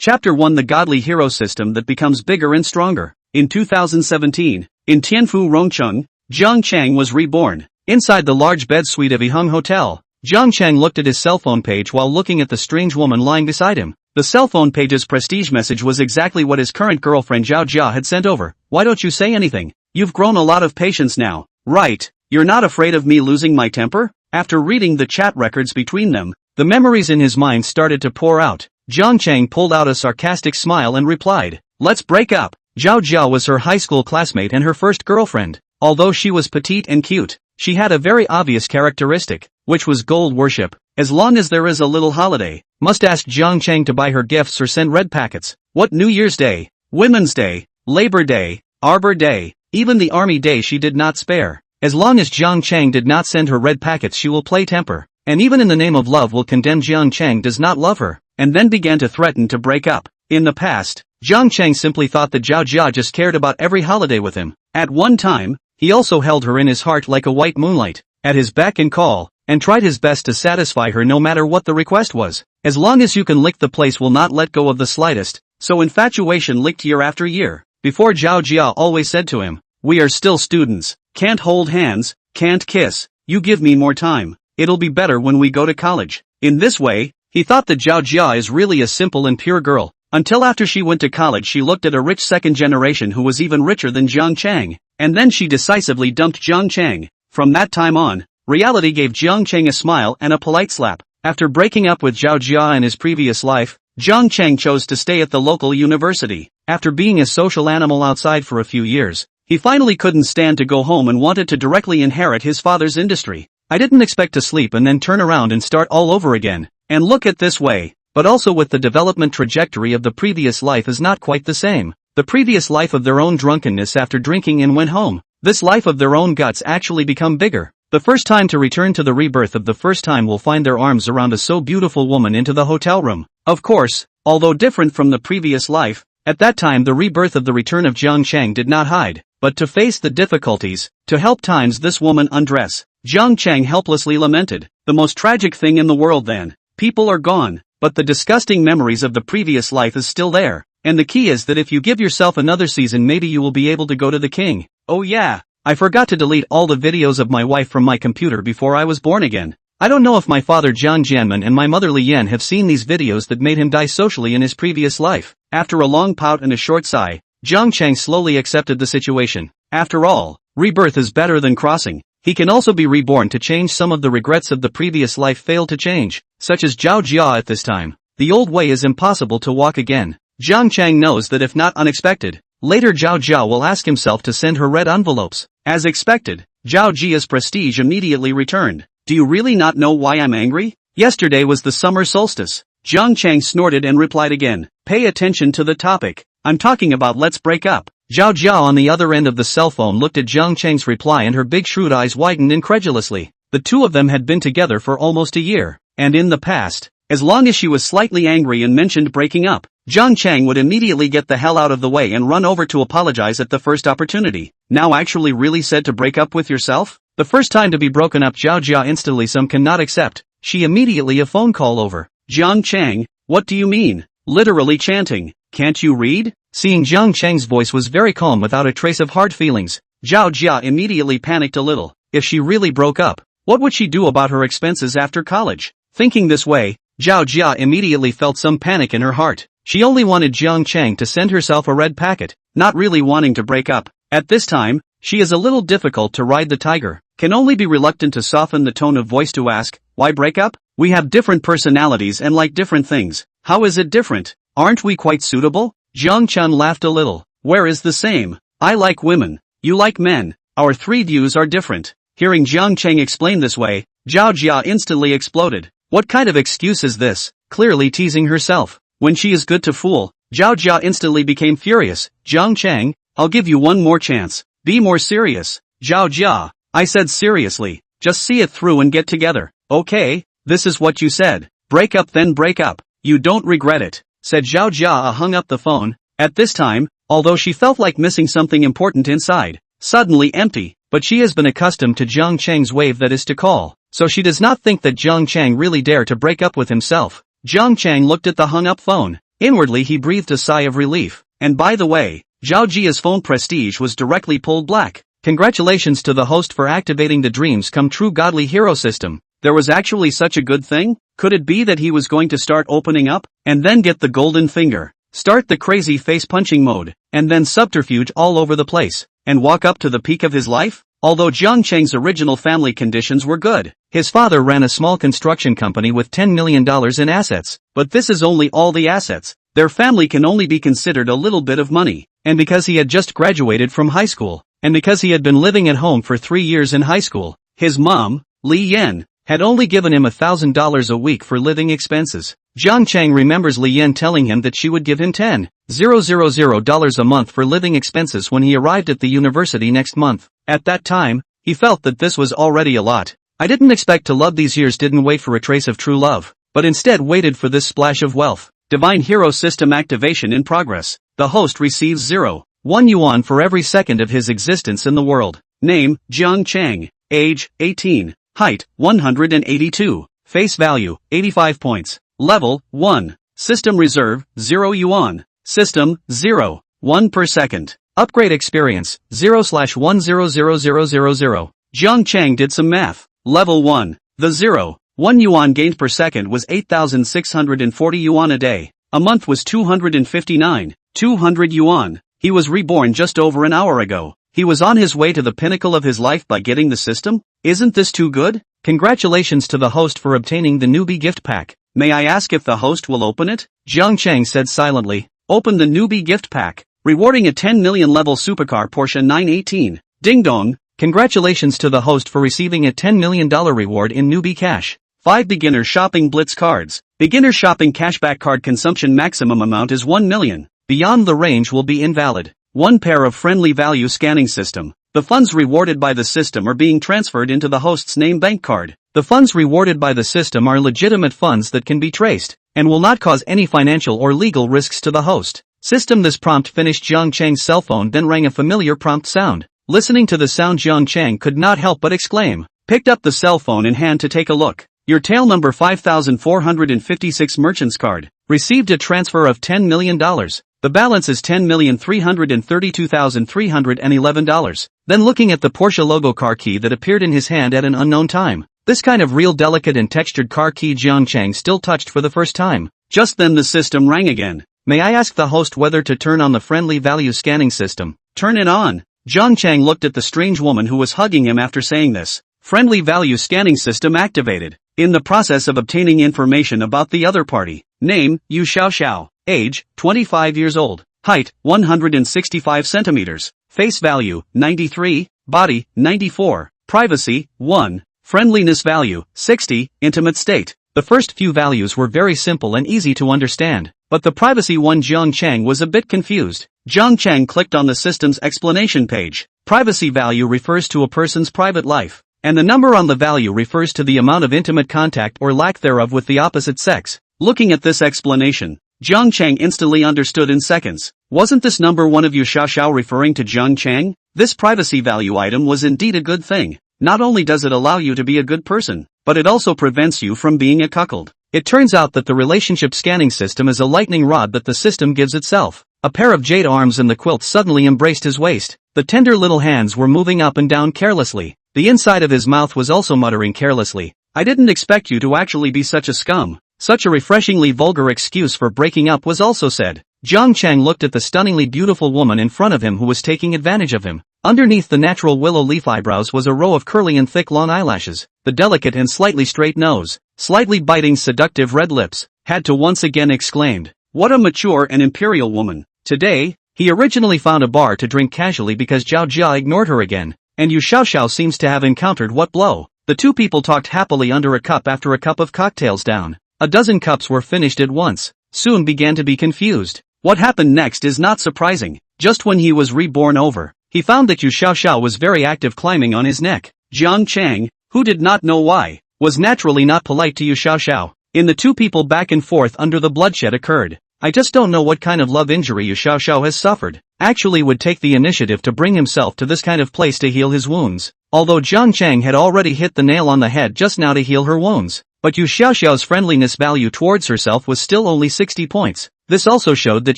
Chapter 1: The Godly Hero System that Becomes Bigger and Stronger. In 2017, in Tianfu Rongcheng, Jiang Chang was reborn. Inside the large bed suite of Yiheng Hotel, Jiang Chang looked at his cell phone page while looking at the strange woman lying beside him. The cell phone page's prestige message was exactly what his current girlfriend Zhao Jia had sent over. "Why don't you say anything? You've grown a lot of patience now, right? You're not afraid of me losing my temper?" After reading the chat records between them, the memories in his mind started to pour out. Jiang Chang pulled out a sarcastic smile and replied, "Let's break up." Zhao Jia was her high school classmate and her first girlfriend. Although she was petite and cute, she had a very obvious characteristic, which was gold worship. As long as there is a little holiday, must ask Jiang Chang to buy her gifts or send red packets. What New Year's Day, Women's Day, Labor Day, Arbor Day, even the Army Day she did not spare. As long as Jiang Chang did not send her red packets she will play temper, and even in the name of love will condemn Jiang Chang does not love her, and then began to threaten to break up. In the past, Jiang Chang simply thought that Zhao Jia just cared about every holiday with him. At one time, he also held her in his heart like a white moonlight, at his beck and call, and tried his best to satisfy her no matter what the request was. As long as you can lick the place will not let go of the slightest, so infatuation licked year after year. Before Zhao Jia always said to him, "We are still students, can't hold hands, can't kiss, you give me more time, it'll be better when we go to college." In this way, he thought that Zhao Jia is really a simple and pure girl. Until after she went to college she looked at a rich second generation who was even richer than Jiang Chang, and then she decisively dumped Jiang Chang. From that time on, reality gave Jiang Chang a smile and a polite slap. After breaking up with Zhao Jia in his previous life, Jiang Chang chose to stay at the local university. After being a social animal outside for a few years, he finally couldn't stand to go home and wanted to directly inherit his father's industry. "I didn't expect to sleep and then turn around and start all over again, and look at this way." But also with the development trajectory of the previous life is not quite the same. The previous life of their own drunkenness after drinking and went home. This life of their own guts actually become bigger. The first time to return to the rebirth of the first time will find their arms around a so beautiful woman into the hotel room. Of course, although different from the previous life, at that time the rebirth of the return of Jiang Chang did not hide, but to face the difficulties, to help times this woman undress. Jiang Chang helplessly lamented, "The most tragic thing in the world then. People are gone. But the disgusting memories of the previous life is still there, and the key is that if you give yourself another season maybe you will be able to go to the king. Oh yeah, I forgot to delete all the videos of my wife from my computer before I was born again. I don't know if my father Jiang Jianmen and my mother Li Yan have seen these videos that made him die socially in his previous life." After a long pout and a short sigh, Jiang Chang slowly accepted the situation. After all, rebirth is better than crossing. He can also be reborn to change some of the regrets of the previous life failed to change, such as Zhao Jia at this time. The old way is impossible to walk again. Jiang Chang knows that if not unexpected, later Zhao Jia will ask himself to send her red envelopes. As expected, Zhao Jia's prestige immediately returned. "Do you really not know why I'm angry? Yesterday was the summer solstice." Jiang Chang snorted and replied again, "Pay attention to the topic. I'm talking about let's break up." Zhao Jia on the other end of the cell phone looked at Jiang Chang's reply and her big shrewd eyes widened incredulously. The two of them had been together for almost a year, and in the past, as long as she was slightly angry and mentioned breaking up, Jiang Chang would immediately get the hell out of the way and run over to apologize at the first opportunity. Now actually really said to break up with yourself? The first time to be broken up Zhao Jia instantly some cannot accept. She immediately a phone call over. "Jiang Chang, what do you mean?" Literally chanting, "Can't you read?" Seeing Jiang Chang's voice was very calm without a trace of hard feelings, Zhao Jia immediately panicked a little. If she really broke up, what would she do about her expenses after college? Thinking this way, Zhao Jia immediately felt some panic in her heart. She only wanted Jiang Chang to send herself a red packet, not really wanting to break up. At this time, she is a little difficult to ride the tiger, can only be reluctant to soften the tone of voice to ask, "Why break up? We have different personalities and like different things. How is it different? Aren't we quite suitable?" Jiang Chang laughed a little. "Where is the same? I like women. You like men. Our three views are different." Hearing Jiang Chang explain this way, Zhao Jia instantly exploded. What kind of excuse is this? Clearly teasing herself. When she is good to fool, Zhao Jia instantly became furious. "Jiang Chang, I'll give you one more chance. Be more serious." "Zhao Jia, I said seriously. Just see it through and get together. Okay, this is what you said. Break up then break up. You don't regret it," said Zhao Jia. Hung up the phone. At this time, although she felt like missing something important inside, suddenly empty, but she has been accustomed to Jiang Chang's wave that is to call, so she does not think that Jiang Chang really dare to break up with himself. Jiang Chang looked at the hung up phone. Inwardly he breathed a sigh of relief. And by the way, Zhao Jia's phone prestige was directly pulled black. Congratulations to the host for activating the dreams come true godly hero system. There was actually such a good thing? Could it be that he was going to start opening up, and then get the golden finger, start the crazy face punching mode, and then subterfuge all over the place, and walk up to the peak of his life? Although Jiang Cheng's original family conditions were good, his father ran a small construction company with $10 million in assets, but this is only all the assets. Their family can only be considered a little bit of money, and because he had just graduated from high school, and because he had been living at home for 3 years in high school, his mom, Li Yan, had only given him $1,000 a week for living expenses. Jiang Cheng remembers Li Yan telling him that she would give him $10,000 a month for living expenses when he arrived at the university next month. At that time, he felt that this was already a lot. I didn't expect to love these years, didn't wait for a trace of true love, but instead waited for this splash of wealth. Divine Hero System activation in progress. The host receives 0.1 yuan for every second of his existence in the world. Name, Jiang Cheng. Age, 18. Height, 182. Face value, 85 points. Level, 1. System reserve, 0 yuan. System, 0.1 per second. Upgrade experience, 0/1000000. Jiang Cheng did some math. Level 1. The 0.1 yuan gained per second was 8,640 yuan a day. A month was 259,200 yuan. He was reborn just over an hour ago. He was on his way to the pinnacle of his life by getting the system? Isn't this too good? Congratulations to the host for obtaining the newbie gift pack. May I ask if the host will open it? Jiang Cheng said silently. Open the newbie gift pack. Rewarding a 10 million level supercar Porsche 918. Ding dong. Congratulations to the host for receiving a $10 million reward in newbie cash. 5 beginner shopping blitz cards. Beginner shopping cashback card consumption maximum amount is 1 million. Beyond the range will be invalid. 1 pair of friendly value scanning system. The funds rewarded by the system are being transferred into the host's name bank card. The funds rewarded by the system are legitimate funds that can be traced, and will not cause any financial or legal risks to the host. System. This prompt finished Jiang Cheng's cell phone, then rang a familiar prompt sound. Listening to the sound, Jiang Cheng could not help but exclaim. Picked up the cell phone in hand to take a look. Your tail number 5456 merchant's card. Received a transfer of $10 million. The balance is $10,332,311. Then looking at the Porsche logo car key that appeared in his hand at an unknown time. This kind of real delicate and textured car key Jiang Cheng still touched for the first time. Just then the system rang again. May I ask the host whether to turn on the friendly value scanning system? Turn it on. Jiang Cheng looked at the strange woman who was hugging him after saying this. Friendly value scanning system activated. In the process of obtaining information about the other party. Name, Yu Xiao. Age, 25 years old. Height, 165 centimeters. Face value, 93. Body, 94. Privacy, 1. Friendliness value, 60. Intimate state. The first few values were very simple and easy to understand. But the privacy one, Jiang Cheng was a bit confused. Jiang Cheng clicked on the system's explanation page. Privacy value refers to a person's private life. And the number on the value refers to the amount of intimate contact or lack thereof with the opposite sex. Looking at this explanation, Jiang Cheng instantly understood in seconds. Wasn't this number one of Yu Xiao referring to Jiang Cheng? This privacy value item was indeed a good thing. Not only does it allow you to be a good person, but it also prevents you from being a cuckold. It turns out that the relationship scanning system is a lightning rod that the system gives itself. A pair of jade arms in the quilt suddenly embraced his waist. The tender little hands were moving up and down carelessly. The inside of his mouth was also muttering carelessly. I didn't expect you to actually be such a scum. Such a refreshingly vulgar excuse for breaking up was also said. Jiang Cheng looked at the stunningly beautiful woman in front of him who was taking advantage of him. Underneath the natural willow leaf eyebrows was a row of curly and thick long eyelashes. The delicate and slightly straight nose, slightly biting seductive red lips, had to once again exclaimed, "What a mature and imperial woman." Today, he originally found a bar to drink casually because Zhao Jia ignored her again, and Yu Xiao seems to have encountered what blow. The two people talked happily under a cup after a cup of cocktails down. A dozen cups were finished at once. Soon began to be confused. What happened next is not surprising. Just when he was reborn over, he found that Yu Xiao was very active climbing on his neck. Jiang Cheng, who did not know why, was naturally not polite to Yu Xiao. In the two people back and forth under the bloodshed occurred. I just don't know what kind of love injury Yu Xiao has suffered. Actually would take the initiative to bring himself to this kind of place to heal his wounds. Although Jiang Cheng had already hit the nail on the head just now to heal her wounds. But Yu Xiao's friendliness value towards herself was still only 60 points. This also showed that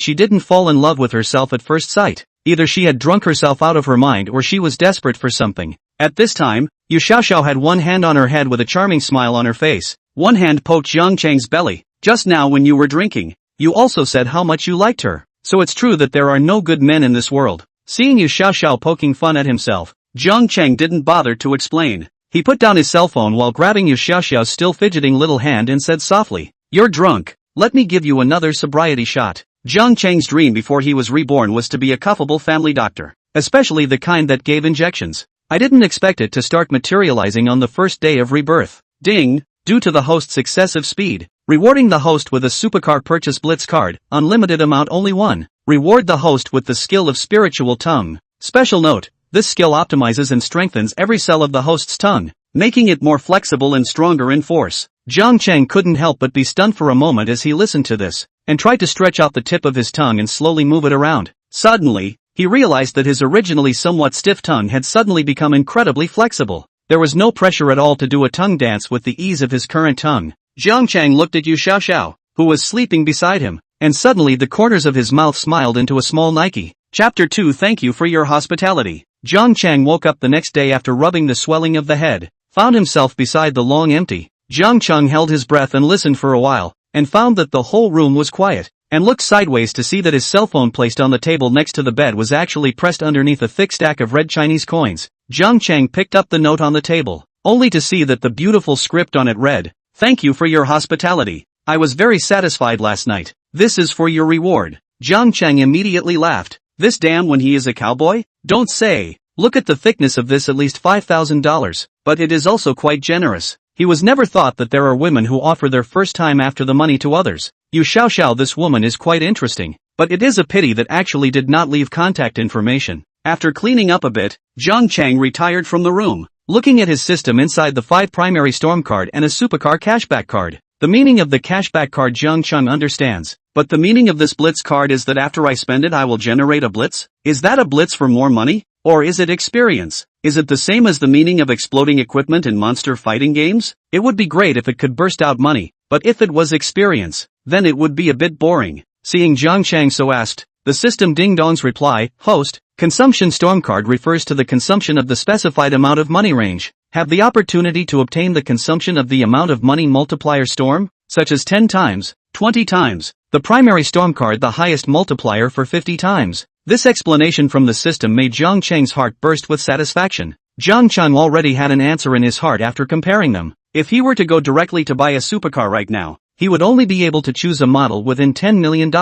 she didn't fall in love with herself at first sight. Either she had drunk herself out of her mind or she was desperate for something. At this time, Yu Xiaoxiao had one hand on her head with a charming smile on her face. One hand poked Jiang Chang's belly. Just now when you were drinking, you also said how much you liked her. So it's true that there are no good men in this world. Seeing Yu Xiaoxiao poking fun at himself, Jiang Chang didn't bother to explain. He put down his cell phone while grabbing Yu Xiaoxiao's still fidgeting little hand and said softly, "You're drunk. Let me give you another sobriety shot." Jiang Chang's dream before he was reborn was to be a cuffable family doctor, especially the kind that gave injections. I didn't expect it to start materializing on the first day of rebirth. Ding! Due to the host's excessive speed, rewarding the host with a supercar purchase blitz card, unlimited amount only 1. Reward the host with the skill of spiritual tongue. Special note, this skill optimizes and strengthens every cell of the host's tongue, making it more flexible and stronger in force. Jiang Chang couldn't help but be stunned for a moment as he listened to this, and tried to stretch out the tip of his tongue and slowly move it around. Suddenly, he realized that his originally somewhat stiff tongue had suddenly become incredibly flexible. There was no pressure at all to do a tongue dance with the ease of his current tongue. Jiang Chang looked at Yu Xiaoxiao, who was sleeping beside him, and suddenly the corners of his mouth smiled into a small Nike. Chapter 2. Thank you for your hospitality. Jiang Chang woke up the next day after rubbing the swelling of the head, found himself beside the long empty. Jiang Chang held his breath and listened for a while, and found that the whole room was quiet, and looked sideways to see that his cell phone placed on the table next to the bed was actually pressed underneath a thick stack of red Chinese coins. Jiang Chang picked up the note on the table, only to see that the beautiful script on it read, "Thank you for your hospitality. I was very satisfied last night. This is for your reward." Jiang Chang immediately laughed. This damn when he is a cowboy? Don't say. Look at the thickness of this, at least $5,000, but it is also quite generous. He was never thought that there are women who offer their first time after the money to others. Yu Xiaoxiao, this woman is quite interesting, but it is a pity that actually did not leave contact information. After cleaning up a bit, Jiang Chang retired from the room, looking at his system inside the 5 primary storm card and a supercar cashback card. The meaning of the cashback card Jiang Chang understands, but the meaning of this blitz card is that after I spend it I will generate a blitz? Is that a blitz for more money? Or is it experience? Is it the same as the meaning of exploding equipment in monster fighting games? It would be great if it could burst out money, but if it was experience, then it would be a bit boring. Seeing Jiang Chang so asked, the system ding-dongs reply, "Host, consumption storm card refers to the consumption of the specified amount of money range. Have the opportunity to obtain the consumption of the amount of money multiplier storm, such as 10 times, 20 times, the primary storm card the highest multiplier for 50 times. This explanation from the system made Jiang Chang's heart burst with satisfaction. Jiang Chang already had an answer in his heart after comparing them. If he were to go directly to buy a supercar right now, he would only be able to choose a model within $10 million.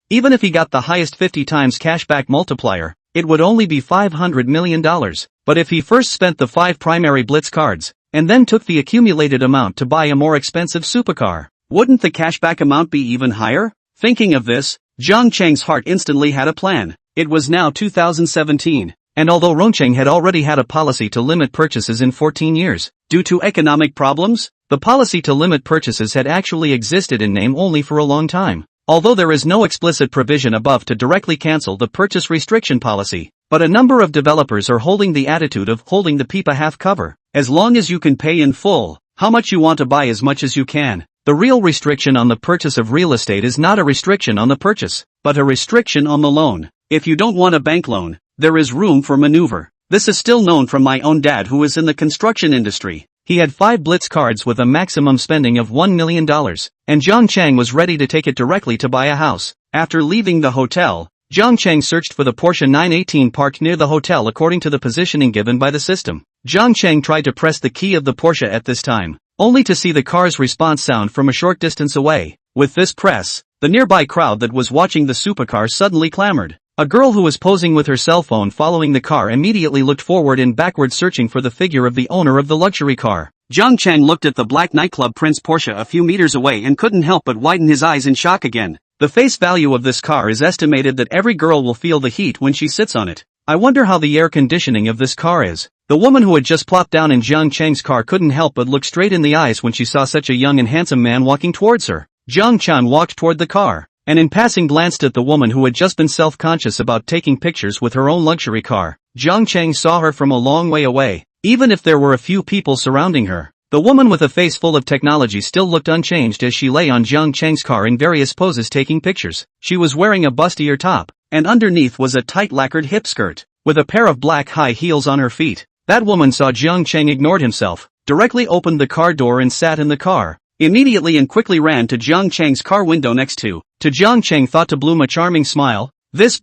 Even if he got the highest 50 times cashback multiplier, it would only be $500 million. But if he first spent the 5 primary blitz cards, and then took the accumulated amount to buy a more expensive supercar, wouldn't the cashback amount be even higher? Thinking of this, Jiang Chang's heart instantly had a plan. It was now 2017, and although Rongcheng had already had a policy to limit purchases in 14 years, due to economic problems, the policy to limit purchases had actually existed in name only for a long time. Although there is no explicit provision above to directly cancel the purchase restriction policy, but a number of developers are holding the attitude of holding the pipa half cover. As long as you can pay in full, how much you want to buy as much as you can. The real restriction on the purchase of real estate is not a restriction on the purchase, but a restriction on the loan. If you don't want a bank loan, there is room for maneuver. This is still known from my own dad who is in the construction industry. He had 5 blitz cards with a maximum spending of $1 million, and Jiang Chang was ready to take it directly to buy a house. After leaving the hotel, Jiang Chang searched for the Porsche 918 parked near the hotel according to the positioning given by the system. Jiang Chang tried to press the key of the Porsche at this time, only to see the car's response sound from a short distance away. With this press, the nearby crowd that was watching the supercar suddenly clamored. A girl who was posing with her cell phone following the car immediately looked forward and backward searching for the figure of the owner of the luxury car. Jiang Chang looked at the black nightclub Prince Porsche a few meters away and couldn't help but widen his eyes in shock again. The face value of this car is estimated that every girl will feel the heat when she sits on it. I wonder how the air conditioning of this car is. The woman who had just plopped down in Jiang Chang's car couldn't help but look straight in the eyes when she saw such a young and handsome man walking towards her. Jiang Chang walked toward the car, and in passing glanced at the woman who had just been self-conscious about taking pictures with her own luxury car. Jiang Chang saw her from a long way away. Even if there were a few people surrounding her, The woman with a face full of technology still looked unchanged as she lay on Jiang Chang's car in various poses taking pictures. She was wearing a bustier top, and underneath was a tight lacquered hip skirt, with a pair of black high heels on her feet. That woman saw Jiang Chang ignored himself, directly opened the car door and sat in the car. Immediately and quickly ran to Jiang Chang's car window next to Jiang Chang thought to bloom a charming smile. This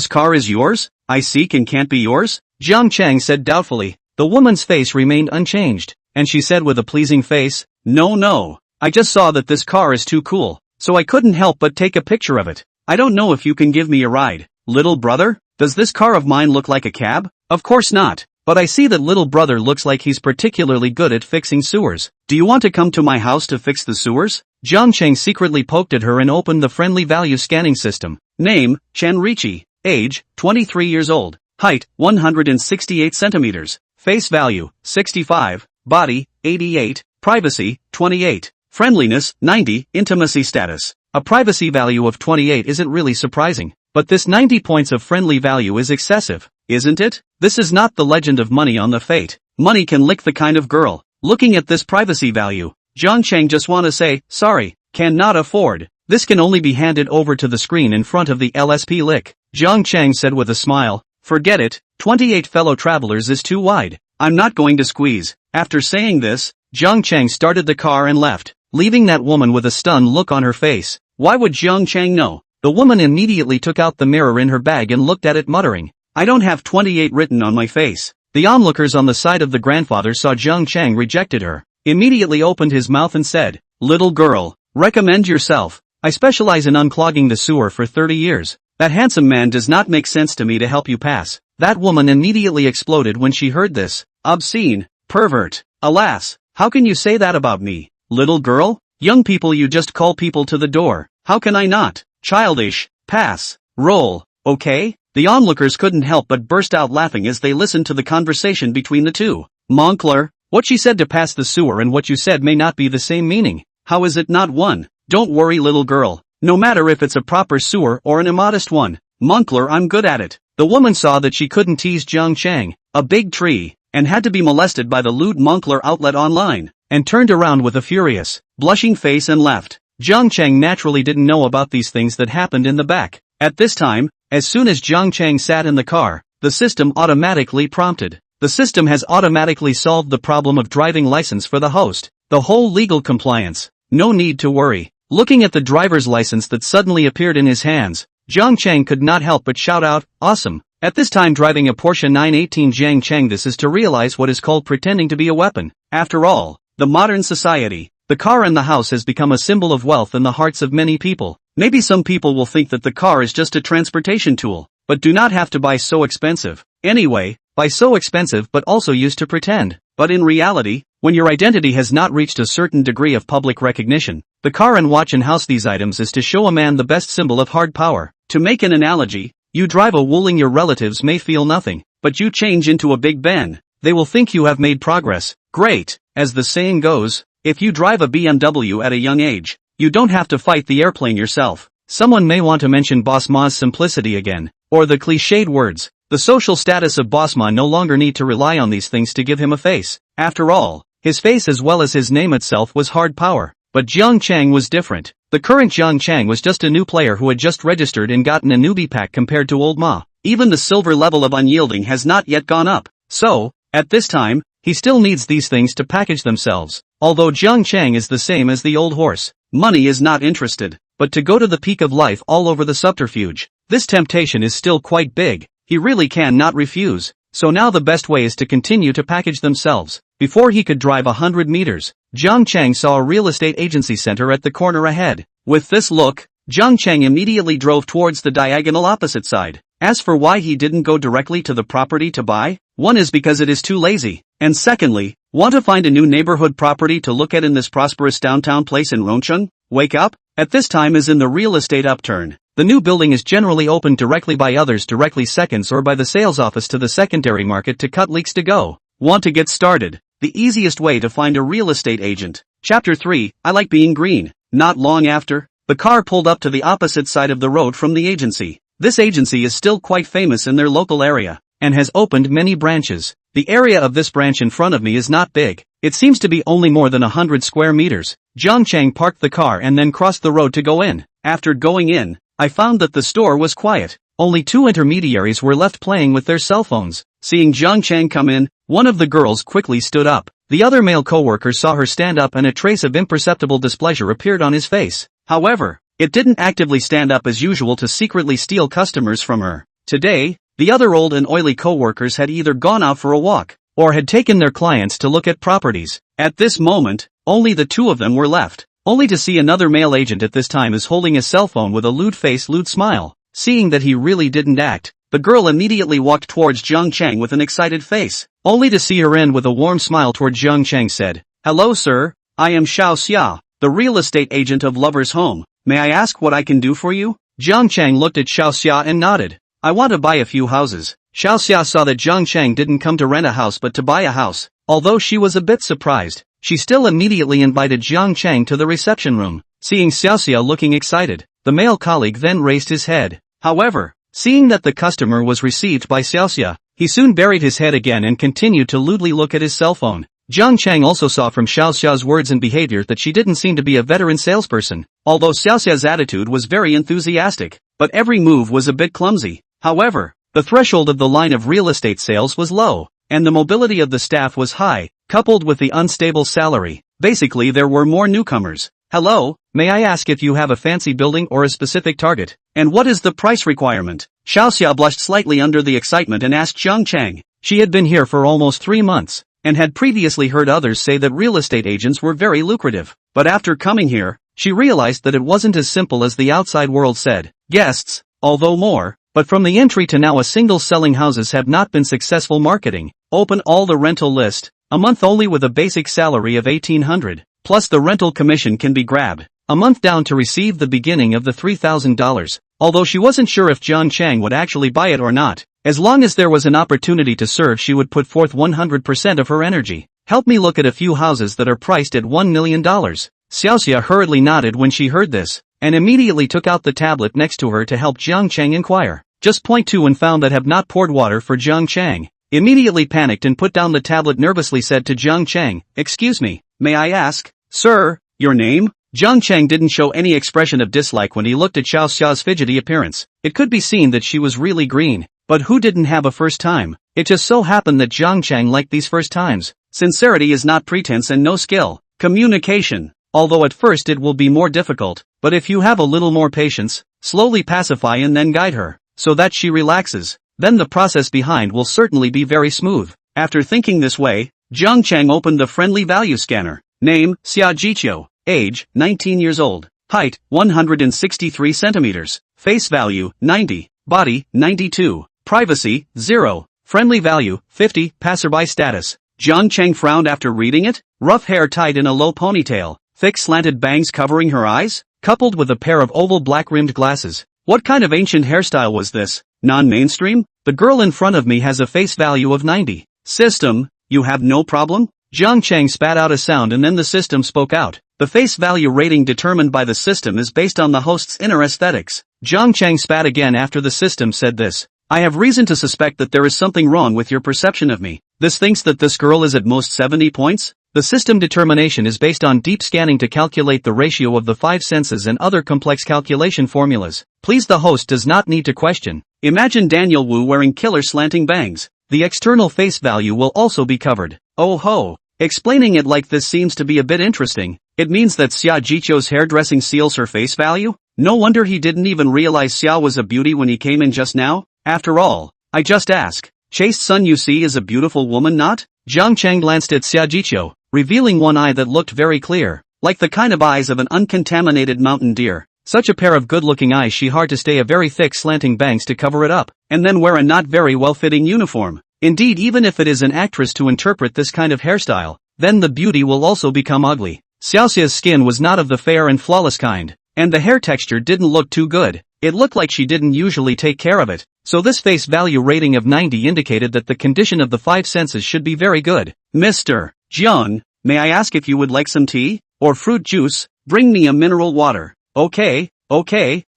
car is yours? I seek and can't be yours? Jiang Chang said doubtfully. The woman's face remained unchanged, and she said with a pleasing face, No, I just saw that this car is too cool, so I couldn't help but take a picture of it. I don't know if you can give me a ride. Little brother, does this car of mine look like a cab? Of course not. But I see that little brother looks like he's particularly good at fixing sewers. Do you want to come to my house to fix the sewers? Jiang Chang secretly poked at her and opened the friendly value scanning system. Name, Chan Richi. Age, 23 years old. Height, 168 centimeters. Face value, 65. Body, 88. Privacy, 28. Friendliness, 90. Intimacy status. A privacy value of 28 isn't really surprising. But this 90 points of friendly value is excessive, isn't it? This is not the legend of money on the fate. Money can lick the kind of girl. Looking at this privacy value, Jiang Chang just want to say, sorry, cannot afford. This can only be handed over to the screen in front of the LSP lick. Jiang Chang said with a smile, forget it, 28 fellow travelers is too wide. I'm not going to squeeze. After saying this, Jiang Chang started the car and left, leaving that woman with a stunned look on her face. Why would Jiang Chang know? The woman immediately took out the mirror in her bag and looked at it muttering, I don't have 28 written on my face. The onlookers on the side of the grandfather saw Jiang Chang rejected her, immediately opened his mouth and said, little girl, recommend yourself. I specialize in unclogging the sewer for 30 years. That handsome man does not make sense to me to help you pass. That woman immediately exploded when she heard this. Obscene, pervert, alas, how can you say that about me? Little girl? Young people, you just call people to the door. How can I not? Childish, pass, roll, okay? The onlookers couldn't help but burst out laughing as they listened to the conversation between the two. Moncler, what she said to pass the sewer and what you said may not be the same meaning. How is it not one? Don't worry, little girl. No matter if it's a proper sewer or an immodest one. Moncler, I'm good at it. The woman saw that she couldn't tease Jiang Chang, a big tree, and had to be molested by the lewd Moncler outlet online, and turned around with a furious, blushing face and left. Jiang Chang naturally didn't know about these things that happened in the back. At this time, as soon as Jiang Chang sat in the car, the system automatically prompted. The system has automatically solved the problem of driving license for the host. The whole legal compliance. No need to worry. Looking at the driver's license that suddenly appeared in his hands, Jiang Chang could not help but shout out, awesome. At this time driving a Porsche 918 Jiang Chang, this is to realize what is called pretending to be a weapon. After all, the modern society, the car and the house has become a symbol of wealth in the hearts of many people. Maybe some people will think that the car is just a transportation tool, but do not have to buy so expensive. Anyway, buy so expensive but also used to pretend. But in reality, when your identity has not reached a certain degree of public recognition, the car and watch and house these items is to show a man the best symbol of hard power. To make an analogy, you drive a Wuling, your relatives may feel nothing, but you change into a Big Ben. They will think you have made progress. Great. As the saying goes, if you drive a BMW at a young age, you don't have to fight the airplane yourself. Someone may want to mention Boss Ma's simplicity again, or the cliched words. The social status of Boss Ma no longer need to rely on these things to give him a face. After all, his face as well as his name itself was hard power. But Jiang Chang was different. The current Jiang Chang was just a new player who had just registered and gotten a newbie pack compared to old Ma. Even the silver level of unyielding has not yet gone up. So, at this time, he still needs these things to package themselves. Although Jiang Chang is the same as the old horse. Money is not interested, but to go to the peak of life all over the subterfuge. This temptation is still quite big. He really can not refuse. So now the best way is to continue to package themselves. Before he could drive 100 meters, Jiang Chang saw a real estate agency center at the corner ahead. With this look, Jiang Chang immediately drove towards the diagonal opposite side. As for why he didn't go directly to the property to buy, one is because it is too lazy, and secondly, want to find a new neighborhood property to look at in this prosperous downtown place in Rongcheng? Wake up? At this time is in the real estate upturn. The new building is generally opened directly by others directly seconds or by the sales office to the secondary market to cut leaks to go. Want to get started? The easiest way to find a real estate agent. Chapter 3, I like being green. Not long after, the car pulled up to the opposite side of the road from the agency. This agency is still quite famous in their local area, and has opened many branches. The area of this branch in front of me is not big. It seems to be only more than 100 square meters. Jiang Chang parked the car and then crossed the road to go in. After going in, I found that the store was quiet. Only 2 intermediaries were left playing with their cell phones. Seeing Jiang Chang come in, one of the girls quickly stood up. The other male co-worker saw her stand up and a trace of imperceptible displeasure appeared on his face. However, it didn't actively stand up as usual to secretly steal customers from her. Today, the other old and oily co-workers had either gone out for a walk, or had taken their clients to look at properties. At this moment, only the 2 of them were left, only to see another male agent at this time is holding a cell phone with a lewd face, lewd smile. Seeing that he really didn't act, the girl immediately walked towards Jiang Chang with an excited face, only to see her end with a warm smile toward Jiang Chang said, "Hello sir, I am Xiao Xia, the real estate agent of Lover's Home. May I ask what I can do for you?" Jiang Chang looked at Xiao Xia and nodded. "I want to buy a few houses." Xiao Xia saw that Jiang Chang didn't come to rent a house but to buy a house. Although she was a bit surprised, she still immediately invited Jiang Chang to the reception room. Seeing Xiao Xia looking excited, the male colleague then raised his head. However, seeing that the customer was received by Xiao Xia, he soon buried his head again and continued to lewdly look at his cell phone. Jiang Chang also saw from Xiao Xia's words and behavior that she didn't seem to be a veteran salesperson, although Xiao Xia's attitude was very enthusiastic, but every move was a bit clumsy. However, the threshold of the line of real estate sales was low, and the mobility of the staff was high, coupled with the unstable salary. Basically there were more newcomers. "Hello, may I ask if you have a fancy building or a specific target? And what is the price requirement?" Xiao Xia blushed slightly under the excitement and asked Jiang Chang. She had been here for almost 3 months, and had previously heard others say that real estate agents were very lucrative. But after coming here, she realized that it wasn't as simple as the outside world said. Guests, although more, but from the entry to now a single selling houses have not been successful marketing. Open all the rental list, a month only with a basic salary of 1800, plus the rental commission can be grabbed. A month down to receive the beginning of the $3,000, although she wasn't sure if Jiang Chang would actually buy it or not. As long as there was an opportunity to serve she would put forth 100% of her energy. "Help me look at a few houses that are priced at $1 million. Xiao Xia hurriedly nodded when she heard this, and immediately took out the tablet next to her to help Jiang Chang inquire. Just point to and found that have not poured water for Jiang Chang. Immediately panicked and put down the tablet nervously said to Jiang Chang, "Excuse me, may I ask, sir, your name?" Jiang Chang didn't show any expression of dislike when he looked at Xiao Xia's fidgety appearance. It could be seen that she was really green, but who didn't have a first time? It just so happened that Jiang Chang liked these first times. Sincerity is not pretense and no skill. Communication. Although at first it will be more difficult, but if you have a little more patience, slowly pacify and then guide her, so that she relaxes, then the process behind will certainly be very smooth. After thinking this way, Jiang Chang opened the friendly value scanner. Name, Xia Jiqiu. Age, 19 years old. Height, 163 centimeters. Face value, 90. Body, 92. Privacy, 0. Friendly value, 50. Passerby status. Jiang Chang frowned after reading it. Rough hair tied in a low ponytail. Thick slanted bangs covering her eyes, coupled with a pair of oval black-rimmed glasses. What kind of ancient hairstyle was this? Non-mainstream? The girl in front of me has a face value of 90. System, you have no problem? Jiang Chang spat out a sound and then the system spoke out. The face value rating determined by the system is based on the host's inner aesthetics. Jiang Chang spat again after the system said this. I have reason to suspect that there is something wrong with your perception of me. This thinks that this girl is at most 70 points? The system determination is based on deep scanning to calculate the ratio of the 5 senses and other complex calculation formulas. Please, the host does not need to question. Imagine Daniel Wu wearing killer slanting bangs. The external face value will also be covered. Oh ho! Explaining it like this seems to be a bit interesting. It means that Xia Jiqiu's hairdressing seals her face value? No wonder he didn't even realize Xia was a beauty when he came in just now. After all, I just ask. Chaste Sun you see is a beautiful woman, not? Jiang Chang glanced at Xia Jiqiu, revealing one eye that looked very clear, like the kind of eyes of an uncontaminated mountain deer. Such a pair of good-looking eyes, she hard to stay a very thick slanting bangs to cover it up, and then wear a not very well-fitting uniform. Indeed, even if it is an actress to interpret this kind of hairstyle, then the beauty will also become ugly. Xiaoxia's skin was not of the fair and flawless kind, and the hair texture didn't look too good. It looked like she didn't usually take care of it, so this face value rating of 90 indicated that the condition of the 5 senses should be very good. Mr. Jiang, may I ask if you would like some tea? Or fruit juice? Bring me a mineral water. Okay,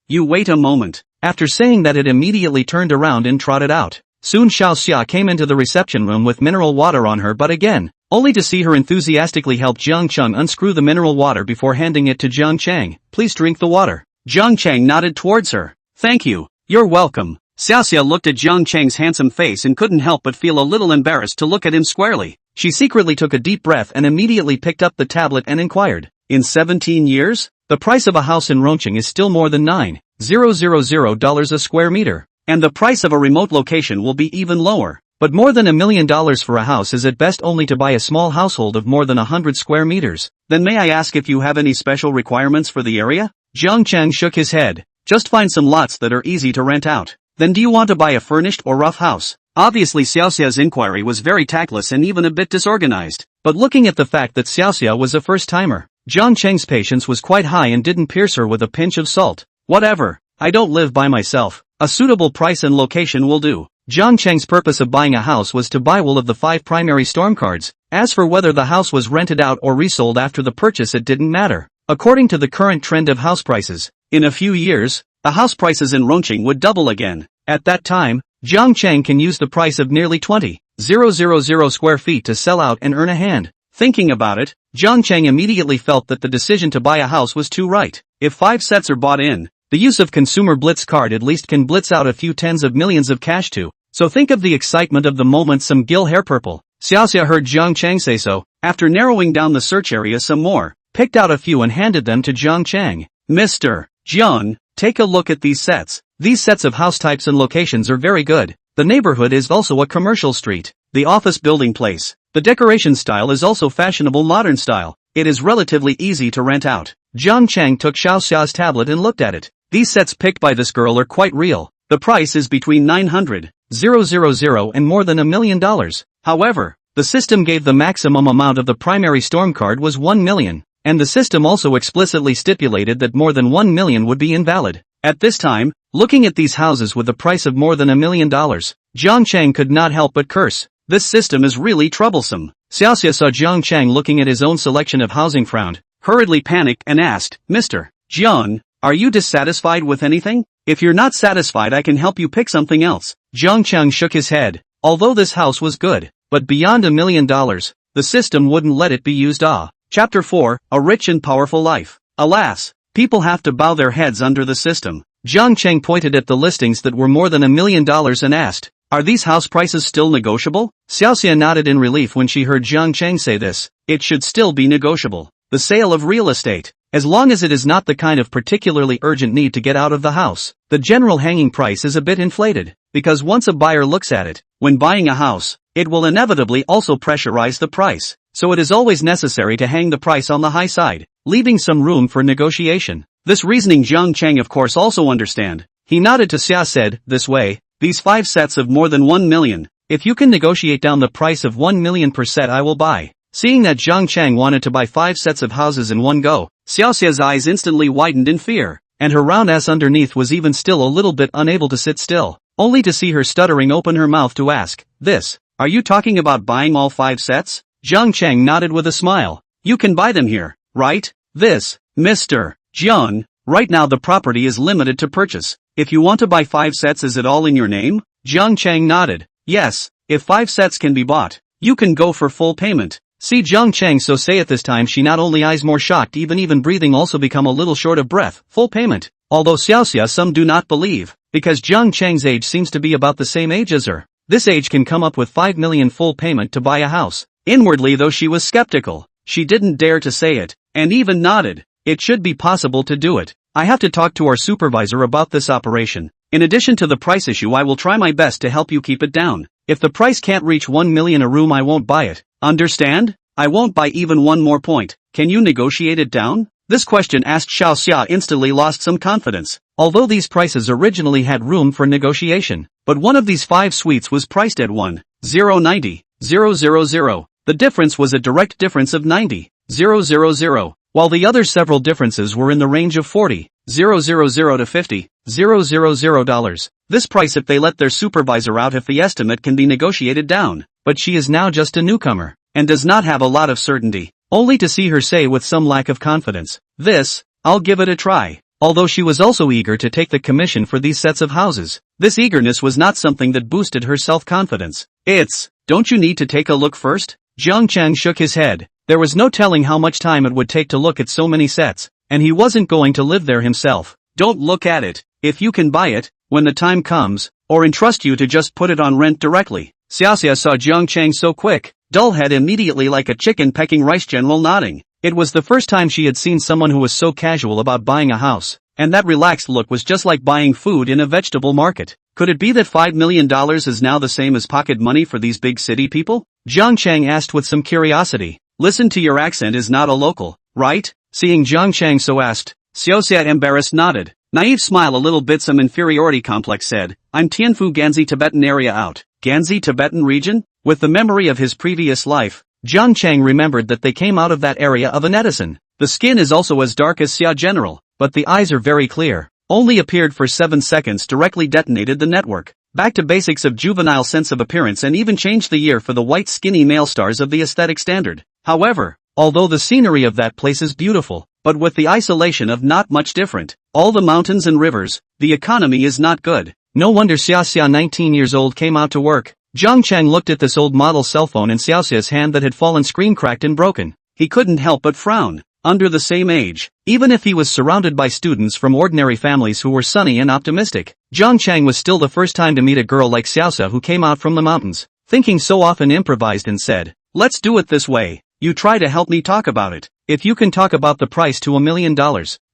you wait a moment. After saying that, it immediately turned around and trotted out. Soon Xiaoxia came into the reception room with mineral water on her butt again, only to see her enthusiastically help Jiang Cheng unscrew the mineral water before handing it to Jiang Cheng. Please drink the water. Jiang Cheng nodded towards her. Thank you. You're welcome. Xiaoxia looked at Jiang Cheng's handsome face and couldn't help but feel a little embarrassed to look at him squarely. She secretly took a deep breath and immediately picked up the tablet and inquired. In 17 years? The price of a house in Rongqing is still more than $9,000 a square meter. And the price of a remote location will be even lower. But more than $1 million for a house is at best only to buy a small household of more than 100 square meters. Then may I ask if you have any special requirements for the area? Jiang Cheng shook his head. Just find some lots that are easy to rent out. Then do you want to buy a furnished or rough house? Obviously Xiaoxia's inquiry was very tactless and even a bit disorganized. But looking at the fact that Xiaoxia was a first-timer, Jiang Cheng's patience was quite high and didn't pierce her with a pinch of salt. Whatever. I don't live by myself. A suitable price and location will do. Jiang Cheng's purpose of buying a house was to buy one of the 5 primary storm cards. As for whether the house was rented out or resold after the purchase, it didn't matter. According to the current trend of house prices, in a few years, the house prices in Rongqing would double again. At that time, Jiang Cheng can use the price of nearly 20,000 square feet to sell out and earn a hand. Thinking about it, Jiang Cheng immediately felt that the decision to buy a house was too right. If 5 sets are bought in, the use of consumer blitz card at least can blitz out a few tens of millions of cash too. So think of the excitement of the moment. Some gill hair purple. Xiaoxia heard Jiang Cheng say so. After narrowing down the search area some more, picked out a few and handed them to Jiang Cheng. Mr. Jiang, take a look at these sets. These sets of house types and locations are very good. The neighborhood is also a commercial street. The office building place. The decoration style is also fashionable modern style. It is relatively easy to rent out. Jiang Cheng took Xiaoxia's tablet and looked at it. These sets picked by this girl are quite real. The price is between 900,000 and more than $1 million. However, the system gave the maximum amount of the primary storm card was 1 million, and the system also explicitly stipulated that more than 1 million would be invalid. At this time, looking at these houses with a price of more than $1 million, Jiang Cheng could not help but curse. This system is really troublesome. Xiaoxia saw Jiang Cheng looking at his own selection of housing, frowned, hurriedly panicked and asked, Mr. Jiang, are you dissatisfied with anything? If you're not satisfied, I can help you pick something else. Jiang Cheng shook his head. Although this house was good, but beyond $1 million, the system wouldn't let it be used. Chapter 4, A Rich and Powerful Life. Alas, people have to bow their heads under the system. Jiang Cheng pointed at the listings that were more than $1 million and asked, are these house prices still negotiable? Xiaoxia nodded in relief when she heard Jiang Cheng say this. It should still be negotiable. The sale of real estate. As long as it is not the kind of particularly urgent need to get out of the house, the general hanging price is a bit inflated, because once a buyer looks at it, when buying a house, it will inevitably also pressurize the price, so it is always necessary to hang the price on the high side, leaving some room for negotiation. This reasoning Jiang Cheng of course also understand. He nodded to Xia said, this way, these 5 sets of more than 1 million, if you can negotiate down the price of 1 million per set I will buy. Seeing that Jiang Cheng wanted to buy 5 sets of houses in one go, Xiaoxia's eyes instantly widened in fear, and her round ass underneath was even still a little bit unable to sit still, only to see her stuttering open her mouth to ask, this, are you talking about buying all 5 sets? Jiang Cheng nodded with a smile. You can buy them here, right? This, Mr. Jiang, right now the property is limited to purchase. If you want to buy 5 sets, is it all in your name? Jiang Cheng nodded. Yes, if 5 sets can be bought, you can go for full payment. See Jiang Cheng so say at this time she not only eyes more shocked even breathing also become a little short of breath, full payment. Although Xiaoxia some do not believe, because Jiang Cheng's age seems to be about the same age as her. This age can come up with 5 million full payment to buy a house. Inwardly though she was skeptical, she didn't dare to say it, and even nodded. It should be possible to do it. I have to talk to our supervisor about this operation. In addition to the price issue I will try my best to help you keep it down. If the price can't reach 1 million a room I won't buy it. Understand? I won't buy even one more point. Can you negotiate it down? This question asked Xiaoxia instantly lost some confidence. Although these prices originally had room for negotiation, but one of these 5 suites was priced at 1,090,000. The difference was a direct difference of 90,000, while the other several differences were in the range of 40,000 to $50,000. This price if they let their supervisor out if the estimate can be negotiated down, but she is now just a newcomer, and does not have a lot of certainty, only to see her say with some lack of confidence, this, I'll give it a try. Although she was also eager to take the commission for these sets of houses, This eagerness was not something that boosted her self-confidence. Don't you need to take a look first? Jiang Chang shook his head. There was no telling how much time it would take to look at so many sets, and he wasn't going to live there himself. Don't look at it. If you can buy it, when the time comes, or entrust you to just put it on rent directly. Xiaoxia saw Jiang Chang so quick, dull head immediately like a chicken pecking rice, general nodding. It was the first time she had seen someone who was so casual about buying a house, and that relaxed look was just like buying food in a vegetable market. Could it be that $5 million is now the same as pocket money for these big city people? Jiang Chang asked with some curiosity. Listen to your accent, is not a local, right? Seeing Jiang Chang so asked, Xiaoxia embarrassed nodded. Naive smile, a little bit some inferiority complex, said, I'm Tianfu Ganzi Tibetan area out. Ganzi Tibetan region? With the memory of his previous life, Jiang Chang remembered that they came out of that area of a netizen. The skin is also as dark as Xia General, but the eyes are very clear. Only appeared for 7 seconds, directly detonated the network. Back to basics of juvenile sense of appearance, and even changed the year for the white skinny male stars of the aesthetic standard. However, although the scenery of that place is beautiful, but with the isolation of not much different, all the mountains and rivers, the economy is not good. No wonder Xiaoxia, 19 years old, came out to work. Jiang Chang looked at this old model cell phone in Xiaoxia's hand that had fallen screen cracked and broken. He couldn't help but frown. Under the same age, even if he was surrounded by students from ordinary families who were sunny and optimistic, Jiang Chang was still the first time to meet a girl like Xiaoxia who came out from the mountains. Thinking so often, improvised and said, let's do it this way. You try to help me talk about it. If you can talk about the price to $1 million,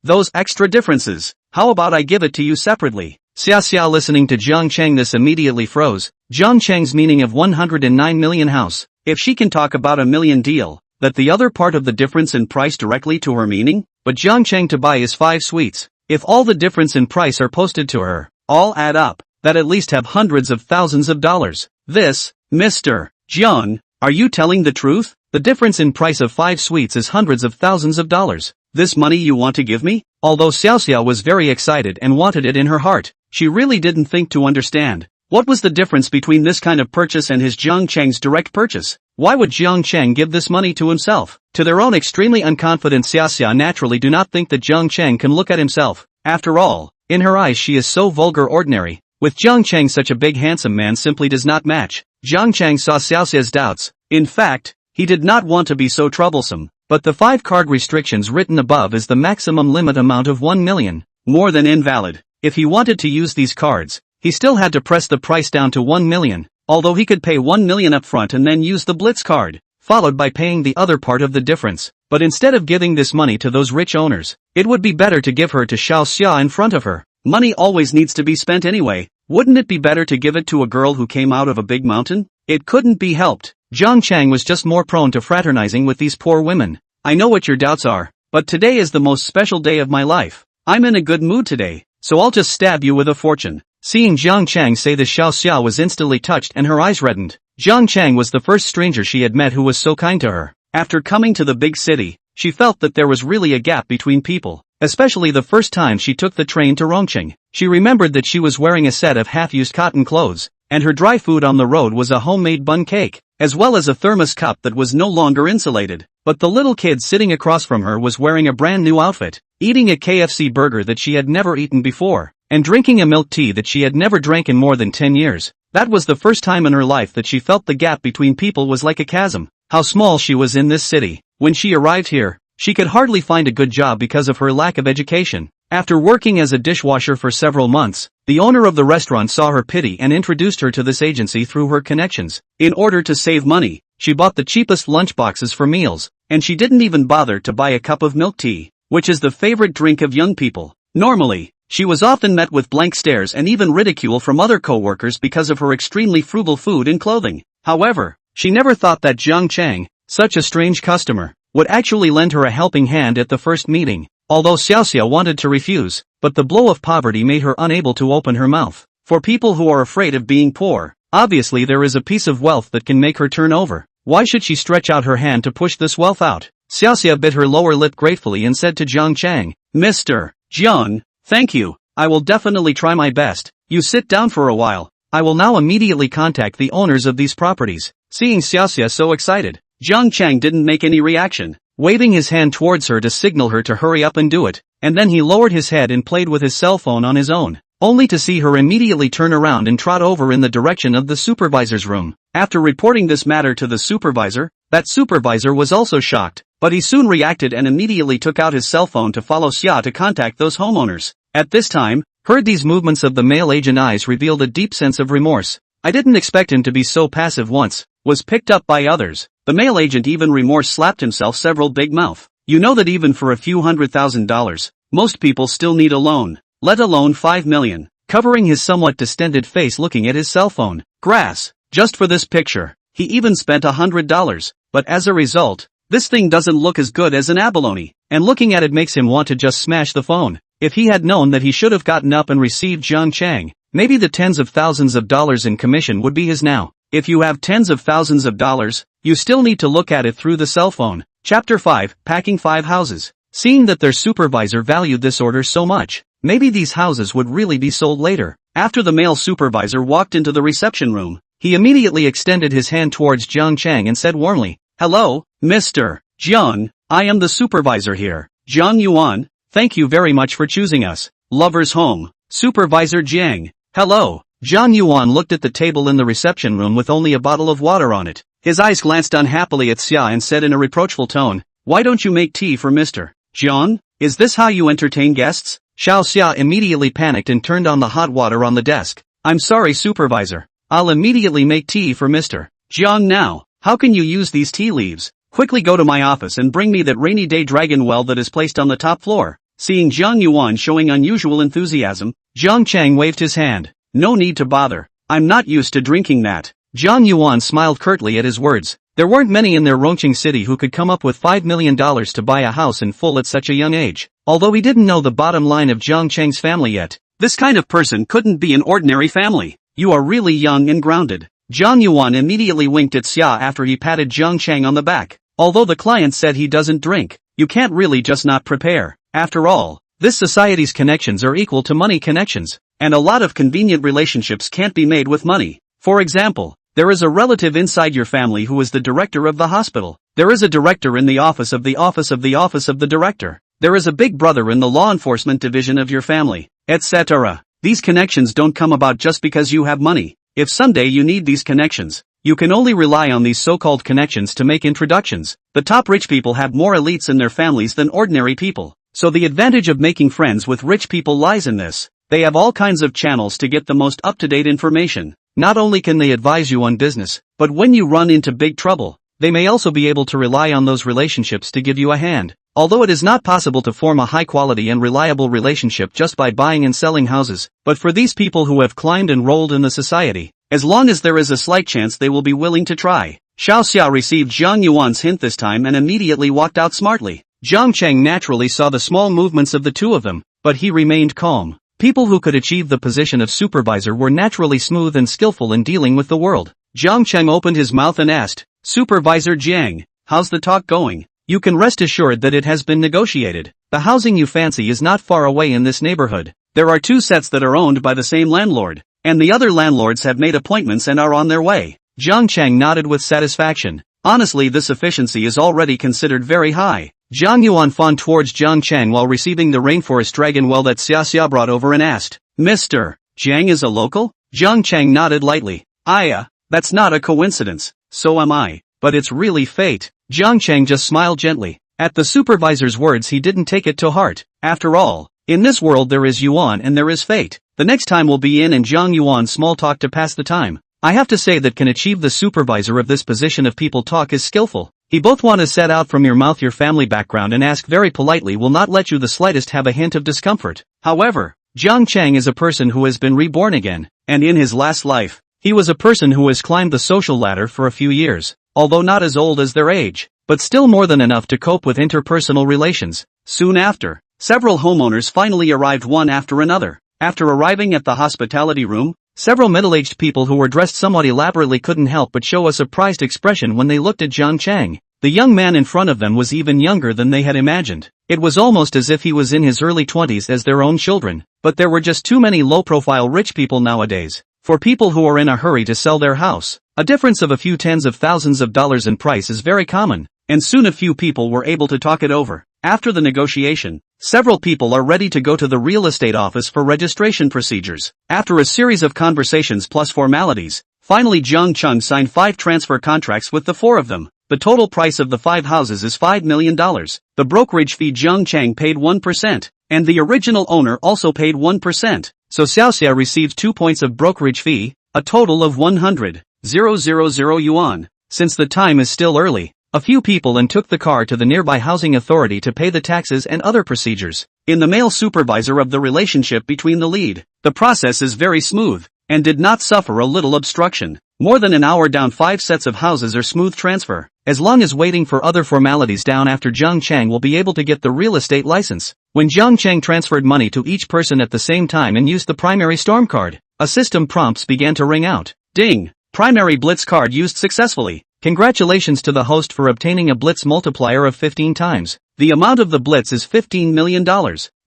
those extra differences, how about I give it to you separately? Xiaoxia, listening to Jiang Chang, this immediately froze. Jiang Chang's meaning of 109 million house. If she can talk about $1 million deal, that the other part of the difference in price directly to her meaning? But Jiang Chang to buy is 5 suites. If all the difference in price are posted to her, all add up, that at least have hundreds of thousands of dollars. This, Mr. Jiang, are you telling the truth? The difference in price of 5 suites is hundreds of thousands of dollars. This money you want to give me? Although Xiaoxia was very excited and wanted it in her heart, she really didn't think to understand. What was the difference between this kind of purchase and his Jiang Chang's direct purchase? Why would Jiang Chang give this money to himself? To their own extremely unconfident Xiaoxia naturally do not think that Jiang Chang can look at himself. After all, in her eyes she is so vulgar ordinary. With Jiang Chang such a big handsome man simply does not match. Jiang Chang saw Xiaoxia's doubts. In fact, he did not want to be so troublesome. But the 5 card restrictions written above is the maximum limit amount of 1 million. More than invalid. If he wanted to use these cards, he still had to press the price down to 1 million, although he could pay 1 million up front and then use the Blitz card, followed by paying the other part of the difference. But instead of giving this money to those rich owners, it would be better to give her to Xiaoxia in front of her. Money always needs to be spent anyway. Wouldn't it be better to give it to a girl who came out of a big mountain? It couldn't be helped. Jiang Chang was just more prone to fraternizing with these poor women. I know what your doubts are, but today is the most special day of my life. I'm in a good mood today, so I'll just stab you with a fortune. Seeing Jiang Chang say this, Xiaoxia was instantly touched and her eyes reddened. Jiang Chang was the first stranger she had met who was so kind to her. After coming to the big city, she felt that there was really a gap between people, especially the first time she took the train to Rongqing. She remembered that she was wearing a set of half-used cotton clothes, and her dry food on the road was a homemade bun cake, as well as a thermos cup that was no longer insulated. But the little kid sitting across from her was wearing a brand new outfit, eating a KFC burger that she had never eaten before, and drinking a milk tea that she had never drank in more than 10 years. That was the first time in her life that she felt the gap between people was like a chasm. How small she was in this city. When she arrived here, she could hardly find a good job because of her lack of education. After working as a dishwasher for several months, the owner of the restaurant saw her pity and introduced her to this agency through her connections. In order to save money, she bought the cheapest lunchboxes for meals, and she didn't even bother to buy a cup of milk tea, which is the favorite drink of young people. Normally, she was often met with blank stares and even ridicule from other co-workers because of her extremely frugal food and clothing. However, she never thought that Jiang Chang, such a strange customer, would actually lend her a helping hand at the first meeting. Although Xiaoxia wanted to refuse, but the blow of poverty made her unable to open her mouth. For people who are afraid of being poor, obviously there is a piece of wealth that can make her turn over. Why should she stretch out her hand to push this wealth out? Xiaoxia bit her lower lip gratefully and said to Jiang Chang, Mr. Jiang, thank you. I will definitely try my best. You sit down for a while. I will now immediately contact the owners of these properties. Seeing Xiaoxia so excited, Jiang Chang didn't make any reaction, waving his hand towards her to signal her to hurry up and do it, and then he lowered his head and played with his cell phone on his own. only to see her immediately turn around and trot over in the direction of the supervisor's room. After reporting this matter to the supervisor, that supervisor was also shocked, but he soon reacted and immediately took out his cell phone to follow Xia to contact those homeowners. At this time, heard these movements of the male agent eyes revealed a deep sense of remorse. I didn't expect him to be so passive once, was picked up by others. The male agent even remorse slapped himself several big mouth. You know that even for a few $100,000, most people still need a loan, let alone 5 million. Covering his somewhat distended face looking at his cell phone. Grass. Just for this picture. He even spent $100, but as a result, this thing doesn't look as good as an abalone, and looking at it makes him want to just smash the phone. If he had known that he should have gotten up and received Jiang Chang, maybe the tens of thousands of dollars in commission would be his now. If you have tens of thousands of dollars, you still need to look at it through the cell phone. Chapter 5, Packing 5 Houses. Seeing that their supervisor valued this order so much, maybe these houses would really be sold later. After the male supervisor walked into the reception room, he immediately extended his hand towards Jiang Chang and said warmly, "Hello, Mr. Jiang, I am the supervisor here. Jiang Yuan, thank you very much for choosing us. Lover's Home, Supervisor Jiang." "Hello." Jiang Yuan looked at the table in the reception room with only a bottle of water on it. His eyes glanced unhappily at Xia and said in a reproachful tone, "Why don't you make tea for Mr. Jiang? Is this how you entertain guests?" Xiao Xia immediately panicked and turned on the hot water on the desk. "I'm sorry, supervisor. I'll immediately make tea for Mr. Jiang now. How can you use these tea leaves? Quickly go to my office and bring me that rainy day dragon well that is placed on the top floor." Seeing Jiang Yuan showing unusual enthusiasm, Jiang Chang waved his hand. "No need to bother. I'm not used to drinking that." Jiang Yuan smiled curtly at his words. There weren't many in their Rongqing city who could come up with $5 million to buy a house in full at such a young age. Although he didn't know the bottom line of Jiang Chang's family yet, this kind of person couldn't be an ordinary family. "You are really young and grounded." Jiang Yuan immediately winked at Xia after he patted Jiang Chang on the back. "Although the client said he doesn't drink, you can't really just not prepare. After all, this society's connections are equal to money connections, and a lot of convenient relationships can't be made with money. For example, there is a relative inside your family who is the director of the hospital. There is a director in the office of the office of the office of the director. There is a big brother in the law enforcement division of your family, etc. These connections don't come about just because you have money. If someday you need these connections, you can only rely on these so-called connections to make introductions. The top rich people have more elites in their families than ordinary people. So the advantage of making friends with rich people lies in this. They have all kinds of channels to get the most up-to-date information. Not only can they advise you on business, but when you run into big trouble, they may also be able to rely on those relationships to give you a hand. Although it is not possible to form a high-quality and reliable relationship just by buying and selling houses, but for these people who have climbed and rolled in the society, as long as there is a slight chance they will be willing to try. Xiao Xia received Jiang Yuan's hint this time and immediately walked out smartly. Jiang Chang naturally saw the small movements of the two of them, but he remained calm. People who could achieve the position of supervisor were naturally smooth and skillful in dealing with the world. Jiang Chang opened his mouth and asked, "Supervisor Jiang, how's the talk going?" "You can rest assured that it has been negotiated. The housing you fancy is not far away in this neighborhood. There are 2 sets that are owned by the same landlord, and the other landlords have made appointments and are on their way." Jiang Chang nodded with satisfaction. Honestly, this efficiency is already considered very high. Jiang Yuan fawned towards Jiang Chang while receiving the rainforest dragon well that Xia Xia brought over and asked, "Mr. Jiang is a local?" Jiang Chang nodded lightly. That's not a coincidence. So am I. But it's really fate." Jiang Chang just smiled gently. At the supervisor's words he didn't take it to heart. After all, in this world there is Yuan and there is fate. The next time will be in and Jiang Yuan's small talk to pass the time. I have to say that can achieve the supervisor of this position of people talk is skillful. He both want to set out from your mouth your family background and ask very politely will not let you the slightest have a hint of discomfort. However, Jiang Chang is a person who has been reborn again, and in his last life, he was a person who has climbed the social ladder for a few years, although not as old as their age, but still more than enough to cope with interpersonal relations. Soon after, several homeowners finally arrived one after another. After arriving at the hospitality room, several middle-aged people who were dressed somewhat elaborately couldn't help but show a surprised expression when they looked at Jiang Chang. The young man in front of them was even younger than they had imagined. It was almost as if he was in his early 20s as their own children, but there were just too many low-profile rich people nowadays. For people who are in a hurry to sell their house, a difference of a few tens of thousands of dollars in price is very common, and soon a few people were able to talk it over. After the negotiation, Several people are ready to go to the real estate office for registration procedures. After a series of conversations plus formalities, finally Jiang Chung signed 5 transfer contracts with the 4 of them. The total price of the 5 houses is $5 million. The brokerage fee Jiang Chang paid 1%, and the original owner also paid 1%. So Xiaoxia received 2 points of brokerage fee, a total of 100,000 yuan. Since the time is still early, a few people and took the car to the nearby housing authority to pay the taxes and other procedures. In the male supervisor of the relationship between the lead, the process is very smooth, and did not suffer a little obstruction. More than an hour down 5 sets of houses are smooth transfer. As long as waiting for other formalities down after Jiang Chang will be able to get the real estate license. When Jiang Chang transferred money to each person at the same time and used the primary storm card, a system prompts began to ring out. Ding! Primary Blitz card used successfully. Congratulations to the host for obtaining a Blitz multiplier of 15 times. The amount of the Blitz is $15 million.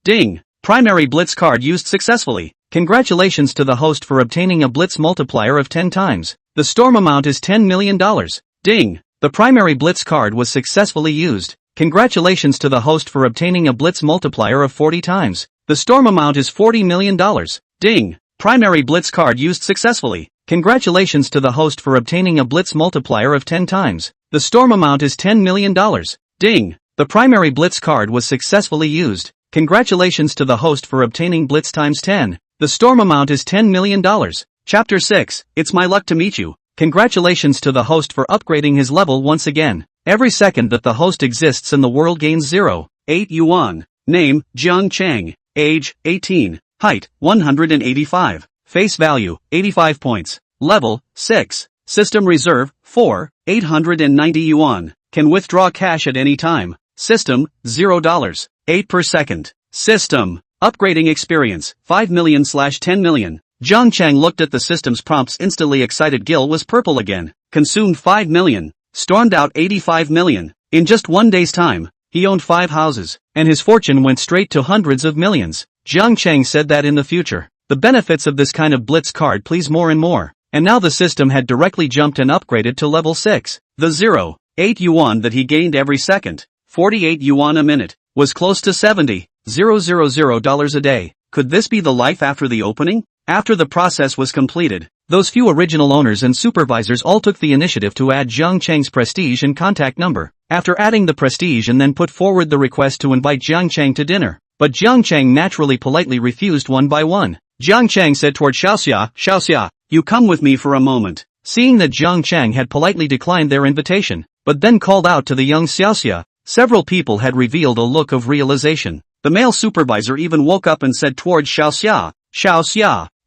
Ding! Primary Blitz card used successfully. Congratulations to the host for obtaining a Blitz multiplier of 10 times. The storm amount is $10 million. Ding! The primary Blitz card was successfully used. Congratulations to the host for obtaining a Blitz multiplier of 40 times. The storm amount is $40 million. Ding! Primary Blitz card used successfully. Congratulations to the host for obtaining a Blitz multiplier of 10 times. The storm amount is $10 million. Ding! The primary Blitz card was successfully used. Congratulations to the host for obtaining Blitz times 10. The storm amount is $10 million. Chapter 6, It's my luck to meet you. Congratulations to the host for upgrading his level once again. Every second that the host exists in the world gains 0.8 yuan. Name, Jiang Chang. Age, 18. Height, 185. Face value, 85 points. Level, 6. System reserve, 4, 890 yuan. Can withdraw cash at any time. System, $0. 8 per second. System. Upgrading experience, 5 million/10 million. Jiang Chang looked at the system's prompts instantly excited. Gil was purple again. Consumed 5 million. Stormed out 85 million. In just 1 day's time, he owned 5 houses, and his fortune went straight to hundreds of millions. Jiang Chang said that in the future, the benefits of this kind of Blitz card please more and more, and now the system had directly jumped and upgraded to level 6. The 0.8 yuan that he gained every second, 48 yuan a minute, was close to $70,000 a day. Could this be the life after the opening? After the process was completed, those few original owners and supervisors all took the initiative to add Jiang Chang's prestige and contact number. After adding the prestige and then put forward the request to invite Jiang Chang to dinner. But Jiang Chang naturally politely refused one by one. Jiang Chang said toward Xiaoxia, you come with me for a moment. Seeing that Jiang Chang had politely declined their invitation, but then called out to the young Xiaoxia, several people had revealed a look of realization. The male supervisor even woke up and said toward Xiaoxia,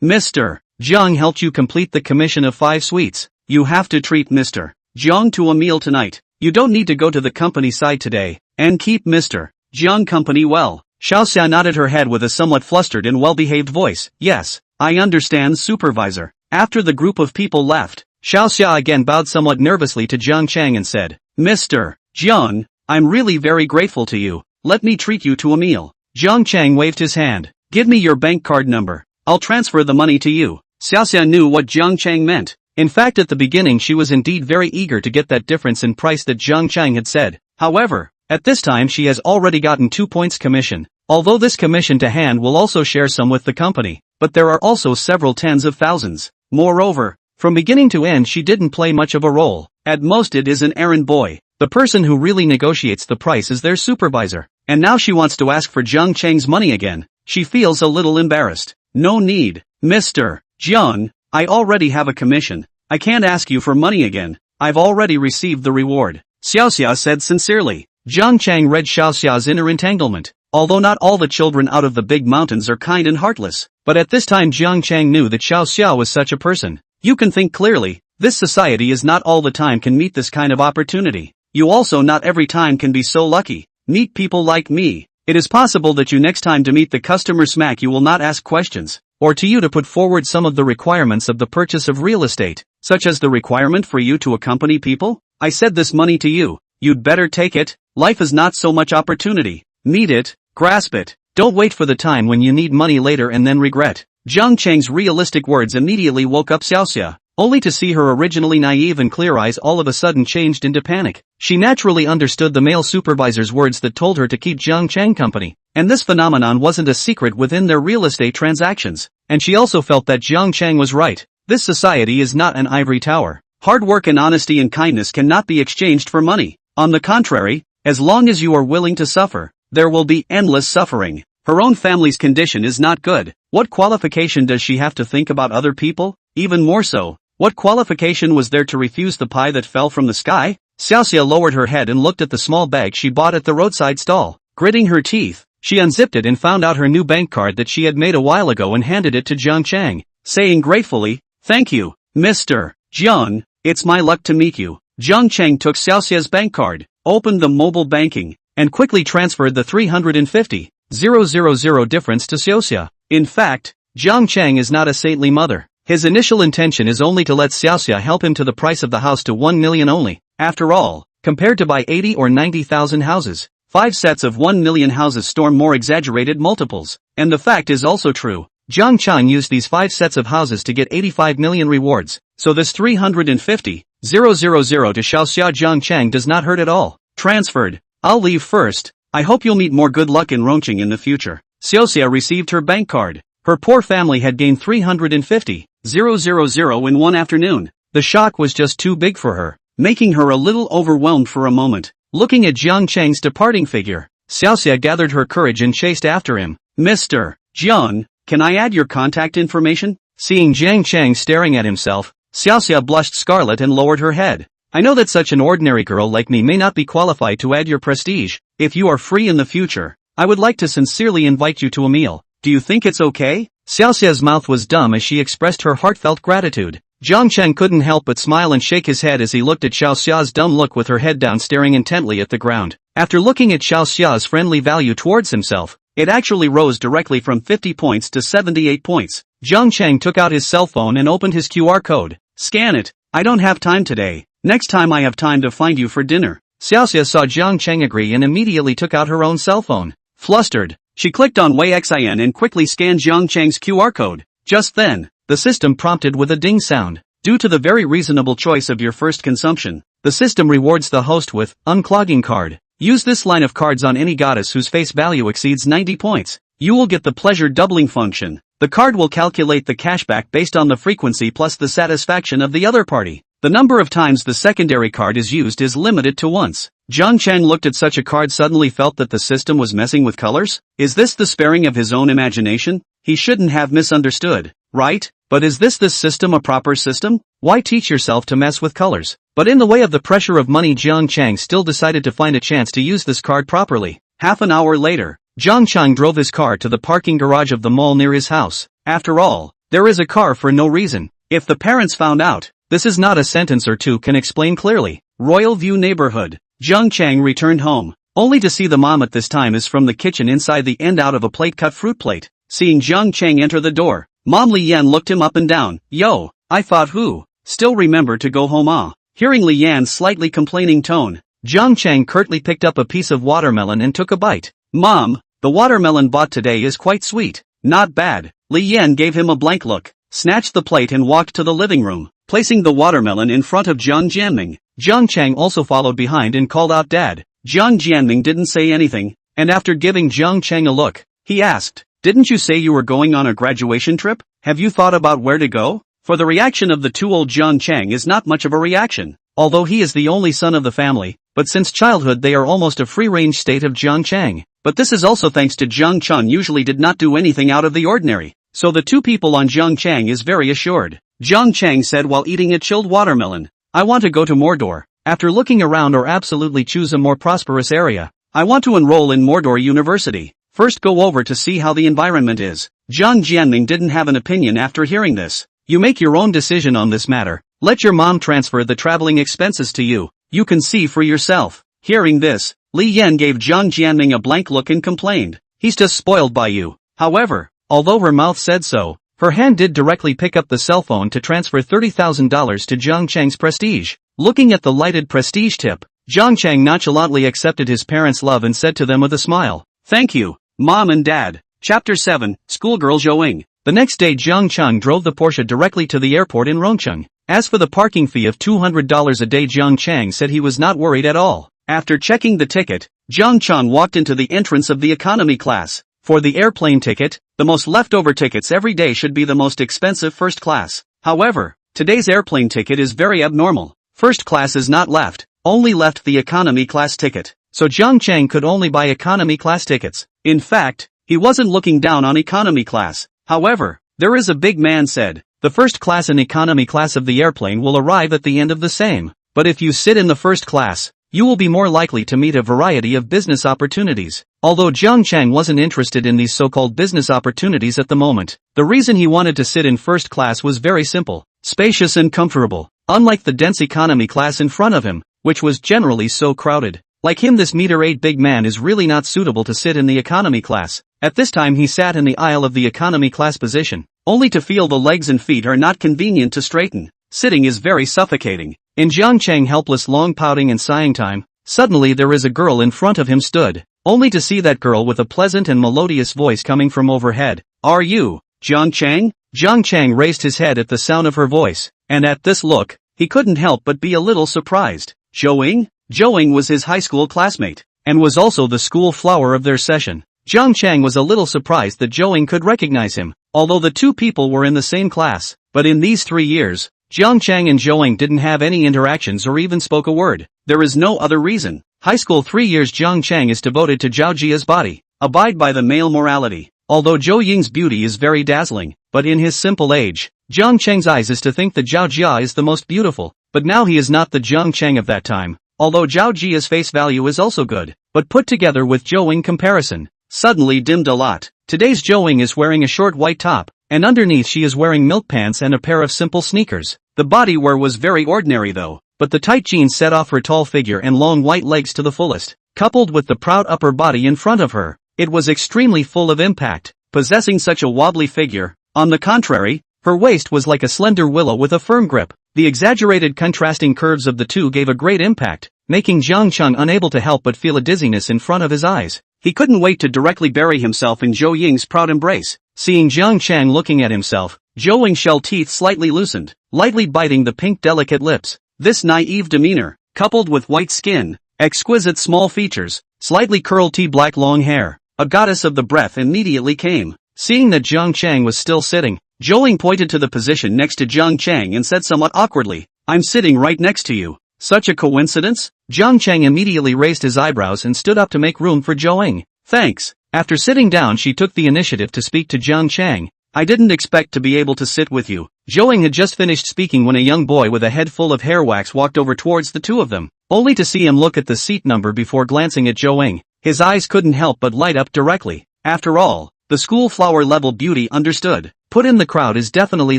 Mr. Jiang helped you complete the commission of 5 sweets. You have to treat Mr. Jiang to a meal tonight. You don't need to go to the company side today, and keep Mr. Jiang company well. Xiaoxia nodded her head with a somewhat flustered and well-behaved voice. Yes, I understand, supervisor. After the group of people left, Xiaoxia again bowed somewhat nervously to Jiang Chang and said, Mr. Jiang, I'm really very grateful to you. Let me treat you to a meal. Jiang Chang waved his hand. Give me your bank card number. I'll transfer the money to you. Xiaoxia knew what Jiang Chang meant. In fact, at the beginning she was indeed very eager to get that difference in price that Jiang Chang had said. However, at this time she has already gotten 2 points commission. Although this commission to hand will also share some with the company, but there are also several tens of thousands. Moreover, from beginning to end she didn't play much of a role. At most it is an errand boy. The person who really negotiates the price is their supervisor. And now she wants to ask for Jiang Chang's money again. She feels a little embarrassed. No need, Mr. Jiang, I already have a commission. I can't ask you for money again. I've already received the reward. Xiaoxia said sincerely. Jiang Chang read Xiaoxia's inner entanglement. Although not all the children out of the big mountains are kind and heartless, but at this time Jiang Chang knew that Xiaoxia was such a person. You can think clearly. This society is not all the time can meet this kind of opportunity. You also not every time can be so lucky. Meet people like me. It is possible that you next time to meet the customer smack you will not ask questions, or to you to put forward some of the requirements of the purchase of real estate, such as the requirement for you to accompany people. I said this money to you. You'd better take it. Life is not so much opportunity. Meet it, grasp it. Don't wait for the time when you need money later and then regret. Jiang Chang's realistic words immediately woke up Xiaoxia. only to see her originally naive and clear eyes all of a sudden changed into panic. She naturally understood the male supervisor's words that told her to keep Jiang Chang company, and this phenomenon wasn't a secret within their real estate transactions, and she also felt that Jiang Chang was right. This society is not an ivory tower. Hard work and honesty and kindness cannot be exchanged for money. On the contrary, as long as you are willing to suffer, there will be endless suffering. Her own family's condition is not good. What qualification does she have to think about other people? Even more so, what qualification was there to refuse the pie that fell from the sky? Xiaoxia lowered her head and looked at the small bag she bought at the roadside stall. Gritting her teeth, she unzipped it and found out her new bank card that she had made a while ago and handed it to Jiang Chang, saying gratefully, "Thank you, Mr. Jiang, it's my luck to meet you." Jiang Chang took Xiaoxia's bank card, opened the mobile banking, and quickly transferred the 350,000 difference to Xiaoxia. In fact, Jiang Chang is not a saintly mother. His initial intention is only to let Xiaoxia help him to the price of the house to 1 million only. After all, compared to buy 80 or 90,000 houses, 5 sets of 1 million houses storm more exaggerated multiples. And the fact is also true. Jiang Chang used these 5 sets of houses to get 85 million rewards, so this 350,000 to Xiaoxia Jiang Chang does not hurt at all. Transferred. I'll leave first. I hope you'll meet more good luck in Rongqing in the future. Xiaoxia received her bank card. Her poor family had gained 350,000 in one afternoon. The shock was just too big for her, making her a little overwhelmed for a moment. Looking at Jiang Chang's departing figure, Xiaoxia gathered her courage and chased after him. "Mr. Jiang, can I add your contact information?" Seeing Jiang Chang staring at himself, Xiaoxia blushed scarlet and lowered her head. "I know that such an ordinary girl like me may not be qualified to add your prestige. If you are free in the future, I would like to sincerely invite you to a meal. Do you think it's okay?" Xiaoxia's mouth was dumb as she expressed her heartfelt gratitude. Jiang Chang couldn't help but smile and shake his head as he looked at Xiaoxia's dumb look with her head down staring intently at the ground. After looking at Xiaoxia's friendly value towards himself, it actually rose directly from 50 points to 78 points. Jiang Chang took out his cell phone and opened his QR code. "Scan it. I don't have time today. Next time I have time to find you for dinner." Xiaoxia saw Jiang Chang agree and immediately took out her own cell phone. Flustered, she clicked on WeiXin and quickly scanned Jiang Chang's QR code. Just then, the system prompted with a ding sound. Due to the very reasonable choice of your first consumption, the system rewards the host with unclogging card. Use this line of cards on any goddess whose face value exceeds 90 points. You will get the pleasure doubling function. The card will calculate the cashback based on the frequency plus the satisfaction of the other party. The number of times the secondary card is used is limited to once. Jiang Chang looked at such a card suddenly felt that the system was messing with colors. Is this the sparing of his own imagination? He shouldn't have misunderstood, right? But is this system a proper system? Why teach yourself to mess with colors? But in the way of the pressure of money, Jiang Chang still decided to find a chance to use this card properly. Half an hour later, Jiang Chang drove his car to the parking garage of the mall near his house. After all, there is a car for no reason. If the parents found out, this is not a sentence or two can explain clearly. Royal View neighborhood. Jiang Chang returned home, only to see the mom at this time is from the kitchen inside the end out of a plate cut fruit plate. Seeing Jiang Chang enter the door, Mom Li Yan looked him up and down. "Yo, I thought who? Still remember to go home ah?" Hearing Li Yan's slightly complaining tone, Jiang Chang curtly picked up a piece of watermelon and took a bite. "Mom, the watermelon bought today is quite sweet." "Not bad." Li Yan gave him a blank look, snatched the plate and walked to the living room, placing the watermelon in front of Jiang Jianming. Jiang Chang also followed behind and called out Dad. Jiang Jianming didn't say anything, and after giving Jiang Chang a look, he asked, "Didn't you say you were going on a graduation trip? Have you thought about where to go?" For the reaction of the too-old Jiang Chang is not much of a reaction, although he is the only son of the family, but since childhood they are almost a free-range state of Jiang Chang. But this is also thanks to Jiang Chang usually did not do anything out of the ordinary, so the two people on Jiang Chang is very assured. Jiang Chang said while eating a chilled watermelon, "I want to go to Mordor. After looking around or absolutely choose a more prosperous area, I want to enroll in Mordor University. First go over to see how the environment is." Jiang Jianming didn't have an opinion after hearing this. "You make your own decision on this matter. Let your mom transfer the traveling expenses to you. You can see for yourself." Hearing this, Li Yan gave Jiang Jianming a blank look and complained, "He's just spoiled by you." However, although her mouth said so, her hand did directly pick up the cell phone to transfer $30,000 to Jiang Chang's prestige. Looking at the lighted prestige tip, Jiang Chang nonchalantly accepted his parents' love and said to them with a smile, "Thank you, Mom and Dad." Chapter 7, Schoolgirl Zhouing. The next day Jiang Chang drove the Porsche directly to the airport in Rongcheng. As for the parking fee of $200 a day, Jiang Chang said he was not worried at all. After checking the ticket, Jiang Chang walked into the entrance of the economy class. For the airplane ticket, the most leftover tickets every day should be the most expensive first class. However, today's airplane ticket is very abnormal. First class is not left, only left the economy class ticket. So Jiang Chang could only buy economy class tickets. In fact, he wasn't looking down on economy class. However, there is a big man said, the first class and economy class of the airplane will arrive at the end of the same. But if you sit in the first class, you will be more likely to meet a variety of business opportunities. Although Jiang Chang wasn't interested in these so-called business opportunities at the moment, the reason he wanted to sit in first class was very simple, spacious and comfortable, unlike the dense economy class in front of him, which was generally so crowded. Like him, this meter-8 big man is really not suitable to sit in the economy class. At this time he sat in the aisle of the economy class position, only to feel the legs and feet are not convenient to straighten. Sitting is very suffocating. In Jiang Chang helpless long pouting and sighing time, suddenly there is a girl in front of him stood, only to see that girl with a pleasant and melodious voice coming from overhead. Are you, Jiang Chang? Jiang Chang raised his head at the sound of her voice, and at this look, he couldn't help but be a little surprised. Zhou Ying? Zhou Ying was his high school classmate, and was also the school flower of their session. Jiang Chang was a little surprised that Zhou Ying could recognize him, although the two people were in the same class. But in these 3 years, Jiang Chang and Zhou Ying didn't have any interactions or even spoke a word. There is no other reason. High school 3 years, Jiang Chang is devoted to Zhao Jia's body, abide by the male morality. Although Zhou Ying's beauty is very dazzling, but in his simple age, Jiang Chang's eyes is to think that Zhao Jia is the most beautiful. But now he is not the Jiang Chang of that time. Although Zhao Jia's face value is also good, but put together with Zhou Ying comparison, suddenly dimmed a lot. Today's Zhou Ying is wearing a short white top, and underneath she is wearing milk pants and a pair of simple sneakers. The body wear was very ordinary though, but the tight jeans set off her tall figure and long white legs to the fullest. Coupled with the proud upper body in front of her, it was extremely full of impact. Possessing such a wobbly figure, on the contrary, her waist was like a slender willow with a firm grip. The exaggerated contrasting curves of the two gave a great impact, making Jiang Chang unable to help but feel a dizziness in front of his eyes. He couldn't wait to directly bury himself in Zhou Ying's proud embrace. Seeing Jiang Chang looking at himself, Zhou Ying's shell teeth slightly loosened, lightly biting the pink delicate lips. This naive demeanor, coupled with white skin, exquisite small features, slightly curled black long hair, a goddess of the breath immediately came. Seeing that Jiang Chang was still sitting, Zhou Ying pointed to the position next to Jiang Chang and said somewhat awkwardly, I'm sitting right next to you. Such a coincidence? Jiang Chang immediately raised his eyebrows and stood up to make room for Zhou Ying. Thanks. After sitting down, she took the initiative to speak to Jiang Chang. I didn't expect to be able to sit with you. Zhou Ying had just finished speaking when a young boy with a head full of hair wax walked over towards the two of them, only to see him look at the seat number before glancing at Zhou Ying. His eyes couldn't help but light up directly. After all, the school flower level beauty understood. Put in the crowd is definitely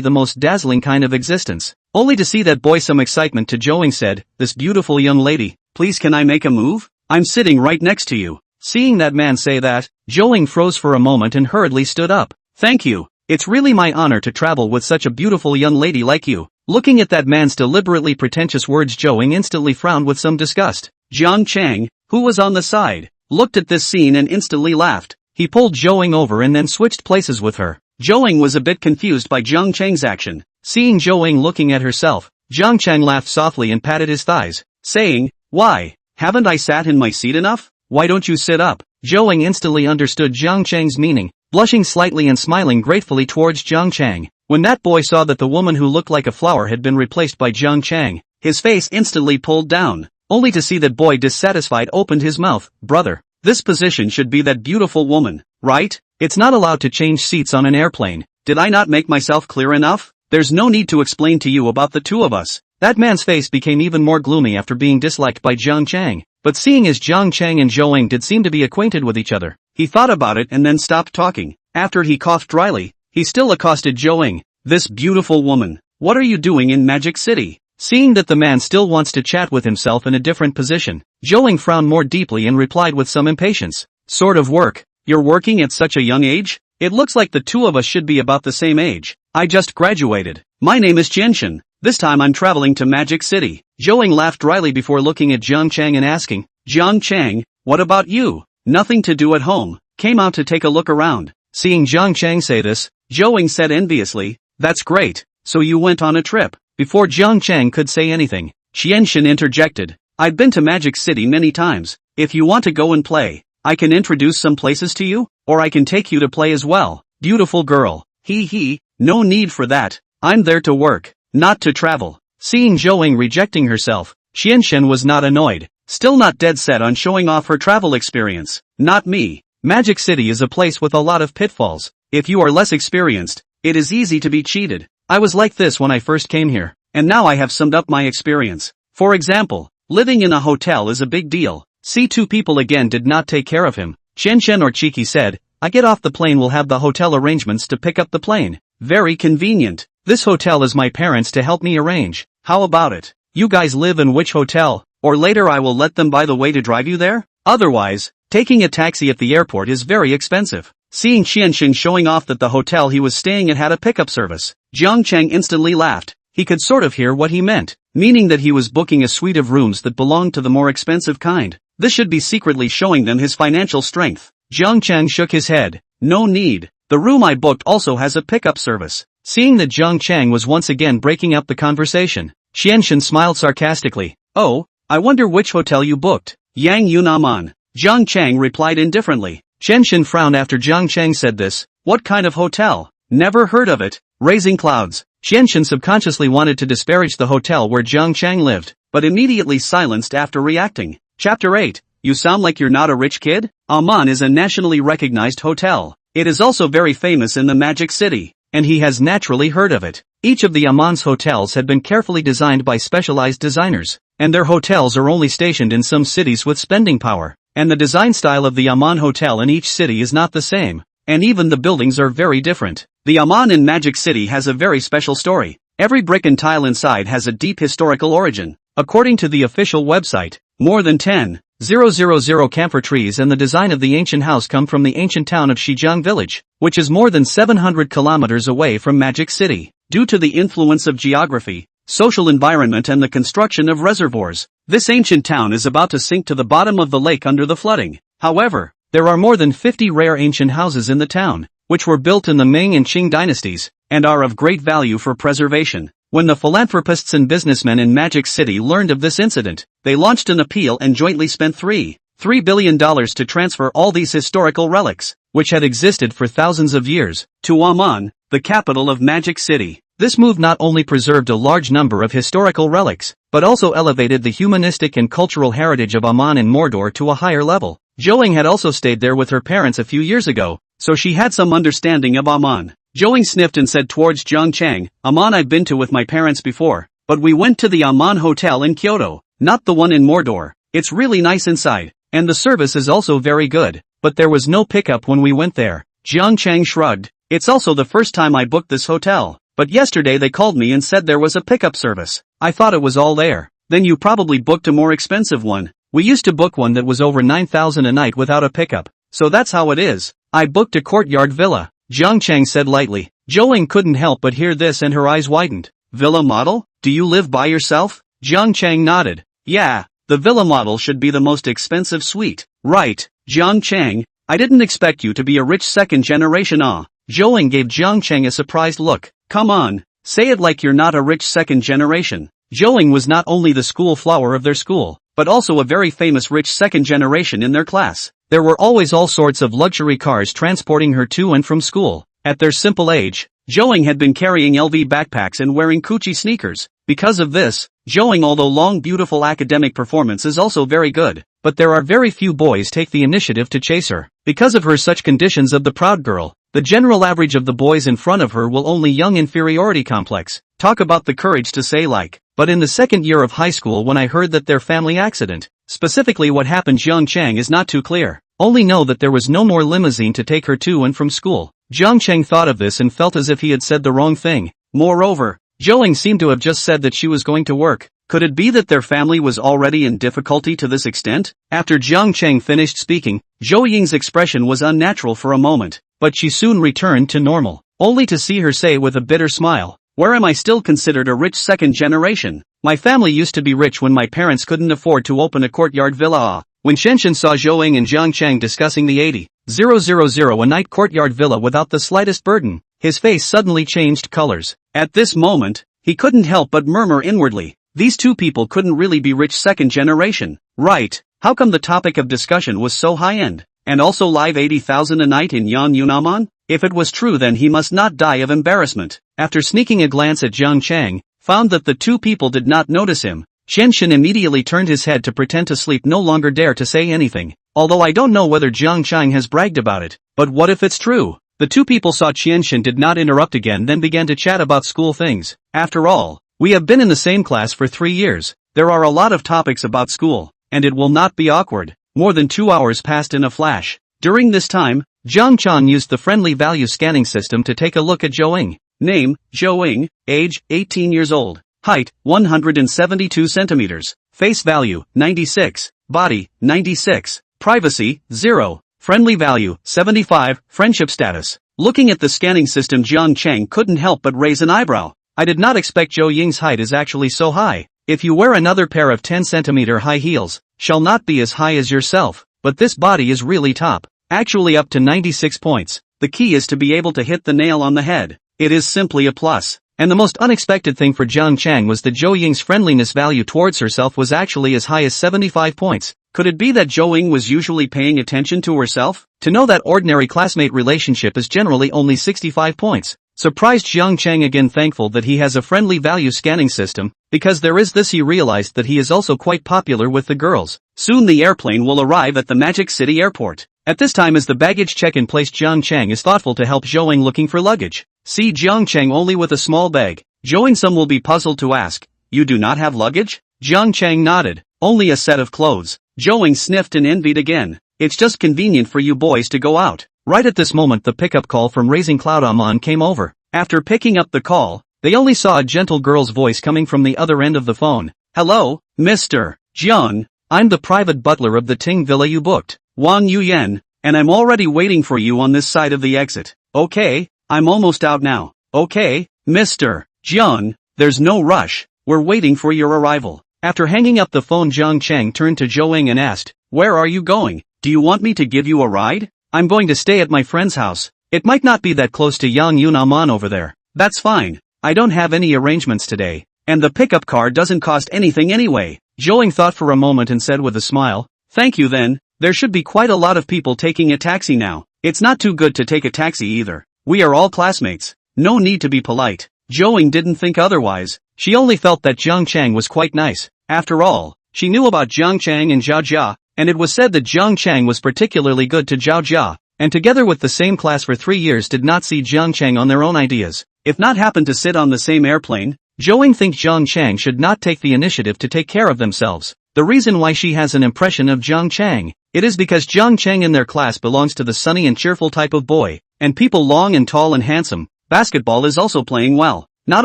the most dazzling kind of existence. Only to see that boy some excitement to Zhou Ying said, this beautiful young lady, please can I make a move? I'm sitting right next to you. Seeing that man say that, Zhou Ying froze for a moment and hurriedly stood up. Thank you. It's really my honor to travel with such a beautiful young lady like you. Looking at that man's deliberately pretentious words, Zhou Ying instantly frowned with some disgust. Jiang Chang, who was on the side, looked at this scene and instantly laughed. He pulled Zhou Ying over and then switched places with her. Zhou Ying was a bit confused by Jiang Chang's action. Seeing Zhou Ying looking at herself, Jiang Chang laughed softly and patted his thighs, saying, why, haven't I sat in my seat enough? Why don't you sit up? Zhou Ying instantly understood Jiang Chang's meaning, blushing slightly and smiling gratefully towards Jiang Chang. When that boy saw that the woman who looked like a flower had been replaced by Jiang Chang, his face instantly pulled down, only to see that boy dissatisfied opened his mouth. Brother, this position should be that beautiful woman, right? It's not allowed to change seats on an airplane. Did I not make myself clear enough? There's no need to explain to you about the two of us. That man's face became even more gloomy after being disliked by Jiang Chang. But seeing as Jiang Chang and Zhou Ying did seem to be acquainted with each other, he thought about it and then stopped talking. After he coughed dryly, he still accosted Zhou Ying. This beautiful woman, what are you doing in Magic City? Seeing that the man still wants to chat with himself in a different position, Zhou Ying frowned more deeply and replied with some impatience. Sort of work. You're working at such a young age? It looks like the two of us should be about the same age. I just graduated. My name is Jianshan. This time I'm traveling to Magic City. Zhou Ying laughed dryly before looking at Jiang Chang and asking, Jiang Chang, what about you? Nothing to do at home. Came out to take a look around. Seeing Jiang Chang say this, Zhou Ying said enviously, that's great. So you went on a trip. Before Jiang Chang could say anything, Qianshan interjected. I've been to Magic City many times. If you want to go and play, I can introduce some places to you, or I can take you to play as well. Beautiful girl. Hee, no need for that. I'm there to work, not to travel. Seeing Zhou Ying rejecting herself, Qianshan was not annoyed, still not dead set on showing off her travel experience. Not me. Magic City is a place with a lot of pitfalls. If you are less experienced, it is easy to be cheated. I was like this when I first came here, and now I have summed up my experience. For example, living in a hotel is a big deal. See, two people again did not take care of him. Qianshan or Cheeky said, I get off the plane, will have the hotel arrangements to pick up the plane. Very convenient. This hotel is my parents to help me arrange. How about it? You guys live in which hotel? Or later I will let them buy the way to drive you there? Otherwise, taking a taxi at the airport is very expensive. Seeing Qianshan showing off that the hotel he was staying at had a pickup service, Jiang Chang instantly laughed. He could sort of hear what he meant, meaning that he was booking a suite of rooms that belonged to the more expensive kind. This should be secretly showing them his financial strength. Jiang Chang shook his head. No need. The room I booked also has a pickup service. Seeing that Jiang Chang was once again breaking up the conversation, Qianshan smiled sarcastically. Oh, I wonder which hotel you booked. Yang Yunaman. Jiang Chang replied indifferently. Qianshan frowned after Jiang Chang said this. What kind of hotel? Never heard of it. Raising clouds. Qianshan subconsciously wanted to disparage the hotel where Jiang Chang lived, but immediately silenced after reacting. Chapter 8. You sound like you're not a rich kid? Aman is a nationally recognized hotel. It is also very famous in the Magic City, and he has naturally heard of it. Each of the Aman's hotels had been carefully designed by specialized designers, and their hotels are only stationed in some cities with spending power, and the design style of the Aman hotel in each city is not the same, and even the buildings are very different. The Aman in Magic City has a very special story. Every brick and tile inside has a deep historical origin. According to the official website, more than 10,000 camphor trees and the design of the ancient house come from the ancient town of Shijiang village, which is more than 700 kilometers away from Magic City. Due to the influence of geography, social environment and the construction of reservoirs, this ancient town is about to sink to the bottom of the lake under the flooding. However, there are more than 50 rare ancient houses in the town, which were built in the Ming and Qing dynasties, and are of great value for preservation. When the philanthropists and businessmen in Magic City learned of this incident, they launched an appeal and jointly spent $3 billion to transfer all these historical relics, which had existed for thousands of years, to Aman, the capital of Magic City. This move not only preserved a large number of historical relics, but also elevated the humanistic and cultural heritage of Aman and Mordor to a higher level. Zhou Ying had also stayed there with her parents a few years ago, so she had some understanding of Aman. Zhou Ying sniffed and said towards Jiang Chang, Aman I've been to with my parents before, but we went to the Aman Hotel in Kyoto, not the one in Mordor. It's really nice inside, and the service is also very good, but there was no pickup when we went there. Jiang Chang shrugged. It's also the first time I booked this hotel, but yesterday they called me and said there was a pickup service. I thought it was all there. Then you probably booked a more expensive one. We used to book one that was over 9,000 a night without a pickup, so that's how it is. I booked a courtyard villa, Jiang Chang said lightly. Zhou Ying couldn't help but hear this and her eyes widened. Villa model? Do you live by yourself? Jiang Chang nodded. Yeah, the villa model should be the most expensive suite. Right, Jiang Chang, I didn't expect you to be a rich second generation. Zhou Ying gave Jiang Chang a surprised look. Come on, say it like you're not a rich second generation. Zhou Ying was not only the school flower of their school, but also a very famous rich second generation in their class. There were always all sorts of luxury cars transporting her to and from school. At their simple age, Zhou Ying had been carrying LV backpacks and wearing Gucci sneakers. Because of this, Zhou Ying, although long beautiful academic performance is also very good, but there are very few boys take the initiative to chase her. Because of her such conditions of the proud girl, the general average of the boys in front of her will only young inferiority complex. Talk about the courage to say like. But in the second year of high school when I heard that their family accident, specifically what happened Jiang Chang is not too clear. Only know that there was no more limousine to take her to and from school. Jiang Chang thought of this and felt as if he had said the wrong thing. Moreover, Zhou Ying seemed to have just said that she was going to work. Could it be that their family was already in difficulty to this extent? After Jiang Chang finished speaking, Zhou Ying's expression was unnatural for a moment, but she soon returned to normal, only to see her say with a bitter smile, where am I still considered a rich second generation? My family used to be rich when my parents couldn't afford to open a courtyard villa. When Shenshen saw Zhou Ying and Jiang Chang discussing the 80,000 a night courtyard villa without the slightest burden, his face suddenly changed colors. At this moment, he couldn't help but murmur inwardly. These two people couldn't really be rich second generation, right? How come the topic of discussion was so high-end? And also live 80,000 a night in Yan Yunamon? If it was true, then he must not die of embarrassment. After sneaking a glance at Jiang Chang, found that the two people did not notice him, Chen Shen immediately turned his head to pretend to sleep, no longer dare to say anything. Although I don't know whether Jiang Chang has bragged about it, but what if it's true? The two people saw Chen Shen did not interrupt again, then began to chat about school things. After all, we have been in the same class for 3 years. There are a lot of topics about school, and it will not be awkward. More than 2 hours passed in a flash. During this time, Jiang Chang used the friendly value scanning system to take a look at Zhou Ying. Name, Zhou Ying, age, 18 years old. Height, 172 centimeters. Face value, 96. Body, 96. Privacy, 0. Friendly value, 75. Friendship status. Looking at the scanning system, Jiang Chang couldn't help but raise an eyebrow. I did not expect Zhou Ying's height is actually so high. If you wear another pair of 10 centimeter high heels, shall not be as high as yourself. But this body is really top. Actually up to 96 points. The key is to be able to hit the nail on the head. It is simply a plus. And the most unexpected thing for Jiang Chang was that Zhou Ying's friendliness value towards herself was actually as high as 75 points. Could it be that Zhou Ying was usually paying attention to herself? To know that ordinary classmate relationship is generally only 65 points. Surprised Jiang Chang, again thankful that he has a friendly value scanning system, because there is this, he realized that he is also quite popular with the girls. Soon the airplane will arrive at the Magic City airport. At this time, as the baggage check-in place, Jiang Chang is thoughtful to help Zhou Ying looking for luggage. See Jiang Chang only with a small bag. Zhou Ying some will be puzzled to ask, you do not have luggage? Jiang Chang nodded, only a set of clothes. Zhou Ying sniffed and envied again. It's just convenient for you boys to go out. Right at this moment the pickup call from Raising Cloud Amon came over. After picking up the call, they only saw a gentle girl's voice coming from the other end of the phone. Hello, Mr. Jiang, I'm the private butler of the Ting Villa you booked, Wang Yuyan, and I'm already waiting for you on this side of the exit. Okay, I'm almost out now. Okay, Mr. Jiang, there's no rush, we're waiting for your arrival. After hanging up the phone, Jiang Chang turned to Zhou Ying and asked, where are you going? Do you want me to give you a ride? I'm going to stay at my friend's house. It might not be that close to Yang Yunamon over there. That's fine. I don't have any arrangements today. And the pickup car doesn't cost anything anyway. Zhou Ying thought for a moment and said with a smile, thank you then. There should be quite a lot of people taking a taxi now. It's not too good to take a taxi either. We are all classmates. No need to be polite. Zhou Ying didn't think otherwise. She only felt that Jiang Chang was quite nice. After all, she knew about Jiang Chang and Zhao Jia, and it was said that Jiang Chang was particularly good to Zhao Jia, and together with the same class for 3 years did not see Jiang Chang on their own ideas. If not happened to sit on the same airplane, Zhou Ying thinks Jiang Chang should not take the initiative to take care of themselves. The reason why she has an impression of Jiang Chang, it is because Jiang Chang in their class belongs to the sunny and cheerful type of boy, and people long and tall and handsome. Basketball is also playing well, not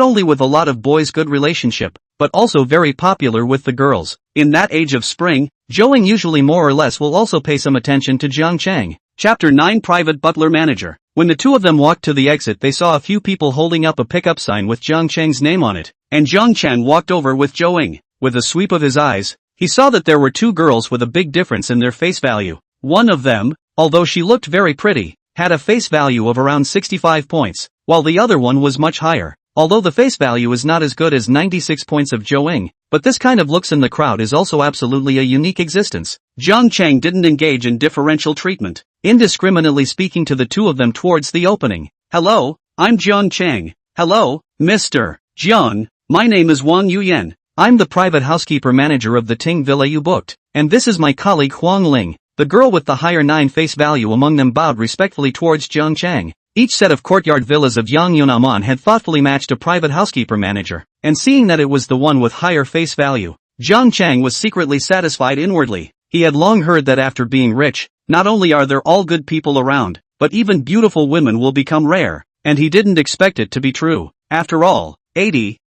only with a lot of boys good relationship, but also very popular with the girls. In that age of spring, Zhou Ying usually more or less will also pay some attention to Jiang Chang. Chapter 9 Private Butler Manager. When the two of them walked to the exit, they saw a few people holding up a pickup sign with Jiang Chang's name on it, and Jiang Chang walked over with Zhou Ying. With a sweep of his eyes, he saw that there were two girls with a big difference in their face value. One of them, although she looked very pretty, had a face value of around 65 points, while the other one was much higher. Although the face value is not as good as 96 points of Zhou Ying, but this kind of looks in the crowd is also absolutely a unique existence. Jiang Chang didn't engage in differential treatment, indiscriminately speaking to the two of them towards the opening. Hello, I'm Jiang Chang. Hello, Mr. Jiang, my name is Wang Yuyan. I'm the private housekeeper manager of the Ting Villa you booked, and this is my colleague Huang Ling. The girl with the higher 9 face value among them bowed respectfully towards Jiang Chang. Each set of courtyard villas of Yang Yunamon had thoughtfully matched a private housekeeper manager, and seeing that it was the one with higher face value, Jiang Chang was secretly satisfied inwardly. He had long heard that after being rich, not only are there all good people around, but even beautiful women will become rare, and he didn't expect it to be true. After all, 80,000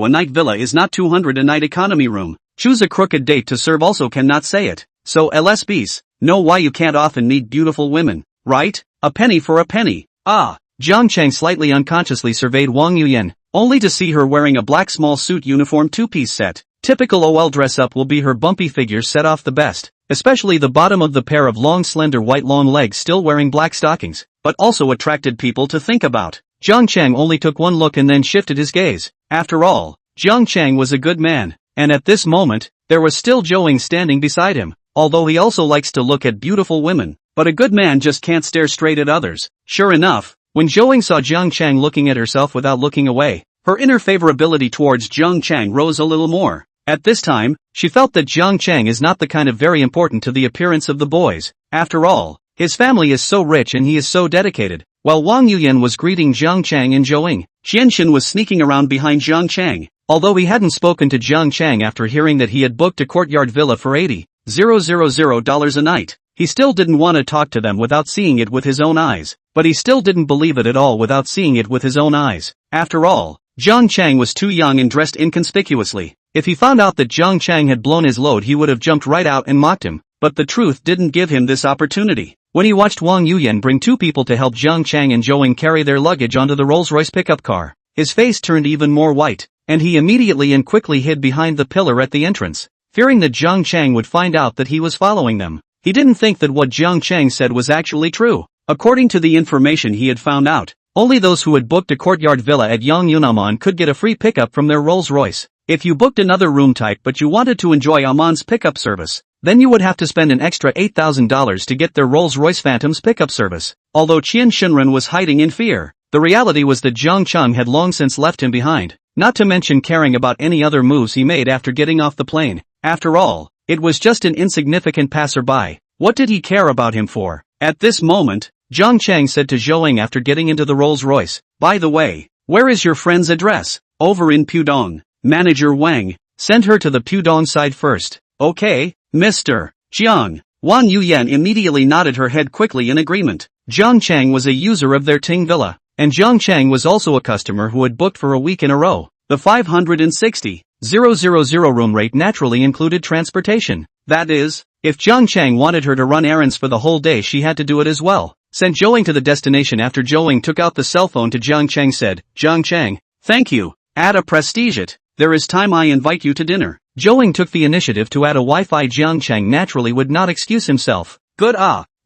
a night villa is not 200 a night economy room. Choose a crooked date to serve also cannot say it. So LSBs, know why you can't often meet beautiful women, right? A penny for a penny. Ah, Jiang Chang slightly unconsciously surveyed Wang Yuyan, only to see her wearing a black small suit uniform two-piece set. Typical OL dress-up will be her bumpy figure set off the best, especially the bottom of the pair of long slender white long legs still wearing black stockings, but also attracted people to think about. Jiang Chang only took one look and then shifted his gaze. After all, Jiang Chang was a good man, and at this moment, there was still Zhou standing beside him, although he also likes to look at beautiful women, but a good man just can't stare straight at others. Sure enough, when Zhou saw Jiang Chang looking at herself without looking away, her inner favorability towards Jiang Chang rose a little more. At this time, she felt that Jiang Chang is not the kind of very important to the appearance of the boys. After all, his family is so rich and he is so dedicated. While Wang Yuyan was greeting Jiang Chang and Zhou, Qianxin was sneaking around behind Jiang Chang. Although he hadn't spoken to Jiang Chang after hearing that he had booked a courtyard villa for $80,000 a night, he still didn't want to talk to them without seeing it with his own eyes. But he still didn't believe it at all without seeing it with his own eyes. After all, Jiang Chang was too young and dressed inconspicuously. If he found out that Jiang Chang had blown his load, he would have jumped right out and mocked him. But the truth didn't give him this opportunity. When he watched Wang Yuyan bring two people to help Jiang Chang and Zhou carry their luggage onto the Rolls-Royce pickup car, his face turned even more white, and he immediately and quickly hid behind the pillar at the entrance, fearing that Jiang Chang would find out that he was following them. He didn't think that what Jiang Chang said was actually true. According to the information he had found out, only those who had booked a courtyard villa at Yongyun could get a free pickup from their Rolls-Royce. If you booked another room type but you wanted to enjoy Amon's pickup service, then you would have to spend an extra $8,000 to get their Rolls-Royce Phantom's pickup service. Although Qian Shinran was hiding in fear, the reality was that Jiang Chang had long since left him behind, not to mention caring about any other moves he made after getting off the plane. After all, it was just an insignificant passerby. What did he care about him for? At this moment, Jiang Chang said to Zhou after getting into the Rolls-Royce, "By the way, where is your friend's address?" "Over in Pudong. Manager Wang, send her to the Pudong side first." "Okay, Mr. Jiang." Wang Yuyan immediately nodded her head quickly in agreement. Jiang Chang was a user of their Ting Villa, and Jiang Chang was also a customer who had booked for a week in a row. The 560,000 room rate naturally included transportation. That is, if Jiang Chang wanted her to run errands for the whole day, she had to do it as well. Sent Zhou to the destination. After Zhou took out the cell phone to Jiang Chang, said, "Jiang Chang, thank you. Add a prestige it. There is time I invite you to dinner." Zhou took the initiative to add a Wi-Fi. Jiang Chang naturally would not excuse himself. "Good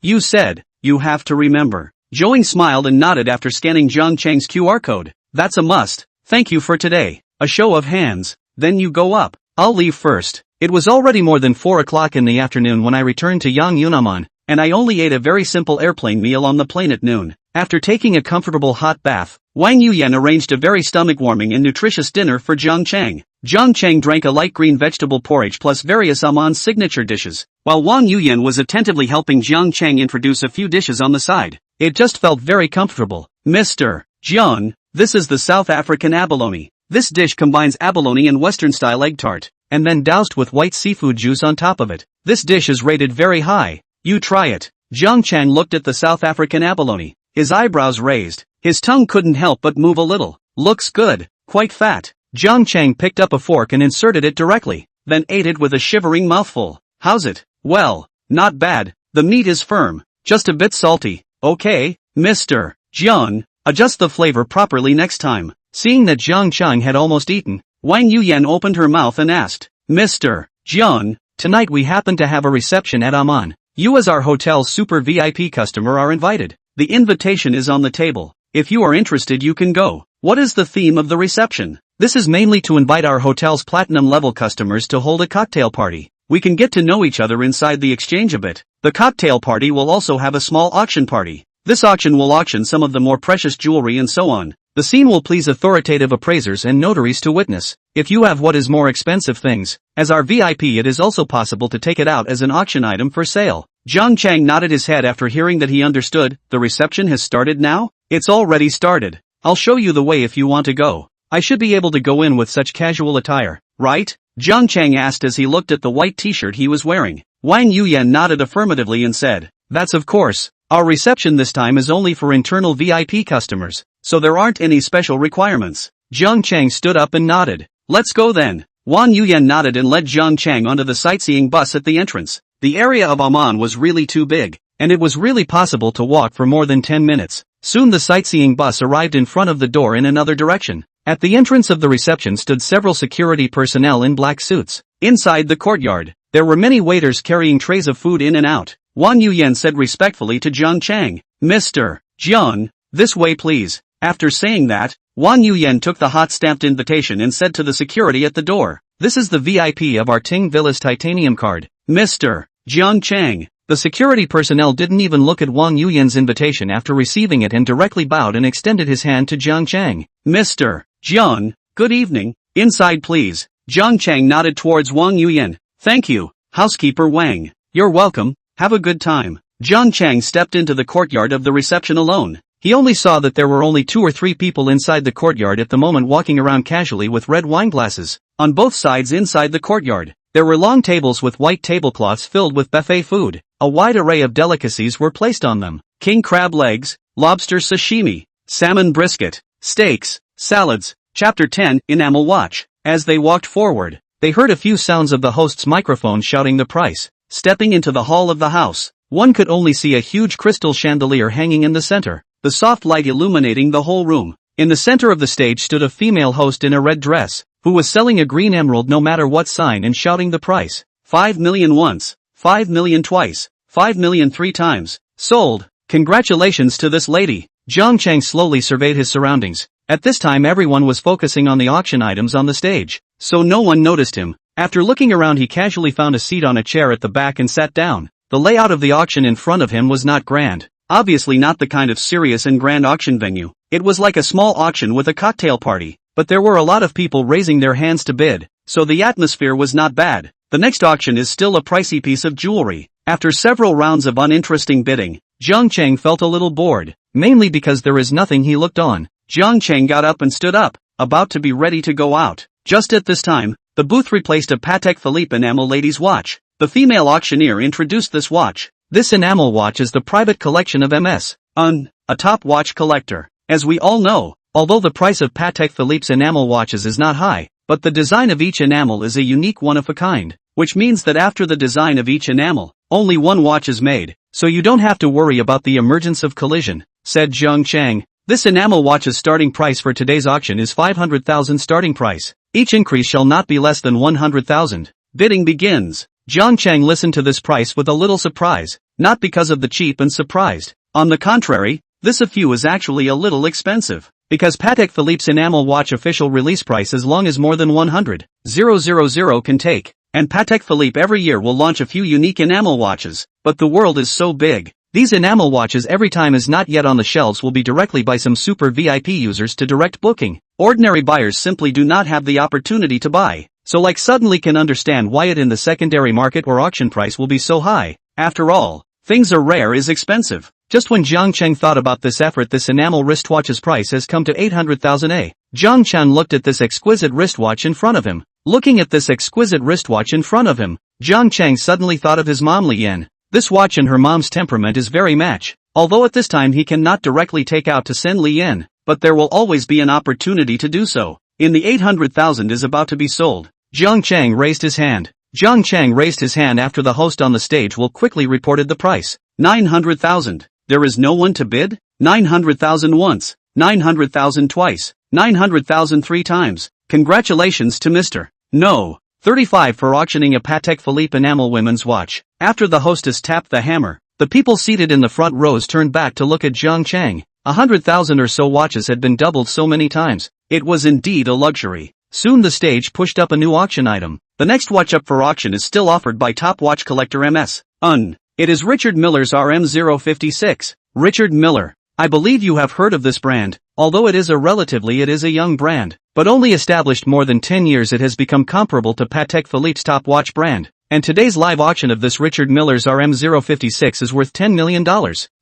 you said, you have to remember." Zhou smiled and nodded after scanning Jiang Chang's QR code. "That's a must. Thank you for today." A show of hands. "Then you go up. I'll leave first." It was already more than 4 o'clock in the afternoon when I returned to Yongyun, and I only ate a very simple airplane meal on the plane at noon. After taking a comfortable hot bath, Wang Yuyan arranged a very stomach-warming and nutritious dinner for Jiang Chang. Jiang Chang drank a light green vegetable porridge plus various Amon's signature dishes, while Wang Yuyan was attentively helping Jiang Chang introduce a few dishes on the side. It just felt very comfortable. "Mr. Jiang, this is the South African abalone. This dish combines abalone and Western-style egg tart, and then doused with white seafood juice on top of it. This dish is rated very high. You try it." Jiang Chang looked at the South African abalone, his eyebrows raised. His tongue couldn't help but move a little. "Looks good, quite fat." Jiang Chang picked up a fork and inserted it directly, then ate it with a shivering mouthful. "How's it?" "Well, not bad. The meat is firm, just a bit salty." "Okay, Mr. Jiang, adjust the flavor properly next time." Seeing that Jiang Chang had almost eaten, Wang Yuyan opened her mouth and asked, "Mr. Jiang, tonight we happen to have a reception at Amman. You as our hotel's super VIP customer are invited. The invitation is on the table. If you are interested you can go." "What is the theme of the reception?" "This is mainly to invite our hotel's platinum-level customers to hold a cocktail party. We can get to know each other inside the exchange a bit. The cocktail party will also have a small auction party. This auction will auction some of the more precious jewelry and so on. The scene will please authoritative appraisers and notaries to witness. If you have what is more expensive things, as our VIP it is also possible to take it out as an auction item for sale." Jiang Chang nodded his head after hearing that he understood. "The reception has started now?" "It's already started. I'll show you the way if you want to go. I should be able to go in with such casual attire, right?" Jiang Chang asked as he looked at the white t-shirt he was wearing. Wang Yuyan nodded affirmatively and said, "That's of course. Our reception this time is only for internal VIP customers, so there aren't any special requirements." Jiang Chang stood up and nodded. "Let's go then." Wang Yuyan nodded and led Jiang Chang onto the sightseeing bus at the entrance. The area of Amman was really too big, and it was really possible to walk for more than 10 minutes. Soon the sightseeing bus arrived in front of the door in another direction. At the entrance of the reception stood several security personnel in black suits. Inside the courtyard, there were many waiters carrying trays of food in and out. Wang Yuyan said respectfully to Jiang Chang, "Mr. Jiang, this way please." After saying that, Wang Yuyan took the hot stamped invitation and said to the security at the door, "This is the VIP of our Ting Villas titanium card, Mr. Jiang Chang." The security personnel didn't even look at Wang Yuyan's invitation after receiving it and directly bowed and extended his hand to Jiang Chang. "Mr. Jiang, good evening. Inside please." Jiang Chang nodded towards Wang Yuyan. "Thank you, housekeeper Wang. You're welcome, have a good time." Jiang Chang stepped into the courtyard of the reception alone. He only saw that there were only 2 or 3 people inside the courtyard at the moment walking around casually with red wine glasses. On both sides inside the courtyard, there were long tables with white tablecloths filled with buffet food. A wide array of delicacies were placed on them. King crab legs, lobster sashimi, salmon brisket, steaks, salads. Chapter 10, Enamel Watch. As they walked forward, they heard a few sounds of the host's microphone shouting the price. Stepping into the hall of the house, one could only see a huge crystal chandelier hanging in the center, the soft light illuminating the whole room. In the center of the stage stood a female host in a red dress, who was selling a green emerald no matter what sign and shouting the price. 5 million once, 5 million twice, 5 million 3 times. Sold. Congratulations to this lady. Jiang Chang slowly surveyed his surroundings. At this time everyone was focusing on the auction items on the stage, so no one noticed him. After looking around he casually found a seat on a chair at the back and sat down. The layout of the auction in front of him was not grand. Obviously not the kind of serious and grand auction venue. It was like a small auction with a cocktail party, but there were a lot of people raising their hands to bid, so the atmosphere was not bad. The next auction is still a pricey piece of jewelry. After several rounds of uninteresting bidding, Jiang Chang felt a little bored, mainly because there is nothing he looked on. Jiang Chang got up and stood up, about to be ready to go out. Just at this time, the booth replaced a Patek Philippe enamel lady's watch. The female auctioneer introduced this watch. This enamel watch is the private collection of Ms. Un, a top watch collector. As we all know, although the price of Patek Philippe's enamel watches is not high, but the design of each enamel is a unique one of a kind, which means that after the design of each enamel, only one watch is made, so you don't have to worry about the emergence of collision, said Jiang Chang. This enamel watch's starting price for today's auction is 500,000 starting price. Each increase shall not be less than 100,000. Bidding begins. Jiang Chang listened to this price with a little surprise, not because of the cheap and surprised. On the contrary, this affair is actually a little expensive, because Patek Philippe's enamel watch official release price as long as more than 100,000 can take, and Patek Philippe every year will launch a few unique enamel watches, but the world is so big. These enamel watches every time is not yet on the shelves will be directly by some super VIP users to direct booking. Ordinary buyers simply do not have the opportunity to buy, so like suddenly can understand why it in the secondary market or auction price will be so high. After all, things are rare is expensive. Just when Jiang Chang thought about this effort, this enamel wristwatch's price has come to 800,000 A. Jiang Chang looked at this exquisite wristwatch in front of him. Looking at this exquisite wristwatch in front of him, Jiang Chang suddenly thought of his mom Li Yan. This watch and her mom's temperament is very match. Although at this time he cannot directly take out to send Li Yan, but there will always be an opportunity to do so. In the 800,000 is about to be sold. Jiang Chang raised his hand. Jiang Chang raised his hand after the host on the stage will quickly reported the price. 900,000. There is no one to bid? 900,000 once, 900,000 twice, 900,000 3 times. Congratulations to Mr. No. 35 for auctioning a Patek Philippe enamel women's watch. After the hostess tapped the hammer, the people seated in the front rows turned back to look at Jiang Chang. 100,000 or so watches had been doubled so many times. It was indeed a luxury. Soon the stage pushed up a new auction item. The next watch up for auction is still offered by top watch collector Ms. Un. It is Richard Miller's RM056. Richard Miller. I believe you have heard of this brand. Although it is a young brand, but only established more than 10 years, it has become comparable to Patek Philippe's top watch brand. And today's live auction of this Richard Miller's RM056 is worth $10 million.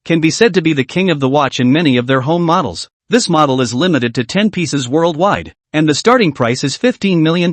Can be said to be the king of the watch in many of their home models. This model is limited to 10 pieces worldwide, and the starting price is $15 million.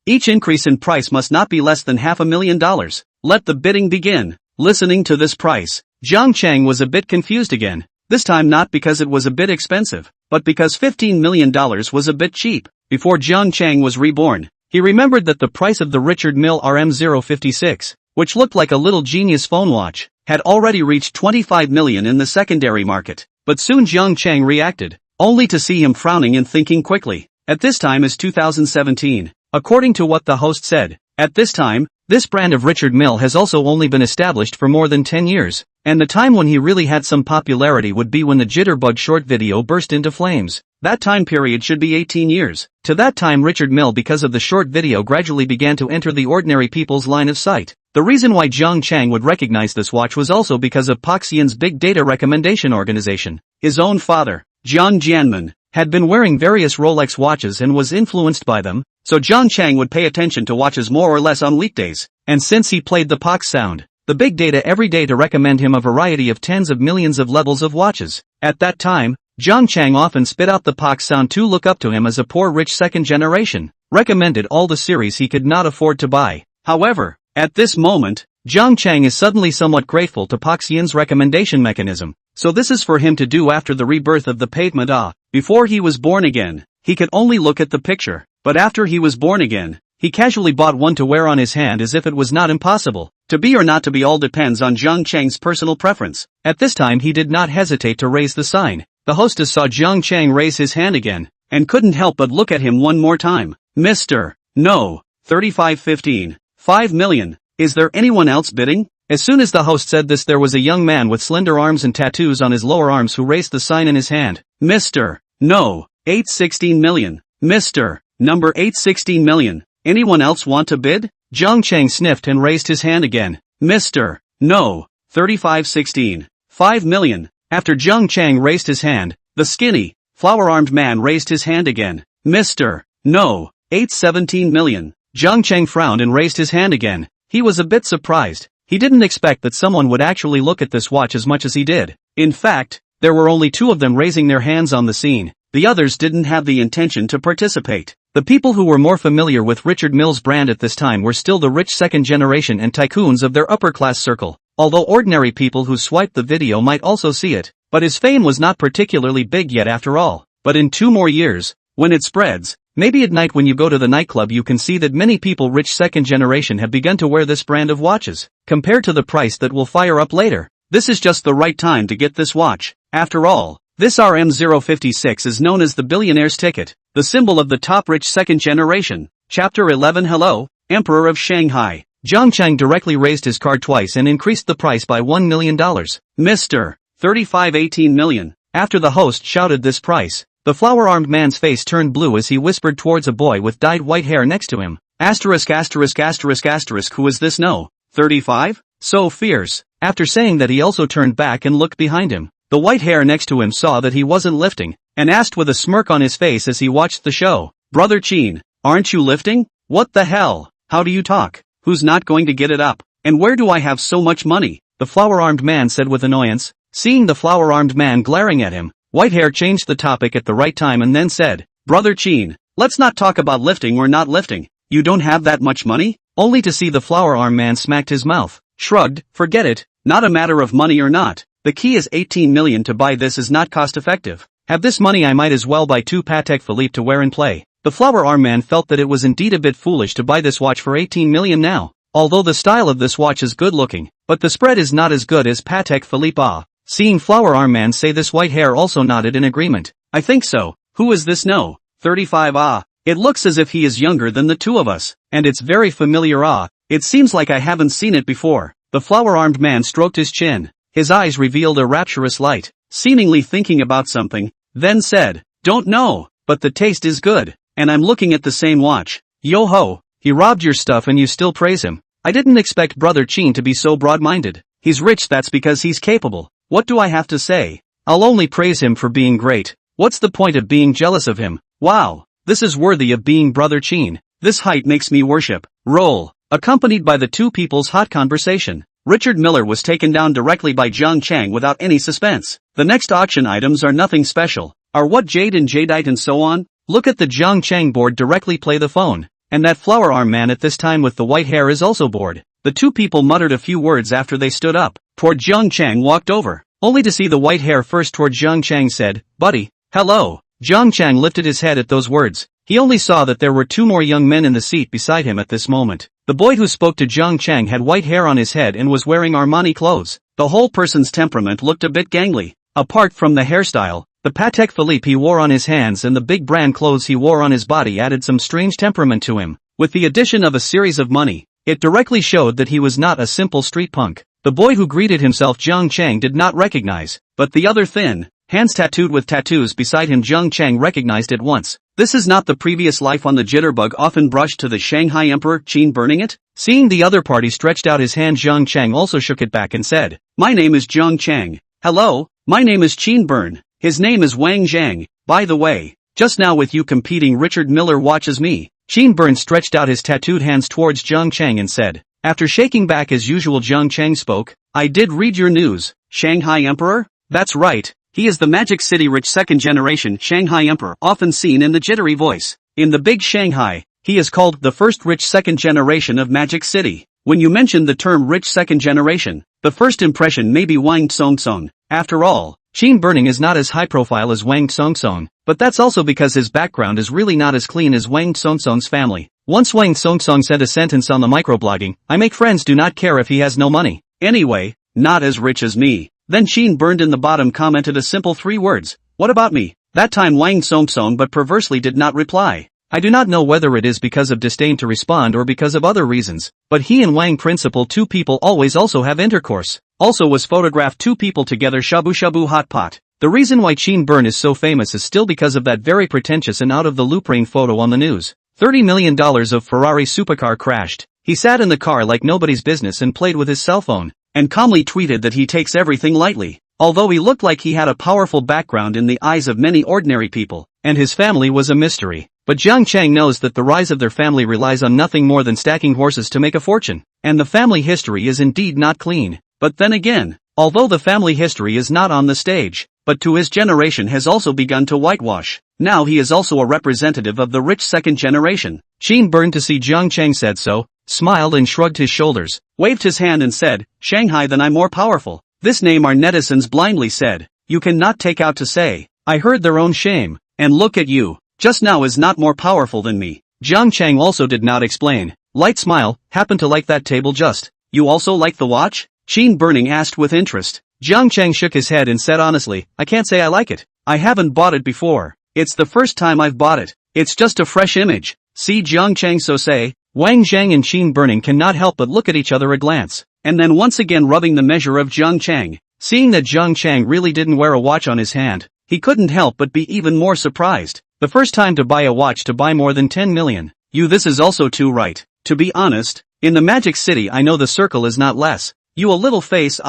Each increase in price must not be less than $500,000. Let the bidding begin. Listening to this price, Jiang Chang was a bit confused again. This time not because it was a bit expensive, but because $15 million was a bit cheap. Before Jiang Chang was reborn, he remembered that the price of the Richard Mille RM056, which looked like a little genius phone watch, had already reached 25 million in the secondary market. But soon Jiang Chang reacted, only to see him frowning and thinking quickly. At this time is 2017. According to what the host said, at this time, this brand of Richard Mille has also only been established for more than 10 years, and the time when he really had some popularity would be when the Jitterbug short video burst into flames. That time period should be 18 years. To that time Richard Mille, because of the short video, gradually began to enter the ordinary people's line of sight. The reason why Jiang Chang would recognize this watch was also because of Pak Xian's big data recommendation organization. His own father, Jiang Jianmin, had been wearing various Rolex watches and was influenced by them, so Jiang Chang would pay attention to watches more or less on weekdays. And since he played the Pak sound, the big data every day to recommend him a variety of tens of millions of levels of watches. At that time, Jiang Chang often spit out the Pak sound to look up to him as a poor rich second generation, recommended all the series he could not afford to buy. However, at this moment, Jiang Chang is suddenly somewhat grateful to Pak Xian's recommendation mechanism, so this is for him to do after the rebirth of the pavement. Before he was born again, he could only look at the picture, but after he was born again, he casually bought one to wear on his hand as if it was not impossible. To be or not to be all depends on Jiang Chang's personal preference. At this time he did not hesitate to raise the sign. The hostess saw Jiang Chang raise his hand again, and couldn't help but look at him one more time. Mr. No. 3515. 5 million. Is there anyone else bidding? As soon as the host said this, there was a young man with slender arms and tattoos on his lower arms who raised the sign in his hand. Mr. No. 816 million. Mr. Number 816 million. Anyone else want to bid? Jiang Chang sniffed and raised his hand again. Mr. No. 3516. 5 million. After Jiang Chang raised his hand, the skinny, flower-armed man raised his hand again. Mr. No. 817 million. Jiang Chang frowned and raised his hand again. He was a bit surprised. He didn't expect that someone would actually look at this watch as much as he did. In fact, there were only 2 of them raising their hands on the scene. The others didn't have the intention to participate. The people who were more familiar with Richard Mille's brand at this time were still the rich second generation and tycoons of their upper-class circle, although ordinary people who swiped the video might also see it. But his fame was not particularly big yet after all. But in 2 more years, when it spreads, maybe at night when you go to the nightclub, you can see that many people rich second generation have begun to wear this brand of watches. Compared to the price that will fire up later, this is just the right time to get this watch. After all, this RM056 is known as the billionaire's ticket, the symbol of the top rich second generation. Chapter 11. Hello, Emperor of Shanghai. Jiang Chang directly raised his card twice and increased the price by $1 million. Mr. 3518 million. After the host shouted this price, the flower-armed man's face turned blue as he whispered towards a boy with dyed white hair next to him. Asterisk asterisk asterisk asterisk, who is this? No. 35? So fierce. After saying that, he also turned back and looked behind him. The white hair next to him saw that he wasn't lifting, and asked with a smirk on his face as he watched the show. Brother Qin, aren't you lifting? What the hell? How do you talk? Who's not going to get it up? And where do I have so much money? The flower-armed man said with annoyance. Seeing the flower-armed man glaring at him, Whitehair changed the topic at the right time and then said, Brother Qin, let's not talk about lifting or not lifting. You don't have that much money? Only to see the flower-armed man smacked his mouth, shrugged, forget it, not a matter of money or not. The key is 18 million to buy this is not cost effective. Have this money, I might as well buy 2 Patek Philippe to wear and play. The flower-armed man felt that it was indeed a bit foolish to buy this watch for 18 million now. Although the style of this watch is good looking, but the spread is not as good as Patek Philippe. Seeing flower-armed man say this, Whitehair also nodded in agreement. I think so. Who is this? No. 35. It looks as if he is younger than the 2 of us. And it's very familiar. It seems like I haven't seen it before. The flower-armed man stroked his chin. His eyes revealed a rapturous light, seemingly thinking about something, then said, Don't know, but the taste is good, and I'm looking at the same watch. Yo-ho, he robbed your stuff and you still praise him. I didn't expect Brother Qin to be so broad-minded. He's rich, that's because he's capable. What do I have to say? I'll only praise him for being great. What's the point of being jealous of him? Wow, this is worthy of being Brother Qin. This height makes me worship. Roll. Accompanied by the 2 people's hot conversation, Richard Miller was taken down directly by Jiang Chang without any suspense. The next auction items are nothing special, are what jade and jadeite and so on. Look at the Jiang Chang board directly play the phone, and that flower-armed man at this time with the white hair is also bored. The 2 people muttered a few words after they stood up. Toward Jiang Chang walked over, only to see the white hair first. Toward Jiang Chang said, Buddy, hello. Jiang Chang lifted his head at those words. He only saw that there were 2 more young men in the seat beside him at this moment. The boy who spoke to Jiang Chang had white hair on his head and was wearing Armani clothes. The whole person's temperament looked a bit gangly. Apart from the hairstyle, the Patek Philippe he wore on his hands and the big brand clothes he wore on his body added some strange temperament to him. With the addition of a series of money, it directly showed that he was not a simple street punk. The boy who greeted himself Jiang Chang did not recognize, but the other thin, hands tattooed with tattoos beside him. Jiang Chang recognized at once. This is not the previous life on the jitterbug often brushed to the Shanghai Emperor, Qin burning it? Seeing the other party stretched out his hand, Jiang Chang also shook it back and said, "My name is Jiang Chang. Hello, my name is Qin Burn. His name is Wang Zhang. By the way, just now with you competing Richard Miller watches me." Qin Burn stretched out his tattooed hands towards Jiang Chang and said, after shaking back as usual. Jiang Chang spoke, "I did read your news. Shanghai Emperor? That's right. He is the Magic City rich second-generation Shanghai Emperor often seen in the jittery voice. In the big Shanghai, he is called the first rich second generation of Magic City. When you mention the term rich second generation, the first impression may be Wang Tsong. After all, Qin Burning is not as high profile as Wang Tsong, but that's also because his background is really not as clean as Wang Tsong's family. Once Wang Tsong said a sentence on the microblogging, "I make friends do not care if he has no money. Anyway, not as rich as me." Then Qin Burned in the bottom commented a simple 3 words, "What about me?" That time Wang Tsong but perversely did not reply. I do not know whether it is because of disdain to respond or because of other reasons, but he and Wang principle 2 people always also have intercourse. Also was photographed 2 people together shabu shabu hot pot. The reason why Qin Burn is so famous is still because of that very pretentious and out of the loop rain photo on the news. $30 million of Ferrari supercar crashed. He sat in the car like nobody's business and played with his cell phone, and calmly tweeted that he takes everything lightly. Although he looked like he had a powerful background in the eyes of many ordinary people, and his family was a mystery. But Jiang Chang knows that the rise of their family relies on nothing more than stacking horses to make a fortune, and the family history is indeed not clean. But then again, although the family history is not on the stage, but to his generation has also begun to whitewash. Now he is also a representative of the rich second generation. Qin Burn, to see Jiang Chang said so, smiled and shrugged his shoulders, waved his hand and said, "Shanghai, then I'm more powerful." This name our netizens blindly said, "You cannot take out to say, I heard their own shame, and look at you, just now is not more powerful than me." Jiang Chang also did not explain. Light smile, happen to like that table just. "You also like the watch?" Qin Burning asked with interest. Jiang Chang shook his head and said honestly, "I can't say I like it. I haven't bought it before. It's the first time I've bought it. It's just a fresh image." See Jiang Chang so say, Wang Zhang and Qin Burning cannot help but look at each other a glance, and then once again rubbing the measure of Jiang Chang. Seeing that Jiang Chang really didn't wear a watch on his hand, he couldn't help but be even more surprised. The first time to buy a watch to buy more than 10 million. This is also too right. To be honest, in the Magic City I know the circle is not less. You a little face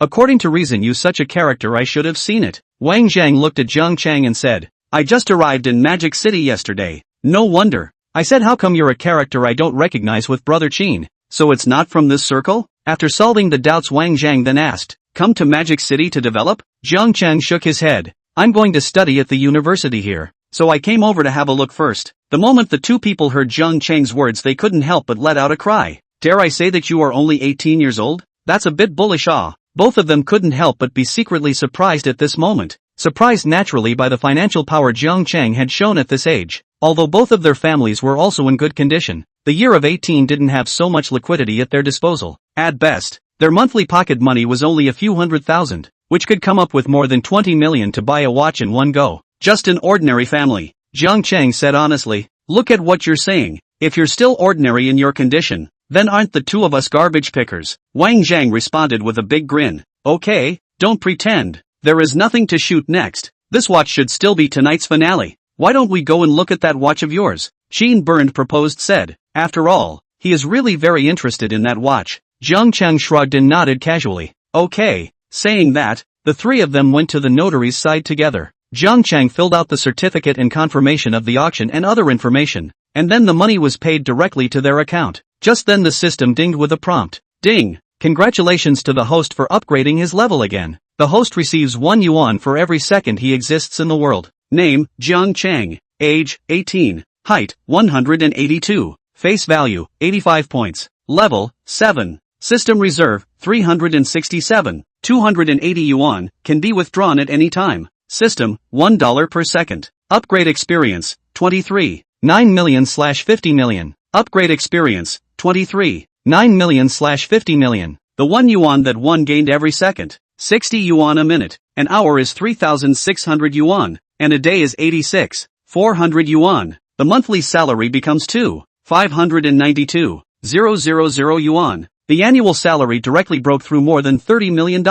according to reason you such a character I should have seen it. Wang Zhang looked at Jiang Chang and said, "I just arrived in Magic City yesterday." "No wonder." I said, "How come you're a character I don't recognize with Brother Qin?" "So it's not from this circle?" After solving the doubts Wang Zhang then asked, "Come to Magic City to develop?" Jiang Chang shook his head. "I'm going to study at the university here, so I came over to have a look first." The moment the 2 people heard Jiang Chang's words they couldn't help but let out a cry. "Dare I say that you are only 18 years old? That's a bit bullish." Both of them couldn't help but be secretly surprised at this moment. Surprised naturally by the financial power Jiang Chang had shown at this age. Although both of their families were also in good condition, the year of 18 didn't have so much liquidity at their disposal. At best, their monthly pocket money was only a few $100,000, which could come up with more than 20 million to buy a watch in one go. Just an ordinary family. Jiang Chang said honestly, "Look at what you're saying. If you're still ordinary in your condition, then aren't the 2 of us garbage pickers?" Wang Zhang responded with a big grin. "Okay, don't pretend. There is nothing to shoot next. This watch should still be tonight's finale. Why don't we go and look at that watch of yours?" Qin Burn proposed said. After all, he is really very interested in that watch. Jiang Chang shrugged and nodded casually. Okay. Saying that, the 3 of them went to the notary's side together. Jiang Chang filled out the certificate and confirmation of the auction and other information, and then the money was paid directly to their account. Just then the system dinged with a prompt. Ding! Congratulations to the host for upgrading his level again. The host receives 1 yuan for every second he exists in the world. Name, Jiang Chang. Age, 18. Height, 182. Face value, 85 points. Level, 7. System reserve, 367. 280 yuan, can be withdrawn at any time. System, $1 per second. Upgrade experience, 23. 9 million/50 million. Upgrade experience, 23. 9 million/50 million. The 1 yuan that one gained every second. 60 yuan a minute. An hour is 3,600 yuan. And a day is 86,400 yuan. The monthly salary becomes 2,592,000 yuan. The annual salary directly broke through more than $30 million.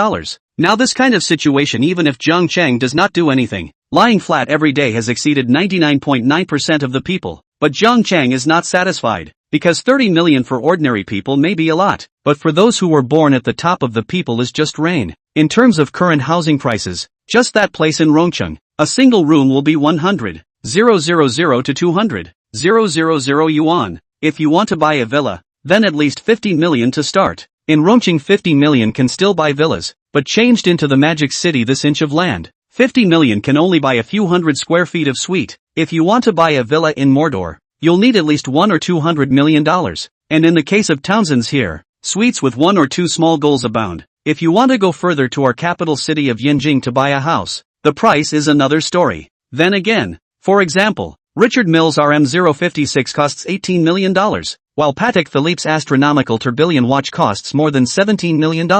Now this kind of situation, even if Jiang Chang does not do anything, lying flat every day has exceeded 99.9% of the people. But Jiang Chang is not satisfied, because 30 million for ordinary people may be a lot, but for those who were born at the top of the people is just rain. In terms of current housing prices, just that place in Rongcheng, a single room will be 100,000 to 200,000 yuan. If you want to buy a villa, then at least 50 million to start. In Rongcheng 50 million can still buy villas, but changed into the magic city this inch of land, 50 million can only buy a few hundred square feet of suite. If you want to buy a villa in Mordor, you'll need at least $100 or $200 million. And in the case of Townsend's here, suites with 1 or 2 small goals abound. If you want to go further to our capital city of Yanjing to buy a house, the price is another story. Then again, for example, Richard Mills RM056 costs $18 million, while Patek Philippe's astronomical tourbillon watch costs more than $17 million.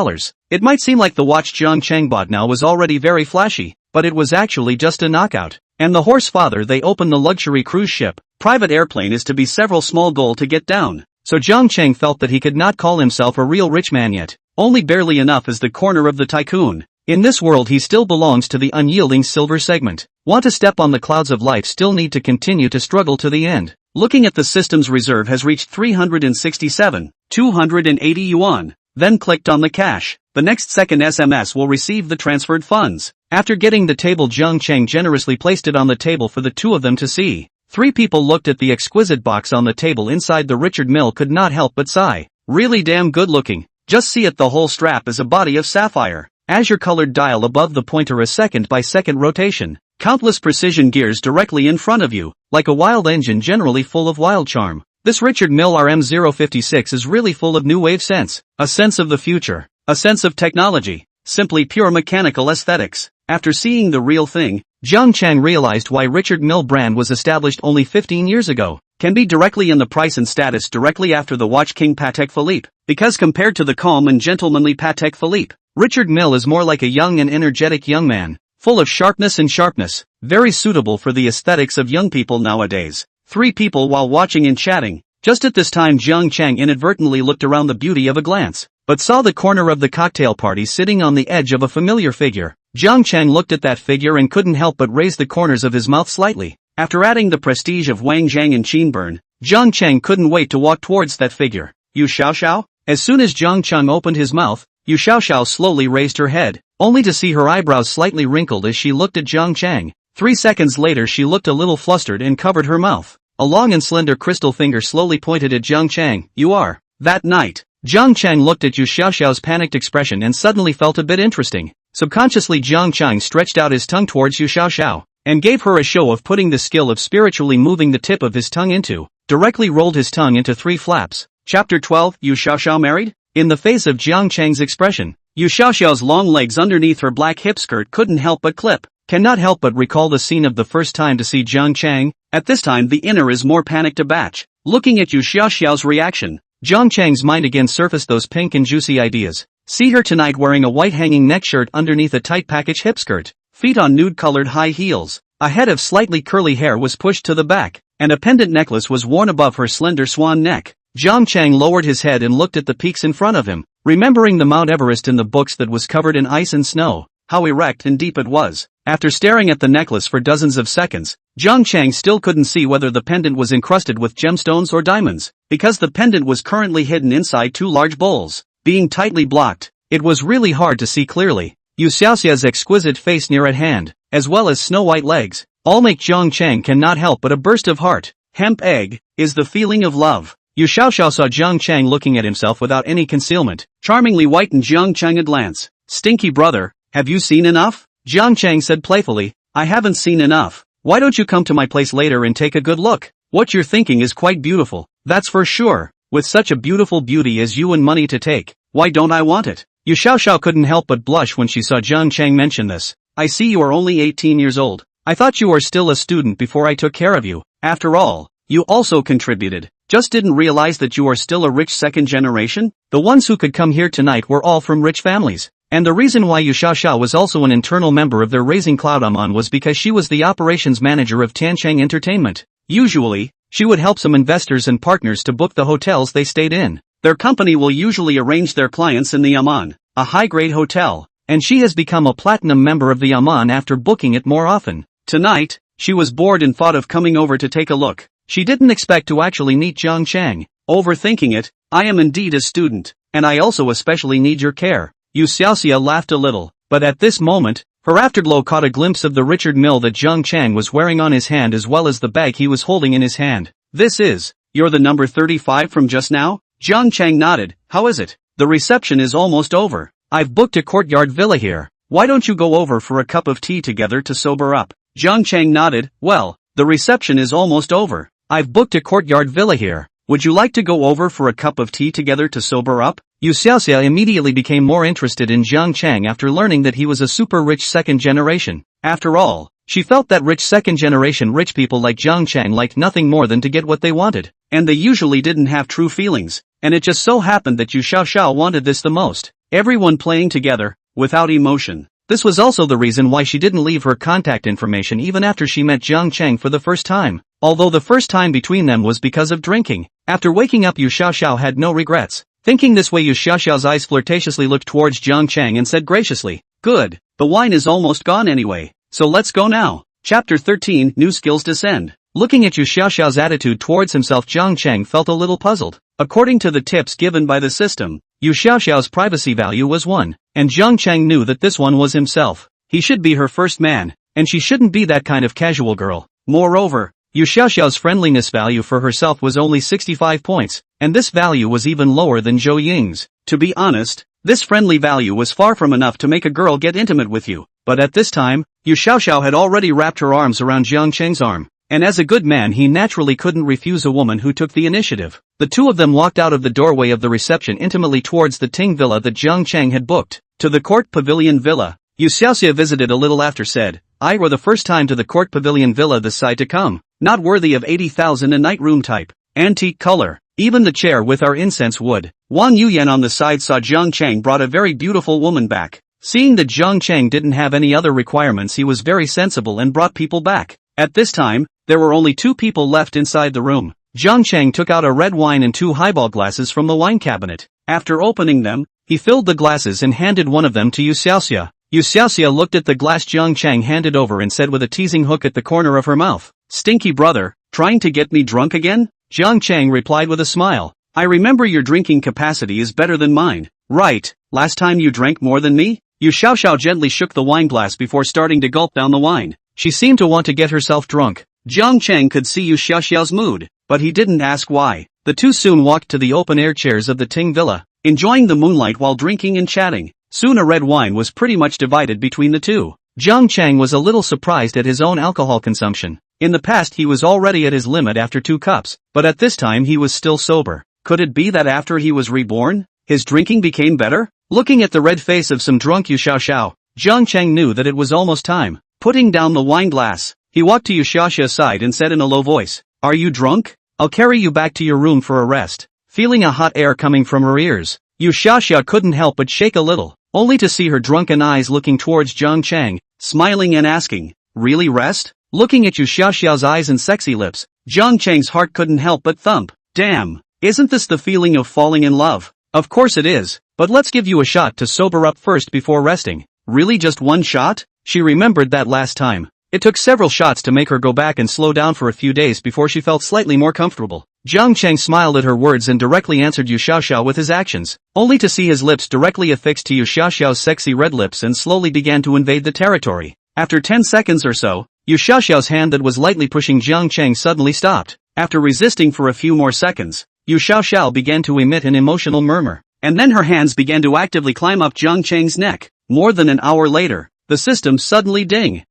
It might seem like the watch Jiang Chang bought now was already very flashy, but it was actually just a knockout. And the horse father they open the luxury cruise ship, private airplane is to be several small goal to get down. So Jiang Chang felt that he could not call himself a real rich man yet, only barely enough as the corner of the tycoon. In this world he still belongs to the unyielding silver segment. Want to step on the clouds of life, still need to continue to struggle to the end. Looking at the system's reserve has reached 367,280 yuan. Then clicked on the cash. The next second SMS will receive the transferred funds. After getting the table, Jiang Chang generously placed it on the table for the two of them to see. 3 people looked at the exquisite box on the table inside. The Richard Mille could not help but sigh. Really damn good looking. Just see it, the whole strap is a body of sapphire. Azure colored dial above the pointer, a second by second rotation. Countless precision gears directly in front of you, like a wild engine generally full of wild charm. This Richard Mille RM056 is really full of new wave sense, a sense of the future, a sense of technology, simply pure mechanical aesthetics. After seeing the real thing, Jiang Chang realized why Richard Mille brand was established only 15 years ago, can be directly in the price and status directly after the watch king Patek Philippe, because compared to the calm and gentlemanly Patek Philippe, Richard Mille is more like a young and energetic young man, full of sharpness, very suitable for the aesthetics of young people nowadays. 3 people while watching and chatting. Just at this time Jiang Chang inadvertently looked around the beauty of a glance, but saw the corner of the cocktail party sitting on the edge of a familiar figure. Jiang Chang looked at that figure and couldn't help but raise the corners of his mouth slightly. After adding the prestige of Wang Zhang and Qin Burn, Jiang Chang couldn't wait to walk towards that figure. Yu Xiaoxiao? As soon as Jiang Chang opened his mouth, Yu Xiaoxiao slowly raised her head, only to see her eyebrows slightly wrinkled as she looked at Jiang Chang. 3 seconds later she looked a little flustered and covered her mouth. A long and slender crystal finger slowly pointed at Jiang Chang. You are. That night, Jiang Chang looked at Yu Xiaoxiao's panicked expression and suddenly felt a bit interesting. Subconsciously Jiang Chang stretched out his tongue towards Yu Xiaoxiao, and gave her a show of putting the skill of spiritually moving the tip of his tongue into, directly rolled his tongue into 3 flaps. Chapter 12, Yu Xiaoxiao married? In the face of Jiang Chang's expression, Yu Xiaoxiao's long legs underneath her black hip skirt couldn't help but clip. Cannot help but recall the scene of the first time to see Jiang Chang. At this time the inner is more panicked abatch. Looking at Yu Xiaoxiao's reaction, Jiang Chang's mind again surfaced those pink and juicy ideas. See her tonight wearing a white hanging neck shirt underneath a tight package hip skirt, feet on nude-colored high heels, a head of slightly curly hair was pushed to the back, and a pendant necklace was worn above her slender swan neck. Jiang Chang lowered his head and looked at the peaks in front of him, remembering the Mount Everest in the books that was covered in ice and snow, how erect and deep it was. After staring at the necklace for dozens of seconds, Jiang Chang still couldn't see whether the pendant was encrusted with gemstones or diamonds, because the pendant was currently hidden inside 2 large bowls. Being tightly blocked, it was really hard to see clearly. Yu Xiaoxiao's exquisite face near at hand, as well as snow-white legs, all make Jiang Chang cannot help but a burst of heart. Hemp egg is the feeling of love. Yu Xiaoxiao saw Jiang Chang looking at himself without any concealment, charmingly white, and Jiang Chang a glance. Stinky brother, have you seen enough? Jiang Chang said playfully. I haven't seen enough. Why don't you come to my place later and take a good look? What you're thinking is quite beautiful, that's for sure. With such a beautiful beauty as you and money to take, why don't I want it? Yu Xiaoxiao couldn't help but blush when she saw Jiang Chang mention this. I see you are only 18 years old. I thought you were still a student before I took care of you. After all, you also contributed. Just didn't realize that you are still a rich second generation? The ones who could come here tonight were all from rich families. And the reason why Yu Xiaoxiao was also an internal member of their Raising Cloud Amon was because she was the operations manager of Tiancheng Entertainment. Usually, she would help some investors and partners to book the hotels they stayed in. Their company will usually arrange their clients in the Amon, a high-grade hotel. and she has become a platinum member of the Aman after booking it more often. Tonight, she was bored and thought of coming over to take a look. She didn't expect to actually meet Jiang Chang. Overthinking it, I am indeed a student, and I also especially need your care. Yu Xiaoxia laughed a little, but at this moment, her afterglow caught a glimpse of the Richard Mille that Jiang Chang was wearing on his hand as well as the bag he was holding in his hand. You're the number 35 from just now? Jiang Chang nodded. How is it? The reception is almost over. I've booked a courtyard villa here. Why don't you go over for a cup of tea together to sober up? Jiang Chang nodded. Well, the reception is almost over. I've booked a courtyard villa here. Would you like to go over for a cup of tea together to sober up? Yu Xiaoxia immediately became more interested in Jiang Chang after learning that he was a super rich second generation. After all, she felt that rich second generation rich people like Jiang Chang liked nothing more than to get what they wanted, and they usually didn't have true feelings, and it just so happened that Yu Xiaoxiao wanted this the most. Everyone playing together, without emotion. This was also the reason why she didn't leave her contact information even after she met Jiang Chang for the first time, although the first time between them was because of drinking. After waking up, Yu Xiaoxiao had no regrets. Thinking this way, Yu Xiaoxiao's eyes flirtatiously looked towards Jiang Chang and said graciously, "Good, the wine is almost gone anyway, so let's go now." Chapter 13, New Skills Descend. Looking at Yu Xiaoxiao's attitude towards himself, Jiang Chang felt a little puzzled. According to the tips given by the system, Yu Xiaoxiao's privacy value was 1, and Jiang Chang knew that this one was himself. He should be her first man, and she shouldn't be that kind of casual girl. Moreover, Yu Xiaoxiao's friendliness value for herself was only 65 points, and this value was even lower than Zhou Ying's. To be honest, this friendly value was far from enough to make a girl get intimate with you, but at this time, Yu Xiaoxiao had already wrapped her arms around Jiang Chang's arm, and as a good man he naturally couldn't refuse a woman who took the initiative. The two of them walked out of the doorway of the reception intimately towards the Ting Villa that Jiang Chang had booked. To the Court Pavilion Villa, Yu Xiaoxia visited a little after said, "I were the first time to the Court Pavilion Villa this side to come. Not worthy of 80,000 a night room type. Antique color. Even the chair with our incense wood." Wang Yuyan on the side saw Jiang Chang brought a very beautiful woman back. Seeing that Jiang Chang didn't have any other requirements, he was very sensible and brought people back. At this time, there were only 2 people left inside the room. Jiang Chang took out a red wine and 2 highball glasses from the wine cabinet. After opening them, he filled the glasses and handed one of them to Yu Xiaoxia. Yu Xiaoxia looked at the glass Jiang Chang handed over and said with a teasing hook at the corner of her mouth, "Stinky brother, trying to get me drunk again?" Jiang Chang replied with a smile, "I remember your drinking capacity is better than mine. Right, last time you drank more than me?" Yu Xiaoxiao gently shook the wine glass before starting to gulp down the wine. She seemed to want to get herself drunk. Jiang Chang could see Yu Xiaoxiao's mood, but he didn't ask why. The two soon walked to the open-air chairs of the Ting Villa, enjoying the moonlight while drinking and chatting. Soon a red wine was pretty much divided between the two. Jiang Chang was a little surprised at his own alcohol consumption. In the past he was already at his limit after 2 cups, but at this time he was still sober. Could it be that after he was reborn, his drinking became better? Looking at the red face of some drunk Yu Xiaoxiao, Jiang Chang knew that it was almost time. Putting down the wine glass, he walked to Yu Xiaoxia's side and said in a low voice, "Are you drunk? I'll carry you back to your room for a rest." Feeling a hot air coming from her ears, Yu Xiaoxia couldn't help but shake a little, only to see her drunken eyes looking towards Jiang Chang, smiling and asking, "Really rest?" Looking at Yu Xiaoxiao's eyes and sexy lips, Jiang Chang's heart couldn't help but thump. Damn, isn't this the feeling of falling in love? Of course it is, but let's give you a shot to sober up first before resting. Really, just 1 shot? She remembered that last time. It took several shots to make her go back and slow down for a few days before she felt slightly more comfortable. Jiang Chang smiled at her words and directly answered Yu Xiaoxiao with his actions, only to see his lips directly affixed to Yu Xiaoxiao's sexy red lips and slowly began to invade the territory. After 10 seconds or so, Yu Xiaoxiao's hand that was lightly pushing Jiang Chang suddenly stopped. After resisting for a few more seconds, Yu Xiaoxiao began to emit an emotional murmur, and then her hands began to actively climb up Jiang Chang's neck. More than an hour later, the system suddenly ding.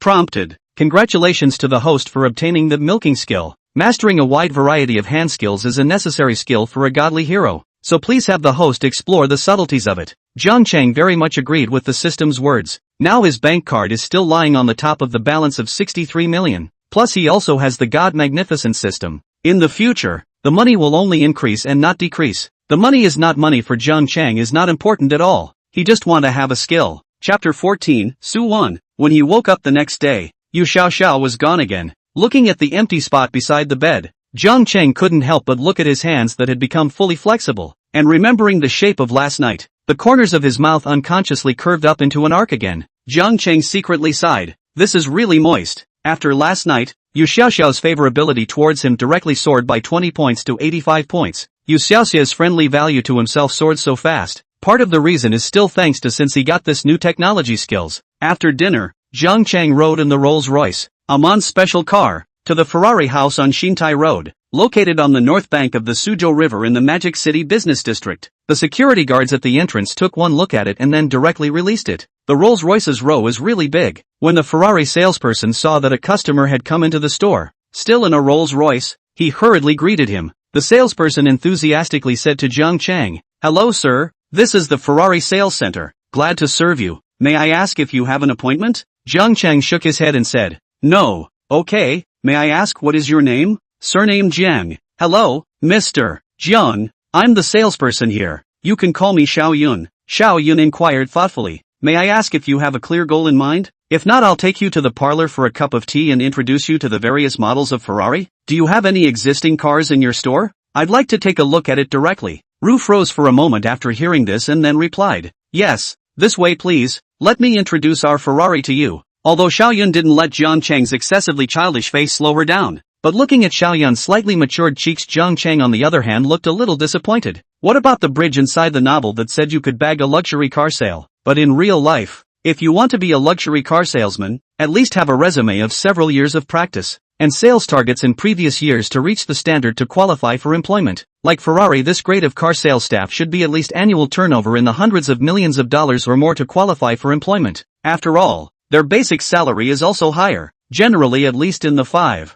Prompted. Congratulations to the host for obtaining the milking skill. Mastering a wide variety of hand skills is a necessary skill for a godly hero, so please have the host explore the subtleties of it. Jiang Chang very much agreed with the system's words. Now his bank card is still lying on the top of the balance of 63 million. Plus he also has the God Magnificent system. In the future, the money will only increase and not decrease. The money is not money for Jiang Chang is not important at all. He just want to have a skill. Chapter 14, Su 1. When he woke up the next day, Yu Xiaoxiao was gone again. Looking at the empty spot beside the bed, Jiang Chang couldn't help but look at his hands that had become fully flexible, and remembering the shape of last night, The corners of his mouth unconsciously curved up into an arc again. Jiang Cheng secretly sighed. This is really moist. After last night, Yu Xiaoxiao's favorability towards him directly soared by 20 points to 85 points. Yu Xiaoxiao's friendly value to himself soared so fast. Part of the reason is still thanks to since he got this new technology skills. After dinner, Jiang Cheng rode in the Rolls-Royce, Aman's special car, to the Ferrari house on Xintai Road, located on the north bank of the Suzhou River in the Magic City business district. The security guards at the entrance took one look at it and then directly released it. The Rolls-Royce's row is really big. When the Ferrari salesperson saw that a customer had come into the store, still in a Rolls-Royce, he hurriedly greeted him. The salesperson enthusiastically said to Jiang Cheng, "Hello sir, this is the Ferrari sales center. Glad to serve you. May I ask if you have an appointment?" Jiang Cheng shook his head and said, "No." "Okay, may I ask what is your name?" "Surname Jiang." "Hello, Mr. Jiang. I'm the salesperson here. You can call me Xiao Yun." Xiao Yun inquired thoughtfully, "May I ask if you have a clear goal in mind? If not, I'll take you to the parlor for a cup of tea and introduce you to the various models of Ferrari. Do you have any existing cars in your store? I'd like to take a look at it directly." Ru froze for a moment after hearing this and then replied, "Yes, this way please. Let me introduce our Ferrari to you." Although Xiaoyun didn't let Jiang Cheng's excessively childish face slow her down, but looking at Xiaoyun's slightly matured cheeks, Jiang Cheng on the other hand looked a little disappointed. What about the bridge inside the novel that said you could bag a luxury car sale? But in real life, if you want to be a luxury car salesman, at least have a resume of several years of practice and sales targets in previous years to reach the standard to qualify for employment. Like Ferrari, this grade of car sales staff should be at least annual turnover in the hundreds of millions of dollars or more to qualify for employment. After all, their basic salary is also higher, generally at least in the 5,000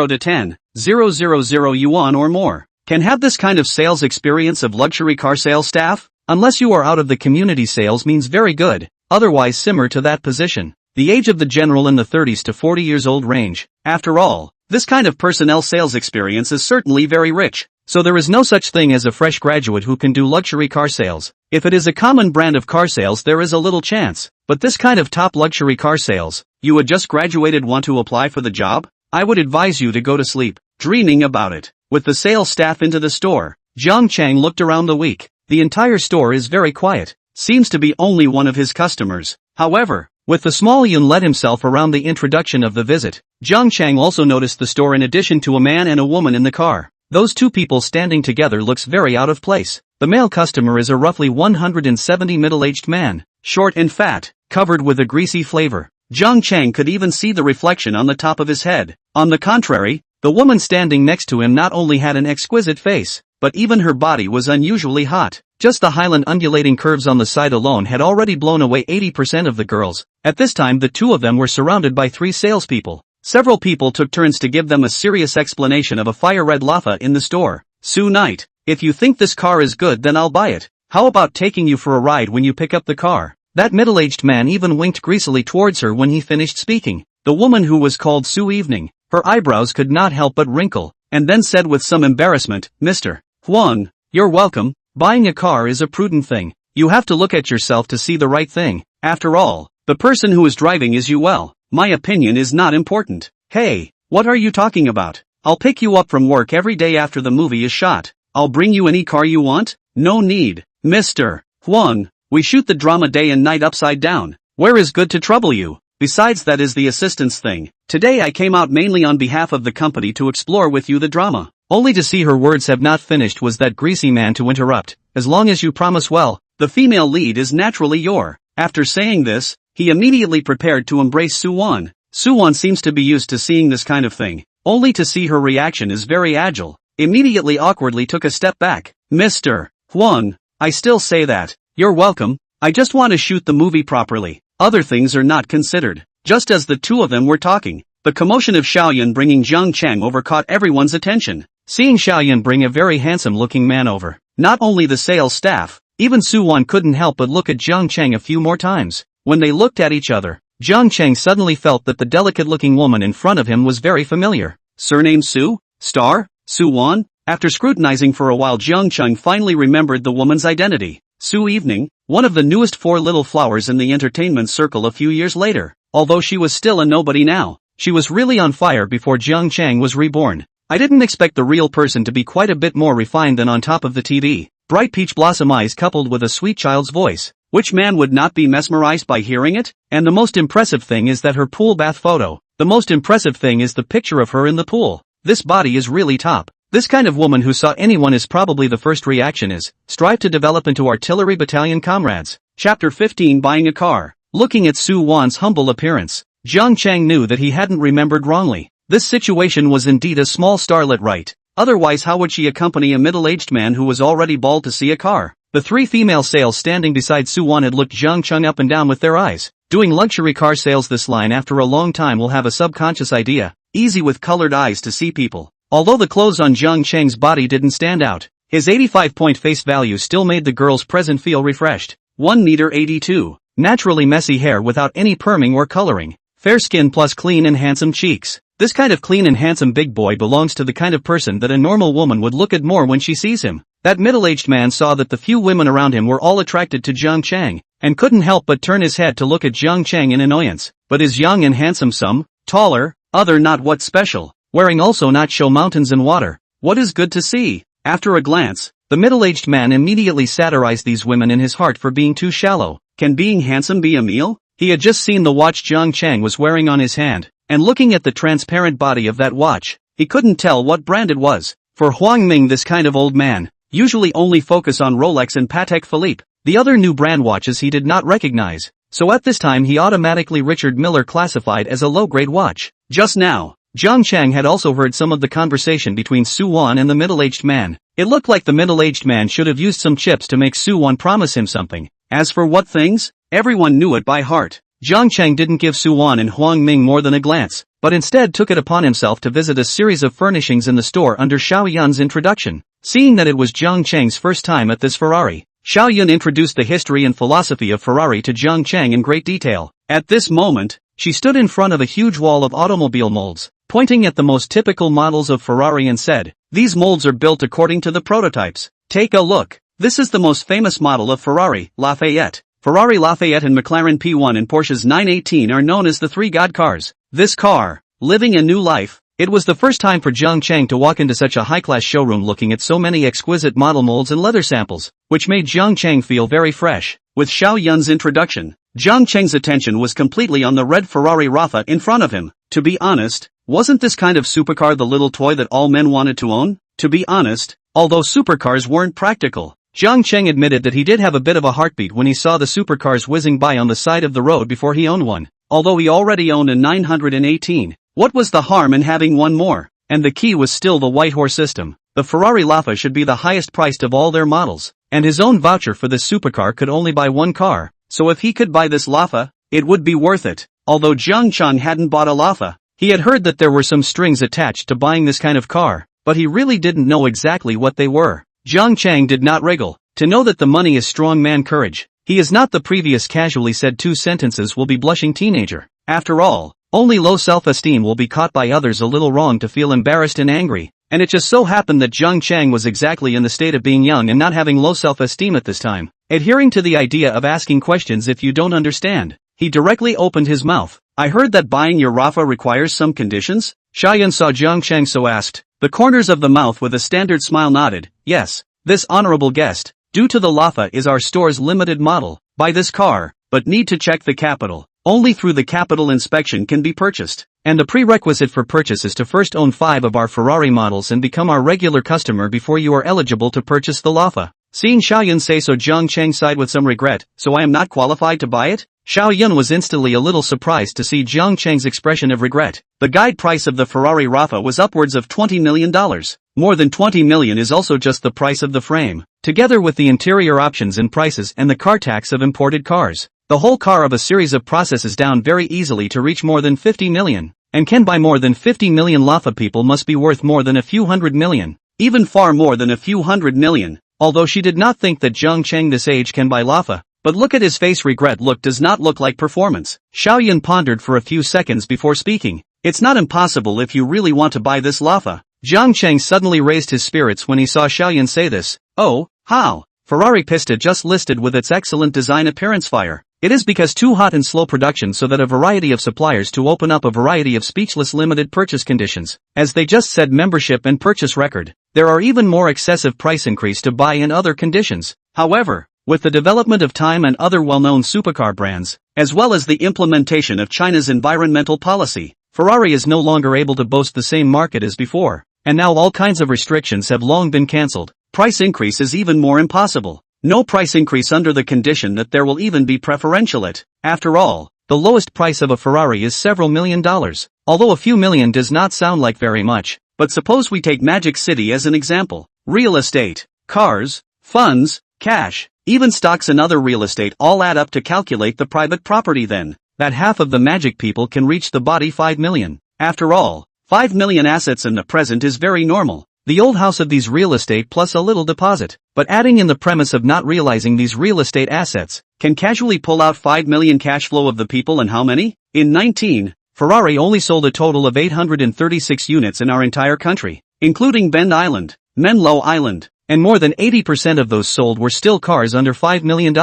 to 10,000 yuan or more. Can have this kind of sales experience of luxury car sales staff? Unless you are out of the community, sales means very good, otherwise simmer to that position. The age of the general in the 30s to 40 years old range. After all, this kind of personnel sales experience is certainly very rich, so there is no such thing as a fresh graduate who can do luxury car sales. If it is a common brand of car sales, there is a little chance, but this kind of top luxury car sales, you had just graduated, want to apply for the job? I would advise you to go to sleep, dreaming about it. With the sales staff into the store, Jiang Cheng looked around the week. The entire store is very quiet, seems to be only one of his customers. However, with the small Yun led himself around the introduction of the visit, Jiang Cheng also noticed the store in addition to a man and a woman in the car. Those two people standing together looks very out of place. The male customer is a roughly 170 middle-aged man, short and fat, covered with a greasy flavor. Jiang Cheng could even see the reflection on the top of his head. On the contrary, the woman standing next to him not only had an exquisite face, but even her body was unusually hot. Just the highland undulating curves on the side alone had already blown away 80% of the girls. At this time, the two of them were surrounded by 3 salespeople. Several people took turns to give them a serious explanation of a fire-red lava in the store. "Su Knight, if you think this car is good, then I'll buy it. How about taking you for a ride when you pick up the car?" That middle-aged man even winked greasily towards her when he finished speaking. The woman, who was called Su Evening, her eyebrows could not help but wrinkle, and then said with some embarrassment, "Mr. Huang, you're welcome. Buying a car is a prudent thing. You have to look at yourself to see the right thing. After all, the person who is driving is you. Well, my opinion is not important." "Hey, what are you talking about? I'll pick you up from work every day after the movie is shot. I'll bring you any car you want." "No need, Mr. Huang. We shoot the drama day and night upside down. Where is good to trouble you? Besides, that is the assistant's thing. Today I came out mainly on behalf of the company to explore with you the drama." Only to see her words have not finished was that greasy man to interrupt. "As long as you promise well, the female lead is naturally your." After saying this, he immediately prepared to embrace Suwon. Suwon seems to be used to seeing this kind of thing, only to see her reaction is very agile. Immediately awkwardly took a step back. "Mr. Huang, I still say that. You're welcome. I just want to shoot the movie properly. Other things are not considered." Just as the two of them were talking, the commotion of Xiaoyun bringing Jiang Cheng over caught everyone's attention. Seeing Xiaoyun bring a very handsome-looking man over, not only the sales staff, even Suwon couldn't help but look at Jiang Cheng a few more times. When they looked at each other, Jiang Cheng suddenly felt that the delicate-looking woman in front of him was very familiar. Surname Su? Star? Suwon? After scrutinizing for a while, Jiang Cheng finally remembered the woman's identity. Su Evening, one of the newest 4 little flowers in the entertainment circle a few years later. Although she was still a nobody now, she was really on fire before Jiang Cheng was reborn. I didn't expect the real person to be quite a bit more refined than on top of the TV. bright peach blossom eyes coupled with a sweet child's voice. Which man would not be mesmerized by hearing it? And the most impressive thing is that her pool bath photo. The most impressive thing is the picture of her in the pool. This body is really top. This kind of woman who saw anyone is probably the first reaction is, strive to develop into artillery battalion comrades. Chapter 15 Buying a car. Looking at Su Wan's humble appearance, Jiang Chang knew that he hadn't remembered wrongly. This situation was indeed a small starlet right. Otherwise how would she accompany a middle-aged man who was already bald to see a car? The three female sales standing beside Su Wan had looked Jiang Chang up and down with their eyes. Doing luxury car sales this line after a long time will have a subconscious idea. Easy with colored eyes to see people. Although the clothes on Jiang Chang's body didn't stand out, his 85-point face value still made the girl's present feel refreshed. 1 meter 82. Naturally messy hair without any perming or coloring. Fair skin plus clean and handsome cheeks. This kind of clean and handsome big boy belongs to the kind of person that a normal woman would look at more when she sees him. That middle-aged man saw that the few women around him were all attracted to Jiang Chang, and couldn't help but turn his head to look at Jiang Chang in annoyance. But is young and handsome some, taller, other not what special, wearing also not show mountains and water. What is good to see? After a glance, the middle-aged man immediately satirized these women in his heart for being too shallow. Can being handsome be a meal? He had just seen the watch Jiang Chang was wearing on his hand, and looking at the transparent body of that watch, he couldn't tell what brand it was. For Huang Ming, this kind of old man usually only focus on Rolex and Patek Philippe. The other new brand watches he did not recognize, so at this time he automatically Richard Miller classified as a low-grade watch. Just now, Jiang Chang had also heard some of the conversation between Su Wan and the middle-aged man. It looked like the middle-aged man should have used some chips to make Su Wan promise him something. As for what things, everyone knew it by heart. Jiang Chang didn't give Su Wan and Huang Ming more than a glance, but instead took it upon himself to visit a series of furnishings in the store under Xiao Yun's introduction. Seeing that it was Jiang Chang's first time at this Ferrari, Xiao Yun introduced the history and philosophy of Ferrari to Jiang Chang in great detail. At this moment, she stood in front of a huge wall of automobile molds, pointing at the most typical models of Ferrari and said, "These molds are built according to the prototypes. Take a look. This is the most famous model of Ferrari, Lafayette. Ferrari Lafayette and McLaren P1 and Porsche's 918 are known as the three god cars. This car, living a new life." It was the first time for Jiang Chang to walk into such a high-class showroom looking at so many exquisite model molds and leather samples, which made Jiang Chang feel very fresh. With Xiao Yun's introduction, Jiang Chang's attention was completely on the red Ferrari Rafa in front of him. To be honest, wasn't this kind of supercar the little toy that all men wanted to own? To be honest, although supercars weren't practical, Jiang Chang admitted that he did have a bit of a heartbeat when he saw the supercars whizzing by on the side of the road before he owned one. Although he already owned a 918. What was the harm in having one more? And the key was still the white horse system. The Ferrari Lafa should be the highest priced of all their models, and his own voucher for this supercar could only buy one car, so if he could buy this Lafa, it would be worth it. Although Jiang Chang hadn't bought a Lafa, he had heard that there were some strings attached to buying this kind of car, but he really didn't know exactly what they were. Jiang Chang did not wriggle. To know that the money is strong man courage. He is not the previous casually said 2 sentences will be blushing teenager. After all, only low self-esteem will be caught by others a little wrong to feel embarrassed and angry, and it just so happened that Jiang Chang was exactly in the state of being young and not having low self-esteem at this time. Adhering to the idea of asking questions if you don't understand, he directly opened his mouth. "I heard that buying your Rafa requires some conditions?" Xiaoyan saw Jiang Chang so asked. The corners of the mouth with a standard smile nodded. "Yes, this honorable guest, due to the Lafa is our store's limited model. Buy this car, but need to check the capital. Only through the capital inspection can be purchased. And the prerequisite for purchase is to first own 5 of our Ferrari models and become our regular customer before you are eligible to purchase the Lafa." Seeing Xiaoyan say so, Jiang Chang sighed with some regret. "So I am not qualified to buy it?" Xiaoyan was instantly a little surprised to see Jiang Chang's expression of regret. The guide price of the Ferrari Rafa was upwards of $20 million. More than 20 million is also just the price of the frame, together with the interior options and prices and the car tax of imported cars. The whole car of a series of processes down very easily to reach more than 50 million. And can buy more than 50 million Lafa people must be worth more than a few hundred million. Even far more than a few hundred million. Although she did not think that Jiang Chang this age can buy Lafa. But look at his face, regret look does not look like performance. Xiaoyan pondered for a few seconds before speaking. "It's not impossible if you really want to buy this Lafa." Jiang Chang suddenly raised his spirits when he saw Xiaoyan say this. "Oh, how? Ferrari Pista just listed with its excellent design appearance fire. It is because too hot and slow production so that a variety of suppliers to open up a variety of speechless limited purchase conditions. As they just said membership and purchase record. There are even more excessive price increase to buy and other conditions. However, with the development of Time and other well-known supercar brands, as well as the implementation of China's environmental policy, Ferrari is no longer able to boast the same market as before, and now all kinds of restrictions have long been cancelled. Price increase is even more impossible. No price increase under the condition that there will even be preferential it. After all, the lowest price of a Ferrari is several $1,000,000, although a few million does not sound like very much. But suppose we take Magic City as an example. Real estate, cars, funds, cash, even stocks and other real estate all add up to calculate the private property then. That half of the magic people can reach the body 5 million. After all, 5 million assets in the present is very normal. The old house of these real estate plus a little deposit. But adding in the premise of not realizing these real estate assets, can casually pull out 5 million cash flow of the people and how many? In 19, Ferrari only sold a total of 836 units in our entire country, including Bend Island, Menlo Island, and more than 80% of those sold were still cars under $5 million.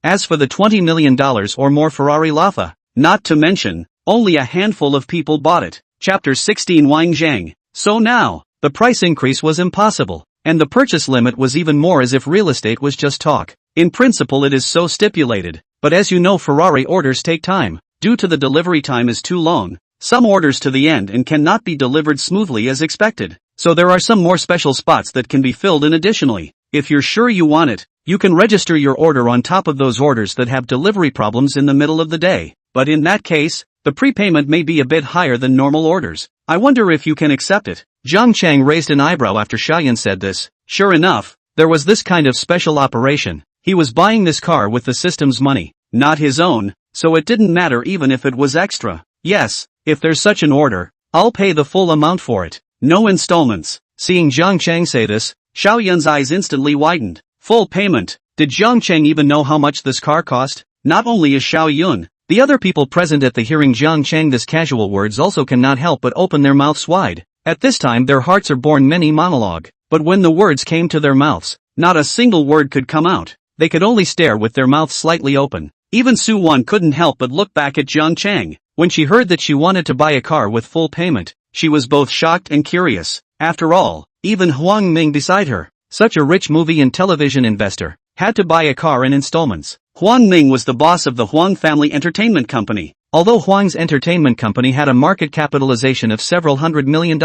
As for the $20 million or more Ferrari Lafa, not to mention, only a handful of people bought it. Chapter 16 Wang Zhang. So now, the price increase was impossible, and the purchase limit was even more as if real estate was just talk. In principle it is so stipulated, but as you know Ferrari orders take time, due to the delivery time is too long. Some orders to the end and cannot be delivered smoothly as expected. So there are some more special spots that can be filled in additionally. If you're sure you want it, you can register your order on top of those orders that have delivery problems in the middle of the day. But in that case, the prepayment may be a bit higher than normal orders. I wonder if you can accept it. Zhang Chang raised an eyebrow after Xiaoyan said this. Sure enough, there was this kind of special operation. He was buying this car with the system's money, not his own, so it didn't matter even if it was extra. Yes, if there's such an order, I'll pay the full amount for it. No installments. Seeing Zhang Chang say this, Xiaoyan's eyes instantly widened. Full payment. Did Zhang Chang even know how much this car cost? Not only is Xiaoyun, the other people present at the hearing Zhang Chang this casual words also cannot help but open their mouths wide. At this time their hearts are born many monologue. But when the words came to their mouths, not a single word could come out. They could only stare with their mouths slightly open. Even Su Wan couldn't help but look back at Zhang Chang. When she heard that she wanted to buy a car with full payment, she was both shocked and curious. After all, even Huang Ming beside her, such a rich movie and television investor, had to buy a car in installments. Huang Ming was the boss of the Huang Family Entertainment Company. Although Huang's entertainment company had a market capitalization of several $100 million,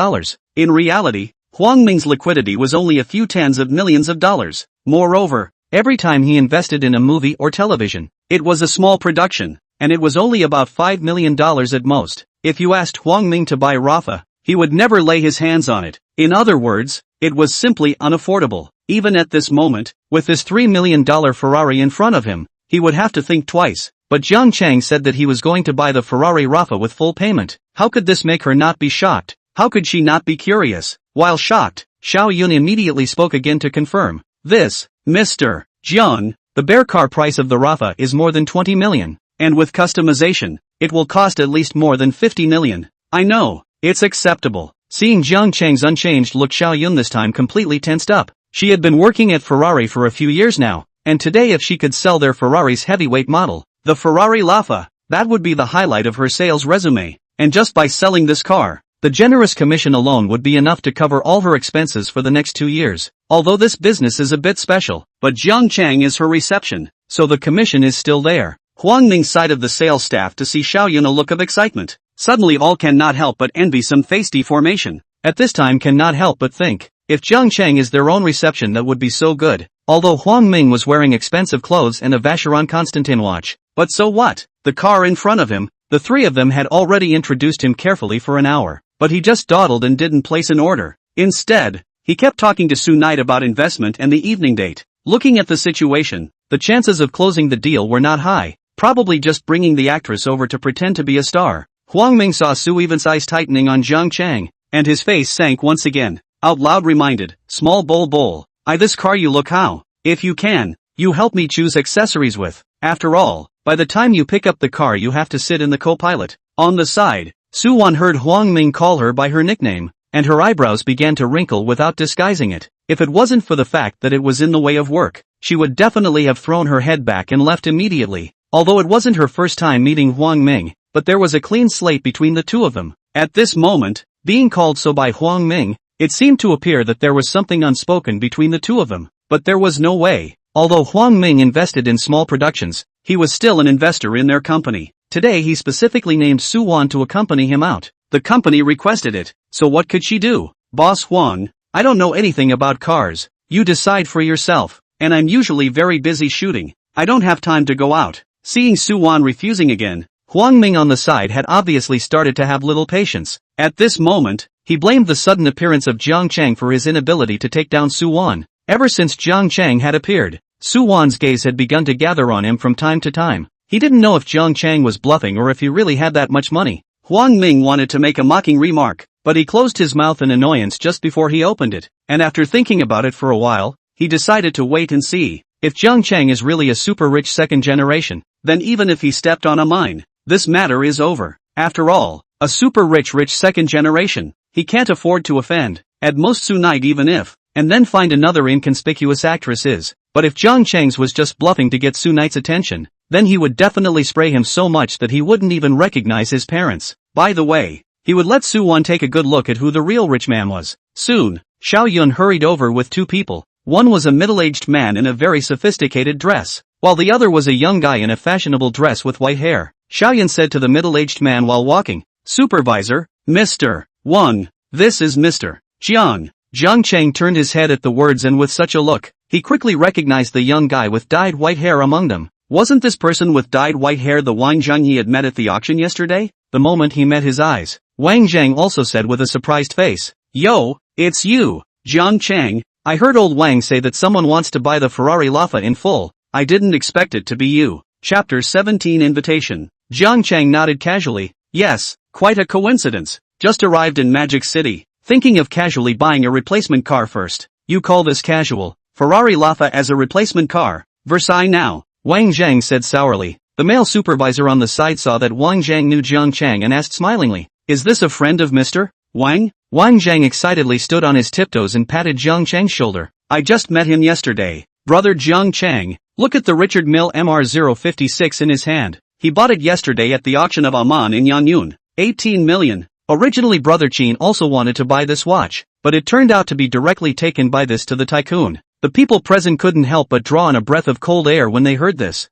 in reality, Huang Ming's liquidity was only a few tens of millions of dollars. Moreover, every time he invested in a movie or television, it was a small production, and it was only about $5 million at most. If you asked Huang Ming to buy Rafa, he would never lay his hands on it. In other words, it was simply unaffordable. Even at this moment, with this $3 million Ferrari in front of him, he would have to think twice. But Zhang Chang said that he was going to buy the Ferrari Rafa with full payment. How could this make her not be shocked? How could she not be curious? While shocked, Xiao Yun immediately spoke again to confirm. This, Mr. Jiang, the bare car price of the Rafa is more than 20 million. And with customization, it will cost at least more than 50 million. I know, it's acceptable. Seeing Zhang Chang's unchanged look, Xiao Yun this time completely tensed up. She had been working at Ferrari for a few years now, and today if she could sell their Ferrari's heavyweight model, the Ferrari Lafa, that would be the highlight of her sales resume. And just by selling this car, the generous commission alone would be enough to cover all her expenses for the next 2 years. Although this business is a bit special, but Zhang Chang is her reception, so the commission is still there. Huang Ming side of the sales staff to see Xiaoyun a look of excitement. Suddenly all cannot help but envy some face deformation. At this time cannot help but think, if Zhang Chang is their own reception that would be so good. Although Huang Ming was wearing expensive clothes and a Vacheron Constantin watch. But so what? The car in front of him, the three of them had already introduced him carefully for an hour. But he just dawdled and didn't place an order. Instead, he kept talking to Su Knight about investment and the evening date. Looking at the situation, the chances of closing the deal were not high. Probably just bringing the actress over to pretend to be a star. Huang Ming saw Su Even's eyes tightening on Zhang Chang, and his face sank once again. Out loud reminded, small bowl. This car you look how. If you can, you help me choose accessories with. After all, by the time you pick up the car you have to sit in the co-pilot. On the side, Su Wan heard Huang Ming call her by her nickname, and her eyebrows began to wrinkle without disguising it. If it wasn't for the fact that it was in the way of work, she would definitely have thrown her head back and left immediately. although it wasn't her first time meeting Huang Ming, but there was a clean slate between the two of them. At this moment, being called so by Huang Ming, it seemed to appear that there was something unspoken between the two of them, but there was no way. Although Huang Ming invested in small productions, he was still an investor in their company. Today he specifically named Su Wan to accompany him out. The company requested it, so what could she do? Boss Huang, I don't know anything about cars, you decide for yourself, and I'm usually very busy shooting, I don't have time to go out. Seeing Su Wan refusing again, Huang Ming on the side had obviously started to have little patience. At this moment, he blamed the sudden appearance of Jiang Chang for his inability to take down Su Wan. Ever since Jiang Chang had appeared, Su Wan's gaze had begun to gather on him from time to time. He didn't know if Jiang Chang was bluffing or if he really had that much money. Huang Ming wanted to make a mocking remark, but he closed his mouth in annoyance just before he opened it, and after thinking about it for a while, he decided to wait and see. If Jiang Chang is really a super rich second generation, then even if he stepped on a mine, this matter is over. After all, a super rich second generation, he can't afford to offend, at most Su Knight even if, and then find another inconspicuous actress is. But if Jiang Chang's was just bluffing to get Su Knight's attention, then he would definitely spray him so much that he wouldn't even recognize his parents. By the way, he would let Su Wan take a good look at who the real rich man was. Soon, Xiao Yun hurried over with two people. One was a middle-aged man in a very sophisticated dress, while the other was a young guy in a fashionable dress with white hair. Xiao Yun said to the middle-aged man while walking, "Supervisor, Mr. Wang, this is Mr. Jiang." Jiang Chang turned his head at the words and with such a look, he quickly recognized the young guy with dyed white hair among them. Wasn't this person with dyed white hair the Wang Zhang he had met at the auction yesterday? The moment he met his eyes, Wang Zhang also said with a surprised face, "Yo, it's you, Jiang Chang. I heard old Wang say that someone wants to buy the Ferrari Lafa in full. I didn't expect it to be you." Chapter 17 Invitation. Jiang Chang nodded casually. Yes, quite a coincidence. Just arrived in Magic City. Thinking of casually buying a replacement car first. You call this casual? Ferrari Lafa as a replacement car? Versailles now. Wang Zhang said sourly. The male supervisor on the side saw that Wang Zhang knew Jiang Chang and asked smilingly, "Is this a friend of Mr. Wang?" Wang Zhang excitedly stood on his tiptoes and patted Jiang Chang's shoulder. "I just met him yesterday. Brother Jiang Chang, look at the Richard Mille MR056 in his hand. He bought it yesterday at the auction of Aman in Yanyun. 18 million. Originally Brother Qin also wanted to buy this watch, but it turned out to be directly taken by this to the tycoon." The people present couldn't help but draw in a breath of cold air when they heard this.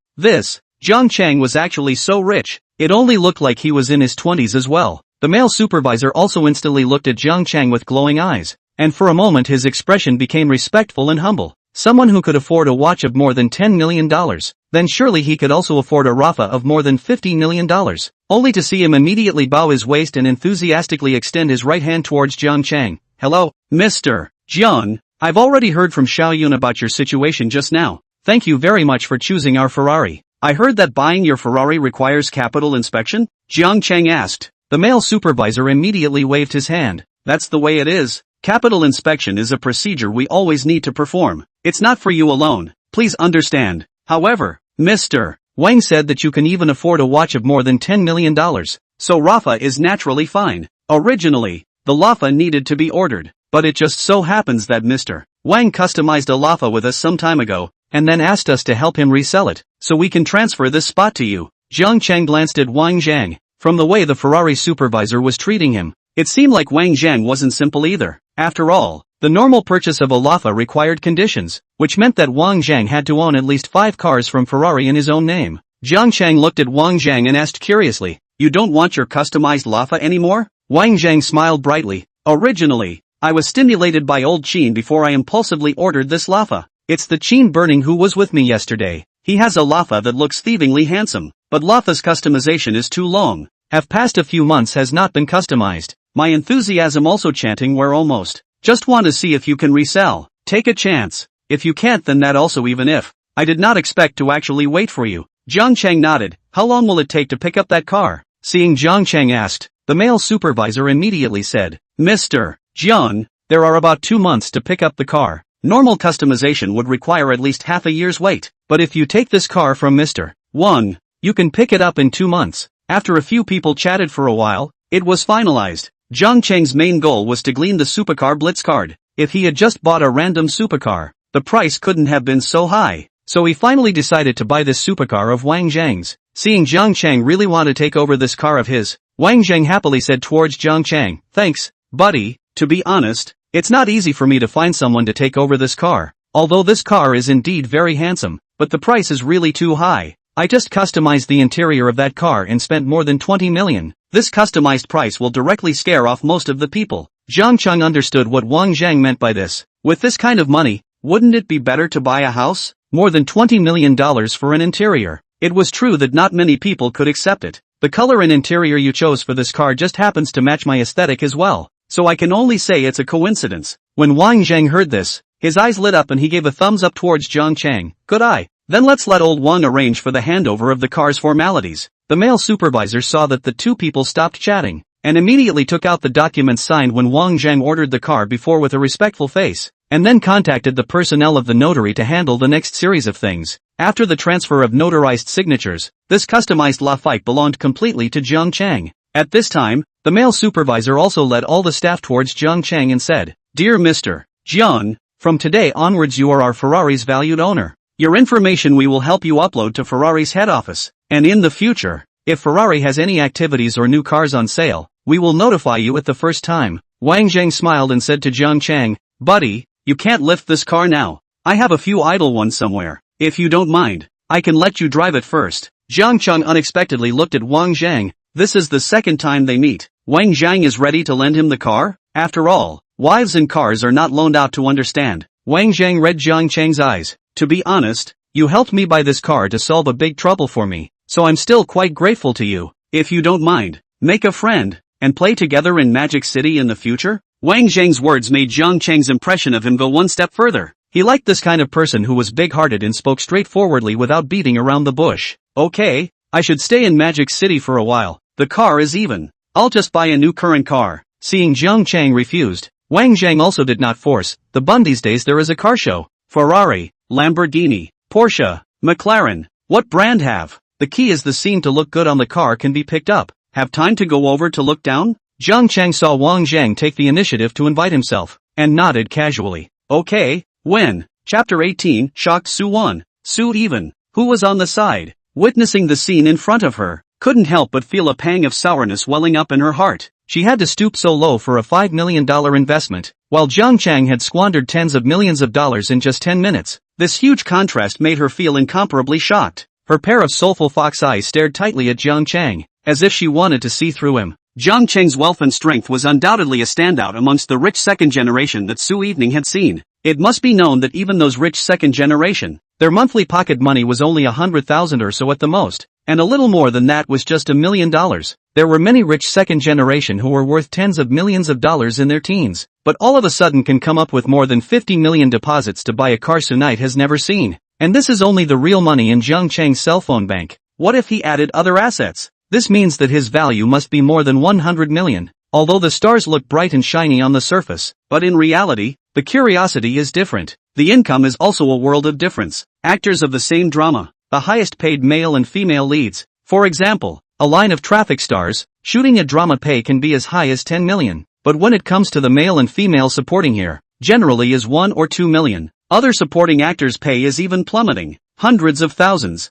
Jiang Chang was actually so rich, it only looked like he was in his 20s as well. The male supervisor also instantly looked at Jiang Chang with glowing eyes, and for a moment his expression became respectful and humble. Someone who could afford a watch of more than $10 million, then surely he could also afford a Rafa of more than $50 million. Only to see him immediately bow his waist and enthusiastically extend his right hand towards Jiang Chang. "Hello, Mr. Jiang. I've already heard from Xiao Yun about your situation just now. Thank you very much for choosing our Ferrari. I heard that buying your Ferrari requires capital inspection?" Jiang Chang asked. The male supervisor immediately waved his hand. "That's the way it is. Capital inspection is a procedure we always need to perform. It's not for you alone, please understand. However, Mr. Wang said that you can even afford a watch of more than $10 million, so Rafa is naturally fine. Originally, the Lafa needed to be ordered, but it just so happens that Mr. Wang customized a Lafa with us some time ago, and then asked us to help him resell it, so we can transfer this spot to you." Jiang Chang glanced at Wang Zhang. From the way the Ferrari supervisor was treating him, it seemed like Wang Zhang wasn't simple either. After all, the normal purchase of a Lafa required conditions, which meant that Wang Zhang had to own at least 5 cars from Ferrari in his own name. Jiang Chang looked at Wang Zhang and asked curiously, "You don't want your customized Lafa anymore?" Wang Zhang smiled brightly. "Originally, I was stimulated by old Qin before I impulsively ordered this Lafa. It's the Qin burning who was with me yesterday. He has a Lafa that looks thievingly handsome, but Lafa's customization is too long. Have past a few months has not been customized. My enthusiasm also chanting we're almost. Just want to see if you can resell. Take a chance. If you can't then that also even if. I did not expect to actually wait for you." Jiang Chang nodded. "How long will it take to pick up that car?" Seeing Jiang Chang asked, the male supervisor immediately said, "Mr. Jiang, there are about 2 months to pick up the car. Normal customization would require at least half a year's wait, but if you take this car from Mr. Wang, you can pick it up in 2 months. After a few people chatted for a while, it was finalized. Jiang Chang's main goal was to glean the supercar blitz card. If he had just bought a random supercar, the price couldn't have been so high. so he finally decided to buy this supercar of Wang Zhang's. Seeing Jiang Chang really want to take over this car of his, Wang Zhang happily said towards Jiang Chang, "Thanks, buddy. To be honest, it's not easy for me to find someone to take over this car. Although this car is indeed very handsome, but the price is really too high. I just customized the interior of that car and spent more than 20 million. This customized price will directly scare off most of the people." Jiang Chang understood what Wang Zhang meant by this. With this kind of money, wouldn't it be better to buy a house? More than $20 million for an interior. It was true that not many people could accept it. The color and interior you chose for this car just happens to match my aesthetic as well, so I can only say it's a coincidence. When Wang Zhang heard this, his eyes lit up and he gave a thumbs up towards Jiang Chang. "Good eye. Then let's let old Wang arrange for the handover of the car's formalities." The male supervisor saw that the two people stopped chatting, and immediately took out the documents signed when Wang Zhang ordered the car before with a respectful face, and then contacted the personnel of the notary to handle the next series of things. After the transfer of notarized signatures, this customized Lafite belonged completely to Jiang Chang. At this time, the male supervisor also led all the staff towards Jiang Chang and said, "Dear Mr. Jiang, from today onwards you are our Ferrari's valued owner. Your information we will help you upload to Ferrari's head office, and in the future, if Ferrari has any activities or new cars on sale, we will notify you at the first time." Wang Zhang smiled and said to Jiang Chang, "Buddy, you can't lift this car now. I have a few idle ones somewhere. If you don't mind, I can let you drive it first." Jiang Chang unexpectedly looked at Wang Zhang. This is the second time they meet. Wang Zhang is ready to lend him the car? After all, wives and cars are not loaned out to understand. Wang Zhang read Jiang Chang's eyes. "To be honest, you helped me buy this car to solve a big trouble for me, so I'm still quite grateful to you. If you don't mind, make a friend, and play together in Magic City in the future?" Wang Zhang's words made Jiang Chang's impression of him go one step further. He liked this kind of person who was big-hearted and spoke straightforwardly without beating around the bush. "Okay, I should stay in Magic City for a while. The car is even. I'll just buy a new current car." Seeing Jiang Chang refused, Wang Zhang also did not force the bun. These days there is a car show. Ferrari, Lamborghini, Porsche, McLaren. What brand have? The key is the scene to look good on the car can be picked up. Have time to go over to look down? Jiang Chang saw Wang Zhang take the initiative to invite himself, and nodded casually. "Okay, when?" Chapter 18, shocked Su Wan. Su even, who was on the side, witnessing the scene in front of her, couldn't help but feel a pang of sourness welling up in her heart. She had to stoop so low for a $5 million investment, while Jiang Chang had squandered tens of millions of dollars in just 10 minutes. This huge contrast made her feel incomparably shocked. Her pair of soulful fox eyes stared tightly at Jiang Chang, as if she wanted to see through him. Jiang Chang's wealth and strength was undoubtedly a standout amongst the rich second generation that Su Evening had seen. It must be known that even those rich second generation, their monthly pocket money was only 100,000 or so at the most, and a little more than that was just $1 million. There were many rich second generation who were worth tens of millions of dollars in their teens, but all of a sudden can come up with more than 50 million deposits to buy a car Sunite has never seen. And this is only the real money in Jiang Chang's cell phone bank. What if he added other assets? This means that his value must be more than 100 million. Although the stars look bright and shiny on the surface, but in reality, the curiosity is different. The income is also a world of difference. Actors of the same drama, the highest paid male and female leads. For example, a line of traffic stars, shooting a drama pay can be as high as 10 million. But when it comes to the male and female supporting here, generally is 1 or 2 million. Other supporting actors' pay is even plummeting. Hundreds of thousands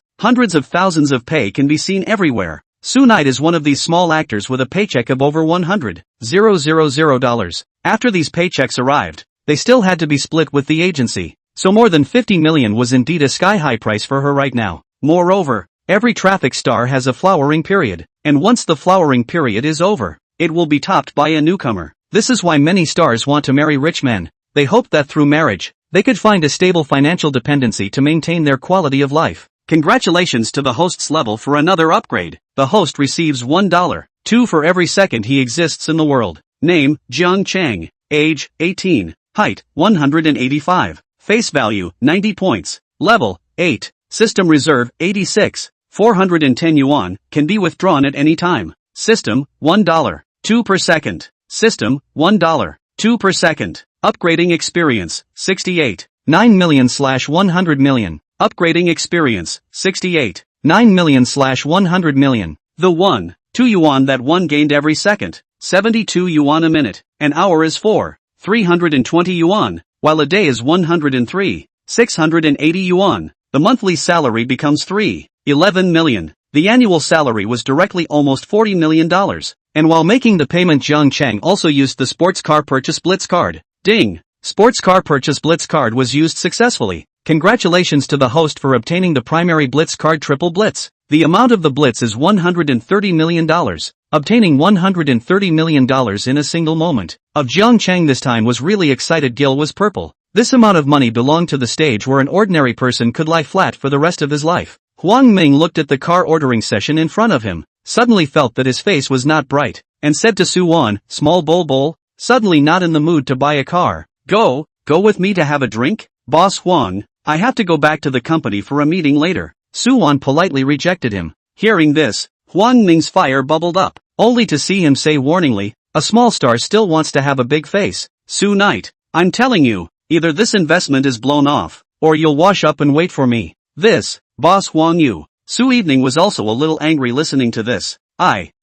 of pay can be seen everywhere. Sunite is one of these small actors with a paycheck of over $100,000. After these paychecks arrived, they still had to be split with the agency. So more than 50 million was indeed a sky-high price for her right now. Moreover, every traffic star has a flowering period, and once the flowering period is over, it will be topped by a newcomer. This is why many stars want to marry rich men. They hope that through marriage, they could find a stable financial dependency to maintain their quality of life. Congratulations to the host's level for another upgrade. The host receives $1.2 for every second he exists in the world. Name, Jiang Chang. Age, 18. Height, 185. Face value, 90 points. Level, 8. System reserve, 86. 410 yuan, can be withdrawn at any time. System, $1.2 per second. System, $1.2 per second. Upgrading experience, 68. 9 million/100 million. Upgrading experience, 68. 9 million/100 million. The 1.2 yuan that one gained every second, 72 yuan a minute. An hour is 320 yuan, while a day is 103. 680 yuan. the monthly salary becomes 3.11 million. The annual salary was directly almost $40 million. And while making the payment, Jiang Chang also used the sports car purchase Blitz card. Ding! Sports car purchase Blitz card was used successfully. Congratulations to the host for obtaining the primary Blitz card Triple Blitz. The amount of the Blitz is $130 million. Obtaining $130 million in a single moment of Jiang Chang this time was really excited. Gil was purple. This amount of money belonged to the stage where an ordinary person could lie flat for the rest of his life. Huang Ming looked at the car ordering session in front of him, suddenly felt that his face was not bright, and said to Su Wan, small bol, suddenly not in the mood to buy a car. Go with me to have a drink? Boss Huang, I have to go back to the company for a meeting later. Su Wan politely rejected him. Hearing this, Huang Ming's fire bubbled up, only to see him say warningly, a small star still wants to have a big face. Su Knight, I'm telling you, either this investment is blown off, or you'll wash up and wait for me. This, Boss Huang Yu. Su Evening was also a little angry listening to this.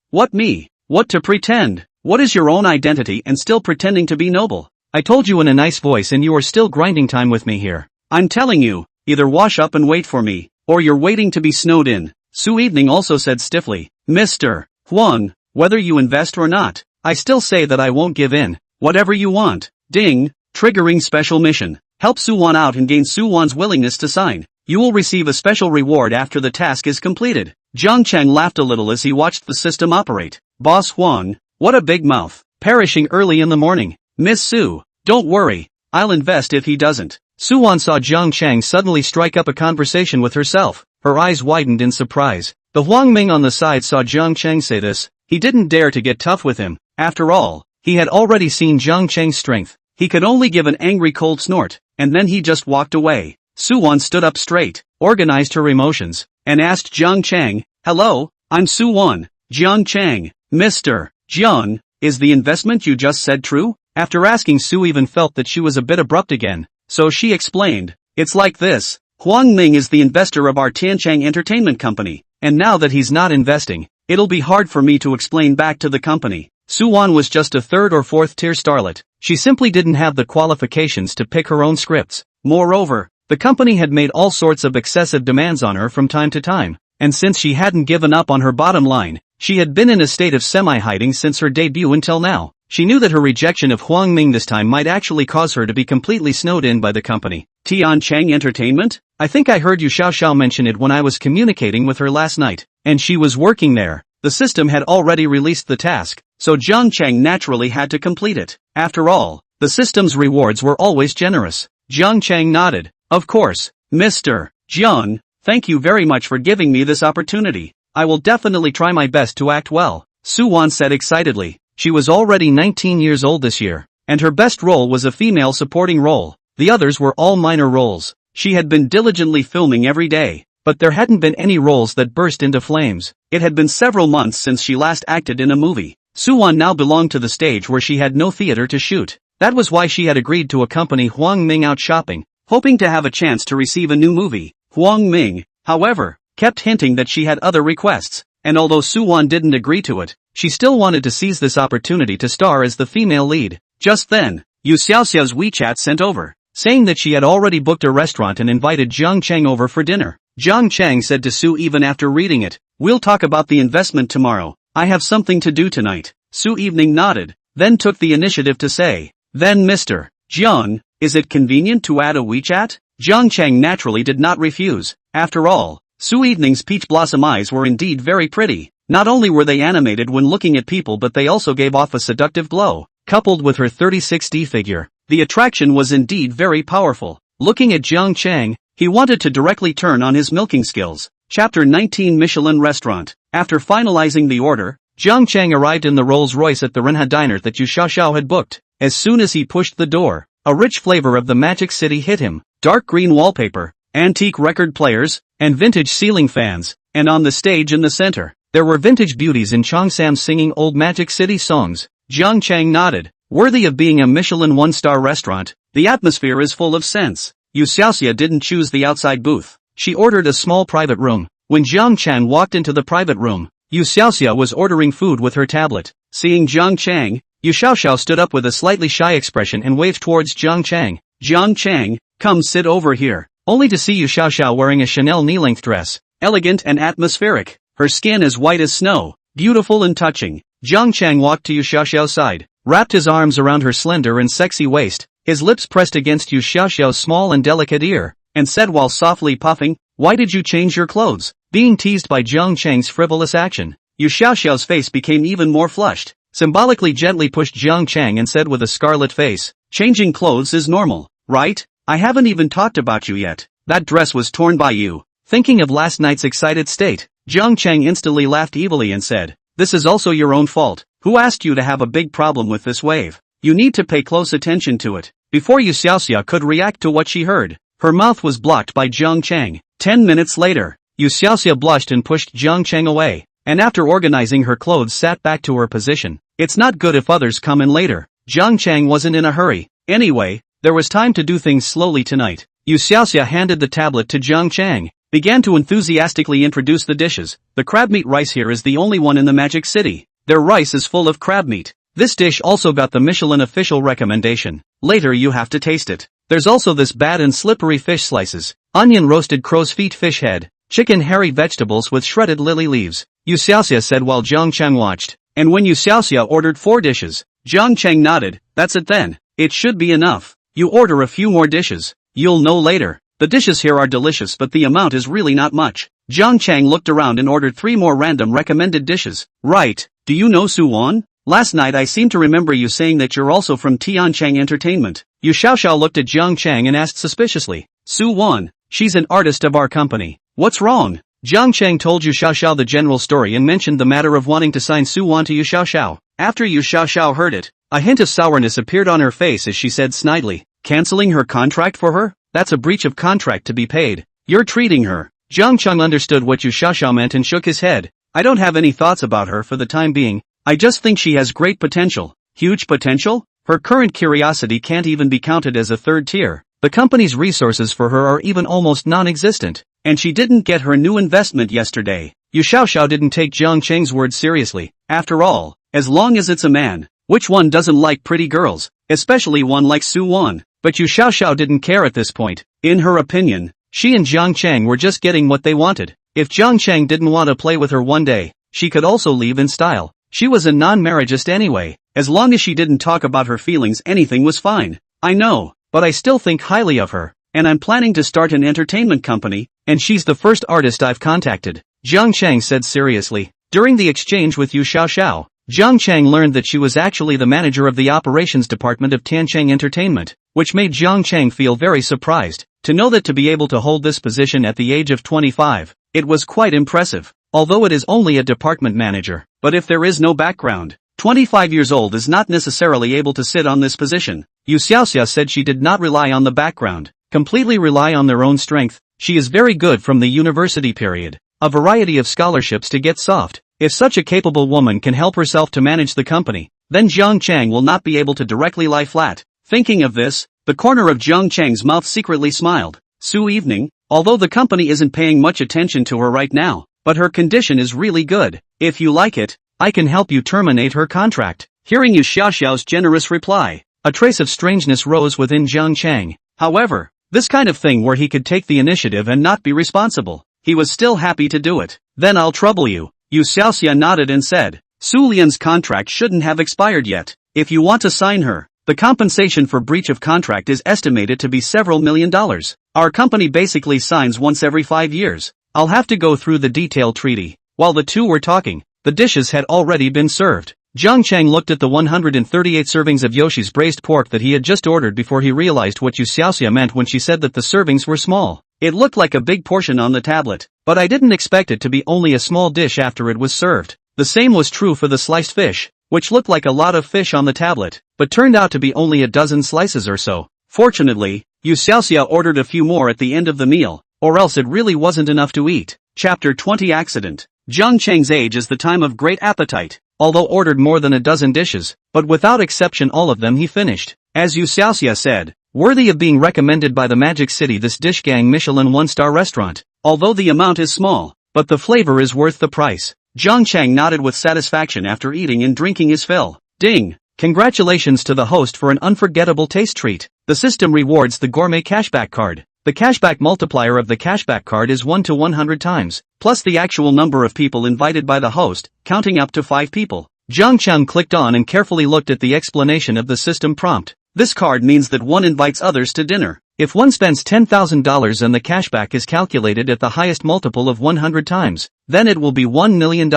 What me? What to pretend? What is your own identity and still pretending to be noble? I told you in a nice voice and you are still grinding time with me here. I'm telling you, either wash up and wait for me, or you're waiting to be snowed in. Su Evening also said stiffly, Mr. Huang, whether you invest or not, I still say that I won't give in. Whatever you want. Ding, triggering special mission. Help Su Wan out and gain Su Wan's willingness to sign. You will receive a special reward after the task is completed. Jiang Chang laughed a little as he watched the system operate. Boss Huang, what a big mouth. Perishing early in the morning. Miss Su, don't worry, I'll invest if he doesn't. Su Wan saw Jiang Chang suddenly strike up a conversation with herself. Her eyes widened in surprise. The Huang Ming on the side saw Jiang Chang say this. He didn't dare to get tough with him. After all, he had already seen Jiang Chang's strength. He could only give an angry cold snort, and then he just walked away. Su Wan stood up straight, organized her emotions, and asked Jiang Chang, hello, I'm Su Wan. Jiang Chang, Mr. Jiang, is the investment you just said true? After asking, Su even felt that she was a bit abrupt again, so she explained, it's like this, Huang Ming is the investor of our Tianchang Entertainment Company, and now that he's not investing, it'll be hard for me to explain back to the company. Su Wan was just a third or fourth tier starlet. She simply didn't have the qualifications to pick her own scripts. Moreover, the company had made all sorts of excessive demands on her from time to time, and since she hadn't given up on her bottom line, she had been in a state of semi-hiding since her debut until now. She knew that her rejection of Huang Ming this time might actually cause her to be completely snowed in by the company. Tianchang Entertainment? I think I heard Yu Xiaoxiao mention it when I was communicating with her last night, and she was working there. The system had already released the task, so Jiang Chang naturally had to complete it. After all, the system's rewards were always generous. Jiang Chang nodded. Of course, Mr. Jiang, thank you very much for giving me this opportunity. I will definitely try my best to act well, Su Wan said excitedly. She was already 19 years old this year, and her best role was a female supporting role. The others were all minor roles. She had been diligently filming every day, but there hadn't been any roles that burst into flames. It had been several months since she last acted in a movie. Su Wan now belonged to the stage where she had no theater to shoot. That was why she had agreed to accompany Huang Ming out shopping, hoping to have a chance to receive a new movie. Huang Ming, however, kept hinting that she had other requests, and although Su Wan didn't agree to it, she still wanted to seize this opportunity to star as the female lead. Just then, Yu Xiaoxiao's WeChat sent over, saying that she had already booked a restaurant and invited Jiang Chang over for dinner. Jiang Chang said to Su even after reading it, we'll talk about the investment tomorrow. I have something to do tonight. Su Evening nodded, then took the initiative to say, then Mr. Jiang, is it convenient to add a WeChat? Jiang Chang naturally did not refuse. After all, Su Evening's peach blossom eyes were indeed very pretty. Not only were they animated when looking at people, but they also gave off a seductive glow. Coupled with her 36D figure, the attraction was indeed very powerful. Looking at Jiang Chang, he wanted to directly turn on his milking skills. Chapter 19 Michelin Restaurant. After finalizing the order, Jiang Chang arrived in the Rolls-Royce at the Renha diner that Yu Xiaoxiao had booked. As soon as he pushed the door, a rich flavor of the Magic City hit him. Dark green wallpaper, antique record players, and vintage ceiling fans, and on the stage in the center, there were vintage beauties in Cheongsam singing old Magic City songs. Jiang Chang nodded. Worthy of being a Michelin one-star restaurant, the atmosphere is full of sense. Yu Xiaoxia didn't choose the outside booth. She ordered a small private room. When Jiang Chang walked into the private room, Yu Xiaoxia was ordering food with her tablet. Seeing Jiang Chang, Yu Xiaoxiao stood up with a slightly shy expression and waved towards Jiang Chang. Jiang Chang, come sit over here. only to see Yu Xiaoxiao wearing a Chanel knee-length dress, elegant and atmospheric. Her skin as white as snow, beautiful and touching. Jiang Chang walked to Yu Xiaoxiao's side, wrapped his arms around her slender and sexy waist, his lips pressed against Yu Xiaoxiao's small and delicate ear, and said while softly puffing, "Why did you change your clothes?" Being teased by Jiang Chang's frivolous action, Yu Xiaoxiao's face became even more flushed, symbolically gently pushed Jiang Chang and said with a scarlet face, "Changing clothes is normal, right? I haven't even talked about you yet. That dress was torn by you." Thinking of last night's excited state, Jiang Chang instantly laughed evilly and said, "This is also your own fault. Who asked you to have a big problem with this wave? You need to pay close attention to it." Before Yu Xiaoxia could react to what she heard, her mouth was blocked by Jiang Chang. 10 minutes later, Yu Xiaoxia blushed and pushed Jiang Chang away, and after organizing her clothes sat back to her position. It's not good if others come in later. Jiang Chang wasn't in a hurry. Anyway, there was time to do things slowly tonight. Yu Xiaoxia handed the tablet to Jiang Chang, began to enthusiastically introduce the dishes. The crab meat rice here is the only one in the Magic City. Their rice is full of crab meat. This dish also got the Michelin official recommendation. Later you have to taste it. There's also this bad and slippery fish slices, onion roasted crow's feet fish head, chicken hairy vegetables with shredded lily leaves, Yu Xiaoxia said while Jiang Chang watched. And when Yu Xiaoxia ordered 4 dishes, Jiang Chang nodded. "That's it then. It should be enough. You order a few more dishes. You'll know later. The dishes here are delicious but the amount is really not much." Jiang Chang looked around and ordered 3 more random recommended dishes. "Right, do you know Suwon? Last night I seem to remember you saying that you're also from Tiancheng Entertainment." Yu Xiaoxiao looked at Jiang Chang and asked suspiciously, "Suwon, she's an artist of our company. What's wrong?" Jiang Chang told Yu Xiaoxiao the general story and mentioned the matter of wanting to sign Suwon to Yu Xiaoxiao. After Yu Xiaoxiao heard it, a hint of sourness appeared on her face as she said snidely, "Canceling her contract for her? That's a breach of contract to be paid. You're treating her." Jiang Chang understood what Yu Xiaoxiao meant and shook his head. "I don't have any thoughts about her for the time being. I just think she has great potential." Huge potential? Her current curiosity can't even be counted as a third tier. The company's resources for her are even almost non-existent. And she didn't get her new investment yesterday. Yu Xiaoxiao didn't take Jiang Chang's words seriously. After all, as long as it's a man, which one doesn't like pretty girls, especially one like Suwon? But Yu Xiaoxiao didn't care at this point. In her opinion, she and Jiang Chang were just getting what they wanted. If Jiang Chang didn't want to play with her one day, she could also leave in style. She was a non-marriageist anyway. As long as she didn't talk about her feelings, anything was fine. "I know, but I still think highly of her. And I'm planning to start an entertainment company, and she's the first artist I've contacted," Jiang Chang said seriously. During the exchange with Yu Xiaoxiao, Jiang Chang learned that she was actually the manager of the operations department of Tiancheng Entertainment, which made Jiang Chang feel very surprised. To know that to be able to hold this position at the age of 25, it was quite impressive. Although it is only a department manager, but if there is no background, 25 years old is not necessarily able to sit on this position. Yu Xiaoxia said she did not rely on the background, completely rely on their own strength. She is very good from the university period, a variety of scholarships to get soft. If such a capable woman can help herself to manage the company, then Jiang Chang will not be able to directly lie flat. Thinking of this, the corner of Jiang Chang's mouth secretly smiled. "Su evening, although the company isn't paying much attention to her right now, but her condition is really good. If you like it, I can help you terminate her contract." Hearing Yu Xiaoxiao's generous reply, a trace of strangeness rose within Jiang Chang. However, this kind of thing where he could take the initiative and not be responsible, he was still happy to do it. "Then I'll trouble you." Yu Xiaoxia nodded and said, "Su Lian's contract shouldn't have expired yet. If you want to sign her, the compensation for breach of contract is estimated to be several $1,000,000. Our company basically signs once every 5 years. I'll have to go through the detailed treaty." While the two were talking, the dishes had already been served. Jiang Chang looked at the 138 servings of Yoshi's braised pork that he had just ordered before he realized what Yu Xiaoxia meant when she said that the servings were small. It looked like a big portion on the tablet, but I didn't expect it to be only a small dish after it was served. The same was true for the sliced fish, which looked like a lot of fish on the tablet, but turned out to be only a dozen slices or so. Fortunately, Yu Xiaoxia ordered a few more at the end of the meal, or else it really wasn't enough to eat. Chapter 20 Accident. Jiang Chang's age is the time of great appetite. Although ordered more than a dozen dishes, but without exception all of them he finished. As Yu Xiaoxia said, worthy of being recommended by the Magic City this dish gang Michelin 1-star restaurant. Although the amount is small, but the flavor is worth the price. Jiang Chang nodded with satisfaction after eating and drinking his fill. Ding! Congratulations to the host for an unforgettable taste treat. The system rewards the gourmet cashback card. The cashback multiplier of the cashback card is 1 to 100 times, plus the actual number of people invited by the host, counting up to 5 people. Jiang Chang clicked on and carefully looked at the explanation of the system prompt. This card means that one invites others to dinner. If one spends $10,000 and the cashback is calculated at the highest multiple of 100 times, then it will be $1 million,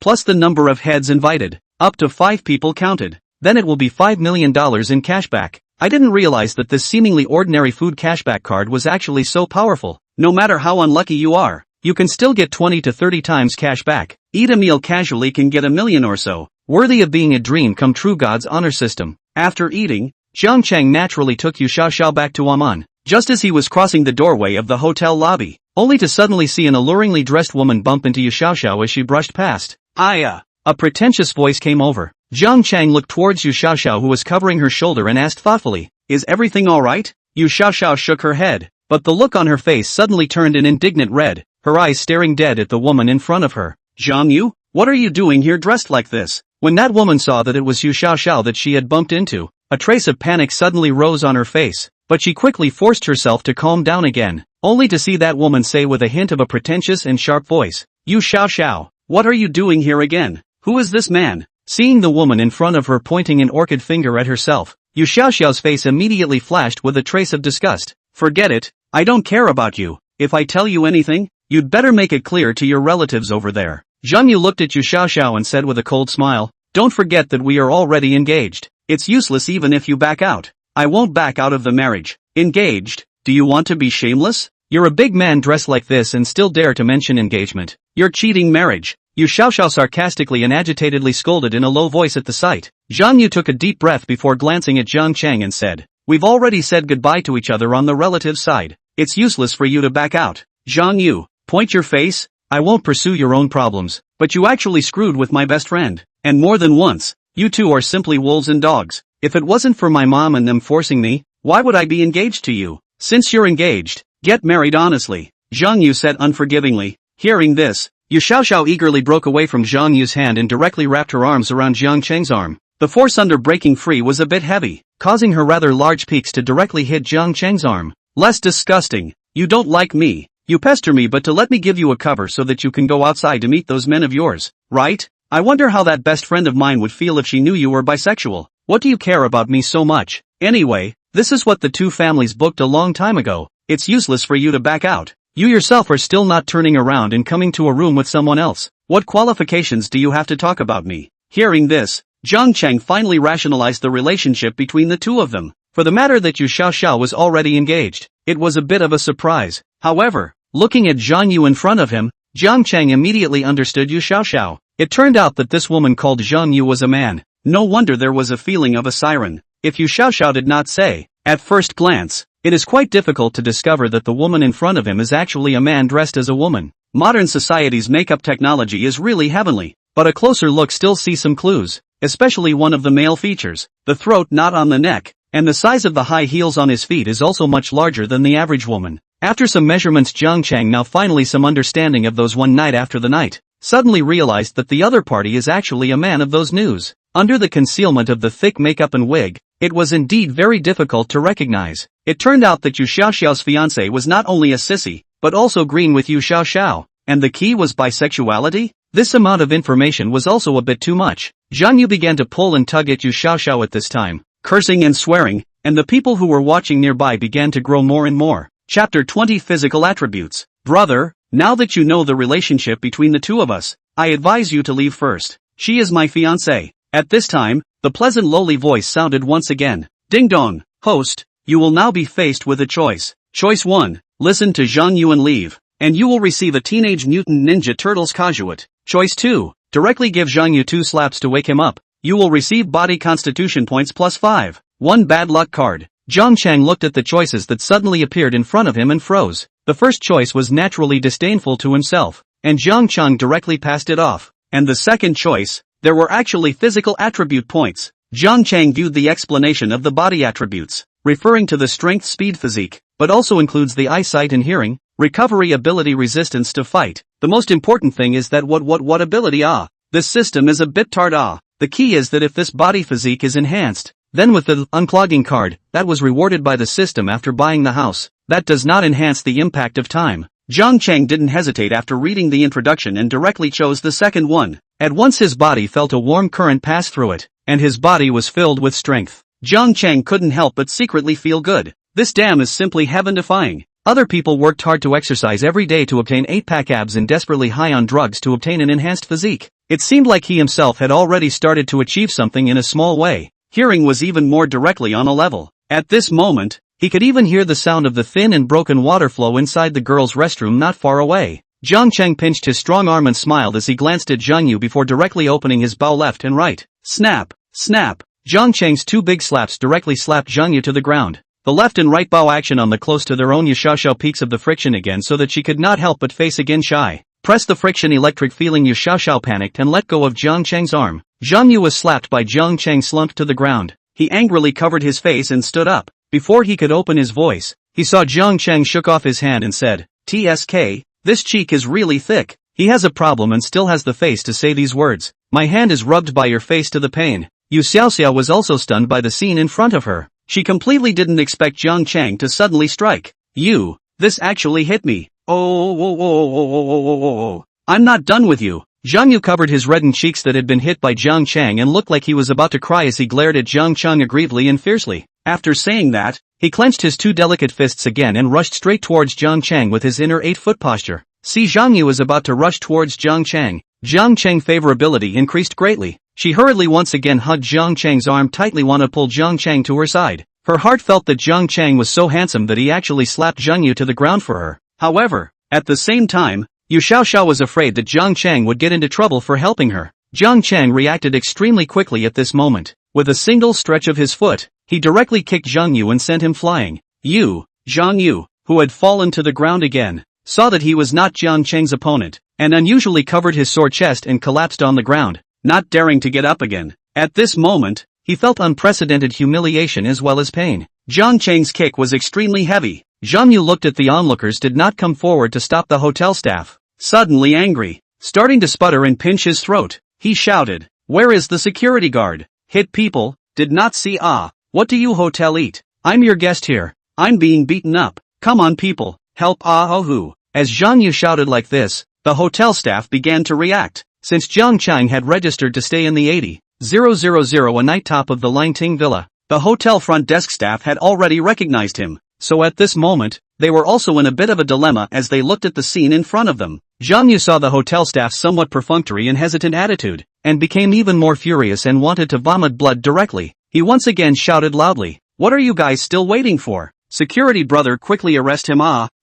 plus the number of heads invited, up to 5 people counted. Then it will be $5 million in cashback. I didn't realize that this seemingly ordinary food cashback card was actually so powerful. No matter how unlucky you are, you can still get 20 to 30 times cash back. Eat a meal casually can get $1 million or so. Worthy of being a dream come true. God's honor system. After eating, Jiang Chang naturally took Yu Xiaoxiao back to Aman, just as he was crossing the doorway of the hotel lobby, only to suddenly see an alluringly dressed woman bump into Yu Xiaoxiao as she brushed past. Aya! A pretentious voice came over. Jiang Chang looked towards Yu Xiaoxiao, who was covering her shoulder, and asked thoughtfully, "Is everything alright?" Yu Xiaoxiao shook her head, but the look on her face suddenly turned an indignant red, her eyes staring dead at the woman in front of her. "Zhang Yu, what are you doing here dressed like this?" When that woman saw that it was Yu Xiaoxiao that she had bumped into, a trace of panic suddenly rose on her face, but she quickly forced herself to calm down again, only to see that woman say with a hint of a pretentious and sharp voice, "Yu Xiaoxiao, what are you doing here again? Who is this man?" Seeing the woman in front of her pointing an orchid finger at herself, Yu Xiaoxiao's face immediately flashed with a trace of disgust. "Forget it, I don't care about you. If I tell you anything, you'd better make it clear to your relatives over there." Zhang Yu looked at Yu Xiaoxiao and said with a cold smile, "Don't forget that we are already engaged. It's useless even if you back out. I won't back out of the marriage." "Engaged? Do you want to be shameless? You're a big man dressed like this and still dare to mention engagement. You're cheating marriage." Yu Xiaoxiao sarcastically and agitatedly scolded in a low voice at the sight. Zhang Yu took a deep breath before glancing at Jiang Chang and said, "We've already said goodbye to each other on the relative side. It's useless for you to back out. Zhang Yu, point your face. I won't pursue your own problems, but you actually screwed with my best friend. And more than once. You two are simply wolves and dogs. If it wasn't for my mom and them forcing me, why would I be engaged to you? Since you're engaged, get married honestly," Zhang Yu said unforgivingly. Hearing this, Yu Xiaoxiao eagerly broke away from Zhang Yu's hand and directly wrapped her arms around Jiang Cheng's arm. The force under breaking free was a bit heavy, causing her rather large peaks to directly hit Jiang Cheng's arm. "Less disgusting. You don't like me. You pester me but to let me give you a cover so that you can go outside to meet those men of yours, right? I wonder how that best friend of mine would feel if she knew you were bisexual. What do you care about me so much? Anyway, this is what the two families booked a long time ago. It's useless for you to back out. You yourself are still not turning around and coming to a room with someone else. What qualifications do you have to talk about me?" Hearing this, Jiang Chang finally rationalized the relationship between the two of them. For the matter that Yu Xiaoxiao was already engaged, it was a bit of a surprise. However, looking at Zhang Yu in front of him, Jiang Chang immediately understood Yu Xiaoxiao. It turned out that this woman called Zhang Yu was a man. No wonder there was a feeling of a siren. If Yu Xiaoxiao did not say, at first glance, it is quite difficult to discover that the woman in front of him is actually a man dressed as a woman. Modern society's makeup technology is really heavenly, but a closer look still sees some clues, especially one of the male features, the throat not on the neck, and the size of the high heels on his feet is also much larger than the average woman. After some measurements, Jiang Chang, now finally some understanding of those one night after the night, suddenly realized that the other party is actually a man of those news. Under the concealment of the thick makeup and wig, it was indeed very difficult to recognize. It turned out that Yu Xiaoxiao's fiancé was not only a sissy, but also green with Yu Xiaoxiao, and the key was bisexuality? This amount of information was also a bit too much. Zhang Yu began to pull and tug at Yu Xiaoxiao at this time, cursing and swearing, and the people who were watching nearby began to grow more and more. Chapter 20 Physical Attributes. Brother, now that you know the relationship between the two of us, I advise you to leave first. She is my fiancé. At this time, the pleasant lowly voice sounded once again. Ding dong, host, you will now be faced with a choice. Choice 1, listen to Zhang Yu and leave, and you will receive a Teenage Mutant Ninja Turtles Kajuit. Choice 2, directly give Zhang Yu 2 slaps to wake him up. You will receive body constitution points +5. 1 bad luck card. Jiang Chang looked at the choices that suddenly appeared in front of him and froze. The first choice was naturally disdainful to himself, and Jiang Chang directly passed it off. And the second choice, there were actually physical attribute points. Jiang Chang viewed the explanation of the body attributes, referring to the strength, speed, physique, but also includes the eyesight and hearing, recovery, ability, resistance to fight. The most important thing is that what ability. This system is a bit tard. The key is that if this body physique is enhanced, Then with the unclogging card, that was rewarded by the system after buying the house. That does not enhance the impact of time. Jiang Chang didn't hesitate after reading the introduction and directly chose the second one. At once his body felt a warm current pass through it, and his body was filled with strength. Jiang Chang couldn't help but secretly feel good. This dam is simply heaven-defying. Other people worked hard to exercise every day to obtain 8-pack abs and desperately high on drugs to obtain an enhanced physique. It seemed like he himself had already started to achieve something in a small way. Hearing was even more directly on a level. At this moment, he could even hear the sound of the thin and broken water flow inside the girls' restroom not far away. Jiang Chang pinched his strong arm and smiled as he glanced at Zhang Yu before directly opening his bow left and right. Snap! Snap! Jiang Chang's 2 big slaps directly slapped Zhang Yu to the ground. The left and right bow action on the close to their own Yuxiaoxiao peaks of the friction again so that she could not help but face again shy. Press the friction electric feeling Yuxiaoxiao panicked and let go of Jiang Chang's arm. Zhang Yu was slapped by Jiang Chang slumped to the ground. He angrily covered his face and stood up. Before he could open his voice, he saw Jiang Chang shook off his hand and said, "TSK, this cheek is really thick." He has a problem and still has the face to say these words. "My hand is rubbed by your face to the pain." Yu Xiaoxiao was also stunned by the scene in front of her. She completely didn't expect Jiang Chang to suddenly strike. "You, this actually hit me. Oh, I'm not done with you." Zhang Yu covered his reddened cheeks that had been hit by Jiang Chang and looked like he was about to cry as he glared at Jiang Chang aggrievedly and fiercely. After saying that, he clenched his 2 delicate fists again and rushed straight towards Jiang Chang with his inner 8-foot posture. See, Zhang Yu was about to rush towards Jiang Chang. Jiang Chang's favorability increased greatly. She hurriedly once again hugged Jiang Chang's arm tightly to pull Jiang Chang to her side. Her heart felt that Jiang Chang was so handsome that he actually slapped Zhang Yu to the ground for her. However, at the same time, Yu Xiaoxiao was afraid that Jiang Chang would get into trouble for helping her. Jiang Chang reacted extremely quickly at this moment. With a single stretch of his foot, he directly kicked Zhang Yu and sent him flying. Zhang Yu, who had fallen to the ground again, saw that he was not Jiang Chang's opponent, and unusually covered his sore chest and collapsed on the ground, not daring to get up again. At this moment, he felt unprecedented humiliation as well as pain. Jiang Chang's kick was extremely heavy. Zhang Yu looked at the onlookers did not come forward to stop the hotel staff. Suddenly angry, starting to sputter and pinch his throat, he shouted, "Where is the security guard? Hit people, did not see what do you hotel eat? I'm your guest here. I'm being beaten up. Come on people, help who?" As Zhang Yu shouted like this, the hotel staff began to react. Since Jiang Chang had registered to stay in the 80,000 a night top of the Langting Villa, the hotel front desk staff had already recognized him. So at this moment, they were also in a bit of a dilemma as they looked at the scene in front of them. Zhang Yu saw the hotel staff's somewhat perfunctory and hesitant attitude, and became even more furious and wanted to vomit blood directly. He once again shouted loudly, "What are you guys still waiting for? Security brother, quickly arrest him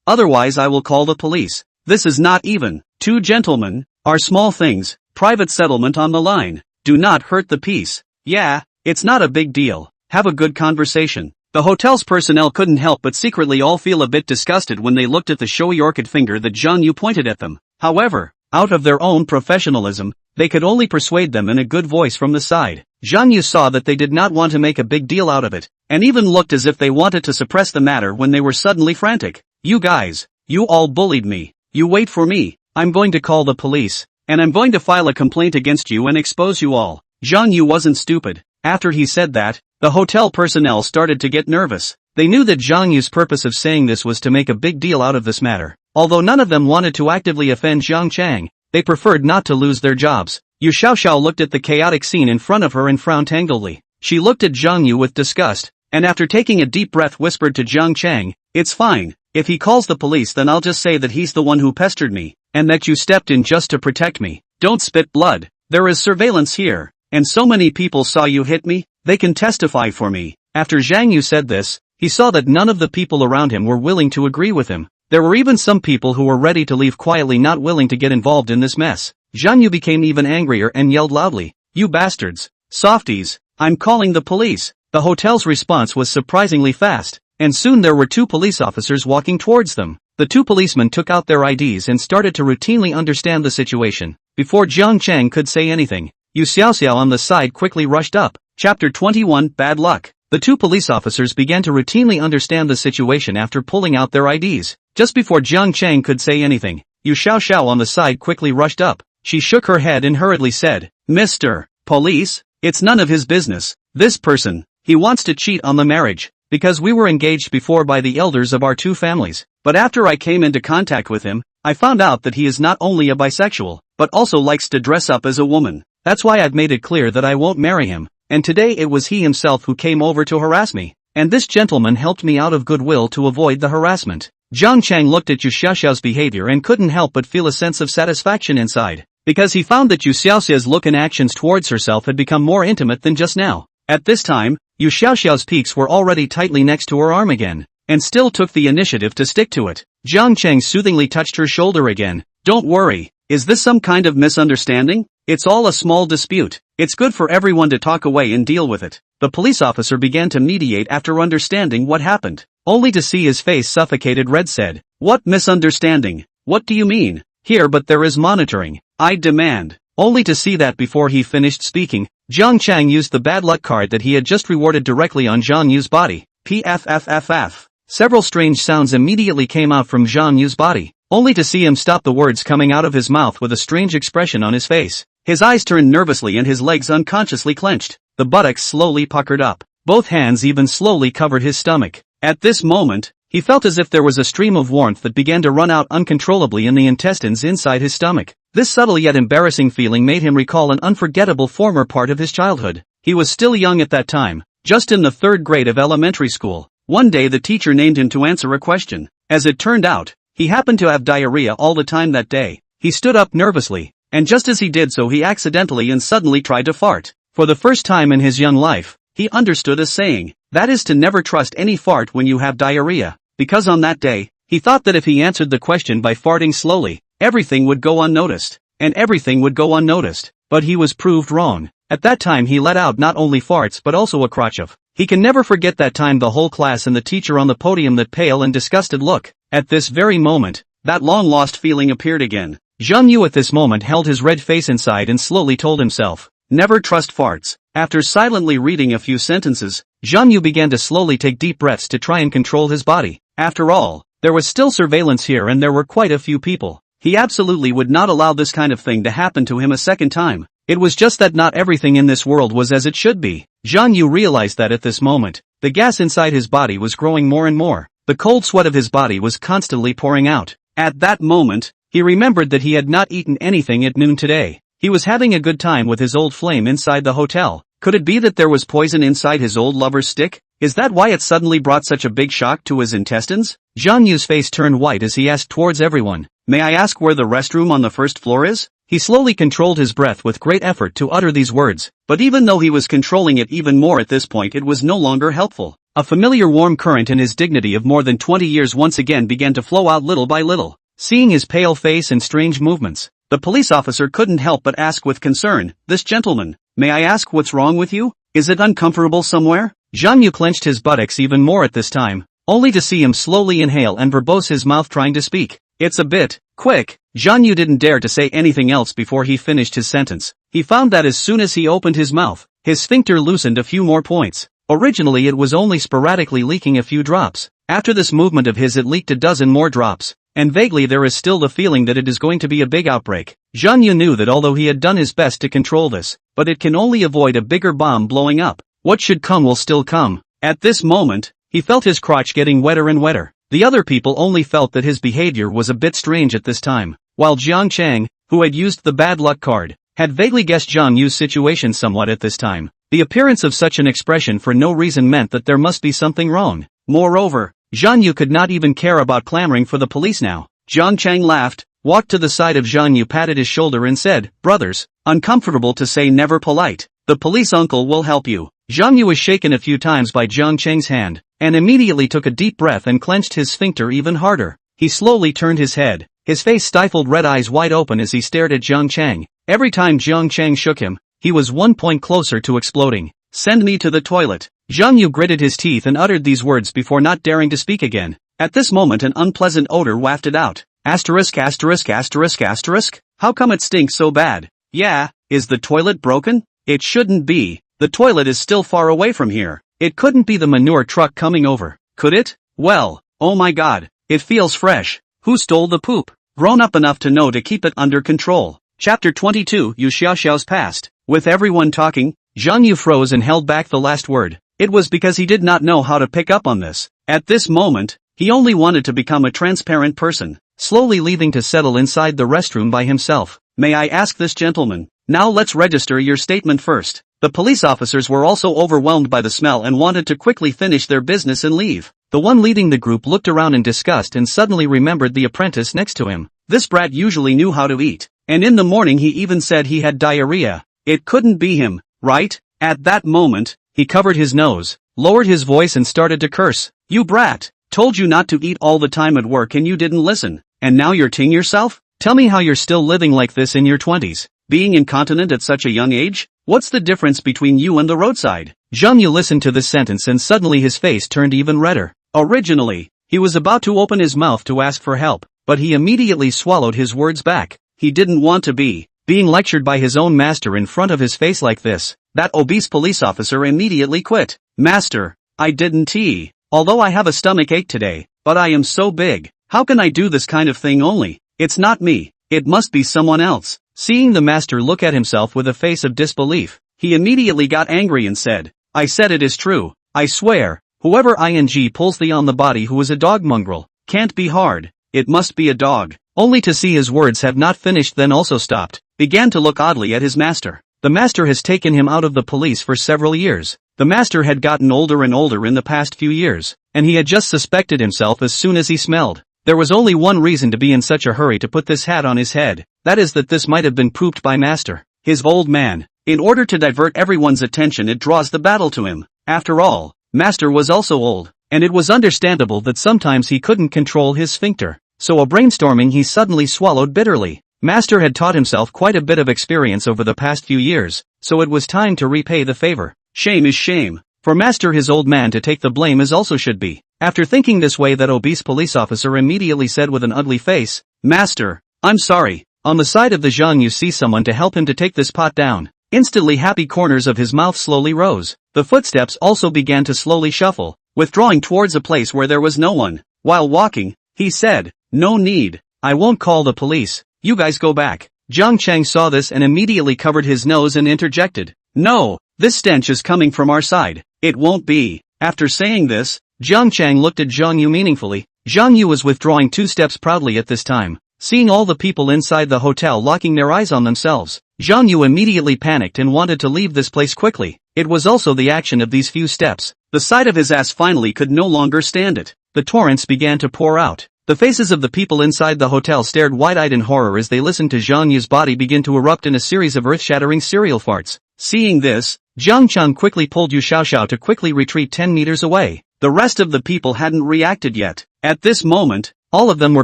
otherwise I will call the police. This is not even 2 gentlemen, are small things, private settlement on the line. Do not hurt the peace. Yeah, it's not a big deal. Have a good conversation." The hotel's personnel couldn't help but secretly all feel a bit disgusted when they looked at the showy orchid finger that Zhang Yu pointed at them. However, out of their own professionalism, they could only persuade them in a good voice from the side. Zhang Yu saw that they did not want to make a big deal out of it, and even looked as if they wanted to suppress the matter when they were suddenly frantic. "You guys, you all bullied me. You wait for me. I'm going to call the police, and I'm going to file a complaint against you and expose you all." Zhang Yu wasn't stupid. After he said that, the hotel personnel started to get nervous. They knew that Zhang Yu's purpose of saying this was to make a big deal out of this matter. Although none of them wanted to actively offend Jiang Chang, they preferred not to lose their jobs. Yu Xiaoxiao looked at the chaotic scene in front of her and frowned angrily. She looked at Zhang Yu with disgust, and after taking a deep breath whispered to Jiang Chang, "It's fine. If he calls the police then I'll just say that he's the one who pestered me, and that you stepped in just to protect me. Don't spit blood. There is surveillance here, and so many people saw you hit me, they can testify for me." After Zhang Yu said this, he saw that none of the people around him were willing to agree with him. There were even some people who were ready to leave quietly, not willing to get involved in this mess. Zhang Yu became even angrier and yelled loudly, "You bastards! Softies! I'm calling the police!" The hotel's response was surprisingly fast, and soon there were 2 police officers walking towards them. The 2 policemen took out their IDs and started to routinely understand the situation. Before Jiang Chang could say anything, Yu Xiaoxiao on the side quickly rushed up. Chapter 21, Bad Luck. The 2 police officers began to routinely understand the situation after pulling out their IDs. Just before Jiang Chang could say anything, Yu Xiaoxiao on the side quickly rushed up. She shook her head and hurriedly said, "Mr. Police, it's none of his business. This person, He wants to cheat on the marriage, because we were engaged before by the elders of our two families. But after I came into contact with him, I found out that he is not only a bisexual, but also likes to dress up as a woman. That's why I've made it clear that I won't marry him, and today it was he himself who came over to harass me, and this gentleman helped me out of goodwill to avoid the harassment. Jiang Chang looked at Yu Xiaoxiao's behavior and couldn't help but feel a sense of satisfaction inside, because he found that Yu Xiaoxiao's look and actions towards herself had become more intimate than just now. At this time, Yu Xiaoxiao's peaks were already tightly next to her arm again, and still took the initiative to stick to it. Jiang Chang soothingly touched her shoulder again. Don't worry, is this some kind of misunderstanding? It's all a small dispute. It's good for everyone to talk away and deal with it. The police officer began to mediate after understanding what happened, only to see his face suffocated red said, "What misunderstanding? What do you mean? Here but there is monitoring. I demand." Only to see that before he finished speaking, Jiang Chang used the bad luck card that he had just rewarded directly on Zhang Yu's body. PFFFF. Several strange sounds immediately came out from Zhang Yu's body, only to see him stop the words coming out of his mouth with a strange expression on his face. His eyes turned nervously and his legs unconsciously clenched. The buttocks slowly puckered up. Both hands even slowly covered his stomach. At this moment, he felt as if there was a stream of warmth that began to run out uncontrollably in the intestines inside his stomach. This subtle yet embarrassing feeling made him recall an unforgettable former part of his childhood. He was still young at that time, just in the 3rd grade of elementary school. One day the teacher named him to answer a question. As it turned out, he happened to have diarrhea all the time that day. He stood up nervously, and just as he did so he accidentally and suddenly tried to fart. For the first time in his young life, he understood a saying, that is to never trust any fart when you have diarrhea, because on that day, he thought that if he answered the question by farting slowly, everything would go unnoticed, and everything would go unnoticed, but he was proved wrong. At that time he let out not only farts but also a crotch of. He can never forget that time, the whole class and the teacher on the podium, that pale and disgusted look. At this very moment, that long-lost feeling appeared again. Zhang Yu at this moment held his red face inside and slowly told himself, never trust farts. After silently reading a few sentences, Zhang Yu began to slowly take deep breaths to try and control his body. After all, there was still surveillance here and there were quite a few people. He absolutely would not allow this kind of thing to happen to him a second time. It was just that not everything in this world was as it should be. Zhang Yu realized that at this moment, the gas inside his body was growing more and more. The cold sweat of his body was constantly pouring out. At that moment, he remembered that he had not eaten anything at noon today. He was having a good time with his old flame inside the hotel. Could it be that there was poison inside his old lover's stick? Is that why it suddenly brought such a big shock to his intestines? Zhang Yu's face turned white as he asked towards everyone, may I ask where the restroom on the 1st floor is? He slowly controlled his breath with great effort to utter these words, but even though he was controlling it even more at this point, it was no longer helpful. A familiar warm current in his dignity of more than 20 years once again began to flow out little by little. Seeing his pale face and strange movements, the police officer couldn't help but ask with concern, this gentleman, may I ask what's wrong with you? Is it uncomfortable somewhere? Zhang Yu clenched his buttocks even more at this time, only to see him slowly inhale and verbose his mouth trying to speak. It's a bit quick. Zhang Yu didn't dare to say anything else before he finished his sentence. He found that as soon as he opened his mouth, his sphincter loosened a few more points. Originally it was only sporadically leaking a few drops. After this movement of his it leaked a dozen more drops, and vaguely there is still the feeling that it is going to be a big outbreak. Zhang Yu knew that although he had done his best to control this, but it can only avoid a bigger bomb blowing up. What should come will still come. At this moment, he felt his crotch getting wetter and wetter. The other people only felt that his behavior was a bit strange at this time, while Jiang Chang, who had used the bad luck card, had vaguely guessed Zhang Yu's situation somewhat at this time. The appearance of such an expression for no reason meant that there must be something wrong. Moreover, Zhang Yu could not even care about clamoring for the police now. Jiang Chang laughed, walked to the side of Zhang Yu, patted his shoulder and said, brothers, uncomfortable to say, never polite. The police uncle will help you. Zhang Yu was shaken a few times by Jiang Chang's hand, and immediately took a deep breath and clenched his sphincter even harder. He slowly turned his head, his face stifled, red eyes wide open as he stared at Jiang Chang. Every time Jiang Chang shook him, he was 1 point closer to exploding. Send me to the toilet. Zhang Yu gritted his teeth and uttered these words before not daring to speak again. At this moment an unpleasant odor wafted out. Asterisk asterisk asterisk asterisk? How come it stinks so bad? Yeah, is the toilet broken? It shouldn't be. The toilet is still far away from here. It couldn't be the manure truck coming over, could it? Well, oh my god, it feels fresh. Who stole the poop? Grown up enough to know to keep it under control. Chapter 22, Yu Xiaoxiao's past. With everyone talking, Zhang Yu froze and held back the last word. It was because he did not know how to pick up on this. At this moment, he only wanted to become a transparent person, slowly leaving to settle inside the restroom by himself. May I ask this gentleman? Now let's register your statement first. The police officers were also overwhelmed by the smell and wanted to quickly finish their business and leave. The one leading the group looked around in disgust and suddenly remembered the apprentice next to him. This brat usually knew how to eat, and in the morning he even said he had diarrhea. It couldn't be him, right? At that moment, he covered his nose, lowered his voice and started to curse. You brat! Told you not to eat all the time at work and you didn't listen, and now you're ting yourself? Tell me how you're still living like this in your 20s, being incontinent at such a young age? What's the difference between you and the roadside? Zhang Yu listened to this sentence and suddenly his face turned even redder. Originally, he was about to open his mouth to ask for help, but he immediately swallowed his words back. He didn't want to be being lectured by his own master in front of his face like this. That obese police officer immediately quit. Master, I didn't eat. Although I have a stomach ache today, but I am so big. How can I do this kind of thing only? It's not me. It must be someone else. Seeing the master look at himself with a face of disbelief, he immediately got angry and said, I said it is true. I swear, whoever ing pulls thee on the body who is a dog mongrel, can't be hard. It must be a dog. Only to see his words have not finished then also stopped, began to look oddly at his master. The master has taken him out of the police for several years. The master had gotten older and older in the past few years, and he had just suspected himself as soon as he smelled. There was only one reason to be in such a hurry to put this hat on his head, that is that this might have been pooped by master, his old man. In order to divert everyone's attention it draws the battle to him. After all, master was also old, and it was understandable that sometimes he couldn't control his sphincter. So a brainstorming he suddenly swallowed bitterly. Master had taught himself quite a bit of experience over the past few years, so it was time to repay the favor. Shame is shame. For master his old man to take the blame as also should be. After thinking this way that obese police officer immediately said with an ugly face, Master, I'm sorry. On the side of the Zhang you see someone to help him to take this pot down. Instantly happy corners of his mouth slowly rose. The footsteps also began to slowly shuffle, withdrawing towards a place where there was no one. While walking, he said, No need. I won't call the police. You guys go back. Zhang Chang saw this and immediately covered his nose and interjected, No, this stench is coming from our side. It won't be. After saying this, Zhang Chang looked at Zhang Yu meaningfully. Zhang Yu was withdrawing 2 steps proudly at this time. Seeing all the people inside the hotel locking their eyes on themselves, Zhang Yu immediately panicked and wanted to leave this place quickly. It was also the action of these few steps. The sight of his ass finally could no longer stand it. The torrents began to pour out. The faces of the people inside the hotel stared wide-eyed in horror as they listened to Zhang Yu's body begin to erupt in a series of earth-shattering serial farts. Seeing this, Zhang Chang quickly pulled Yu Xiaoxiao to quickly retreat 10 meters away. The rest of the people hadn't reacted yet. At this moment, all of them were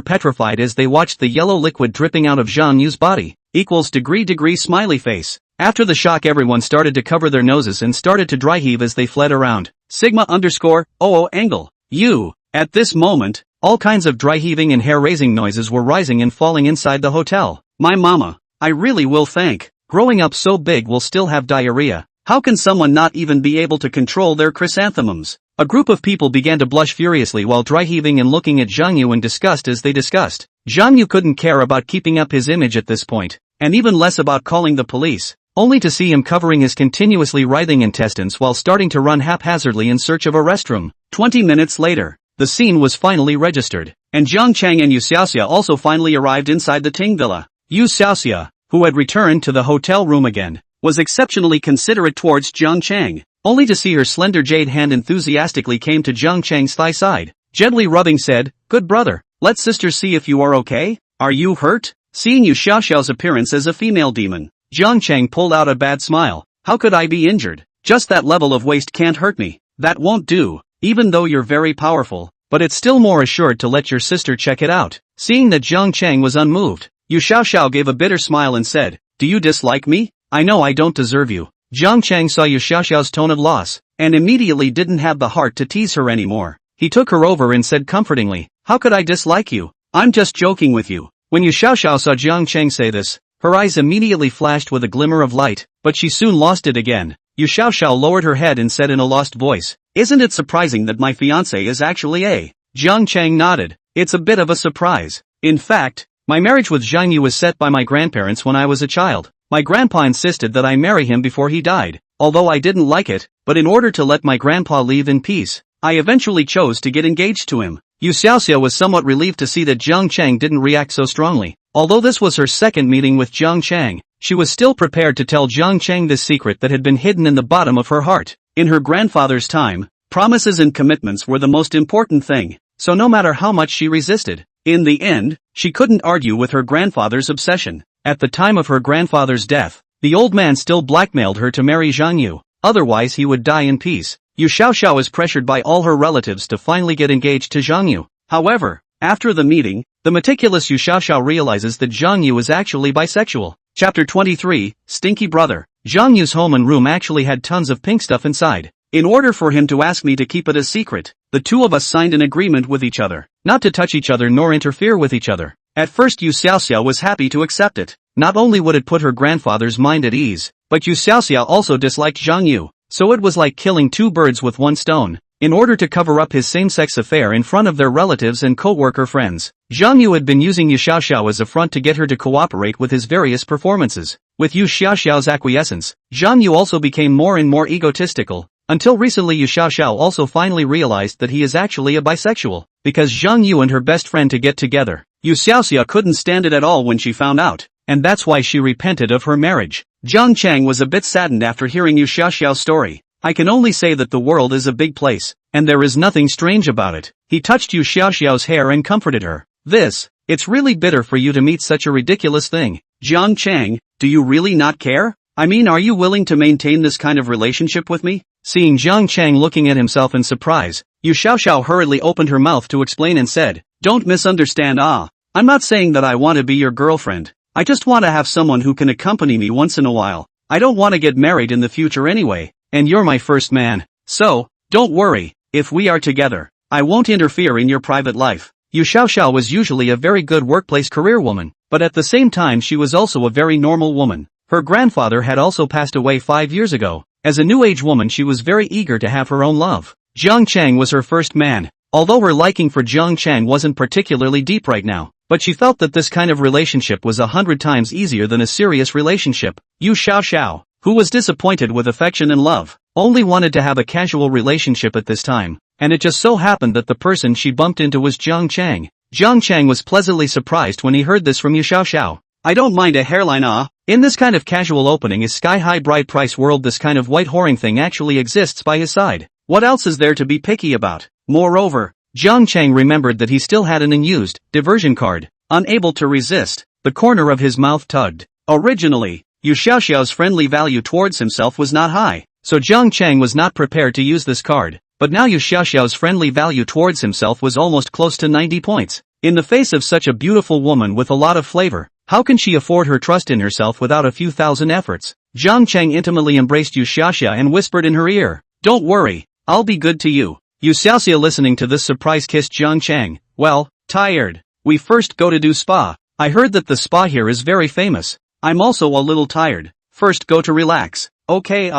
petrified as they watched the yellow liquid dripping out of Zhang Yu's body. Equals degree smiley face. After the shock everyone started to cover their noses and started to dry heave as they fled around. Sigma_OO angle. You. At this moment, all kinds of dry heaving and hair-raising noises were rising and falling inside the hotel. My mama. I really will thank. Growing up so big will still have diarrhea. How can someone not even be able to control their chrysanthemums? A group of people began to blush furiously while dry heaving and looking at Zhang Yu in disgust as they discussed. Zhang Yu couldn't care about keeping up his image at this point, and even less about calling the police, only to see him covering his continuously writhing intestines while starting to run haphazardly in search of a restroom. 20 minutes later, the scene was finally registered, and Zhang Chang and Yu Xiaoxia also finally arrived inside the Ting Villa. Yu Xiaoxia, who had returned to the hotel room again, was exceptionally considerate towards Zhang Chang, only to see her slender jade hand enthusiastically came to Zhang Chang's thigh side. Gently rubbing said, Good brother, let sisters see if you are okay. Are you hurt? Seeing Yu Xiaoxiao's appearance as a female demon, Zhang Chang pulled out a bad smile. How could I be injured? Just that level of waist can't hurt me. That won't do, even though you're very powerful, but it's still more assured to let your sister check it out. Seeing that Zhang Chang was unmoved, Yu Xiaoxiao gave a bitter smile and said, Do you dislike me? I know I don't deserve you. Zhang Chang saw Yu Xiaoxiao's tone of loss, and immediately didn't have the heart to tease her anymore. He took her over and said comfortingly, How could I dislike you? I'm just joking with you. When Yu Xiaoxiao saw Zhang Chang say this, her eyes immediately flashed with a glimmer of light, but she soon lost it again. Yu Xiaoxiao lowered her head and said in a lost voice, Isn't it surprising that my fiancé is actually a? Zhang Chang nodded. It's a bit of a surprise. In fact, my marriage with Zhang Yu was set by my grandparents when I was a child. My grandpa insisted that I marry him before he died. although I didn't like it, but in order to let my grandpa leave in peace, I eventually chose to get engaged to him. Yu Xiaoxiao was somewhat relieved to see that Jiang Chang didn't react so strongly. Although this was her second meeting with Jiang Chang, she was still prepared to tell Jiang Chang this secret that had been hidden in the bottom of her heart. In her grandfather's time, promises and commitments were the most important thing, so no matter how much she resisted, in the end, she couldn't argue with her grandfather's obsession. At the time of her grandfather's death, the old man still blackmailed her to marry Zhang Yu, otherwise he would die in peace. Yu Xiaoxiao is pressured by all her relatives to finally get engaged to Zhang Yu. However, after the meeting, the meticulous Yu Xiaoxiao realizes that Zhang Yu is actually bisexual. Chapter 23, Stinky Brother. Zhang Yu's home and room actually had tons of pink stuff inside. In order for him to ask me to keep it a secret, the two of us signed an agreement with each other, not to touch each other nor interfere with each other. At first Yu Xiaoxiao was happy to accept it. Not only would it put her grandfather's mind at ease, but Yu Xiaoxiao also disliked Zhang Yu, so it was like killing two birds with one stone. In order to cover up his same-sex affair in front of their relatives and co-worker friends, Zhang Yu had been using Yu Xiaoxiao as a front to get her to cooperate with his various performances. With Yu Xiaoxiao's acquiescence, Zhang Yu also became more and more egotistical, until recently Yu Xiaoxiao also finally realized that he is actually a bisexual. Because Zhang Yu and her best friend to get together, Yu Xiaoxiao couldn't stand it at all when she found out, and that's why she repented of her marriage. Jiang Chang was a bit saddened after hearing Yu Xiaoxiao's story. I can only say that the world is a big place, and there is nothing strange about it. He touched Yu Xiaoxiao's hair and comforted her. It's really bitter for you to meet such a ridiculous thing. Jiang Chang, do you really not care? I mean, are you willing to maintain this kind of relationship with me? Seeing Jiang Chang looking at himself in surprise, Yu Xiaoxiao hurriedly opened her mouth to explain and said, "Don't misunderstand. I'm not saying that I want to be your girlfriend. I just want to have someone who can accompany me once in a while. I don't want to get married in the future anyway, and you're my first man. So, don't worry, if we are together, I won't interfere in your private life." Yu Xiaoxiao was usually a very good workplace career woman, but at the same time she was also a very normal woman. Her grandfather had also passed away 5 years ago. As a new age woman she was very eager to have her own love. Jiang Chang was her first man, although her liking for Jiang Chang wasn't particularly deep right now, but she felt that this kind of relationship was 100 times easier than a serious relationship. Yu Xiaoxiao, who was disappointed with affection and love, only wanted to have a casual relationship at this time, and it just so happened that the person she bumped into was Jiang Chang. Jiang Chang was pleasantly surprised when he heard this from Yu Xiaoxiao. "I don't mind a hairline. In this kind of casual opening is sky-high bright price world, this kind of white whoring thing actually exists by his side. What else is there to be picky about?" Moreover, Jiang Chang remembered that he still had an unused diversion card. Unable to resist, the corner of his mouth tugged. Originally, Yu Xiaoxiao's friendly value towards himself was not high, so Jiang Chang was not prepared to use this card, but now Yu Xiaoxiao's friendly value towards himself was almost close to 90 points. In the face of such a beautiful woman with a lot of flavor, how can she afford her trust in herself without a few thousand efforts? Jiang Chang intimately embraced Yu Xiaoxia and whispered in her ear, "Don't worry, I'll be good to you." Yu Xiaoxia, listening to this surprise, kissed Jiang Chang. "Well, tired. We first go to do spa. I heard that the spa here is very famous. I'm also a little tired. First go to relax." "Okay.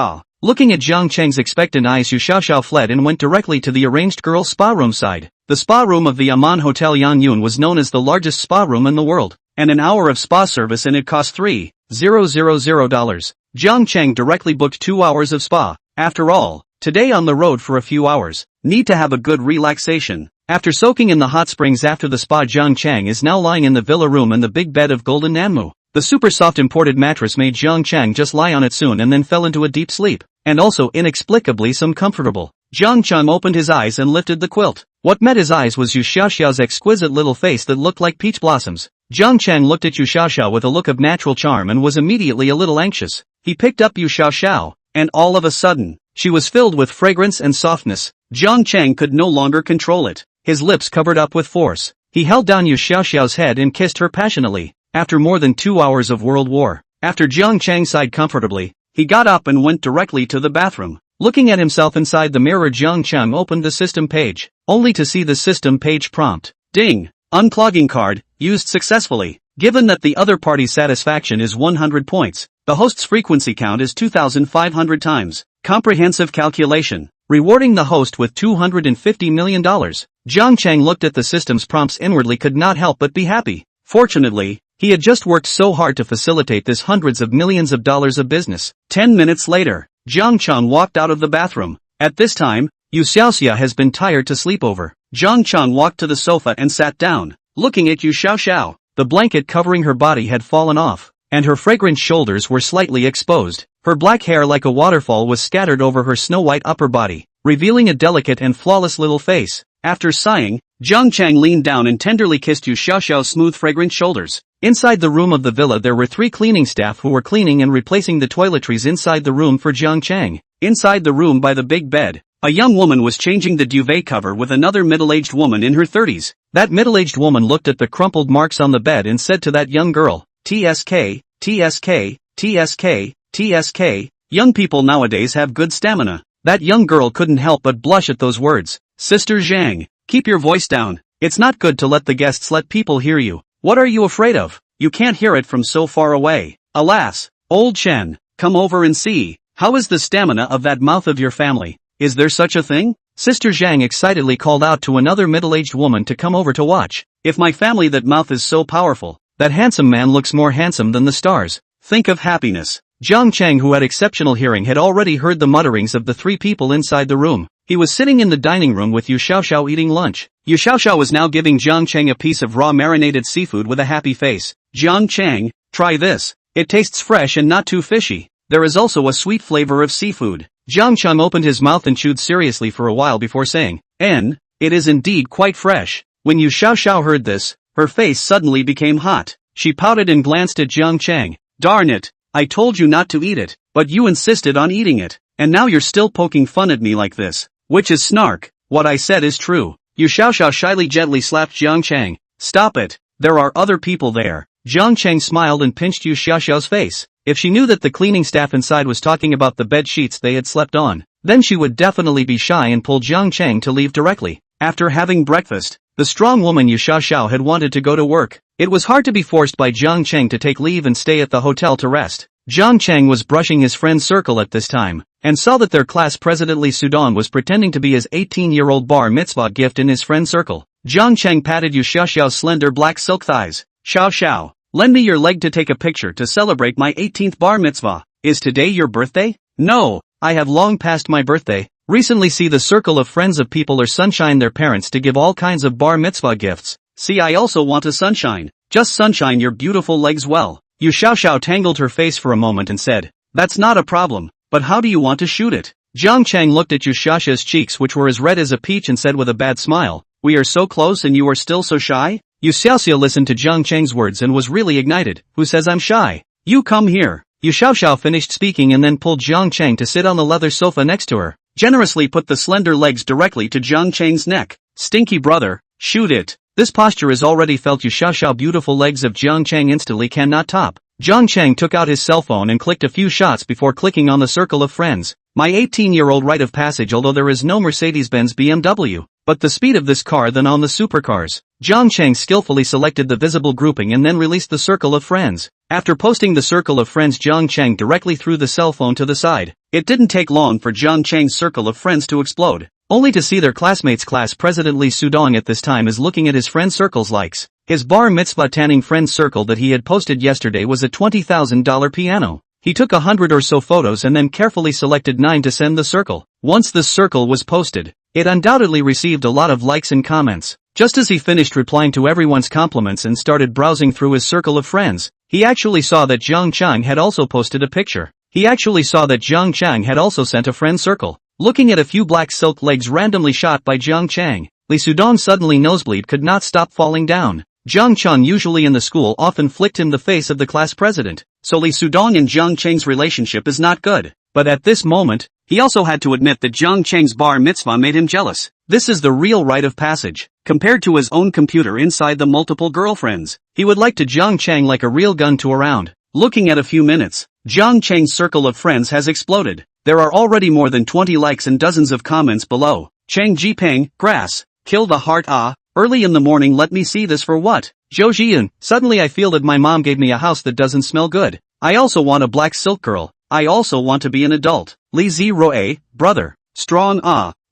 Looking at Jiang Chang's expectant eyes, Yu Xiaoxiao fled and went directly to the arranged girls' spa room side. The spa room of the Aman Hotel Yanyun was known as the largest spa room in the world, and an hour of spa service and it cost $3,000. Jiang Chang directly booked 2 hours of spa. After all, today on the road for a few hours, need to have a good relaxation. After soaking in the hot springs after the spa, Jiang Chang is now lying in the villa room in the big bed of golden Nanmu. The super soft imported mattress made Jiang Chang just lie on it soon and then fell into a deep sleep, and also inexplicably some comfortable. Jiang Chang opened his eyes and lifted the quilt. What met his eyes was Yu Xiaoxiao's exquisite little face that looked like peach blossoms. Jiang Chang looked at Yu Xiaoxiao with a look of natural charm and was immediately a little anxious. He picked up Yu Xiaoxiao, and all of a sudden, she was filled with fragrance and softness. Jiang Chang could no longer control it. His lips covered up with force. He held down Yu Xiaoxiao's head and kissed her passionately. After more than 2 hours of world war, after Jiang Chang sighed comfortably, he got up and went directly to the bathroom. Looking at himself inside the mirror, Jiang Chang opened the system page, only to see the system page prompt. Ding! Unclogging card, used successfully. Given that the other party's satisfaction is 100 points, the host's frequency count is 2,500 times. Comprehensive calculation, rewarding the host with $250 million. Jiang Chang looked at the system's prompts inwardly, could not help but be happy. Fortunately, he had just worked so hard to facilitate this hundreds of millions of dollars of business. 10 minutes later, Jiang Chang walked out of the bathroom. At this time, Yu Xiaoxia has been tired to sleep over. Jiang Chang walked to the sofa and sat down, looking at Yu Xiaoxiao. The blanket covering her body had fallen off, and her fragrant shoulders were slightly exposed. Her black hair like a waterfall was scattered over her snow-white upper body, revealing a delicate and flawless little face. After sighing, Jiang Chang leaned down and tenderly kissed Yu Xiaoxiao's smooth fragrant shoulders. Inside the room of the villa there were 3 cleaning staff who were cleaning and replacing the toiletries inside the room for Jiang Chang. Inside the room by the big bed, a young woman was changing the duvet cover with another middle-aged woman in her 30s. That middle-aged woman looked at the crumpled marks on the bed and said to that young girl, "TSK, TSK, TSK, TSK, young people nowadays have good stamina." That young girl couldn't help but blush at those words. "Sister Zhang, keep your voice down. It's not good to let the guests let people hear you. What are you afraid of? You can't hear it from so far away. Alas, old Chen, come over and see. How is the stamina of that mouth of your family? Is there such a thing?" Sister Zhang excitedly called out to another middle-aged woman to come over to watch. "If my family that mouth is so powerful, that handsome man looks more handsome than the stars. Think of happiness." Jiang Chang, who had exceptional hearing, had already heard the mutterings of the 3 people inside the room. He was sitting in the dining room with Yu Xiaoxiao eating lunch. Yu Xiaoxiao was now giving Jiang Chang a piece of raw marinated seafood with a happy face. "Jiang Chang, try this. It tastes fresh and not too fishy. There is also a sweet flavor of seafood." Jiang Chang opened his mouth and chewed seriously for a while before saying, "It is indeed quite fresh." When Yu Xiaoxiao heard this, her face suddenly became hot. She pouted and glanced at Jiang Chang. "Darn it, I told you not to eat it, but you insisted on eating it, and now you're still poking fun at me like this. Which is snark, what I said is true." Yu Xiaoxiao shyly gently slapped Jiang Chang. "Stop it, there are other people there." Jiang Chang smiled and pinched Yu Xiaoxiao's face. If she knew that the cleaning staff inside was talking about the bed sheets they had slept on, then she would definitely be shy and pull Jiang Chang to leave directly. After having breakfast, the strong woman Yu Xiaoxiao had wanted to go to work. It was hard to be forced by Jiang Chang to take leave and stay at the hotel to rest. Jiang Chang was brushing his friend's circle at this time, and saw that their class president Li Sudong was pretending to be his 18-year-old bar mitzvah gift in his friend's circle. Jiang Chang patted Yu Xiaoxiao's slender black silk thighs. "Xiao Xiao, lend me your leg to take a picture to celebrate my 18th bar mitzvah. Is today your birthday?" "No, I have long passed my birthday." Recently, see the circle of friends of people are sunshine their parents to give all kinds of bar mitzvah gifts. "See, I also want a sunshine. Just sunshine your beautiful legs well." Yu Xiaoxiao tangled her face for a moment and said, "That's not a problem, but how do you want to shoot it?" Jiang Chang looked at Yu Xiaoxiao's cheeks, which were as red as a peach, and said with a bad smile, "We are so close and you are still so shy?" Yu Xiaoxia listened to Jiang Chang's words and was really ignited. "Who says I'm shy? You come here." Yu Xiaoxiao finished speaking and then pulled Jiang Chang to sit on the leather sofa next to her. Generously put the slender legs directly to Jiang Chang's neck. "Stinky brother, shoot it." This posture is already felt. Yu Xiaoxiao beautiful legs of Jiang Chang instantly cannot top. Jiang Chang took out his cell phone and clicked a few shots before clicking on the circle of friends. "My 18-year-old rite of passage, although there is no Mercedes-Benz BMW, but the speed of this car than on the supercars." Jiang Chang skillfully selected the visible grouping and then released the circle of friends. After posting the circle of friends, Jiang Chang directly threw the cell phone to the side. It didn't take long for Jiang Chang's circle of friends to explode, only to see their classmates. Class president Li Sudong at this time is looking at his friend circle's likes. His bar mitzvah tanning friend circle that he had posted yesterday was a $20,000 piano. He took 100 or so photos and then carefully selected 9 to send the circle. Once this circle was posted, it undoubtedly received a lot of likes and comments. Just as he finished replying to everyone's compliments and started browsing through his circle of friends, he actually saw that Jiang Chang had also posted a picture. He actually saw that Jiang Chang had also sent a friend circle. Looking at a few black silk legs randomly shot by Jiang Chang, Li Sudong suddenly nosebleed could not stop falling down. Jiang Chang, usually in the school, often flicked him the face of the class president, so Li Sudong and Jiang Chang's relationship is not good. But at this moment, he also had to admit that Jiang Chang's bar mitzvah made him jealous. This is the real rite of passage. Compared to his own computer inside the multiple girlfriends, he would like to Jiang Chang like a real gun to around. Looking at a few minutes, Jiang Chang's circle of friends has exploded. There are already more than 20 likes and dozens of comments below. "Chang Jipeng, grass, kill the heart, early in the morning, let me see this for what? Zhou Jian, suddenly I feel that my mom gave me a house that doesn't smell good. I also want a black silk girl. I also want to be an adult. Li Ziroe, brother, strong,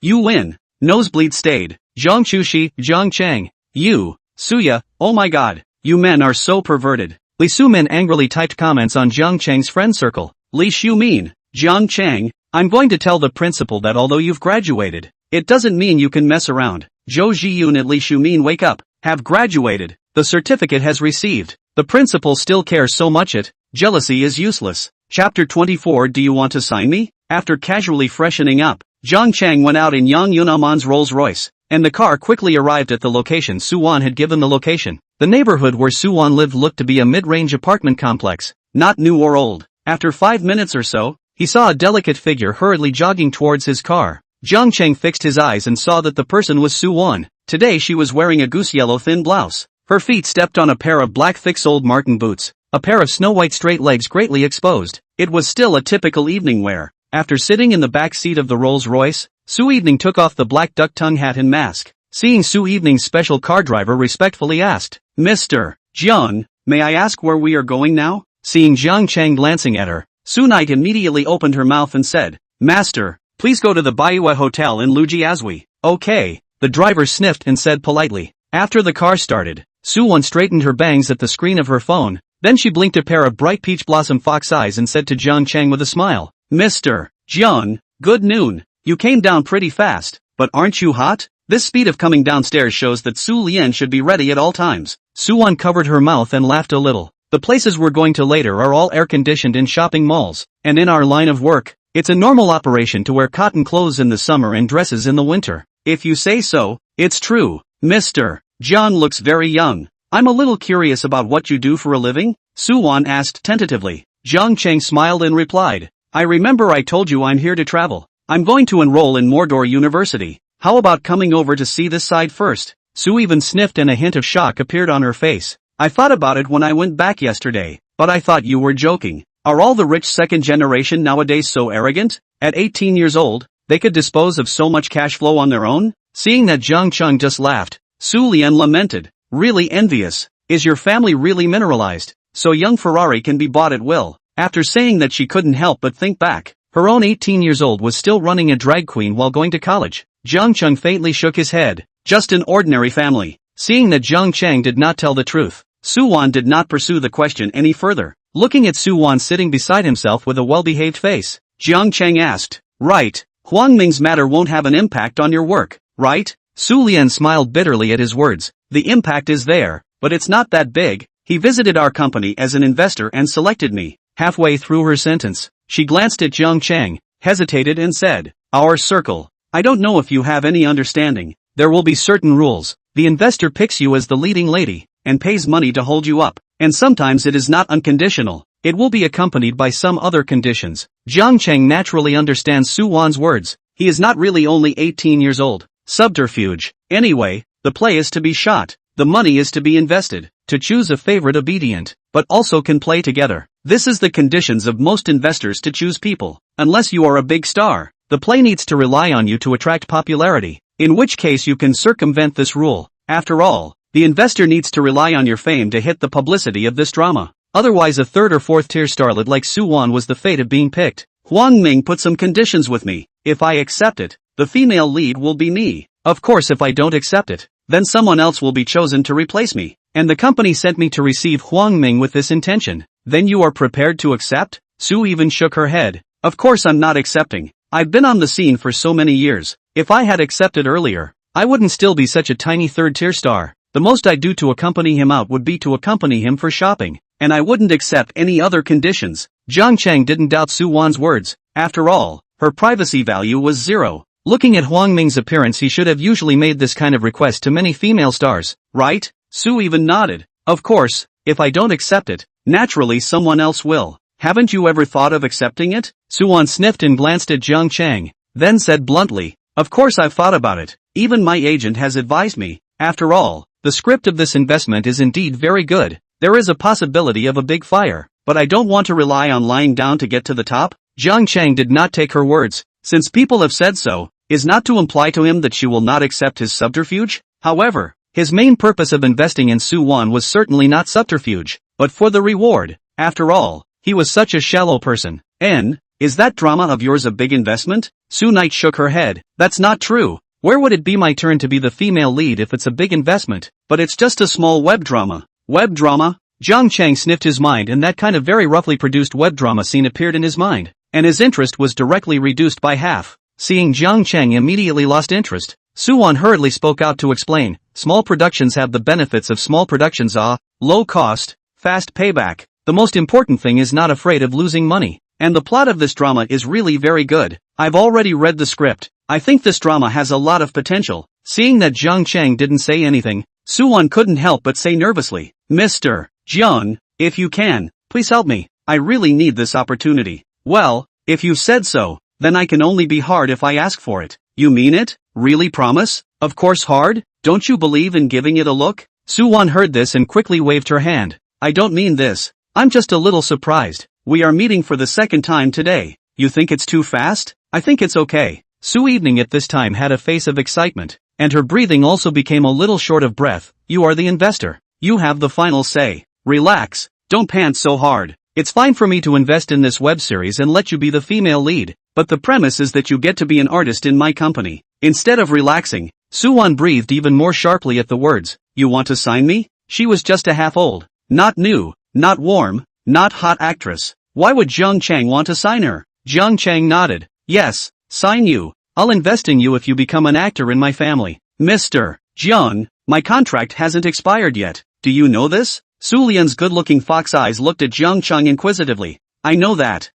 you win. Nosebleed stayed. Zhang Chushi, Zhang Chang, you, Suya, oh my god, you men are so perverted." Li Sumin angrily typed comments on Jiang Chang's friend circle. "Li Xiumin, Jiang Chang, I'm going to tell the principal that although you've graduated, it doesn't mean you can mess around. Zhou Zhiyun at Li Shumin wake up, have graduated, the certificate has received. The principal still cares so much jealousy is useless. Chapter 24. Do you want to sign me? After casually freshening up, Zhang Chang went out in Yang Yunamon's Rolls Royce, and the car quickly arrived at the location Suwan had given the location. The neighborhood where Suwan lived looked to be a mid-range apartment complex, not new or old. After 5 minutes or so, he saw a delicate figure hurriedly jogging towards his car. Zhang Chang fixed his eyes and saw that the person was Suwan. Today she was wearing a goose-yellow thin blouse. Her feet stepped on a pair of black thick-soled Martin boots, a pair of snow-white straight legs greatly exposed. It was still a typical evening wear. After sitting in the back seat of the Rolls-Royce, Su Evening took off the black duck-tongue hat and mask. Seeing Su Evening's special car driver respectfully asked, Mr. Jiang, may I ask where we are going now? Seeing Zhang Chang glancing at her, Su Knight immediately opened her mouth and said, Master, please go to the Baiwa Hotel in Lujiazui. Okay, the driver sniffed and said politely. After the car started, Suwon straightened her bangs at the screen of her phone, then she blinked a pair of bright peach blossom fox eyes and said to Zhang Chang with a smile, Mr. Jiang, good noon. You came down pretty fast, but aren't you hot? This speed of coming downstairs shows that Su Lian should be ready at all times. Suwon covered her mouth and laughed a little. The places we're going to later are all air-conditioned in shopping malls, and in our line of work, it's a normal operation to wear cotton clothes in the summer and dresses in the winter. If you say so, it's true. Mr. Jiang looks very young. I'm a little curious about what you do for a living? Suwon asked tentatively. Zhang Cheng smiled and replied, I remember I told you I'm here to travel. I'm going to enroll in Mordor University. How about coming over to see this side first? Su even sniffed and a hint of shock appeared on her face. I thought about it when I went back yesterday, but I thought you were joking. Are all the rich second generation nowadays so arrogant? At 18 years old, they could dispose of so much cash flow on their own? Seeing that Zhang Cheng just laughed, Su Lian lamented, really envious. Is your family really mineralized? So young Ferrari can be bought at will. After saying that, she couldn't help but think back. Her own 18 years old was still running a drag queen while going to college. Zhang Cheng faintly shook his head. Just an ordinary family. Seeing that Zhang Cheng did not tell the truth, Suwan did not pursue the question any further. Looking at Suwan sitting beside himself with a well-behaved face, Zhang Cheng asked, Right, Huang Ming's matter won't have an impact on your work, right? Su Lian smiled bitterly at his words. The impact is there, but it's not that big. He visited our company as an investor and selected me. Halfway through her sentence, she glanced at Zhang Cheng, hesitated and said, Our circle. I don't know if you have any understanding. There will be certain rules. The investor picks you as the leading lady, and pays money to hold you up, and sometimes it is not unconditional. It will be accompanied by some other conditions. Zhang Cheng naturally understands Su Wan's words. He is not really only 18 years old. Subterfuge. Anyway, the play is to be shot. The money is to be invested. To choose a favorite obedient, but also can play together. This is the conditions of most investors to choose people. Unless you are a big star, the play needs to rely on you to attract popularity, in which case you can circumvent this rule. After all, the investor needs to rely on your fame to hit the publicity of this drama. Otherwise a third or fourth tier starlet like Su Wan was the fate of being picked. Huang Ming put some conditions with me. If I accept it, the female lead will be me. Of course if I don't accept it, then someone else will be chosen to replace me. And the company sent me to receive Huang Ming with this intention. Then you are prepared to accept? Su even shook her head. Of course I'm not accepting. I've been on the scene for so many years. If I had accepted earlier, I wouldn't still be such a tiny third-tier star. The most I'd do to accompany him out would be to accompany him for shopping, and I wouldn't accept any other conditions. Zhang Cheng didn't doubt Su Wan's words. After all, her privacy value was 0. Looking at Huang Ming's appearance, he should have usually made this kind of request to many female stars, right? Su even nodded. Of course, if I don't accept it, naturally someone else will. Haven't you ever thought of accepting it? Suwan sniffed and glanced at Zhang Cheng, then said bluntly, Of course I've thought about it. Even my agent has advised me. After all, the script of this investment is indeed very good. There is a possibility of a big fire, but I don't want to rely on lying down to get to the top. Zhang Cheng did not take her words, since people have said so, is not to imply to him that she will not accept his subterfuge. However, his main purpose of investing in Su Wan was certainly not subterfuge, but for the reward. After all, he was such a shallow person. Is that drama of yours a big investment? Su Knight shook her head. That's not true. Where would it be my turn to be the female lead if it's a big investment? But it's just a small web drama. Web drama? Zhang Cheng sniffed his mind, and that kind of very roughly produced web drama scene appeared in his mind. and his interest was directly reduced by half. Seeing Jiang Cheng immediately lost interest, Suwon hurriedly spoke out to explain, small productions have the benefits of small productions low cost, fast payback. The most important thing is not afraid of losing money. And the plot of this drama is really very good. I've already read the script. I think this drama has a lot of potential. Seeing that Jiang Cheng didn't say anything, Suwon couldn't help but say nervously, Mr. Jiang, if you can, please help me. I really need this opportunity. Well, if you said so, then I can only be hard if I ask for it. You mean it? Really promise? Of course hard? Don't you believe in giving it a look? Suwon heard this and quickly waved her hand. I don't mean this. I'm just a little surprised. We are meeting for the second time today. You think it's too fast? I think it's okay. Su Evening at this time had a face of excitement, and her breathing also became a little short of breath. You are the investor. You have the final say. Relax. Don't pant so hard. It's fine for me to invest in this web series and let you be the female lead, but the premise is that you get to be an artist in my company. Instead of relaxing, Suwon breathed even more sharply at the words. You want to sign me? She was just a half old, not new, not warm, not hot actress. Why would Jiang Cheng want to sign her? Jiang Cheng nodded. Yes, sign you. I'll invest in you if you become an actor in my family. Mr. Jiang, my contract hasn't expired yet. Do you know this? Su Lian's good-looking fox eyes looked at Jiang Cheng inquisitively. I know that.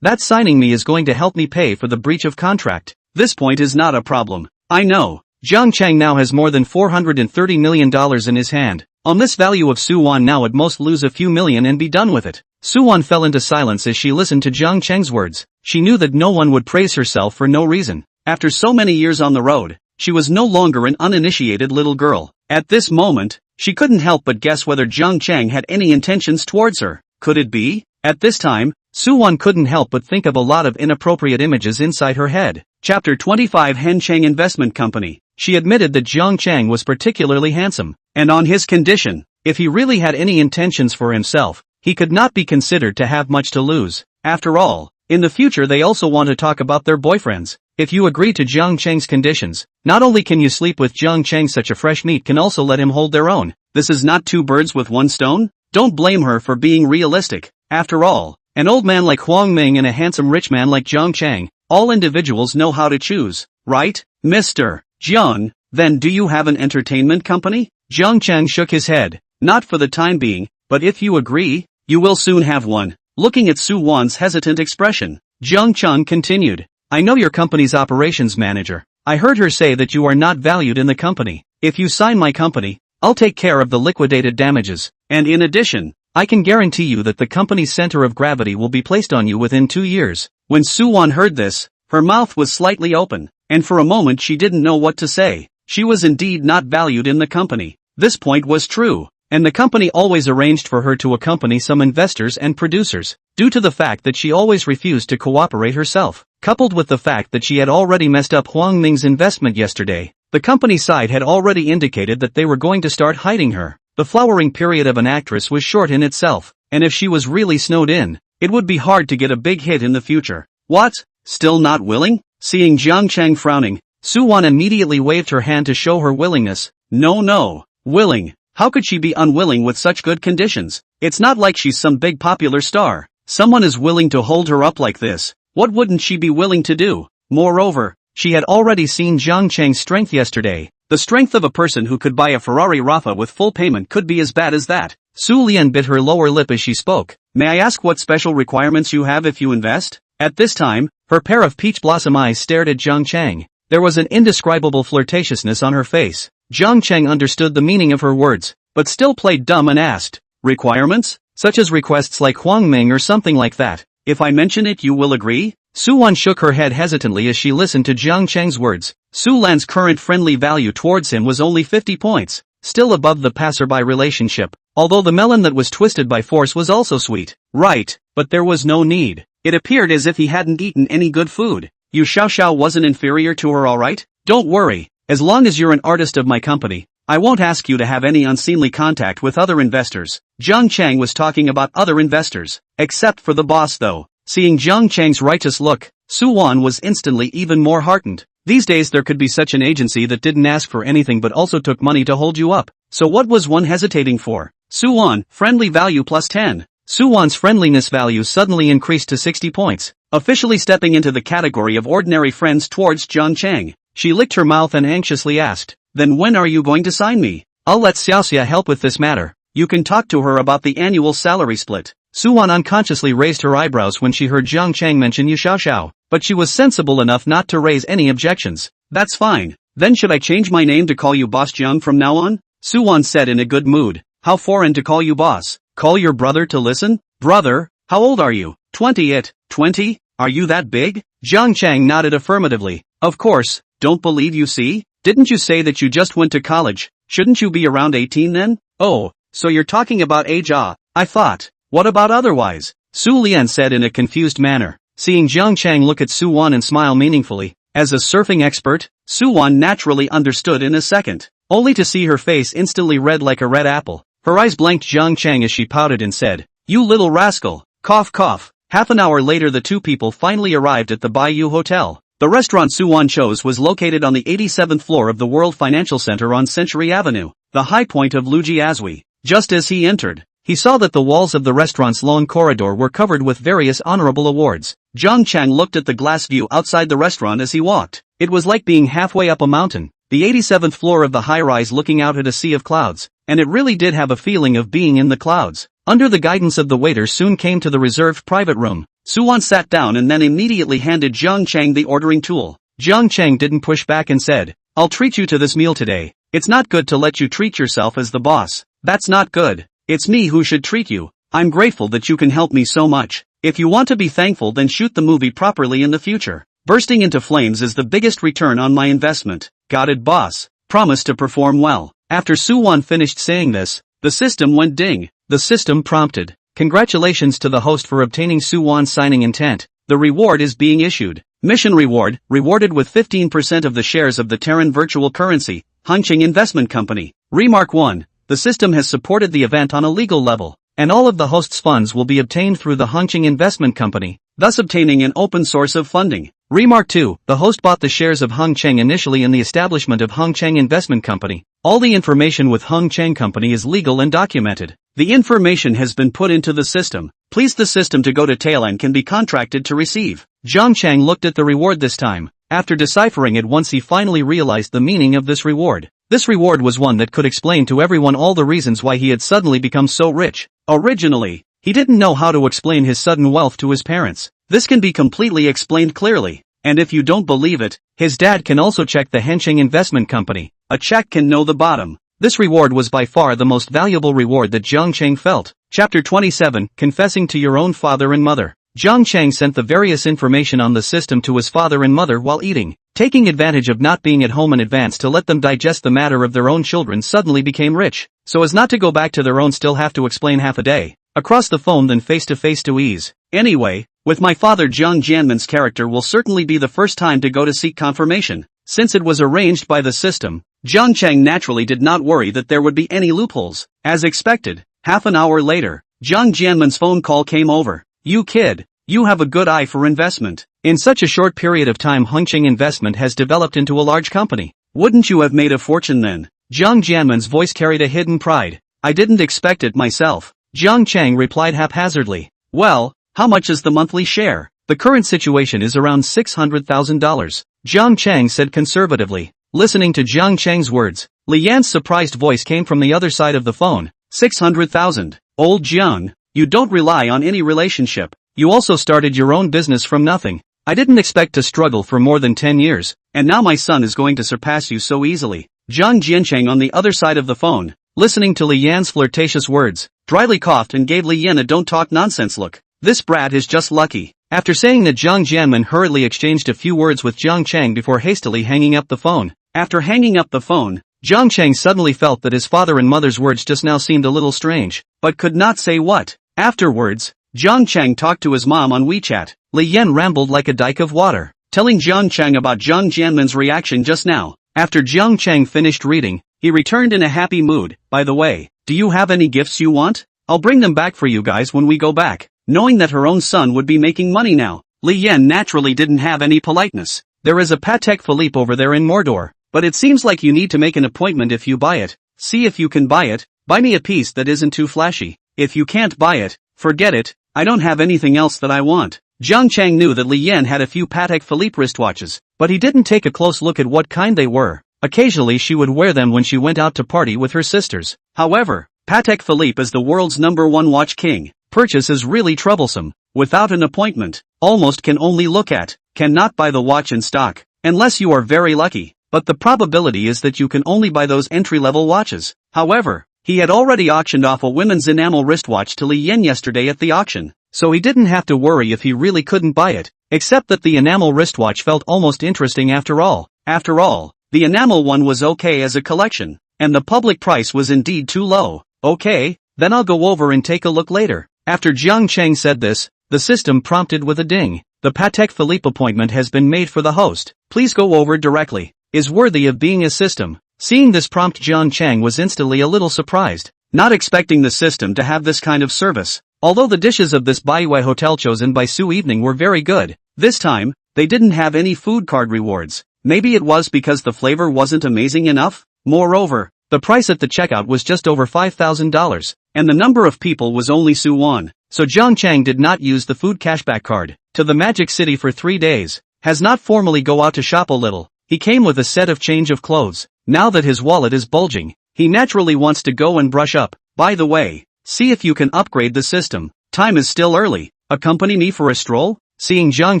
That signing me is going to help me pay for the breach of contract. This point is not a problem. I know. Jiang Cheng now has more than $430 million in his hand. On this value of Suwon now at most lose a few million and be done with it. Suwon fell into silence as she listened to Jiang Cheng's words. She knew that no one would praise herself for no reason. After so many years on the road, she was no longer an uninitiated little girl. At this moment, she couldn't help but guess whether Jiang Cheng had any intentions towards her. Could it be? At this time, Suwon couldn't help but think of a lot of inappropriate images inside her head. Chapter 25 Hen Cheng Investment Company. She admitted that Jiang Cheng was particularly handsome, and on his condition, if he really had any intentions for himself, he could not be considered to have much to lose. After all, in the future they also want to talk about their boyfriends. If you agree to Jiang Cheng's conditions, not only can you sleep with Jiang Cheng, such a fresh meat can also let him hold their own. This is not two birds with one stone? Don't blame her for being realistic. After all, an old man like Huang Ming and a handsome rich man like Jiang Cheng, all individuals know how to choose, right? Mr. Jiang, then do you have an entertainment company? Jiang Cheng shook his head. Not for the time being, but if you agree, you will soon have one. Looking at Suwon's hesitant expression, Jiang Cheng continued. I know your company's operations manager. I heard her say that you are not valued in the company. If you sign my company, I'll take care of the liquidated damages. And in addition, I can guarantee you that the company's center of gravity will be placed on you within 2 years. When Suwon heard this, her mouth was slightly open, and for a moment she didn't know what to say. She was indeed not valued in the company. This point was true, and the company always arranged for her to accompany some investors and producers, due to the fact that she always refused to cooperate herself. Coupled with the fact that she had already messed up Huang Ming's investment yesterday, the company side had already indicated that they were going to start hiding her. The flowering period of an actress was short in itself, and if she was really snowed in, it would be hard to get a big hit in the future. What? Still not willing? Seeing Jiang Cheng frowning, Suwon immediately waved her hand to show her willingness. No. Willing? How could she be unwilling with such good conditions? It's not like she's some big popular star. Someone is willing to hold her up like this. What wouldn't she be willing to do? Moreover, she had already seen Jiang Cheng's strength yesterday. The strength of a person who could buy a Ferrari Rafa with full payment could be as bad as that. Su Lian bit her lower lip as she spoke. May I ask what special requirements you have if you invest? At this time, her pair of peach blossom eyes stared at Jiang Cheng. There was an indescribable flirtatiousness on her face. Jiang Cheng understood the meaning of her words, but still played dumb and asked, requirements? Such as requests like Huang Ming or something like that. If I mention it you will agree? Suwon shook her head hesitantly as she listened to Jiang Cheng's words. Su Lan's current friendly value towards him was only 50 points, still above the passerby relationship, although the melon that was twisted by force was also sweet. Right, but there was no need. It appeared as if he hadn't eaten any good food. Yu Xiaoxiao wasn't inferior to her, alright? Don't worry, as long as you're an artist of my company, I won't ask you to have any unseemly contact with other investors. Jiang Cheng was talking about other investors, except for the boss though. Seeing Jiang Cheng's righteous look, Suwon was instantly even more heartened. These days there could be such an agency that didn't ask for anything but also took money to hold you up. So what was one hesitating for? Suwon, friendly value plus 10. Suwon's friendliness value suddenly increased to 60 points. officially stepping into the category of ordinary friends towards Jiang Chang. She licked her mouth and anxiously asked, "Then when are you going to sign me? I'll let Xiaoxia help with this matter. You can talk to her about the annual salary split." Suwan unconsciously raised her eyebrows when she heard Jiang Chang mention Yu Xiaoxiao, but she was sensible enough not to raise any objections. "That's fine. Then should I change my name to call you Boss Jiang from now on?" Suwan said in a good mood. "How foreign to call you boss. Call your brother to listen?" "Brother? How old are you?" 20. 20? Are you that big?" Jiang Chang nodded affirmatively. "Of course, don't believe you see? Didn't you say that you just went to college? Shouldn't you be around 18 then?" "Oh, so you're talking about age I thought. What about otherwise?" Su Lian said in a confused manner. Seeing Jiang Chang look at Su Wan and smile meaningfully, as a surfing expert, Su Wan naturally understood in a second, only to see her face instantly red like a red apple. Her eyes blanked Jiang Chang as she pouted and said, "You little rascal." Cough cough. Half an hour later the two people finally arrived at the Bayou Hotel. The restaurant Su Wan chose was located on the 87th floor of the World Financial Center on Century Avenue, the high point of Lujiazui. Just as he entered, he saw that the walls of the restaurant's long corridor were covered with various honorable awards. Jiang Chang looked at the glass view outside the restaurant as he walked. It was like being halfway up a mountain, the 87th floor of the high-rise looking out at a sea of clouds, and it really did have a feeling of being in the clouds. Under the guidance of the waiter soon came to the reserved private room. Suwan sat down and then immediately handed Jiang Chang the ordering tool. Jiang Chang didn't push back and said, "I'll treat you to this meal today. It's not good to let you treat yourself as the boss. That's not good. It's me who should treat you. I'm grateful that you can help me so much. If you want to be thankful, then shoot the movie properly in the future. Bursting into flames is the biggest return on my investment. Got it, boss? Promise to perform well." After Suwan finished saying this, the system went ding. The system prompted, "Congratulations to the host for obtaining Suwan's signing intent. The reward is being issued. Mission reward, rewarded with 15% of the shares of the Terran virtual currency, Hongqing Investment Company. Remark 1. The system has supported the event on a legal level, and all of the host's funds will be obtained through the Hongqing Investment Company, thus obtaining an open source of funding. Remark 2. The host bought the shares of Hongqing initially in the establishment of Hongqing Investment Company. All the information with Hongqing Company is legal and documented. The information has been put into the system. Please the system to go to tail and can be contracted to receive." Jiang Chang looked at the reward this time. After deciphering it once he finally realized the meaning of this reward. This reward was one that could explain to everyone all the reasons why he had suddenly become so rich. Originally, he didn't know how to explain his sudden wealth to his parents. This can be completely explained clearly. And if you don't believe it, his dad can also check the Hongqing Investment Company. A check can know the bottom. This reward was by far the most valuable reward that Jiang Chang felt. Chapter 27, Confessing to Your Own Father and Mother. Jiang Chang sent the various information on the system to his father and mother while eating. Taking advantage of not being at home in advance to let them digest the matter of their own children suddenly became rich, so as not to go back to their own still have to explain half a day. Across the phone then face to face to ease. Anyway, with my father Jiang Jianmin's character will certainly be the first time to go to seek confirmation. Since it was arranged by the system, Jiang Chang naturally did not worry that there would be any loopholes. As expected, half an hour later, Jiang Jianmin's phone call came over. "You kid, you have a good eye for investment. In such a short period of time Hongqing Investment has developed into a large company. Wouldn't you have made a fortune then?" Jiang Jianmin's voice carried a hidden pride. "I didn't expect it myself." Jiang Chang replied haphazardly. "Well, how much is the monthly share?" "The current situation is around $600,000. Jiang Chang said conservatively. Listening to Jiang Chang's words, Li Yan's surprised voice came from the other side of the phone. 600,000. Old Jiang, you don't rely on any relationship. You also started your own business from nothing. I didn't expect to struggle for more than 10 years, and now my son is going to surpass you so easily." Jiang Jiancheng on the other side of the phone, listening to Li Yan's flirtatious words, dryly coughed and gave Li Yan a don't talk nonsense look. This brat is just lucky. After saying that, Jiang Jianmin hurriedly exchanged a few words with Jiang Chang before hastily hanging up the phone. After hanging up the phone, Jiang Chang suddenly felt that his father and mother's words just now seemed a little strange, but could not say what. Afterwards, Jiang Chang talked to his mom on WeChat. Li Yan rambled like a dike of water, telling Jiang Chang about Jiang Jianmin's reaction just now. After Jiang Chang finished reading, he returned in a happy mood. "By the way, do you have any gifts you want? I'll bring them back for you guys when we go back." Knowing that her own son would be making money now, Li Yan naturally didn't have any politeness. "There is a Patek Philippe over there in Mordor, but it seems like you need to make an appointment if you buy it. See if you can buy it. Buy me a piece that isn't too flashy. If you can't buy it, forget it. I don't have anything else that I want." Jiang Chang knew that Li Yan had a few Patek Philippe wristwatches, but he didn't take a close look at what kind they were. Occasionally she would wear them when she went out to party with her sisters. However, Patek Philippe is the world's #1 watch king. Purchase is really troublesome. Without an appointment, almost can only look at, cannot buy the watch in stock, unless you are very lucky. But the probability is that you can only buy those entry-level watches. However, he had already auctioned off a women's enamel wristwatch to Li Yan yesterday at the auction, so he didn't have to worry if he really couldn't buy it, except that the enamel wristwatch felt almost interesting after all. After all, the enamel one was okay as a collection, and the public price was indeed too low. Okay, then I'll go over and take a look later. After Jiang Chang said this, the system prompted with a ding. The Patek Philippe appointment has been made for the host. Please go over directly. Is worthy of being a system. Seeing this prompt, Jiang Chang was instantly a little surprised, not expecting the system to have this kind of service. Although the dishes of this Baiwei hotel chosen by Su evening were very good, this time, they didn't have any food card rewards. Maybe it was because the flavor wasn't amazing enough? Moreover, the price at the checkout was just over $5,000, and the number of people was only Su won, so Jiang Chang did not use the food cashback card. To the Magic City for 3 days, has not formally go out to shop a little. He came with a set of change of clothes. Now that his wallet is bulging, he naturally wants to go and brush up. By the way, see if you can upgrade the system. Time is still early. Accompany me for a stroll? Seeing Jiang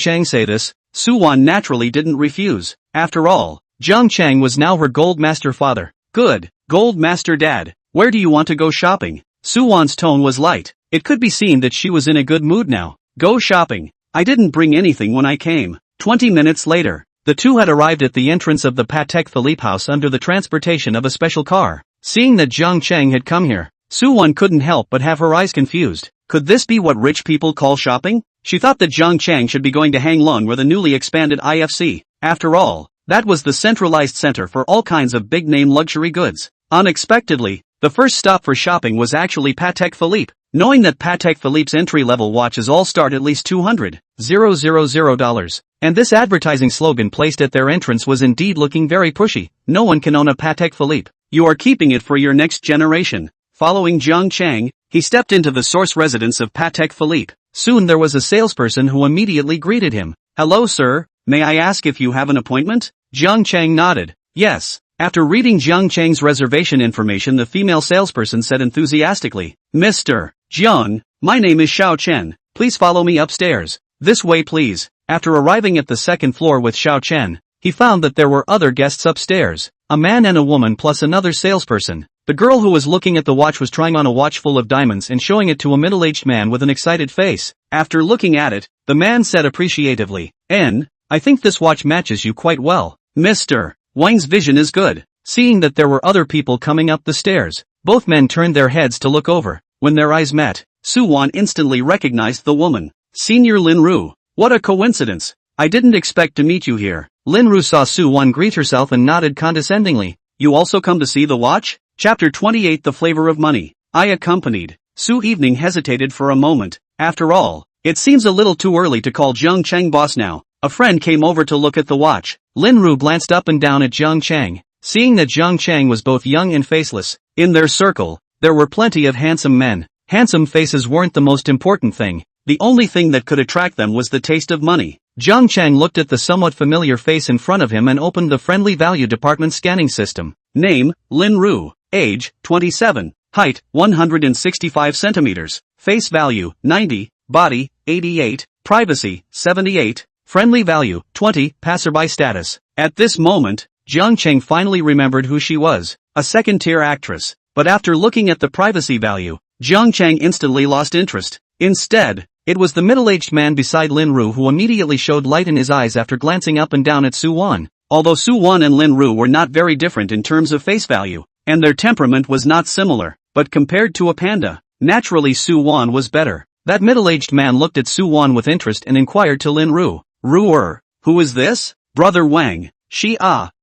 Chang say this, Su Wan naturally didn't refuse. After all, Jiang Chang was now her Gold Master father. Good, Gold Master Dad. Where do you want to go shopping? Su Wan's tone was light. It could be seen that she was in a good mood now. Go shopping. I didn't bring anything when I came. 20 minutes later, the two had arrived at the entrance of the Patek Philippe house under the transportation of a special car. Seeing that Jiang Chang had come here, Su Wan couldn't help but have her eyes confused. Could this be what rich people call shopping? She thought that Jiang Chang should be going to Hang Lung or the newly expanded IFC. After all, that was the centralized center for all kinds of big-name luxury goods. Unexpectedly, the first stop for shopping was actually Patek Philippe. Knowing that Patek Philippe's entry-level watches all start at least $200,000, and this advertising slogan placed at their entrance was indeed looking very pushy. No one can own a Patek Philippe. You are keeping it for your next generation. Following Jiang Chang, he stepped into the source residence of Patek Philippe. Soon there was a salesperson who immediately greeted him. Hello sir, may I ask if you have an appointment? Jiang Chang nodded. Yes. After reading Jiang Chang's reservation information, the female salesperson said enthusiastically, Mr. Jiang, my name is Xiao Chen. Please follow me upstairs. This way please. After arriving at the second floor with Xiao Chen, he found that there were other guests upstairs, a man and a woman plus another salesperson. The girl who was looking at the watch was trying on a watch full of diamonds and showing it to a middle-aged man with an excited face. After looking at it, the man said appreciatively, I think this watch matches you quite well. Mr. Wang's vision is good. Seeing that there were other people coming up the stairs, both men turned their heads to look over. When their eyes met, Su Wan instantly recognized the woman. Senior Lin Ru. What a coincidence. I didn't expect to meet you here. Lin Ru saw Su Wan greet herself and nodded condescendingly. You also come to see the watch? Chapter 28 The Flavor of Money. I accompanied. Su Evening hesitated for a moment. After all, it seems a little too early to call Jiang Chang boss now. A friend came over to look at the watch. Lin Ru glanced up and down at Jiang Chang. Seeing that Jiang Chang was both young and faceless, in their circle, there were plenty of handsome men. Handsome faces weren't the most important thing. The only thing that could attract them was the taste of money. Jiang Chang looked at the somewhat familiar face in front of him and opened the friendly value department scanning system. Name, Lin Ru. Age, 27. Height, 165 centimeters. Face value, 90. Body, 88. Privacy, 78. Friendly value, 20. Passerby status. At this moment, Jiang Chang finally remembered who she was, a second-tier actress. But after looking at the privacy value, Jiang Chang instantly lost interest. Instead, it was the middle-aged man beside Lin Ru who immediately showed light in his eyes after glancing up and down at Su Wan. Although Su Wan and Lin Ru were not very different in terms of face value, and their temperament was not similar, but compared to a panda, naturally Su Wan was better. That middle-aged man looked at Su Wan with interest and inquired to Lin Ru. Who is this? Brother Wang. She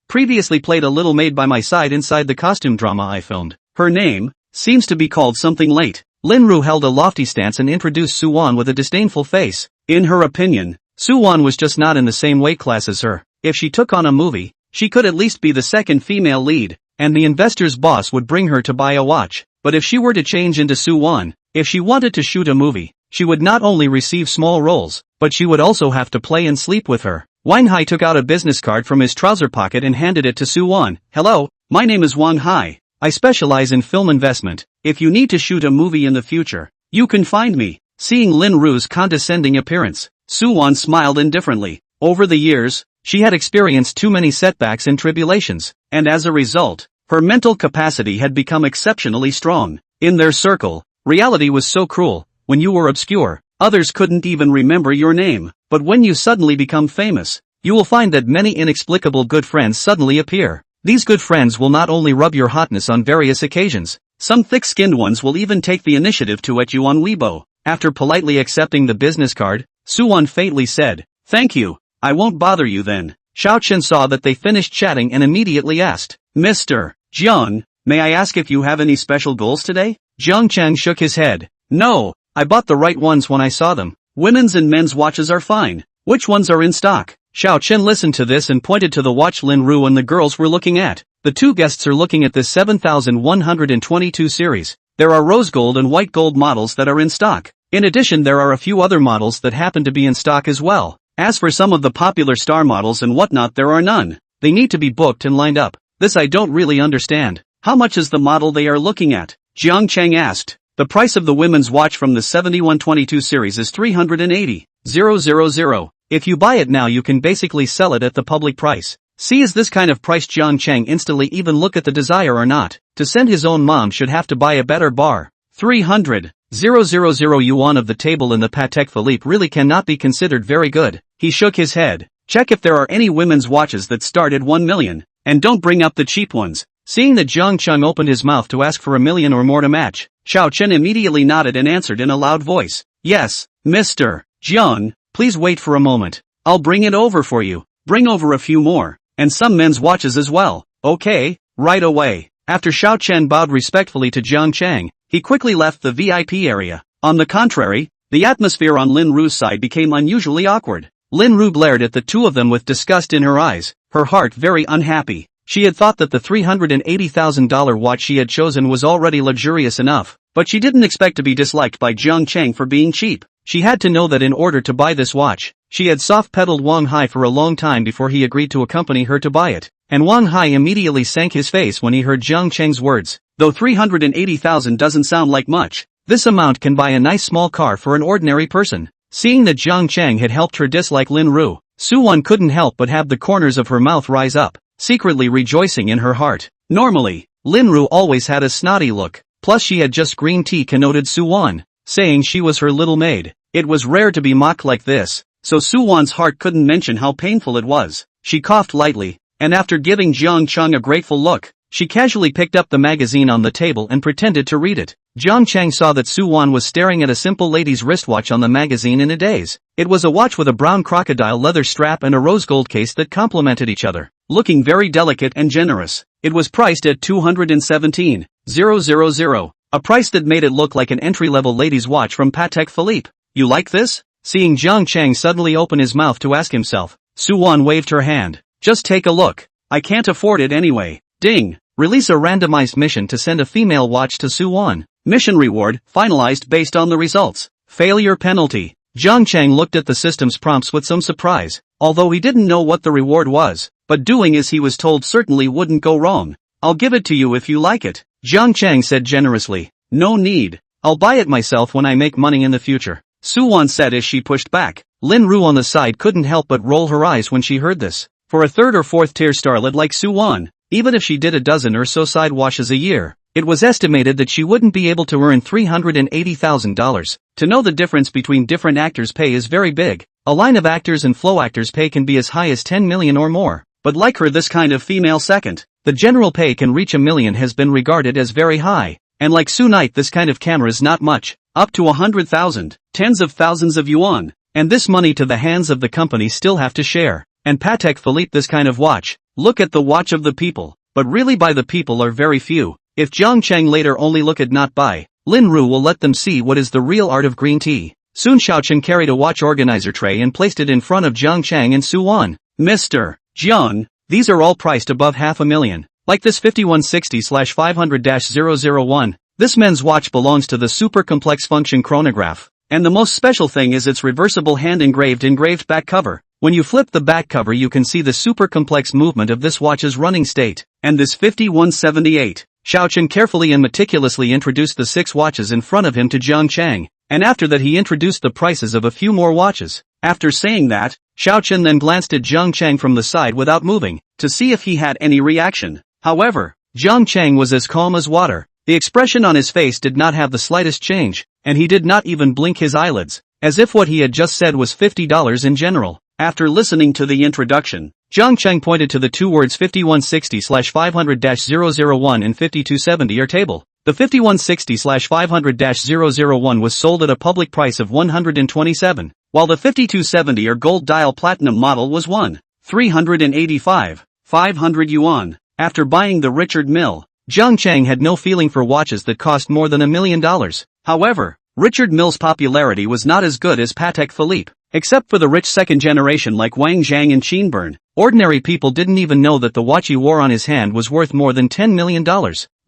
previously played a little maid by my side inside the costume drama I filmed. Her name seems to be called something late. Lin Ru held a lofty stance and introduced Su Wan with a disdainful face. In her opinion, Su Wan was just not in the same weight class as her. If she took on a movie, she could at least be the second female lead, and the investor's boss would bring her to buy a watch. But if she were to change into Su Wan, if she wanted to shoot a movie, she would not only receive small roles, but she would also have to play and sleep with her. Wang Hai took out a business card from his trouser pocket and handed it to Su-won. "Hello, my name is Wang Hai. I specialize in film investment. If you need to shoot a movie in the future, you can find me." Seeing Lin Ru's condescending appearance, Su-won smiled indifferently. Over the years, she had experienced too many setbacks and tribulations, and as a result, her mental capacity had become exceptionally strong. In their circle, reality was so cruel. When you were obscure, others couldn't even remember your name. But when you suddenly become famous, you will find that many inexplicable good friends suddenly appear. These good friends will not only rub your hotness on various occasions, some thick-skinned ones will even take the initiative to at you on Weibo. After politely accepting the business card, Su-won faintly said, "Thank you, I won't bother you then." Xiao Chen saw that they finished chatting and immediately asked, "Mr. Jiang, may I ask if you have any special goals today?" Jiang Chang shook his head. "No, I bought the right ones when I saw them. Women's and men's watches are fine. Which ones are in stock?" Xiao Chen listened to this and pointed to the watch Lin Ru and the girls were looking at. "The two guests are looking at this 7122 series. There are rose gold and white gold models that are in stock. In addition, there are a few other models that happen to be in stock as well. As for some of the popular star models and whatnot, there are none. They need to be booked and lined up. This I don't really understand. How much is the model they are looking at?" Jiang Cheng asked. "The price of the women's watch from the 7122 series is 380,000. If you buy it now you can basically sell it at the public price. See, is this kind of price?" Jiang Cheng instantly even look at the desire or not. To send his own mom should have to buy a better bar. 300,000 yuan of the table in the Patek Philippe really cannot be considered very good. He shook his head. "Check if there are any women's watches that start at 1 million. And don't bring up the cheap ones." Seeing that Jiang Cheng opened his mouth to ask for 1 million or more to match, Xiao Chen immediately nodded and answered in a loud voice, "Yes, Mr. Jiang, please wait for a moment. I'll bring it over for you. Bring over a few more, and some men's watches as well." "Okay, right away." After Xiao Chen bowed respectfully to Jiang Cheng, he quickly left the VIP area. On the contrary, the atmosphere on Lin Ru's side became unusually awkward. Lin Ru glared at the two of them with disgust in her eyes, her heart very unhappy. She had thought that the $380,000 watch she had chosen was already luxurious enough, but she didn't expect to be disliked by Jiang Cheng for being cheap. She had to know that in order to buy this watch, she had soft-pedaled Wang Hai for a long time before he agreed to accompany her to buy it, and Wang Hai immediately sank his face when he heard Jiang Cheng's words. Though 380,000 doesn't sound like much, this amount can buy a nice small car for an ordinary person. Seeing that Jiang Cheng had helped her dislike Lin Ru, Su-won couldn't help but have the corners of her mouth rise up, secretly rejoicing in her heart. Normally, Lin Ru always had a snotty look, plus she had just green tea connoted Su-won, saying she was her little maid. It was rare to be mocked like this, so Su-won's heart couldn't mention how painful it was. She coughed lightly, and after giving Jiang Cheng a grateful look, she casually picked up the magazine on the table and pretended to read it. Jiang Cheng saw that Su-won was staring at a simple lady's wristwatch on the magazine in a daze. It was a watch with a brown crocodile leather strap and a rose gold case that complemented each other, looking very delicate and generous. It was priced at 217,000, a price that made it look like an entry-level lady's watch from Patek Philippe. "You like this?" Seeing Jiang Cheng suddenly open his mouth to ask himself, Su-won waved her hand. "Just take a look. I can't afford it anyway." Ding! Release a randomized mission to send a female watch to Su-won. Mission reward, finalized based on the results. Failure penalty. Jiang Cheng looked at the system's prompts with some surprise, although he didn't know what the reward was, but doing as he was told certainly wouldn't go wrong. "I'll give it to you if you like it," Jiang Cheng said generously. "No need. I'll buy it myself when I make money in the future," Su-won said as she pushed back. Lin Ru on the side couldn't help but roll her eyes when she heard this. For a third or fourth tier starlet like Su-won, even if she did a dozen or so side washes a year, it was estimated that she wouldn't be able to earn $380,000. To know the difference between different actors' pay is very big. A line of actors and flow actors' pay can be as high as 10 million or more. But like her, this kind of female second, the general pay can reach 1 million, has been regarded as very high. And like Su Knight, this kind of camera's not much, up to 100,000, tens of thousands of yuan. And this money to the hands of the company still have to share. And Patek Philippe, this kind of watch, look at the watch of the people, but really by the people are very few. If Jiang Cheng later only look at not buy, Lin Ru will let them see what is the real art of green tea. Soon Xiaochen carried a watch organizer tray and placed it in front of Jiang Cheng and Su-won. "Mr. Jiang, these are all priced above $500,000. Like this 5160/500-001. This men's watch belongs to the super complex function chronograph. And the most special thing is its reversible hand-engraved back cover. When you flip the back cover you can see the super complex movement of this watch's running state. And this 5178. Xiao Chen carefully and meticulously introduced the 6 watches in front of him to Jiang Chang, and after that he introduced the prices of a few more watches. After saying that, Xiao Chen then glanced at Jiang Chang from the side without moving, to see if he had any reaction. However, Jiang Chang was as calm as water. The expression on his face did not have the slightest change, and he did not even blink his eyelids, as if what he had just said was $50 in general. After listening to the introduction, Jiang Chang pointed to the two words 5160/500-001 and 5270 table. The 5160/500-001 was sold at a public price of 127, while the 5270 gold dial platinum model was 385,500 yuan. After buying the Richard Mille, Jiang Chang had no feeling for watches that cost more than $1 million. However, Richard Mille's popularity was not as good as Patek Philippe. Except for the rich second generation like Wang Zhang and Qinburn, ordinary people didn't even know that the watch he wore on his hand was worth more than $10 million.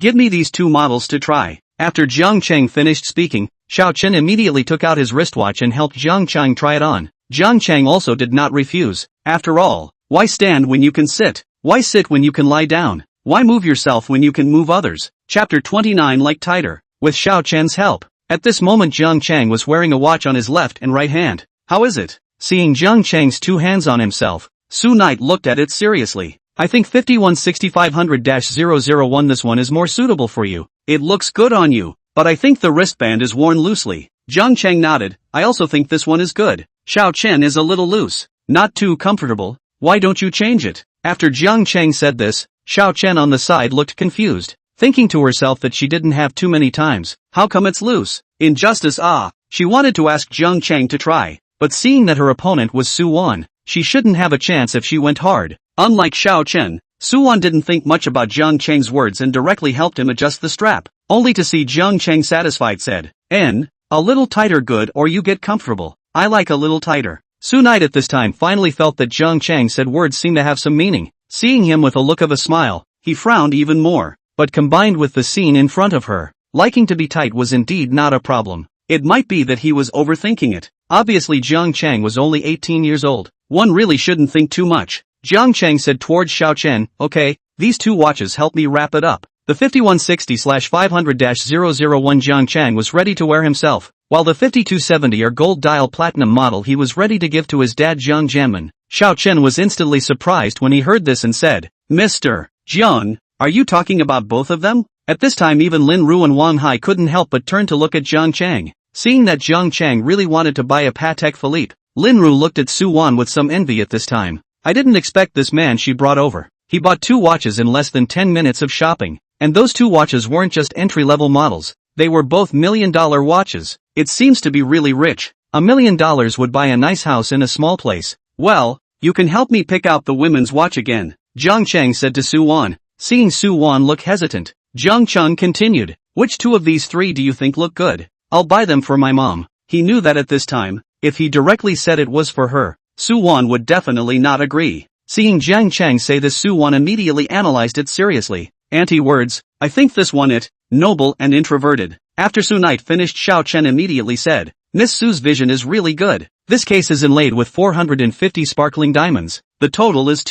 Give me these two models to try. After Jiang Chang finished speaking, Xiao Chen immediately took out his wristwatch and helped Jiang Chang try it on. Jiang Chang also did not refuse. After all, why stand when you can sit? Why sit when you can lie down? Why move yourself when you can move others? Chapter 29 Like tighter. With Xiao Chen's help. At this moment Jiang Chang was wearing a watch on his left and right hand. How is it? Seeing Jiang Chang's two hands on himself, Su Knight looked at it seriously. I think 5160/500-001 this one is more suitable for you. It looks good on you, but I think the wristband is worn loosely. Jiang Chang nodded. I also think this one is good. Xiao Chen is a little loose. Not too comfortable. Why don't you change it? After Jiang Chang said this, Xiao Chen on the side looked confused, thinking to herself that she didn't have too many times. How come it's loose? Injustice she wanted to ask Jiang Chang to try. But seeing that her opponent was Su Wan, she shouldn't have a chance if she went hard. Unlike Xiao Chen, Su Wan didn't think much about Jiang Chang's words and directly helped him adjust the strap, only to see Jiang Chang satisfied said, a little tighter good or you get comfortable. I like a little tighter. Su Knight at this time finally felt that Jiang Chang said words seemed to have some meaning. Seeing him with a look of a smile, he frowned even more, but combined with the scene in front of her, liking to be tight was indeed not a problem. It might be that he was overthinking it. Obviously Jiang Chang was only 18 years old. One really shouldn't think too much. Jiang Chang said towards Xiao Chen, okay, these two watches help me wrap it up. The 5160/500-001 Jiang Chang was ready to wear himself, while the 5270 gold dial platinum model he was ready to give to his dad Jiang Jianmen. Xiao Chen was instantly surprised when he heard this and said, Mr. Jiang, are you talking about both of them? At this time even Lin Ru and Wang Hai couldn't help but turn to look at Jiang Chang. Seeing that Jiang Chang really wanted to buy a Patek Philippe, Lin Ru looked at Su Wan with some envy at this time. I didn't expect this man she brought over. He bought two watches in less than 10 minutes of shopping, and those two watches weren't just entry-level models, they were both $1 million watches. It seems to be really rich. $1 million would buy a nice house in a small place. Well, you can help me pick out the women's watch again, Jiang Chang said to Su Wan. Seeing Su Wan look hesitant, Jiang Chang continued, which two of these three do you think look good? I'll buy them for my mom. He knew that at this time, if he directly said it was for her, Su Wan would definitely not agree. Seeing Jiang Chang say this, Su Wan immediately analyzed it seriously. Anti-words, I think this one noble and introverted. After Su Knight finished, Xiao Chen immediately said, Miss Su's vision is really good. This case is inlaid with 450 sparkling diamonds. The total is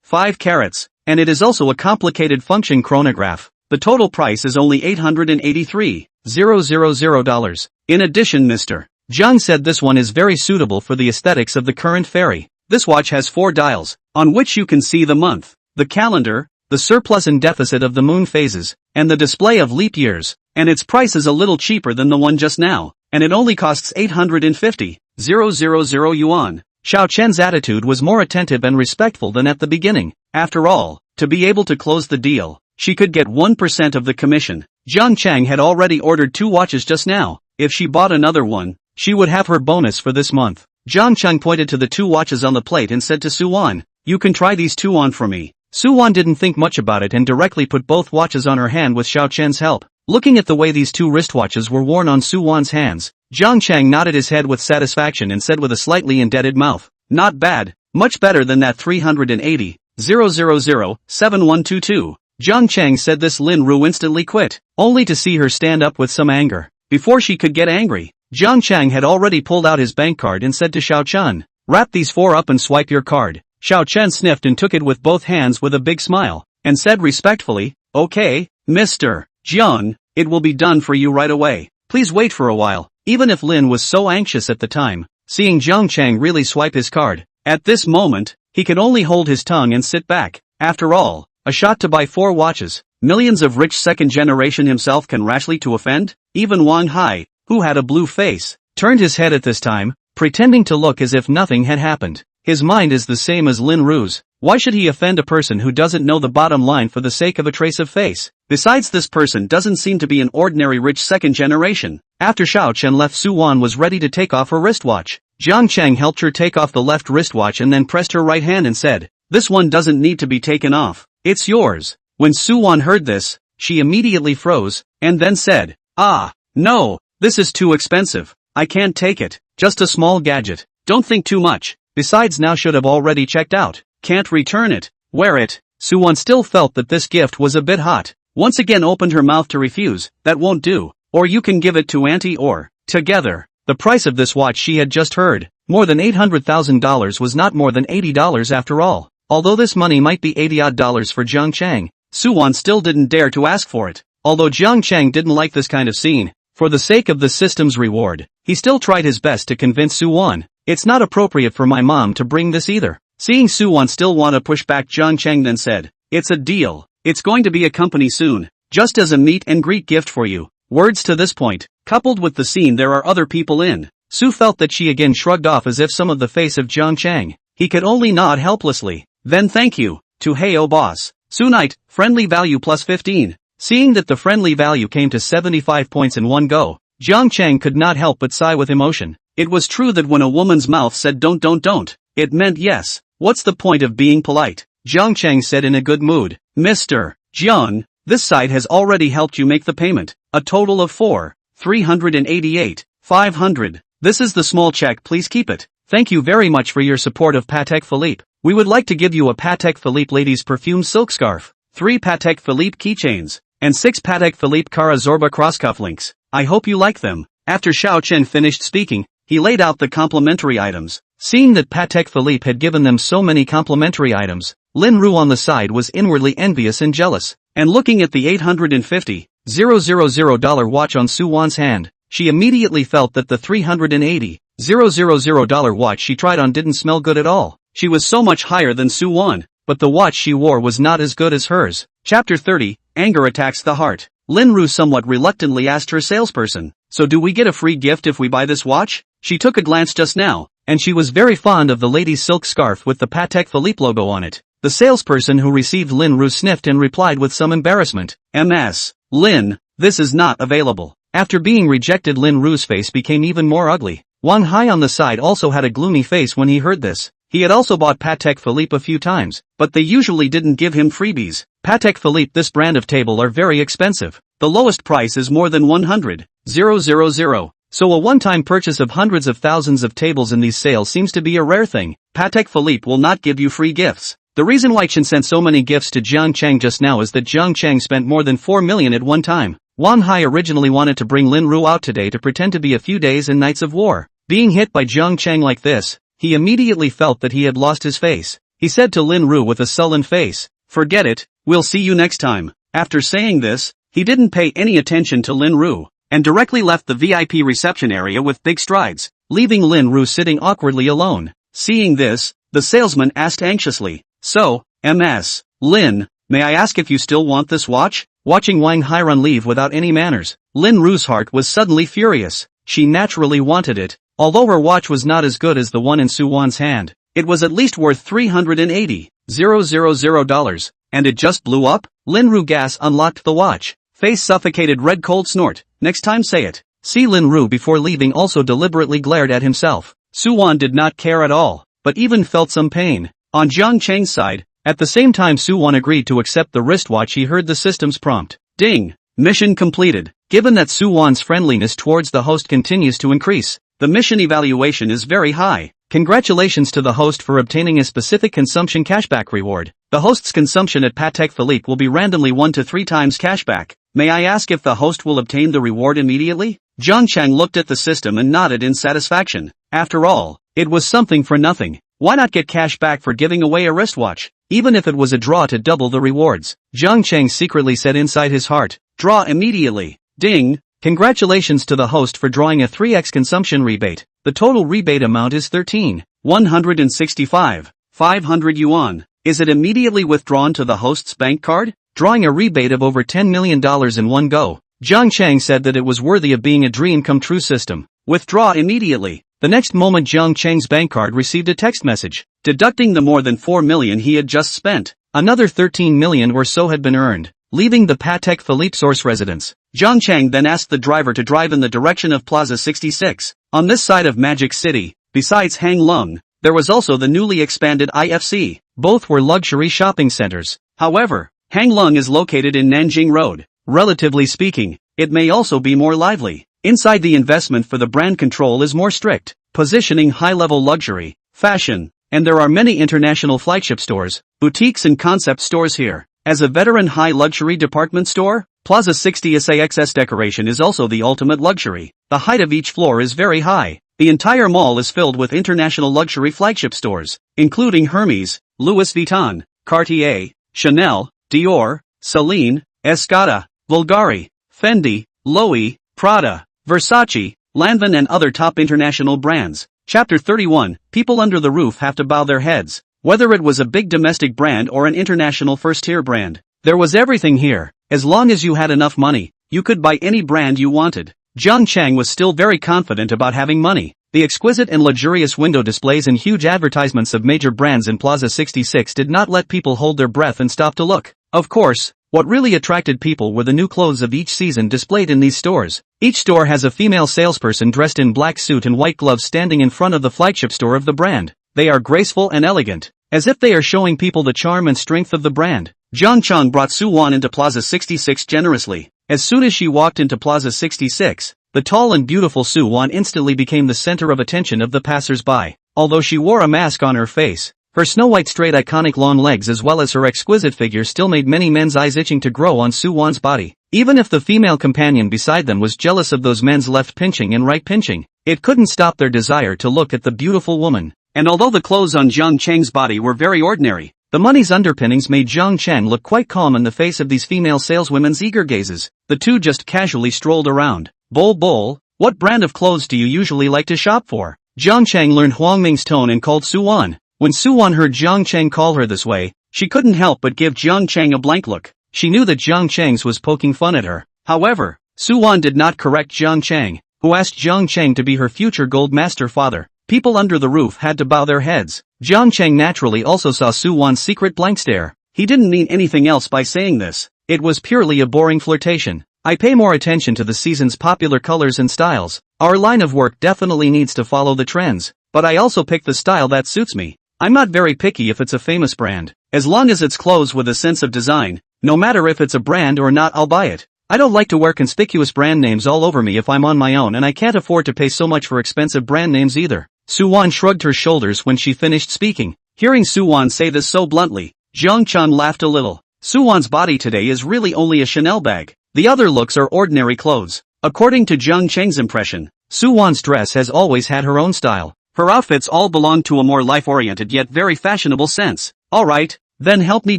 5 carats, and it is also a complicated function chronograph. The total price is only $883,000. In addition, Mr. Jiang said this one is very suitable for the aesthetics of the current fairy. This watch has 4 dials, on which you can see the month, the calendar, the surplus and deficit of the moon phases, and the display of leap years, and its price is a little cheaper than the one just now, and it only costs 850,000 yuan. Xiao Chen's attitude was more attentive and respectful than at the beginning. After all, to be able to close the deal, she could get 1% of the commission. Jiang Chang had already ordered 2 watches just now. If she bought another one, she would have her bonus for this month. Jiang Chang pointed to the 2 watches on the plate and said to Su Wan, you can try these 2 on for me. Su Wan didn't think much about it and directly put both watches on her hand with Xiao Chen's help. Looking at the way these 2 wristwatches were worn on Su Wan's hands, Jiang Chang nodded his head with satisfaction and said with a slightly indebted mouth, not bad, much better than that 380,000,7122. Jiang Chang said this. Lin Ru instantly quit, only to see her stand up with some anger. Before she could get angry, Jiang Chang had already pulled out his bank card and said to Xiao Chen, "Wrap these 4 up and swipe your card." Xiao Chen sniffed and took it with both hands with a big smile, and said respectfully, "Okay, Mr. Jiang, it will be done for you right away. Please wait for a while." Even if Lin was so anxious at the time, seeing Jiang Chang really swipe his card, at this moment, he could only hold his tongue and sit back. After all, a shot to buy 4 watches, millions of rich second generation himself can rashly to offend? Even Wang Hai, who had a blue face, turned his head at this time, pretending to look as if nothing had happened. His mind is the same as Lin Ru's. Why should he offend a person who doesn't know the bottom line for the sake of a trace of face? Besides, this person doesn't seem to be an ordinary rich second generation. After Xiao Chen left, Su Wan was ready to take off her wristwatch. Jiang Chang helped her take off the left wristwatch and then pressed her right hand and said, "This one doesn't need to be taken off. It's yours." When Su Wan heard this, she immediately froze, and then said, "Ah, no, this is too expensive. I can't take it. Just a small gadget. Don't think too much. Besides, now should have already checked out. Can't return it. Wear it." Su Wan still felt that this gift was a bit hot. Once again opened her mouth to refuse. "That won't do. Or you can give it to Auntie or..." Together. The price of this watch she had just heard, more than $800,000, was not more than $80 after all. Although this money might be $80-odd for Jiang Chang, Su Wan still didn't dare to ask for it. Although Jiang Chang didn't like this kind of scene, for the sake of the system's reward, he still tried his best to convince Su Wan, "It's not appropriate for my mom to bring this either." Seeing Su Wan still want to push back, Jiang Chang then said, "It's a deal. It's going to be a company soon, just as a meet and greet gift for you." Words to this point, coupled with the scene there are other people in, Su felt that she again shrugged off as if some of the face of Jiang Chang. He could only nod helplessly. Then thank you, to Heyo boss. Su Knight, friendly value plus 15. Seeing that the friendly value came to 75 points in one go, Jiang Chang could not help but sigh with emotion. It was true that when a woman's mouth said don't, it meant yes. What's the point of being polite? Jiang Chang said in a good mood, "Mr. Jiang, this site has already helped you make the payment, a total of 4,388,500. This is the small check, please keep it. Thank you very much for your support of Patek Philippe. We would like to give you a Patek Philippe ladies perfume silk scarf, 3 Patek Philippe keychains, and 6 Patek Philippe Cara Zorba cross cufflinks. I hope you like them." After Xiao Chen finished speaking, he laid out the complimentary items. Seeing that Patek Philippe had given them so many complimentary items, Lin Ru on the side was inwardly envious and jealous, and looking at the $850,000 watch on Su Wan's hand, she immediately felt that the $380,000 watch she tried on didn't smell good at all. She was so much higher than Su Wan, but the watch she wore was not as good as hers. Chapter 30, Anger Attacks the Heart. Lin Ru somewhat reluctantly asked her salesperson, "So do we get a free gift if we buy this watch?" She took a glance just now, and she was very fond of the lady's silk scarf with the Patek Philippe logo on it. The salesperson who received Lin Ru sniffed and replied with some embarrassment, "Ms. Lin, this is not available." After being rejected, Lin Ru's face became even more ugly. Wang Hai on the side also had a gloomy face when he heard this. He had also bought Patek Philippe a few times, but they usually didn't give him freebies. Patek Philippe, this brand of table, are very expensive. The lowest price is more than 100,000. So a one-time purchase of hundreds of thousands of tables in these sales seems to be a rare thing. Patek Philippe will not give you free gifts. The reason why Chen sent so many gifts to Jiang Chang just now is that Jiang Chang spent more than 4 million at one time. Wang Hai originally wanted to bring Lin Ru out today to pretend to be a few days and nights of war. Being hit by Jiang Chang like this, he immediately felt that he had lost his face. He said to Lin Ru with a sullen face, "Forget it, we'll see you next time." After saying this, he didn't pay any attention to Lin Ru, and directly left the VIP reception area with big strides, leaving Lin Ru sitting awkwardly alone. Seeing this, the salesman asked anxiously, "So, Ms. Lin, may I ask if you still want this watch?" Watching Wang Hai run leave without any manners, Lin Ru's heart was suddenly furious. She naturally wanted it. Although her watch was not as good as the one in Su Wan's hand, it was at least worth $380,000, and it just blew up? Lin Ru gas unlocked the watch. Face suffocated red cold snort. "Next time say it." See, Lin Ru before leaving also deliberately glared at himself. Su Wan did not care at all, but even felt some pain. On Jiang Chang's side, at the same time Su Wan agreed to accept the wristwatch, he heard the system's prompt. Ding! Mission completed. Given that Su Wan's friendliness towards the host continues to increase, the mission evaluation is very high. Congratulations to the host for obtaining a specific consumption cashback reward. The host's consumption at Patek Philippe will be randomly 1 to 3 times cashback. May I ask if the host will obtain the reward immediately? Jiang Chang looked at the system and nodded in satisfaction. After all, it was something for nothing. Why not get cash back for giving away a wristwatch, even if it was a draw to double the rewards? Jiang Chang secretly said inside his heart, draw immediately. Ding! Congratulations to the host for drawing a 3x consumption rebate. The total rebate amount is 13,165,500 yuan. Is it immediately withdrawn to the host's bank card? Drawing a rebate of over $10 million in one go. Jiang Chang said that it was worthy of being a dream come true system. Withdraw immediately. The next moment Jiang Chang's bank card received a text message, deducting the more than 4 million he had just spent. Another 13 million or so had been earned, leaving the Patek Philippe source residence. Jiang Chang then asked the driver to drive in the direction of Plaza 66. On this side of Magic City, besides Hang Lung, there was also the newly expanded IFC. Both were luxury shopping centers. However, Hang Lung is located in Nanjing Road. Relatively speaking, it may also be more lively. Inside, the investment for the brand control is more strict, positioning high-level luxury, fashion, and there are many international flagship stores, boutiques and concept stores here. As a veteran high-luxury department store, Plaza 60 SAXS decoration is also the ultimate luxury. The height of each floor is very high. The entire mall is filled with international luxury flagship stores, including Hermes, Louis Vuitton, Cartier, Chanel, Dior, Celine, Escada, Bulgari, Fendi, Loewe, Prada, Versace, Lanvin and other top international brands. Chapter 31, People under the roof have to bow their heads. Whether it was a big domestic brand or an international first-tier brand, there was everything here. As long as you had enough money, you could buy any brand you wanted. Jiang Chang was still very confident about having money. The exquisite and luxurious window displays and huge advertisements of major brands in Plaza 66 did not let people hold their breath and stop to look. Of course, what really attracted people were the new clothes of each season displayed in these stores. Each store has a female salesperson dressed in black suit and white gloves standing in front of the flagship store of the brand. They are graceful and elegant, as if they are showing people the charm and strength of the brand. Jiang Chang brought Su Wan into Plaza 66 generously. As soon as she walked into Plaza 66, the tall and beautiful Su Wan instantly became the center of attention of the passers-by. Although she wore a mask on her face, her snow-white straight iconic long legs as well as her exquisite figure still made many men's eyes itching to grow on Su Wan's body. Even if the female companion beside them was jealous of those men's left pinching and right pinching, it couldn't stop their desire to look at the beautiful woman. And although the clothes on Jiang Chang's body were very ordinary, the money's underpinnings made Jiang Chang look quite calm in the face of these female saleswomen's eager gazes. The two just casually strolled around. Bol, what brand of clothes do you usually like to shop for? Jiang Chang learned Huang Ming's tone and called Su Wan. When Su Wan heard Jiang Chang call her this way, she couldn't help but give Jiang Chang a blank look. She knew that Jiang Chang's was poking fun at her. However, Su Wan did not correct Jiang Chang, who asked Jiang Chang to be her future gold master father. People under the roof had to bow their heads. Jiang Chang naturally also saw Su Wan's secret blank stare. He didn't mean anything else by saying this. It was purely a boring flirtation. I pay more attention to the season's popular colors and styles. Our line of work definitely needs to follow the trends, but I also pick the style that suits me. I'm not very picky if it's a famous brand. As long as it's clothes with a sense of design, no matter if it's a brand or not, I'll buy it. I don't like to wear conspicuous brand names all over me if I'm on my own, and I can't afford to pay so much for expensive brand names either. Su Wan shrugged her shoulders when she finished speaking. Hearing Su Wan say this so bluntly, Jiang Chang laughed a little. Su Wan's body today is really only a Chanel bag. The other looks are ordinary clothes. According to Jiang Chang's impression, Su Wan's dress has always had her own style. Her outfits all belong to a more life-oriented yet very fashionable sense. Alright, then help me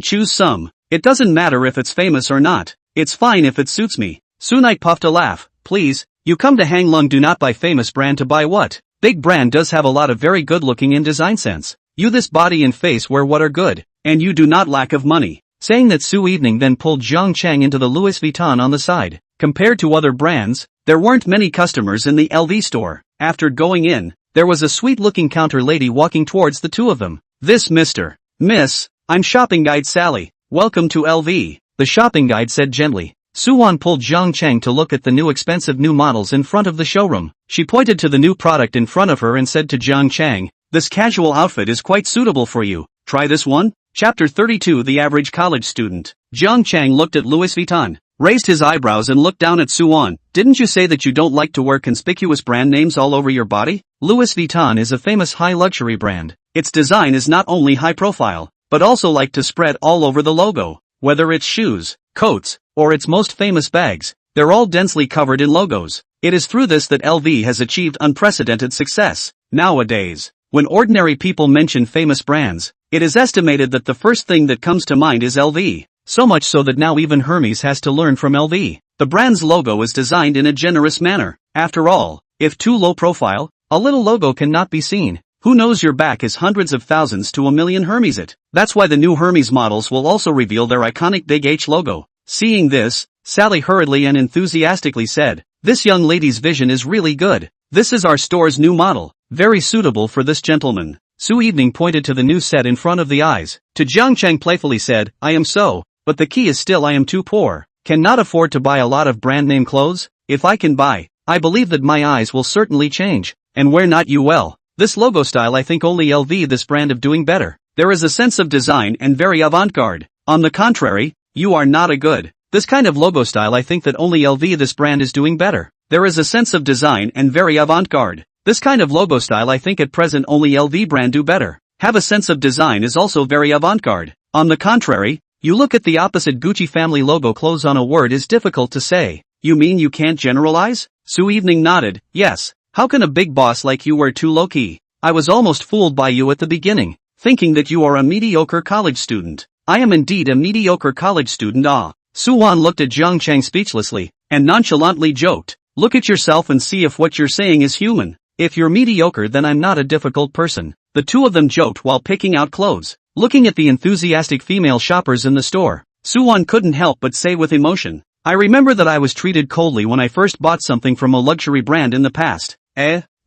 choose some. It doesn't matter if it's famous or not. It's fine if it suits me. Su Night puffed a laugh. Please, you come to Hang Lung, do not buy famous brand to buy what? Big brand does have a lot of very good looking in design sense. You this body and face wear what are good, and you do not lack of money. Saying that, Su Evening then pulled Jiang Chang into the Louis Vuitton on the side. Compared to other brands, there weren't many customers in the LV store. After going in, there was a sweet-looking counter lady walking towards the two of them. This Miss, I'm shopping guide Sally. Welcome to LV, the shopping guide said gently. Su Wan pulled Jiang Chang to look at the new expensive new models in front of the showroom. She pointed to the new product in front of her and said to Jiang Chang, this casual outfit is quite suitable for you. Try this one? Chapter 32, The Average College Student. Jiang Chang looked at Louis Vuitton, raised his eyebrows and looked down at Su Wan. Didn't you say that you don't like to wear conspicuous brand names all over your body? Louis Vuitton is a famous high luxury brand. Its design is not only high profile, but also like to spread all over the logo. Whether it's shoes, coats, or its most famous bags, they're all densely covered in logos. It is through this that LV has achieved unprecedented success. Nowadays, when ordinary people mention famous brands, it is estimated that the first thing that comes to mind is LV. So much so that now even Hermes has to learn from LV. The brand's logo is designed in a generous manner. After all, if too low profile, a little logo cannot be seen. Who knows, your back is hundreds of thousands to a million Hermes it. That's why the new Hermes models will also reveal their iconic big H logo. Seeing this, Sally hurriedly and enthusiastically said, "This young lady's vision is really good. This is our store's new model, very suitable for this gentleman." Su Evening pointed to the new set in front of the eyes. To Jiang Cheng playfully said, "I am so, but the key is still I am too poor. Cannot afford to buy a lot of brand name clothes. If I can buy, I believe that my eyes will certainly change. And where not you well. This logo style I think only LV this brand of doing better. There is a sense of design and very avant-garde. On the contrary, you are not a good. This kind of logo style I think that only LV this brand is doing better. There is a sense of design and very avant-garde. This kind of logo style I think at present only LV brand do better. Have a sense of design is also very avant-garde. On the contrary, you look at the opposite Gucci family logo clothes on a word is difficult to say. You mean you can't generalize?" Su Evening nodded, "Yes. How can a big boss like you wear too low-key? I was almost fooled by you at the beginning, thinking that you are a mediocre college student. I am indeed a mediocre college student." Su Wan looked at Jiang Cheng speechlessly, and nonchalantly joked, "Look at yourself and see if what you're saying is human. If you're mediocre then I'm not a difficult person." The two of them joked while picking out clothes. Looking at the enthusiastic female shoppers in the store, Su Wan couldn't help but say with emotion, "I remember that I was treated coldly when I first bought something from a luxury brand in the past."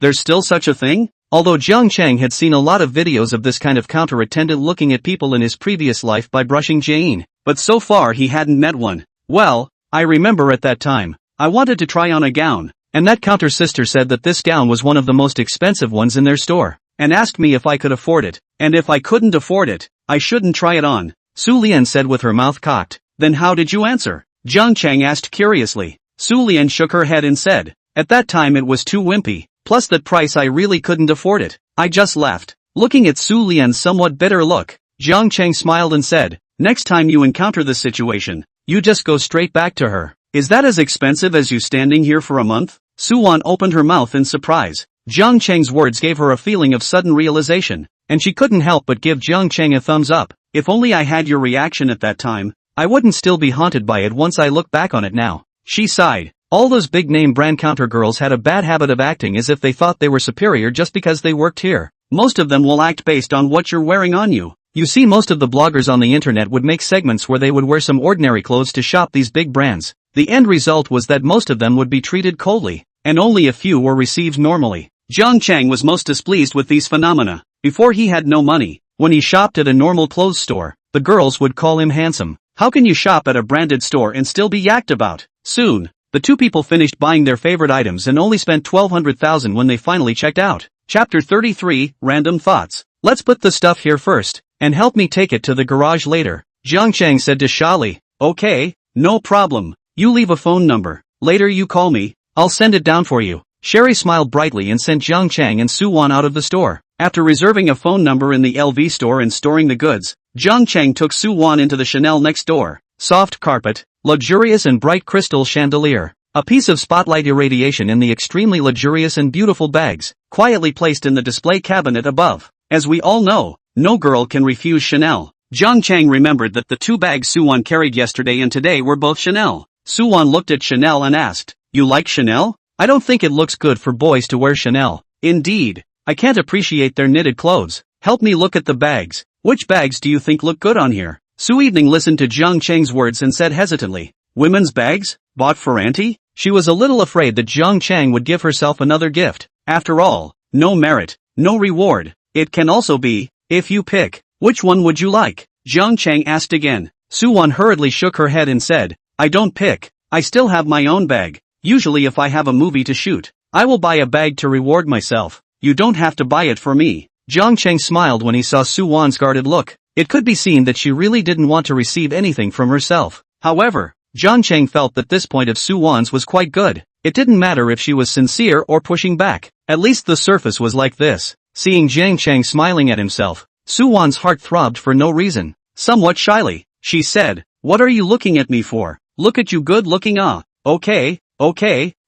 There's still such a thing? Although Jiang Cheng had seen a lot of videos of this kind of counter attendant looking at people in his previous life by brushing Jane, but so far he hadn't met one. "Well, I remember at that time, I wanted to try on a gown, and that counter sister said that this gown was one of the most expensive ones in their store, and asked me if I could afford it, and if I couldn't afford it, I shouldn't try it on." Su Lian said with her mouth cocked. "Then how did you answer?" Jiang Cheng asked curiously. Su Lian shook her head and said, "At that time it was too wimpy. Plus that price I really couldn't afford it. I just left." Looking at Su Lian's somewhat bitter look, Jiang Cheng smiled and said, "Next time you encounter this situation, you just go straight back to her. Is that as expensive as you standing here for a month?" Su Wan opened her mouth in surprise. Jiang Cheng's words gave her a feeling of sudden realization, and she couldn't help but give Jiang Cheng a thumbs up. "If only I had your reaction at that time, I wouldn't still be haunted by it once I look back on it now." She sighed. All those big-name brand counter girls had a bad habit of acting as if they thought they were superior just because they worked here. Most of them will act based on what you're wearing on you. You see, most of the bloggers on the internet would make segments where they would wear some ordinary clothes to shop these big brands. The end result was that most of them would be treated coldly, and only a few were received normally. Jiang Cheng was most displeased with these phenomena. Before he had no money, when he shopped at a normal clothes store, the girls would call him handsome. How can you shop at a branded store and still be yacked about? Soon, the two people finished buying their favorite items and only spent 1,200,000 when they finally checked out. Chapter 33, Random Thoughts. "Let's put the stuff here first, and help me take it to the garage later," Jiang Cheng said to Shali. "Okay, no problem. You leave a phone number. Later you call me, I'll send it down for you." Sherry smiled brightly and sent Jiang Cheng and Su Wan out of the store. After reserving a phone number in the LV store and storing the goods, Jiang Cheng took Su Wan into the Chanel next door. Soft carpet, luxurious and bright crystal chandelier, a piece of spotlight irradiation in the extremely luxurious and beautiful bags, quietly placed in the display cabinet above. As we all know, no girl can refuse Chanel. Jiang Cheng remembered that the two bags Su Wan carried yesterday and today were both Chanel. Su Wan looked at Chanel and asked, "You like Chanel? I don't think it looks good for boys to wear Chanel." "Indeed, I can't appreciate their knitted clothes. Help me look at the bags. Which bags do you think look good on here?" Su Evening listened to Jiang Cheng's words and said hesitantly, "Women's bags? Bought for auntie?" She was a little afraid that Jiang Cheng would give herself another gift. After all, no merit, no reward. It can also be, if you pick. "Which one would you like?" Jiang Cheng asked again. Su Wan hurriedly shook her head and said, "I don't pick. I still have my own bag. Usually if I have a movie to shoot, I will buy a bag to reward myself. You don't have to buy it for me." Jiang Cheng smiled when he saw Su Wan's guarded look. It could be seen that she really didn't want to receive anything from herself. However, Jiang Cheng felt that this point of Su Wan's was quite good. It didn't matter if she was sincere or pushing back. At least the surface was like this. Seeing Jiang Cheng smiling at himself, Su Wan's heart throbbed for no reason. Somewhat shyly, she said, What are you looking at me for? Look at you good looking Okay,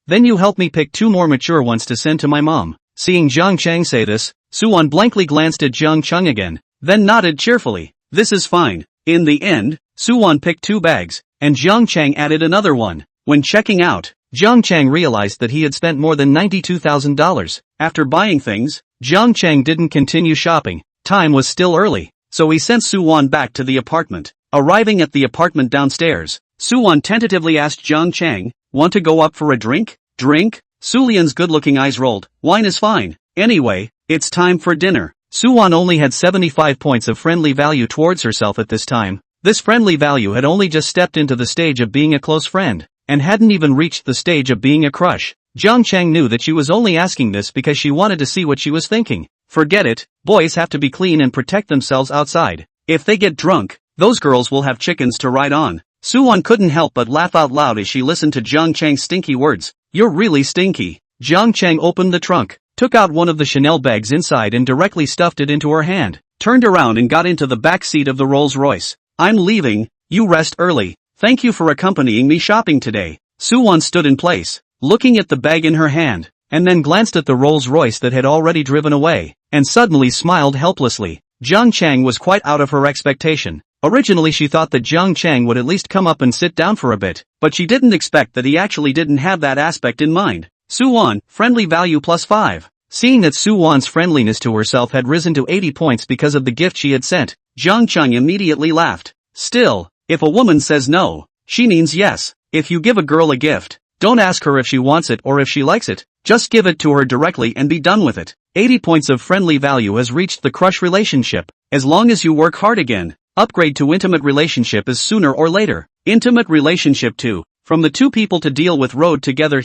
then you help me pick 2 more mature ones to send to my mom. Seeing Jiang Chang say this, Suwon blankly glanced at Jiang Chang again, then nodded cheerfully. This is fine. In the end, Suwon picked 2 bags, and Jiang Chang added another one. When checking out, Jiang Chang realized that he had spent more than $92,000. After buying things, Jiang Chang didn't continue shopping. Time was still early, so he sent Suwon back to the apartment. Arriving at the apartment downstairs, Suwon tentatively asked Jiang Chang, "Want to go up for a drink?" "Drink?" Sulian's good-looking eyes rolled. "Wine is fine. Anyway, it's time for dinner." Suwon only had 75 points of friendly value towards herself at this time. This friendly value had only just stepped into the stage of being a close friend, and hadn't even reached the stage of being a crush. Jiang Chang knew that she was only asking this because she wanted to see what she was thinking. Forget it, boys have to be clean and protect themselves outside. If they get drunk, those girls will have chickens to ride on. Suwon couldn't help but laugh out loud as she listened to Jiang Chang's stinky words. "You're really stinky." Jiang Chang opened the trunk, took out one of the Chanel bags inside and directly stuffed it into her hand, turned around and got into the back seat of the Rolls-Royce. "I'm leaving, you rest early. Thank you for accompanying me shopping today." Suwon stood in place, looking at the bag in her hand, and then glanced at the Rolls-Royce that had already driven away, and suddenly smiled helplessly. Jiang Chang was quite out of her expectation. Originally she thought that Jiang Chang would at least come up and sit down for a bit, but she didn't expect that he actually didn't have that aspect in mind. Suwon, friendly value +5. Seeing that Suwon's friendliness to herself had risen to 80 points because of the gift she had sent, Jiang Chang immediately laughed. Still, if a woman says no, she means yes. If you give a girl a gift, don't ask her if she wants it or if she likes it, just give it to her directly and be done with it. 80 points of friendly value has reached the crush relationship. As long as you work hard again, upgrade to intimate relationship is sooner or later. Intimate relationship 2, from the 2 people to deal with road together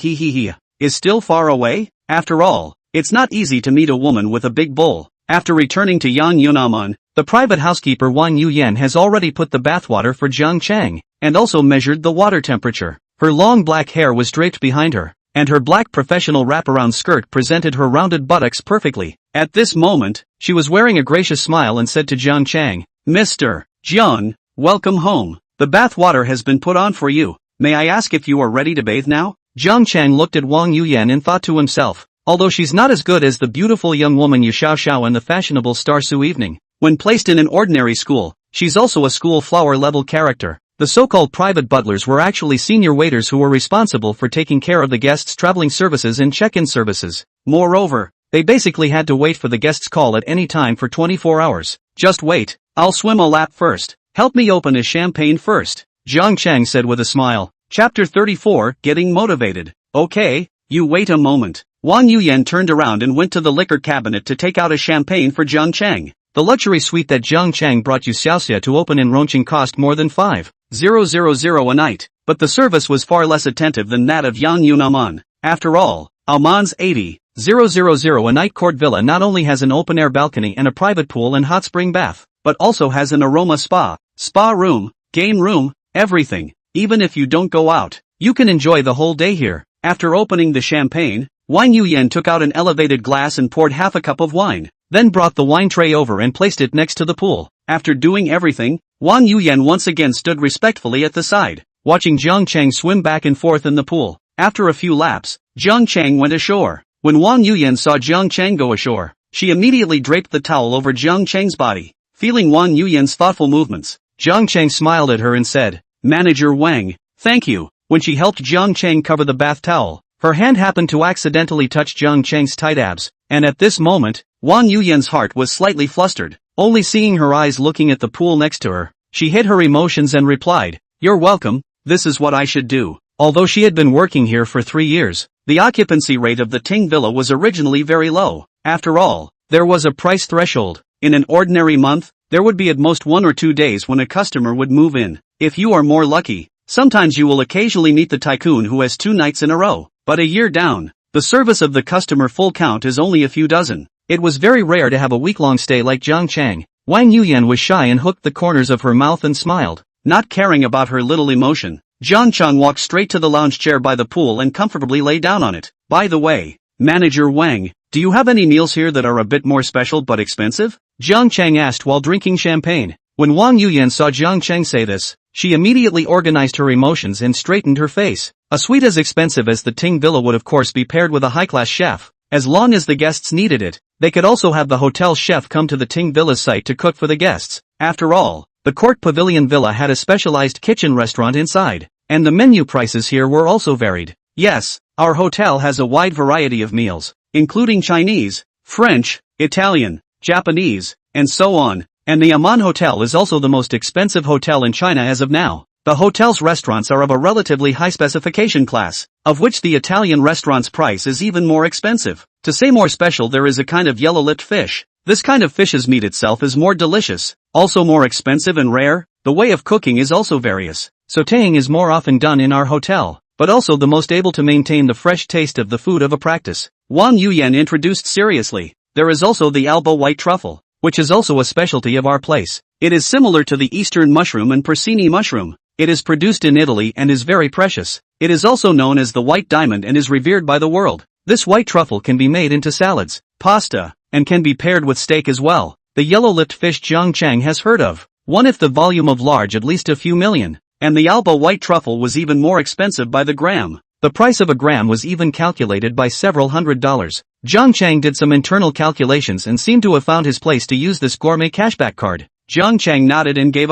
is still far away. After all, it's not easy to meet a woman with a big bowl. After returning to Yang Yunaman, the private housekeeper Wang Yuyen has already put the bathwater for Jiang Chang, and also measured the water temperature. Her long black hair was draped behind her, and her black professional wraparound skirt presented her rounded buttocks perfectly. At this moment, she was wearing a gracious smile and said to Jiang Chang, "Mr. Jiang, welcome home. The bath water has been put on for you. May I ask if you are ready to bathe now?" Jiang Chang looked at Wang Yuyen and thought to himself, although she's not as good as the beautiful young woman Yu Xiao and the fashionable Star Su Evening, when placed in an ordinary school, she's also a school flower-level character. The so-called private butlers were actually senior waiters who were responsible for taking care of the guests' traveling services and check-in services. Moreover, they basically had to wait for the guests' call at any time for 24 hours. "Just wait, I'll swim a lap first. Help me open a champagne first," Jiang Chang said with a smile. Chapter 34, Getting Motivated. "Okay, you wait a moment." Wang Yuyen turned around and went to the liquor cabinet to take out a champagne for Jiang Chang. The luxury suite that Jiang Chang brought Yu Xiaoxia to open in Rongqing cost more than 5,000 a night, but the service was far less attentive than that of Yang Yunaman. After all, Alman's 80,000 a night court villa not only has an open-air balcony and a private pool and hot spring bath, but also has an aroma spa room, game room, everything. Even if you don't go out, you can enjoy the whole day here. After opening the champagne, Wang Yuyen took out an elevated glass and poured half a cup of wine, then brought the wine tray over and placed it next to the pool. After doing everything, Wang Yuyen once again stood respectfully at the side, watching Jiang Chang swim back and forth in the pool. After a few laps, Jiang Chang went ashore. When Wang Yuyen saw Jiang Chang go ashore, she immediately draped the towel over Jiang Chang's body. Feeling Wang Yuyen's thoughtful movements, Jiang Chang smiled at her and said, "Manager Wang, thank you." When she helped Jiang Chang cover the bath towel, her hand happened to accidentally touch Jiang Chang's tight abs, and at this moment, Wang Yuyen's heart was slightly flustered. Only seeing her eyes looking at the pool next to her, she hid her emotions and replied, "You're welcome, this is what I should do." Although she had been working here for 3 years, the occupancy rate of the Ting Villa was originally very low. After all, there was a price threshold. In an ordinary month, there would be at most 1 or 2 days when a customer would move in. If you are more lucky, sometimes you will occasionally meet the tycoon who has 2 nights in a row. But a year down, the service of the customer full count is only a few dozen. It was very rare to have a week-long stay like Jiang Chang. Wang Yuyen was shy and hooked the corners of her mouth and smiled. Not caring about her little emotion, Jiang Chang walked straight to the lounge chair by the pool and comfortably lay down on it. "By the way, Manager Wang, do you have any meals here that are a bit more special but expensive?" Jiang Chang asked while drinking champagne. When Wang Yuyan saw Jiang Cheng say this, she immediately organized her emotions and straightened her face. A suite as expensive as the Ting Villa would of course be paired with a high-class chef. As long as the guests needed it, they could also have the hotel chef come to the Ting Villa's site to cook for the guests. After all, the Court Pavilion Villa had a specialized kitchen restaurant inside, and the menu prices here were also varied. Yes, our hotel has a wide variety of meals, including Chinese, French, Italian, Japanese, and so on, and the Aman Hotel is also the most expensive hotel in China as of now. The hotel's restaurants are of a relatively high specification class, of which the Italian restaurant's price is even more expensive. To say more special, there is a kind of yellow-lipped fish. This kind of fish's meat itself is more delicious, also more expensive and rare. The way of cooking is also various. Sautéing is more often done in our hotel, but also the most able to maintain the fresh taste of the food of a practice. Wang Yuyan introduced seriously. There is also the Alba white truffle, which is also a specialty of our place. It is similar to the Eastern mushroom and porcini mushroom. It is produced in Italy and is very precious. It is also known as the white diamond and is revered by the world. This white truffle can be made into salads, pasta, and can be paired with steak as well. The yellow-lipped fish Jiang Cheng has heard of. One if the volume of large at least a few million. And the Alba white truffle was even more expensive by the gram. The price of a gram was even calculated by several $100s. Jiang Cheng did some internal calculations and seemed to have found his place to use this gourmet cashback card. Jiang Cheng nodded and gave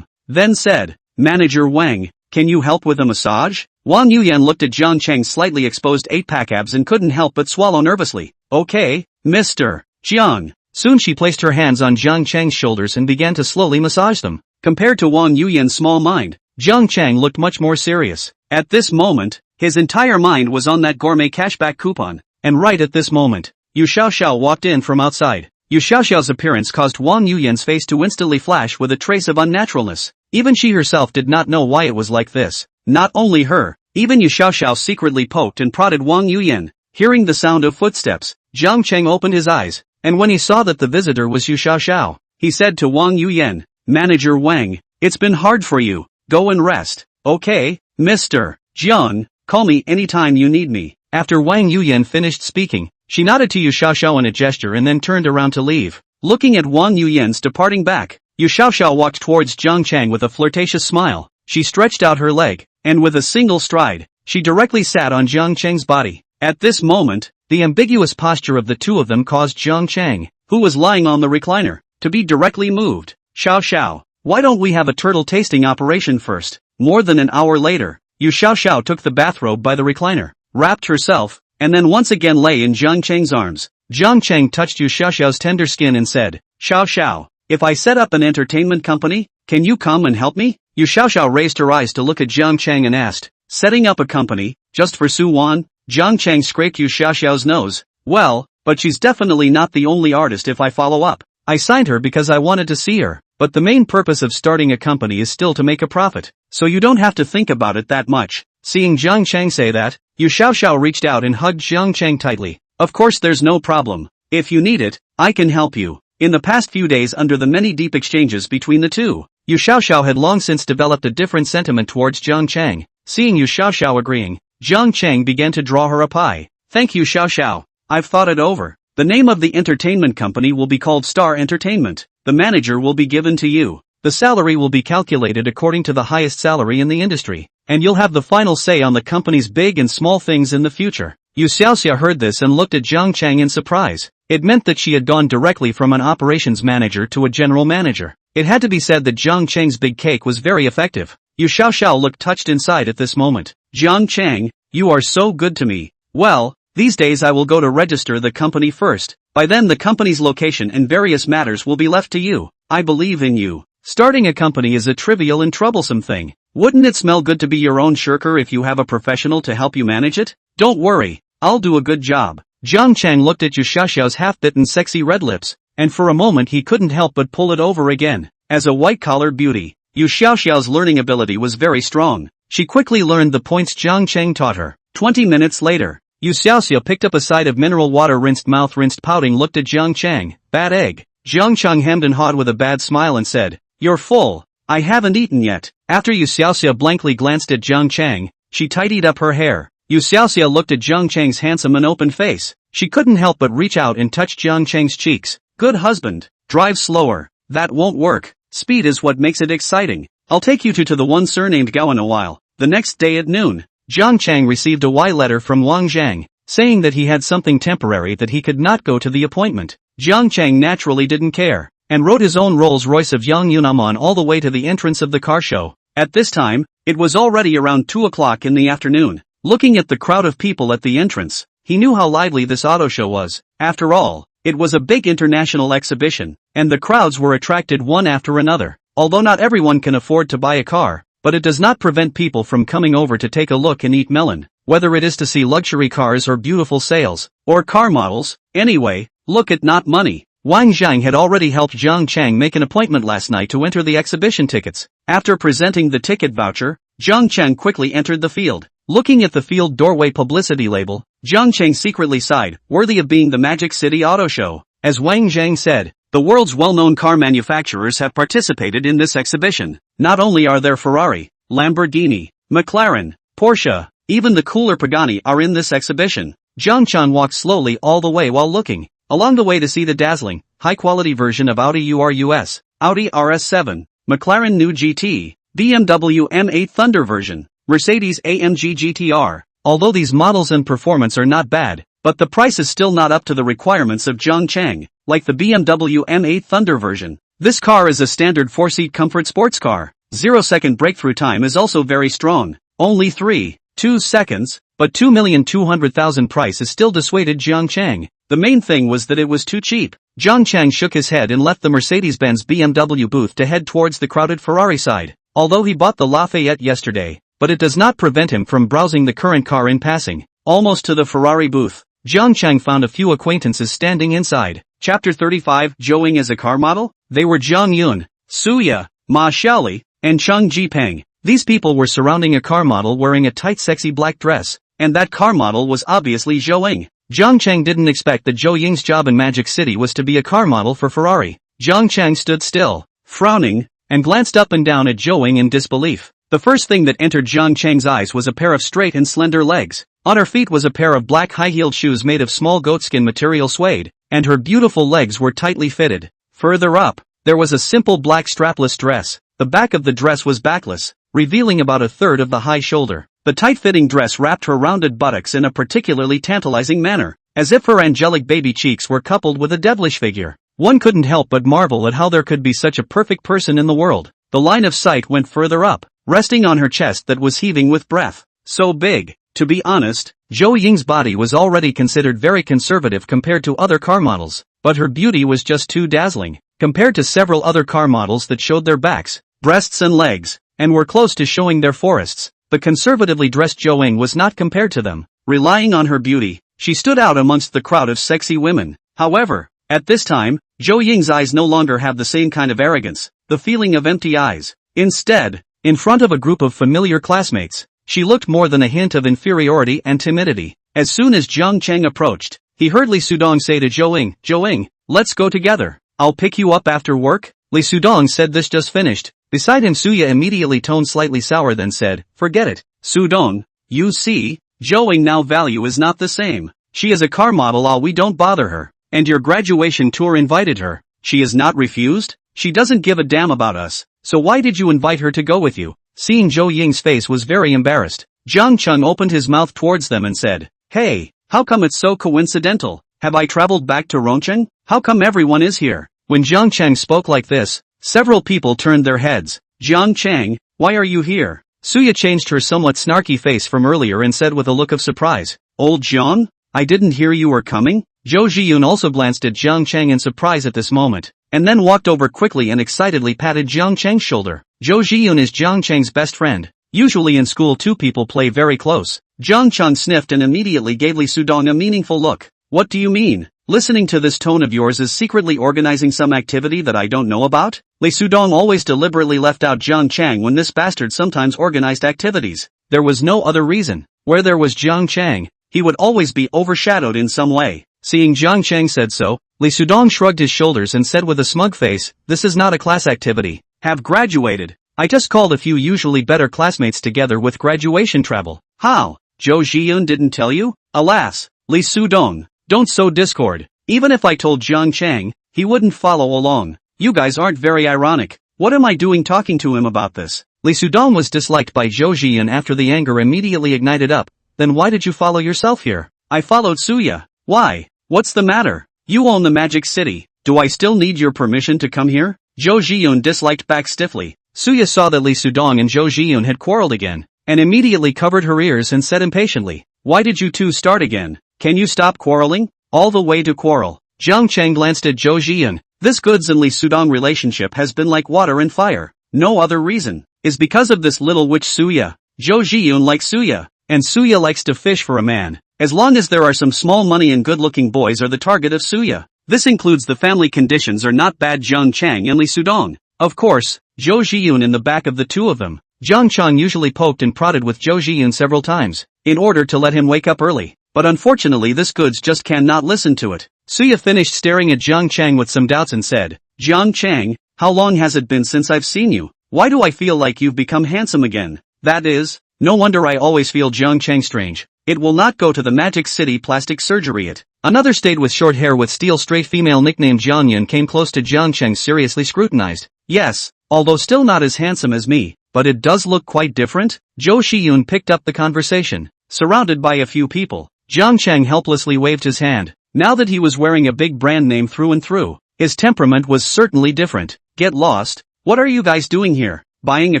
then said, "Manager Wang, can you help with a massage?" Wang Yuyan looked at Jiang Cheng's slightly exposed 8-pack abs and couldn't help but swallow nervously. "Okay, Mr. Jiang." Soon she placed her hands on Jiang Cheng's shoulders and began to slowly massage them. Compared to Wang Yuyan's small mind, Jiang Cheng looked much more serious. At this moment, his entire mind was on that gourmet cashback coupon. And right at this moment, Yu Xiaoxiao walked in from outside. Yu Xiaoxiao's appearance caused Wang Yuyan's face to instantly flash with a trace of unnaturalness. Even she herself did not know why it was like this. Not only her, even Yu Xiaoxiao secretly poked and prodded Wang Yuyan. Hearing the sound of footsteps, Jiang Cheng opened his eyes, and when he saw that the visitor was Yu Xiaoxiao, he said to Wang Yuyan, "Manager Wang, it's been hard for you, go and rest, okay, Mr. Jiang, call me anytime you need me." After Wang Yuyan finished speaking, she nodded to Yu Xiaoxiao in a gesture and then turned around to leave. Looking at Wang Yuyan's departing back, Yu Xiaoxiao walked towards Jiang Cheng with a flirtatious smile. She stretched out her leg, and with a single stride, she directly sat on Jiang Cheng's body. At this moment, the ambiguous posture of the two of them caused Jiang Cheng, who was lying on the recliner, to be directly moved. "Xiaoxiao, why don't we have a turtle tasting operation first?" More than an hour later, Yu Xiaoxiao took the bathrobe by the recliner, wrapped herself, and then once again lay in Jiang Cheng's arms. Jiang Cheng touched Yu Xiaoxiao's tender skin and said, "Xiaoxiao, if I set up an entertainment company, can you come and help me?" Yu Xiaoxiao raised her eyes to look at Jiang Cheng and asked, "Setting up a company, just for Su Wan?" Jiang Cheng scraped Yu Xiaoxiao's nose. "Well, but she's definitely not the only artist if I follow up. I signed her because I wanted to see her, but the main purpose of starting a company is still to make a profit, so you don't have to think about it that much." Seeing Jiang Cheng say that, Yu Xiaoxiao reached out and hugged Jiang Cheng tightly. "Of course there's no problem. If you need it, I can help you." In the past few days under the many deep exchanges between the two, Yu Xiaoxiao had long since developed a different sentiment towards Jiang Cheng. Seeing Yu Xiaoxiao agreeing, Jiang Cheng began to draw her a pie. "Thank you Xiaoxiao, I've thought it over. The name of the entertainment company will be called Star Entertainment. The manager will be given to you. The salary will be calculated according to the highest salary in the industry, and you'll have the final say on the company's big and small things in the future." Yu Xiaoxia heard this and looked at Jiang Cheng in surprise. It meant that she had gone directly from an operations manager to a general manager. It had to be said that Jiang Cheng's big cake was very effective. Yu Xiaoxiao looked touched inside at this moment. "Jiang Cheng, you are so good to me. Well, these days I will go to register the company first. By then the company's location and various matters will be left to you. I believe in you. Starting a company is a trivial and troublesome thing. Wouldn't it smell good to be your own shirker if you have a professional to help you manage it? Don't worry, I'll do a good job." Jiang Cheng looked at Yu Xiaoxiao's half-bitten sexy red lips, and for a moment he couldn't help but pull it over again. As a white-collar beauty, Yu Xiaoxiao's learning ability was very strong. She quickly learned the points Jiang Cheng taught her. 20 minutes later, Yu Xiaoxia picked up a side of mineral water rinsed mouth rinsed pouting looked at Jiang Cheng. "Bad egg." Jiang Cheng hemmed and hawed with a bad smile and said, "You're full. I haven't eaten yet." After Yu Xiaoxia blankly glanced at Jiang Cheng, she tidied up her hair. Yu Xiaoxia looked at Jiang Cheng's handsome and open face. She couldn't help but reach out and touch Jiang Cheng's cheeks. "Good husband, drive slower." "That won't work. Speed is what makes it exciting. I'll take you to the one surnamed Gao in a while. The next day at noon, Jiang Chang received a letter from Wang Zhang, saying that he had something temporary that he could not go to the appointment. Jiang Chang naturally didn't care, and rode his own Rolls-Royce of Yang Yunamon all the way to the entrance of the car show. At this time, it was already around 2 o'clock in the afternoon. Looking at the crowd of people at the entrance, he knew how lively this auto show was. After all, it was a big international exhibition, and the crowds were attracted one after another. Although not everyone can afford to buy a car, but it does not prevent people from coming over to take a look and eat melon, whether it is to see luxury cars or beautiful sales, or car models. Anyway, look at not money. Wang Zhang had already helped Jiang Chang make an appointment last night to enter the exhibition tickets. After presenting the ticket voucher, Jiang Chang quickly entered the field. Looking at the field doorway publicity label, Jiang Chang secretly sighed, worthy of being the Magic City Auto Show. As Wang Zhang said, the world's well-known car manufacturers have participated in this exhibition. Not only are there Ferrari, Lamborghini, McLaren, Porsche, even the cooler Pagani are in this exhibition. Jiang Chang walked slowly all the way while looking along the way to see the dazzling, high-quality version of Audi URUS, Audi RS7, McLaren New GT, BMW M8 Thunder version, Mercedes AMG GTR. Although these models and performance are not bad, but the price is still not up to the requirements of Jiang Chang, like the BMW M8 Thunder version. This car is a standard 4-seat comfort sports car. 0-second breakthrough time is also very strong, only 3.2 seconds, but 2,200,000 price is still dissuaded Jiang Chang. The main thing was that it was too cheap. Jiang Chang shook his head and left the Mercedes-Benz BMW booth to head towards the crowded Ferrari side. Although he bought the Lafayette yesterday, but it does not prevent him from browsing the current car in passing. Almost to the Ferrari booth, Jiang Chang found a few acquaintances standing inside. Chapter 35, Zhou Ying as a car model? They were Zhang Yun, Suya, Ma Xiaoli, and Cheng Jipeng. These people were surrounding a car model wearing a tight sexy black dress, and that car model was obviously Zhou Ying. Jiang Chang didn't expect that Zhou Ying's job in Magic City was to be a car model for Ferrari. Jiang Chang stood still, frowning, and glanced up and down at Zhou Ying in disbelief. The first thing that entered Jiang Chang's eyes was a pair of straight and slender legs. On her feet was a pair of black high-heeled shoes made of small goatskin material suede, and her beautiful legs were tightly fitted. Further up, there was a simple black strapless dress. The back of the dress was backless, revealing about a third of the high shoulder. The tight-fitting dress wrapped her rounded buttocks in a particularly tantalizing manner, as if her angelic baby cheeks were coupled with a devilish figure. One couldn't help but marvel at how there could be such a perfect person in the world. The line of sight went further up, resting on her chest that was heaving with breath. So big. To be honest, Zhou Ying's body was already considered very conservative compared to other car models, but her beauty was just too dazzling, compared to several other car models that showed their backs, breasts and legs, and were close to showing their forests. The conservatively dressed Zhou Ying was not compared to them. Relying on her beauty, she stood out amongst the crowd of sexy women. However, at this time, Zhou Ying's eyes no longer have the same kind of arrogance, the feeling of empty eyes. Instead, in front of a group of familiar classmates, she looked more than a hint of inferiority and timidity. As soon as Jiang Chang approached, he heard Li Sudong say to Zhou Ying, let's go together. I'll pick you up after work. Li Sudong said this just finished. Beside him Suya immediately toned slightly sour then said, forget it, Sudong. You see, Zhou Ying now value is not the same. She is a car model, we don't bother her. And your graduation tour invited her. She is not refused? She doesn't give a damn about us. So why did you invite her to go with you? Seeing Zhou Ying's face was very embarrassed. Jiang Chang opened his mouth towards them and said, hey, how come it's so coincidental? Have I traveled back to Rongcheng? How come everyone is here? When Jiang Chang spoke like this, several people turned their heads. Jiang Chang, why are you here? Suya changed her somewhat snarky face from earlier and said with a look of surprise, old Jiang? I didn't hear you were coming? Zhou Zhiyun also glanced at Jiang Chang in surprise at this moment, and then walked over quickly and excitedly patted Jiang Chang's shoulder. Zhou Zhiyun is Jiang Chang's best friend. Usually in school two people play very close. Jiang Chang sniffed and immediately gave Li Sudong a meaningful look. What do you mean? Listening to this tone of yours is secretly organizing some activity that I don't know about? Li Sudong always deliberately left out Jiang Chang when this bastard sometimes organized activities. There was no other reason. Where there was Jiang Chang, he would always be overshadowed in some way. Seeing Jiang Chang said so, Li Sudong shrugged his shoulders and said with a smug face, this is not a class activity. Have graduated. I just called a few usually better classmates together with graduation travel. How? Zhou Zhiyun didn't tell you? Alas, Li Sudong, don't sow discord. Even if I told Jiang Chang, he wouldn't follow along. You guys aren't very ironic. What am I doing talking to him about this? Lee Sudong was disliked by Zhou Zhiyan after the anger immediately ignited up. Then why did you follow yourself here? I followed Suya. Why? What's the matter? You own the Magic City. Do I still need your permission to come here? Zhou Zhiyun disliked back stiffly. Suya saw that Lee Sudong and Zhou Zhiyun had quarreled again, and immediately covered her ears and said impatiently, why did you two start again? Can you stop quarreling? All the way to quarrel. Jiang Cheng glanced at Zhou Zhiyun. This Goods and Lee Sudong relationship has been like water and fire. No other reason. Is because of this little witch Suya. Zhou Zhiyun likes Suya, and Suya likes to fish for a man. As long as there are some small money and good-looking boys are the target of Suya. This includes the family conditions are not bad. Jiang Cheng and Lee Sudong. Of course, Zhou Zhiyun in the back of the two of them. Jiang Cheng usually poked and prodded with Zhou Zhiyun several times, in order to let him wake up early. But unfortunately this Goods just cannot listen to it. Suya finished staring at Jiang Cheng with some doubts and said, Jiang Cheng, how long has it been since I've seen you? Why do I feel like you've become handsome again? That is, no wonder I always feel Jiang Cheng strange. It will not go to the Magic City plastic surgery it. Another stayed with short hair with steel straight female nicknamed Jiang Yun came close to Jiang Cheng seriously scrutinized. Yes, although still not as handsome as me, but it does look quite different. Zhou Zhiyun picked up the conversation. Surrounded by a few people, Jiang Cheng helplessly waved his hand. Now that he was wearing a big brand name through and through, his temperament was certainly different. Get lost. What are you guys doing here? Buying a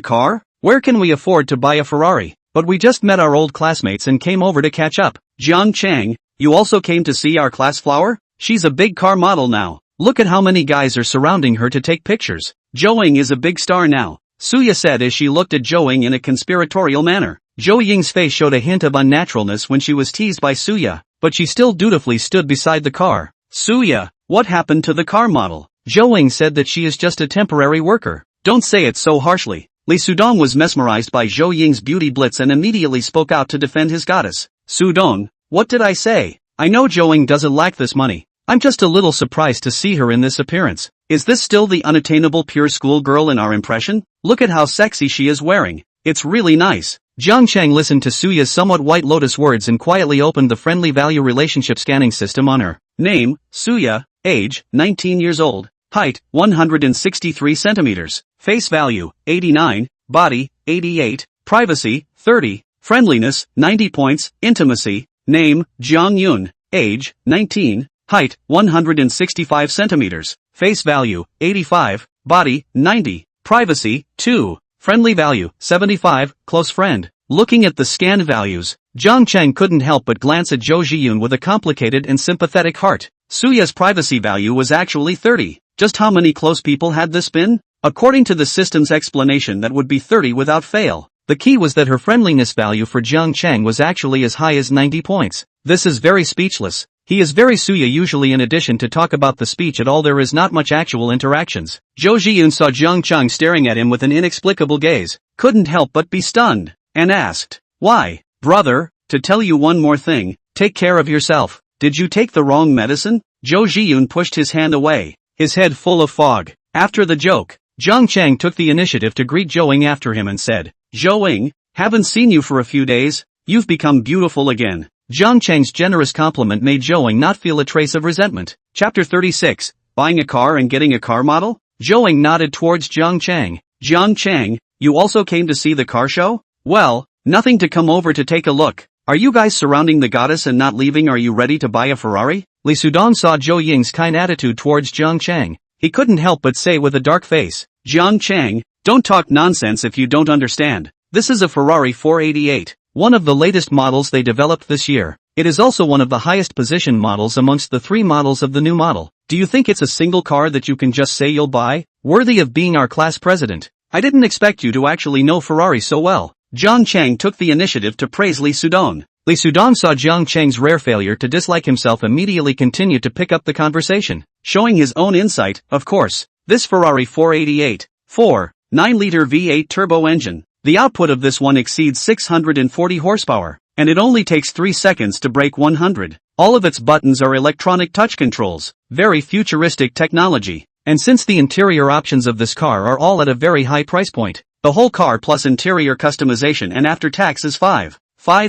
car? Where can we afford to buy a Ferrari? But we just met our old classmates and came over to catch up. Jiang Cheng, you also came to see our class flower? She's a big car model now. Look at how many guys are surrounding her to take pictures. Zhou is a big star now, Suya said as she looked at Zhou in a conspiratorial manner. Zhou Ying's face showed a hint of unnaturalness when she was teased by Suya, but she still dutifully stood beside the car. Suya, what happened to the car model? Zhou Ying said that she is just a temporary worker. Don't say it so harshly. Lee Sudong was mesmerized by Zhou Ying's beauty blitz and immediately spoke out to defend his goddess. Sudong, what did I say? I know Zhou Ying doesn't lack this money. I'm just a little surprised to see her in this appearance. Is this still the unattainable pure school girl in our impression? Look at how sexy she is wearing. It's really nice. Jiang Cheng listened to Suya's somewhat white lotus words and quietly opened the friendly value relationship scanning system on her. Name, Suya, age, 19 years old, height, 163 centimeters, face value, 89, body, 88, privacy, 30, friendliness, 90 points, intimacy, name, Jiang Yun, age, 19, height, 165 centimeters, face value, 85, body, 90, privacy, 2. Friendly value, 75, close friend. Looking at the scanned values, Jiang Cheng couldn't help but glance at Zhou Zhiyun with a complicated and sympathetic heart. Suya's privacy value was actually 30. Just how many close people had this been? According to the system's explanation that would be 30 without fail. The key was that her friendliness value for Jiang Cheng was actually as high as 90 points. This is very speechless. He is very Suya usually in addition to talk about the speech at all there is not much actual interactions. Zhou Zhiyun saw Jiang Cheng staring at him with an inexplicable gaze, couldn't help but be stunned, and asked, why, brother, to tell you one more thing, take care of yourself. Did you take the wrong medicine? Zhou Zhiyun pushed his hand away, his head full of fog. After the joke, Jiang Cheng took the initiative to greet Zhou Ying after him and said, Zhou Ying, haven't seen you for a few days, you've become beautiful again. Jiang Cheng's generous compliment made Zhou Ying not feel a trace of resentment. Chapter 36, Buying a car and getting a car model? Zhou Ying nodded towards Jiang Cheng. Jiang Cheng, you also came to see the car show? Well, nothing to come over to take a look. Are you guys surrounding the goddess and not leaving? Are you ready to buy a Ferrari? Lee Sudong saw Zhou Ying's kind attitude towards Jiang Cheng. He couldn't help but say with a dark face, Jiang Cheng, don't talk nonsense if you don't understand. This is a Ferrari 488. One of the latest models they developed this year. It is also one of the highest position models amongst the 3 models of the new model. Do you think it's a single car that you can just say you'll buy? Worthy of being our class president. I didn't expect you to actually know Ferrari so well. Jiang Cheng took the initiative to praise Lee Sudong. Lee Sudong saw Jiang Cheng's rare failure to dislike himself immediately continued to pick up the conversation, showing his own insight, of course. This Ferrari 488, 9-liter V8 turbo engine. The output of this one exceeds 640 horsepower, and it only takes 3 seconds to break 100. All of its buttons are electronic touch controls, very futuristic technology. And since the interior options of this car are all at a very high price point, the whole car plus interior customization and after tax is 5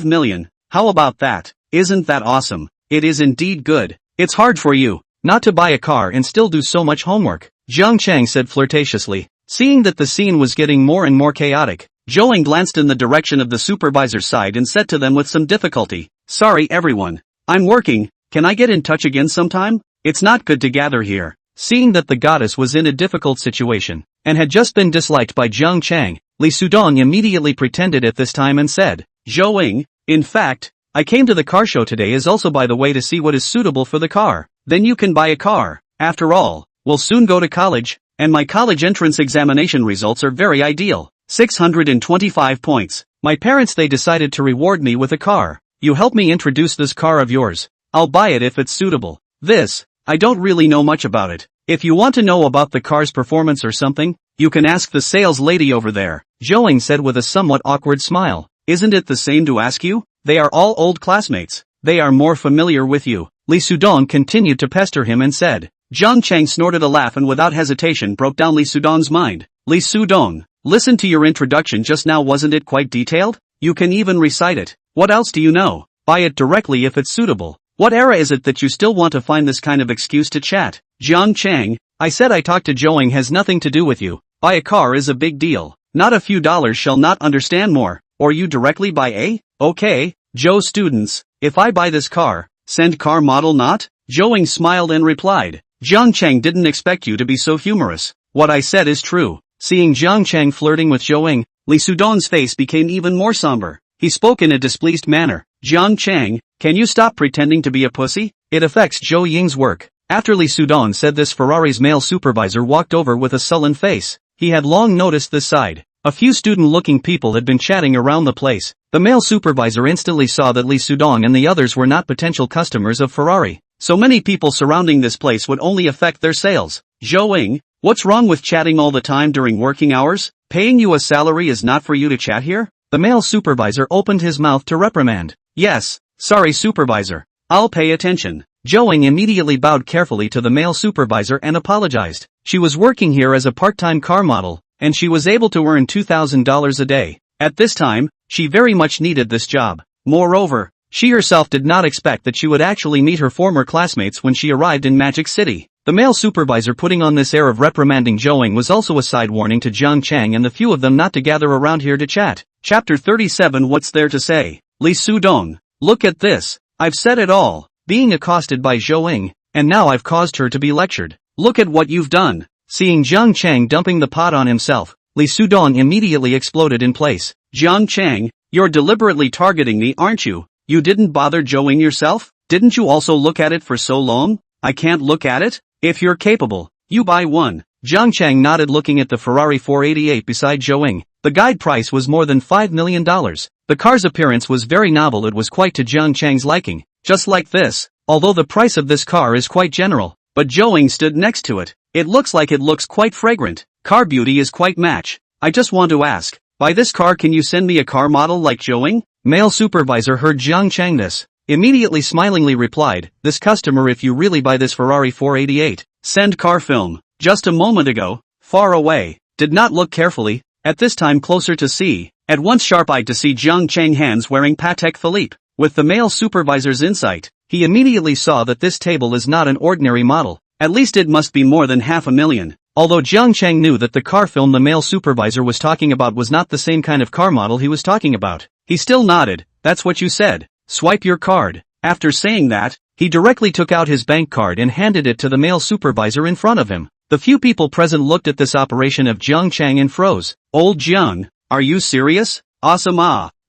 million. How about that? Isn't that awesome? It is indeed good. It's hard for you not to buy a car and still do so much homework, Jiang Cheng said flirtatiously. Seeing that the scene was getting more and more chaotic, Zhou glanced in the direction of the supervisor's side and said to them with some difficulty, "Sorry everyone. I'm working, can I get in touch again sometime? It's not good to gather here." Seeing that the goddess was in a difficult situation, and had just been disliked by Jiang Chang, Li Sudong immediately pretended at this time and said, "Zhou, in fact, I came to the car show today as also by the way to see what is suitable for the car. Then you can buy a car. After all, we'll soon go to college, and my college entrance examination results are very ideal. 625 points. My parents they decided to reward me with a car. You help me introduce this car of yours. I'll buy it if it's suitable. This, I don't really know much about it. If you want to know about the car's performance or something, you can ask the sales lady over there," Zhou said with a somewhat awkward smile. "Isn't it the same to ask you? They are all old classmates. They are more familiar with you." Li Sudong continued to pester him and said. Jiang Chang snorted a laugh and without hesitation broke down Li Sudong's mind. "Li Sudong, listen to your introduction just now, wasn't it quite detailed? You can even recite it. What else do you know? Buy it directly if it's suitable. What era is it that you still want to find this kind of excuse to chat?" "Jiang Chang, I said I talked to Zhou has nothing to do with you. Buy a car is a big deal. Not a few dollars shall not understand more, or you directly buy a? Okay, Zhou students, if I buy this car, send car model not?" Zhou smiled and replied, "Jiang Chang didn't expect you to be so humorous. What I said is true." Seeing Jiang Chang flirting with Zhou, Li Sudong's face became even more somber. He spoke in a displeased manner. "Jiang Chang, can you stop pretending to be a pussy? It affects Zhou Ying's work." After Li Sudong said this, Ferrari's male supervisor walked over with a sullen face. He had long noticed this side. A few student-looking people had been chatting around the place. The male supervisor instantly saw that Li Sudong and the others were not potential customers of Ferrari. So many people surrounding this place would only affect their sales. "Zhou, what's wrong with chatting all the time during working hours? Paying you a salary is not for you to chat here?" The male supervisor opened his mouth to reprimand. "Yes, sorry supervisor. I'll pay attention." Zhou immediately bowed carefully to the male supervisor and apologized. She was working here as a part-time car model, and she was able to earn $2,000 a day. At this time, she very much needed this job. Moreover, she herself did not expect that she would actually meet her former classmates when she arrived in Magic City. The male supervisor putting on this air of reprimanding Zhou was also a side warning to Jiang Chang and the few of them not to gather around here to chat. Chapter 37. What's there to say? Li Sudong, look at this. I've said it all. Being accosted by Zhou, and now I've caused her to be lectured. Look at what you've done. Seeing Jiang Chang dumping the pot on himself, Li Sudong immediately exploded in place. "Jiang Chang, you're deliberately targeting me, aren't you? You didn't bother Zhou yourself? Didn't you also look at it for so long? I can't look at it? If you're capable, you buy one." Jiang Chang nodded looking at the Ferrari 488 beside Zhou. The guide price was more than $5 million. The car's appearance was very novel. It was quite to Jiang Chang's liking. Just like this, although the price of this car is quite general, but Zhou stood next to it. It looks quite fragrant. Car beauty is quite match. I just want to ask, by this car can you send me a car model like Zhou? Male supervisor heard Jiang Chang this. Immediately smilingly replied, "This customer, if you really buy this Ferrari 488, send car film." Just a moment ago, far away, did not look carefully, at this time closer to see, at once sharp-eyed to see Jiang Chang hands wearing Patek Philippe. With the male supervisor's insight, he immediately saw that this table is not an ordinary model. At least it must be more than $500,000. Although Jiang Chang knew that the car film the male supervisor was talking about was not the same kind of car model he was talking about, he still nodded. "That's what you said. Swipe your card." After saying that, he directly took out his bank card and handed it to the male supervisor in front of him. The few people present looked at this operation of Jiang Chang and froze. "Old Jiang, are you serious? Awesome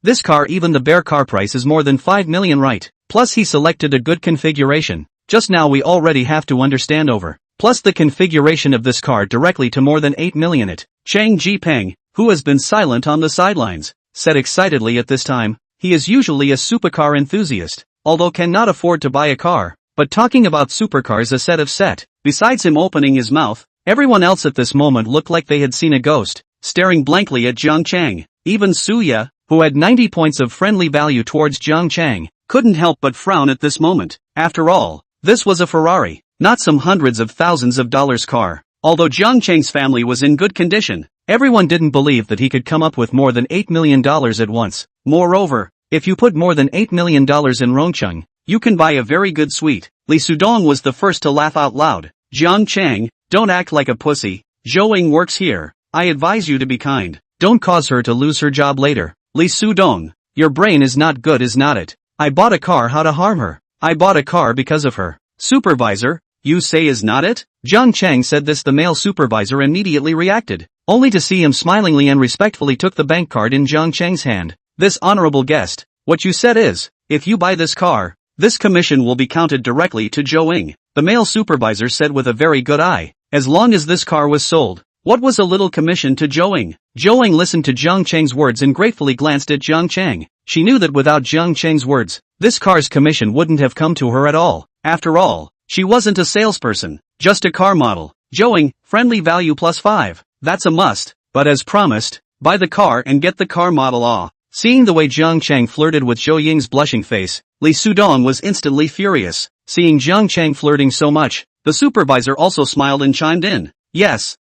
This car, even the bare car price is more than $5 million, right? Plus he selected a good configuration. Just now we already have to understand over. Plus the configuration of this car directly to more than $8 million. It. Chang Jipeng, who has been silent on the sidelines, said excitedly at this time. He is usually a supercar enthusiast, although cannot afford to buy a car. But talking about supercars a set. Besides him opening his mouth, everyone else at this moment looked like they had seen a ghost, staring blankly at Jiang Chang. Even Suya, who had 90 points of friendly value towards Jiang Chang, couldn't help but frown at this moment. After all, this was a Ferrari, not some hundreds of thousands of dollars car. Although Jiang Chang's family was in good condition, everyone didn't believe that he could come up with more than $8 million at once. Moreover, if you put more than $8 million in Rongcheng, you can buy a very good suite. Li Sudong was the first to laugh out loud. "Jiang Chang, don't act like a pussy. Zhou works here. I advise you to be kind. Don't cause her to lose her job later. Lee Soo-dong, your brain is not good, is not it? I bought a car, how to harm her? I bought a car because of her. Supervisor, you say is not it? Jiang Chang said this. The male supervisor immediately reacted, only to see him smilingly and respectfully took the bank card in Jiang Chang's hand. This honorable guest, what you said is, if you buy this car, this commission will be counted directly to Zhou Ying. The male supervisor said with a very good eye, as long as this car was sold. What was a little commission to Zhou Ying? Zhou Ying listened to Jiang Chang's words and gratefully glanced at Jiang Chang. She knew that without Jiang Chang's words, this car's commission wouldn't have come to her at all. After all, she wasn't a salesperson, just a car model. Zhou Ying, friendly value +5. That's a must, but as promised, buy the car and get the car model. Seeing the way Jiang Chang flirted with Zhou Ying's blushing face, Lee Soo-dong was instantly furious. Seeing Jiang Chang flirting so much, the supervisor also smiled and chimed in. Yes,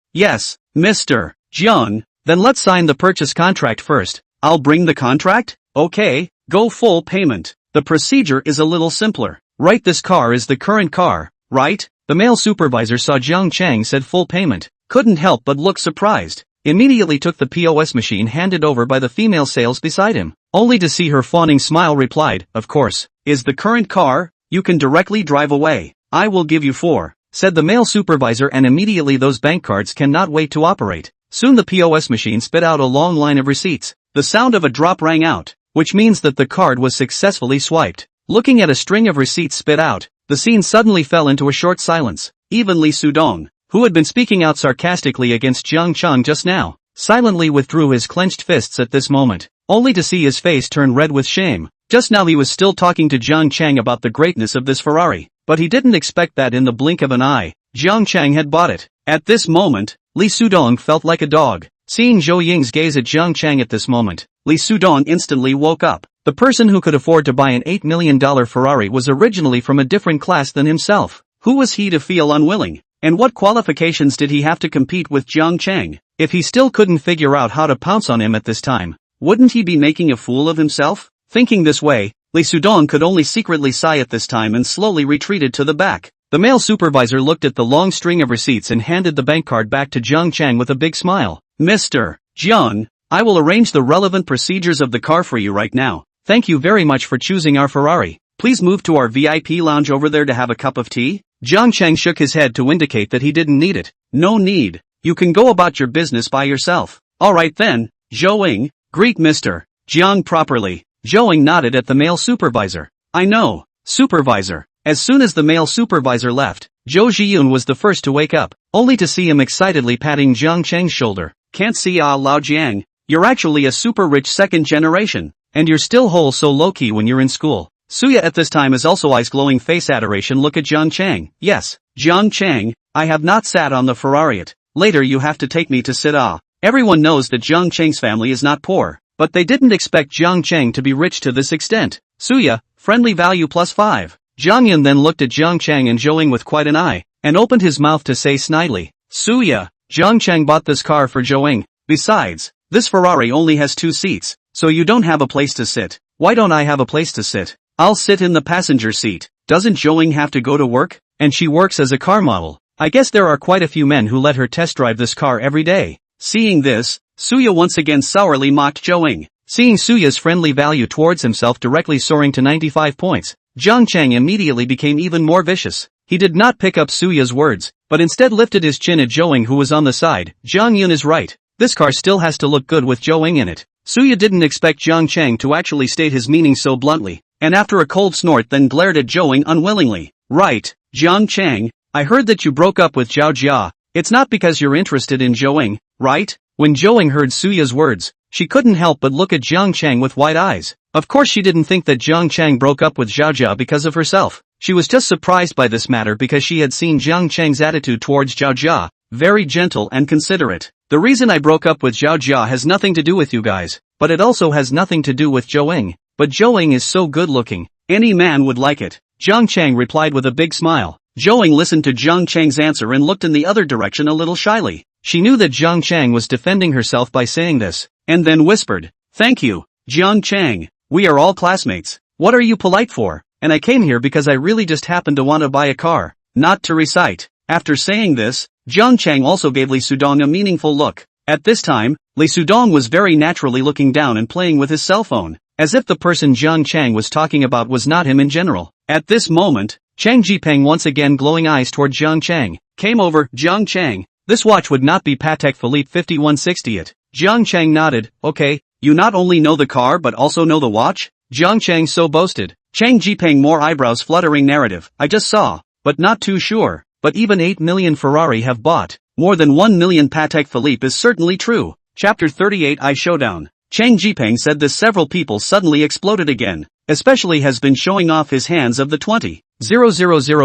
Mr. Jiang, then let's sign the purchase contract first. I'll bring the contract? Okay, go full payment. The procedure is a little simpler. Right, this car is the current car, right? The male supervisor saw Jiang Chang said full payment, couldn't help but look surprised. Immediately took the POS machine handed over by the female sales beside him, only to see her fawning smile replied, of course, is the current car, you can directly drive away. I will give you 4, said the male supervisor, and immediately those bank cards cannot wait to operate. Soon the POS machine spit out a long line of receipts. The sound of a drop rang out, which means that the card was successfully swiped. Looking at a string of receipts spit out, the scene suddenly fell into a short silence. Even Lee Soo-dong, who had been speaking out sarcastically against Jiang Chang just now, silently withdrew his clenched fists at this moment, only to see his face turn red with shame. Just now he was still talking to Jiang Chang about the greatness of this Ferrari, but he didn't expect that in the blink of an eye, Jiang Chang had bought it. At this moment, Lee Soo-dong felt like a dog. Seeing Zhou Ying's gaze at Jiang Chang at this moment, Lee Soo-dong instantly woke up. The person who could afford to buy an $8 million Ferrari was originally from a different class than himself. Who was he to feel unwilling? And what qualifications did he have to compete with Jiang Chang? If he still couldn't figure out how to pounce on him at this time, wouldn't he be making a fool of himself? Thinking this way, Lee Soo-dong could only secretly sigh at this time and slowly retreated to the back. The male supervisor looked at the long string of receipts and handed the bank card back to Jiang Chang with a big smile. Mr. Jiang, I will arrange the relevant procedures of the car for you right now. Thank you very much for choosing our Ferrari. Please move to our VIP lounge over there to have a cup of tea. Jiang Chang shook his head to indicate that he didn't need it. No need. You can go about your business by yourself. Alright then, Zhou Ying, greet Mr. Jiang properly. Zhou Ying nodded at the male supervisor. I know, supervisor. As soon as the male supervisor left, Zhou Zhiyun was the first to wake up, only to see him excitedly patting Jiang Chang's shoulder. Can't see Lao Jiang, you're actually a super rich second generation, and you're still whole so low-key when you're in school. Suya at this time is also eyes glowing face adoration look at Jiang Chang. Yes, Jiang Chang, I have not sat on the Ferrari yet. Later you have to take me to sit. Everyone knows that Jiang Chang's family is not poor, but they didn't expect Jiang Chang to be rich to this extent. Suya, friendly value +5. Jiang Yun then looked at Jiang Chang and Zhou Ying with quite an eye, and opened his mouth to say snidely, Suya, Jiang Chang bought this car for Zhou Ying. Besides, this Ferrari only has 2 seats, so you don't have a place to sit. Why don't I have a place to sit? I'll sit in the passenger seat. Doesn't Zhou Ying have to go to work? And she works as a car model. I guess there are quite a few men who let her test drive this car every day. Seeing this, Suya once again sourly mocked Zhou Ying. Seeing Suya's friendly value towards himself directly soaring to 95 points, Jiang Chang immediately became even more vicious. He did not pick up Suya's words, but instead lifted his chin at Zhou Ying who was on the side. Jiang Yun is right. This car still has to look good with Zhou Ying in it. Suya didn't expect Jiang Chang to actually state his meaning so bluntly, and after a cold snort then glared at Zhou Ying unwillingly. Right, Jiang Chang, I heard that you broke up with Zhao Jia. It's not because you're interested in Zhou Ying, right? When Zhou Ying heard Suya's words, she couldn't help but look at Jiang Chang with wide eyes. Of course she didn't think that Jiang Chang broke up with Zhao Jia because of herself. She was just surprised by this matter because she had seen Jiang Chang's attitude towards Zhao Jia, very gentle and considerate. The reason I broke up with Zhao Jia has nothing to do with you guys, but it also has nothing to do with Zhou Ying. But Zhou Ying is so good looking, any man would like it. Jiang Chang replied with a big smile. Zhou Ying listened to Jiang Chang's answer and looked in the other direction a little shyly. She knew that Jiang Chang was defending herself by saying this, and then whispered, Thank you, Jiang Chang, we are all classmates. What are you polite for? And I came here because I really just happened to want to buy a car, not to recite. After saying this, Jiang Chang also gave Lee Soo-dong a meaningful look. At this time, Lee Sudong was very naturally looking down and playing with his cell phone, as if the person Jiang Chang was talking about was not him in general. At this moment, Chang Jipeng, once again glowing eyes toward Jiang Chang, came over. Jiang Chang, this watch would not be Patek Philippe 5160 it. Jiang Chang nodded. Okay, you not only know the car but also know the watch? Jiang Chang so boasted. Chang Jipeng, more eyebrows fluttering. Narrative, I just saw, but not too sure, but even 8 million Ferrari have bought more than 1 million Patek Philippe is certainly true. Chapter 38 I Showdown. Chang Jipeng said this. Several people suddenly exploded again, especially has been showing off his hands of the 20,000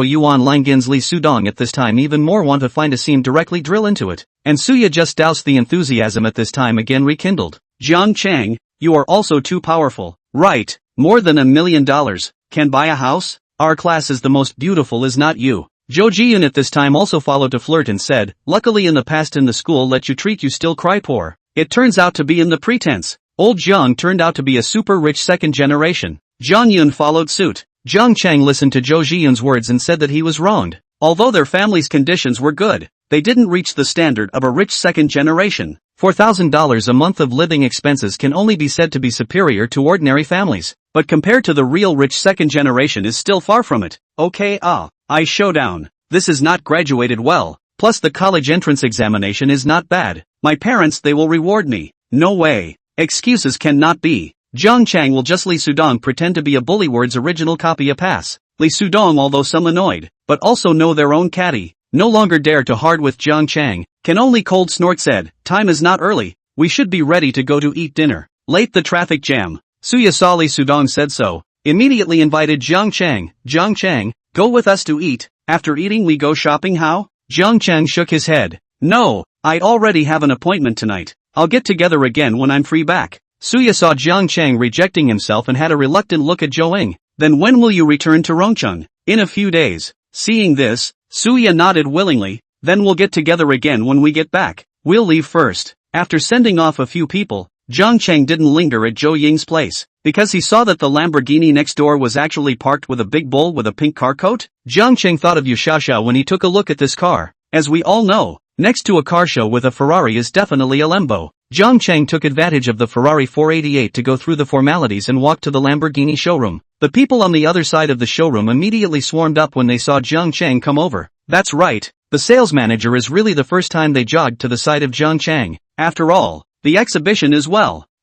yuan Langins. Lee Sudong at this time even more want to find a seam directly drill into it, and Suya just doused. The enthusiasm at this time again rekindled. Jiang Chang, you are also too powerful, right? More than $1 million, can buy a house? Our class is the most beautiful, is not you? Zhou Jiyun at this time also followed to flirt and said, luckily in the past in the school let you treat you still cry poor. It turns out to be in the pretense. Old Jiang turned out to be a super rich second generation. Jiang Yun followed suit. Jiang Chang listened to Zhou Jiyun's words and said that he was wronged. Although their family's conditions were good, they didn't reach the standard of a rich second generation. $4,000 a month of living expenses can only be said to be superior to ordinary families, but compared to the real rich second generation is still far from it. Okay, I Showdown. This is not graduated well, plus the college entrance examination is not bad. My parents, they will reward me. No way. Excuses cannot be. Jiang Chang will just Lee Sudong pretend to be a bully. Words original copy a pass. Lee Sudong, although some annoyed, but also know their own caddy, no longer dare to hard with Jiang Chang, can only cold snort. Said, time is not early, we should be ready to go to eat dinner. Late the traffic jam. Suya saw Lee Sudong said so, immediately invited Jiang Chang. Jiang Chang, go with us to eat. After eating we go shopping. How? Jiang Chang shook his head. No, I already have an appointment tonight. I'll get together again when I'm free back. Suya saw Jiang Chang rejecting himself and had a reluctant look at Zhou Ying. Then when will you return to Rongcheng? In a few days. Seeing this, Suya nodded willingly. Then we'll get together again when we get back. We'll leave first. After sending off a few people, Jiang Chang didn't linger at Zhou Ying's place, because he saw that the Lamborghini next door was actually parked with a big bull with a pink car coat. Jiang Chang thought of Yu Xiaoxiao when he took a look at this car. As we all know, next to a car show with a Ferrari is definitely a Lambo. Jiang Chang took advantage of the Ferrari 488 to go through the formalities and walk to the Lamborghini showroom. The people on the other side of the showroom immediately swarmed up when they saw Jiang Chang come over. That's right, the sales manager is really the first time they jogged to the side of Jiang Chang. After all, the exhibition is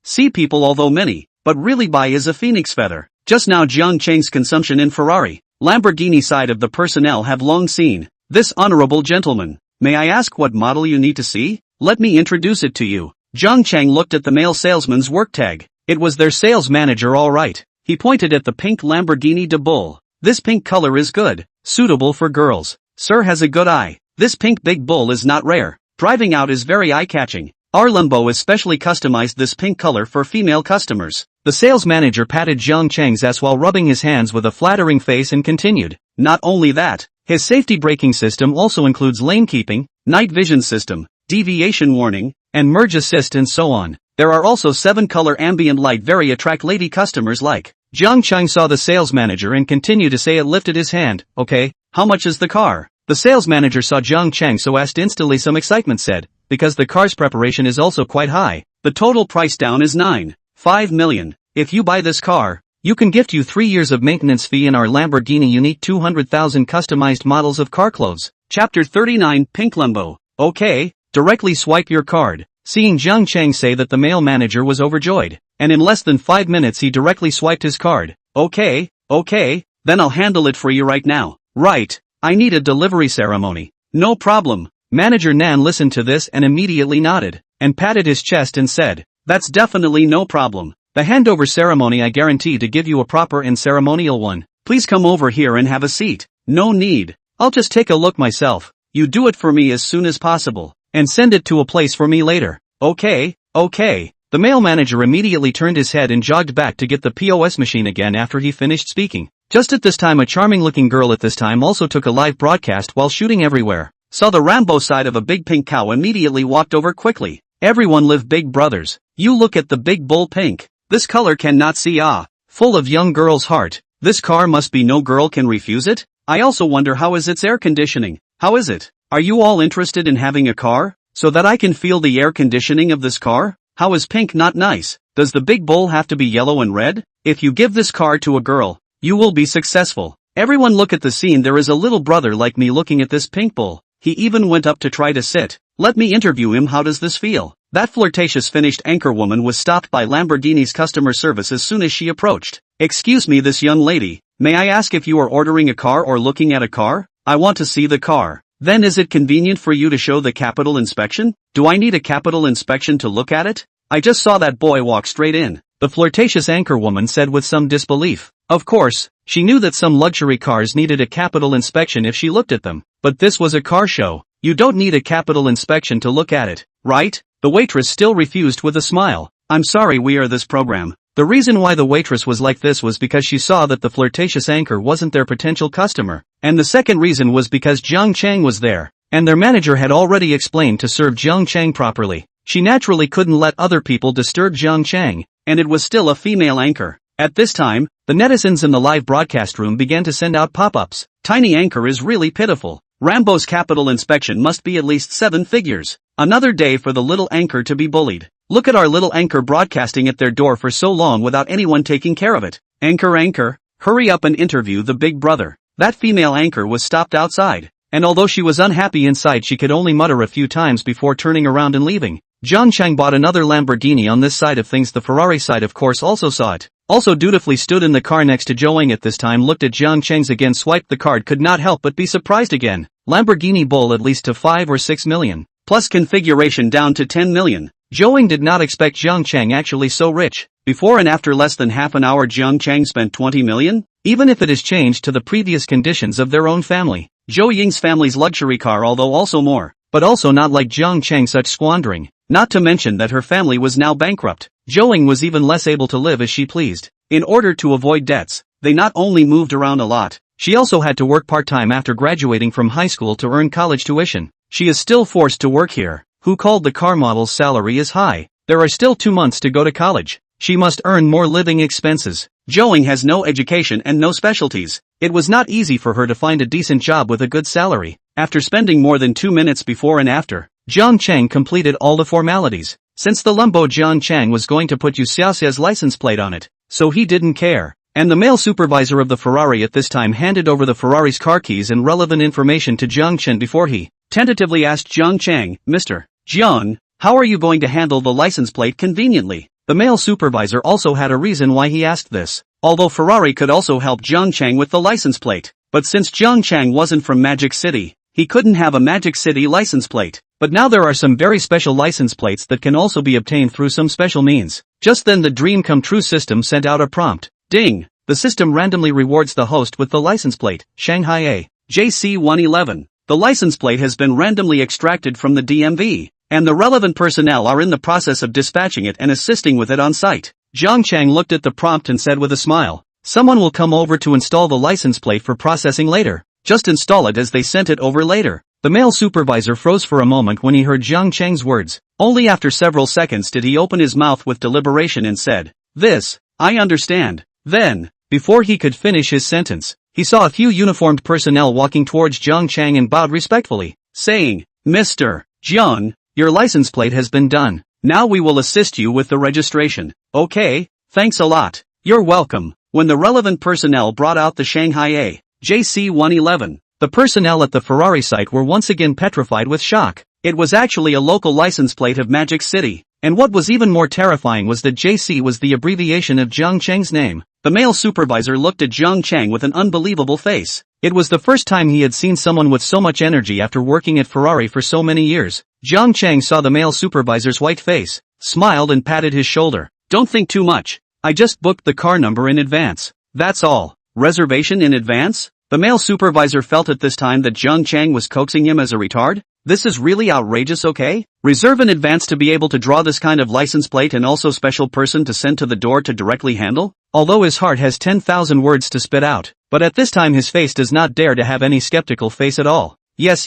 see people, although many, but really buy is a phoenix feather. Just now Jiang Chang's consumption in Ferrari, Lamborghini side of the personnel have long seen. This honorable gentleman, may I ask what model you need to see? Let me introduce it to you. Jiang Chang looked at the male salesman's work tag. It was their sales manager, all right. He pointed at the pink Lamborghini de Bull. This pink color is good, suitable for girls. Sir has a good eye. This pink big bull is not rare. Driving out is very eye-catching. Our Lambo especially customized this pink color for female customers. The sales manager patted Jiang Chang's ass while rubbing his hands with a flattering face and continued. Not only that, his safety braking system also includes lane keeping, night vision system, deviation warning, and merge assist and so on. There are also 7-color ambient light very attract lady customers like. Jiang Chang saw the sales manager and continued to say it, lifted his hand. Okay, how much is the car? The sales manager saw Jiang Chang so asked instantly. Some excitement said, because the car's preparation is also quite high. The total price down is 9.5 million. If you buy this car, you can gift you 3 years of maintenance fee in our Lamborghini unique 200,000 customized models of car clothes. Chapter 39 Pink Lambo. Okay, directly swipe your card. Seeing Jiang Chang say that, the male manager was overjoyed, and in less than 5 minutes he directly swiped his card. Okay, then I'll handle it for you right now. Right, I need a delivery ceremony. No problem. Manager Nan listened to this and immediately nodded, and patted his chest and said, that's definitely no problem. The handover ceremony I guarantee to give you a proper and ceremonial one. Please come over here and have a seat. No need. I'll just take a look myself. You do it for me as soon as possible, and send it to a place for me later. Okay. The male manager immediately turned his head and jogged back to get the POS machine again after he finished speaking. Just at this time a charming-looking girl at this time also took a live broadcast while shooting everywhere. Saw the Rambo side of a big pink cow, immediately walked over quickly. Everyone live big brothers. You look at the big bull pink. This color cannot see full of young girl's heart. This car must be no girl can refuse it. I also wonder how is its air conditioning. How is it? Are you all interested in having a car? so that I can feel the air conditioning of this car? How is pink not nice? Does the big bowl have to be yellow and red? If you give this car to a girl, you will be successful. Everyone look at the scene. There is a little brother like me looking at this pink bowl. He even went up to try to sit. Let me interview him. How does this feel? That flirtatious finished anchorwoman was stopped by Lamborghini's customer service as soon as she approached. Excuse me, this young lady, may I ask if you are ordering a car or looking at a car? I want to see the car. Then is it convenient for you to show the capital inspection? Do I need a capital inspection to look at it? I just saw that boy walk straight in, the flirtatious anchorwoman said with some disbelief. Of course, she knew that some luxury cars needed a capital inspection if she looked at them. But this was a car show. You don't need a capital inspection to look at it, right? The waitress still refused with a smile. I'm sorry, we are this program. The reason why the waitress was like this was because she saw that the flirtatious anchor wasn't their potential customer. And the second reason was because Jiang Chang was there. And their manager had already explained to serve Jiang Chang properly. She naturally couldn't let other people disturb Jiang Chang. And it was still a female anchor. At this time, the netizens in the live broadcast room began to send out pop-ups. Tiny anchor is really pitiful. Rambo's capital inspection must be at least 7 figures. Another day for the little anchor to be bullied. Look at our little anchor broadcasting at their door for so long without anyone taking care of it. Anchor, hurry up and interview the big brother. That female anchor was stopped outside. And although she was unhappy inside, she could only mutter a few times before turning around and leaving. Jiang Chang bought another Lamborghini on this side of things. The Ferrari side of course also saw it. Also dutifully stood in the car next to Zhou at this time, looked at Jiang Chang's again, swiped the card, could not help but be surprised again. Lamborghini Bull at least to 5 or 6 million. Plus configuration down to 10 million. Zhou did not expect Jiang Chang actually so rich. Before and after less than half an hour Jiang Chang spent 20 million? Even if it is changed to the previous conditions of their own family. Zhou Ying's family's luxury car, although also more. But also not like Jiang Chang such squandering. Not to mention that her family was now bankrupt. Zhou Ying was even less able to live as she pleased. In order to avoid debts, they not only moved around a lot, she also had to work part-time after graduating from high school to earn college tuition. She is still forced to work here. Who called the car model's salary is high. There are still 2 months to go to college. She must earn more living expenses. Zhou Ying has no education and no specialties. It was not easy for her to find a decent job with a good salary. After spending more than 2 minutes before and after, Jiang Chang completed all the formalities. Since the Lumbo Jiang Chang was going to put Yu Xiaoxia's license plate on it, so he didn't care. And the male supervisor of the Ferrari at this time handed over the Ferrari's car keys and relevant information to Jiang Chen before he tentatively asked Jiang Chang, Mr. Jiang, how are you going to handle the license plate conveniently? The male supervisor also had a reason why he asked this. Although Ferrari could also help Jiang Chang with the license plate, but since Jiang Chang wasn't from Magic City, he couldn't have a Magic City license plate. But now there are some very special license plates that can also be obtained through some special means. Just then the Dream Come True system sent out a prompt. Ding! The system randomly rewards the host with the license plate, Shanghai A. JC111. The license plate has been randomly extracted from the DMV, and the relevant personnel are in the process of dispatching it and assisting with it on site. Jiang Chang looked at the prompt and said with a smile, someone will come over to install the license plate for processing later. Just install it as they sent it over later. The male supervisor froze for a moment when he heard Jiang Chang's words. Only after several seconds did he open his mouth with deliberation and said, this, I understand. Then, before he could finish his sentence, he saw a few uniformed personnel walking towards Jiang Chang and bowed respectfully, saying, Mr. Jiang, your license plate has been done. Now we will assist you with the registration. Okay, thanks a lot. You're welcome. When the relevant personnel brought out the Shanghai A. JC111, the personnel at the Ferrari site were once again petrified with shock. It was actually a local license plate of Magic City. And what was even more terrifying was that JC was the abbreviation of Jiang Chang's name. The male supervisor looked at Jiang Chang with an unbelievable face. It was the first time he had seen someone with so much energy after working at Ferrari for so many years. Jiang Chang saw the male supervisor's white face, smiled and patted his shoulder. Don't think too much. I just booked the car number in advance. That's all. Reservation in advance? The male supervisor felt at this time that Jiang Chang was coaxing him as a retard. This is really outrageous, okay? Reserve in advance to be able to draw this kind of license plate and also special person to send to the door to directly handle? Although his heart has 10,000 words to spit out, but at this time his face does not dare to have any skeptical face at all. Yes.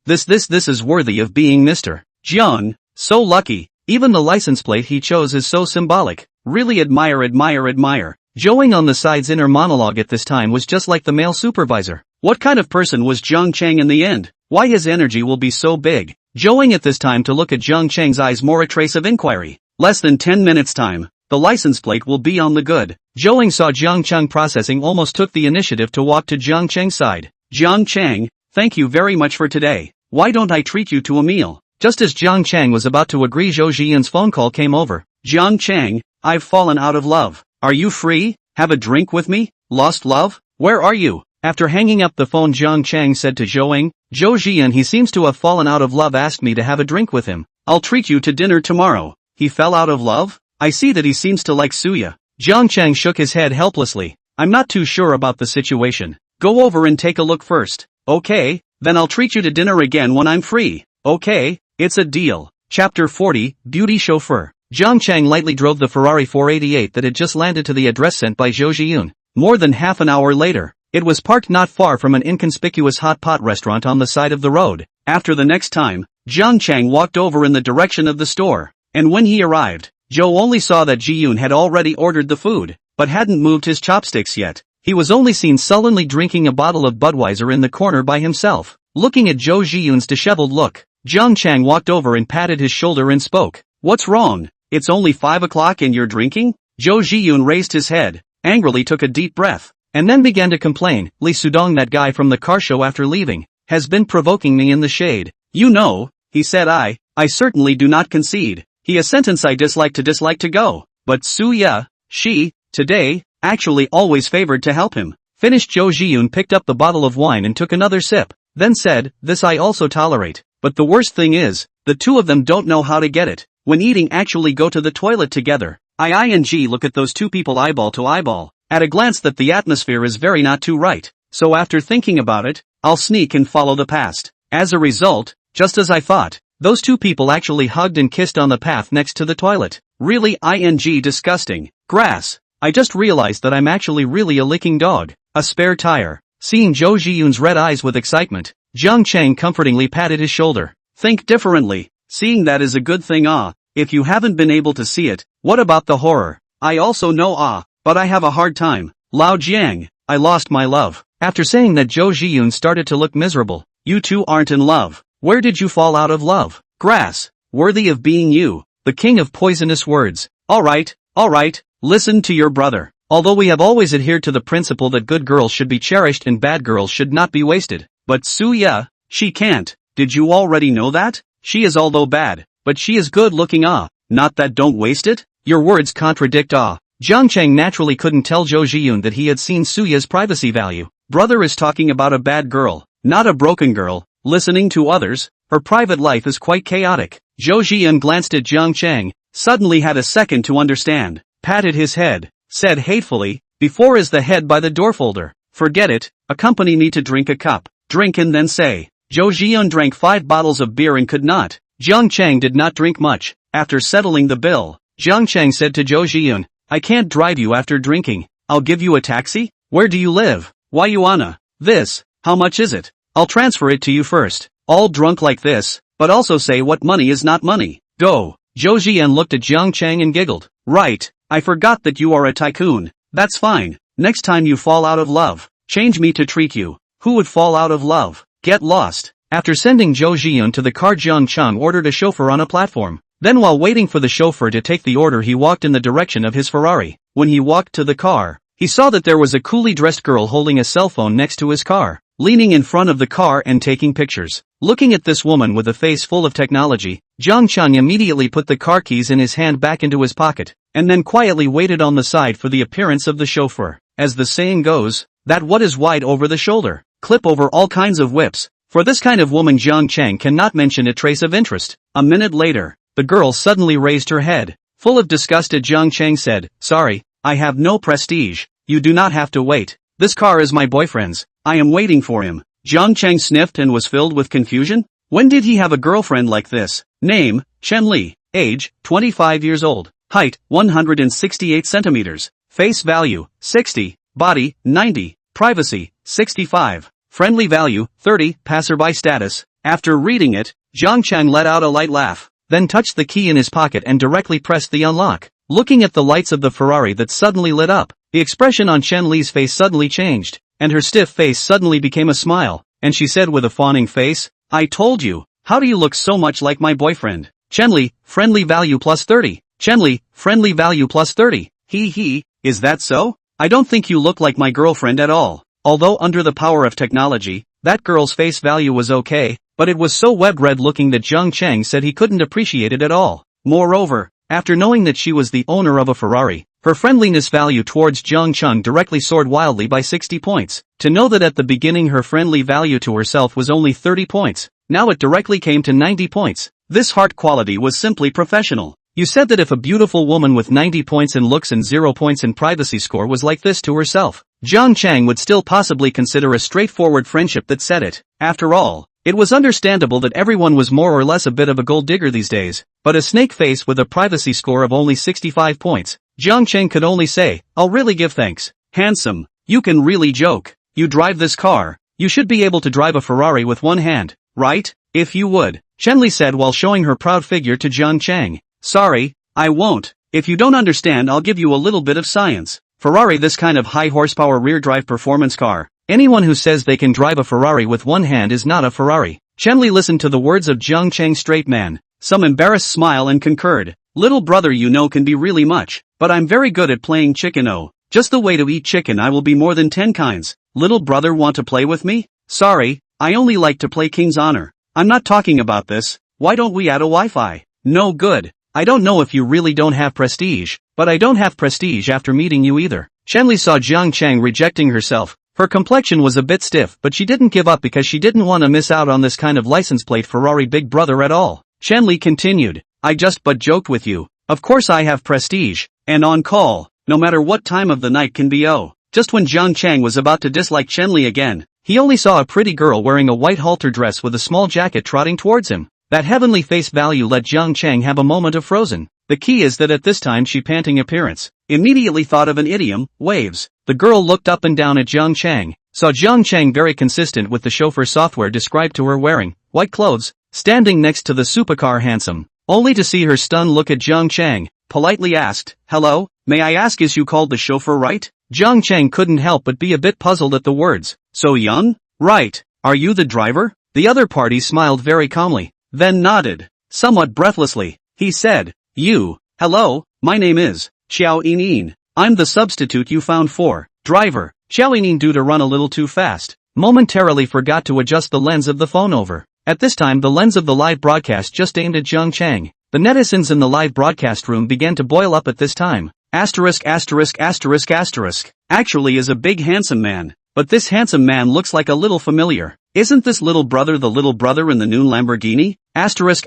This is worthy of being Mr. Jiang. So lucky. Even the license plate he chose is so symbolic. Really admire. Zhou on the side's inner monologue at this time was just like the male supervisor. What kind of person was Jiang Chang in the end? Why his energy will be so big? Zhouing at this time to look at Jiang Chang's eyes more a trace of inquiry. Less than 10 minutes time. The license plate will be on the good. Zhouing saw Jiang Chang processing almost took the initiative to walk to Jiang Chang's side. Jiang Chang, thank you very much for today. Why don't I treat you to a meal? Just as Jiang Chang was about to agree, Zhou Zhiyun's phone call came over. Jiang Chang, I've fallen out of love. Are you free? Have a drink with me? Lost love? Where are you? After hanging up the phone, Jiang Chang said to Zhou Zhiyun, he seems to have fallen out of love, asked me to have a drink with him. I'll treat you to dinner tomorrow. He fell out of love? I see that he seems to like Suya. Jiang Chang shook his head helplessly. I'm not too sure about the situation. Go over and take a look first. Okay, then I'll treat you to dinner again when I'm free. Okay, it's a deal. Chapter 40, Beauty Chauffeur. Jiang Chang lightly drove the Ferrari 488 that had just landed to the address sent by Zhou Zhiyun. More than half an hour later, it was parked not far from an inconspicuous hot pot restaurant on the side of the road. After the next time, Jiang Chang walked over in the direction of the store, and when he arrived, Zhou only saw that Zhiyun had already ordered the food, but hadn't moved his chopsticks yet. He was only seen sullenly drinking a bottle of Budweiser in the corner by himself. Looking at Zhou Zhiyun's disheveled look, Jiang Chang walked over and patted his shoulder and spoke. What's wrong? It's only 5 o'clock and you're drinking? Zhou Zhiyun raised his head, angrily took a deep breath, and then began to complain. Li Sudong, that guy from the car show after leaving, has been provoking me in the shade. You know, he said. I certainly do not concede. He a sentence I dislike to go, but Suya, she, today, actually always favored to help him. Finished. Zhou Zhiyun picked up the bottle of wine and took another sip, then said, this I also tolerate, but the worst thing is, the two of them don't know how to get it. When eating, actually go to the toilet together. Look at those two people eyeball to eyeball, at a glance that the atmosphere is very not too right, so after thinking about it, I'll sneak and follow the past. As a result, just as I thought, those two people actually hugged and kissed on the path next to the toilet. Really disgusting. Grass. I just realized that I'm actually really a licking dog. A spare tire. Seeing Zhou Zhiyun's red eyes with excitement, Jiang Chang comfortingly patted his shoulder. Think differently. Seeing that is a good thing. If you haven't been able to see it, what about the horror? I also know but I have a hard time. Lao Jiang, I lost my love. After saying that, Zhou Zhiyun started to look miserable. You two aren't in love. Where did you fall out of love? Grass. Worthy of being you, the king of poisonous words. Alright, listen to your brother. Although we have always adhered to the principle that good girls should be cherished and bad girls should not be wasted. But Suya, she can't. Did you already know that? She is although bad, but she is good looking. Not that don't waste it? Your words contradict. Jiang Chang naturally couldn't tell Zhou Zhiyun that he had seen Suya's privacy value. Brother is talking about a bad girl, not a broken girl. Listening to others, her private life is quite chaotic. Zhou Zhiyun glanced at Jiang Chang, suddenly had a second to understand, patted his head, said hatefully, before is the head by the door folder. Forget it, accompany me to drink a cup, drink and then say. Zhou Zhiyun drank 5 bottles of beer and could not. Jiang Chang did not drink much. After settling the bill, Jiang Chang said to Zhou Zhiyun, I can't drive you after drinking. I'll give you a taxi? Where do you live? Why Yuana? This. How much is it? I'll transfer it to you first. All drunk like this, but also say what money is not money. Go. Zhou Zhiyun looked at Jiang Chang and giggled. Right, I forgot that you are a tycoon. That's fine. Next time you fall out of love, change me to treat you. Who would fall out of love? Get lost. After sending Zhou Zhiyun to the car, Jiang Chang ordered a chauffeur on a platform. Then while waiting for the chauffeur to take the order, he walked in the direction of his Ferrari. When he walked to the car, he saw that there was a coolly dressed girl holding a cell phone next to his car, leaning in front of the car and taking pictures. Looking at this woman with a face full of technology, Jiang Chang immediately put the car keys in his hand back into his pocket, and then quietly waited on the side for the appearance of the chauffeur. As the saying goes, that what is wide over the shoulder, clip over all kinds of whips. For this kind of woman, Jiang Chang cannot mention a trace of interest. A minute later, the girl suddenly raised her head. Full of disgust, Jiang Chang said, Sorry, I have no prestige. You do not have to wait. This car is my boyfriend's. I am waiting for him. Jiang Chang sniffed and was filled with confusion. When did he have a girlfriend like this? Name, Chen Li. Age, 25 years old. Height, 168 centimeters. Face value, 60. Body, 90. Privacy, 65. Friendly value, 30. Passerby status. After reading it, Jiang Chang let out a light laugh, then touched the key in his pocket and directly pressed the unlock. Looking at the lights of the Ferrari that suddenly lit up, the expression on Chen Li's face suddenly changed, and her stiff face suddenly became a smile, and she said with a fawning face, I told you. how do you look so much like my boyfriend? Chenli, friendly value plus 30. Chenli, friendly value plus 30. He, is that so? I don't think you look like my girlfriend at all. Although under the power of technology, that girl's face value was okay, but it was so web-red looking that Jiang Chang said he couldn't appreciate it at all. Moreover, after knowing that she was the owner of a Ferrari, her friendliness value towards Jiang Chang directly soared wildly by 60 points. To know that at the beginning her friendly value to herself was only 30 points, now it directly came to 90 points. This heart quality was simply professional. You said that if a beautiful woman with 90 points in looks and 0 points in privacy score was like this to herself, Jiang Chang would still possibly consider a straightforward friendship that said it. After all, it was understandable that everyone was more or less a bit of a gold digger these days, but a snake face with a privacy score of only 65 points, Jiang Chang could only say, I'll really give thanks. Handsome, you can really joke. You drive this car. You should be able to drive a Ferrari with one hand, right? If you would, Chenli said while showing her proud figure to Jiang Chang. Sorry, I won't. If you don't understand, I'll give you a little bit of science. Ferrari, this kind of high horsepower rear drive performance car. Anyone who says they can drive a Ferrari with one hand is not a Ferrari. Chenli listened to the words of Jiang Chang straight man. Some embarrassed smile and concurred. Little brother, you know, can be really much, but I'm very good at playing chicken. Oh, just the way to eat chicken, I will be more than 10 kinds. Little brother, want to play with me? Sorry, I only like to play King's Honor. I'm not talking about this. Why don't we add a Wi-Fi? No good. I don't know if you really don't have prestige, but I don't have prestige after meeting you either. Chenli saw Jiang Chang rejecting herself. Her complexion was a bit stiff, but she didn't give up because she didn't want to miss out on this kind of license plate Ferrari big brother at all. Chenli continued, I just but joked with you. Of course I have prestige, and on call, no matter what time of the night can be. Oh. Just when Jiang Chang was about to dislike Chenli again, he only saw a pretty girl wearing a white halter dress with a small jacket trotting towards him. That heavenly face value let Jiang Chang have a moment of frozen. The key is that at this time she panting appearance immediately thought of an idiom, waves. The girl looked up and down at Jiang Chang, saw Jiang Chang very consistent with the chauffeur software described to her wearing white clothes, standing next to the supercar handsome, only to see her stunned look at Jiang Chang, politely asked, hello, may I ask is you called the chauffeur right? Jiang Chang couldn't help but be a bit puzzled at the words. So young? Right. Are you the driver? The other party smiled very calmly, then nodded, somewhat breathlessly. He said, hello, my name is Xiao Yinyin. I'm the substitute you found for driver. Xiao Yinyin, due to run a little too fast, momentarily forgot to adjust the lens of the phone over. At this time the lens of the live broadcast just aimed at Jiang Chang. The netizens in the live broadcast room began to boil up at this time. Asterisk. Actually is a big handsome man, but this handsome man looks like a little familiar. Isn't this little brother the little brother in the new Lamborghini? Asterisk.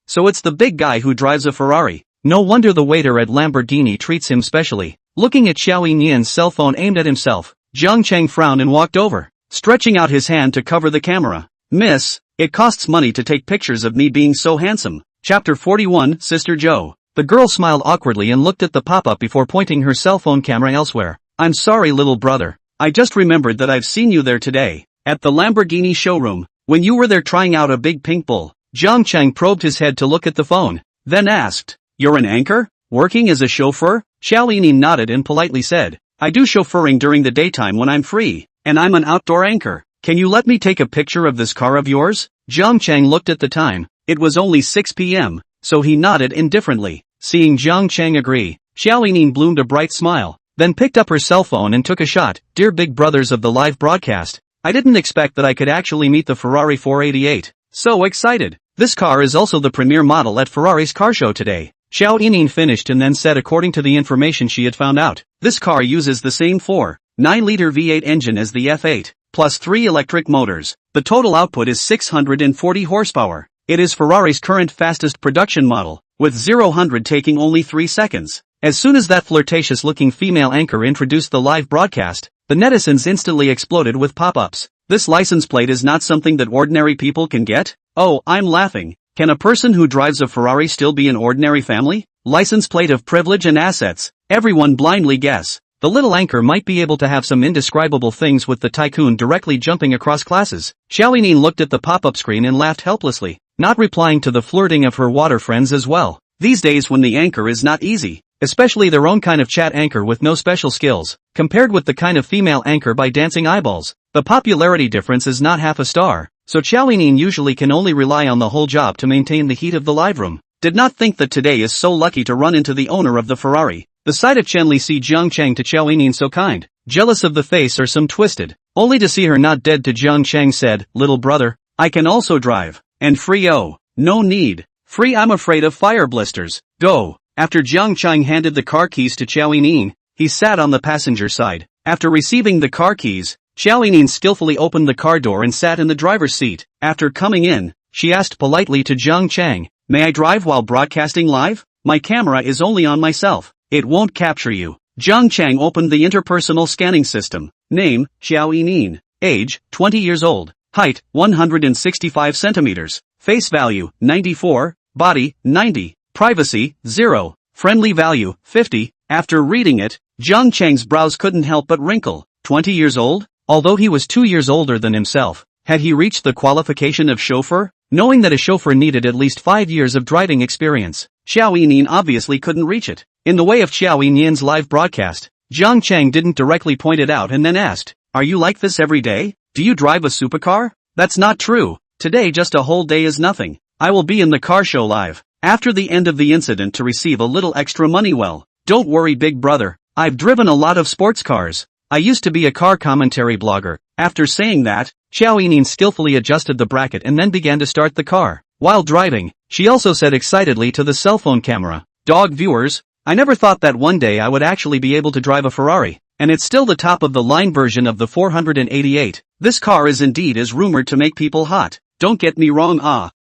So it's the big guy who drives a Ferrari. No wonder the waiter at Lamborghini treats him specially. Looking at Xiao Yinyan's cell phone aimed at himself, Jiang Chang frowned and walked over, stretching out his hand to cover the camera. Miss, it costs money to take pictures of me being so handsome. Chapter 41, Sister Joe. The girl smiled awkwardly and looked at the pop-up before pointing her cell phone camera elsewhere. I'm sorry, little brother. I just remembered that I've seen you there today, at the Lamborghini showroom, when you were there trying out a big pink bull. Jiang Chang probed his head to look at the phone, then asked, you're an anchor? Working as a chauffeur? Xiao Yinyin nodded and politely said, I do chauffeuring during the daytime when I'm free, and I'm an outdoor anchor. Can you let me take a picture of this car of yours? Jiang Chang looked at the time. It was only 6 p.m., so he nodded indifferently. Seeing Jiang Chang agree, Xiao Yinyin bloomed a bright smile, then picked up her cell phone and took a shot. Dear big brothers of the live broadcast, I didn't expect that I could actually meet the Ferrari 488. So excited. This car is also the premier model at Ferrari's car show today. Xiao Yinyin finished and then said according to the information she had found out, this car uses the same 4.9-liter V8 engine as the F8, plus 3 electric motors. The total output is 640 horsepower. It is Ferrari's current fastest production model, with 0-100 taking only 3 seconds. As soon as that flirtatious-looking female anchor introduced the live broadcast, the netizens instantly exploded with pop-ups. This license plate is not something that ordinary people can get? Oh, I'm laughing. Can a person who drives a Ferrari still be an ordinary family? License plate of privilege and assets. Everyone blindly guess. The little anchor might be able to have some indescribable things with the tycoon directly jumping across classes. Xiao Yinyin looked at the pop-up screen and laughed helplessly, not replying to the flirting of her water friends as well. These days when the anchor is not easy, especially their own kind of chat anchor with no special skills, compared with the kind of female anchor by dancing eyeballs, the popularity difference is not half a star. so Chow Yin usually can only rely on the whole job to maintain the heat of the live room. Did not think that today is so lucky to run into the owner of the Ferrari. The sight of Chen Li si Jiang Chang to Chow Yin so kind, jealous of the face or some twisted, only to see her not dead to Jiang Chang said, little brother, I can also drive, and free oh, no need, free I'm afraid of fire blisters, go. After Jiang Chang handed the car keys to Chow Yin, he sat on the passenger side. After receiving the car keys, Chow Yin skillfully opened the car door and sat in the driver's seat. After coming in, she asked politely to Jiang Chang, may I drive while broadcasting live? My camera is only on myself. It won't capture you. Jiang Chang opened the interpersonal scanning system. Name, Xiao Yin. Age, 20 years old. Height, 165 centimeters. Face value, 94. Body, 90. Privacy, 0. Friendly value, 50. After reading it, Jiang Chang's brows couldn't help but wrinkle. 20 years old? Although he was 2 years older than himself, had he reached the qualification of chauffeur? Knowing that a chauffeur needed at least 5 years of driving experience, Xiao Yin obviously couldn't reach it. In the way of Xiao Yin's live broadcast, Jiang Chang didn't directly point it out and then asked, are you like this every day? Do you drive a supercar? That's not true. Today just a whole day is nothing. I will be in the car show live after the end of the incident to receive a little extra money. Well, don't worry big brother, I've driven a lot of sports cars. I used to be a car commentary blogger. After saying that, Xiao Yin skillfully adjusted the bracket and then began to start the car. While driving, she also said excitedly to the cell phone camera, dog viewers, I never thought that one day I would actually be able to drive a Ferrari, and it's still the top of the line version of the 488. This car is indeed as rumored to make people hot. Don't get me wrong,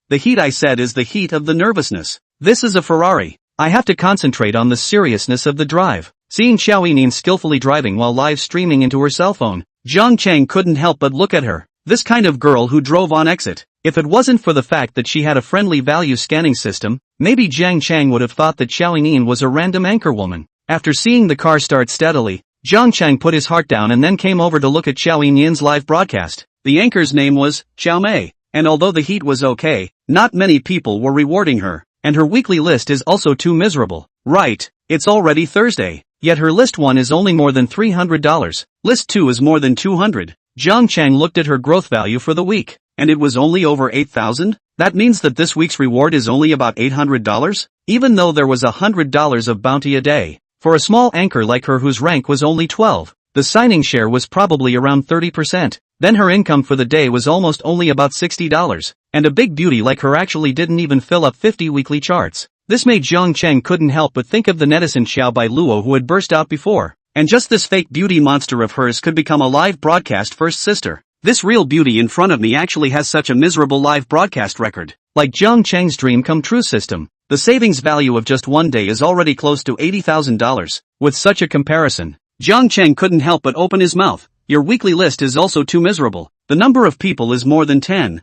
the heat I said is the heat of the nervousness. This is a Ferrari. I have to concentrate on the seriousness of the drive. Seeing Xiao Yin skillfully driving while live streaming into her cell phone, Jiang Chang couldn't help but look at her. This kind of girl who drove on exit. If it wasn't for the fact that she had a friendly value scanning system, maybe Jiang Chang would have thought that Xiao Yin was a random anchor woman. After seeing the car start steadily, Jiang Chang put his heart down and then came over to look at Xiao Yin's live broadcast. The anchor's name was Xiao Mei, and although the heat was okay, not many people were rewarding her, and her weekly list is also too miserable. Right, it's already Thursday, yet her list 1 is only more than $300. List 2 is more than $200. Jiang Chang looked at her growth value for the week, and it was only over 8,000? That means that this week's reward is only about $800? Even though there was $100 of bounty a day. For a small anchor like her whose rank was only 12, the signing share was probably around 30%. Then her income for the day was almost only about $60. And a big beauty like her actually didn't even fill up 50 weekly charts. This made Jiang Chang couldn't help but think of the netizen Xiao Bai Luo who had burst out before. And just this fake beauty monster of hers could become a live broadcast first sister. This real beauty in front of me actually has such a miserable live broadcast record. Like Jiang Chang's dream come true system, the savings value of just one day is already close to $80,000. With such a comparison, Jiang Chang couldn't help but open his mouth. Your weekly list is also too miserable. The number of people is more than 10,000.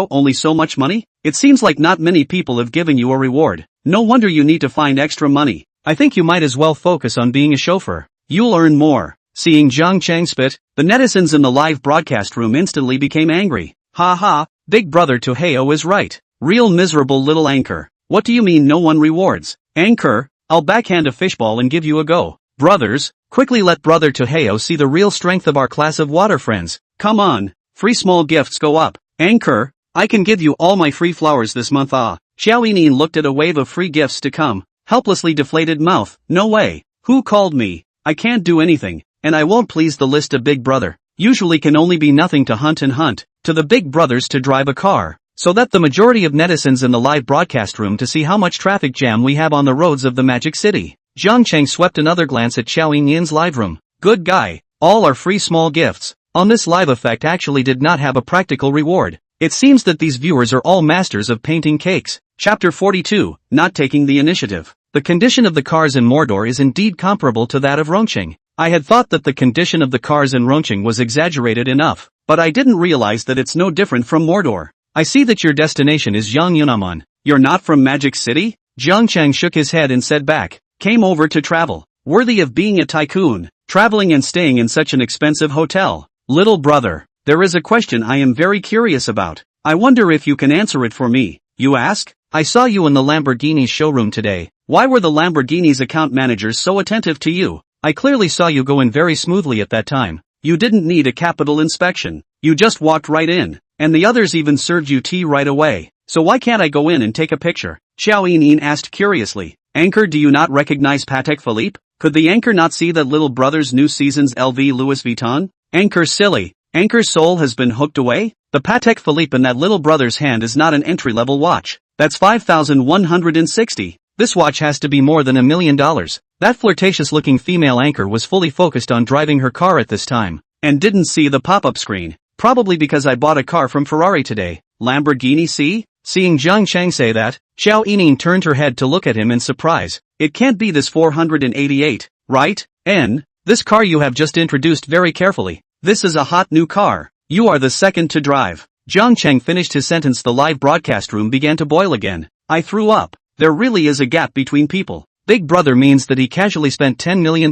Only so much money? It seems like not many people have given you a reward. No wonder you need to find extra money. I think you might as well focus on being a chauffeur. You'll earn more. Seeing Jiang Chang spit, the netizens in the live broadcast room instantly became angry. Ha ha, big brother Toheo is right. Real miserable little anchor. What do you mean no one rewards? Anchor, I'll backhand a fishball and give you a go. Brothers, quickly let brother Toheo see the real strength of our class of water friends. Come on, free small gifts go up. Anchor, I can give you all my free flowers this month. Xiao Yin looked at a wave of free gifts to come. Helplessly deflated mouth, no way. Who called me? I can't do anything, and I won't please the list of big brother. Usually can only be nothing to hunt and hunt, to the big brothers to drive a car, so that the majority of netizens in the live broadcast room to see how much traffic jam we have on the roads of the Magic City. Jiang Chang swept another glance at Xiao Yin's live room. Good guy, all are free small gifts. On this live effect actually did not have a practical reward. It seems that these viewers are all masters of painting cakes. Chapter 42, Not Taking the Initiative. The condition of the cars in Mordor is indeed comparable to that of Rongqing. I had thought that the condition of the cars in Rongqing was exaggerated enough, but I didn't realize that it's no different from Mordor. I see that your destination is Yangyunamon. You're not from Magic City? Jiang Chang shook his head and said back, came over to travel. Worthy of being a tycoon, traveling and staying in such an expensive hotel. Little brother, there is a question I am very curious about. I wonder if you can answer it for me. You ask? I saw you in the Lamborghini's showroom today. Why were the Lamborghini's account managers so attentive to you? I clearly saw you go in very smoothly at that time. You didn't need a capital inspection. You just walked right in. and the others even served you tea right away. So why can't I go in and take a picture? Xiao Yinin asked curiously. Anchor, do you not recognize Patek Philippe? Could the anchor not see that little brother's new season's LV Louis Vuitton? Anchor silly. Anchor's soul has been hooked away? The Patek Philippe in that little brother's hand is not an entry-level watch. That's 5,160. This watch has to be more than $1 million. That flirtatious-looking female anchor was fully focused on driving her car at this time, and didn't see the pop-up screen. Probably because I bought a car from Ferrari today. Lamborghini, see? Seeing Zhang Chang say that, Xiao Yining turned her head to look at him in surprise. It can't be this 488, right? This car you have just introduced very carefully. This is a hot new car. You are the second to drive. Zhang Chang finished his sentence. The live broadcast room began to boil again. I threw up. There really is a gap between people. Big Brother means that he casually spent $10 million.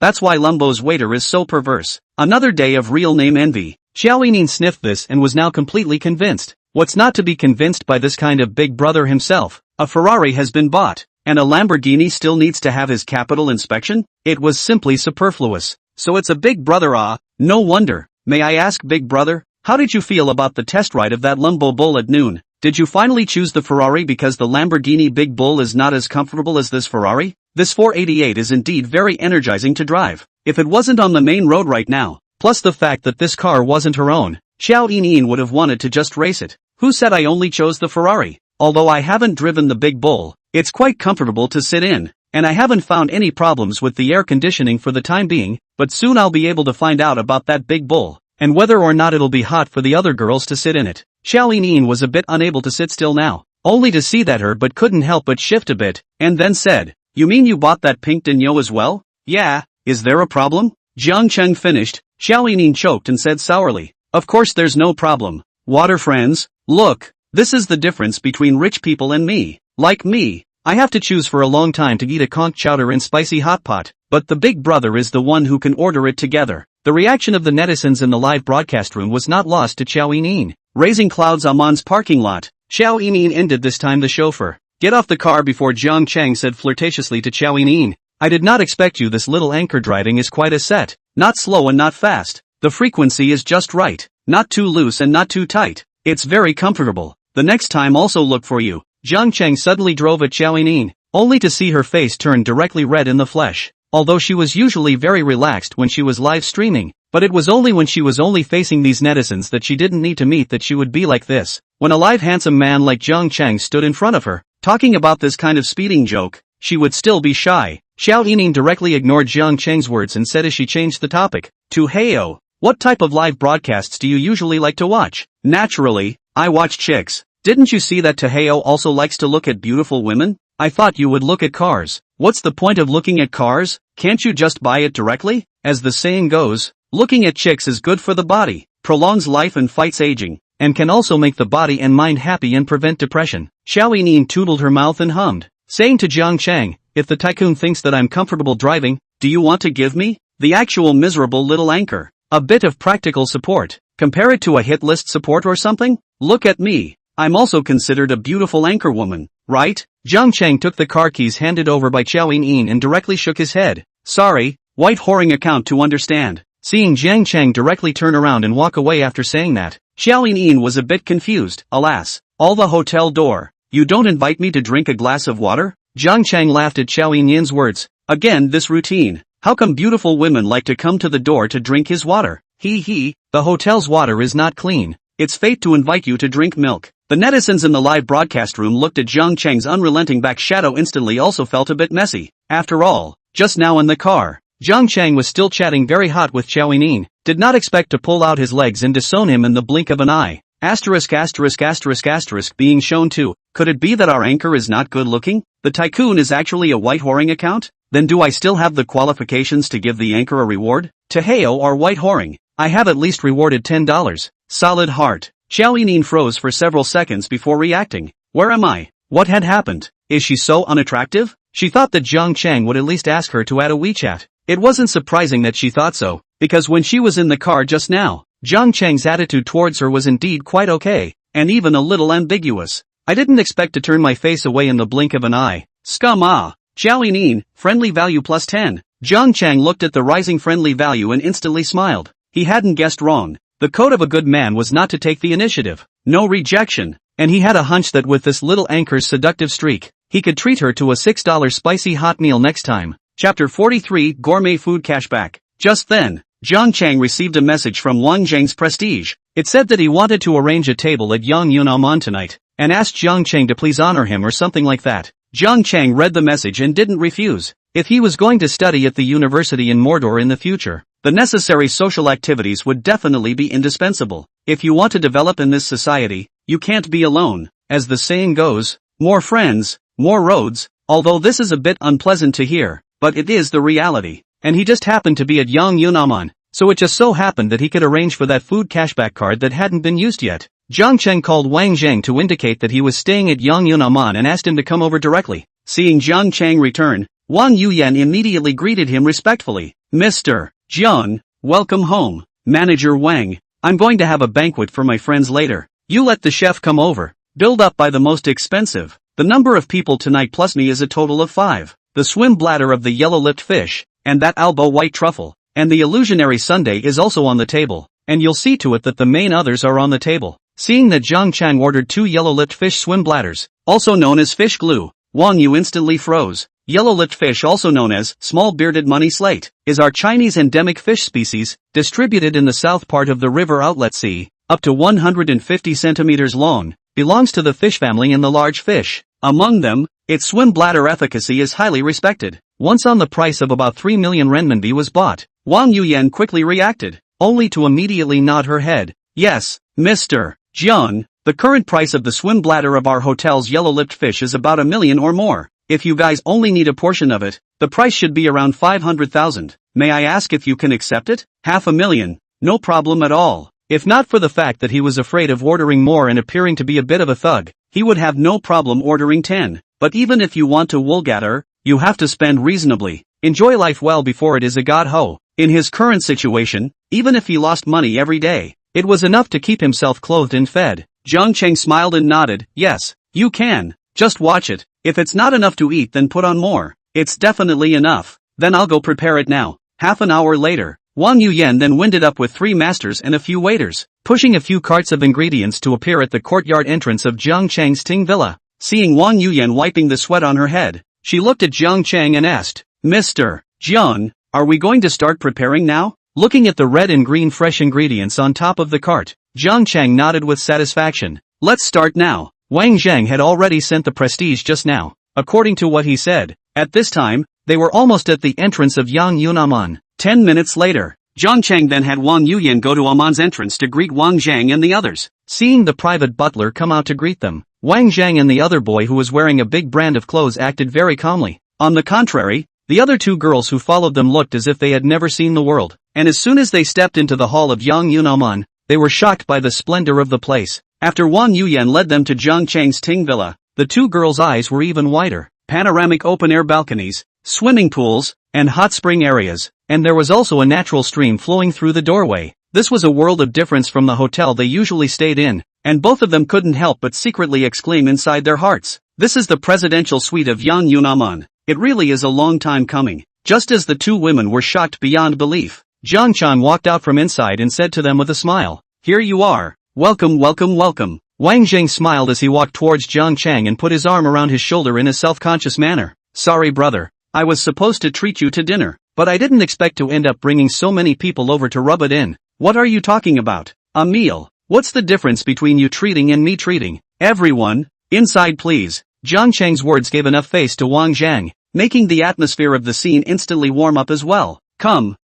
That's why Lumbo's waiter is so perverse. Another day of real name envy. Xiao Yining sniffed this and was now completely convinced. What's not to be convinced by this kind of Big Brother himself? A Ferrari has been bought, and a Lamborghini still needs to have his capital inspection? It was simply superfluous. So it's a Big Brother, ah? No wonder. May I ask, Big Brother, how did you feel about the test ride of that Lumbo Bull at noon? Did you finally choose the Ferrari because the Lamborghini Big Bull is not as comfortable as this Ferrari? This 488 is indeed very energizing to drive. If it wasn't on the main road right now, plus the fact that this car wasn't her own, Xiao Yining would have wanted to just race it. Who said I only chose the Ferrari? Although I haven't driven the Big Bull, it's quite comfortable to sit in, and I haven't found any problems with the air conditioning for the time being, but soon I'll be able to find out about that Big Bull, and whether or not it'll be hot for the other girls to sit in it. Xiao Yining was a bit unable to sit still now, only to see that her but couldn't help but shift a bit, and then said, you mean you bought that pink Dino as well? Yeah, is there a problem? Zhang Cheng finished. Xiao Yining choked and said sourly, of course there's no problem. Water friends, look, this is the difference between rich people and me. Like me, I have to choose for a long time to eat a conch chowder and spicy hot pot, but the Big Brother is the one who can order it together. The reaction of the netizens in the live broadcast room was not lost to Xiao Yining. Raising clouds Amon's parking lot, Xiao Yining ended this time the chauffeur. Get off the car before Zhang Chang said flirtatiously to Xiao Yining. I did not expect you. This little anchor driving is quite a set. Not slow and not fast. The frequency is just right. Not too loose and not too tight. It's very comfortable. The next time also look for you. Zhang Cheng suddenly drove at Xiao Yining, only to see her face turn directly red in the flesh. Although she was usually very relaxed when she was live streaming, but it was only when she was only facing these netizens that she didn't need to meet that she would be like this. When a live handsome man like Zhang Cheng stood in front of her, talking about this kind of speeding joke, she would still be shy. Xiao Yining directly ignored Zhang Cheng's words and said as she changed the topic, to Heyo, what type of live broadcasts do you usually like to watch? Naturally, I watch chicks. Didn't you see that Taheo also likes to look at beautiful women? I thought you would look at cars. What's the point of looking at cars? Can't you just buy it directly? As the saying goes, looking at chicks is good for the body, prolongs life and fights aging, and can also make the body and mind happy and prevent depression. Xiao Yining tootled her mouth and hummed, saying to Zhang Chang, if the tycoon thinks that I'm comfortable driving, do you want to give me the actual miserable little anchor a bit of practical support? Compare it to a hit list support or something? Look at me. I'm also considered a beautiful anchor woman, right? Zhang Chang took the car keys handed over by Xiao Yining and directly shook his head. Sorry, white whoring account to understand. Seeing Zhang Chang directly turn around and walk away after saying that, Xiao Yining was a bit confused. Alas, all the hotel door. You don't invite me to drink a glass of water? Zhang Chang laughed at Xiao Yining's words. Again this routine. How come beautiful women like to come to the door to drink his water? He, the hotel's water is not clean. It's fate to invite you to drink milk. The netizens in the live broadcast room looked at Zhang Cheng's unrelenting back shadow instantly also felt a bit messy. After all, just now in the car, Zhang Cheng was still chatting very hot with Xiao Yining, did not expect to pull out his legs and disown him in the blink of an eye. Asterisk asterisk asterisk asterisk being shown too. Could it be that our anchor is not good looking? The tycoon is actually a white whoring account? Then do I still have the qualifications to give the anchor a reward? Taheo or white whoring? I have at least rewarded $10. Solid heart. Xiao Yining froze for several seconds before reacting. Where am I? What had happened? Is she so unattractive? She thought that Zhang Cheng would at least ask her to add a WeChat. It wasn't surprising that she thought so, because when she was in the car just now, Zhang Cheng's attitude towards her was indeed quite okay, and even a little ambiguous. I didn't expect to turn my face away in the blink of an eye. Scum ah. Xiao Yining, friendly value plus 10. Zhang Cheng looked at the rising friendly value and instantly smiled. He hadn't guessed wrong. The code of a good man was not to take the initiative. No rejection. And he had a hunch that with this little anchor's seductive streak, he could treat her to a $6 spicy hot meal next time. Chapter 43 Gourmet Food Cashback. Just then, Jiang Chang received a message from Wang Zhang's Prestige. It said that he wanted to arrange a table at Yang Yunamon tonight, and asked Jiang Chang to please honor him or something like that. Jiang Chang read the message and didn't refuse. If he was going to study at the university in Mordor in the future, the necessary social activities would definitely be indispensable. If you want to develop in this society, you can't be alone. As the saying goes, more friends, more roads. Although this is a bit unpleasant to hear, but it is the reality. And he just happened to be at Yang Yunamon, so it just so happened that he could arrange for that food cashback card that hadn't been used yet. Jiang Cheng called Wang Zhang to indicate that he was staying at Yang Yunamon and asked him to come over directly. Seeing Jiang Cheng return, Wang Yuyan immediately greeted him respectfully. Mr. Jiang, welcome home. Manager Wang, I'm going to have a banquet for my friends later. You let the chef come over. Build up by the most expensive. The number of people tonight plus me is a total of 5. The swim bladder of the yellow-lipped fish, and that albo white truffle, and the illusionary sundae is also on the table, and you'll see to it that the main others are on the table. Seeing that Jiang Chang ordered 2 yellow-lipped fish swim bladders, also known as fish glue, Wang Yu instantly froze. Yellow-lipped fish, also known as small bearded money slate, is our Chinese endemic fish species, distributed in the south part of the river outlet sea, up to 150 centimeters long, belongs to the fish family and the large fish. Among them, its swim bladder efficacy is highly respected. Once on the price of about 3 million renminbi was bought, Wang Yuyan quickly reacted, only to immediately nod her head. Yes, Mr. Jiang, the current price of the swim bladder of our hotel's yellow-lipped fish is about 1 million or more. If you guys only need a portion of it, the price should be around 500,000. May I ask if you can accept it? 500,000. No problem at all. If not for the fact that he was afraid of ordering more and appearing to be a bit of a thug, he would have no problem ordering 10. But even if you want to woolgather, you have to spend reasonably. Enjoy life well before it is a god-ho. In his current situation, even if he lost money every day, it was enough to keep himself clothed and fed. Jiang Cheng smiled and nodded. Yes, you can. Just watch it. If it's not enough to eat, then put on more. It's definitely enough. Then I'll go prepare it now. Half an hour later, Wang Yuyan then winded up with 3 masters and a few waiters, pushing a few carts of ingredients to appear at the courtyard entrance of Jiang Chang's Ting Villa. Seeing Wang Yuyan wiping the sweat on her head, she looked at Jiang Chang and asked, Mr. Jiang, are we going to start preparing now? Looking at the red and green fresh ingredients on top of the cart, Jiang Chang nodded with satisfaction. Let's start now. Wang Zhang had already sent the Prestige just now, according to what he said. At this time, they were almost at the entrance of Yang Yunamon. 10 minutes later, Jiang Chang then had Wang Yuyan go to Amon's entrance to greet Wang Zhang and the others. Seeing the private butler come out to greet them, Wang Zhang and the other boy who was wearing a big brand of clothes acted very calmly. On the contrary, the other 2 girls who followed them looked as if they had never seen the world, and as soon as they stepped into the hall of Yang Yunamon, they were shocked by the splendor of the place. After Wang Yuyan led them to Jiang Chang's Ting Villa, the 2 girls' eyes were even wider. Panoramic open-air balconies, swimming pools, and hot spring areas, and there was also a natural stream flowing through the doorway. This was a world of difference from the hotel they usually stayed in, and both of them couldn't help but secretly exclaim inside their hearts, "This is the presidential suite of Yang Yunamon. It really is a long time coming." Just as the 2 women were shocked beyond belief, Jiang Chang walked out from inside and said to them with a smile, "Here you are. Welcome, welcome, welcome." Wang Zhang smiled as he walked towards Jiang Chang and put his arm around his shoulder in a self-conscious manner. "Sorry brother, I was supposed to treat you to dinner, but I didn't expect to end up bringing so many people over to rub it in." "What are you talking about? A meal? What's the difference between you treating and me treating? Everyone, inside please." Jiang Chang's words gave enough face to Wang Zhang, making the atmosphere of the scene instantly warm up as well. Come,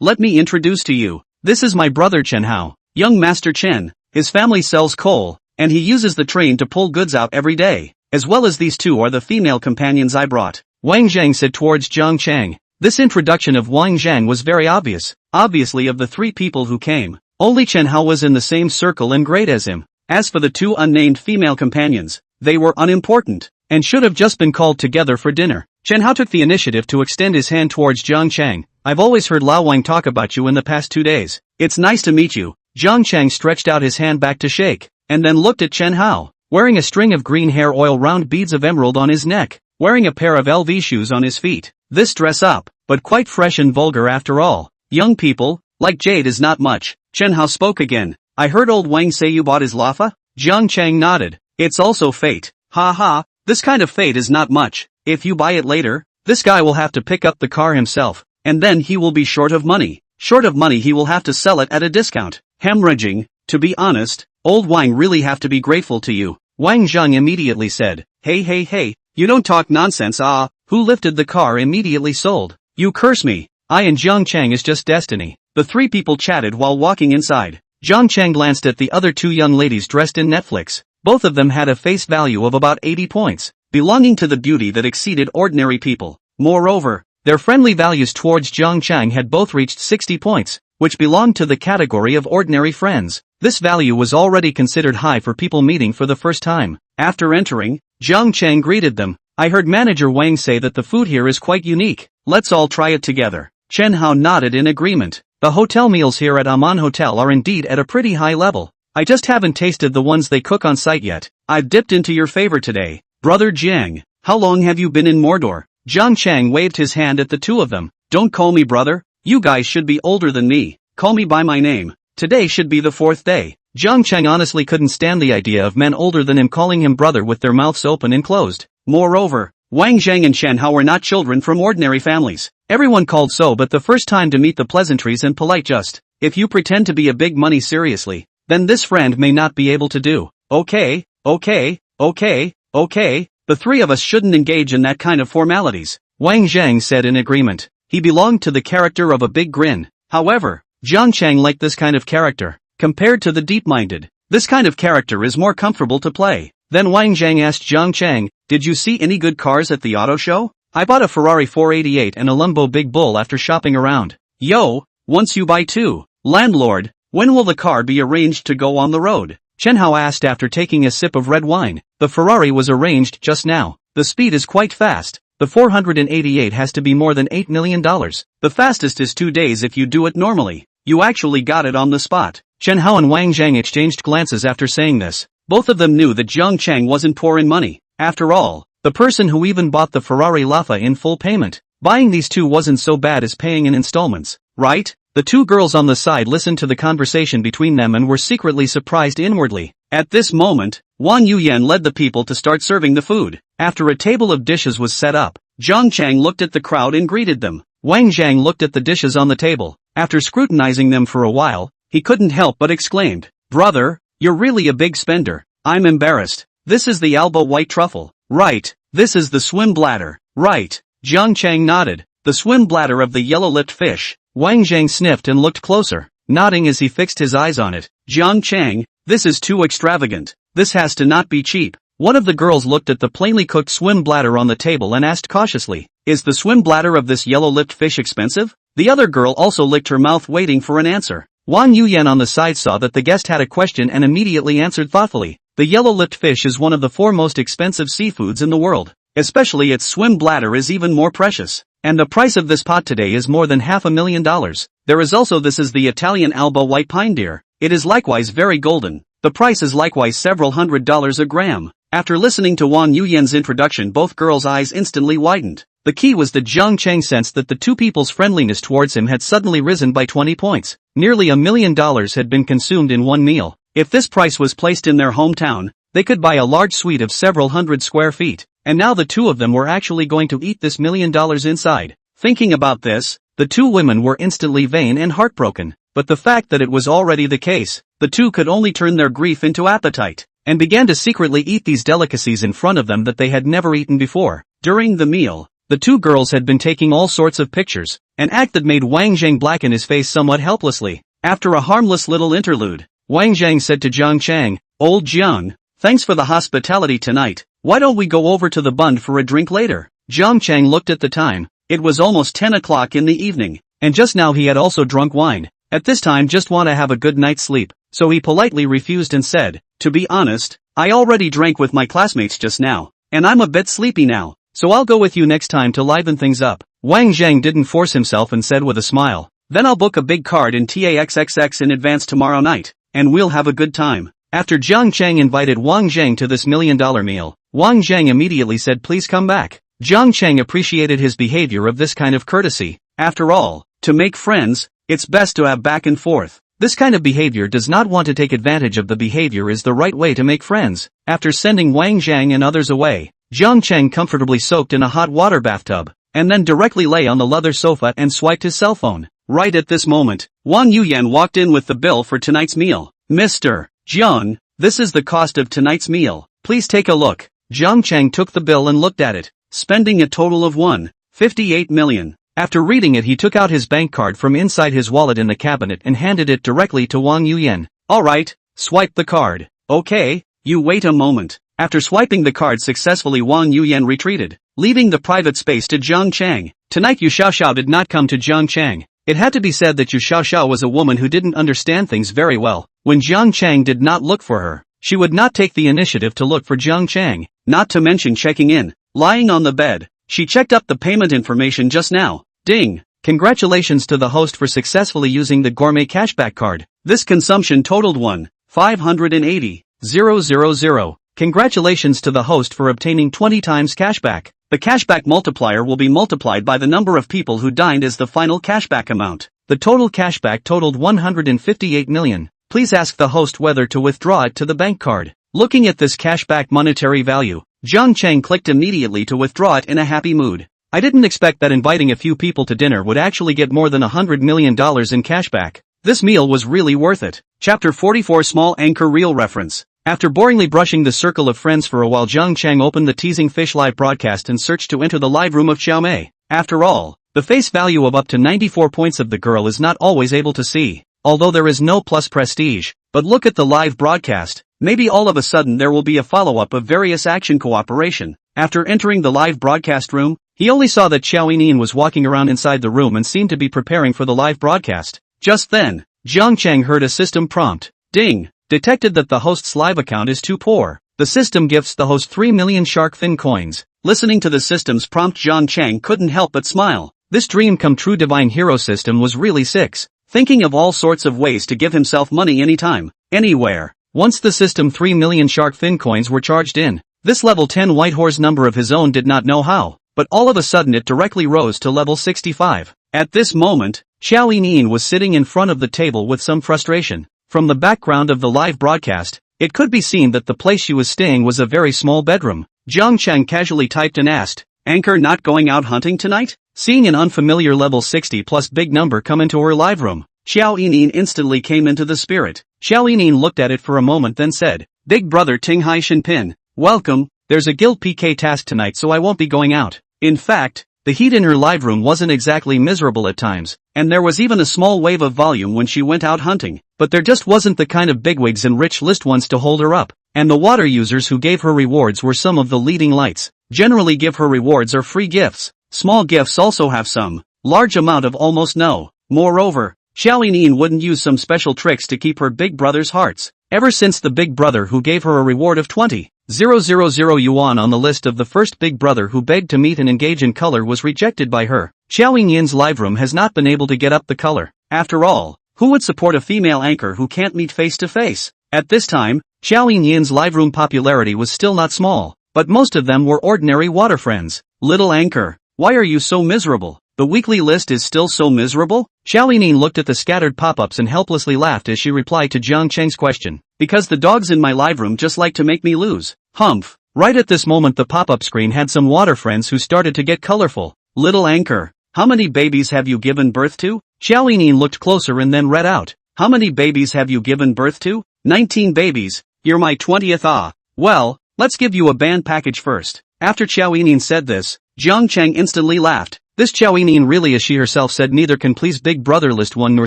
let me introduce to you. This is my brother Chen Hao, young Master Chen. His family sells coal, and he uses the train to pull goods out every day. As well as these 2 are the female companions I brought. Wang Zhang said towards Jiang Chang. This introduction of Wang Zhang was very obvious. Obviously of the 3 people who came, only Chen Hao was in the same circle and grade as him. As for the 2 unnamed female companions, they were unimportant, and should have just been called together for dinner. Chen Hao took the initiative to extend his hand towards Jiang Chang. "I've always heard Lao Wang talk about you in the past 2 days. It's nice to meet you." Jiang Chang stretched out his hand back to shake, and then looked at Chen Hao, wearing a string of green hair oil round beads of emerald on his neck, wearing a pair of LV shoes on his feet. This dress up, but quite fresh and vulgar after all. "Young people, Like jade is not much. Chen Hao spoke again. I heard old Wang say you bought his laffa? Jiang Chang nodded. It's also fate. Ha ha, this kind of fate is not much. If you buy it later, this guy will have to pick up the car himself, and then he will be short of money. Short of money he will have to sell it at a discount. Hemorrhaging. To be honest, old Wang really have to be grateful to you. Wang Zhang immediately said. Hey, you don't talk nonsense. Who lifted the car immediately sold. You curse me. I and Jiang Chang is just destiny. The three people chatted while walking inside. Jiang Chang glanced at the other two young ladies dressed in Netflix. Both of them had a face value of about 80 points, belonging to the beauty that exceeded ordinary people. Moreover, their friendly values towards Jiang Chang had both reached 60 points, which belonged to the category of ordinary friends. This value was already considered high for people meeting for the first time. After entering, Jiang Chang greeted them. I heard manager Wang say that the food here is quite unique. Let's all try it together. Chen Hao nodded in agreement. The hotel meals here at Aman Hotel are indeed at a pretty high level. I just haven't tasted the ones they cook on site yet. I've dipped into your favor today. Brother Jiang, how long have you been in Mordor? Jiang Chang waved his hand at the two of them. Don't call me brother. You guys should be older than me. Call me by my name. Today should be the 4th day. Jiang Chang honestly couldn't stand the idea of men older than him calling him brother with their mouths open and closed. Moreover, Wang Zhang and Chen Hao were not children from ordinary families. Everyone called so, but the first time to meet the pleasantries and polite just. If you pretend to be a big money seriously, then this friend may not be able to do. Okay. The three of us shouldn't engage in that kind of formalities. Wang Zhang said in agreement. He belonged to the character of a big grin. However, Jiang Chang liked this kind of character. Compared to the deep-minded, this kind of character is more comfortable to play. Then Wang Zhang asked Jiang Chang, did you see any good cars at the auto show? I bought a Ferrari 488 and a Lambo Big Bull after shopping around. Yo, once you buy two. Landlord, when will the car be arranged to go on the road? Chen Hao asked after taking a sip of red wine. The Ferrari was arranged just now. The speed is quite fast. The 488 has to be more than $8 million. The fastest is 2 days if you do it normally. You actually got it on the spot. Chen Hao and Wang Zhang exchanged glances after saying this. Both of them knew that Jiang Chang wasn't poor in money. After all, the person who even bought the Ferrari Laffa in full payment. Buying these two wasn't so bad as paying in installments, right? The two girls on the side listened to the conversation between them and were secretly surprised inwardly. At this moment, Wang Yuyan led the people to start serving the food. After a table of dishes was set up, Jiang Chang looked at the crowd and greeted them. Wang Zhang looked at the dishes on the table. After scrutinizing them for a while, he couldn't help but exclaimed, brother, you're really a big spender. I'm embarrassed. This is the Alba white truffle. Right. This is the swim bladder. Right. Jiang Chang nodded. The swim bladder of the yellow-lipped fish. Wang Zhang sniffed and looked closer, nodding as he fixed his eyes on it. Jiang Chang, this is too extravagant. This has to not be cheap. One of the girls looked at the plainly cooked swim bladder on the table and asked cautiously, is the swim bladder of this yellow-lipped fish expensive? The other girl also licked her mouth waiting for an answer. Wang Yuyan on the side saw that the guest had a question and immediately answered thoughtfully. The yellow-lipped fish is one of the 4 most expensive seafoods in the world. Especially its swim bladder is even more precious. And the price of this pot today is more than $500,000. There is also this is the Italian Alba white pine deer. It is likewise very golden. The price is likewise several $100s a gram. After listening to Wang Yuyan's introduction, both girls' eyes instantly widened. The key was that Jiang Chang sensed that the two people's friendliness towards him had suddenly risen by 20 points. Nearly $1 million had been consumed in one meal. If this price was placed in their hometown, they could buy a large suite of several hundred square feet. And now the two of them were actually going to eat this $1 million inside. Thinking about this, the two women were instantly vain and heartbroken. But the fact that it was already the case, the two could only turn their grief into appetite, and began to secretly eat these delicacies in front of them that they had never eaten before. During the meal, the two girls had been taking all sorts of pictures, an act that made Wang Zhang blacken his face somewhat helplessly. After a harmless little interlude, Wang Zhang said to Jiang Chang, Old Jiang, thanks for the hospitality tonight. Why don't we go over to the Bund for a drink later? Jiang Chang looked at the time. It was almost 10 o'clock in the evening, and just now he had also drunk wine. At this time just want to have a good night's sleep, so he politely refused and said, to be honest, I already drank with my classmates just now, and I'm a bit sleepy now, so I'll go with you next time to liven things up. Wang Zhang didn't force himself and said with a smile, then I'll book a big card in TAXXX in advance tomorrow night, and we'll have a good time. After Jiang Chang invited Wang Zhang to this $1 million meal, Wang Zhang immediately said please come back. Jiang Chang appreciated his behavior of this kind of courtesy. After all, to make friends, It's best to have back and forth. This kind of behavior does not want to take advantage of the behavior is the right way to make friends. After sending Wang Zhang and others away, Jiang Cheng comfortably soaked in a hot water bathtub, and then directly lay on the leather sofa and swiped his cell phone. Right at this moment, Wang Yuyan walked in with the bill for tonight's meal. Mr. Jiang, this is the cost of tonight's meal. Please take a look. Jiang Cheng took the bill and looked at it, spending a total of 1.58 million. After reading it, he took out his bank card from inside his wallet in the cabinet and handed it directly to Wang Yuyan. Alright, swipe the card. Okay, you wait a moment. After swiping the card successfully, Wang Yuyan retreated, leaving the private space to Jiang Cheng. Tonight Yu Xiaoxiao did not come to Jiang Cheng. It had to be said that Yu Xiaoxiao was a woman who didn't understand things very well. When Jiang Cheng did not look for her, she would not take the initiative to look for Jiang Cheng, not to mention checking in. Lying on the bed, she checked up the payment information just now. Ding! Congratulations to the host for successfully using the gourmet cashback card. This consumption totaled 1,580,000. Congratulations to the host for obtaining 20 times cashback. The cashback multiplier will be multiplied by the number of people who dined as the final cashback amount. The total cashback totaled 158 million. Please ask the host whether to withdraw it to the bank card. Looking at this cashback monetary value, Jiang Cheng clicked immediately to withdraw it in a happy mood. I didn't expect that inviting a few people to dinner would actually get more than $100 million in cashback. This meal was really worth it. Chapter 44 Small Anchor Reel Reference. After boringly brushing the circle of friends for a while, Jiang Cheng opened the Teasing Fish live broadcast and searched to enter the live room of Xiaomei. After all, the face value of up to 94 points of the girl is not always able to see, although there is no plus prestige. But look at the live broadcast. Maybe all of a sudden there will be a follow-up of various action cooperation. After entering the live broadcast room, he only saw that Xiao Yinan was walking around inside the room and seemed to be preparing for the live broadcast. Just then, Jiang Cheng heard a system prompt. Ding! Detected that the host's live account is too poor. The system gifts the host 3 million shark fin coins. Listening to the system's prompt, Jiang Cheng couldn't help but smile. This dream come true divine hero system was really sick. Thinking of all sorts of ways to give himself money anytime, anywhere. Once the system 3 million shark fin coins were charged in, this level 10 white horse number of his own did not know how, but all of a sudden it directly rose to level 65. At this moment, Xiao Yinan was sitting in front of the table with some frustration. From the background of the live broadcast, it could be seen that the place she was staying was a very small bedroom. Jiang Cheng casually typed and asked, Anchor not going out hunting tonight? Seeing an unfamiliar level 60 plus big number come into her live room, Xiao Yinan instantly came into the spirit. Xiao Yinan looked at it for a moment then said, Big brother Ting Hai Shinpin, welcome, there's a guild PK task tonight so I won't be going out. In fact, the heat in her live room wasn't exactly miserable at times, and there was even a small wave of volume when she went out hunting, but there just wasn't the kind of bigwigs and rich list ones to hold her up, and the water users who gave her rewards were some of the leading lights. Generally give her rewards or free gifts. Small gifts also have some, large amount of almost no. Moreover, Xiao Yinan wouldn't use some special tricks to keep her big brother's hearts. Ever since the big brother who gave her a reward of 20,000 yuan on the list of the first big brother who begged to meet and engage in color was rejected by her, Xiao Yinyan's live room has not been able to get up the color. After all, who would support a female anchor who can't meet face to face? At this time, Xiao Yinyan's live room popularity was still not small, but most of them were ordinary water friends. Little anchor, why are you so miserable? The weekly list is still so miserable? Xiao Yinan looked at the scattered pop-ups and helplessly laughed as she replied to Jiang Cheng's question. Because the dogs in my live room just like to make me lose. Humph. Right at this moment the pop-up screen had some water friends who started to get colorful. Little anchor, how many babies have you given birth to? Xiao Yinan looked closer and then read out. How many babies have you given birth to? 19 babies. You're my 20th. Ah. Well, let's give you a band package first. After Xiao Yinan said this, Jiang Cheng instantly laughed. This Xiao Yinan really, as she herself said, neither can please big brother list one nor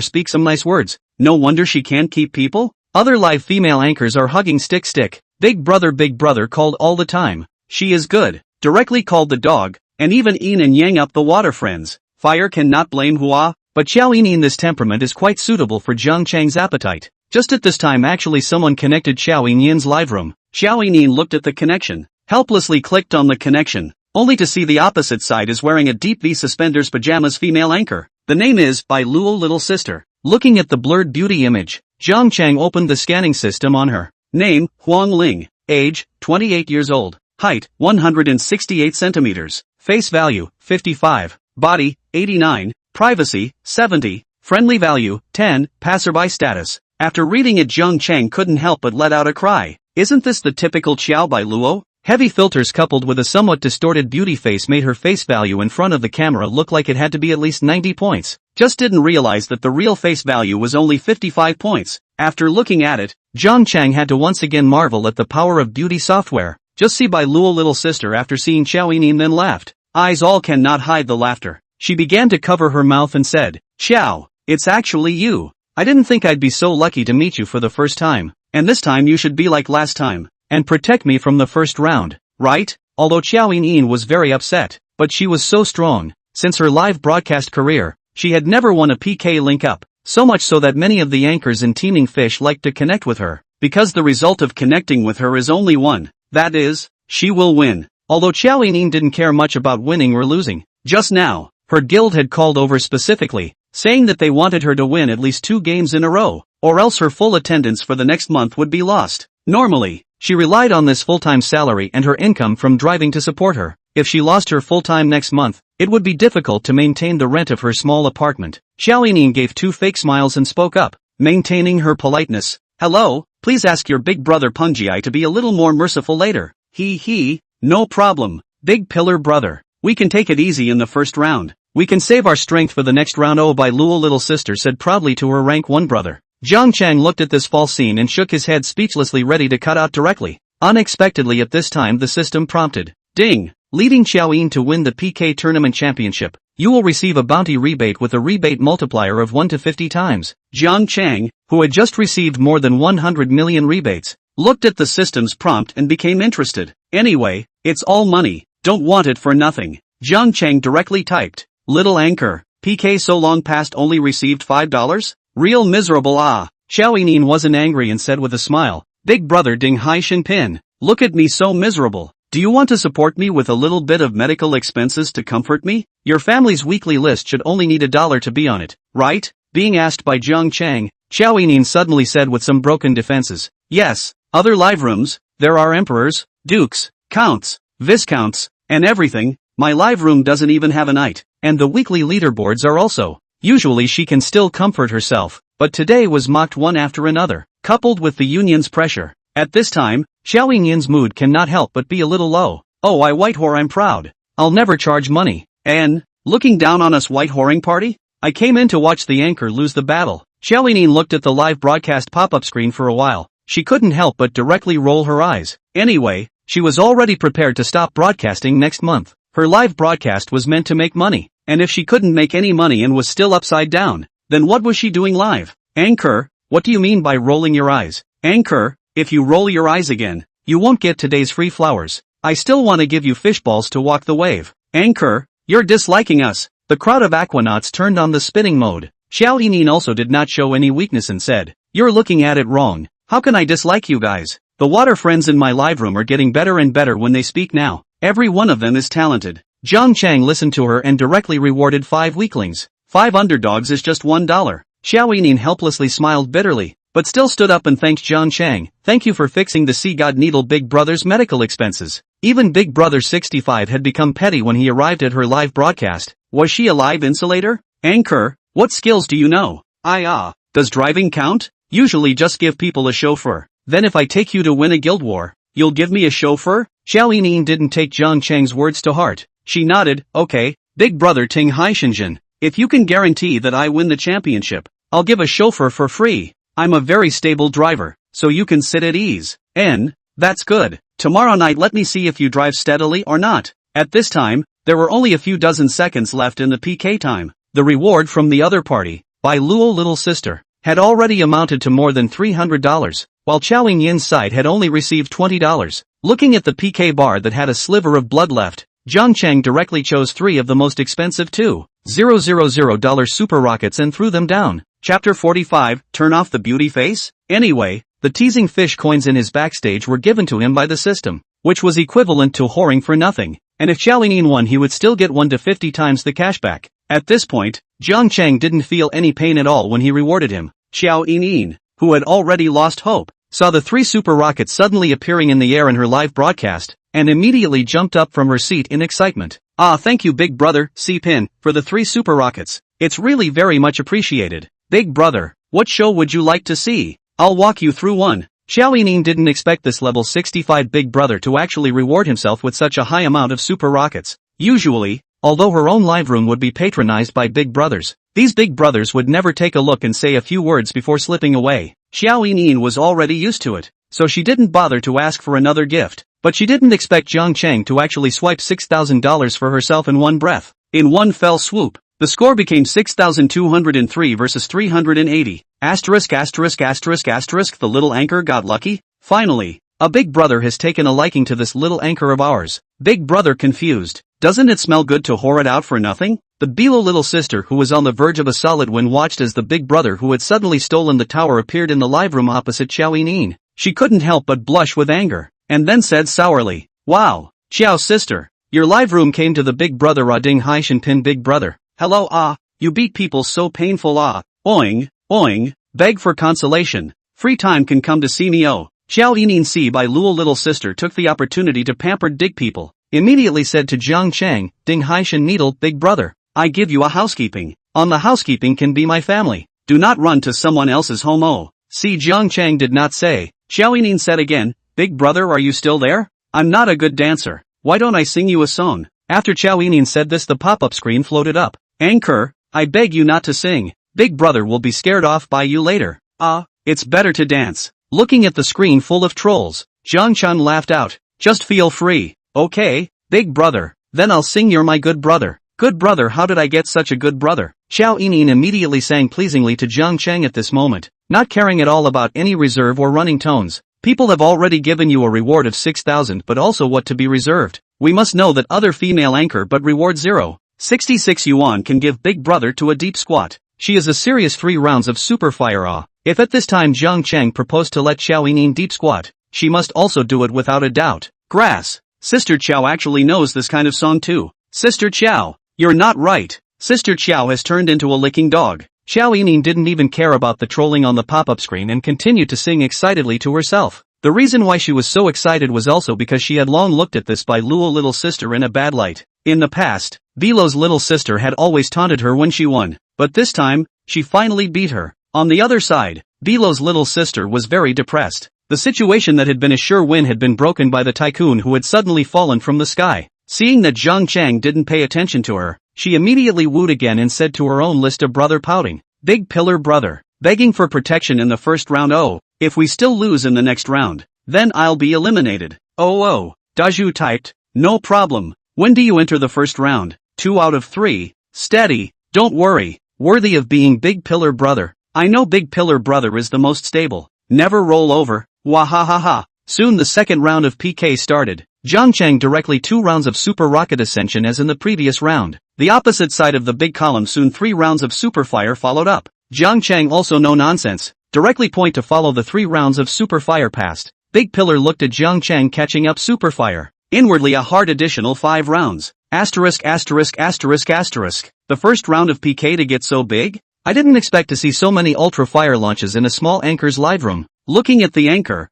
speak some nice words. No wonder she can't keep people? Other live female anchors are hugging stick. Big brother called all the time. She is good. Directly called the dog, and even yin and yang up the water friends. Fire cannot blame Hua, but Xiao Yinan this temperament is quite suitable for Jiang Cheng's appetite. Just at this time actually someone connected Xiao Yinyan's live room. Xiao Yinan looked at the connection, helplessly clicked on the connection, only to see the opposite side is wearing a deep V suspenders pajamas female anchor. The name is by Luo Little Sister. Looking at the blurred beauty image, Jiang Cheng opened the scanning system on her. Name, Huang Ling. Age, 28 years old. Height, 168 centimeters. Face value, 55. Body, 89. Privacy, 70. Friendly value, 10, passerby status. After reading it, Jiang Chang couldn't help but let out a cry. Isn't this the typical Xiao Bai Luo? Heavy filters coupled with a somewhat distorted beauty face made her face value in front of the camera look like it had to be at least 90 points. Just didn't realize that the real face value was only 55 points. After looking at it, Jiang Chang had to once again marvel at the power of beauty software. Just see Bai Luo little sister after seeing Xiao Yining then laughed. Eyes all cannot hide the laughter. She began to cover her mouth and said, Xiao, it's actually you. I didn't think I'd be so lucky to meet you for the first time. And this time you should be like last time and protect me from the first round, right? Although Xiao Yining was very upset, but she was so strong. Since her live broadcast career, she had never won a PK link-up, so much so that many of the anchors in Teaming Fish liked to connect with her, because the result of connecting with her is only one, that is, she will win. Although Xiao Yining didn't care much about winning or losing, just now, her guild had called over specifically, saying that they wanted her to win at least 2 games in a row, or else her full attendance for the next month would be lost. Normally, she relied on this full-time salary and her income from driving to support her. If she lost her full-time next month, it would be difficult to maintain the rent of her small apartment. Xiao Yining gave 2 fake smiles and spoke up, maintaining her politeness. Hello, please ask your big brother Punji to be a little more merciful later. No problem, big pillar brother. We can take it easy in the first round. We can save our strength for the next round. Oh, Bai Luo little sister said proudly to her rank 1 brother. Jiang Chang looked at this false scene and shook his head speechlessly, ready to cut out directly. Unexpectedly at this time the system prompted, ding, leading Xiao Yin to win the PK tournament championship. You will receive a bounty rebate with a rebate multiplier of 1 to 50 times. Jiang Chang, who had just received more than 100 million rebates, looked at the system's prompt and became interested. Anyway, it's all money, don't want it for nothing. Jiang Chang directly typed, little anchor, PK so long past only received $5? Real miserable. Xiao Yining wasn't angry and said with a smile, big brother Ding Hai Shin Pin, look at me so miserable. Do you want to support me with a little bit of medical expenses to comfort me? Your family's weekly list should only need $1 to be on it, right? Being asked by Jiang Chang, Xiao Yining suddenly said with some broken defenses, yes, other live rooms, there are emperors, dukes, counts, viscounts, and everything. My live room doesn't even have a night, and the weekly leaderboards are also. Usually she can still comfort herself, but today was mocked one after another, coupled with the union's pressure. At this time, Xiao Yin's mood cannot help but be a little low. Oh, I white whore, I'm proud. I'll never charge money. And, looking down on us white whoring party? I came in to watch the anchor lose the battle. Xiao Yin looked at the live broadcast pop-up screen for a while. She couldn't help but directly roll her eyes. Anyway, she was already prepared to stop broadcasting next month. Her live broadcast was meant to make money. And if she couldn't make any money and was still upside down, then what was she doing live? Anchor, what do you mean by rolling your eyes? Anchor, if you roll your eyes again, you won't get today's free flowers. I still want to give you fish balls to walk the wave. Anchor, you're disliking us. The crowd of aquanauts turned on the spinning mode. Xiao Yining also did not show any weakness and said, you're looking at it wrong. How can I dislike you guys? The water friends in my live room are getting better and better when they speak now. Every one of them is talented. Jiang Chang listened to her and directly rewarded 5 weaklings. 5 underdogs is just $1. Xiao Yining helplessly smiled bitterly, but still stood up and thanked Jiang Chang. Thank you for fixing the Sea God Needle Big Brother's medical expenses. Even Big Brother 65 had become petty when he arrived at her live broadcast. Was she a live insulator? Anchor, what skills do you know? Does driving count? Usually just give people a chauffeur. Then if I take you to win a guild war, you'll give me a chauffeur? Xiao Yining didn't take Jiang Chang's words to heart. She nodded, okay, Big Brother Ting Hai Shinjin. If you can guarantee that I win the championship, I'll give a chauffeur for free. I'm a very stable driver, so you can sit at ease. That's good. Tomorrow night let me see if you drive steadily or not. At this time, there were only a few dozen seconds left in the PK time. The reward from the other party, by Luo Little Sister, had already amounted to more than $300, while Xiao Yin's side had only received $20. Looking at the PK bar that had a sliver of blood left, Jiang Chang directly chose 3 of the most expensive $2,000 super rockets and threw them down. Chapter 45, Turn Off the Beauty Face? Anyway, the teasing fish coins in his backstage were given to him by the system, which was equivalent to whoring for nothing, and if Xiao Yin won he would still get 1 to 50 times the cashback. At this point, Jiang Chang didn't feel any pain at all when he rewarded him. Xiao Yin, who had already lost hope, saw the 3 super rockets suddenly appearing in the air in her live broadcast, and immediately jumped up from her seat in excitement. Thank you Big Brother, C-Pin, for the 3 super rockets. It's really very much appreciated. Big brother, what show would you like to see? I'll walk you through one. Xiao Yining didn't expect this level 65 big brother to actually reward himself with such a high amount of super rockets. Usually, although her own live room would be patronized by big brothers, these big brothers would never take a look and say a few words before slipping away. Xiao Yining was already used to it, so she didn't bother to ask for another gift. But she didn't expect Jiang Cheng to actually swipe $6,000 for herself in one breath. In one fell swoop, the score became 6,203 versus 380. Asterisk asterisk asterisk asterisk, the little anchor got lucky? Finally, a big brother has taken a liking to this little anchor of ours. Big brother confused. Doesn't it smell good to whore it out for nothing? The Bilo little sister, who was on the verge of a solid win, watched as the big brother who had suddenly stolen the tower appeared in the live room opposite Xiao Yining. She couldn't help but blush with anger, and then said sourly, "Wow, Xiao sister, your live room came to the big brother Ding Hai Shin Pin big brother. Hello you beat people so painful oing, oing, beg for consolation. Free time can come to see me Xiao Yining si by Luo little sister took the opportunity to pamper dig people. Immediately said to Jiang Cheng, Ding Hai Shin needle, big brother, I give you a housekeeping. On the housekeeping can be my family. Do not run to someone else's home See, Jiang Cheng did not say. Xiao Yining said again, big brother, are you still there? I'm not a good dancer. Why don't I sing you a song? After Xiao Yining said this, the pop-up screen floated up. Anchor, I beg you not to sing. Big brother will be scared off by you later. It's better to dance. Looking at the screen full of trolls, Jiang Chun laughed out. Just feel free. Okay, big brother, then I'll sing You're My Good Brother. Good brother, how did I get such a good brother? Xiao Yining immediately sang pleasingly to Jiang Cheng at this moment, not caring at all about any reserve or running tones. People have already given you a reward of 6,000, but also what to be reserved. We must know that other female anchor but reward 0. 66 yuan can give big brother to a deep squat. She is a serious 3 rounds of super fire If at this time Jiang Cheng proposed to let Xiao Yining deep squat, she must also do it without a doubt. Grass. Sister Chow actually knows this kind of song too. Sister Chow, you're not right. Sister Chow has turned into a licking dog. Xiao Yining didn't even care about the trolling on the pop-up screen and continued to sing excitedly to herself. The reason why she was so excited was also because she had long looked at this by Luo little sister in a bad light. In the past, Bilo's little sister had always taunted her when she won, but this time, she finally beat her. On the other side, Bilo's little sister was very depressed. The situation that had been a sure win had been broken by the tycoon who had suddenly fallen from the sky. Seeing that Jiang Cheng didn't pay attention to her, she immediately wooed again and said to her own list of brother pouting, big pillar brother, begging for protection in the first round. If we still lose in the next round, then I'll be eliminated. Daju typed, no problem. When do you enter the first round? 2 out of 3. Steady, don't worry, worthy of being big pillar brother. I know big pillar brother is the most stable. Never roll over. Wahahaha. Soon the second round of PK started. Jiang Cheng directly 2 rounds of super rocket ascension as in the previous round. The opposite side of the big column, soon 3 rounds of super fire followed up. Jiang Cheng also no nonsense. Directly point to follow the 3 rounds of super fire past. Big pillar looked at Jiang Cheng catching up super fire. Inwardly a hard additional 5 rounds. Asterisk asterisk asterisk asterisk. The first round of PK to get so big? I didn't expect to see so many ultra fire launches in a small anchor's live room. Looking at the anchor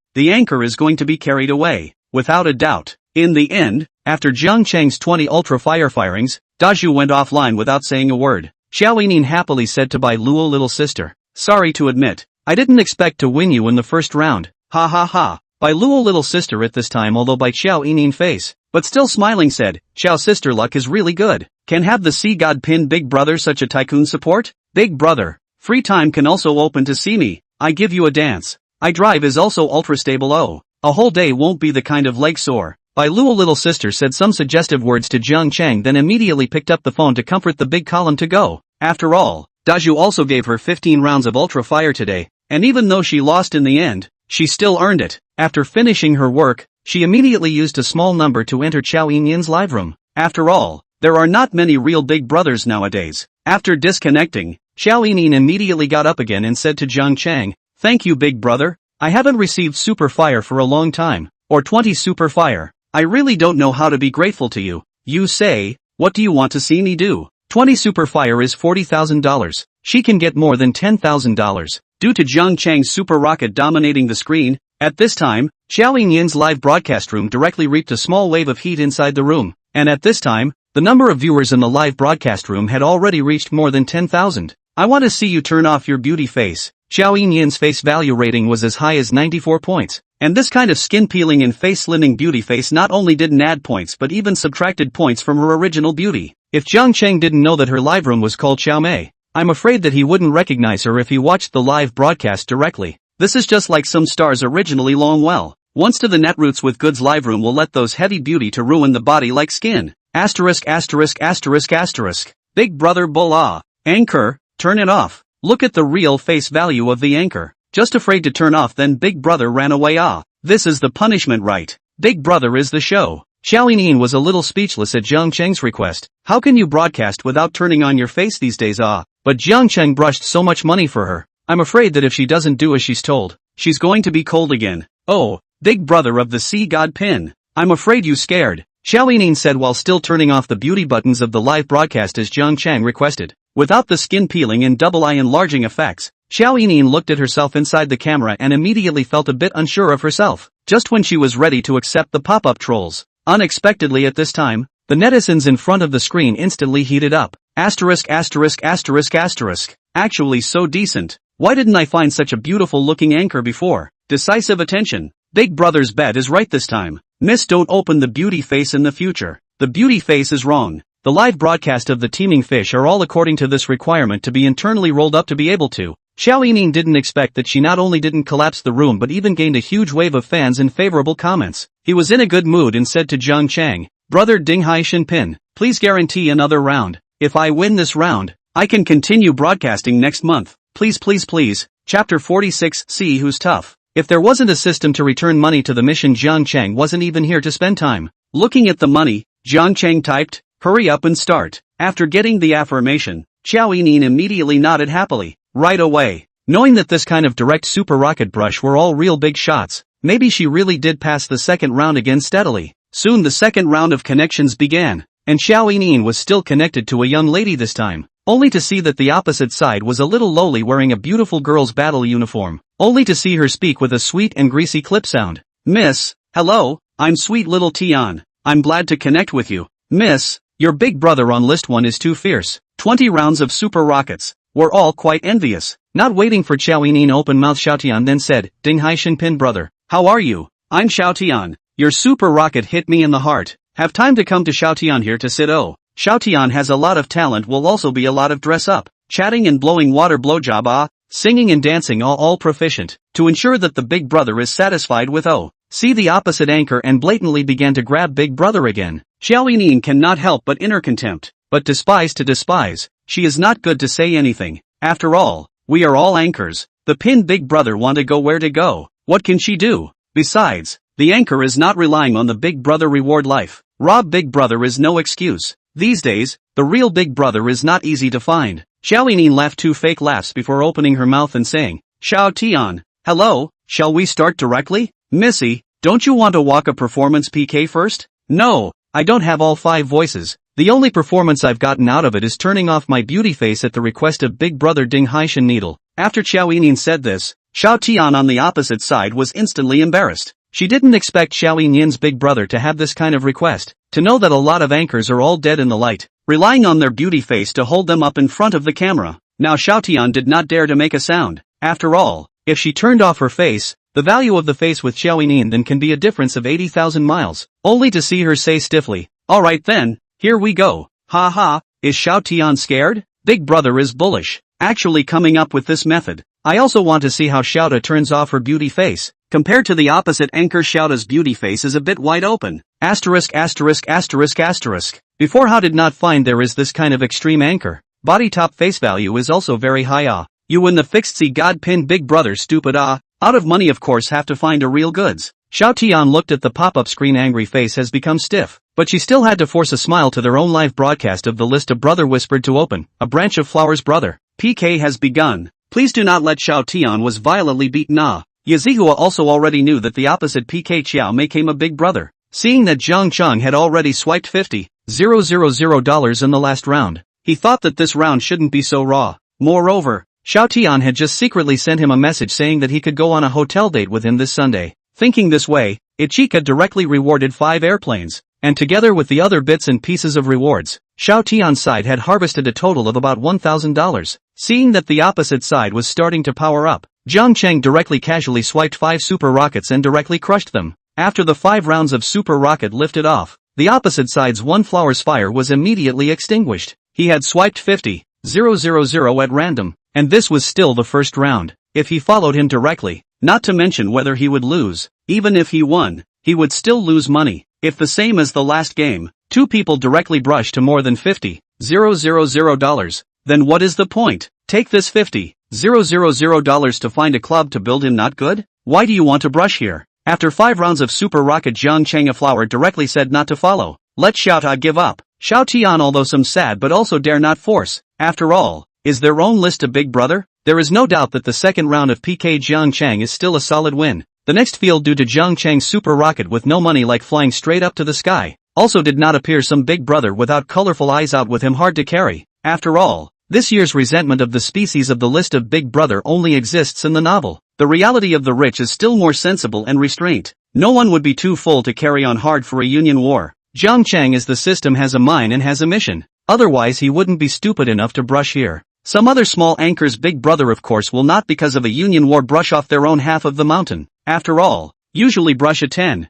is going to be carried away, without a doubt. In the end, after Jiang Cheng's 20 ultra fire firings, Daju went offline without saying a word. Xiao Yining happily said to Bai Luo little sister, sorry to admit, I didn't expect to win you in the first round. Ha ha ha. Bai Luo little sister at this time, although by Xiao Yining face, but still smiling, said, Xiao sister luck is really good. Can have the sea god pin big brother such a tycoon support? Big brother, free time can also open to see me. I give you a dance. I drive is also ultra stable. A whole day won't be the kind of leg sore. Bai Luo little sister said some suggestive words to Jiang Cheng, then immediately picked up the phone to comfort the big column to go. After all, Daju also gave her 15 rounds of ultra fire today, and even though she lost in the end, she still earned it. After finishing her work, she immediately used a small number to enter Xiao Yinyan's live room. After all, there are not many real big brothers nowadays. After disconnecting, Xiao Yinyan immediately got up again and said to Jiang Cheng, thank you big brother, I haven't received super fire for a long time, or 20 super fire. I really don't know how to be grateful to you. You say, what do you want to see me do? 20 super fire is $40,000. She can get more than $10,000. Due to Jiang Cheng's super rocket dominating the screen, at this time, Xiao Yinyan's live broadcast room directly reaped a small wave of heat inside the room, and at this time, The number of viewers in the live broadcast room had already reached more than 10,000. I want to see you turn off your beauty face. Xiao Yinyan's face value rating was as high as 94 points. And this kind of skin peeling and face slimming beauty face not only didn't add points but even subtracted points from her original beauty. If Jiang Cheng didn't know that her live room was called Xiao Mei, I'm afraid that he wouldn't recognize her if he watched the live broadcast directly. This is just like some stars originally long well. Once to the netroots with goods live room will let those heavy beauty to ruin the body like skin. Asterisk asterisk asterisk asterisk. Big brother bull ah. Anchor, turn it off. Look at the real face value of the anchor. Just afraid to turn off then Big Brother ran away ah. This is the punishment right. Big Brother is the show. Xiao Yinyan was a little speechless at Jiang Cheng's request. How can you broadcast without turning on your face these days ah? But Jiang Cheng brushed so much money for her. I'm afraid that if she doesn't do as she's told, she's going to be cold again. Oh, Big Brother of the Sea God Pin. I'm afraid you scared. Xiao Yinyan said while still turning off the beauty buttons of the live broadcast as Jiang Cheng requested. Without the skin peeling and double eye enlarging effects, Xiao Yinyan looked at herself inside the camera and immediately felt a bit unsure of herself, just when she was ready to accept the pop-up trolls. Unexpectedly at this time, the netizens in front of the screen instantly heated up. Asterisk asterisk asterisk asterisk. Actually so decent. Why didn't I find such a beautiful looking anchor before? Decisive attention. Big Brother's bet is right this time. Miss, don't open the beauty face in the future. The beauty face is wrong. The live broadcast of the teeming fish are all according to this requirement to be internally rolled up to be able to. Xiao Yinyan didn't expect that she not only didn't collapse the room but even gained a huge wave of fans and favorable comments. He was in a good mood and said to Jiang Cheng, Brother Ding Hai Shinpin, please guarantee another round. If I win this round, I can continue broadcasting next month. Please please please. Chapter 46 See Who's Tough. If there wasn't a system to return money to the mission, Jiang Cheng wasn't even here to spend time. Looking at the money, Jiang Cheng typed, hurry up and start. After getting the affirmation, Xiao Yinyan immediately nodded happily. Right away. Knowing that this kind of direct super rocket brush were all real big shots, maybe she really did pass the second round again steadily. Soon the second round of connections began, and Xiao Yinyan was still connected to a young lady this time, only to see that the opposite side was a little lowly wearing a beautiful girl's battle uniform, only to see her speak with a sweet and greasy clip sound. Miss, hello, I'm sweet little Tian. I'm glad to connect with you. Miss, your big brother on list 1 is too fierce. 20 rounds of super rockets. We're all quite envious. Not waiting for Xiao Yinyan open mouth, Xiaotian then said, Ding Hai Shinpin brother, how are you? I'm Xiaotian. Your super rocket hit me in the heart. Have time to come to Xiaotian here to sit oh. Xiaotian has a lot of talent, will also be a lot of dress up, chatting and blowing water blowjob ah, singing and dancing all proficient, to ensure that the big brother is satisfied with oh. See the opposite anchor and blatantly began to grab big brother again. Xiao Yinyan cannot help but inner contempt, but despise to despise, she is not good to say anything. After all, we are all anchors. The pin big brother want to go where to go. What can she do? Besides, the anchor is not relying on the big brother reward life. Rob big brother is no excuse. These days, the real big brother is not easy to find. Xiao Yinyan laughed 2 fake laughs before opening her mouth and saying, Xiao Tian, hello, shall we start directly? Missy, don't you want to walk a performance PK first? No, I don't have all 5 voices. The only performance I've gotten out of it is turning off my beauty face at the request of big brother Ding Haishan Needle. After Xiao Yinyan said this, Xiao Tian on the opposite side was instantly embarrassed. She didn't expect Xiao Yinyan's big brother to have this kind of request, to know that a lot of anchors are all dead in the light, relying on their beauty face to hold them up in front of the camera. Now Xiao Tian did not dare to make a sound. After all, if she turned off her face, the value of the face with Xiao Yinyan then can be a difference of 80,000 miles, only to see her say stiffly, alright then, here we go. Ha ha, is Xiao Tian scared? Big brother is bullish, actually coming up with this method. I also want to see how Xiaota turns off her beauty face. Compared to the opposite anchor, Xiaota's beauty face is a bit wide open. Asterisk asterisk asterisk asterisk. Before how did not find there is this kind of extreme anchor. Body top face value is also very high ah. You win the fixed see god pin big brother stupid ah. Out of money of course have to find a real goods. Xiao Tian looked at the pop-up screen, angry face has become stiff, but she still had to force a smile to their own live broadcast of the list of brother whispered to open, a branch of flowers brother. PK has begun. Please do not let Xiao Tian was violently beaten ah. Yazihua also already knew that the opposite PK Xiao Mei came a big brother. Seeing that Zhang Cheng had already swiped $50,000 in the last round, he thought that this round shouldn't be so raw. Moreover, Xiao Tian had just secretly sent him a message saying that he could go on a hotel date with him this Sunday. Thinking this way, Ichika directly rewarded 5 airplanes. and together with the other bits and pieces of rewards, Xiao Tian's side had harvested a total of about $1,000. Seeing that the opposite side was starting to power up, Jiang Cheng directly casually swiped 5 super rockets and directly crushed them. After the 5 rounds of super rocket lifted off, the opposite side's one flower's fire was immediately extinguished. He had swiped 50,000 at random, and this was still the first round. If he followed him directly, not to mention whether he would lose, even if he won, he would still lose money. If the same as the last game, 2 people directly brush to more than $50,000, then what is the point? Take this $50,000 to find a club to build him not good? Why do you want to brush here? After 5 rounds of super rocket, Jiang Cheng a flower directly said not to follow. Let Xiao Ta give up. Xiao Tian, although some sad but also dare not force. After all, is their own list a big brother? There is no doubt that the second round of PK Jiang Cheng is still a solid win. The next field due to Jiang Cheng's super rocket with no money like flying straight up to the sky, also did not appear some big brother without colorful eyes out with him hard to carry. After all, this year's resentment of the species of the list of big brother only exists in the novel. The reality of the rich is still more sensible and restraint. No one would be too full to carry on hard for a union war. Jiang Cheng is the system has a mind and has a mission. Otherwise he wouldn't be stupid enough to brush here. Some other small anchor's big brother of course will not because of a union war brush off their own half of the mountain. After all, usually brush a 10,000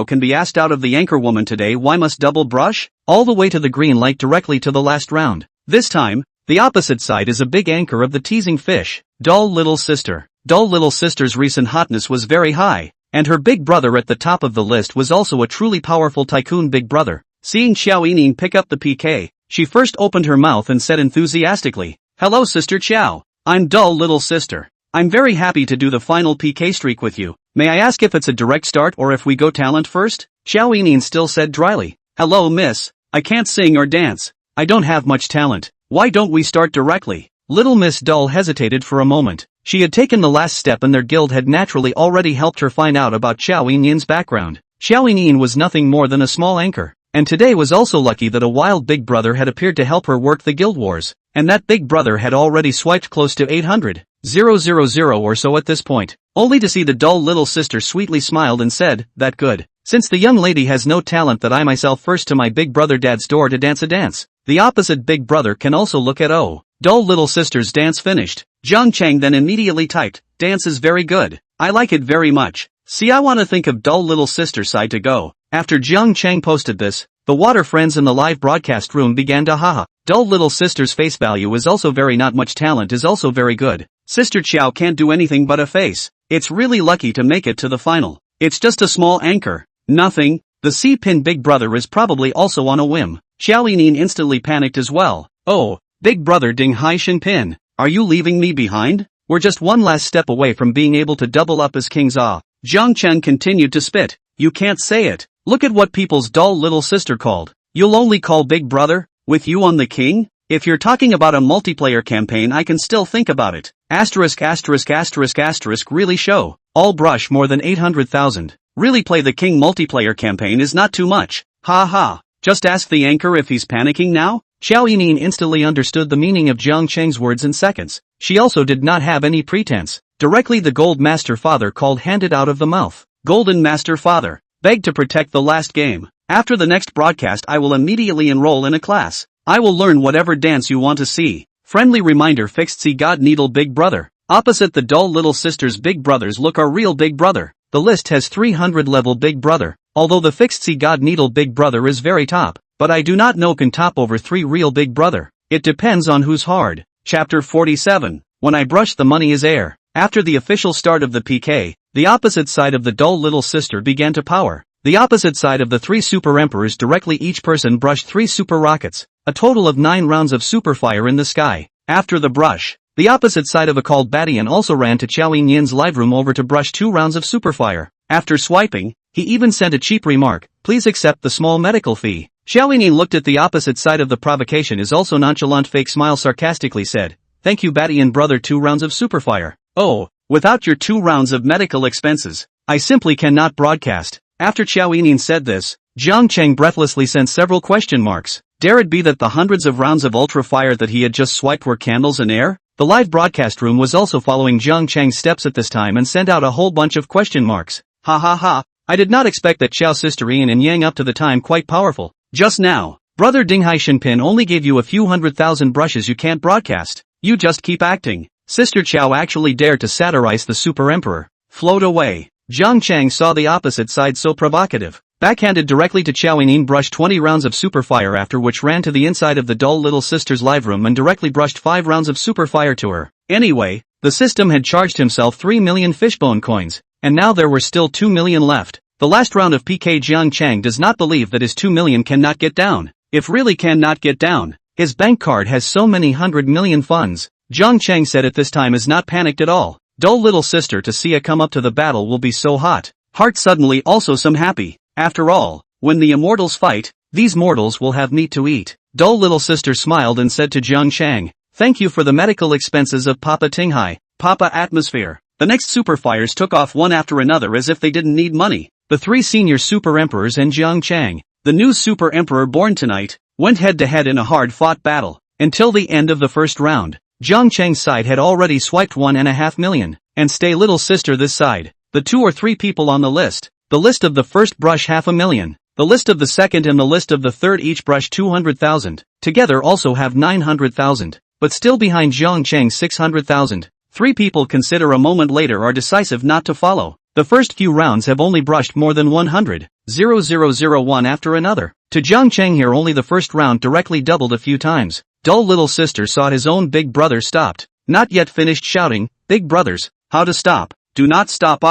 can be asked out of the anchor woman today. Why must double brush? All the way to the green light directly to the last round. This time, the opposite side is a big anchor of the teasing fish, Dull Little Sister. Dull Little Sister's recent hotness was very high, and her big brother at the top of the list was also a truly powerful tycoon big brother. Seeing Xiao Yining pick up the PK, she first opened her mouth and said enthusiastically, "Hello Sister Qiao, I'm Dull Little Sister. I'm very happy to do the final PK streak with you. May I ask if it's a direct start or if we go talent first?" Xiao Yining still said dryly, "Hello miss, I can't sing or dance. I don't have much talent. Why don't we start directly?" Little Miss Dull hesitated for a moment. She had taken the last step and their guild had naturally already helped her find out about Xiao Yin's background. Xiao Yin was nothing more than a small anchor, and today was also lucky that a wild big brother had appeared to help her work the guild wars, and that big brother had already swiped close to 800,000 or so at this point, only to see the Dull Little Sister sweetly smiled and said, "That good. Since the young lady has no talent that I myself first to my big brother dad's door to dance a dance. The opposite big brother can also look at Dull Little Sister's dance finished." Jiang Cheng then immediately typed, "Dance is very good. I like it very much. See, I want to think of Dull Little Sister side to go." After Jiang Cheng posted this, the water friends in the live broadcast room began to haha. Dull Little Sister's face value is also very not much talent is also very good. Sister Qiao can't do anything but a face. It's really lucky to make it to the final. It's just a small anchor. Nothing. The C-pin big brother is probably also on a whim. Xiao Yining instantly panicked as well. "Oh, big brother Ding Hai Shin Pin, are you leaving me behind? We're just one last step away from being able to double up as kings." Jiang Cheng continued to spit. "You can't say it. Look at what people's Dull Little Sister called. You'll only call big brother? With you on the king? If you're talking about a multiplayer campaign I can still think about it. Asterisk asterisk asterisk asterisk really show. All brush more than 800,000. Really play the king multiplayer campaign is not too much. Ha ha. Just ask the anchor if he's panicking now." Xiao Yining instantly understood the meaning of Jiang Cheng's words in seconds. She also did not have any pretense. Directly the Gold Master Father called handed out of the mouth. "Golden Master Father, beg to protect the last game. After the next broadcast I will immediately enroll in a class. I will learn whatever dance you want to see. Friendly reminder Fixed Sea God Needle Big Brother. Opposite the Dull Little Sister's big brothers look our real big brother. The list has 300 level big brother. Although the Fixed Sea God Needle big brother is very top, but I do not know can top over 3 real big brother. It depends on who's hard." Chapter 47. When I brush the money is air. After the official start of the PK, the opposite side of the Dull Little Sister began to power. The opposite side of the 3 super emperors directly each person brushed 3 super rockets, a total of 9 rounds of super fire in the sky. After the brush, the opposite side of a called Badian also ran to Qiao Yin's live room over to brush 2 rounds of super fire. After swiping, he even sent a cheap remark, "Please accept the small medical fee." Xiao Yin looked at the opposite side of the provocation is also nonchalant fake smile sarcastically said, "Thank you Badian brother 2 rounds of super fire. Oh, without your 2 rounds of medical expenses, I simply cannot broadcast." After Xiao Yin said this, Jiang Cheng breathlessly sent several question marks. Dare it be that the hundreds of rounds of ultra fire that he had just swiped were candles and air? The live broadcast room was also following Jiang Cheng's steps at this time and sent out a whole bunch of question marks. "Ha ha ha, I did not expect that Xiao sister Ian and Yang up to the time quite powerful. Just now, brother Dinghai Shinpin only gave you a few 100,000 brushes you can't broadcast. You just keep acting. Sister Qiao actually dared to satirize the super emperor. Float away. Zhang Chang saw the opposite side so provocative. Backhanded directly to Qiao Yinyin brushed 20 rounds of super fire, after which ran to the inside of the dull little sister's live room and directly brushed 5 rounds of super fire to her. Anyway, the system had charged himself 3 million fishbone coins, and now there were still 2 million left. The last round of PK Jiang Chang does not believe that his 2 million cannot get down. If really cannot get down, his bank card has so many 100 million funds. Jiang Chang said at this time is not panicked at all. Dull little sister to see a come up to the battle will be so hot. Heart suddenly also some happy. After all, when the immortals fight, these mortals will have meat to eat. Dull little sister smiled and said to Jiang Chang, "Thank you for the medical expenses of Papa Tinghai, Papa Atmosphere." The next super fires took off one after another as if they didn't need money. The 3 senior super emperors and Jiang Chang, the new super emperor born tonight, went head to head in a hard-fought battle. Until the end of the first round, Jiang Chang's side had already swiped 1.5 million, and stay little sister this side, the 2 or 3 people on the list of the first brush 500,000, the list of the second and the list of the third each brush 200,000, together also have 900,000, but still behind Jiang Chang's 600,000. 3 people consider a moment later are decisive not to follow. The first few rounds have only brushed more than 100,000 one after another. To Jiang Chang here only the first round directly doubled a few times. Dull little sister saw his own big brother stopped, not yet finished shouting, "Big brothers, how to stop? Do not stop,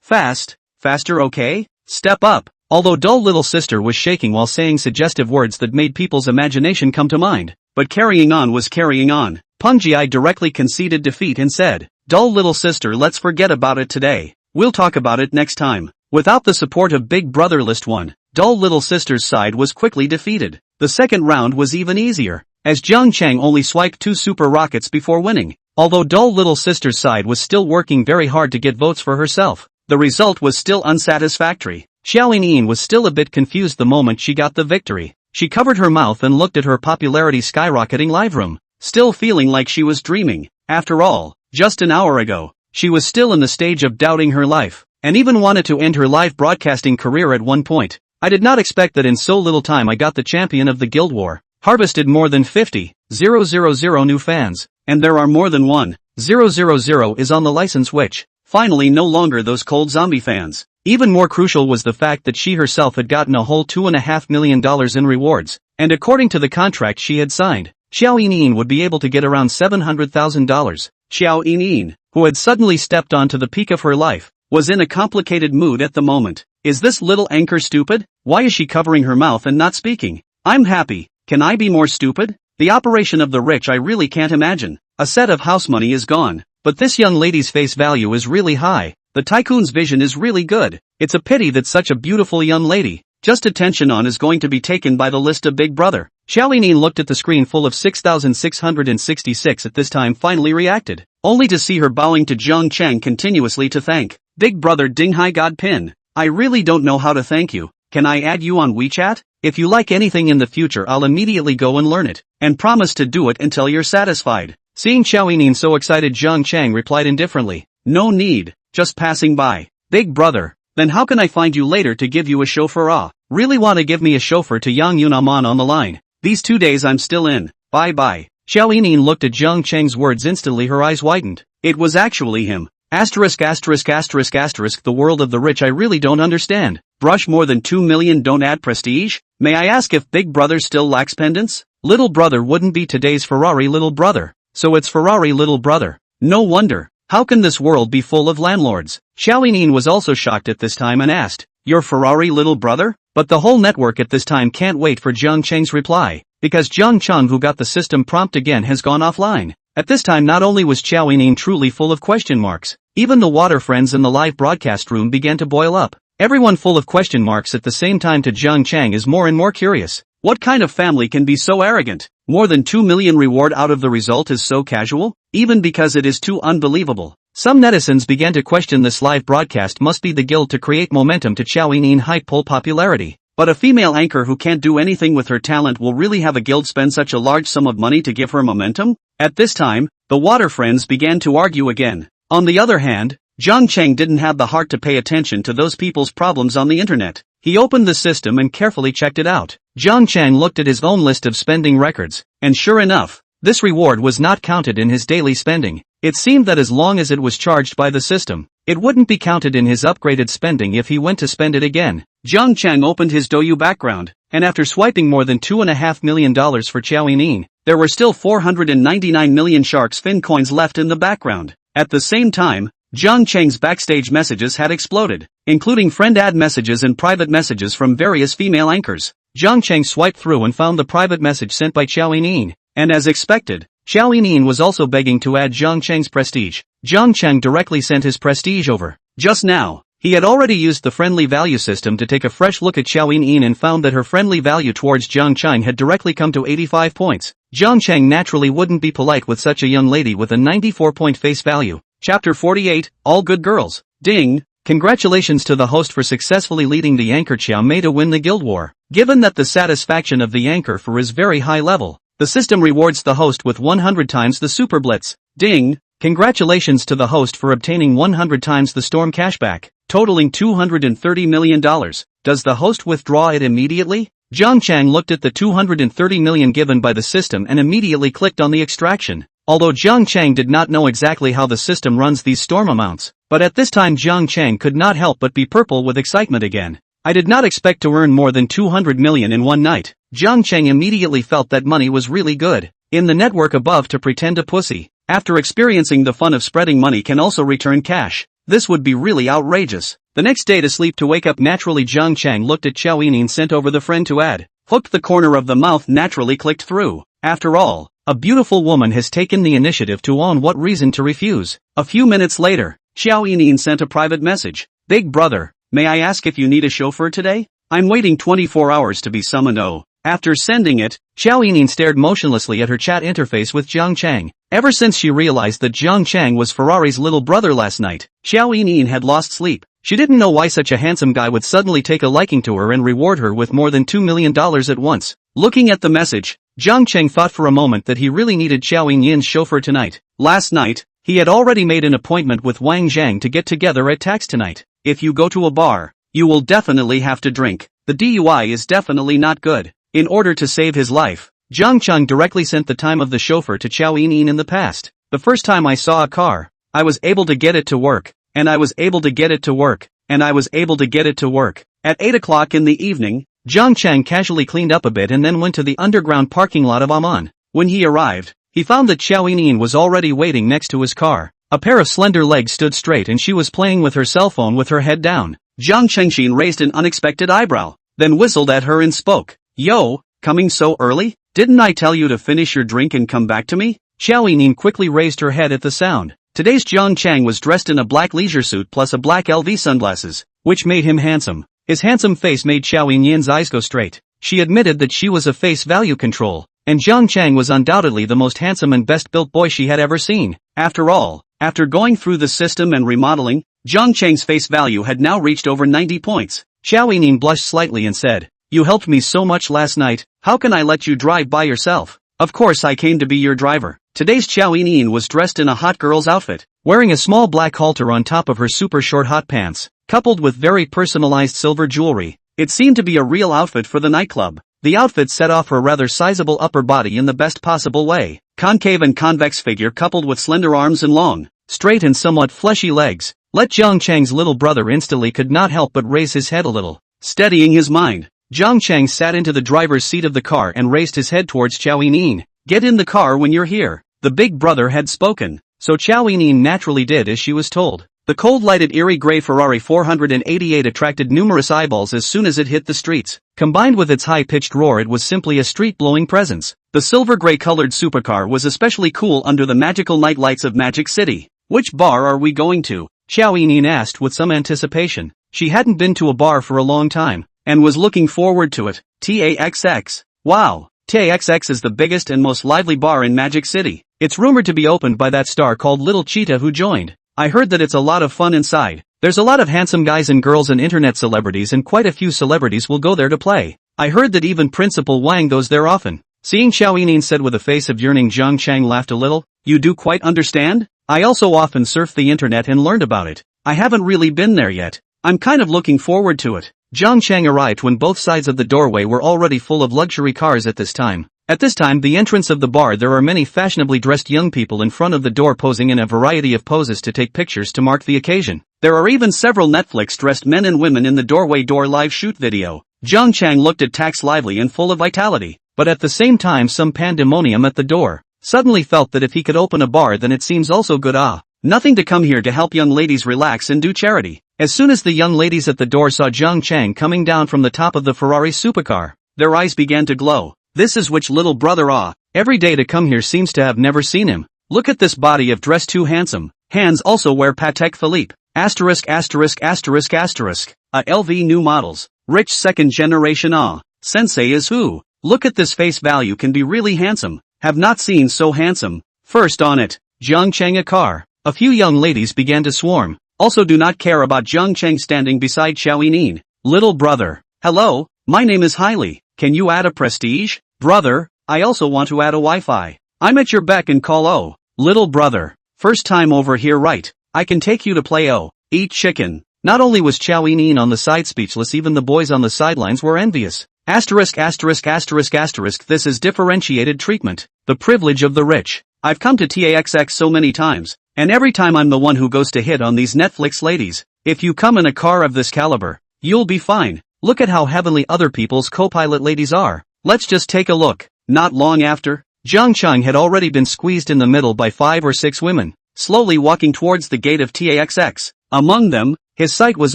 faster, okay? Step up." Although dull little sister was shaking while saying suggestive words that made people's imagination come to mind, but carrying on was carrying on. Peng Jiai directly conceded defeat and said, "Dull little sister, let's forget about it today. We'll talk about it next time." Without the support of Big Brother List 1, dull little sister's side was quickly defeated. The second round was even easier, as Jiang Chang only swiped 2 super rockets before winning. Although dull little sister's side was still working very hard to get votes for herself, the result was still unsatisfactory. Xiao Yinyin was still a bit confused the moment she got the victory. She covered her mouth and looked at her popularity skyrocketing live room, still feeling like she was dreaming. After all, just an hour ago, she was still in the stage of doubting her life, and even wanted to end her live broadcasting career at one point. "I did not expect that in so little time I got the champion of the Guild War. Harvested more than 50,000 new fans, and there are more than 1,000 is on the license, which, finally no longer those cold zombie fans." Even more crucial was the fact that she herself had gotten a whole $2.5 million in rewards, and according to the contract she had signed, Xiao Yinyin would be able to get around $700,000. Xiao Yinyin, who had suddenly stepped onto the peak of her life, was in a complicated mood at the moment. Is this little anchor stupid? Why is she covering her mouth and not speaking? "I'm happy. Can I be more stupid? The operation of the rich I really can't imagine. A set of house money is gone, but this young lady's face value is really high. The tycoon's vision is really good. It's a pity that such a beautiful young lady, just attention on, is going to be taken by the list of Big Brother." Xiao Yinyin looked at the screen full of 6,666 at this time, finally reacted, only to see her bowing to Jiang Chang continuously to thank Big Brother Dinghai God Pin. "I really don't know how to thank you. Can I add you on WeChat? If you like anything in the future I'll immediately go and learn it, and promise to do it until you're satisfied." Seeing Xiao Yinyin so excited, Jiang Chang replied indifferently, "No need, just passing by." "Big Brother, then how can I find you later to give you a chauffeur? Really want to give me a chauffeur to Yang Yunaman on the line? These 2 days I'm still in. Bye bye." Xiao Yinyin looked at Jiang Chang's words. Instantly her eyes widened. It was actually him. The world of the rich I really don't understand. Brush more than 2 million, don't add prestige? May I ask if Big Brother still lacks pendants? Little brother wouldn't be today's Ferrari little brother, so it's Ferrari little brother. No wonder. How can this world be full of landlords? Xiao Yinyin was also shocked at this time and asked, "Your Ferrari little brother?" But the whole network at this time can't wait for Jiang Chang's reply, because Jiang Chang, who got the system prompt again, has gone offline. At this time not only was Xiao Yinyin truly full of question marks, even the water friends in the live broadcast room began to boil up. Everyone full of question marks at the same time. To Jiang Chang is more and more curious. What kind of family can be so arrogant? More than 2 million reward out of the result is so casual? Even because it is too unbelievable. Some netizens began to question this live broadcast must be the guild to create momentum to Xiao Yinyin hype pull popularity. But a female anchor who can't do anything with her talent will really have a guild spend such a large sum of money to give her momentum? At this time, the water friends began to argue again. On the other hand, Jiang Cheng didn't have the heart to pay attention to those people's problems on the internet. He opened the system and carefully checked it out. Jiang Cheng looked at his own list of spending records, and sure enough, this reward was not counted in his daily spending. It seemed that as long as it was charged by the system, it wouldn't be counted in his upgraded spending if he went to spend it again. Jiang Cheng opened his Douyu background, and after swiping more than $2.5 million for Qiao Yinin, there were still 499 million shark's fin coins left in the background. At the same time, Jiang Cheng's backstage messages had exploded, including friend ad messages and private messages from various female anchors. Jiang Cheng swiped through and found the private message sent by Qiao Yinin, and as expected, Qiao Yinin was also begging to add Jiang Cheng's prestige. Jiang Cheng directly sent his prestige over. Just now, he had already used the friendly value system to take a fresh look at Qiao Yinin and found that her friendly value towards Jiang Cheng had directly come to 85 points. Jiang Cheng naturally wouldn't be polite with such a young lady with a 94-point face value. Chapter 48, All Good Girls. Ding! Congratulations to the host for successfully leading the anchor Qiao Mei to win the guild war. Given that the satisfaction of the anchor for is very high level, the system rewards the host with 100 times the Super Blitz. Ding! Congratulations to the host for obtaining 100 times the Storm cashback, totaling $230 million. Does the host withdraw it immediately? Jiang Cheng looked at the $230 million given by the system and immediately clicked on the extraction. Although Jiang Cheng did not know exactly how the system runs these storm amounts, but at this time Jiang Cheng could not help but be purple with excitement again. I did not expect to earn more than 200 million in one night. Jiang Cheng immediately felt that money was really good. In the network above to pretend a pussy, after experiencing the fun of spreading money can also return cash. This would be really outrageous. The next day to sleep to wake up naturally Jiang Cheng looked at Qiao Yinin sent over the friend to add. Hooked the corner of the mouth naturally clicked through. After all, a beautiful woman has taken the initiative to own what reason to refuse. A few minutes later, Qiao Yinin sent a private message. Big brother, may I ask if you need a chauffeur today? I'm waiting 24 hours to be summoned. Oh. After sending it, Qiao Yinin stared motionlessly at her chat interface with Jiang Cheng. Ever since she realized that Jiang Cheng was Ferrari's little brother last night, Qiao Yinin had lost sleep. She didn't know why such a handsome guy would suddenly take a liking to her and reward her with more than $2 million at once. Looking at the message, Jiang Cheng thought for a moment that he really needed Qiao Yinin's chauffeur tonight. Last night, he had already made an appointment with Wang Zhang to get together at Tax tonight. If you go to a bar, you will definitely have to drink. The DUI is definitely not good. In order to save his life, Jiang Cheng directly sent the time of the chauffeur to Qiao Yinin in the past. The first time I saw a car, I was able to get it to work, and I was able to get it to work, and I was able to get it to work. At 8 o'clock in the evening, Jiang Cheng casually cleaned up a bit and then went to the underground parking lot of Amman. When he arrived, he found that Qiao Yinin was already waiting next to his car. A pair of slender legs stood straight and she was playing with her cell phone with her head down. Jiang Chengxin raised an unexpected eyebrow, then whistled at her and spoke. Yo, coming so early? Didn't I tell you to finish your drink and come back to me? Qiao Yinin quickly raised her head at the sound. Today's Jiang Cheng was dressed in a black leisure suit plus a black LV sunglasses, which made him handsome. His handsome face made Qiao Yinin's eyes go straight. She admitted that she was a face value control, and Jiang Cheng was undoubtedly the most handsome and best-built boy she had ever seen. After all, after going through the system and remodeling, Jiang Cheng's face value had now reached over 90 points. Qiao Yinin blushed slightly and said, "You helped me so much last night, how can I let you drive by yourself?" "Of course I came to be your driver." Today's Qiao Yinin was dressed in a hot girl's outfit, wearing a small black halter on top of her super short hot pants, coupled with very personalized silver jewelry. It seemed to be a real outfit for the nightclub. The outfit set off her rather sizable upper body in the best possible way. Concave and convex figure coupled with slender arms and long, straight and somewhat fleshy legs. Let Jiang Cheng's little brother instantly could not help but raise his head a little. Steadying his mind, Jiang Cheng sat into the driver's seat of the car and raised his head towards Qiao Yinin. "Get in the car when you're here." The big brother had spoken, so Qiao Yinin naturally did as she was told. The cold-lighted eerie gray Ferrari 488 attracted numerous eyeballs as soon as it hit the streets. Combined with its high-pitched roar, it was simply a street-blowing presence. The silver-gray-colored supercar was especially cool under the magical night lights of Magic City. "Which bar are we going to?" Qiao Yinin asked with some anticipation. She hadn't been to a bar for a long time, and was looking forward to it. TAXX. Wow. TAXX is the biggest and most lively bar in Magic City. It's rumored to be opened by that star called Little Cheetah who joined. I heard that it's a lot of fun inside. There's a lot of handsome guys and girls and internet celebrities, and quite a few celebrities will go there to play. I heard that even Principal Wang goes there often. Seeing Qiao Yinin said with a face of yearning, Jiang Cheng laughed a little. "You do quite understand? I also often surfed the internet and learned about it. I haven't really been there yet. I'm kind of looking forward to it. Jiang Chang arrived when both sides of the doorway were already full of luxury cars at this time. At this time, the entrance of the bar, there are many fashionably dressed young people in front of the door posing in a variety of poses to take pictures to mark the occasion. There are even several Netflix-dressed men and women in the doorway door live shoot video. Jiang Chang looked at Tax lively and full of vitality, but at the same time some pandemonium at the door. Suddenly felt that if he could open a bar then it seems also good. Nothing to come here to help young ladies relax and do charity. As soon as the young ladies at the door saw Jiang Chang coming down from the top of the Ferrari supercar, their eyes began to glow. This is which little brother every day to come here seems to have never seen him. Look at this body of dress, too handsome. Hands also wear Patek Philippe. Asterisk asterisk asterisk asterisk. LV new models. Rich second generation Sensei is who? Look at this face value, can be really handsome. Have not seen so handsome. First on it. Jiang Chang a car. A few young ladies began to swarm. Also do not care about Jiang Chang standing beside Xiao Yinin. Little brother. Hello, my name is Hailey. Can you add a prestige? Brother, I also want to add a Wi-Fi. I'm at your beck and call. Little brother. First time over here, right? I can take you to play eat chicken. Not only was Xiao Yinin on the side speechless, even the boys on the sidelines were envious. Asterisk asterisk asterisk asterisk. This is differentiated treatment. The privilege of the rich. I've come to TAXX so many times, and every time I'm the one who goes to hit on these Netflix ladies. If you come in a car of this caliber, you'll be fine. Look at how heavenly other people's co-pilot ladies are. Let's just take a look. Not long after, Jiang Chang had already been squeezed in the middle by 5 or 6 women, slowly walking towards the gate of TAXX. Among them, his sight was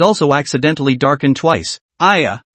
also accidentally darkened twice.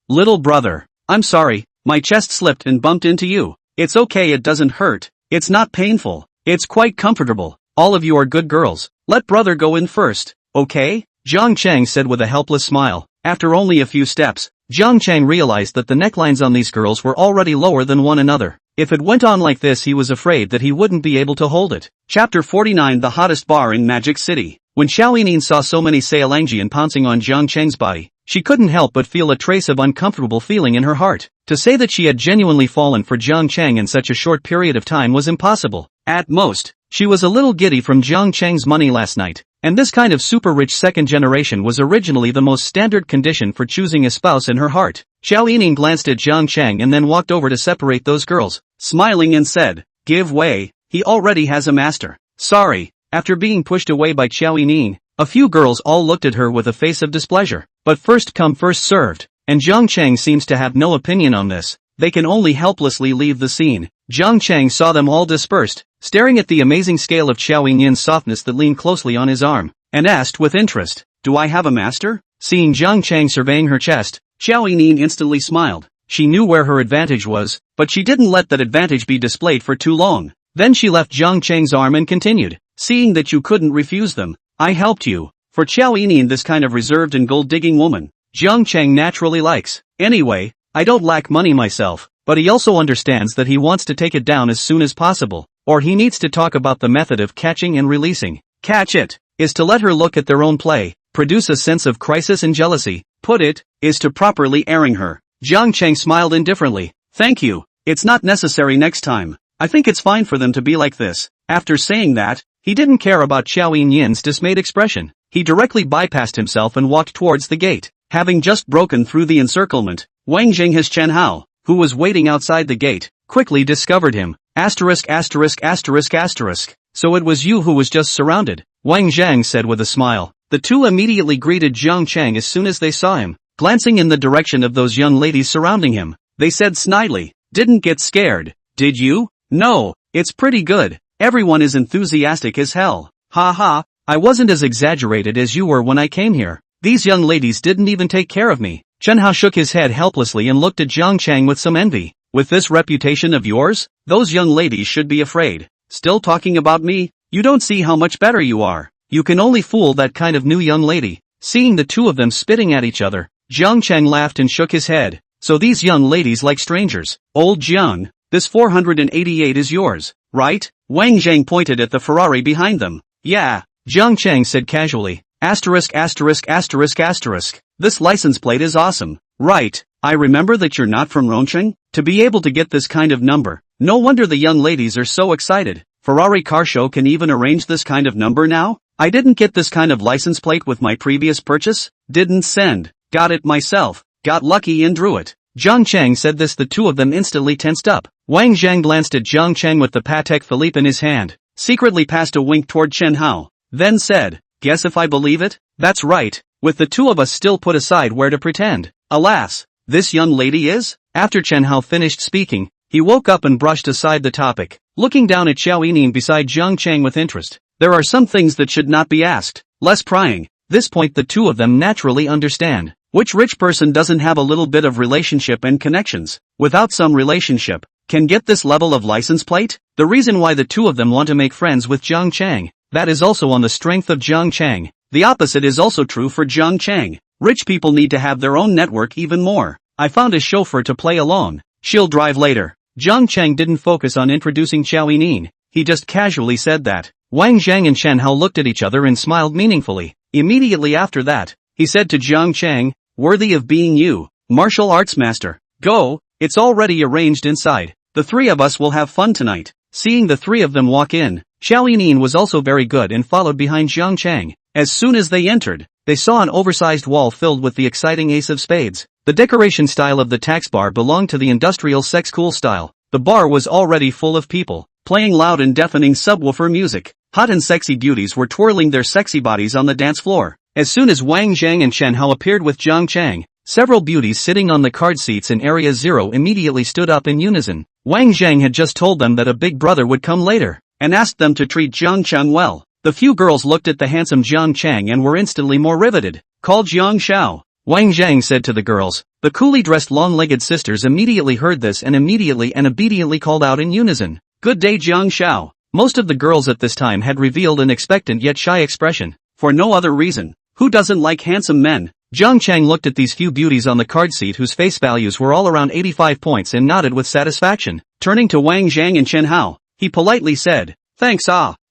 Little brother. I'm sorry, my chest slipped and bumped into you. It's okay, it doesn't hurt. It's not painful. It's quite comfortable. All of you are good girls. Let brother go in first, okay? Jiang Chang said with a helpless smile. After only a few steps, Jiang Chang realized that the necklines on these girls were already lower than one another. If it went on like this, he was afraid that he wouldn't be able to hold it. Chapter 49. The hottest bar in Magic City. When Xiao Yinin saw so many Sailangjian pouncing on Jiang Chang's body, she couldn't help but feel a trace of uncomfortable feeling in her heart. To say that she had genuinely fallen for Jiang Chang in such a short period of time was impossible. At most, she was a little giddy from Jiang Chang's money last night, and this kind of super rich second generation was originally the most standard condition for choosing a spouse in her heart. Xiao Yinin glanced at Jiang Chang and then walked over to separate those girls, smiling and said, "Give way, he already has a master." Sorry. After being pushed away by Xiao Yinin, a few girls all looked at her with a face of displeasure. But first come first served, and Jiang Chang seems to have no opinion on this. They can only helplessly leave the scene. Jiang Chang saw them all dispersed, staring at the amazing scale of Xiao Yinin's softness that leaned closely on his arm, and asked with interest, "Do I have a master?" Seeing Jiang Chang surveying her chest, Xiao Yinin instantly smiled. She knew where her advantage was, but she didn't let that advantage be displayed for too long. Then she left Jiang Chang's arm and continued, "Seeing that you couldn't refuse them, I helped you." For Xiao Yinin, this kind of reserved and gold-digging woman, Jiang Chang naturally likes. Anyway, I don't lack money myself, but he also understands that he wants to take it down as soon as possible, or he needs to talk about the method of catching and releasing. Catch it is to let her look at their own play, produce a sense of crisis and jealousy. Put it is to properly airing her. Jiang Chang smiled indifferently. "Thank you. It's not necessary next time. I think it's fine for them to be like this." After saying that, he didn't care about Xiao Yinin's dismayed expression. He directly bypassed himself and walked towards the gate. Having just broken through the encirclement, Wang Jing, his Chen Hao, who was waiting outside the gate, quickly discovered him. Asterisk asterisk asterisk asterisk. So it was you who was just surrounded, Wang Zhang said with a smile. The two immediately greeted Jiang Chang as soon as they saw him, glancing in the direction of those young ladies surrounding him. They said snidely, "Didn't get scared, did you?" "No, it's pretty good. Everyone is enthusiastic as hell. Ha ha, I wasn't as exaggerated as you were when I came here. These young ladies didn't even take care of me." Chen Hao shook his head helplessly and looked at Jiang Chang with some envy. "With this reputation of yours, those young ladies should be afraid. Still talking about me? You don't see how much better you are. You can only fool that kind of new young lady." Seeing the two of them spitting at each other, Jiang Chang laughed and shook his head. "So these young ladies like strangers. Old Jiang, this 488 is yours, right?" Wang Zhang pointed at the Ferrari behind them. "Yeah," Jiang Chang said casually. Asterisk asterisk asterisk asterisk. "This license plate is awesome, right? I remember that you're not from Rongcheng. To be able to get this kind of number, no wonder the young ladies are so excited. Ferrari car show can even arrange this kind of number now? I didn't get this kind of license plate with my previous purchase. Didn't send. Got it myself. Got lucky and drew it. Zhang Chang said this. The two of them instantly tensed up. Wang Zhang glanced at Zhang Chang with the Patek Philippe in his hand, secretly passed a wink toward Chen Hao, then said, "Guess if I believe it?" "That's right. With the two of us still put aside, where to pretend?" "Alas, this young lady is?" After Chen Hao finished speaking, he woke up and brushed aside the topic, looking down at Xiao Yining beside Zhang Chang with interest. There are some things that should not be asked. Less prying. This point the two of them naturally understand. Which rich person doesn't have a little bit of relationship and connections, without some relationship, can get this level of license plate? The reason why the two of them want to make friends with Zhang Chang, that is also on the strength of Zhang Chang. The opposite is also true for Zhang Chang. Rich people need to have their own network even more. I found a chauffeur to play along. She'll drive later. Zhang Chang didn't focus on introducing Xiao Yining. He just casually said that. Wang Zhang and Chen Hao looked at each other and smiled meaningfully. Immediately after that, he said to Zhang Chang, "Worthy of being you, martial arts master. Go, it's already arranged inside. The three of us will have fun tonight." Seeing the three of them walk in, Xiao Yining was also very good and followed behind Zhang Chang. As soon as they entered, they saw an oversized wall filled with the exciting ace of spades. The decoration style of the tax bar belonged to the industrial sex cool style. The bar was already full of people, playing loud and deafening subwoofer music. Hot and sexy beauties were twirling their sexy bodies on the dance floor. As soon as Wang Zhang and Chen Hao appeared with Zhang Chang, several beauties sitting on the card seats in Area 0 immediately stood up in unison. Wang Zhang had just told them that a big brother would come later, and asked them to treat Zhang Chang well. The few girls looked at the handsome Zhang Chang and were instantly more riveted. "Call Zhang Xiao," Wang Zhang said to the girls. The coolly dressed long-legged sisters immediately heard this and obediently called out in unison, "Good day Zhang Xiao." Most of the girls at this time had revealed an expectant yet shy expression, for no other reason. Who doesn't like handsome men? Zhang Chang looked at these few beauties on the card seat whose face values were all around 85 points and nodded with satisfaction. Turning to Wang Zhang and Chen Hao, he politely said, "Thanks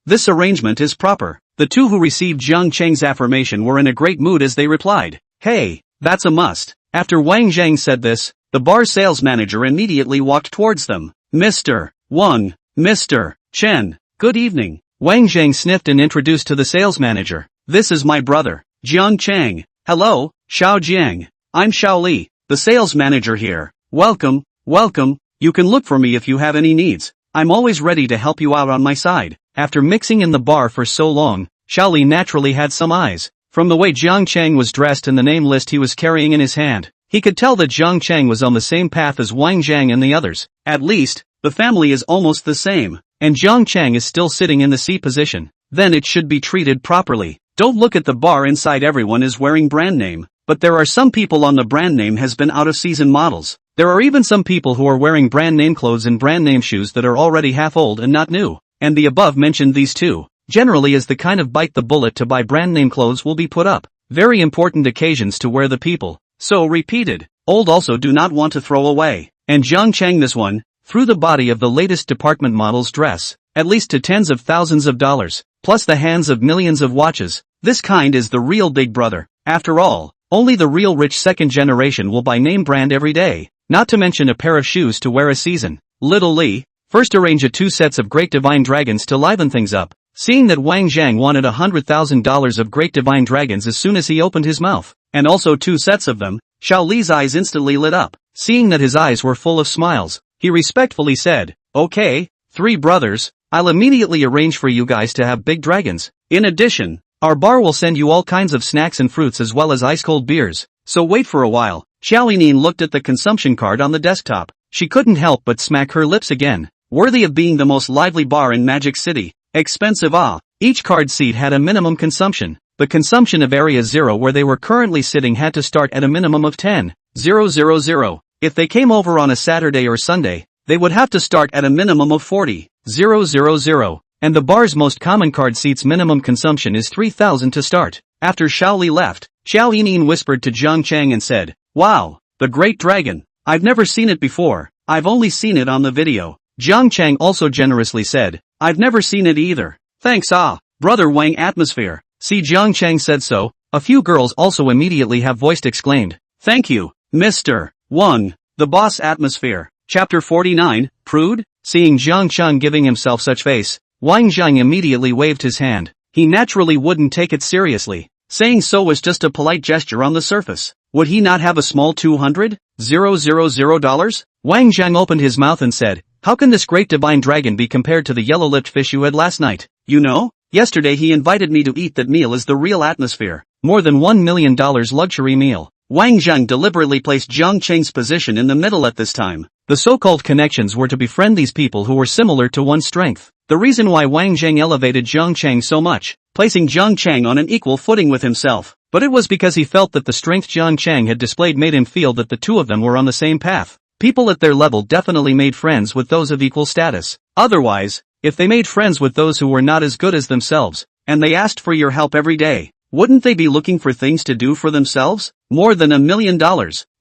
this arrangement is proper." The two who received Zhang Chang's affirmation were in a great mood as they replied, "Hey, that's a must." After Wang Zhang said this, the bar sales manager immediately walked towards them. "Mr. Wang, Mr. Chen, good evening." Wang Zhang sniffed and introduced to the sales manager, "This is my brother, Zhang Chang." "Hello, Xiao Jiang. I'm Xiao Li, the sales manager here. Welcome, welcome. You can look for me if you have any needs. I'm always ready to help you out on my side." After mixing in the bar for so long, Xiao Li naturally had some eyes. From the way Zhang Chang was dressed and the name list he was carrying in his hand, he could tell that Zhang Chang was on the same path as Wang Zhang and the others. At least, the family is almost the same, and Zhang Chang is still sitting in the C position. Then it should be treated properly. Don't look at the bar inside. Everyone is wearing brand name, but there are some people on the brand name has been out of season models. There are even some people who are wearing brand name clothes and brand name shoes that are already half old and not new. And the above mentioned these two, generally is the kind of bite the bullet to buy brand name clothes will be put up. Very important occasions to wear the people. So repeated. Old also do not want to throw away. And Zhang Chang this one, through the body of the latest department model's dress, at least to tens of thousands of dollars, plus the hands of millions of watches. This kind is the real big brother. After all, only the real rich second generation will buy name brand every day, not to mention a pair of shoes to wear a season. Little Li, first arrange 2 sets of Great Divine Dragons to liven things up. Seeing that Wang Zhang wanted $100,000 of Great Divine Dragons as soon as he opened his mouth, and also 2 sets of them, Xiao Li's eyes instantly lit up. Seeing that his eyes were full of smiles, he respectfully said, "Okay, 3 brothers, I'll immediately arrange for you guys to have big dragons. In addition, our bar will send you all kinds of snacks and fruits as well as ice-cold beers, so wait for a while." Xiao Yining looked at the consumption card on the desktop. She couldn't help but smack her lips again. Worthy of being the most lively bar in Magic City. Expensive Each card seat had a minimum consumption. The consumption of Area 0 where they were currently sitting had to start at a minimum of 10,000. If they came over on a Saturday or Sunday, they would have to start at a minimum of 40,000. And the bar's most common card seat's minimum consumption is 3,000 to start. After Xiao Li left, Xiao Yining whispered to Zhang Chang and said, "Wow, the Great Dragon. I've never seen it before. I've only seen it on the video." Zhang Chang also generously said, "I've never seen it either. Thanks Brother Wang atmosphere." See Zhang Chang said so, a few girls also immediately have voiced exclaimed, "Thank you, Mr. Wang, the boss atmosphere." Chapter 49, Prude? Seeing Zhang Chang giving himself such face, Wang Zhang immediately waved his hand. he naturally wouldn't take it seriously. Saying so was just a polite gesture on the surface. Would he not have a small $200,000? Wang Zhang opened his mouth and said, "How can this great divine dragon be compared to the yellow-lipped fish you had last night? You know, yesterday he invited me to eat that meal is the real atmosphere. More than $1 million luxury meal." Wang Zhang deliberately placed Jiang Cheng's position in the middle at this time. The so-called connections were to befriend these people who were similar to one's strength. The reason why Wang Zhang elevated Jiang Cheng so much, placing Jiang Cheng on an equal footing with himself, but it was because he felt that the strength Jiang Cheng had displayed made him feel that the two of them were on the same path. People at their level definitely made friends with those of equal status. Otherwise, if they made friends with those who were not as good as themselves, and they asked for your help every day, wouldn't they be looking for things to do for themselves? More than $1 million.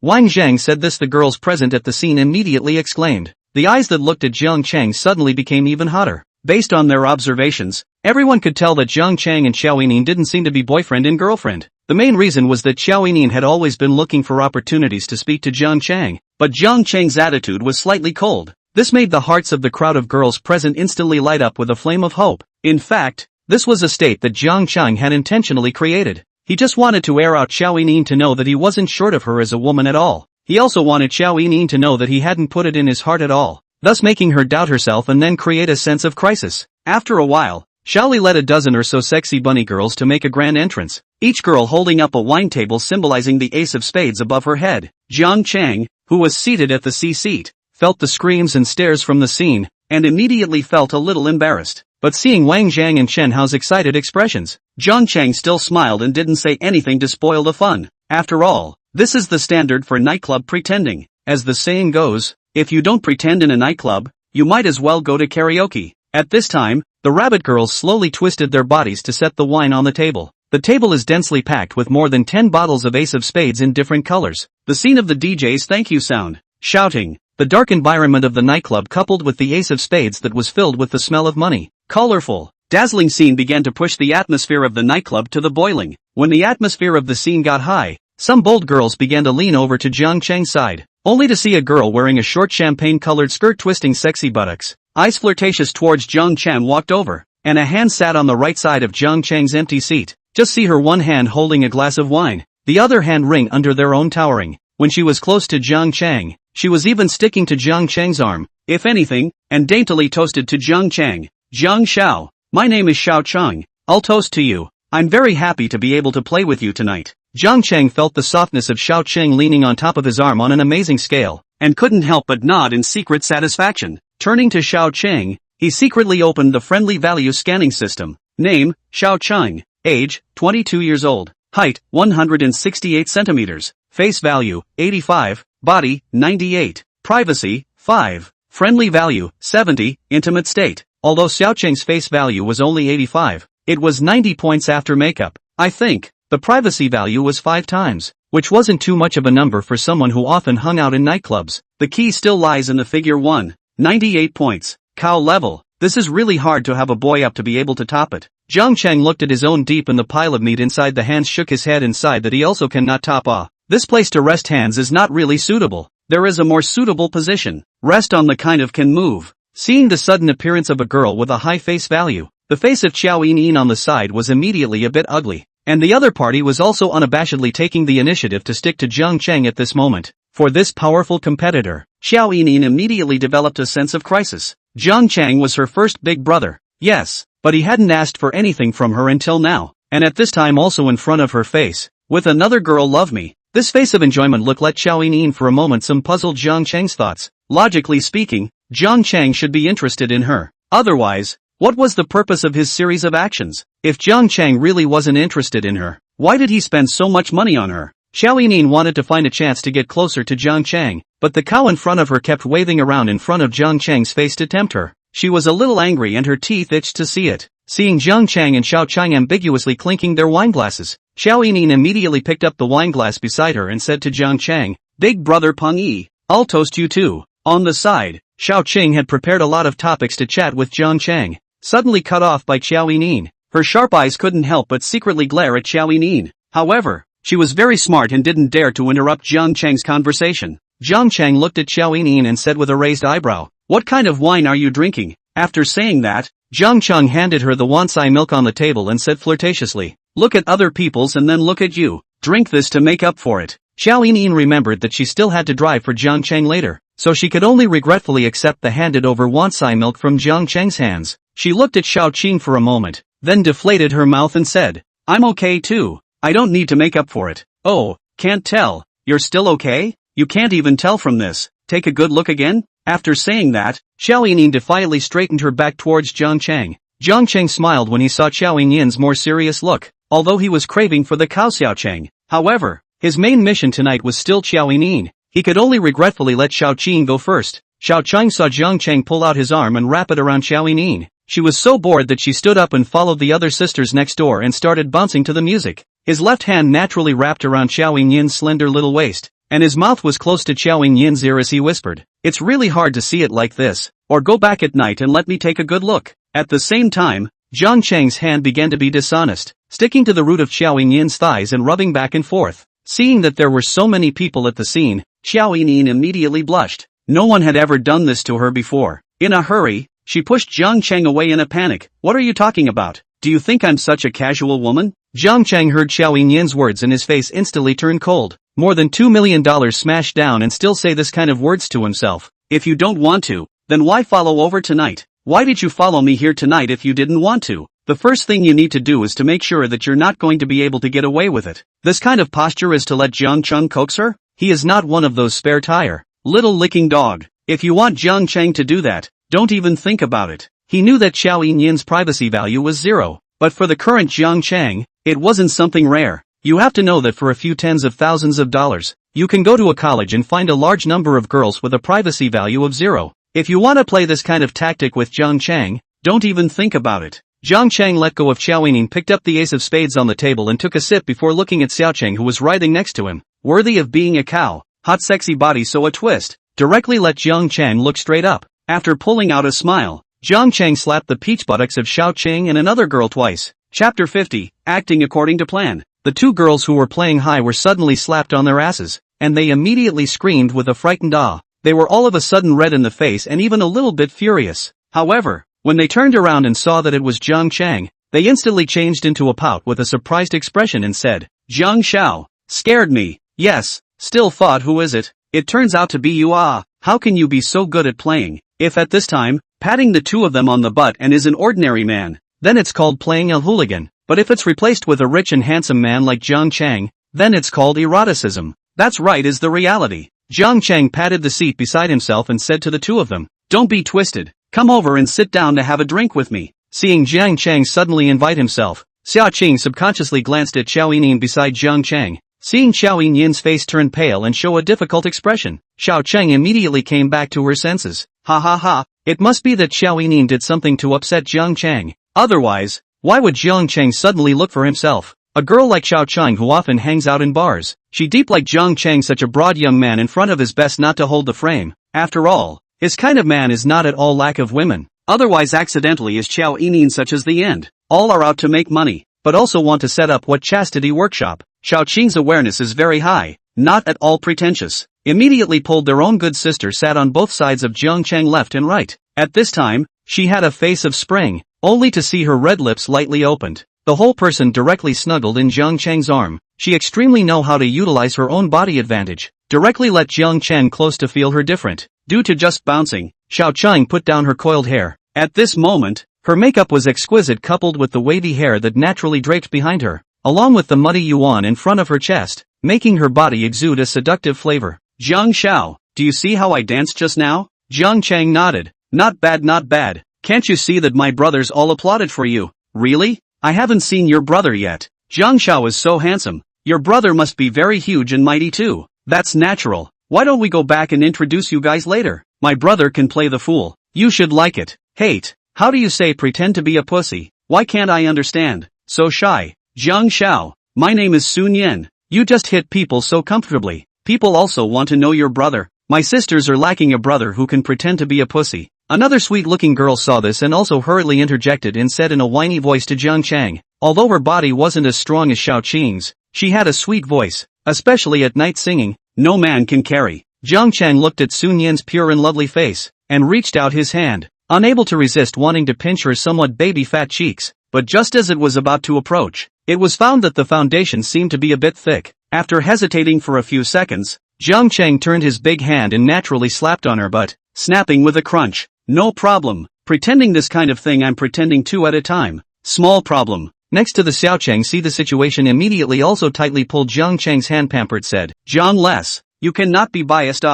Wang Zhang said this. The girls present at the scene immediately exclaimed. The eyes that looked at Jiang Cheng suddenly became even hotter. Based on their observations, everyone could tell that Jiang Cheng and Xiao Yining didn't seem to be boyfriend and girlfriend. The main reason was that Xiao Yining had always been looking for opportunities to speak to Jiang Cheng, but Jiang Cheng's attitude was slightly cold. This made the hearts of the crowd of girls present instantly light up with a flame of hope. In fact, this was a state that Jiang Cheng had intentionally created. He just wanted to air out Xiao Yining to know that he wasn't short of her as a woman at all. He also wanted Xiao Yining to know that he hadn't put it in his heart at all, thus making her doubt herself and then create a sense of crisis. After a while, Xiaoli led a dozen or so sexy bunny girls to make a grand entrance, each girl holding up a wine table symbolizing the ace of spades above her head. Jiang Cheng, who was seated at the C-seat, felt the screams and stares from the scene, and immediately felt a little embarrassed. But seeing Wang Zhang and Chen Hao's excited expressions, Jiang Cheng still smiled and didn't say anything to spoil the fun. After all, this is the standard for nightclub pretending. As the saying goes, if you don't pretend in a nightclub, you might as well go to karaoke. At this time, the rabbit girls slowly twisted their bodies to set the wine on the table. The table is densely packed with more than 10 bottles of ace of spades in different colors. The scene of the DJ's thank you sound, shouting, the dark environment of the nightclub coupled with the ace of spades that was filled with the smell of money. Colorful, dazzling scene began to push the atmosphere of the nightclub to the boiling. When the atmosphere of the scene got high, some bold girls began to lean over to Jiang Cheng's side, only to see a girl wearing a short champagne-colored skirt twisting sexy buttocks. Eyes flirtatious towards Jiang Cheng walked over, and a hand sat on the right side of Jiang Cheng's empty seat. Just see her one hand holding a glass of wine, the other hand ring under their own towering. When she was close to Jiang Cheng, she was even sticking to Jiang Cheng's arm, if anything, and daintily toasted to Jiang Cheng. Jiang Xiao, my name is Xiao Cheng, I'll toast to you. I'm very happy to be able to play with you tonight. Jiang Cheng felt the softness of Xiao Cheng leaning on top of his arm on an amazing scale, and couldn't help but nod in secret satisfaction. Turning to Xiao Cheng, he secretly opened the friendly value scanning system. Name, Xiao Cheng. Age, 22 years old. Height, 168 centimeters. Face value, 85. Body, 98. Privacy, 5. Friendly value, 70. Intimate state. Although Xiao Cheng's face value was only 85, it was 90 points after makeup. I think, the privacy value was 5 times, which wasn't too much of a number for someone who often hung out in nightclubs. The key still lies in the figure 1. 98 points. Cow level. This is really hard to have a boy up to be able to top it. Jiang Cheng looked at his own deep in the pile of meat inside the hands, shook his head and sighed that he also cannot top ah. This place to rest hands is not really suitable. There is a more suitable position. Rest on the kind of can move. Seeing the sudden appearance of a girl with a high face value, the face of Xiao Yining on the side was immediately a bit ugly, and the other party was also unabashedly taking the initiative to stick to Jiang Cheng at this moment. For this powerful competitor, Xiao Yining immediately developed a sense of crisis. Jiang Cheng was her first big brother, yes, but he hadn't asked for anything from her until now, and at this time also in front of her face, with another girl love me. This face of enjoyment look let Xiao Yining for a moment some puzzled Jiang Cheng's thoughts. Logically speaking, Jiang Cheng should be interested in her. Otherwise, what was the purpose of his series of actions? If Jiang Cheng really wasn't interested in her, why did he spend so much money on her? Xiao Yining wanted to find a chance to get closer to Jiang Cheng, but the cow in front of her kept waving around in front of Jiang Cheng's face to tempt her. She was a little angry and her teeth itched to see it. Seeing Jiang Cheng and Xiao Cheng ambiguously clinking their wine glasses, Xiao Yining immediately picked up the wine glass beside her and said to Jiang Cheng, Big brother Peng Yi, I'll toast you too. On the side, Xiao Cheng had prepared a lot of topics to chat with Jiang Cheng, suddenly cut off by Xiao Yining. Her sharp eyes couldn't help but secretly glare at Xiao Yining. However, she was very smart and didn't dare to interrupt Jiang Cheng's conversation. Jiang Cheng looked at Xiao Yining and said with a raised eyebrow, What kind of wine are you drinking? After saying that, Jiang Cheng handed her the wansai milk on the table and said flirtatiously, "Look at other people's and then look at you. Drink this to make up for it." Xiao Yining remembered that she still had to drive for Jiang Cheng later, so she could only regretfully accept the handed-over wansai milk from Jiang Cheng's hands. She looked at Xiao Qing for a moment, then deflated her mouth and said, "I'm okay too. I don't need to make up for it." "Oh, can't tell. You're still okay? You can't even tell from this. Take a good look again?" After saying that, Xiao Yining defiantly straightened her back towards Jiang Cheng. Jiang Cheng smiled when he saw Xiao Yin's more serious look, although he was craving for the Cao Xiao Cheng. However, his main mission tonight was still Xiao Yin. He could only regretfully let Xiao Qing go first. Xiao Cheng saw Jiang Cheng pull out his arm and wrap it around Xiao Yin. She was so bored that she stood up and followed the other sisters next door and started bouncing to the music. His left hand naturally wrapped around Xiao Yin's slender little waist, and his mouth was close to Xiao Yin's ear as he whispered, "It's really hard to see it like this, or go back at night and let me take a good look." At the same time, Jiang Cheng's hand began to be dishonest, sticking to the root of Xiao Yin's thighs and rubbing back and forth. Seeing that there were so many people at the scene, Xiao Yin immediately blushed. No one had ever done this to her before. In a hurry, she pushed Jiang Cheng away in a panic. "What are you talking about? Do you think I'm such a casual woman?" Jiang Cheng heard Xiao Yin's words and his face instantly turned cold. More than $2 million smashed down and still say this kind of words to himself. "If you don't want to, then why follow over tonight? Why did you follow me here tonight if you didn't want to? The first thing you need to do is to make sure that you're not going to be able to get away with it. This kind of posture is to let Jiang Cheng coax her? He is not one of those spare tire, little licking dog. If you want Jiang Cheng to do that, don't even think about it." He knew that Xiao Yin's privacy value was zero, but for the current Jiang Cheng, it wasn't something rare. You have to know that for a few tens of thousands of dollars, you can go to a college and find a large number of girls with a privacy value of zero. If you want to play this kind of tactic with Jiang Cheng, don't even think about it. Jiang Cheng let go of Xiao Yining, picked up the ace of spades on the table and took a sip before looking at Xiao Cheng, who was writhing next to him. Worthy of being a cow, hot sexy body, so a twist. Directly let Jiang Cheng look straight up. After pulling out a smile, Jiang Cheng slapped the peach buttocks of Xiao Qing and another girl twice. Chapter 50, Acting According to Plan. The two girls who were playing high were suddenly slapped on their asses, and they immediately screamed with a frightened ah. They were all of a sudden red in the face and even a little bit furious. However, when they turned around and saw that it was Jiang Cheng, they instantly changed into a pout with a surprised expression and said, "Jiang Xiao, scared me." "Yes, still thought, who is it? It turns out to be you. Ah, how can you be so good at playing?" If at this time, patting the two of them on the butt and is an ordinary man, then it's called playing a hooligan. But if it's replaced with a rich and handsome man like Jiang Cheng, then it's called eroticism. That's right, is the reality. Jiang Cheng patted the seat beside himself and said to the two of them, "Don't be twisted. Come over and sit down to have a drink with me." Seeing Jiang Cheng suddenly invite himself, Xiao Qing subconsciously glanced at Xiao Yin beside Jiang Cheng. Seeing Xiao Yin's face turn pale and show a difficult expression, Xiao Cheng immediately came back to her senses. Ha ha ha, it must be that Xiao Yin did something to upset Jiang Cheng. Otherwise, why would Jiang Cheng suddenly look for himself? A girl like Xiao Cheng who often hangs out in bars. She deep like Jiang Cheng, such a broad young man in front of his best not to hold the frame. After all, his kind of man is not at all lack of women. Otherwise accidentally is Xiao Yin, such as the end. All are out to make money, but also want to set up what chastity workshop. Xiao Qing's awareness is very high, not at all pretentious. Immediately pulled their own good sister sat on both sides of Jiang Cheng left and right. At this time, she had a face of spring, only to see her red lips lightly opened. The whole person directly snuggled in Jiang Cheng's arm. She extremely know how to utilize her own body advantage. Directly let Jiang Cheng close to feel her different. Due to just bouncing, Xiao Cheng put down her coiled hair. At this moment, her makeup was exquisite, coupled with the wavy hair that naturally draped behind her, along with the muddy yuan in front of her chest, making her body exude a seductive flavor. "Jiang Xiao, do you see how I danced just now?" Jiang Cheng nodded. Not bad, not bad. Can't you see that my brothers all applauded for you?" "Really? I haven't seen your brother yet." "Jiang Xiao is so handsome. Your brother must be very huge and mighty too." "That's natural. Why don't we go back and introduce you guys later? My brother can play the fool. You should like it." "Hate. How do you say pretend to be a pussy? Why can't I understand? So shy." "Jiang Xiao, my name is Sun Yan. You just hit people so comfortably. People also want to know your brother. My sisters are lacking a brother who can pretend to be a pussy." Another sweet-looking girl saw this and also hurriedly interjected and said in a whiny voice to Jiang Cheng, although her body wasn't as strong as Xiao Qing's, she had a sweet voice, especially at night singing, no man can carry. Jiang Cheng looked at Sun Yan's pure and lovely face, and reached out his hand. unable to resist wanting to pinch her somewhat baby-fat cheeks. But just as it was about to approach, it was found that the foundation seemed to be a bit thick. After hesitating for a few seconds, Jiang Cheng turned his big hand and naturally slapped on her butt, snapping with a crunch. No problem. Pretending this kind of thing, I'm pretending two at a time. Small problem. Next to the Xiao Cheng see the situation immediately also tightly pulled Jiang Cheng's hand. Pampered said, Jiang Les, you cannot be biased.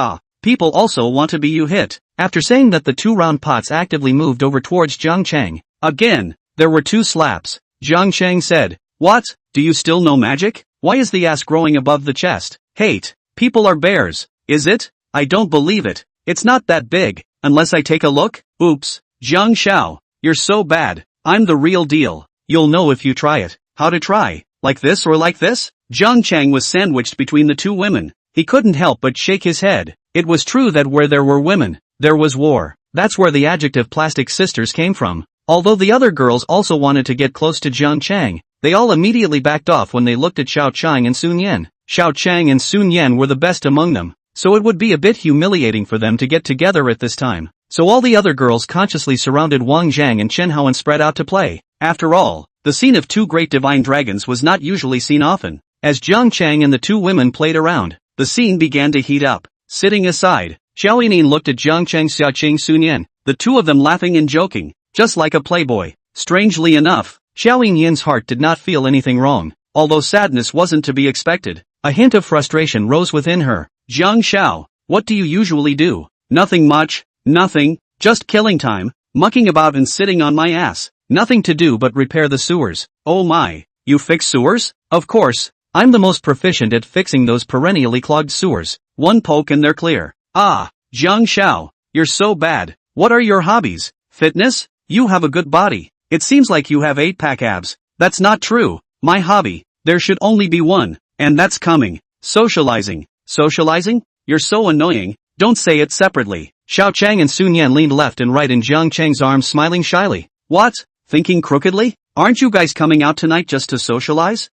People also want to be you hit. After saying that, the two round pots actively moved over towards Jiang Cheng. Again, there were two slaps. Jiang Cheng said, what? Do you still know magic? Why is the ass growing above the chest? Hate. People are bears. Is it? I don't believe it. It's not that big, unless I take a look. Oops. Jiang Xiao, you're so bad. I'm the real deal. You'll know if you try it. How to try? Like this or like this? Jiang Cheng was sandwiched between the two women. He couldn't help but shake his head. It was true that where there were women, there was war. That's where the adjective plastic sisters came from. Although the other girls also wanted to get close to Jiang Cheng, they all immediately backed off when they looked at Xiao Chang and Sun Yan. Xiao Chang and Sun Yan were the best among them, so it would be a bit humiliating for them to get together at this time. So all the other girls consciously surrounded Wang Zhang and Chen Hao and spread out to play. After all, the scene of two great divine dragons was not usually seen often. As Jiang Cheng and the two women played around, the scene began to heat up. Sitting aside, Xiao Yining looked at Jiang Cheng, Xiao Cheng, Sun Yan, the two of them laughing and joking, just like a playboy. Strangely enough, Xiao Yin's heart did not feel anything wrong, although sadness wasn't to be expected. A hint of frustration rose within her. Jiang Xiao, what do you usually do? Nothing much. Nothing, just killing time, mucking about and sitting on my ass. Nothing to do but repair the sewers. Oh my, you fix sewers? Of course, I'm the most proficient at fixing those perennially clogged sewers. One poke and they're clear. Ah, Jiang Xiao, you're so bad. What are your hobbies? Fitness? You have a good body. It seems like you have 8-pack abs. That's not true. My hobby, there should only be one, and that's coming. Socializing. Socializing? You're so annoying. Don't say it separately. Xiao Chang and Sun Yan leaned left and right in Jiang Cheng's arms, smiling shyly. What? Thinking crookedly? Aren't you guys coming out tonight just to socialize?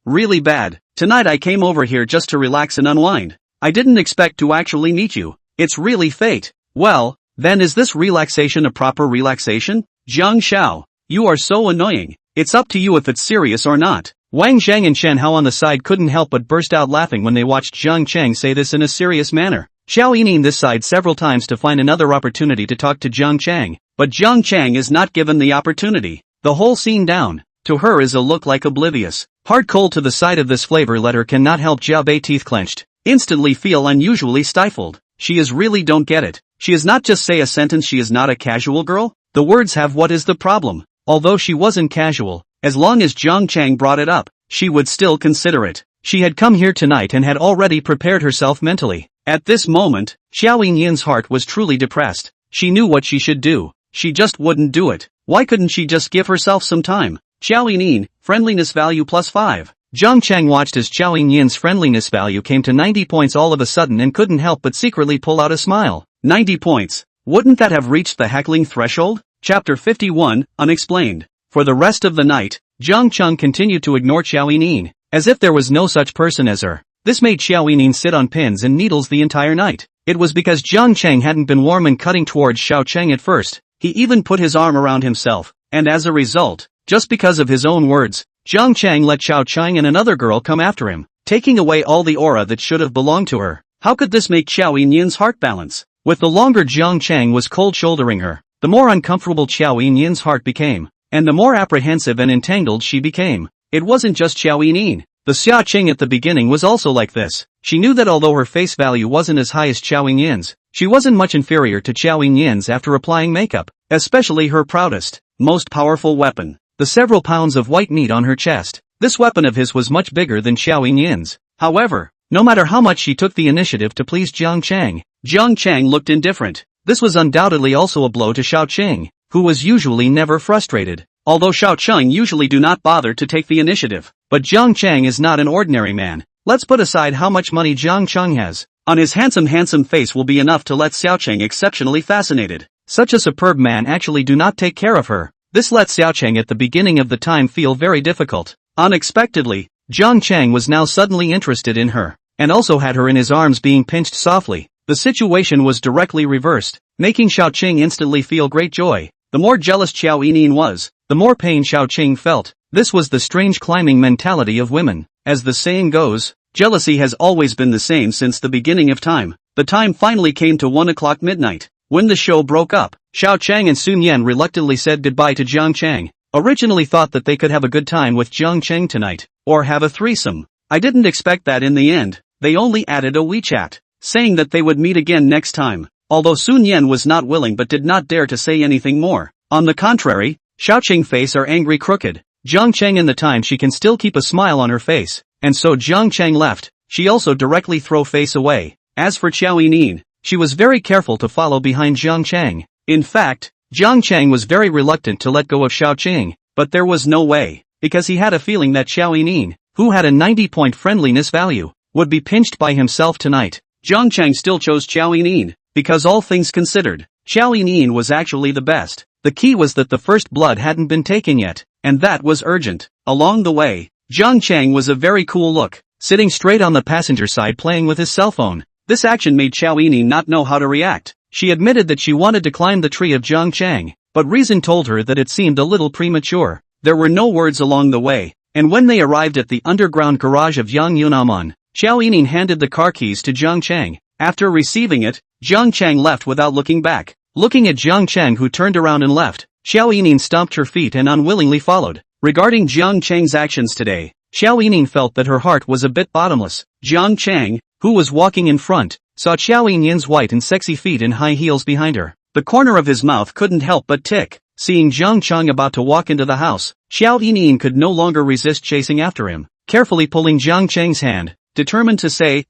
Really bad. Tonight I came over here just to relax and unwind. I didn't expect to actually meet you. It's really fate. Well, then is this relaxation a proper relaxation? Jiang Xiao, you are so annoying. It's up to you if it's serious or not. Wang Zhang and Chen Hao on the side couldn't help but burst out laughing when they watched Jiang Cheng say this in a serious manner. Xiao Yining this side several times to find another opportunity to talk to Jiang Cheng, but Jiang Cheng is not given the opportunity. The whole scene down, to her is a look like oblivious. Hard cold to the side of this flavor letter cannot help Jiao Bei teeth clenched, instantly feel unusually stifled. She is really don't get it. She is not just say a sentence, she is not a casual girl? The words have what is the problem? Although she wasn't casual, as long as Jiang Cheng brought it up, she would still consider it. She had come here tonight and had already prepared herself mentally. At this moment, Xiao Yin's heart was truly depressed. She knew what she should do. She just wouldn't do it. Why couldn't she just give herself some time? Xiao Yin, friendliness value +5. Jiang Cheng watched as Xiao Yin's friendliness value came to 90 points all of a sudden and couldn't help but secretly pull out a smile. 90 points. Wouldn't that have reached the heckling threshold? Chapter 51, Unexplained. For the rest of the night, Jiang Cheng continued to ignore Xiao Yin, as if there was no such person as her. This made Xiao Yining sit on pins and needles the entire night. It was because Jiang Cheng hadn't been warm and cutting towards Xiao Cheng at first. He even put his arm around himself, and as a result, just because of his own words, Jiang Cheng let Xiao Cheng and another girl come after him, taking away all the aura that should have belonged to her. How could this make Xiao Yin's heart balance? With the longer Jiang Cheng was cold shouldering her, the more uncomfortable Xiao Yin's heart became, and the more apprehensive and entangled she became. It wasn't just Xiao Yin. The Xia Qing at the beginning was also like this. She knew that although her face value wasn't as high as Xiao Yin's, she wasn't much inferior to Xiao Yin's after applying makeup, especially her proudest, most powerful weapon, the several pounds of white meat on her chest. This weapon of his was much bigger than Xiao Yin's. However, no matter how much she took the initiative to please Jiang Cheng looked indifferent. This was undoubtedly also a blow to Xiao Qing, who was usually never frustrated. Although Xiao Cheng usually do not bother to take the initiative, but Jiang Cheng is not an ordinary man. Let's put aside how much money Jiang Cheng has. On his handsome face will be enough to let Xiao Cheng exceptionally fascinated. Such a superb man actually do not take care of her. This let Xiao Cheng at the beginning of the time feel very difficult. Unexpectedly, Jiang Cheng was now suddenly interested in her, and also had her in his arms being pinched softly. the situation was directly reversed, making Xiao Qing instantly feel great joy. The more jealous Xiao Yining was, the more pain Xiao Qing felt. This was the strange climbing mentality of women. As the saying goes, jealousy has always been the same since the beginning of time. The time finally came to 1 o'clock midnight. When the show broke up, Xiao Chang and Sun Yan reluctantly said goodbye to Jiang Chang. Originally thought that they could have a good time with Jiang Chang tonight, or have a threesome. I didn't expect that in the end. They only added a WeChat, saying that they would meet again next time. Although Sun Yan was not willing but did not dare to say anything more. On the contrary, Xiao Qing's face are angry crooked. Jiang Chang in the time she can still keep a smile on her face, and so Jiang Chang left. She also directly throw face away. As for Xiao Yining, she was very careful to follow behind Jiang Chang. In fact, Jiang Chang was very reluctant to let go of Xiao Qing, but there was no way, because he had a feeling that Xiao Yining, who had a 90-point friendliness value, would be pinched by himself tonight. Jiang Chang still chose Xiao Yining, because all things considered, Xiao Yining was actually the best. The key was that the first blood hadn't been taken yet, and that was urgent. Along the way, Jiang Chang was a very cool look, sitting straight on the passenger side playing with his cell phone. This action made Xiao Yining not know how to react. She admitted that she wanted to climb the tree of Jiang Chang, but reason told her that it seemed a little premature. There were no words along the way, and when they arrived at the underground garage of Yang Yunamon, Xiao Yining handed the car keys to Jiang Chang. After receiving it, Jiang Chang left without looking back. Looking at Jiang Chang, who turned around and left, Xiao Yining stomped her feet and unwillingly followed. Regarding Jiang Chang's actions today, Xiao Yining felt that her heart was a bit bottomless. Jiang Chang, who was walking in front, saw Xiao Yinyan's white and sexy feet in high heels behind her. The corner of his mouth couldn't help but tick. Seeing Jiang Chang about to walk into the house, Xiao Yining could no longer resist chasing after him, carefully pulling Jiang Chang's hand, determined to say,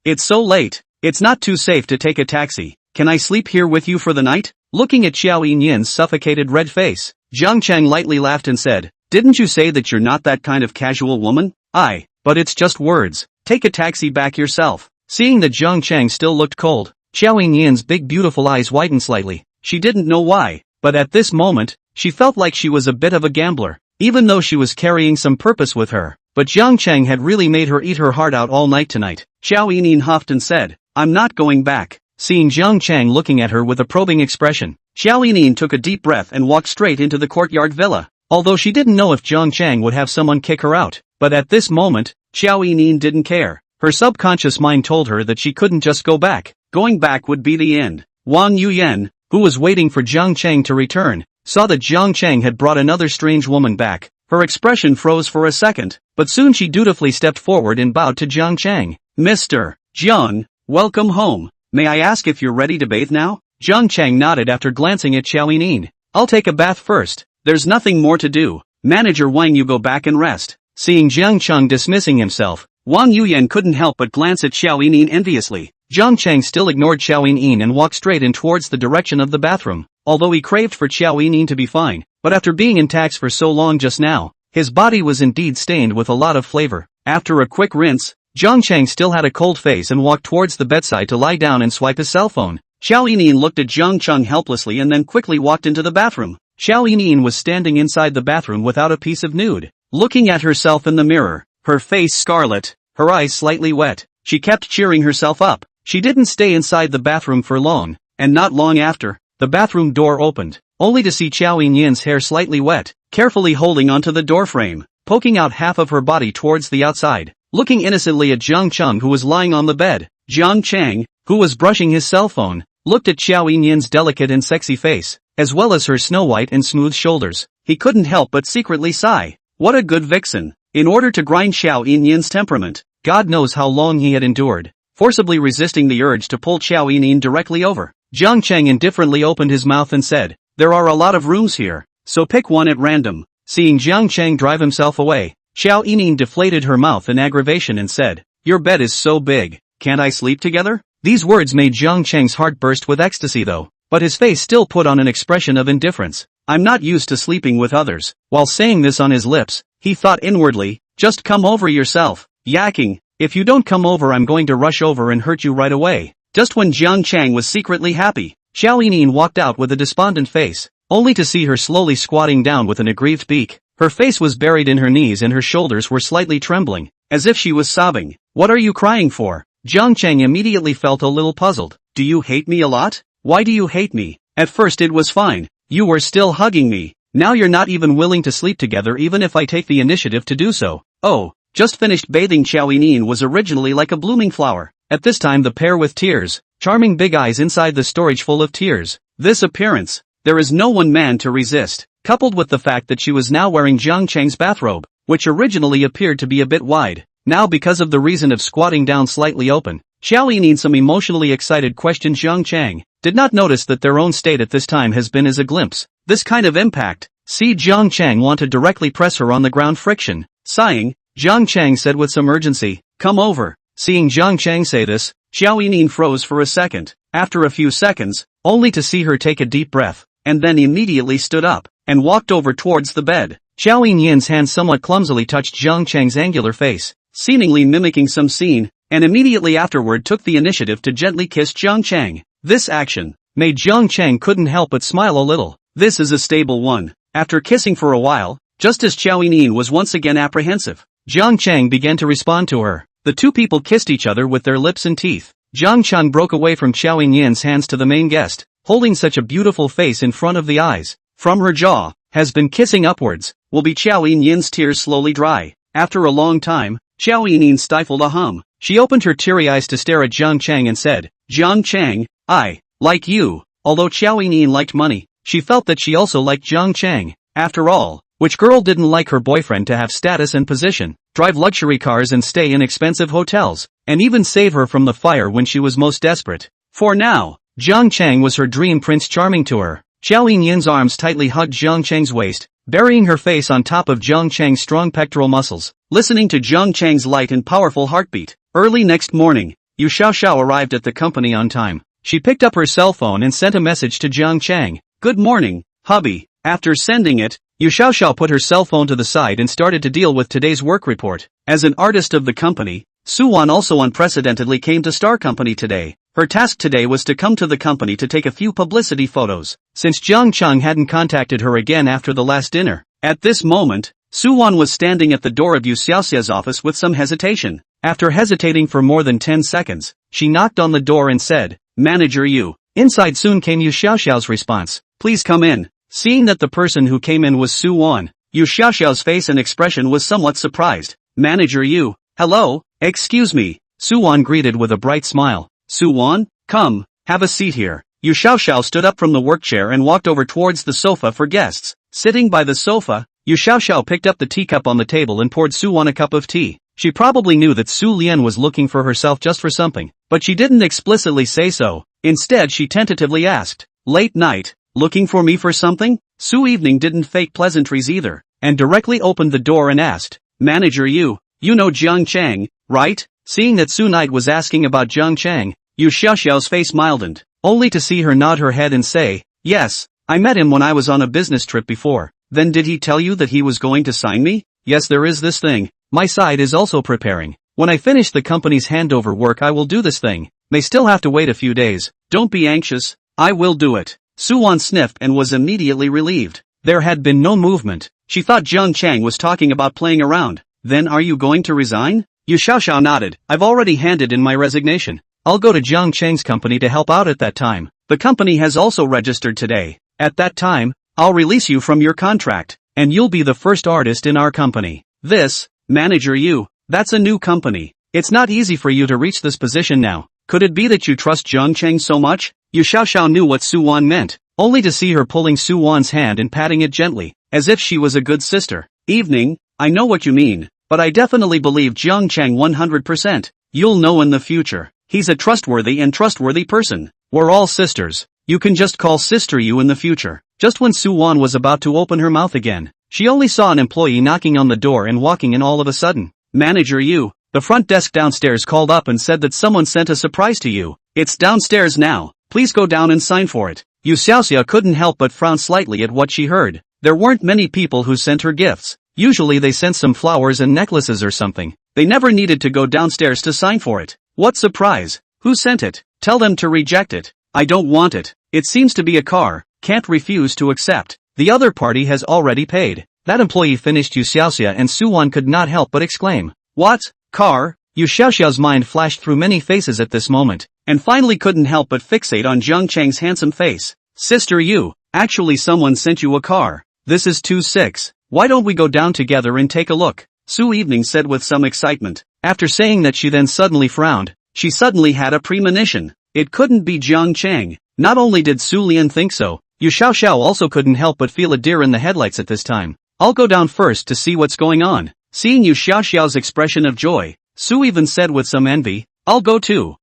"It's so late. It's not too safe to take a taxi. Can I sleep here with you for the night?" Looking at Xiao Yinyan's suffocated red face, Jiang Chang lightly laughed and said, "Didn't you say that you're not that kind of casual woman?" But it's just words. Take a taxi back yourself." Seeing that Jiang Chang still looked cold, Xiao Yinyan's big beautiful eyes widened slightly. She didn't know why, but at this moment, she felt like she was a bit of a gambler, even though she was carrying some purpose with her. But Jiang Chang had really made her eat her heart out all night tonight. Xiao Yining huffed and said, "I'm not going back." Seeing Jiang Chang looking at her with a probing expression, Xiao Yining took a deep breath and walked straight into the courtyard villa. Although she didn't know if Jiang Chang would have someone kick her out, but at this moment, Xiao Yining didn't care. Her subconscious mind told her that she couldn't just go back. Going back would be the end. Wang Yuyan, who was waiting for Jiang Chang to return, saw that Jiang Chang had brought another strange woman back. Her expression froze for a second, but soon she dutifully stepped forward and bowed to Jiang Chang. "Mr. Jiang, welcome home. May I ask if you're ready to bathe now?" Jiang Chang nodded after glancing at Xiao Yining. "I'll take a bath first. There's nothing more to do. Manager Wang, you go back and rest." Seeing Jiang Chang dismissing himself, Wang Yuyan couldn't help but glance at Xiao Yining enviously. Jiang Chang still ignored Xiao Yining and walked straight in towards the direction of the bathroom. Although he craved for Xiao Yining to be fine, but after being in tax for so long just now, his body was indeed stained with a lot of flavor. After a quick rinse, Jiang Chang still had a cold face and walked towards the bedside to lie down and swipe his cell phone. Xiao Yining looked at Jiang Chang helplessly and then quickly walked into the bathroom. Xiao Yining was standing inside the bathroom without a piece of nude. Looking at herself in the mirror, her face scarlet, her eyes slightly wet, she kept cheering herself up. She didn't stay inside the bathroom for long, and not long after, the bathroom door opened, only to see Xiao Yinyan's hair slightly wet, carefully holding onto the doorframe, poking out half of her body towards the outside, looking innocently at Jiang Chang, who was lying on the bed. Jiang Chang, who was brushing his cell phone, looked at Xiao Yinyan's delicate and sexy face, as well as her snow-white and smooth shoulders. He couldn't help but secretly sigh. What a good vixen. In order to grind Xiao Yinyan's temperament, God knows how long he had endured, forcibly resisting the urge to pull Xiao Yinyan directly over. Jiang Chang indifferently opened his mouth and said, "There are a lot of rooms here, so pick one at random." Seeing Jiang Chang drive himself away, Xiao Yining deflated her mouth in aggravation and said, "Your bed is so big, can't I sleep together?" These words made Jiang Chang's heart burst with ecstasy though, but his face still put on an expression of indifference. "I'm not used to sleeping with others." While saying this on his lips, he thought inwardly, "Just come over yourself. Yakking, if you don't come over I'm going to rush over and hurt you right away." Just when Jiang Chang was secretly happy, Xiao Yining walked out with a despondent face, only to see her slowly squatting down with an aggrieved beak. Her face was buried in her knees and her shoulders were slightly trembling, as if she was sobbing. "What are you crying for?" Jiang Chang immediately felt a little puzzled. Do you hate me a lot? Why do you hate me? At first it was fine. You were still hugging me. Now you're not even willing to sleep together even if I take the initiative to do so. Oh, just finished bathing. Xiao Yinin was originally like a blooming flower. At this time the pair with tears, charming big eyes inside the storage full of tears. This appearance, there is no one man to resist, coupled with the fact that she was now wearing Jiang Chang's bathrobe, which originally appeared to be a bit wide. Now because of the reason of squatting down slightly open, Xiao Yinin some emotionally excited questioned Jiang Chang, did not notice that their own state at this time has been as a glimpse. This kind of impact, see Jiang Chang want to directly press her on the ground friction. Sighing, Jiang Chang said with some urgency, come over. Seeing Jiang Chang say this, Xiao Yinin froze for a second, after a few seconds, only to see her take a deep breath, and then immediately stood up, and walked over towards the bed. Xiao Yinin's hand somewhat clumsily touched Jiang Chang's angular face, seemingly mimicking some scene, and immediately afterward took the initiative to gently kiss Jiang Chang. This action made Jiang Chang couldn't help but smile a little. This is a stable one. After kissing for a while, just as Xiao Yinin was once again apprehensive, Jiang Chang began to respond to her. The two people kissed each other with their lips and teeth. Jiang Chang broke away from Xiao Yin's hands to the main guest, holding such a beautiful face in front of the eyes. From her jaw, has been kissing upwards, will be Xiao Yin's tears slowly dry. After a long time, Xiao Yinin stifled a hum. She opened her teary eyes to stare at Jiang Chang and said, Jiang Chang, I like you. Although Xiao Yinin liked money, she felt that she also liked Jiang Chang. After all, which girl didn't like her boyfriend to have status and position, drive luxury cars and stay in expensive hotels, and even save her from the fire when she was most desperate? For now, Jiang Chang was her dream prince charming to her. Xiao Yin's arms tightly hugged Jiang Chang's waist, burying her face on top of Jiang Chang's strong pectoral muscles, listening to Jiang Chang's light and powerful heartbeat. Early next morning, Yu Xiaoxiao arrived at the company on time. She picked up her cell phone and sent a message to Jiang Chang. Good morning, hubby. After sending it, Yu Xiaoxiao put her cell phone to the side and started to deal with today's work report. As an artist of the company, Su Wan also unprecedentedly came to Star Company today. Her task today was to come to the company to take a few publicity photos, since Jiang Chang hadn't contacted her again after the last dinner. At this moment, Su Wan was standing at the door of Yu Xiaoxia's office with some hesitation. After hesitating for more than 10 seconds, she knocked on the door and said, Manager Yu. Inside soon came Yu Xiaoxiao's response, please come in. Seeing that the person who came in was Su Wan, Yu Xiaoxiao's face and expression was somewhat surprised. Manager Yu, hello, excuse me, Su Wan greeted with a bright smile. Su Wan, come, have a seat here. Yu Xiaoxiao stood up from the work chair and walked over towards the sofa for guests. Sitting by the sofa, Yu Xiaoxiao picked up the teacup on the table and poured Su Wan a cup of tea. She probably knew that Su Lian was looking for herself just for something, but she didn't explicitly say so. Instead she tentatively asked, late night, looking for me for something? Su Evening didn't fake pleasantries either, and directly opened the door and asked, Manager Yu, you know Jiang Chang, right? Seeing that Su Night was asking about Jiang Chang, Yu Xiaoxiao's face mildened, only to see her nod her head and say, yes, I met him when I was on a business trip before. Then did he tell you that he was going to sign me? Yes, there is this thing. My side is also preparing. When I finish the company's handover work I will do this thing. May still have to wait a few days. Don't be anxious, I will do it. Su Wan sniffed and was immediately relieved. There had been no movement. She thought Jiang Chang was talking about playing around. Then are you going to resign? Yu Xiaoxiao nodded. I've already handed in my resignation. I'll go to Jiang Chang's company to help out at that time. The company has also registered today. At that time, I'll release you from your contract, and you'll be the first artist in our company. This, Manager Yu, that's a new company. It's not easy for you to reach this position now. Could it be that you trust Jiang Chang so much? Yu Xiaoxiao knew what Su Wan meant, only to see her pulling Su Wan's hand and patting it gently, as if she was a good sister. Evening, I know what you mean, but I definitely believe Jiang Chang 100%. You'll know in the future. He's a trustworthy person. We're all sisters. You can just call Sister Yu in the future. Just when Su Wan was about to open her mouth again, she only saw an employee knocking on the door and walking in all of a sudden. Manager Yu, the front desk downstairs called up and said that someone sent a surprise to you. It's downstairs now. Please go down and sign for it. Yu Xiaoxia couldn't help but frown slightly at what she heard. There weren't many people who sent her gifts. Usually they sent some flowers and necklaces or something. They never needed to go downstairs to sign for it. What surprise? Who sent it? Tell them to reject it. I don't want it. It seems to be a car. Can't refuse to accept. The other party has already paid. That employee finished Yu Xiaoxia and Su Wan could not help but exclaim. What? Car? Yu Xiaoxiao's mind flashed through many faces at this moment, and finally couldn't help but fixate on Jiang Chang's handsome face. Sister Yu, actually someone sent you a car. This is 2-6. Why don't we go down together and take a look? Su Evening said with some excitement. After saying that she then suddenly frowned. She suddenly had a premonition. It couldn't be Jiang Chang. Not only did Su Lian think so, Yu Xiaoxiao also couldn't help but feel a deer in the headlights at this time. I'll go down first to see what's going on. Seeing Yu Xiaoxiao's expression of joy, Su even said with some envy, I'll go too.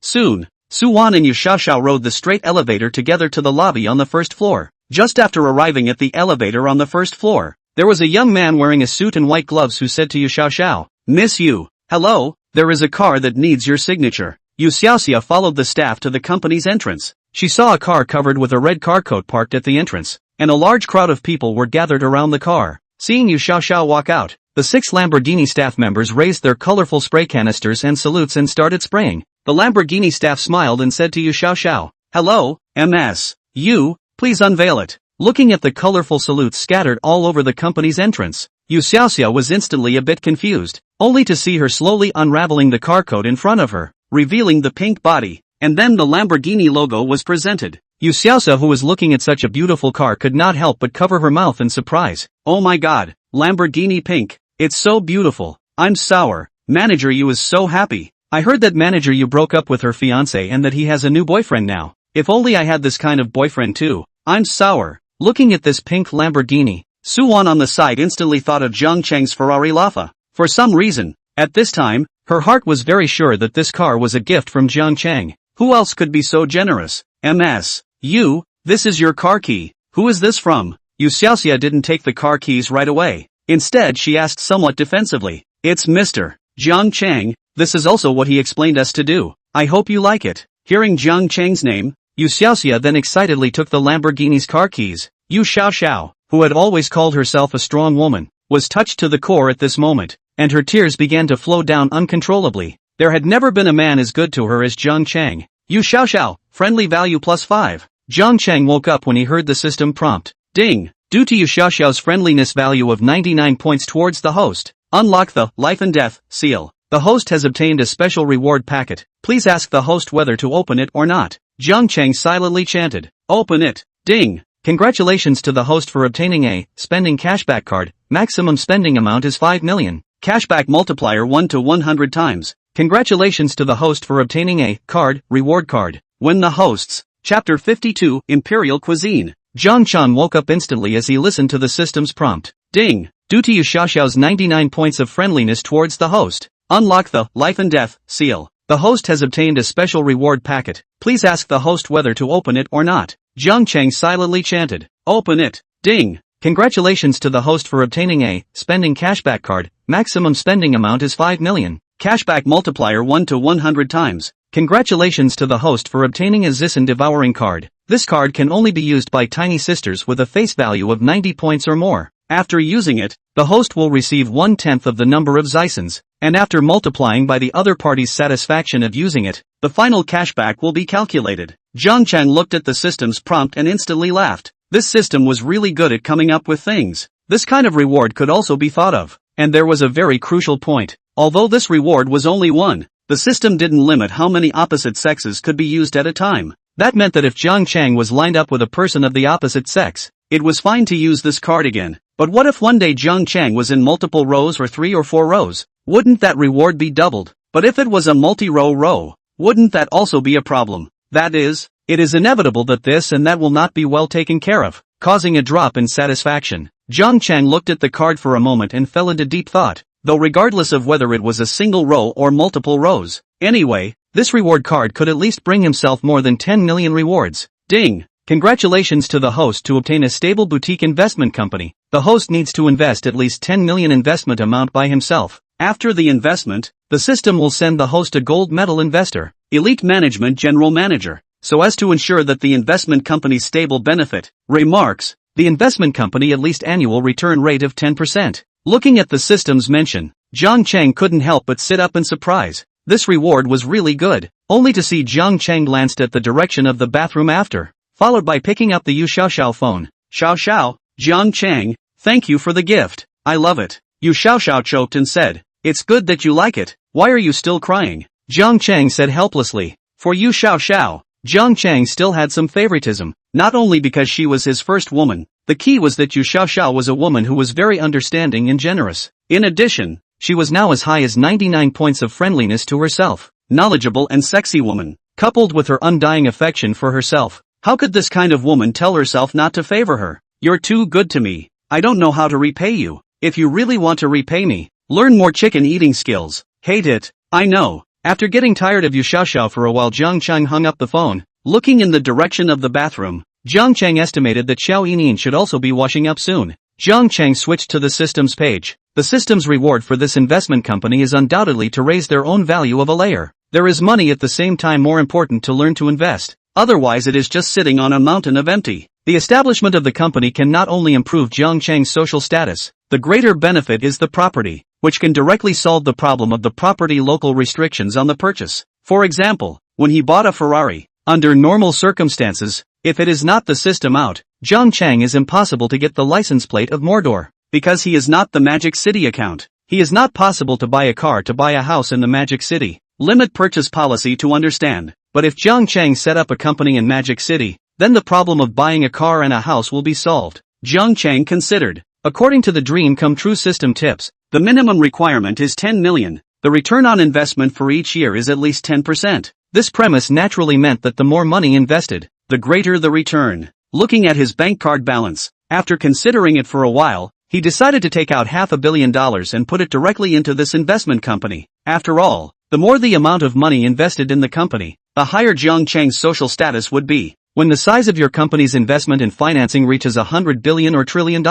Soon, Su Wan and Yu Xiaoxiao rode the straight elevator together to the lobby on the first floor. Just after arriving at the elevator on the first floor, there was a young man wearing a suit and white gloves who said to Yu Xiaoxiao, Miss Yu, hello, there is a car that needs your signature. Yu Xiaoxia followed the staff to the company's entrance. She saw a car covered with a red car coat parked at the entrance, and a large crowd of people were gathered around the car. Seeing Yu Xiaoxiao walk out, the 6 Lamborghini staff members raised their colorful spray canisters and salutes and started spraying. The Lamborghini staff smiled and said to Yu Xiaoxiao, hello, Ms. Yu, please unveil it. Looking at the colorful salutes scattered all over the company's entrance, Yu Xiaoxia was instantly a bit confused, only to see her slowly unraveling the car coat in front of her, revealing the pink body, and then the Lamborghini logo was presented. Yu Xiaoxia, who was looking at such a beautiful car, could not help but cover her mouth in surprise. Oh my god, Lamborghini pink, it's so beautiful. I'm sour. Manager Yu is so happy. I heard that Manager Yu broke up with her fiancé and that he has a new boyfriend now. If only I had this kind of boyfriend too. I'm sour. Looking at this pink Lamborghini, Su Wan on the side instantly thought of Jiang Chang's Ferrari Lafa. For some reason, at this time, her heart was very sure that this car was a gift from Jiang Chang. Who else could be so generous? Ms. Yu, this is your car key. Who is this from? Yu Xiaoxia didn't take the car keys right away. Instead she asked somewhat defensively. It's Mr. Jiang Chang, this is also what he explained us to do. I hope you like it. Hearing Jiang Chang's name, Yu Xiaoxia then excitedly took the Lamborghini's car keys. Yu Xiaoxiao, who had always called herself a strong woman, was touched to the core at this moment, and her tears began to flow down uncontrollably. There had never been a man as good to her as Jiang Chang. Yu Xiaoxiao, friendly value +5. Jiang Chang woke up when he heard the system prompt. Ding! Due to Yu Xiaoxiao's friendliness value of 99 points towards the host, unlock the life and death seal. The host has obtained a special reward packet. Please ask the host whether to open it or not. Jiang Chang silently chanted. Open it. Ding! Congratulations to the host for obtaining a spending cashback card. Maximum spending amount is 5 million. Cashback multiplier 1 to 100 times. Congratulations to the host for obtaining a card, reward card. When the hosts. Chapter 52, Imperial Cuisine. Jiang Chan woke up instantly as he listened to the system's prompt. Ding! Due to Yu Xiaoxiao's 99 points of friendliness towards the host, unlock the life and death seal. The host has obtained a special reward packet. Please ask the host whether to open it or not. Jiang Chang silently chanted. Open it. Ding! Congratulations to the host for obtaining a spending cashback card. Maximum spending amount is 5 million. Cashback multiplier 1 to 100 times. Congratulations to the host for obtaining a Zison Devouring card. This card can only be used by tiny sisters with a face value of 90 points or more. After using it, the host will receive 1/10 of the number of Zisons, and after multiplying by the other party's satisfaction of using it, the final cashback will be calculated. Jiang Chang looked at the system's prompt and instantly laughed. This system was really good at coming up with things. This kind of reward could also be thought of. And there was a very crucial point. Although this reward was only one, the system didn't limit how many opposite sexes could be used at a time. That meant that if Jiang Chang was lined up with a person of the opposite sex, it was fine to use this card again. But what if one day Jiang Chang was in multiple rows or 3 or 4 rows? Wouldn't that reward be doubled? But if it was a multi-row row, wouldn't that also be a problem? That is, it is inevitable that this and that will not be well taken care of, causing a drop in satisfaction. Jiang Chang looked at the card for a moment and fell into deep thought, though regardless of whether it was a single row or multiple rows. Anyway, this reward card could at least bring himself more than 10 million rewards. Ding! Congratulations to the host to obtain a stable boutique investment company. The host needs to invest at least 10 million investment amount by himself. After the investment, the system will send the host a gold medal investor, elite management general manager, so as to ensure that the investment company's stable benefit. Remarks, the investment company at least annual return rate of 10%. Looking at the system's mention, Jiang Chang couldn't help but sit up in surprise. This reward was really good, only to see Jiang Chang glanced at the direction of the bathroom after, followed by picking up the Yu Xiaoxiao phone. Xiaoxiao, Jiang Chang, thank you for the gift. I love it. Yu Xiaoxiao choked and said, it's good that you like it. Why are you still crying? Jiang Chang said helplessly. For you Xiao Xiao. Jiang Chang still had some favoritism, not only because she was his first woman. The key was that Yu Xiaoxiao was a woman who was very understanding and generous. In addition, she was now as high as 99 points of friendliness to herself. Knowledgeable and sexy woman, coupled with her undying affection for herself. How could this kind of woman tell herself not to favor her? You're too good to me. I don't know how to repay you. If you really want to repay me, learn more chicken eating skills. Hate it. I know. After getting tired of Yu Xiaoxiao for a while, Jiang Chang hung up the phone. Looking in the direction of the bathroom, Jiang Chang estimated that Xiao Yinin should also be washing up soon. Jiang Chang switched to the systems page. The system's reward for this investment company is undoubtedly to raise their own value of a layer. There is money at the same time more important to learn to invest. Otherwise it is just sitting on a mountain of empty. The establishment of the company can not only improve Jiang Chang's social status, the greater benefit is the property, which can directly solve the problem of the property local restrictions on the purchase. For example, when he bought a Ferrari, under normal circumstances, if it is not the system out, Jiang Chang is impossible to get the license plate of Mordor. Because he is not the Magic City account, he is not possible to buy a car to buy a house in the Magic City. Limit purchase policy to understand. But if Jiang Chang set up a company in Magic City, then the problem of buying a car and a house will be solved. Jiang Chang considered. According to the Dream Come True system tips, the minimum requirement is 10 million. The return on investment for each year is at least 10%. This premise naturally meant that the more money invested, the greater the return. Looking at his bank card balance, after considering it for a while, he decided to take out $500 million and put it directly into this investment company. After all, the more the amount of money invested in the company, the higher Jiang Chang's social status would be. When the size of your company's investment in financing reaches $100 billion or $1 trillion,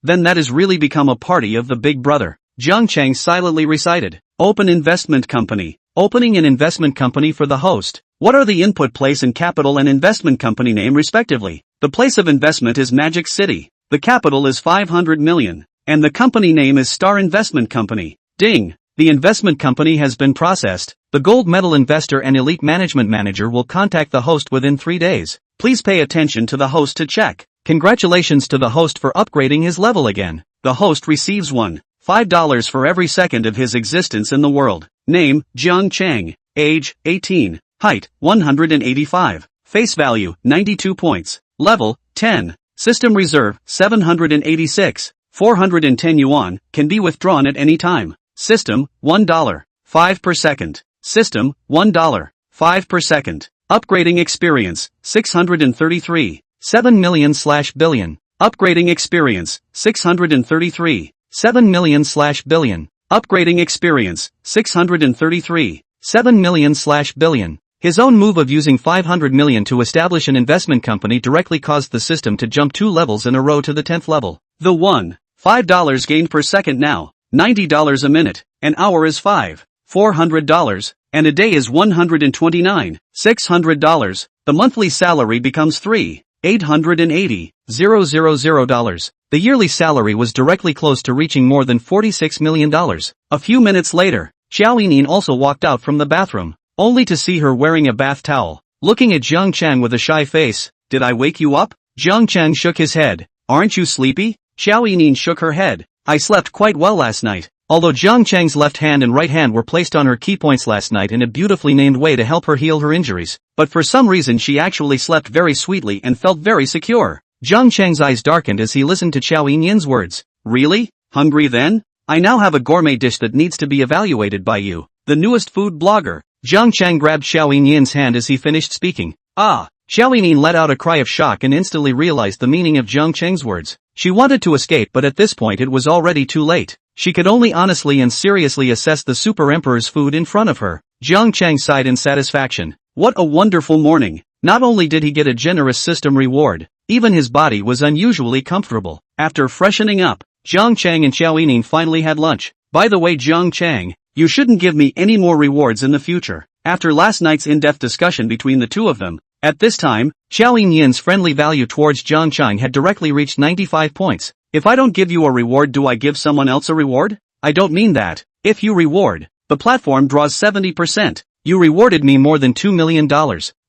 then that has really become a party of the Big Brother. Jiang Chang silently recited. Open investment company. Opening an investment company for the host. What are the input place and capital and investment company name respectively? The place of investment is Magic City. The capital is 500 million. And the company name is Star Investment Company. Ding. The investment company has been processed. The gold medal investor and elite management manager will contact the host within 3 days. Please pay attention to the host to check. Congratulations to the host for upgrading his level again. The host receives $5 for every second of his existence in the world. Name, Jiang Chang. Age, 18. Height, 185. Face value, 92 points. Level, 10. System reserve, 786. 410 yuan, can be withdrawn at any time. System, $1. 5 per second. System, $1. 5 per second. Upgrading experience, 633. 7 million/billion. Upgrading experience, 633. 7 million/billion. Upgrading experience, 633. 7 million/billion. His own move of using 500 million to establish an investment company directly caused the system to jump 2 levels in a row to the 10th level. The $5 gained per second now, $90 a minute, an hour is $400, and a day is $129, $600. The monthly salary becomes $3,880,000. The yearly salary was directly close to reaching more than $46 million. A few minutes later, Xiao Yinin also walked out from the bathroom, only to see her wearing a bath towel, looking at Jiang Chang with a shy face. Did I wake you up? Jiang Chang shook his head. Aren't you sleepy? Xiao Yinin shook her head. I slept quite well last night. Although Jiang Chang's left hand and right hand were placed on her key points last night in a beautifully named way to help her heal her injuries, but for some reason she actually slept very sweetly and felt very secure. Jiang Chang's eyes darkened as he listened to Xiao Yinin's words. Really? Hungry then? I now have a gourmet dish that needs to be evaluated by you, the newest food blogger. Jiang Chang grabbed Xiao Yinin's hand as he finished speaking. Ah! Xiao Yinin let out a cry of shock and instantly realized the meaning of Jiang Chang's words. She wanted to escape, but at this point it was already too late. She could only honestly and seriously assess the Super Emperor's food in front of her. Jiang Chang sighed in satisfaction. What a wonderful morning. Not only did he get a generous system reward, even his body was unusually comfortable. After freshening up, Jiang Chang and Xiao Yining finally had lunch. By the way, Jiang Chang, you shouldn't give me any more rewards in the future. After last night's in-depth discussion between the two of them, at this time, Xiao Yin's friendly value towards Jiang Chang had directly reached 95 points. If I don't give you a reward, do I give someone else a reward? I don't mean that. If you reward, the platform draws 70%. You rewarded me more than $2 million.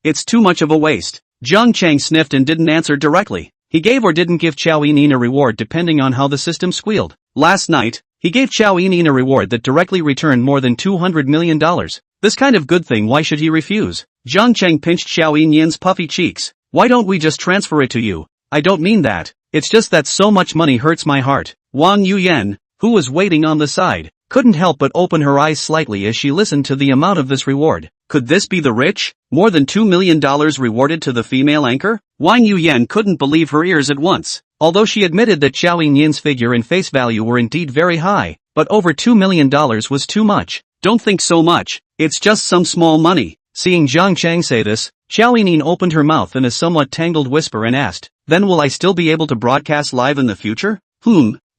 It's too much of a waste. Jiang Chang sniffed and didn't answer directly. He gave or didn't give Xiao Yinin a reward depending on how the system squealed. Last night, He gave Xiao Yining a reward that directly returned more than $200 million. This kind of good thing, why should he refuse? Jiang Cheng pinched Xiao Yinyan's puffy cheeks. Why don't we just transfer it to you? I don't mean that. It's just that so much money hurts my heart. Wang Yuyan, who was waiting on the side, couldn't help but open her eyes slightly as she listened to the amount of this reward. Could this be the rich? More than $2 million rewarded to the female anchor? Wang Yuyan couldn't believe her ears at once. Although she admitted that Xiao Yinyan's figure and face value were indeed very high, but over $2 million was too much. Don't think so much. It's just some small money. Seeing Jiang Cheng say this, Xiao Yining opened her mouth in a somewhat tangled whisper and asked, "Then will I still be able to broadcast live in the future?"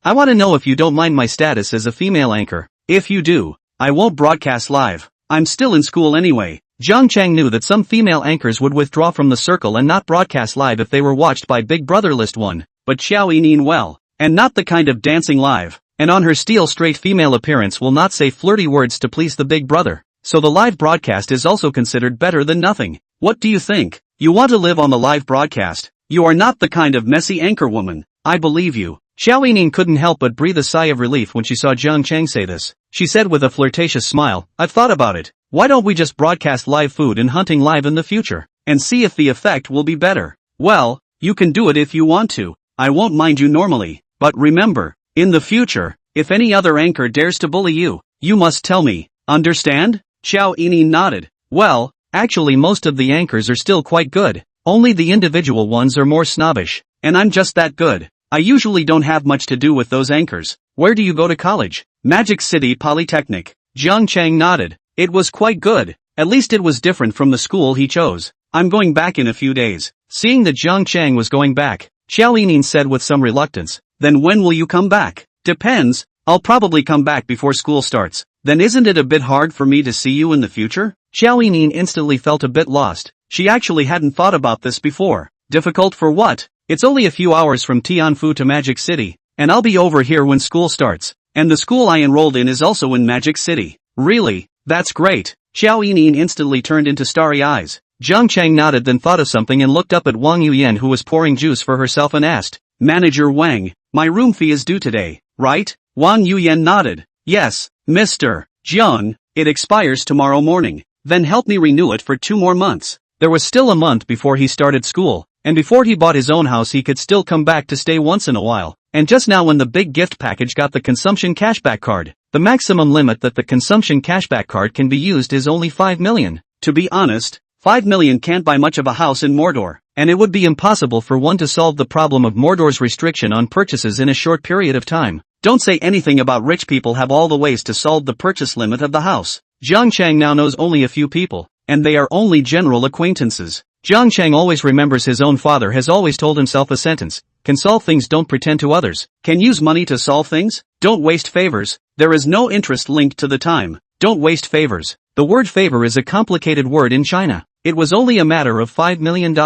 I want to know if you don't mind my status as a female anchor. If you do, I won't broadcast live. I'm still in school anyway. Jiang Cheng knew that some female anchors would withdraw from the circle and not broadcast live if they were watched by Big Brother List 1, but Xiao Yining well, and not the kind of dancing live, and on her steel straight female appearance will not say flirty words to please the Big Brother. So the live broadcast is also considered better than nothing. What do you think? You want to live on the live broadcast? You are not the kind of messy anchor woman. I believe you. Xiao Yining couldn't help but breathe a sigh of relief when she saw Jiang Cheng say this. She said with a flirtatious smile, "I've thought about it. Why don't we just broadcast live food and hunting live in the future, and see if the effect will be better?" Well, you can do it if you want to. I won't mind you normally, but remember, in the future, if any other anchor dares to bully you, you must tell me. Understand? Xiao Yining nodded. Well, actually most of the anchors are still quite good. Only the individual ones are more snobbish, and I'm just that good. I usually don't have much to do with those anchors. Where do you go to college? Magic City Polytechnic. Jiang Cheng nodded. It was quite good. At least it was different from the school he chose. I'm going back in a few days. Seeing that Jiang Cheng was going back, Xiao Yining said with some reluctance. Then when will you come back? Depends. I'll probably come back before school starts. Then isn't it a bit hard for me to see you in the future? Xiao Yining instantly felt a bit lost. She actually hadn't thought about this before. Difficult for what? It's only a few hours from Tianfu to Magic City, and I'll be over here when school starts. And the school I enrolled in is also in Magic City. Really? That's great. Xiao Yining instantly turned into starry eyes. Jiang Cheng nodded, then thought of something and looked up at Wang Yuyan, who was pouring juice for herself, and asked, "Manager Wang, my room fee is due today, right?" Wang Yuyan nodded. "Yes, Mr. Jiang, it expires tomorrow morning. Then help me renew it for 2 more months." There was still a month before he started school, and before he bought his own house he could still come back to stay once in a while. And just now when the big gift package got the consumption cashback card, the maximum limit that the consumption cashback card can be used is only 5 million. To be honest, 5 million can't buy much of a house in Mordor, and it would be impossible for one to solve the problem of Mordor's restriction on purchases in a short period of time. Don't say anything about rich people have all the ways to solve the purchase limit of the house. Jiang Cheng now knows only a few people, and they are only general acquaintances. Jiang Cheng always remembers his own father has always told himself a sentence: can solve things, don't pretend to others. Can use money to solve things? Don't waste favors. There is no interest linked to the time. Don't waste favors. The word favor is a complicated word in China. It was only a matter of $5 million,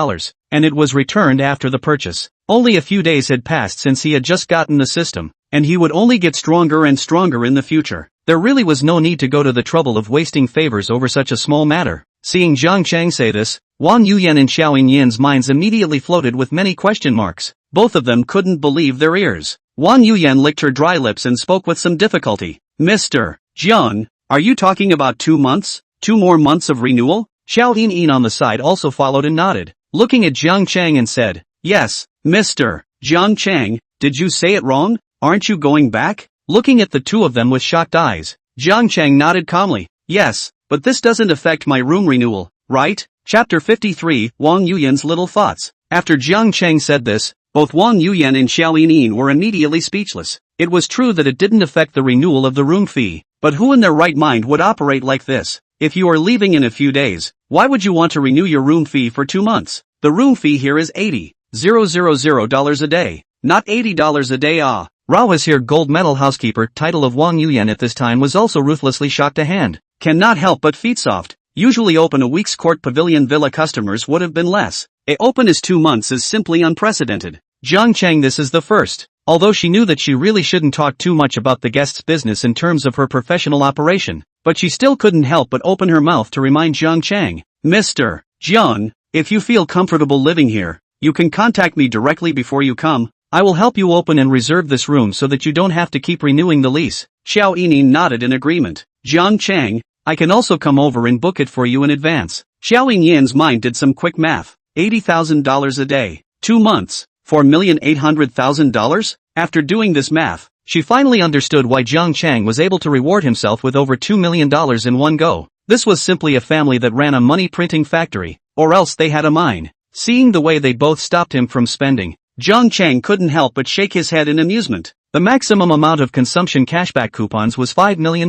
and it was returned after the purchase. Only a few days had passed since he had just gotten the system, and he would only get stronger and stronger in the future. There really was no need to go to the trouble of wasting favors over such a small matter. Seeing Jiang Cheng say this, Wang Yuyan and Xiao Yinyan's minds immediately floated with many question marks. Both of them couldn't believe their ears. Wang Yuyan licked her dry lips and spoke with some difficulty. "Mr. Jiang, are you talking about 2 months? 2 more months of renewal?" Xiao Yinyan on the side also followed and nodded, looking at Jiang Cheng and said, "Yes, Mr. Jiang Cheng, did you say it wrong? Aren't you going back?" Looking at the two of them with shocked eyes, Jiang Cheng nodded calmly. "Yes, but this doesn't affect my room renewal, right?" Chapter 53, Wang Yuyan's Little Thoughts. After Jiang Cheng said this, both Wang Yuyan and Xiao Yining were immediately speechless. It was true that it didn't affect the renewal of the room fee, but who in their right mind would operate like this? If you are leaving in a few days, why would you want to renew your room fee for 2 months? The room fee here is $80,000 a day, not $80 a day. Rao is here. Gold medal housekeeper title of Wang Yuyan at this time was also ruthlessly shocked to hand. Cannot help but feet soft. Usually open a week's court pavilion villa customers would have been less. A open as 2 months is simply unprecedented. Jiang Cheng, this is the first. Although she knew that she really shouldn't talk too much about the guest's business in terms of her professional operation, but she still couldn't help but open her mouth to remind Jiang Cheng. "Mr. Jiang, if you feel comfortable living here, you can contact me directly before you come. I will help you open and reserve this room so that you don't have to keep renewing the lease. Xiao Yining nodded in agreement. Jiang Chang, I can also come over and book it for you in advance. Xiao Yinyan's mind did some quick math. $80,000 a day. 2 months. $4,800,000? After doing this math, she finally understood why Jiang Chang was able to reward himself with over $2 million in one go. This was simply a family that ran a money printing factory, or else they had a mine. Seeing the way they both stopped him from spending, Jiang Chang couldn't help but shake his head in amusement. The maximum amount of consumption cashback coupons was $5 million,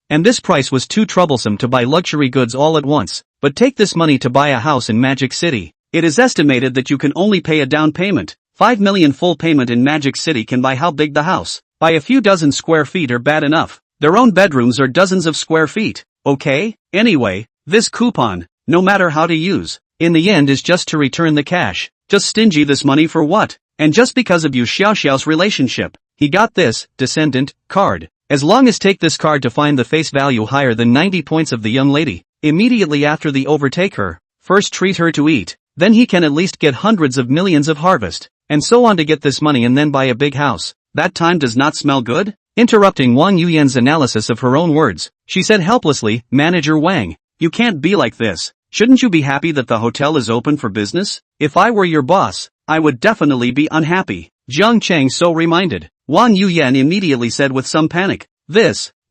and this price was too troublesome to buy luxury goods all at once. But take this money to buy a house in Magic City. It is estimated that you can only pay a down payment. 5 million full payment in Magic City can buy how big the house. By a few dozen square feet are bad enough. Their own bedrooms are dozens of square feet. Okay? Anyway, this coupon, no matter how to use, in the end is just to return the cash. Just stingy this money for what? And just because of you Xiao Xiao's relationship, he got this, descendant, card. As long as take this card to find the face value higher than 90 points of the young lady. Immediately after they overtake her, first treat her to eat, then he can at least get hundreds of millions of harvest, and so on to get this money and then buy a big house. That time does not smell good? Interrupting Wang Yuyan's analysis of her own words, she said helplessly, Manager Wang, you can't be like this. Shouldn't you be happy that the hotel is open for business? If I were your boss, I would definitely be unhappy. Jiang Chang so reminded. Wang Yuyan immediately said with some panic,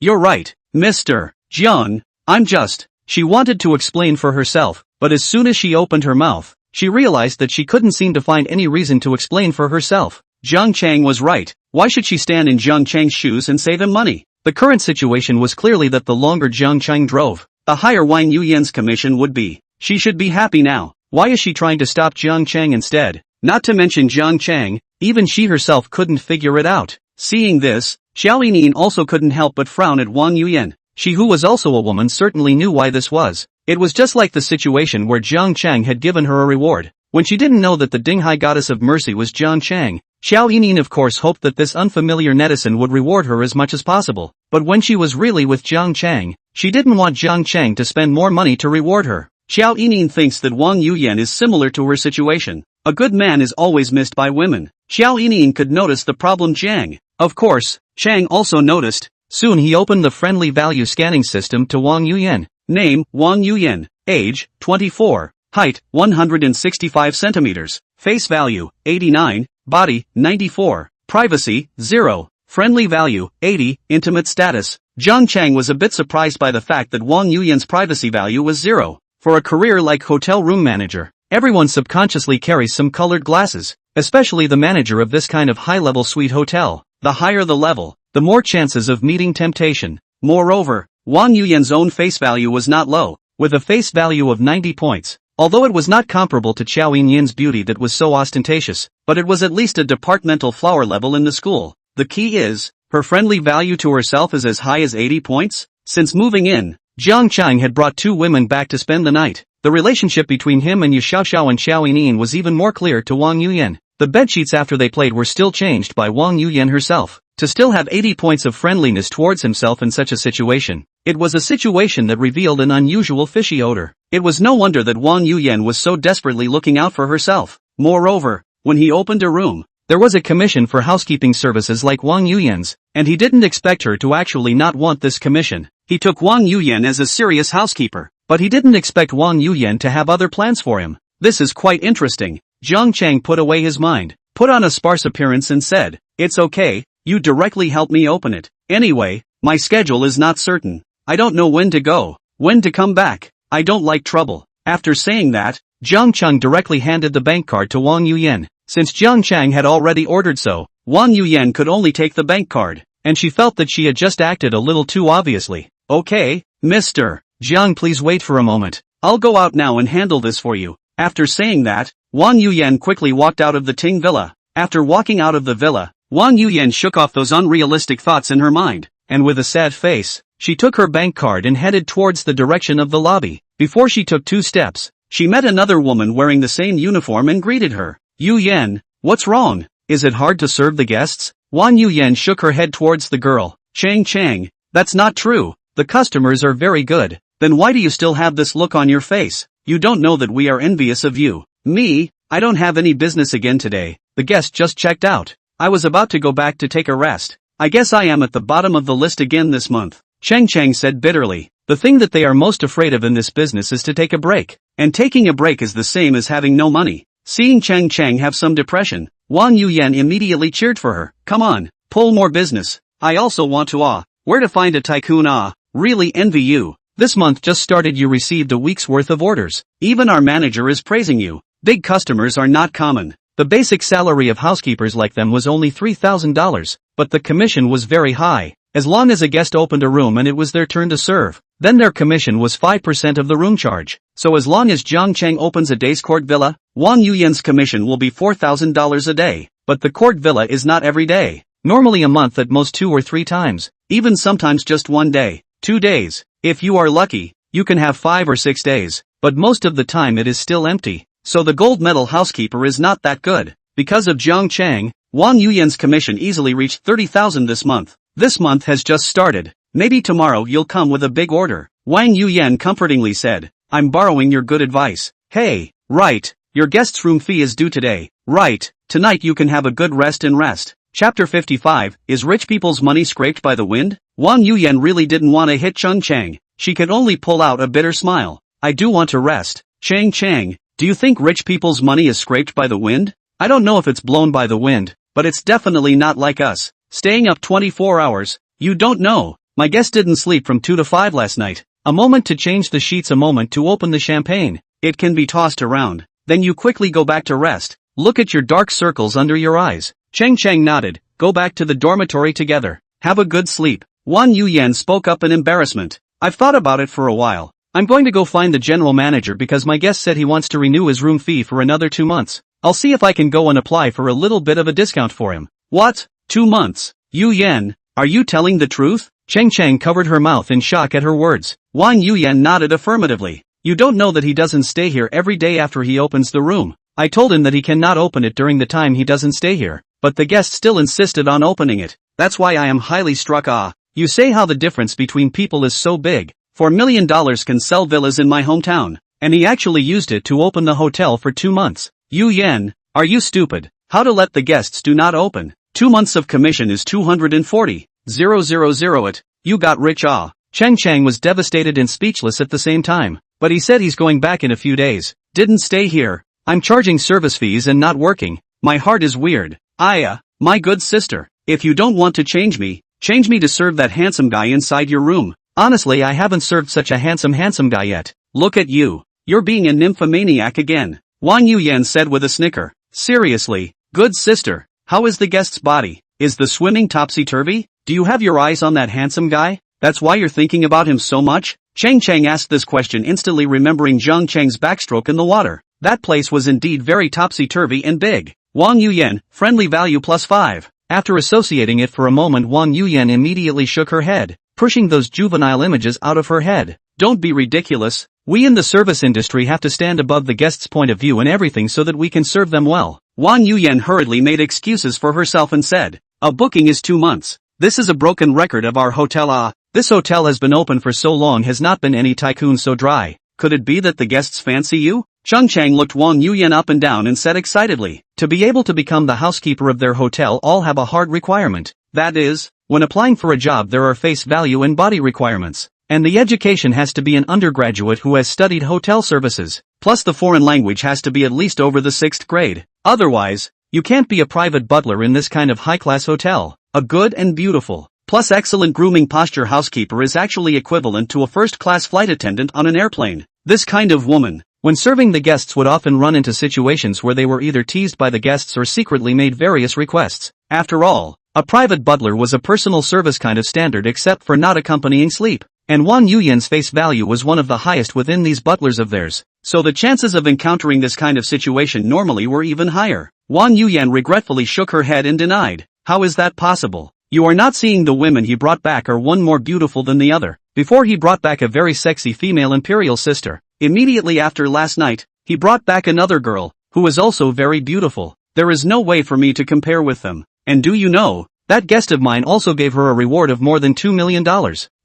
you're right, Mr. Jiang, I'm just. She wanted to explain for herself, but as soon as she opened her mouth, she realized that she couldn't seem to find any reason to explain for herself. Jiang Chang was right. Why should she stand in Jiang Chang's shoes and save him money? The current situation was clearly that the longer Jiang Chang drove, the higher Wang Yuyan's commission would be. She should be happy now. Why is she trying to stop Jiang Chang instead? Not to mention Jiang Chang, even she herself couldn't figure it out. Seeing this, Xiao Yining also couldn't help but frown at Wang Yuyan. She who was also a woman certainly knew why this was. It was just like the situation where Jiang Chang had given her a reward, when she didn't know that the Dinghai goddess of mercy was Jiang Chang. Xiao Yining of course hoped that this unfamiliar netizen would reward her as much as possible, but when she was really with Jiang Chang, she didn't want Jiang Chang to spend more money to reward her. Xiao Yining thinks that Wang Yuyan is similar to her situation. A good man is always missed by women. Xiao Yining could notice the problem Jiang. Of course, Chang also noticed. Soon he opened the friendly value scanning system to Wang Yuyan. Name, Wang Yuyan. Age, 24. Height, 165 centimeters. Face value, 89. Body, 94. Privacy, 0. Friendly value, 80. Intimate status. Jiang Chang was a bit surprised by the fact that Wang Yuyan's privacy value was 0. For a career like hotel room manager, everyone subconsciously carries some colored glasses, especially the manager of this kind of high-level suite hotel. The higher the level, the more chances of meeting temptation. Moreover, Wang Yuyan's own face value was not low, with a face value of 90 points. Although it was not comparable to Qiao Yinyan's beauty that was so ostentatious, but it was at least a departmental flower level in the school. The key is, her friendly value to herself is as high as 80 points? Since moving in, Jiang Chang had brought 2 women back to spend the night. The relationship between him and Yu Xiaoxiao and Xiao Yining was even more clear to Wang Yuyan. The bedsheets after they played were still changed by Wang Yuyan herself. To still have 80 points of friendliness towards himself in such a situation. It was a situation that revealed an unusual fishy odor. It was no wonder that Wang Yuyan was so desperately looking out for herself. Moreover, when he opened a room, there was a commission for housekeeping services like Wang Yuyan's, and he didn't expect her to actually not want this commission. He took Wang Yuyan as a serious housekeeper, but he didn't expect Wang Yuyan to have other plans for him. This is quite interesting. Jiang Chang put away his mind, put on a sparse appearance and said, "It's okay, you directly help me open it. Anyway, my schedule is not certain. I don't know when to go, when to come back. I don't like trouble." After saying that, Jiang Chang directly handed the bank card to Wang Yuyan. Since Jiang Chang had already ordered so, Wang Yuyan could only take the bank card, and she felt that she had just acted a little too obviously. "Okay, Mr. Jiang, please wait for a moment. I'll go out now and handle this for you." After saying that, Wang Yuyan quickly walked out of the Ting villa. After walking out of the villa, Wang Yuyan shook off those unrealistic thoughts in her mind, and with a sad face, she took her bank card and headed towards the direction of the lobby. Before she took 2 steps, she met another woman wearing the same uniform and greeted her. "Yuyan, what's wrong? Is it hard to serve the guests?" Wang Yuyan shook her head towards the girl. Chang, that's not true. The customers are very good. Then why do you still have this look on your face? You don't know that we are envious of you." "Me? I don't have any business again today, the guest just checked out. I was about to go back to take a rest. I guess I am at the bottom of the list again this month. Chang Chang said bitterly. The thing that they are most afraid of in this business is to take a break. And taking a break is the same as having no money. Seeing Chang Chang have some depression, Wang Yuyan immediately cheered for her. Come on, pull more business. I also want to where to find a tycoon really envy you. This month just started, you received a week's worth of orders. Even our manager is praising you. Big customers are not common. The basic salary of housekeepers like them was only $3,000, but the commission was very high. As long as a guest opened a room and it was their turn to serve, then their commission was 5% of the room charge. So as long as Jiang Chang opens a day's court villa, Wang Yuyan's commission will be $4,000 a day. But the court villa is not every day. Normally a month at most 2 or 3 times. Even sometimes just 1 day, 2 days. If you are lucky, you can have 5 or 6 days. But most of the time it is still empty. So the gold medal housekeeper is not that good. Because of Jiang Chang, Wang Yuyan's commission easily reached 30,000 this month. This month has just started. Maybe tomorrow you'll come with a big order. Wang Yuyan comfortingly said. I'm borrowing your good advice. Hey, right, your guest's room fee is due today. Right, tonight you can have a good rest and rest. Chapter 55, Is Rich People's Money Scraped by the Wind? Wang Yuyan really didn't want to hit Chang Chang. She could only pull out a bitter smile. I do want to rest. Chang Chang, do you think rich people's money is scraped by the wind? I don't know if it's blown by the wind, but it's definitely not like us. Staying up 24 hours, you don't know. My guest didn't sleep from 2 to 5 last night. A moment to change the sheets, a moment to open the champagne. It can be tossed around. Then you quickly go back to rest. Look at your dark circles under your eyes. Chang Chang nodded. Go back to the dormitory together. Have a good sleep. Wang Yuyan spoke up in embarrassment. I've thought about it for a while. I'm going to go find the general manager because my guest said he wants to renew his room fee for another 2 months. I'll see if I can go and apply for a little bit of a discount for him. What? 2 months? Yuyan, are you telling the truth? Chang Chang covered her mouth in shock at her words. Wang Yuyan nodded affirmatively. You don't know that he doesn't stay here every day after he opens the room. I told him that he cannot open it during the time he doesn't stay here, but the guest still insisted on opening it. That's why I am highly struck. You say how the difference between people is so big. $4 million can sell villas in my hometown, and he actually used it to open the hotel for 2 months. Yuyan, are you stupid? How to let the guests do not open? 2 months of commission is 240,000 it. You got rich. Chang Chang was devastated and speechless at the same time, but he said he's going back in a few days. Didn't stay here. I'm charging service fees and not working. My heart is weird. My good sister, if you don't want to change me to serve that handsome guy inside your room. Honestly, I haven't served such a handsome guy yet. Look at you. You're being a nymphomaniac again. Wang Yuyan said with a snicker. Seriously, good sister, how is the guest's body? Is the swimming topsy-turvy? Do you have your eyes on that handsome guy? That's why you're thinking about him so much? Chang Chang asked this question instantly, remembering Jiang Chang's backstroke in the water. That place was indeed very topsy-turvy and big. Wang Yuyan, friendly value +5. After associating it for a moment, Wang Yuyan immediately shook her head, pushing those juvenile images out of her head. Don't be ridiculous. We in the service industry have to stand above the guest's point of view and everything so that we can serve them well. Wang Yuyan hurriedly made excuses for herself and said, a booking is 2 months. This is a broken record of our hotel. This hotel has been open for so long, has not been any tycoon so dry. Could it be that the guests fancy you? Chang Chang looked Wang Yuyan up and down and said excitedly, to be able to become the housekeeper of their hotel, all have a hard requirement. That is, when applying for a job there are face value and body requirements. And the education has to be an undergraduate who has studied hotel services. Plus the foreign language has to be at least over the 6th grade. Otherwise, you can't be a private butler in this kind of high-class hotel. A good and beautiful, plus excellent grooming posture housekeeper is actually equivalent to a first-class flight attendant on an airplane. This kind of woman, when serving the guests, would often run into situations where they were either teased by the guests or secretly made various requests. After all, a private butler was a personal service kind of standard except for not accompanying sleep. And Wang Yuyan's face value was one of the highest within these butlers of theirs. So the chances of encountering this kind of situation normally were even higher. Wang Yuyan regretfully shook her head and denied. How is that possible? You are not seeing the women he brought back are one more beautiful than the other. Before he brought back a very sexy female imperial sister. Immediately after last night, he brought back another girl, who is also very beautiful. There is no way for me to compare with them. And do you know, that guest of mine also gave her a reward of more than $2 million.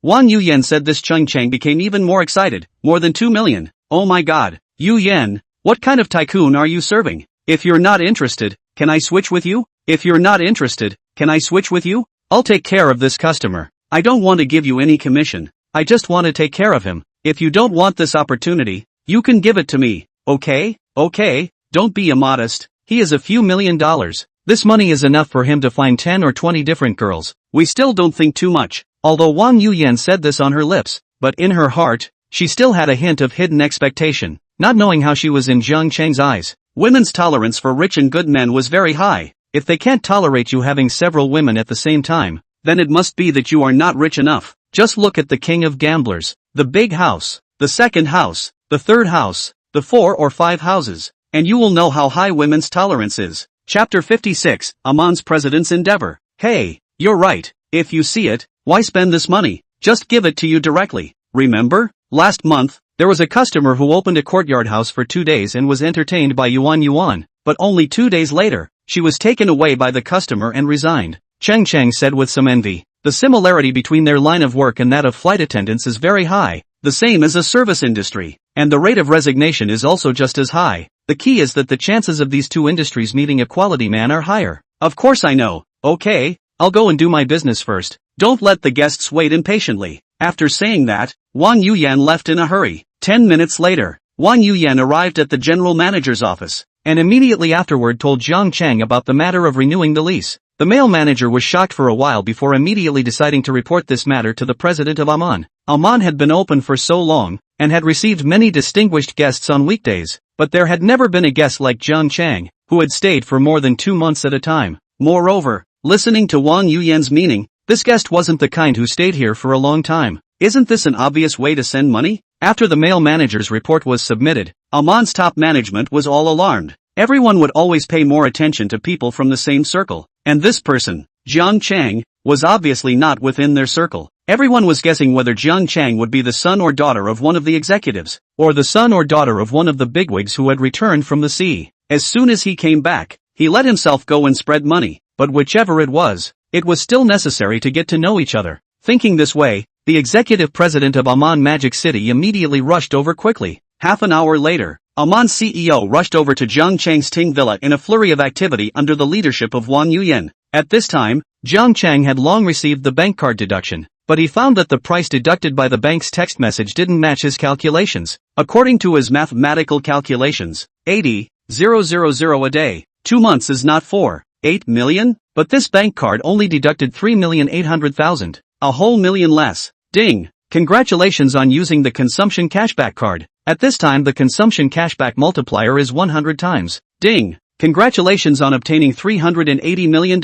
Wang Yuyan said this. Chang Chang became even more excited. More than 2 million. Oh my god. Yuyan, what kind of tycoon are you serving? If you're not interested, can I switch with you? If you're not interested, can I switch with you? I'll take care of this customer. I don't want to give you any commission. I just want to take care of him. If you don't want this opportunity, you can give it to me, okay? Okay, don't be immodest. He is a few $1,000,000. This money is enough for him to find 10 or 20 different girls. We still don't think too much. Although Wang Yuyan said this on her lips, but in her heart, she still had a hint of hidden expectation, not knowing how she was in Jiang Cheng's eyes. Women's tolerance for rich and good men was very high. If they can't tolerate you having several women at the same time, then it must be that you are not rich enough. Just look at the king of gamblers, the big house, the second house, the third house, the 4 or 5 houses, and you will know how high women's tolerance is. Chapter 56, Amon's President's Endeavor. Hey, you're right. If you see it, why spend this money? Just give it to you directly. Remember? Last month, there was a customer who opened a courtyard house for 2 days and was entertained by Yuan, but only 2 days later, she was taken away by the customer and resigned. Cheng said with some envy. The similarity between their line of work and that of flight attendants is very high, the same as a service industry, and the rate of resignation is also just as high. The key is that the chances of these two industries meeting a quality man are higher. Of course I know. Okay, I'll go and do my business first. Don't let the guests wait impatiently. After saying that, Wang Yuyan left in a hurry. 10 minutes later, Wang Yuyan arrived at the general manager's office, and immediately afterward told Jiang Cheng about the matter of renewing the lease. The male manager was shocked for a while before immediately deciding to report this matter to the president of Amon. Amon had been open for so long, and had received many distinguished guests on weekdays, but there had never been a guest like Jiang Cheng, who had stayed for more than 2 months at a time. Moreover, listening to Wang Yuyan's meaning, this guest wasn't the kind who stayed here for a long time. Isn't this an obvious way to send money? After the male manager's report was submitted, Amon's top management was all alarmed. Everyone would always pay more attention to people from the same circle, and this person, Jiang Cheng, was obviously not within their circle. Everyone was guessing whether Jiang Cheng would be the son or daughter of one of the executives, or the son or daughter of one of the bigwigs who had returned from the sea. As soon as he came back, he let himself go and spread money, but whichever it was still necessary to get to know each other. Thinking this way, the executive president of Amon Magic City immediately rushed over quickly. Half an hour later, Amon's CEO rushed over to Jiang Cheng's Ting Villa in a flurry of activity under the leadership of Wang Yuyan. At this time, Jiang Cheng had long received the bank card deduction, but he found that the price deducted by the bank's text message didn't match his calculations. According to his mathematical calculations, 80,000 a day, 2 months is not 4.8 million, but this bank card only deducted 3,800,000, a whole million less. Ding! Congratulations on using the consumption cashback card. At this time the consumption cashback multiplier is 100 times. Ding! Congratulations on obtaining $380 million.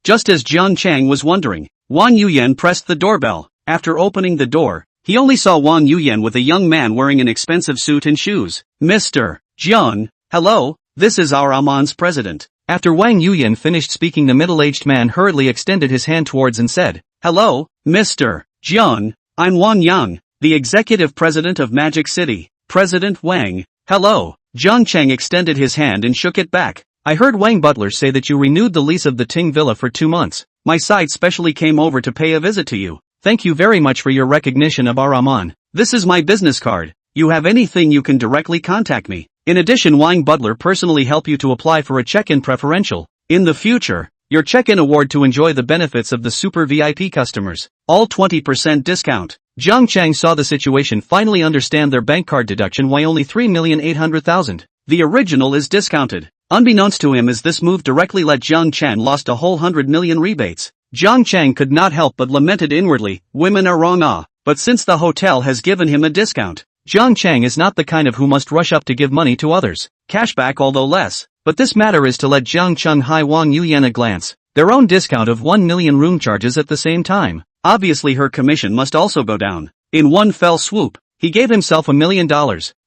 Just as Jiang Cheng was wondering, Wang Yuyan pressed the doorbell. After opening the door, he only saw Wang Yuyan with a young man wearing an expensive suit and shoes. Mr. Jiang, hello, this is our Amon's president. After Wang Yuyan finished speaking, the middle-aged man hurriedly extended his hand towards and said, Hello, Mr. Jiang, I'm Wang Yang, the executive president of Magic City. President Wang. Hello. Jiang Cheng extended his hand and shook it back. I heard Wang Butler say that you renewed the lease of the Ting Villa for 2 months. My side specially came over to pay a visit to you. Thank you very much for your recognition of our Amon. This is my business card. You have anything you can directly contact me. In addition, Wang Butler personally help you to apply for a check-in preferential. In the future, your check-in award to enjoy the benefits of the super VIP customers. All 20% discount. Jiang Cheng saw the situation, finally understand their bank card deduction why only 3,800,000. The original is discounted. Unbeknownst to him, as this move directly let Jiang Cheng lost a whole 100 million rebates. Jiang Cheng could not help but lamented inwardly, women are wrong but since the hotel has given him a discount, Jiang Cheng is not the kind of who must rush up to give money to others. Cashback although less, but this matter is to let Jiang Cheng hi Wang Yuyan a glance. Their own discount of 1 million room charges at the same time. Obviously her commission must also go down. In one fell swoop, he gave himself $1 million.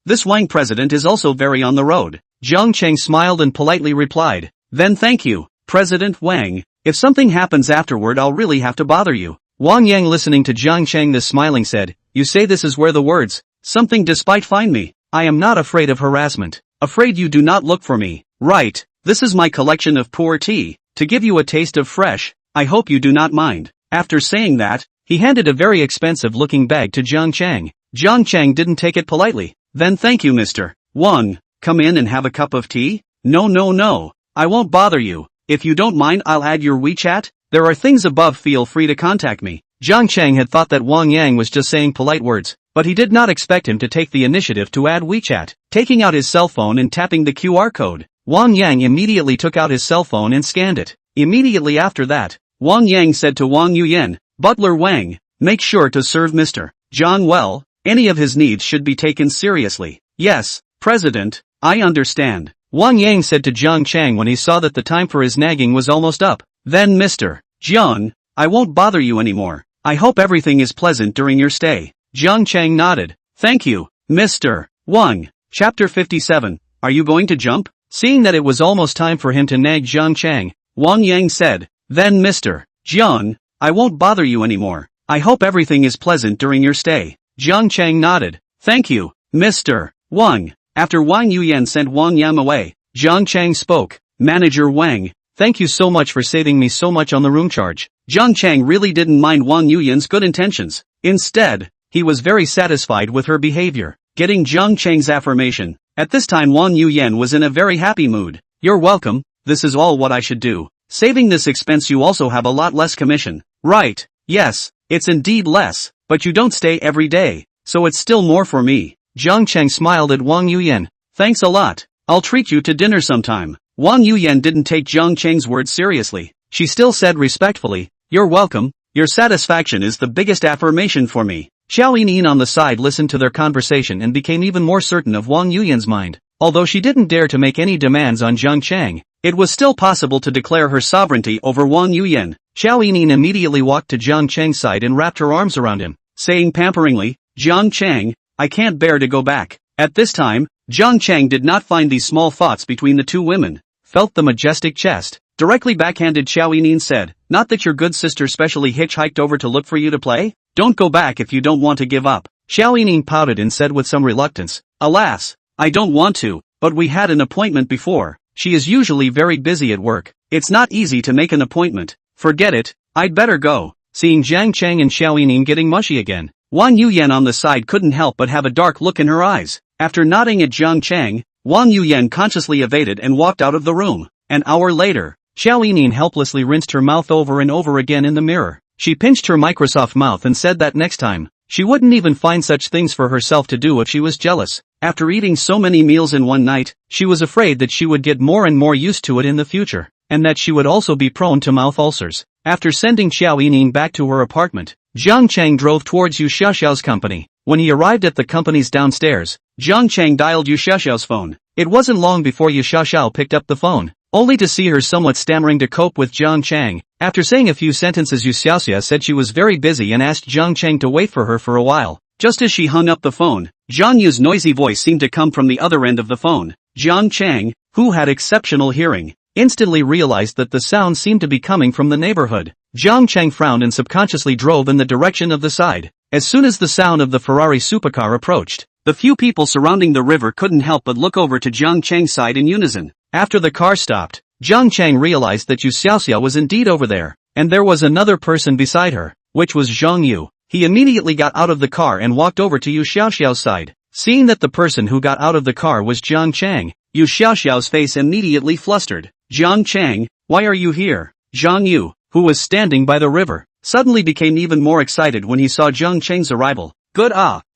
This Wang president is also very on the road. Jiang Cheng smiled and politely replied, Then thank you, President Wang. If something happens afterward I'll really have to bother you. Wang Yang, listening to Jiang Cheng this smiling, said, You say this is where the words, something despite find me. I am not afraid of harassment. Afraid you do not look for me. Right, this is my collection of poor tea, to give you a taste of fresh. I hope you do not mind. After saying that, he handed a very expensive-looking bag to Jiang Cheng. Jiang Cheng didn't take it politely. Then thank you, Mr. Wang. Come in and have a cup of tea? No. I won't bother you. If you don't mind, I'll add your WeChat. There are things above, feel free to contact me. Jiang Chang had thought that Wang Yang was just saying polite words, but he did not expect him to take the initiative to add WeChat. Taking out his cell phone and tapping the QR code, Wang Yang immediately took out his cell phone and scanned it. Immediately after that, Wang Yang said to Wang Yuyan, "Butler Wang, make sure to serve Mr. John well. Any of his needs should be taken seriously." "Yes, President, I understand," Wang Yang said to Jiang Chang when he saw that the time for his nagging was almost up. "Then Mr. Jiang, I won't bother you anymore. I hope everything is pleasant during your stay." Jiang Chang nodded. "Thank you, Mr. Wang." Chapter 57. Are you going to jump? Seeing that it was almost time for him to nag Jiang Chang, Wang Yang said, "Then Mr. Jiang, I won't bother you anymore. I hope everything is pleasant during your stay." Jiang Chang nodded. "Thank you, Mr. Wang." After Wang Yuyan sent Wang Yam away, Jiang Chang spoke. "Manager Wang, thank you so much for saving me so much on the room charge." Jiang Chang really didn't mind Wang Yuyan's good intentions. Instead, he was very satisfied with her behavior, getting Jiang Chang's affirmation. At this time Wang Yuyan was in a very happy mood. "You're welcome, this is all what I should do. Saving this expense you also have a lot less commission." "Right, yes, it's indeed less, but you don't stay every day, so it's still more for me." Jiang Chang smiled at Wang Yuyan. "Thanks a lot, I'll treat you to dinner sometime." Wang Yuyan didn't take Jiang Chang's words seriously. She still said respectfully, "You're welcome, your satisfaction is the biggest affirmation for me." Xiao Yinin on the side listened to their conversation and became even more certain of Wang Yuyan's mind. Although she didn't dare to make any demands on Jiang Chang, it was still possible to declare her sovereignty over Wang Yuyan. Xiao Yinin immediately walked to Jiang Chang's side and wrapped her arms around him, saying pamperingly, "Jiang Chang, I can't bear to go back." At this time, Jiang Chang did not find these small thoughts between the two women, felt the majestic chest. Directly backhanded Xiao Yinin said, "Not that your good sister specially hitchhiked over to look for you to play? Don't go back if you don't want to give up." Xiao Yining pouted and said with some reluctance, "Alas, I don't want to, but we had an appointment before. She is usually very busy at work. It's not easy to make an appointment. Forget it, I'd better go." Seeing Jiang Chang and Xiao Yining getting mushy again, Wang Yuyan on the side couldn't help but have a dark look in her eyes. After nodding at Jiang Chang, Wang Yuyan consciously evaded and walked out of the room. An hour later, Xiao Yining helplessly rinsed her mouth over and over again in the mirror. She pinched her Microsoft mouth and said that next time, she wouldn't even find such things for herself to do if she was jealous. After eating so many meals in one night, she was afraid that she would get more and more used to it in the future, and that she would also be prone to mouth ulcers. After sending Xiao Yining back to her apartment, Jiang Chang drove towards Yu Xiaoxiao's company. When he arrived at the company's downstairs, Jiang Chang dialed Yu Xiaoxiao's phone. It wasn't long before Yu Xiaoxiao picked up the phone, only to see her somewhat stammering to cope with Jiang Chang. After saying a few sentences, Yu Xiaoxia said she was very busy and asked Jiang Chang to wait for her for a while. Just as she hung up the phone, Jiang Yu's noisy voice seemed to come from the other end of the phone. Jiang Chang, who had exceptional hearing, instantly realized that the sound seemed to be coming from the neighborhood. Jiang Chang frowned and subconsciously drove in the direction of the side. As soon as the sound of the Ferrari supercar approached, the few people surrounding the river couldn't help but look over to Jiang Chang's side in unison. After the car stopped, Jiang Chang realized that Yu Xiaoxia was indeed over there, and there was another person beside her, which was Zhang Yu. He immediately got out of the car and walked over to Yu Xiaoxiao's side. Seeing that the person who got out of the car was Jiang Chang, Yu Xiaoxiao's face immediately flustered. "Jiang Chang, why are you here?" Zhang Yu, who was standing by the river, suddenly became even more excited when he saw Jiang Chang's arrival. "Good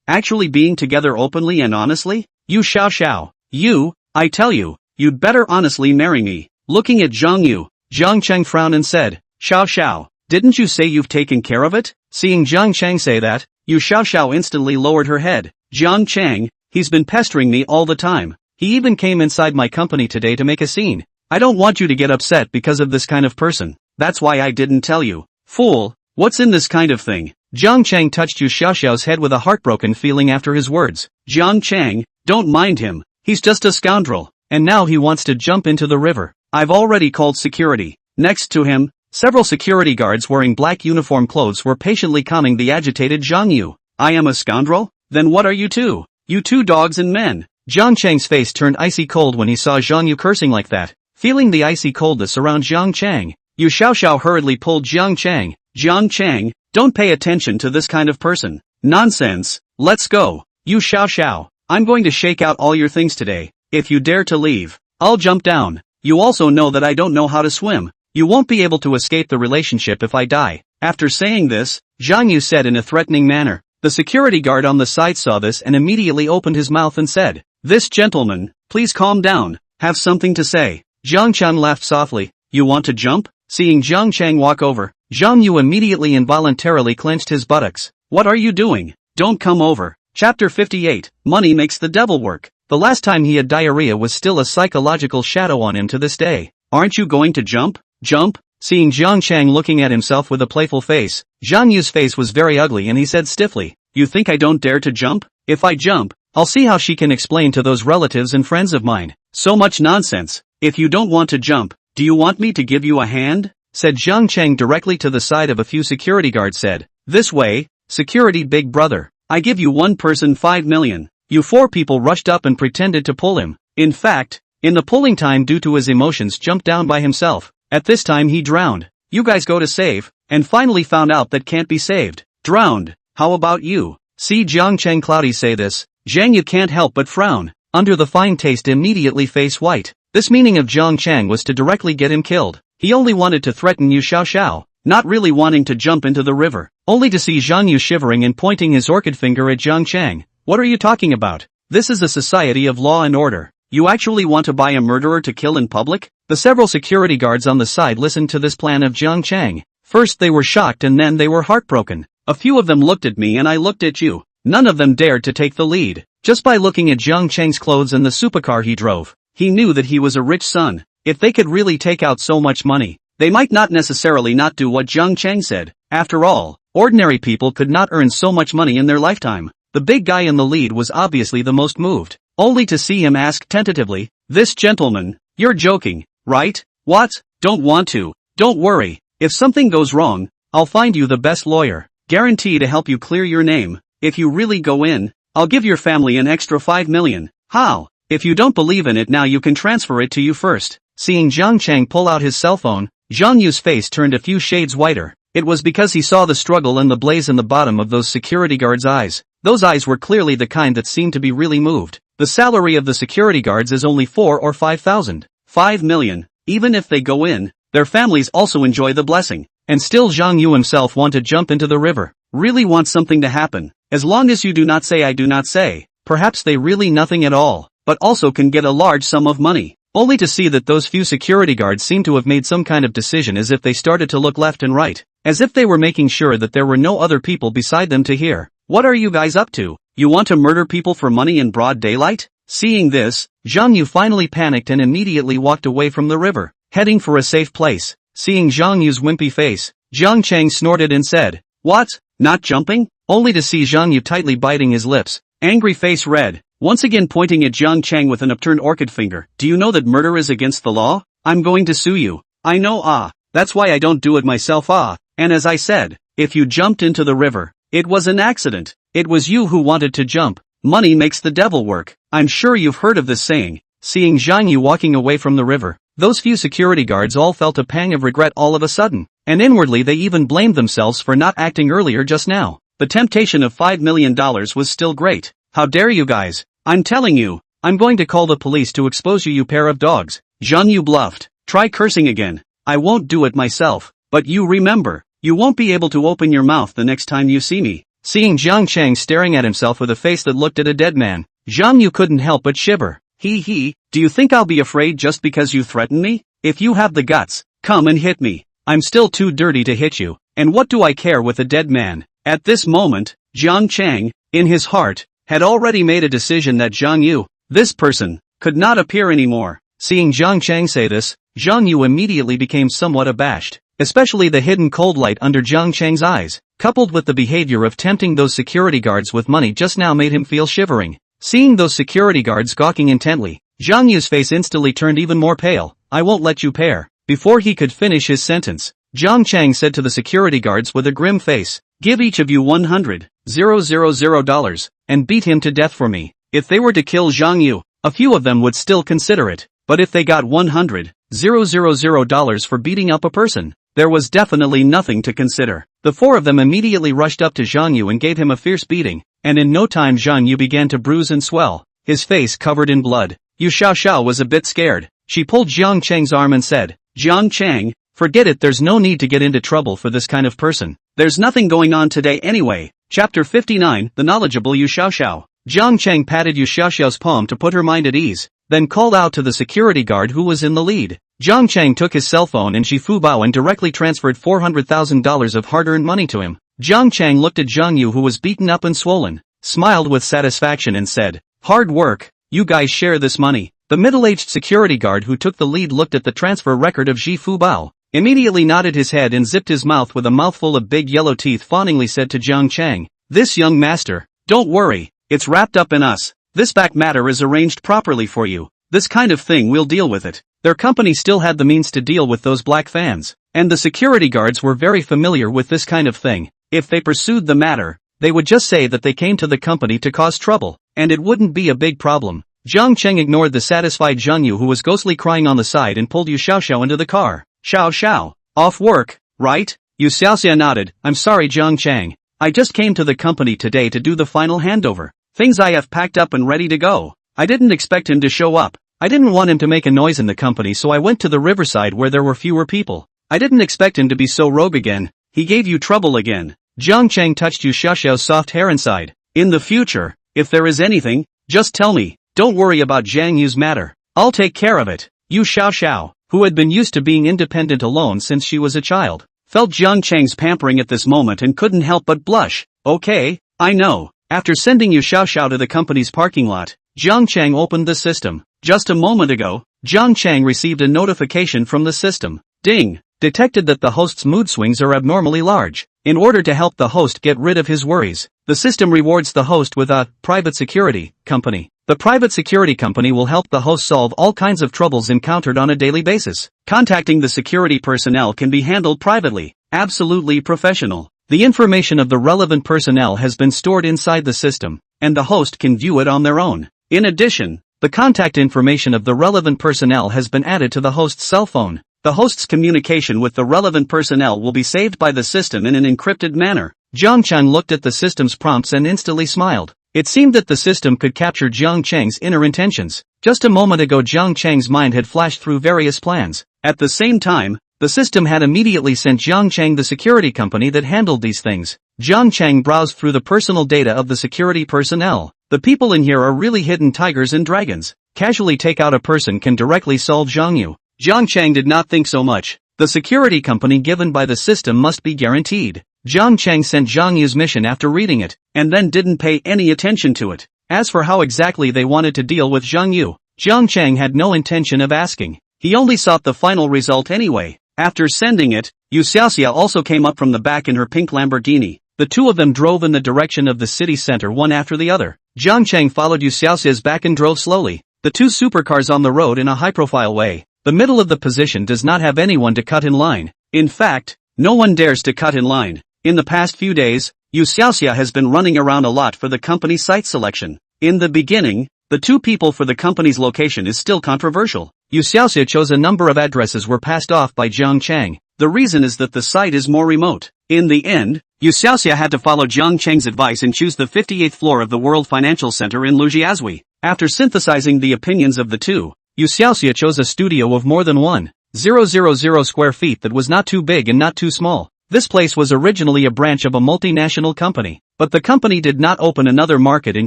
actually being together openly and honestly? Yu Xiaoxiao, I tell you, you'd better honestly marry me." Looking at Zhang Yu, Jiang Chang frowned and said, Xiao, didn't you say you've taken care of it?" Seeing Jiang Chang say that, Yu Xiaoxiao instantly lowered her head. "Jiang Chang, he's been pestering me all the time. He even came inside my company today to make a scene. I don't want you to get upset because of this kind of person. That's why I didn't tell you." "Fool, what's in this kind of thing?" Jiang Chang touched Yu Xiaoxiao's head with a heartbroken feeling after his words. "Jiang Chang, don't mind him. He's just a scoundrel, and now he wants to jump into the river. I've already called security." Next to him, several security guards wearing black uniform clothes were patiently calming the agitated Zhang Yu. "I am a scoundrel? Then what are you two? You two dogs and men." Jiang Chang's face turned icy cold when he saw Zhang Yu cursing like that. Feeling the icy coldness around Jiang Chang, Yu Xiaoxiao hurriedly pulled Jiang Chang. "Jiang Chang, don't pay attention to this kind of person. Nonsense, let's go. Yu Xiaoxiao, I'm going to shake out all your things today. If you dare to leave, I'll jump down. You also know that I don't know how to swim. You won't be able to escape the relationship if I die. After saying this, Zhang Yu said in a threatening manner. The security guard on the side saw this and immediately opened his mouth and said, "This gentleman, please calm down, have something to say." Zhang Chang laughed softly. "You want to jump?" Seeing Zhang Chang walk over, Zhang Yu immediately involuntarily clenched his buttocks. "What are you doing? Don't come over." Chapter 58, Money Makes the Devil Work. The last time he had diarrhea was still a psychological shadow on him to this day. "Aren't you going to jump? Jump?" Seeing Zhang Chang looking at himself with a playful face, Zhang Yu's face was very ugly and he said stiffly, "You think I don't dare to jump? If I jump, I'll see how she can explain to those relatives and friends of mine. So much nonsense. If you don't want to jump, do you want me to give you a hand?" said Zhang Chang directly to the side of a few security guards said. "This way, security big brother. I give you one person 5 million. You 4 people rushed up and pretended to pull him. In fact, in the pulling time due to his emotions jumped down by himself. At this time he drowned. You guys go to save, and finally found out that can't be saved. Drowned. How about you?" See Zhang Chang cloudy say this, Zhang Yu can't help but frown. Under the fine taste immediately face white. This meaning of Zhang Chang was to directly get him killed. He only wanted to threaten Yu Xiao, not really wanting to jump into the river, only to see Zhang Yu shivering and pointing his orchid finger at Zhang Chang. "What are you talking about? This is a society of law and order. You actually want to buy a murderer to kill in public?" The several security guards on the side listened to this plan of Zhang Chang. First they were shocked and then they were heartbroken. A few of them looked at me and I looked at you. None of them dared to take the lead. Just by looking at Zhang Chang's clothes and the supercar he drove, he knew that he was a rich son. If they could really take out so much money, they might not necessarily not do what Zhang Chang said. After all, ordinary people could not earn so much money in their lifetime. The big guy in the lead was obviously the most moved, only to see him ask tentatively, "This gentleman, you're joking, right?" "What? Don't want to. Don't worry. If something goes wrong, I'll find you the best lawyer. Guarantee to help you clear your name. If you really go in, I'll give your family an extra 5 million. How? If you don't believe in it now you can transfer it to you first." Seeing Zhang Chang pull out his cell phone, Zhang Yu's face turned a few shades whiter. It was because he saw the struggle and the blaze in the bottom of those security guards' eyes. Those eyes were clearly the kind that seemed to be really moved. The salary of the security guards is only 4 or 5,000. 5 million. Even if they go in, their families also enjoy the blessing. And still Zhang Yu himself want to jump into the river. Really want something to happen. As long as you do not say I do not say, perhaps they really nothing at all, but also can get a large sum of money. Only to see that those few security guards seem to have made some kind of decision as if they started to look left and right. As if they were making sure that there were no other people beside them to hear. "What are you guys up to? You want to murder people for money in broad daylight?" Seeing this, Zhang Yu finally panicked and immediately walked away from the river, heading for a safe place. Seeing Zhang Yu's wimpy face, Zhang Chang snorted and said, "What? Not jumping?" Only to see Zhang Yu tightly biting his lips, angry face red, once again pointing at Zhang Chang with an upturned orchid finger. "Do you know that murder is against the law? I'm going to sue you." "I know, that's why I don't do it myself, and as I said, if you jumped into the river, it was an accident. It was you who wanted to jump. Money makes the devil work. I'm sure you've heard of this saying." Seeing Zhang Yu walking away from the river, those few security guards all felt a pang of regret all of a sudden, and inwardly they even blamed themselves for not acting earlier just now. The temptation of $5 million was still great. "How dare you guys? I'm telling you, I'm going to call the police to expose you, you pair of dogs." Zhang Yu bluffed. "Try cursing again. I won't do it myself, but you remember, you won't be able to open your mouth the next time you see me." Seeing Zhang Chang staring at himself with a face that looked at a dead man, Zhang Yu couldn't help but shiver. He, do you think I'll be afraid just because you threaten me? If you have the guts, come and hit me. I'm still too dirty to hit you, and what do I care with a dead man?" At this moment, Zhang Chang, in his heart, had already made a decision that Zhang Yu, this person, could not appear anymore. Seeing Zhang Chang say this, Zhang Yu immediately became somewhat abashed, especially the hidden cold light under Zhang Chang's eyes, coupled with the behavior of tempting those security guards with money just now made him feel shivering. Seeing those security guards gawking intently, Zhang Yu's face instantly turned even more pale. "I won't let you pair." Before he could finish his sentence, Zhang Chang said to the security guards with a grim face, "Give each of you $100,000, and beat him to death for me." If they were to kill Zhang Yu, a few of them would still consider it, but if they got $100,000 for beating up a person, there was definitely nothing to consider. The 4 of them immediately rushed up to Zhang Yu and gave him a fierce beating, and in no time Zhang Yu began to bruise and swell, his face covered in blood. Yu Xiao was a bit scared. She pulled Jiang Chang's arm and said, "Jiang Chang, forget it, there's no need to get into trouble for this kind of person. There's nothing going on today anyway." Chapter 59, The Knowledgeable Yu Xiaoxiao. Jiang Chang patted Yu Xiaoxiao's palm to put her mind at ease, then called out to the security guard who was in the lead. Jiang Chang took his cell phone and Shi Fubao and directly transferred $400,000 of hard-earned money to him. Jiang Chang looked at Zhang Yu, who was beaten up and swollen, smiled with satisfaction and said, "Hard work, you guys share this money." The middle-aged security guard who took the lead looked at the transfer record of Shi Fubao, immediately nodded his head and zipped his mouth with a mouthful of big yellow teeth, fawningly said to Jiang Chang, "This young master, don't worry, it's wrapped up in us. This back matter is arranged properly for you. This kind of thing, we'll deal with it." Their company still had the means to deal with those black fans, and the security guards were very familiar with this kind of thing. If they pursued the matter, they would just say that they came to the company to cause trouble, and it wouldn't be a big problem. Jiang Cheng ignored the satisfied Zhang Yu, who was ghostly crying on the side, and pulled Yu Xiaoxiao into the car. "Xiao, off work, right?" Yu Xiaoxia nodded. "I'm sorry, Jiang Chang. I just came to the company today to do the final handover. Things I have packed up and ready to go. I didn't expect him to show up. I didn't want him to make a noise in the company, so I went to the riverside where there were fewer people. I didn't expect him to be so rogue again. He gave you trouble again." Jiang Cheng touched Yu Xiaoxiao's soft hair and sighed. "In the future, if there is anything, just tell me. Don't worry about Zhang Yu's matter. I'll take care of it." Yu Xiaoxiao, who had been used to being independent alone since she was a child, felt Jiang Cheng's pampering at this moment and couldn't help but blush. "Okay, I know." After sending Yu Xiaoxiao to the company's parking lot, Jiang Cheng opened the system. Just a moment ago, Jiang Cheng received a notification from the system. Ding! Detected that the host's mood swings are abnormally large. In order to help the host get rid of his worries, the system rewards the host with a private security company. The private security company will help the host solve all kinds of troubles encountered on a daily basis. Contacting the security personnel can be handled privately, absolutely professional. The information of the relevant personnel has been stored inside the system, and the host can view it on their own. In addition, the contact information of the relevant personnel has been added to the host's cell phone. The host's communication with the relevant personnel will be saved by the system in an encrypted manner. Jiang Cheng looked at the system's prompts and instantly smiled. It seemed that the system could capture Jiang Cheng's inner intentions. Just a moment ago, Jiang Cheng's mind had flashed through various plans. At the same time, the system had immediately sent Jiang Cheng the security company that handled these things. Jiang Cheng browsed through the personal data of the security personnel. The people in here are really hidden tigers and dragons. Casually take out a person can directly solve Zhang Yu. Jiang Cheng did not think so much. The security company given by the system must be guaranteed. Jiang Cheng sent Zhang Yu's mission after reading it, and then didn't pay any attention to it. As for how exactly they wanted to deal with Zhang Yu, Jiang Cheng had no intention of asking. He only sought the final result anyway. After sending it, Yu Xiaoxia also came up from the back in her pink Lamborghini. The two of them drove in the direction of the city center one after the other. Jiang Cheng followed Yu Xiaoxia's back and drove slowly. The two supercars on the road in a high-profile way. The middle of the position does not have anyone to cut in line. In fact, no one dares to cut in line. In the past few days, Yu Xiaoxia has been running around a lot for the company's site selection. In the beginning, the two people for the company's location is still controversial. Yu Xiaoxia chose a number of addresses were passed off by Jiang Cheng. The reason is that the site is more remote. In the end, Yu Xiaoxia had to follow Jiang Cheng's advice and choose the 58th floor of the World Financial Center in Lujiazui. After synthesizing the opinions of the two, Yu Xiaoxia chose a studio of more than 1,000 square feet that was not too big and not too small. This place was originally a branch of a multinational company, but the company did not open another market in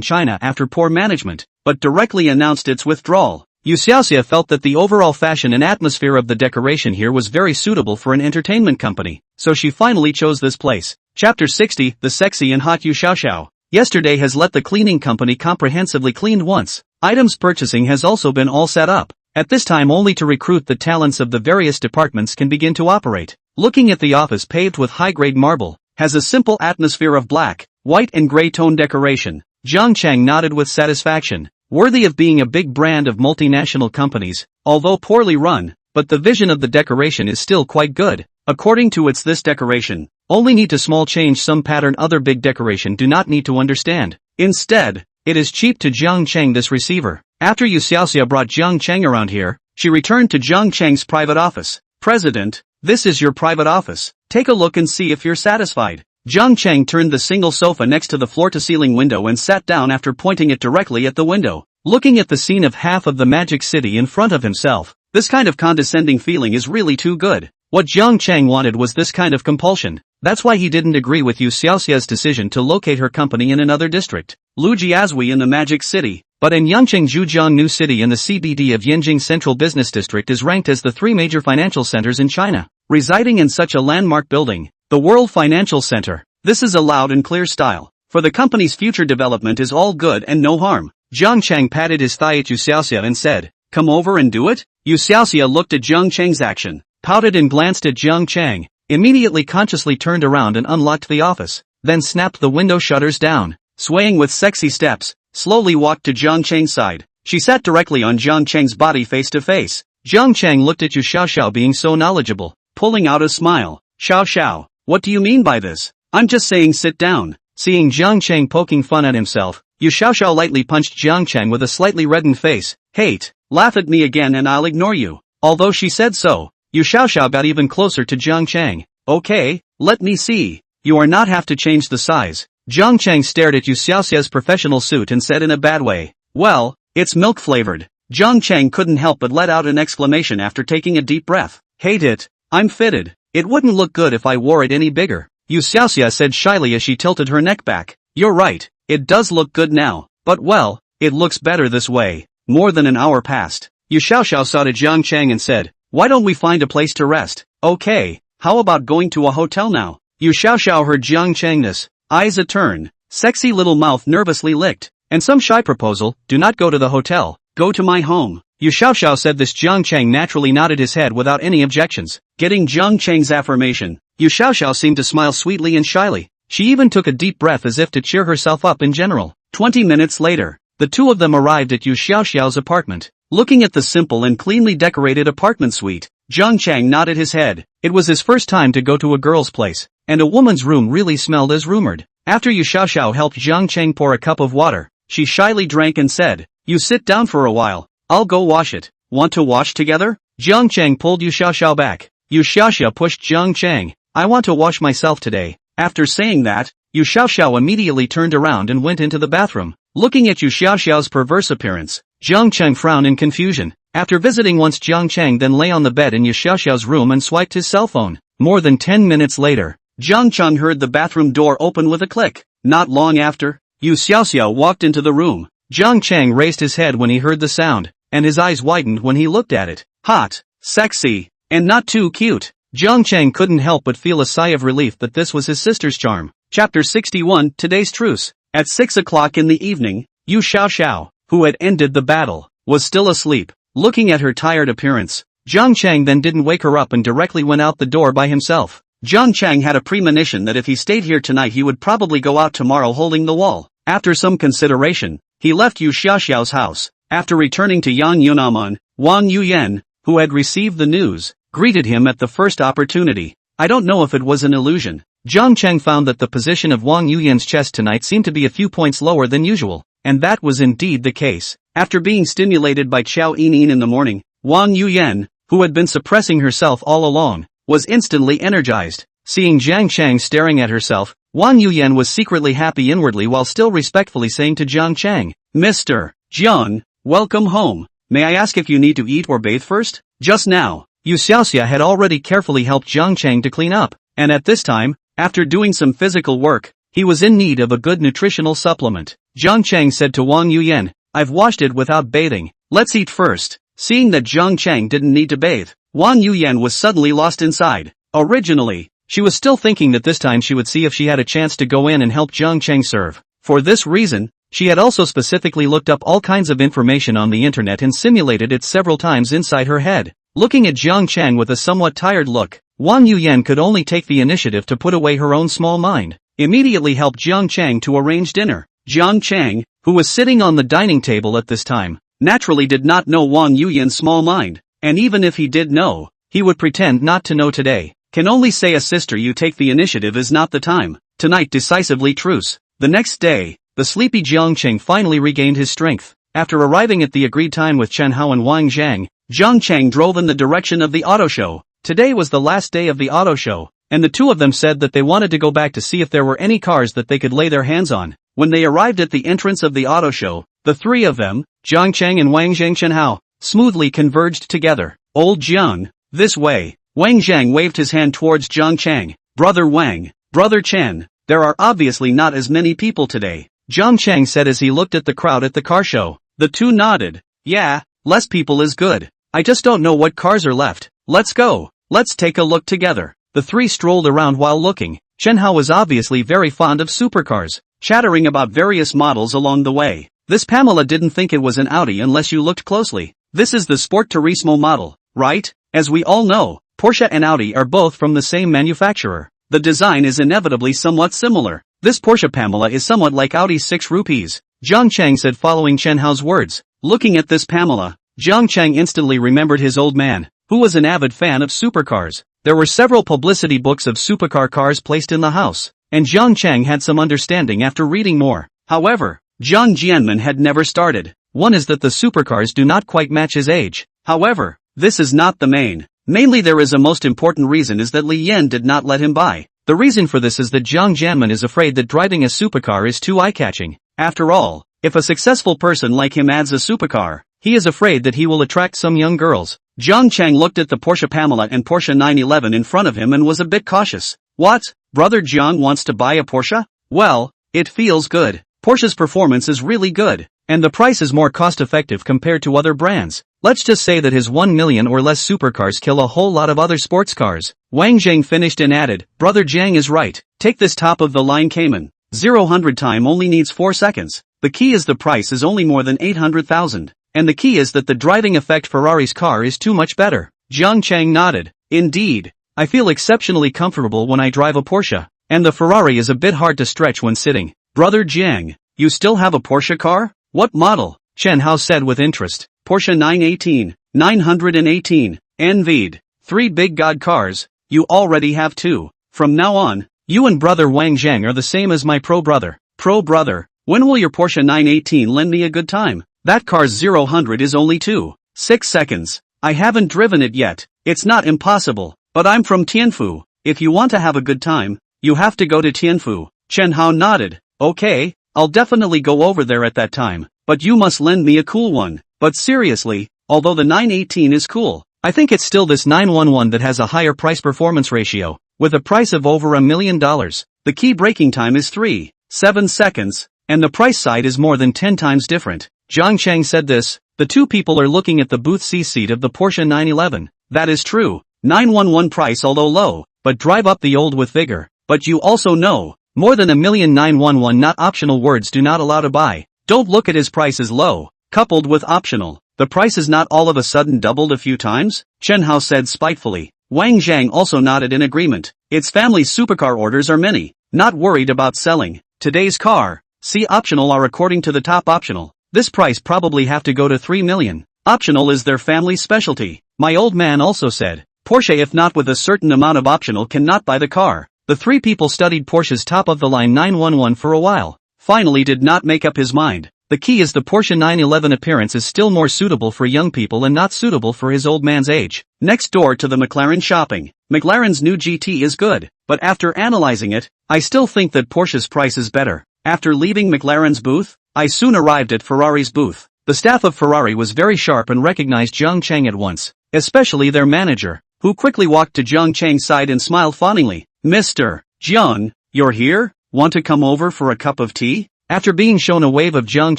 China after poor management, but directly announced its withdrawal. Yu Xiaoxia felt that the overall fashion and atmosphere of the decoration here was very suitable for an entertainment company, so she finally chose this place. Chapter 60, The Sexy and Hot Yu Xiaoxiao. Yesterday has let the cleaning company comprehensively cleaned once. Items purchasing has also been all set up. At this time only to recruit the talents of the various departments can begin to operate. Looking at the office paved with high-grade marble, has a simple atmosphere of black, white and gray tone decoration. Jiang Cheng nodded with satisfaction. Worthy of being a big brand of multinational companies, although poorly run, but the vision of the decoration is still quite good. According to this decoration, only need to small change some pattern other big decoration do not need to understand. Instead, it is cheap to Jiang Cheng this receiver. After Yu Xiaoxia brought Jiang Cheng around here, she returned to Jiang Cheng's private office. President, this is your private office. Take a look and see if you're satisfied. Jiang Cheng turned the single sofa next to the floor-to-ceiling window and sat down after pointing it directly at the window. Looking at the scene of half of the magic city in front of himself, This kind of condescending feeling is really too good. What Jiang Chang wanted was this kind of compulsion. That's why he didn't agree with Yu Xiaoxia's decision to locate her company in another district, Lujiazui in the Magic City. But in Yangqing Zhujiang New City and the CBD of Yanjing Central Business District is ranked as the three major financial centers in China. Residing in such a landmark building, the World Financial Center, this is a loud and clear style. For the company's future development is all good and no harm. Jiang Chang patted his thigh at Yu Xiaoxia and said, "Come over and do it?" Yu Xiaoxia looked at Jiang Chang's action, pouted and glanced at Jiang Chang, immediately consciously turned around and unlocked the office, then snapped the window shutters down, swaying with sexy steps, slowly walked to Jiang Chang's side. She sat directly on Jiang Chang's body face to face. Jiang Chang looked at Yu Xiaoxiao being so knowledgeable, pulling out a smile. "Xiao, what do you mean by this? I'm just saying sit down." Seeing Jiang Chang poking fun at himself, Yu Xiaoxiao lightly punched Jiang Chang with a slightly reddened face. "Hate, laugh at me again and I'll ignore you." Although she said so, Yu Xiaoxiao got even closer to Jiang Chang. "Okay, let me see. You are not have to change the size." Jiang Chang stared at Yu Xiaoxia's professional suit and said in a bad way, "Well, it's milk-flavored." Jiang Chang couldn't help but let out an exclamation after taking a deep breath. "Hate it. I'm fitted. It wouldn't look good if I wore it any bigger," Yu Xiaoxia said shyly as she tilted her neck back. "You're right, it does look good now, but well, it looks better this way." More than an hour passed. Yu Xiaoxiao saw to Jiang Chang and said, "Why don't we find a place to rest?" "Okay, how about going to a hotel now?" Yu Xiaoxiao heard Jiang Chang's eyes a turn, sexy little mouth nervously licked, and some shy proposal, "Do not go to the hotel, go to my home." Yu Xiaoxiao said this. Jiang Chang naturally nodded his head without any objections. Getting Jiang Chang's affirmation, Yu Xiaoxiao seemed to smile sweetly and shyly. She even took a deep breath as if to cheer herself up in general. 20 minutes later, the two of them arrived at Yu Xiaoxiao's apartment. Looking at the simple and cleanly decorated apartment suite, Jiang Chang nodded his head. It was his first time to go to a girl's place, and a woman's room really smelled as rumored. After Yu Xiaoxiao helped Jiang Chang pour a cup of water, she shyly drank and said, "You sit down for a while, I'll go wash it." "Want to wash together?" Jiang Chang pulled Yu Xiaoxiao back. Yu Xiaoxiao pushed Jiang Chang. "I want to wash myself today." After saying that, Yu Xiaoxiao immediately turned around and went into the bathroom. Looking at Yu Xiaoxiao's perverse appearance, Jiang Chang frowned in confusion. After visiting once, Jiang Chang then lay on the bed in Yu Xiaoxiao's room and swiped his cell phone. More than 10 minutes later, Jiang Chang heard the bathroom door open with a click. Not long after, Yu Xiaoxiao walked into the room. Jiang Chang raised his head when he heard the sound, and his eyes widened when he looked at it. Hot, sexy, and not too cute. Jiang Chang couldn't help but feel a sigh of relief that this was his sister's charm. Chapter 61, Today's Truce. At 6 o'clock in the evening, Yu Xiaoxiao, who had ended the battle, was still asleep. Looking at her tired appearance, Jiang Chang then didn't wake her up and directly went out the door by himself. Jiang Chang had a premonition that if he stayed here tonight he would probably go out tomorrow holding the wall. After some consideration, he left Yu Xiaoxiao's house. After returning to Yang Yunaman, Wang Yuyan, who had received the news, greeted him at the first opportunity. I don't know if it was an illusion. Jiang Chang found that the position of Wang Yuyan's chest tonight seemed to be a few points lower than usual, and that was indeed the case. After being stimulated by Chao Yinin in the morning, Wang Yuyan, who had been suppressing herself all along, was instantly energized. Seeing Jiang Chang staring at herself, Wang Yuyan was secretly happy inwardly while still respectfully saying to Jiang Chang, "Mr. Jiang, welcome home. May I ask if you need to eat or bathe first?" Just now, Yu Xiaoxia had already carefully helped Jiang Chang to clean up, and at this time, after doing some physical work, he was in need of a good nutritional supplement. Jiang Chang said to Wang Yuyan, "I've washed it without bathing. Let's eat first." Seeing that Jiang Chang didn't need to bathe, Wang Yuyan was suddenly lost inside. Originally, she was still thinking that this time she would see if she had a chance to go in and help Jiang Chang serve. For this reason, she had also specifically looked up all kinds of information on the internet and simulated it several times inside her head. Looking at Jiang Chang with a somewhat tired look, Wang Yuyan could only take the initiative to put away her own small mind. Immediately helped Jiang Chang to arrange dinner. Jiang Chang, who was sitting on the dining table at this time, naturally did not know Wang Yuyan's small mind, and even if he did know, he would pretend not to know today. Can only say a sister you take the initiative is not the time. Tonight decisively truce. The next day, the sleepy Jiang Chang finally regained his strength. After arriving at the agreed time with Chen Hao and Wang Zhang, Jiang Chang drove in the direction of the auto show. Today was the last day of the auto show, and the two of them said that they wanted to go back to see if there were any cars that they could lay their hands on. When they arrived at the entrance of the auto show, the three of them, Jiang Chang and Wang Zhang Chen Hao, smoothly converged together. Old Jiang, this way. Wang Zhang waved his hand towards Jiang Chang. Brother Wang, Brother Chen, there are obviously not as many people today, Jiang Chang said as he looked at the crowd at the car show. The two nodded. Yeah, less people is good. I just don't know what cars are left. Let's go. Let's take a look together. The three strolled around while looking. Chen Hao was obviously very fond of supercars, chattering about various models along the way. This Pamela didn't think it was an Audi unless you looked closely. This is the Sport Turismo model, right? As we all know, Porsche and Audi are both from the same manufacturer. The design is inevitably somewhat similar. This Porsche Pamela is somewhat like Audi's 6 rupees, Jiang Chang said following Chen Hao's words. Looking at this Pamela, Jiang Chang instantly remembered his old man, who was an avid fan of supercars. There were several publicity books of supercar cars placed in the house, and Jiang Chang had some understanding after reading more. However, Jiang Jianmen had never started. One is that the supercars do not quite match his age. However, this is not the main. Mainly there is a most important reason is that Li Yan did not let him buy. The reason for this is that Jiang Jianmen is afraid that driving a supercar is too eye-catching. After all, if a successful person like him adds a supercar, he is afraid that he will attract some young girls. Jiang Chang looked at the Porsche Pamela and Porsche 911 in front of him and was a bit cautious. What? Brother Jiang wants to buy a Porsche? Well, it feels good. Porsche's performance is really good, and the price is more cost-effective compared to other brands. Let's just say that his 1 million or less supercars kill a whole lot of other sports cars. Wang Zhang finished and added, Brother Jiang is right. Take this top-of-the-line Cayman. 0-100 time only needs 4 seconds. The key is the price is only more than 800,000. And the key is that the driving effect Ferrari's car is too much better. Jiang Chang nodded. Indeed. I feel exceptionally comfortable when I drive a Porsche. And the Ferrari is a bit hard to stretch when sitting. Brother Jiang, you still have a Porsche car? What model? Chen Hao said with interest. Porsche 918, 918, Envied. 3 big god cars. You already have 2. From now on, you and Brother Wang Zhang are the same as my pro brother. Pro brother, when will your Porsche 918 lend me a good time? That car's 0-100 is only 2.6 seconds. I haven't driven it yet. It's not impossible, but I'm from Tianfu. If you want to have a good time, you have to go to Tianfu. Chen Hao nodded. Okay, I'll definitely go over there at that time, but you must lend me a cool one. But seriously, although the 918 is cool, I think it's still this 911 that has a higher price-performance ratio, with a price of over $1 million. The key braking time is 3.7 seconds, and the price side is more than 10 times different. Jiang Chang said this. The two people are looking at the booth C seat of the Porsche 911. That is true. 911 price although low, but drive up the old with vigor. But you also know, more than $1 million 911 not optional words do not allow to buy. Don't look at his price as low, coupled with optional. The price is not all of a sudden doubled a few times? Chen Hao said spitefully. Wang Zhang also nodded in agreement. Its family's supercar orders are many. Not worried about selling today's car. See optional are according to the top optional. This price probably have to go to 3 million. Optional is their family's specialty. My old man also said, Porsche if not with a certain amount of optional cannot buy the car. The three people studied Porsche's top-of-the-line 911 for a while. Finally did not make up his mind. The key is the Porsche 911 appearance is still more suitable for young people and not suitable for his old man's age. Next door to the McLaren shopping. McLaren's new GT is good, but after analyzing it, I still think that Porsche's price is better. After leaving McLaren's booth, I soon arrived at Ferrari's booth. The staff of Ferrari was very sharp and recognized Jiang Chang at once, especially their manager, who quickly walked to Jiang Chang's side and smiled fawningly. Mr. Jiang, you're here? Want to come over for a cup of tea? After being shown a wave of Jiang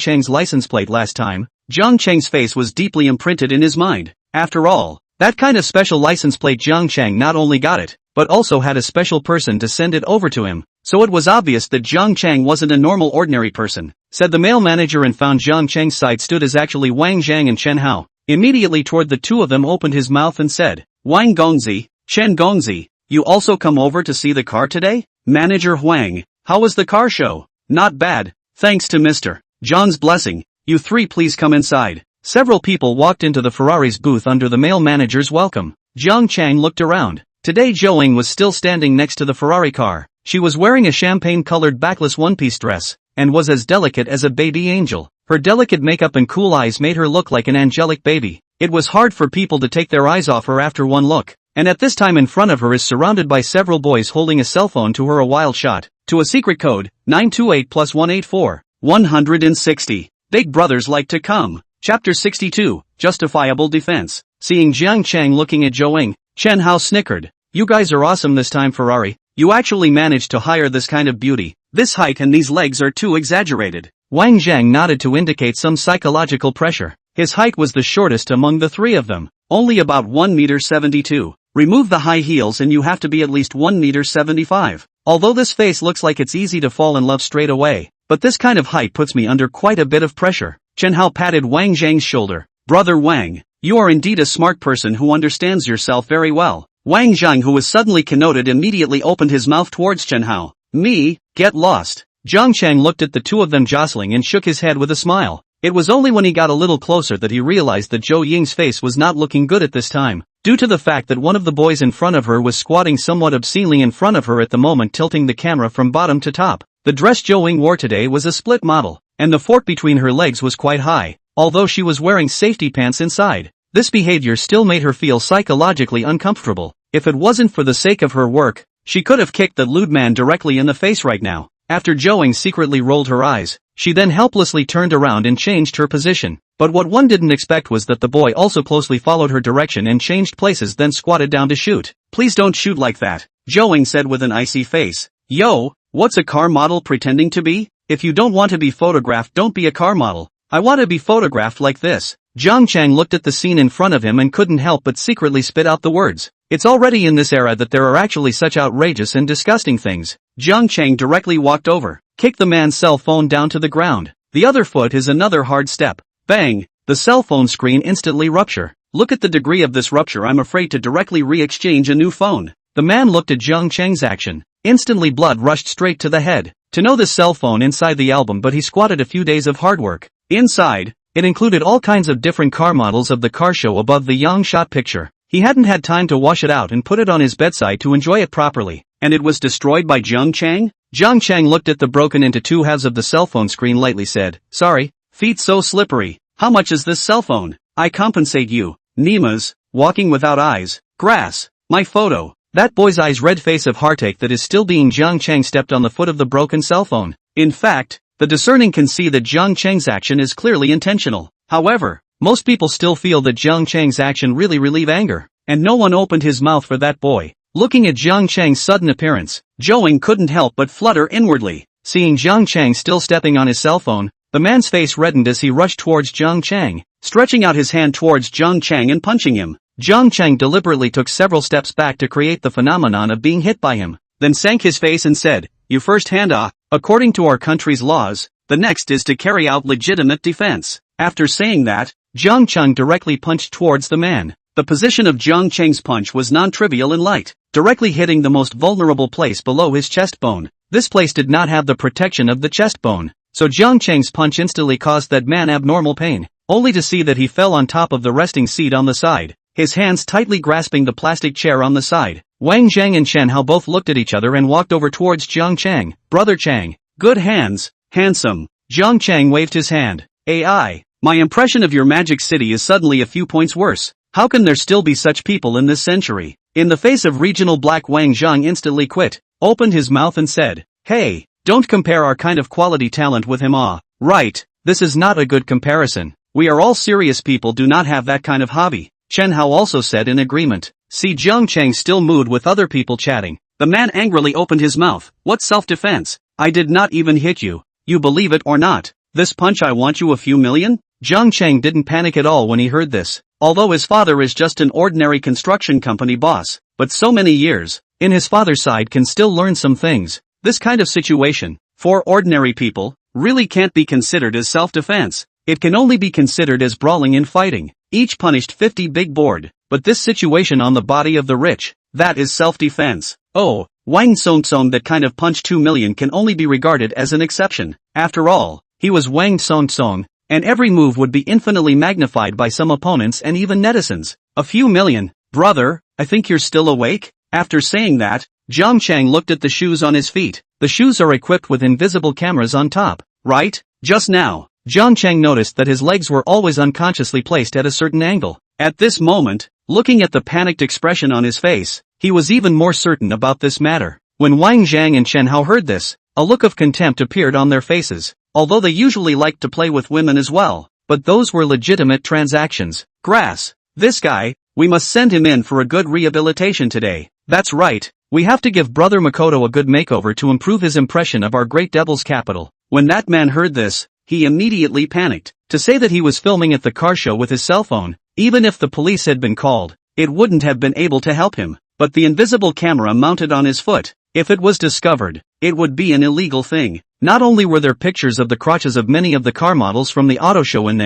Chang's license plate last time, Jiang Chang's face was deeply imprinted in his mind. After all, that kind of special license plate Jiang Chang not only got it, but also had a special person to send it over to him. So it was obvious that Jiang Chang wasn't a normal ordinary person, said the male manager and found Jiang Chang's side stood as actually Wang Zhang and Chen Hao. Immediately toward the two of them opened his mouth and said, Wang Gongzi, Chen Gongzi, you also come over to see the car today? Manager Huang, how was the car show? Not bad, thanks to Mr. John's blessing. You three please come inside. Several people walked into the Ferrari's booth under the male manager's welcome. Jiang Chang looked around. Today Zhou was still standing next to the Ferrari car. She was wearing a champagne-colored backless one-piece dress, and was as delicate as a baby angel. Her delicate makeup and cool eyes made her look like an angelic baby. It was hard for people to take their eyes off her after one look. And at this time in front of her is surrounded by several boys holding a cell phone to her a wild shot. To a secret code, 928 plus 184, 160. Big brothers like to come. Chapter 62, Justifiable Defense. Seeing Jiang Chang looking at Zhou, Chen Hao snickered. You guys are awesome this time, Ferrari. You actually managed to hire this kind of beauty. This height and these legs are too exaggerated. Wang Zhang nodded to indicate some psychological pressure. His height was the shortest among the three of them, only about 1.72 meters. Remove the high heels and you have to be at least 1.75 meters. Although this face looks like it's easy to fall in love straight away, but this kind of height puts me under quite a bit of pressure. Chen Hao patted Wang Zhang's shoulder. Brother Wang, you are indeed a smart person who understands yourself very well. Wang Zhang, who was suddenly connoted, immediately opened his mouth towards Chen Hao. Me? Get lost. Jiang Chang looked at the two of them jostling and shook his head with a smile. It was only when he got a little closer that he realized that Zhou Ying's face was not looking good at this time, due to the fact that one of the boys in front of her was squatting somewhat obscenely in front of her at the moment, tilting the camera from bottom to top. The dress Zhou Ying wore today was a split model, and the fork between her legs was quite high, although she was wearing safety pants inside. This behavior still made her feel psychologically uncomfortable. If it wasn't for the sake of her work, she could have kicked the lewd man directly in the face right now. After Zhou Ying secretly rolled her eyes, she then helplessly turned around and changed her position. But what one didn't expect was that the boy also closely followed her direction and changed places, then squatted down to shoot. Please don't shoot like that, Zhou Ying said with an icy face. Yo, what's a car model pretending to be? If you don't want to be photographed, don't be a car model. I want to be photographed like this. Jiang Chang looked at the scene in front of him and couldn't help but secretly spit out the words. It's already in this era that there are actually such outrageous and disgusting things. Jiang Chang directly walked over, kicked the man's cell phone down to the ground. The other foot is another hard step. Bang! The cell phone screen instantly rupture. Look at the degree of this rupture. I'm afraid to directly re-exchange a new phone. The man looked at Jiang Chang's action. Instantly blood rushed straight to the head. To know the cell phone inside the album, but he squatted a few days of hard work. Inside, it included all kinds of different car models of the car show above the young shot picture. He hadn't had time to wash it out and put it on his bedside to enjoy it properly. And it was destroyed by Jiang Chang? Jiang Chang looked at the broken into two halves of the cell phone screen, lightly said, sorry, feet so slippery. How much is this cell phone? I compensate you. Nima's, walking without eyes, grass, my photo. That boy's eyes red face of heartache that is still being. Jiang Chang stepped on the foot of the broken cell phone. In fact, the discerning can see that Jiang Chang's action is clearly intentional. However, most people still feel that Jiang Chang's action really relieve anger, and no one opened his mouth for that boy. Looking at Jiang Chang's sudden appearance, Zhou Ying couldn't help but flutter inwardly. Seeing Jiang Chang still stepping on his cell phone, the man's face reddened as he rushed towards Jiang Chang, stretching out his hand towards Jiang Chang and punching him. Jiang Chang deliberately took several steps back to create the phenomenon of being hit by him, then sank his face and said, "You first hand according to our country's laws, the next is to carry out legitimate defense." After saying that, Jiang Chang directly punched towards the man. The position of Jiang Chang's punch was non-trivial and light, directly hitting the most vulnerable place below his chest bone. This place did not have the protection of the chest bone, so Jiang Chang's punch instantly caused that man abnormal pain, only to see that he fell on top of the resting seat on the side, his hands tightly grasping the plastic chair on the side. Wang Zhang and Chen Hao both looked at each other and walked over towards Jiang Chang. Brother Chang, good hands, handsome. Jiang Chang waved his hand. AI, my impression of your magic city is suddenly a few points worse. How can there still be such people in this century? In the face of regional black, Wang Zhang instantly quit, opened his mouth and said, "Hey, don't compare our kind of quality talent with him." Right, this is not a good comparison. We are all serious people, do not have that kind of hobby. Chen Hao also said in agreement. See Jiang Chang still mood with other people chatting. The man angrily opened his mouth. What self-defense? I did not even hit you. You believe it or not? This punch, I want you a few million? Jiang Chang didn't panic at all when he heard this. Although his father is just an ordinary construction company boss, but so many years in his father's side can still learn some things. This kind of situation, for ordinary people, really can't be considered as self-defense. It can only be considered as brawling and fighting. Each punished 50 big board, but this situation on the body of the rich, that is self-defense. Oh, Wang Song, that kind of punch 2 million can only be regarded as an exception. After all, he was Wang Song, and every move would be infinitely magnified by some opponents and even netizens. A few million, brother, I think you're still awake? After saying that, Jiang Chang looked at the shoes on his feet. The shoes are equipped with invisible cameras on top, right? Just now, Jiang Chang noticed that his legs were always unconsciously placed at a certain angle. At this moment, looking at the panicked expression on his face, he was even more certain about this matter. When Wang Zhang and Chen Hao heard this, a look of contempt appeared on their faces. Although they usually liked to play with women as well, but those were legitimate transactions. Grass. This guy, we must send him in for a good rehabilitation today. That's right, we have to give Brother Makoto a good makeover to improve his impression of our great devil's capital. When that man heard this, he immediately panicked. To say that he was filming at the car show with his cell phone, even if the police had been called, it wouldn't have been able to help him. But the invisible camera mounted on his foot, if it was discovered, it would be an illegal thing. Not only were there pictures of the crotches of many of the car models from the auto show in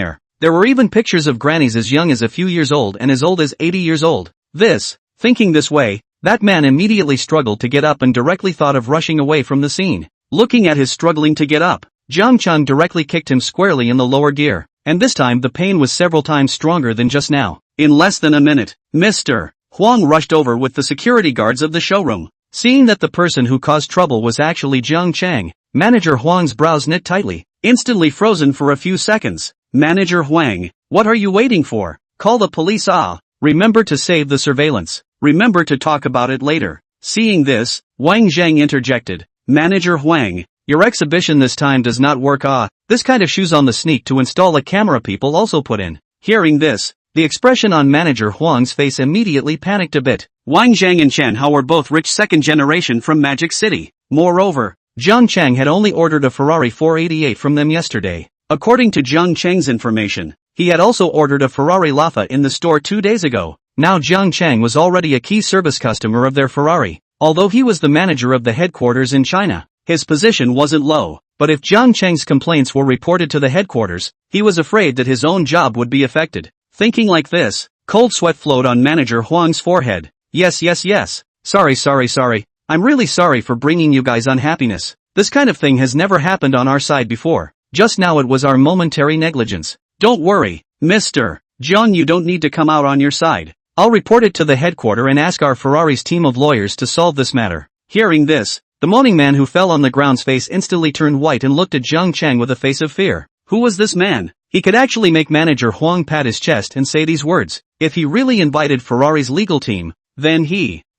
there were even pictures of grannies as young as a few years old and as old as 80 years old. Thinking this way, that man immediately struggled to get up and directly thought of rushing away from the scene. Looking at his struggling to get up, Jiang Cheng directly kicked him squarely in the lower gear, and this time the pain was several times stronger than just now. In less than a minute, Mr. Huang rushed over with the security guards of the showroom. Seeing that the person who caused trouble was actually Jiang Cheng, Manager Huang's brows knit tightly, instantly frozen for a few seconds. Manager Huang, what are you waiting for? Call the police. Remember to save the surveillance. Remember to talk about it later. Seeing this, Wang Zhang interjected. Manager Huang, your exhibition this time does not work. This kind of shoes on the sneak to install a camera people also put in. Hearing this, the expression on Manager Huang's face immediately panicked a bit. Wang Zhang and Chen Hao were both rich second generation from Magic City. Moreover, Jiang Cheng had only ordered a Ferrari 488 from them yesterday. According to Jiang Cheng's information, he had also ordered a Ferrari Laffa in the store 2 days ago. Now Jiang Cheng was already a key service customer of their Ferrari. Although he was the manager of the headquarters in China, his position wasn't low. But if Jiang Cheng's complaints were reported to the headquarters, he was afraid that his own job would be affected. Thinking like this, cold sweat flowed on Manager Huang's forehead. Yes. Sorry. I'm really sorry for bringing you guys unhappiness. This kind of thing has never happened on our side before. Just now it was our momentary negligence. Don't worry, Mr. Jiang, you don't need to come out on your side. I'll report it to the headquarters and ask our Ferrari's team of lawyers to solve this matter. Hearing this, the moaning man who fell on the ground's face instantly turned white and looked at Jiang Cheng with a face of fear. Who was this man? He could actually make Manager Huang pat his chest and say these words. If he really invited Ferrari's legal team, then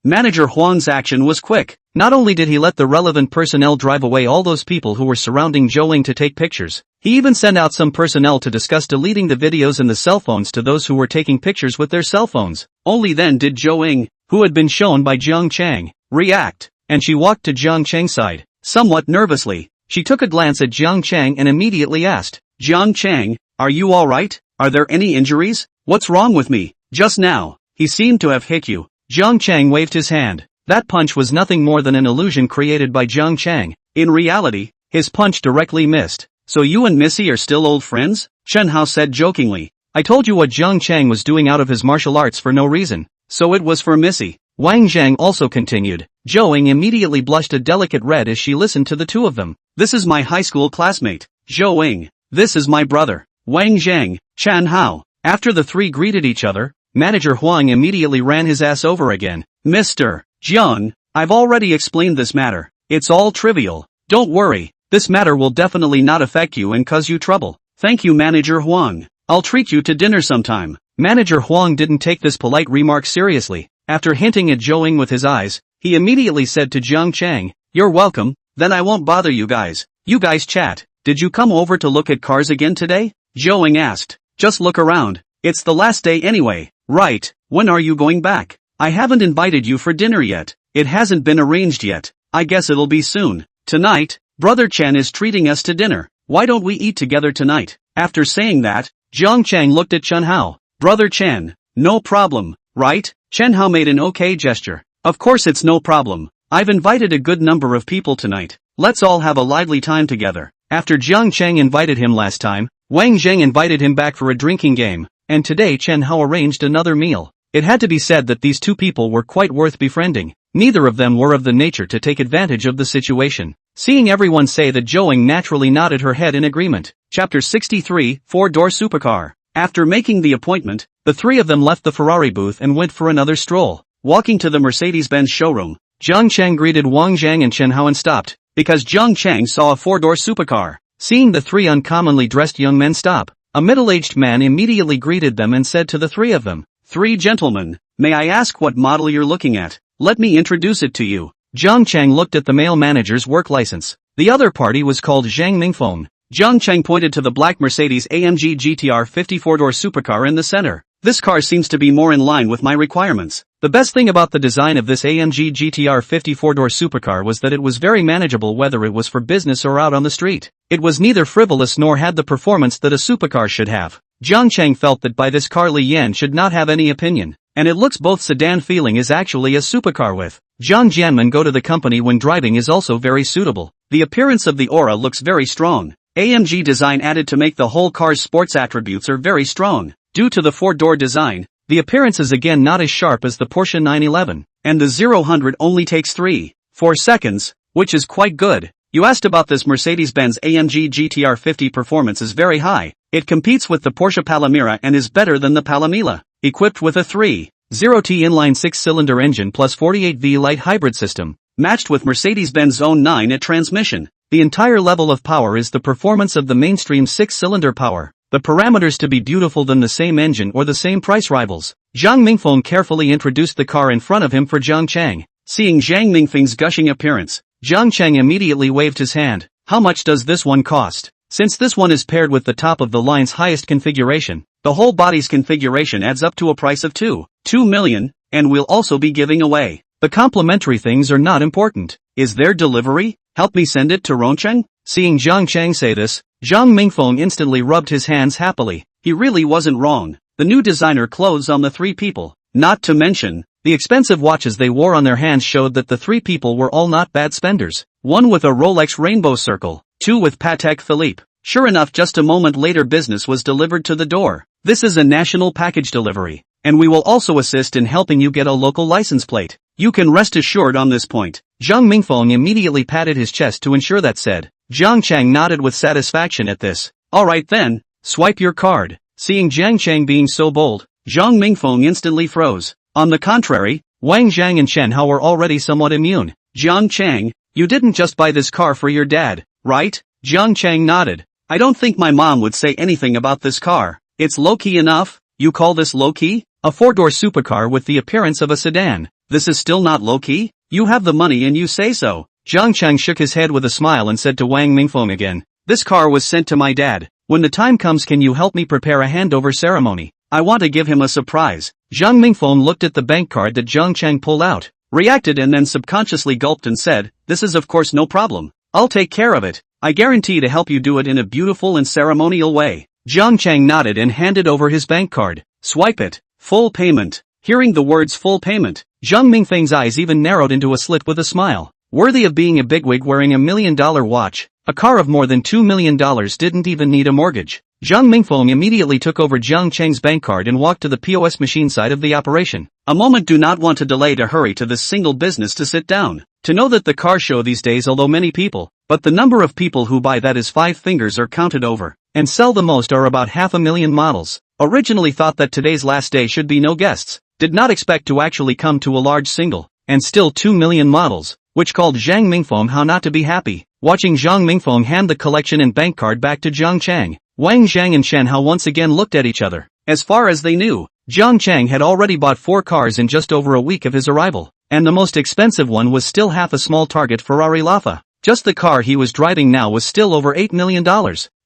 Manager Huang's action was quick. Not only did he let the relevant personnel drive away all those people who were surrounding Zhou Ying to take pictures, he even sent out some personnel to discuss deleting the videos and the cell phones to those who were taking pictures with their cell phones. Only then did Zhou Ying, who had been shown by Jiang Cheng, react, and she walked to Jiang Cheng's side. Somewhat nervously, she took a glance at Jiang Cheng and immediately asked, Jiang Cheng, are you alright? Are there any injuries? What's wrong with me? Just now, he seemed to have hit you. Jiang Cheng waved his hand. That punch was nothing more than an illusion created by Jiang Cheng. In reality, his punch directly missed. So you and Missy are still old friends? Chen Hao said jokingly. I told you what Jiang Cheng was doing out of his martial arts for no reason. So it was for Missy. Wang Zhang also continued. Zhou Ying immediately blushed a delicate red as she listened to the two of them. This is my high school classmate, Zhou Ying. This is my brother, Wang Zhang, Chen Hao. After the three greeted each other, Manager Huang immediately ran his ass over again. Mr. Jiang, I've already explained this matter. It's all trivial. Don't worry, this matter will definitely not affect you and cause you trouble. Thank you, Manager Huang. I'll treat you to dinner sometime. Manager Huang didn't take this polite remark seriously. After hinting at Zhou Ying with his eyes, he immediately said to Jiang Cheng, You're welcome, then I won't bother you guys. You guys chat. Did you come over to look at cars again today? Zhou Ying asked. Just look around. It's the last day anyway. Right, when are you going back? I haven't invited you for dinner yet. It hasn't been arranged yet. I guess it'll be soon. Tonight, Brother Chen is treating us to dinner. Why don't we eat together tonight? After saying that, Jiang Cheng looked at Chen Hao. Brother Chen, no problem, right? Chen Hao made an okay gesture. Of course it's no problem. I've invited a good number of people tonight. Let's all have a lively time together. After Jiang Cheng invited him last time, Wang Zhang invited him back for a drinking game, and today Chen Hao arranged another meal. It had to be said that these two people were quite worth befriending. Neither of them were of the nature to take advantage of the situation. Seeing everyone say that, Zhou Ying naturally nodded her head in agreement. Chapter 63, Four-Door Supercar. After making the appointment, the three of them left the Ferrari booth and went for another stroll. Walking to the Mercedes-Benz showroom, Jiang Cheng greeted Wang Zhang and Chen Hao and stopped, because Jiang Cheng saw a four-door supercar. Seeing the three uncommonly dressed young men stop, a middle-aged man immediately greeted them and said to the three of them, Three gentlemen, may I ask what model you're looking at? Let me introduce it to you. Jiang Cheng looked at the male manager's work license. The other party was called Zhang Mingfeng. Jiang Cheng pointed to the black Mercedes-AMG GTR 54-door supercar in the center. This car seems to be more in line with my requirements. The best thing about the design of this AMG GTR 54-door supercar was that it was very manageable whether it was for business or out on the street. It was neither frivolous nor had the performance that a supercar should have. Jiang Chang felt that by this car Li Yan should not have any opinion. And it looks both sedan feeling is actually a supercar with. Zhang Jianmen go to the company when driving is also very suitable. The appearance of the aura looks very strong. AMG design added to make the whole car's sports attributes are very strong. Due to the 4-door design, the appearance is again not as sharp as the Porsche 911, and the 0-100 only takes 3.4 seconds, which is quite good. You asked about this Mercedes-Benz AMG GTR 50 performance is very high. It competes with the Porsche Panamera and is better than the Palomilla. Equipped with a 3.0T inline 6-cylinder engine plus 48V light hybrid system, matched with Mercedes-Benz own 9-AT transmission. The entire level of power is the performance of the mainstream 6-cylinder power. The parameters to be beautiful than the same engine or the same price rivals. Zhang Mingfeng carefully introduced the car in front of him for Jiang Chang. Seeing Zhang Mingfeng's gushing appearance, Jiang Chang immediately waved his hand. How much does this one cost? Since this one is paired with the top of the line's highest configuration, the whole body's configuration adds up to a price of 2 million, and we'll also be giving away. The complimentary things are not important. Is there delivery? Help me send it to Rongcheng? Seeing Jiang Chang say this, Zhang Mingfeng instantly rubbed his hands happily. He really wasn't wrong. The new designer clothes on the 3 people, not to mention, the expensive watches they wore on their hands showed that the 3 people were all not bad spenders. 1 with a Rolex Rainbow Circle, 2 with Patek Philippe. Sure enough, just a moment later business was delivered to the door. This is a national package delivery, and we will also assist in helping you get a local license plate. You can rest assured on this point. Zhang Mingfeng immediately patted his chest to ensure that said. Jiang Chang nodded with satisfaction at this. Alright then, swipe your card. Seeing Jiang Chang being so bold, Zhang Mingfeng instantly froze. On the contrary, Wang Zhang and Chen Hao were already somewhat immune. Jiang Chang, you didn't just buy this car for your dad, right? Jiang Chang nodded. I don't think my mom would say anything about this car. It's low-key enough. You call this low-key? A 4-door supercar with the appearance of a sedan. This is still not low-key? You have the money and you say so. Jiang Chang shook his head with a smile and said to Wang Mingfeng again. This car was sent to my dad. When the time comes, can you help me prepare a handover ceremony? I want to give him a surprise. Zhang Mingfeng looked at the bank card that Jiang Chang pulled out, reacted and then subconsciously gulped and said, this is of course no problem. I'll take care of it. I guarantee to help you do it in a beautiful and ceremonial way. Jiang Chang nodded and handed over his bank card. Swipe it. Full payment. Hearing the words full payment, Zhang Mingfeng's eyes even narrowed into a slit with a smile. Worthy of being a bigwig wearing $1 million watch, a car of more than $2 million didn't even need a mortgage. Zhang Mingfeng immediately took over Jiang Chang's bank card and walked to the POS machine side of the operation. A moment do not want to delay to hurry to this single business to sit down. To know that the car show these days, although many people, but the number of people who buy that is 5 fingers are counted over, and sell the most are about 500,000 models. Originally thought that today's last day should be no guests, did not expect to actually come to a large single, and still 2 million models. Which called Zhang Mingfeng how not to be happy. Watching Zhang Mingfeng hand the collection and bank card back to Jiang Chang, Wang Zhang and Chen Hao once again looked at each other. As far as they knew, Jiang Chang had already bought 4 cars in just over a week of his arrival, and the most expensive one was still half a small Target Ferrari Laffa. Just the car he was driving now was still over $8 million.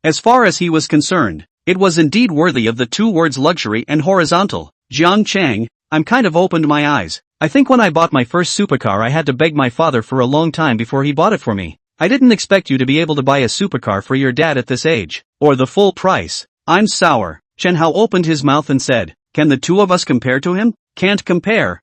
As far as he was concerned, it was indeed worthy of the 2 words luxury and horizontal. Jiang Chang, I'm kind of opened my eyes. I think when I bought my first supercar I had to beg my father for a long time before he bought it for me. I didn't expect you to be able to buy a supercar for your dad at this age, or the full price. I'm sour. Chen Hao opened his mouth and said, can the 2 of us compare to him? Can't compare.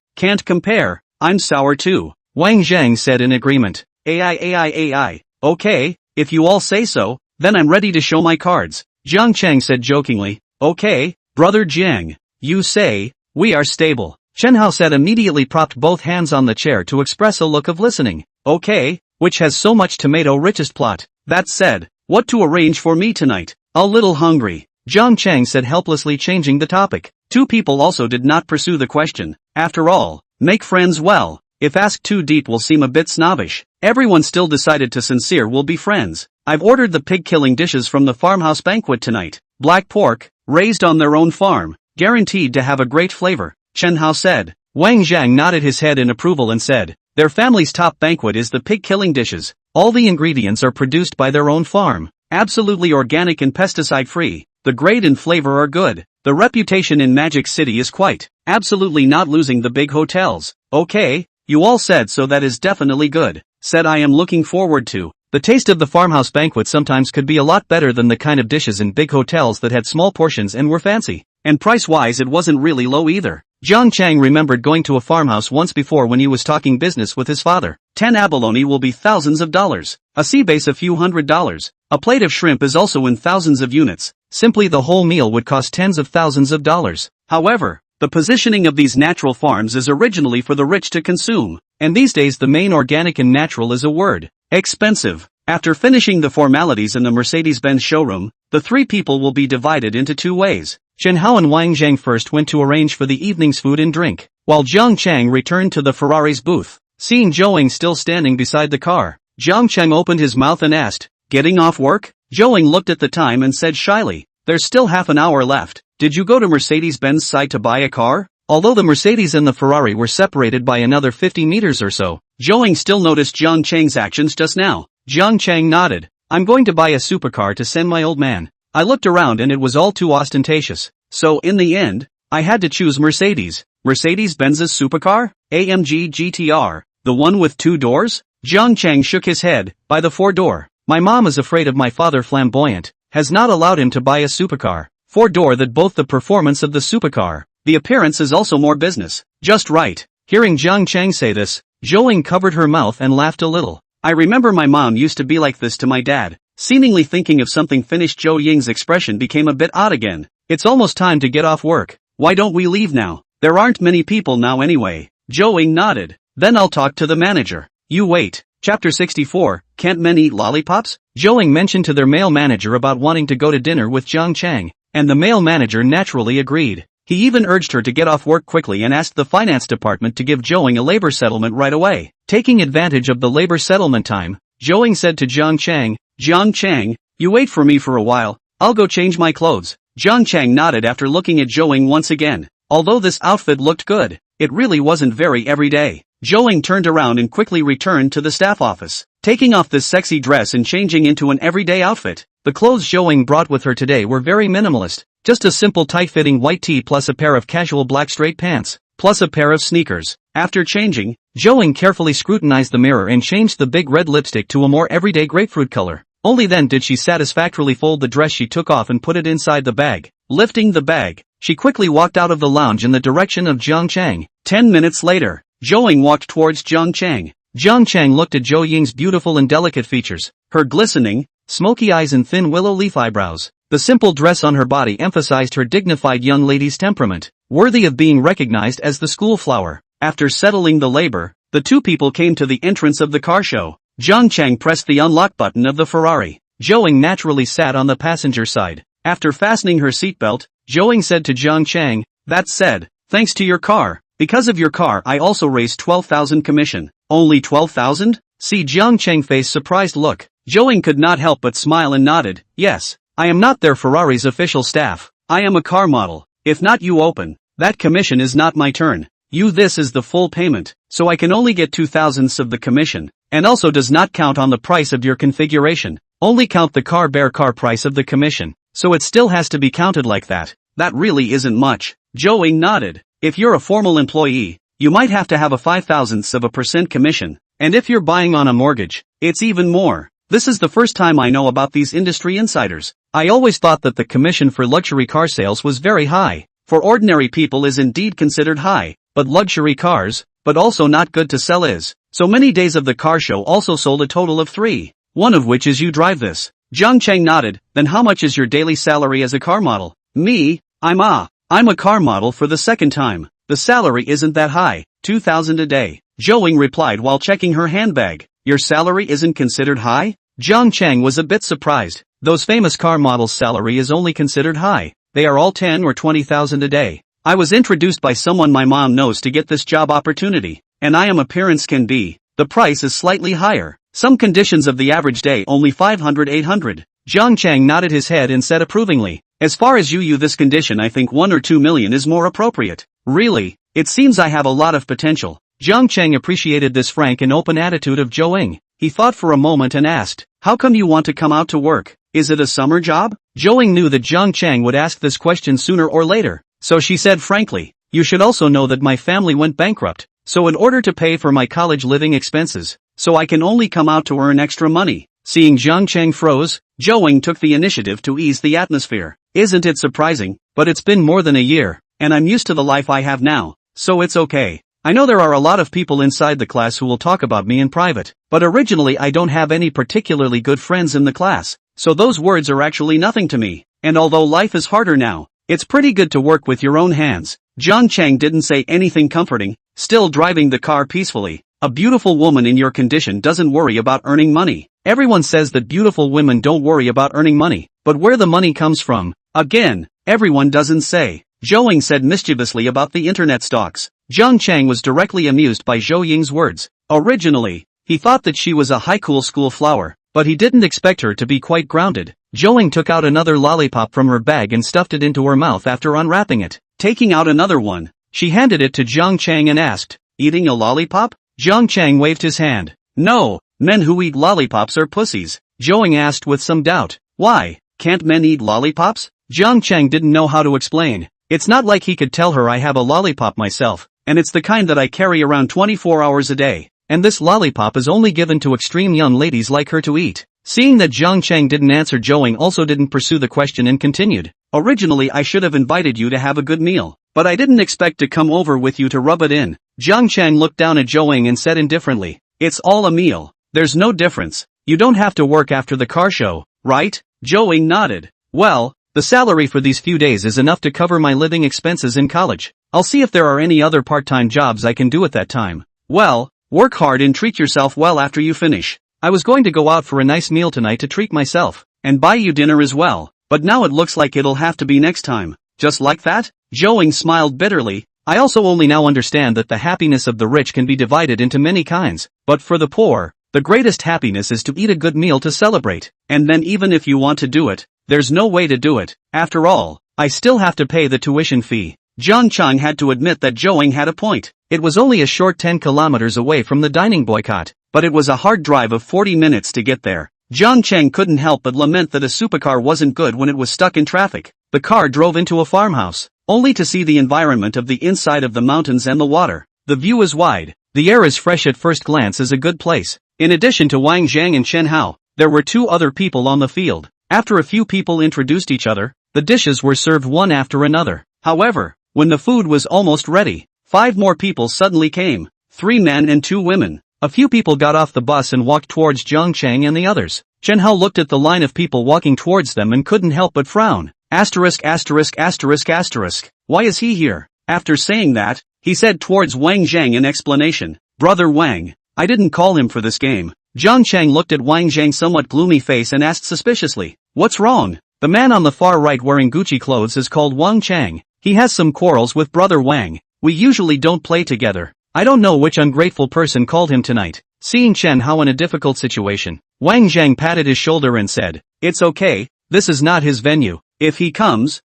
I'm sour too. Wang Zhang said in agreement. AI. Okay, if you all say so, then I'm ready to show my cards. Jiang Chang said jokingly. Okay, brother Jiang, you say, we are stable. Chen Hao said immediately propped both hands on the chair to express a look of listening. Okay, which has so much tomato richest plot. That said, what to arrange for me tonight? A little hungry. Jiang Chang said helplessly changing the topic. 2 people also did not pursue the question. After all, make friends well. If asked too deep will seem a bit snobbish. Everyone still decided to sincere will be friends. I've ordered the pig-killing dishes from the farmhouse banquet tonight. Black pork, raised on their own farm, guaranteed to have a great flavor. Chen Hao said. Wang Zhang nodded his head in approval and said, their family's top banquet is the pig-killing dishes. All the ingredients are produced by their own farm, absolutely organic and pesticide-free. The grade and flavor are good. The reputation in Magic City is quite, absolutely not losing the big hotels. Okay, you all said so, that is definitely good. Said I am looking forward to. The taste of the farmhouse banquet sometimes could be a lot better than the kind of dishes in big hotels that had small portions and were fancy. And price-wise it wasn't really low either. Jiang Chang remembered going to a farmhouse once before when he was talking business with his father. 10 abalone will be thousands of dollars. A sea base a few $100s. A plate of shrimp is also in thousands of units. Simply the whole meal would cost tens of thousands of dollars. However, the positioning of these natural farms is originally for the rich to consume, and these days the main organic and natural is a word. Expensive. After finishing the formalities in the Mercedes-Benz showroom, the three people will be divided into two ways. Chen Hao and Wang Zhang first went to arrange for the evening's food and drink, while Jiang Chang returned to the Ferrari's booth. Seeing Zhou still standing beside the car, Jiang Chang opened his mouth and asked, "Getting off work?" Zhou looked at the time and said shyly, "There's still half an hour left. Did you go to Mercedes-Benz site to buy a car?" Although the Mercedes and the Ferrari were separated by another 50 meters or so, Zhou still noticed Jiang Chang's actions just now. Jiang Chang nodded. "I'm going to buy a supercar to send my old man." I looked around and it was all too ostentatious. So in the end, I had to choose Mercedes. Mercedes-Benz's supercar? AMG GTR, the one with 2 doors? Jiang Chang shook his head. "By the 4-door. My mom is afraid of my father flamboyant, has not allowed him to buy a supercar. 4-door that both the performance of the supercar, the appearance is also more business. Just right." Hearing Jiang Chang say this, Zhou covered her mouth and laughed a little. "I remember my mom used to be like this to my dad." Seemingly thinking of something finished, Zhou Ying's expression became a bit odd again. "It's almost time to get off work. Why don't we leave now? There aren't many people now anyway." Zhou nodded. "Then I'll talk to the manager." "You wait." Chapter 64, Can't Men Eat Lollipops? Zhou mentioned to their male manager about wanting to go to dinner with Jiang Chang, and the male manager naturally agreed. He even urged her to get off work quickly and asked the finance department to give Zhou a labor settlement right away. Taking advantage of the labor settlement time, Zhou said to Jiang Chang, "Jiang Chang, you wait for me for a while, I'll go change my clothes." Jiang Chang nodded after looking at Zhou once again. Although this outfit looked good, it really wasn't very everyday. Zhou turned around and quickly returned to the staff office, taking off this sexy dress and changing into an everyday outfit. The clothes Zhou brought with her today were very minimalist, just a simple tight-fitting white tee plus a pair of casual black straight pants, plus a pair of sneakers. After changing, Zhou carefully scrutinized the mirror and changed the big red lipstick to a more everyday grapefruit color. Only then did she satisfactorily fold the dress she took off and put it inside the bag. Lifting the bag, she quickly walked out of the lounge in the direction of Jiang Chang. 10 minutes later, Zhou walked towards Jiang Chang. Jiang Chang looked at Zhou Ying's beautiful and delicate features, her glistening, smoky eyes and thin willow leaf eyebrows. The simple dress on her body emphasized her dignified young lady's temperament, worthy of being recognized as the school flower. After settling the labor, the two people came to the entrance of the car show. Jiang Chang pressed the unlock button of the Ferrari. Zhou naturally sat on the passenger side. After fastening her seatbelt, Zhou said to Jiang Chang, "That said, thanks to your car. Because of your car I also raised 12,000 commission." "Only 12,000? See Jiang Chang's face surprised look. Zhou could not help but smile and nodded. "Yes, I am not their Ferrari's official staff. I am a car model. If not you open. That commission is not my turn. This is the full payment, so I can only get 2/1000ths of the commission, and also does not count on the price of your configuration. Only count the car price of the commission, so it still has to be counted like that. That really isn't much." Zhou nodded. "If you're a formal employee, you might have to have a 0.005% commission, and if you're buying on a mortgage, it's even more. This is the first time I know about these industry insiders. I always thought that the commission for luxury car sales was very high. For ordinary people is indeed considered high, but luxury cars, but also not good to sell is. So many days of the car show also sold a total of 3, one of which is you drive this." Jiang Chang nodded. "Then how much is your daily salary as a car model?" "Me? I'm a car model for the second time. The salary isn't that high, 2,000 a day." Zhou replied while checking her handbag. "Your salary isn't considered high?" Jiang Chang was a bit surprised. Those famous car models' salary is only considered high. They are all 10 or 20,000 a day. I was introduced by someone my mom knows to get this job opportunity, and I am appearance can be. The price is slightly higher. Some conditions of the average day only 500-800. Jiang Chang nodded his head and said approvingly, "As far as you this condition I think 1 or 2 million is more appropriate." "Really? It seems I have a lot of potential." Jiang Chang appreciated this frank and open attitude of Zhou. He thought for a moment and asked, "How come you want to come out to work?" Is it a summer job? Zhou knew that Jiang Chang would ask this question sooner or later, so she said frankly, you should also know that my family went bankrupt, so in order to pay for my college living expenses, so I can only come out to earn extra money. Seeing Jiang Chang froze, Zhou took the initiative to ease the atmosphere. Isn't it surprising? But it's been more than a year, and I'm used to the life I have now, so it's okay. I know there are a lot of people inside the class who will talk about me in private, but originally I don't have any particularly good friends in the class, so those words are actually nothing to me, and although life is harder now, it's pretty good to work with your own hands. Jiang Chang didn't say anything comforting, still driving the car peacefully. A beautiful woman in your condition doesn't worry about earning money. Everyone says that beautiful women don't worry about earning money, but where the money comes from, again, everyone doesn't say. Zhou said mischievously about the internet stocks. Jiang Chang was directly amused by Zhou Ying's words. Originally, he thought that she was a high school flower, but he didn't expect her to be quite grounded. Zhou took out another lollipop from her bag and stuffed it into her mouth after unwrapping it. Taking out another one, she handed it to Jiang Chang and asked, "Eating a lollipop?" Jiang Chang waved his hand. "No, men who eat lollipops are pussies," Zhou asked with some doubt. "Why, can't men eat lollipops?" Jiang Chang didn't know how to explain. It's not like he could tell her I have a lollipop myself, and it's the kind that I carry around 24 hours a day, and this lollipop is only given to extreme young ladies like her to eat. Seeing that Jiang Chang didn't answer, Zhou also didn't pursue the question and continued. "Originally I should have invited you to have a good meal, but I didn't expect to come over with you to rub it in." Jiang Chang looked down at Zhou and said indifferently, "It's all a meal. There's no difference. You don't have to work after the car show, right?" Zhou nodded. "Well, the salary for these few days is enough to cover my living expenses in college. I'll see if there are any other part-time jobs I can do at that time." "Well, work hard and treat yourself well after you finish. I was going to go out for a nice meal tonight to treat myself, and buy you dinner as well, but now it looks like it'll have to be next time." "Just like that?" Zhou smiled bitterly. "I also only now understand that the happiness of the rich can be divided into many kinds, but for the poor, the greatest happiness is to eat a good meal to celebrate, and then even if you want to do it, there's no way to do it. After all, I still have to pay the tuition fee." Jiang Chang had to admit that Zhou had a point. It was only a short 10 kilometers away from the dining boycott, but it was a hard drive of 40 minutes to get there. Jiang Chang couldn't help but lament that a supercar wasn't good when it was stuck in traffic. The car drove into a farmhouse, only to see the environment of the inside of the mountains and the water. The view is wide, the air is fresh at first glance, is a good place. In addition to Wang Zhang and Chen Hao, there were 2 other people on the field. After a few people introduced each other, the dishes were served one after another. However, when the food was almost ready, 5 more people suddenly came, 3 men and 2 women. A few people got off the bus and walked towards Jiang Chang and the others. Chen Hao looked at the line of people walking towards them and couldn't help but frown. Asterisk asterisk asterisk asterisk. Why is he here? After saying that, he said towards Wang Zhang in explanation, "Brother Wang, I didn't call him for this game." Jiang Chang looked at Wang Zhang's somewhat gloomy face and asked suspiciously, "What's wrong?" The man on the far right wearing Gucci clothes is called Wang Chang. He has some quarrels with Brother Wang. We usually don't play together. I don't know which ungrateful person called him tonight. Seeing Chen Hao in a difficult situation, Wang Zhang patted his shoulder and said, "It's okay, this is not his venue. If he comes,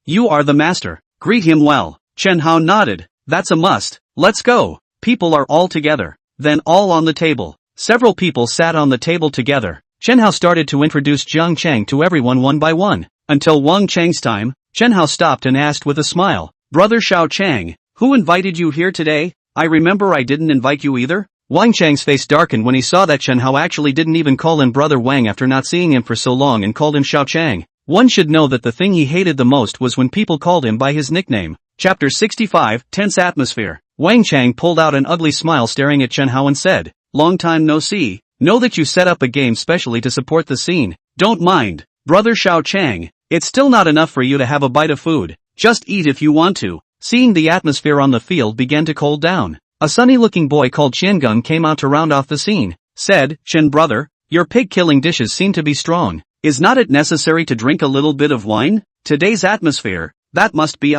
you are the master. Greet him well." Chen Hao nodded. "That's a must. Let's go." People are all together. Then all on the table. Several people sat on the table together. Chen Hao started to introduce Jiang Chang to everyone one by one. Until Wang Chang's time, Chen Hao stopped and asked with a smile, "Brother Xiao Chang, who invited you here today? I remember I didn't invite you either." Wang Chang's face darkened when he saw that Chen Hao actually didn't even call him Brother Wang after not seeing him for so long and called him Xiao Chang. One should know that the thing he hated the most was when people called him by his nickname. Chapter 65, Tense Atmosphere. Wang Chang pulled out an ugly smile staring at Chen Hao and said, "Long time no see. Know that you set up a game specially to support the scene. Don't mind, Brother Xiao Chang. It's still not enough for you to have a bite of food. Just eat if you want to." Seeing the atmosphere on the field began to cool down, a sunny-looking boy called Qiangung came out to round off the scene. Said, "Chen brother, your pig-killing dishes seem to be strong. Is not it necessary to drink a little bit of wine? Today's atmosphere, that must be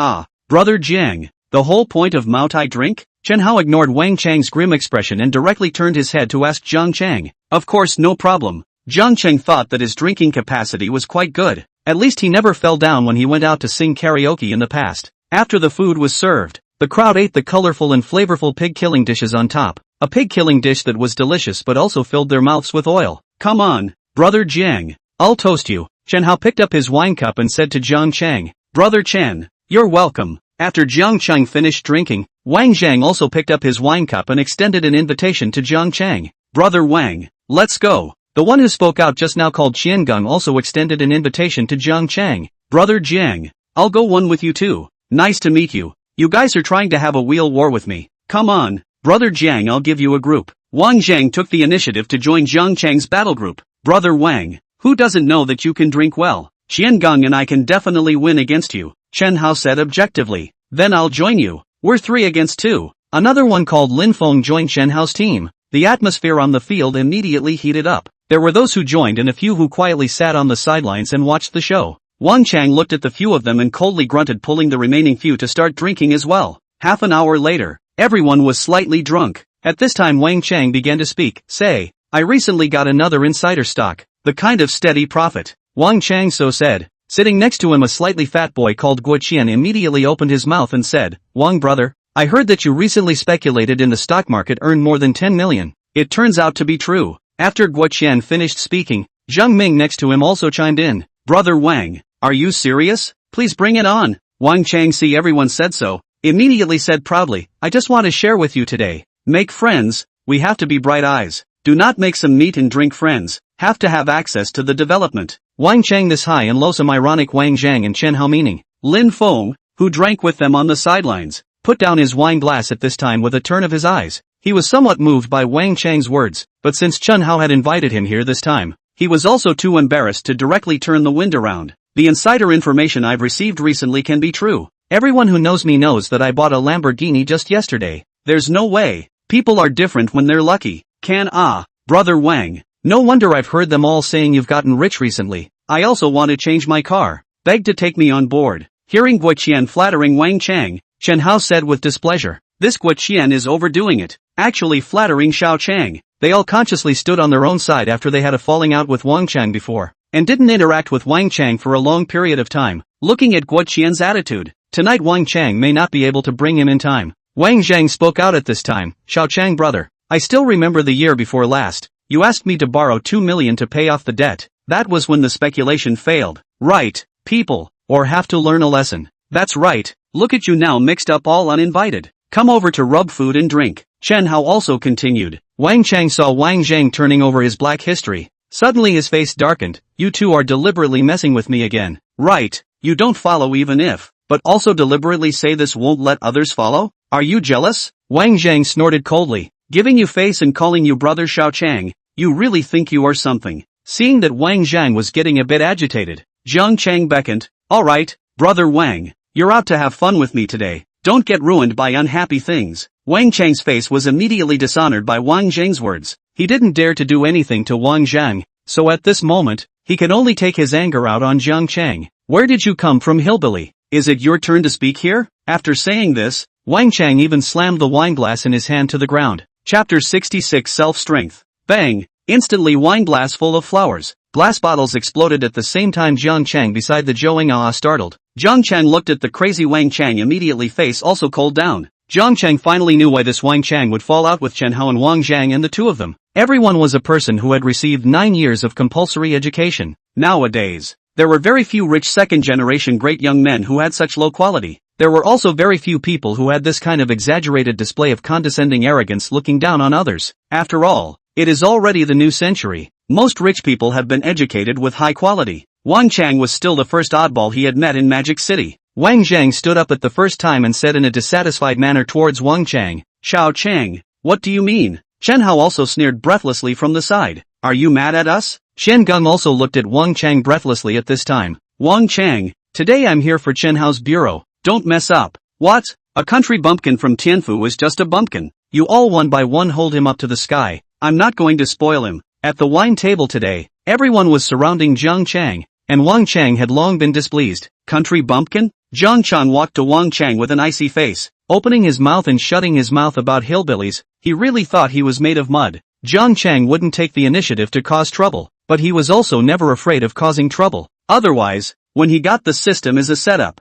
Brother Jiang, the whole point of Mao Tai drink?" Chen Hao ignored Wang Chang's grim expression and directly turned his head to ask Jiang Chang. "Of course, no problem." Jiang Chang thought that his drinking capacity was quite good. At least he never fell down when he went out to sing karaoke in the past. After the food was served, the crowd ate the colorful and flavorful pig-killing dishes on top. A pig-killing dish that was delicious but also filled their mouths with oil. "Come on, Brother Jiang, I'll toast you. Chen Hao picked up his wine cup and said to Jiang Chang, Brother Chen, you're welcome. After Jiang Chang finished drinking, Wang Zhang also picked up his wine cup and extended an invitation to Jiang Chang. Brother Wang, let's go. The one who spoke out just now called Qiangang also extended an invitation to Jiang Chang. Brother Jiang, I'll go one with you too. Nice to meet you. You guys are trying to have a wheel war with me. Come on. Brother Jiang, I'll give you a group. Wang Zhang took the initiative to join Jiang Chang's battle group. Brother Wang, who doesn't know that you can drink well? Qiangang and I can definitely win against you, Chen Hao said objectively. Then I'll join you. We're 3 against 2. Another one called Lin Feng joined Chen Hao's team. The atmosphere on the field immediately heated up. There were those who joined and a few who quietly sat on the sidelines and watched the show. Wang Chang looked at the few of them and coldly grunted, pulling the remaining few to start drinking as well. Half an hour later, everyone was slightly drunk. At this time Wang Chang began to speak. Say, I recently got another insider stock. The kind of steady profit. Wang Chang so said. Sitting next to him a slightly fat boy called Guo Qian immediately opened his mouth and said, Wang brother, I heard that you recently speculated in the stock market earned more than 10 million. It turns out to be true. After Guo Qian finished speaking, Zhang Ming next to him also chimed in. Brother Wang, are you serious? Please bring it on. Wang Chang see everyone said so, immediately said proudly, I just want to share with you today. Make friends, we have to be bright eyes. Do not make some meat and drink friends, have to have access to the development. Wang Chang this high and low, some ironic Wang Zhang and Chen Hao meaning. Lin Feng, who drank with them on the sidelines, put down his wine glass at this time with a turn of his eyes. He was somewhat moved by Wang Chang's words, but since Chen Hao had invited him here this time, he was also too embarrassed to directly turn the wind around. The insider information I've received recently can be true. Everyone who knows me knows that I bought a Lamborghini just yesterday. There's no way. People are different when they're lucky. Brother Wang. No wonder I've heard them all saying you've gotten rich recently. I also want to change my car. Beg to take me on board. Hearing Guo Qian flattering Wang Chang, Chen Hao said with displeasure. This Guo Qian is overdoing it. Actually flattering Xiao Chang. They all consciously stood on their own side after they had a falling out with Wang Chang before, and didn't interact with Wang Chang for a long period of time. Looking at Guo Qian's attitude, tonight Wang Chang may not be able to bring him in time. Wang Zhang spoke out at this time. Xiao Chang brother, I still remember the year before last. You asked me to borrow 2 million to pay off the debt. That was when the speculation failed. Right, people, or have to learn a lesson. That's right, look at you now mixed up all uninvited. Come over to rub food and drink. Chen Hao also continued. Wang Chang saw Wang Zhang turning over his black history. Suddenly his face darkened. You two are deliberately messing with me again. Right, you don't follow even if, but also deliberately say this won't let others follow? Are you jealous? Wang Zhang snorted coldly. Giving you face and calling you brother Xiao Chang, you really think you are something. Seeing that Wang Zhang was getting a bit agitated, Jiang Chang beckoned. Alright, brother Wang, you're out to have fun with me today. Don't get ruined by unhappy things. Wang Chang's face was immediately dishonored by Wang Zhang's words. He didn't dare to do anything to Wang Zhang, so at this moment, he could only take his anger out on Jiang Chang. Where did you come from, hillbilly? Is it your turn to speak here? After saying this, Wang Chang even slammed the wine glass in his hand to the ground. Chapter 66 Self-Strength. Bang! Instantly wine glass full of flowers. Glass bottles exploded at the same time. Jiang Chang beside the Zhouang startled. Jiang Chang looked at the crazy Wang Chang, immediately face also cooled down. Jiang Chang finally knew why this Wang Chang would fall out with Chen Hao and Wang Zhang and the two of them. Everyone was a person who had received 9 years of compulsory education. Nowadays, there were very few rich second-generation great young men who had such low quality. There were also very few people who had this kind of exaggerated display of condescending arrogance looking down on others. After all, it is already the new century. Most rich people have been educated with high quality. Wang Chang was still the first oddball he had met in Magic City. Wang Zhang stood up at the first time and said in a dissatisfied manner towards Wang Chang, Xiao Chang, what do you mean? Chen Hao also sneered breathlessly from the side. Are you mad at us? Chen Geng also looked at Wang Chang breathlessly at this time. Wang Chang, today I'm here for Chen Hao's bureau. Don't mess up. What? A country bumpkin from Tianfu is just a bumpkin. You all one by one hold him up to the sky. I'm not going to spoil him. At the wine table today, everyone was surrounding Jiang Chang, and Wang Chang had long been displeased. Country bumpkin? Jiang Chang walked to Wang Chang with an icy face, opening his mouth and shutting his mouth about hillbillies. He really thought he was made of mud. Jiang Chang wouldn't take the initiative to cause trouble, but he was also never afraid of causing trouble. Otherwise, when he got the system as a setup.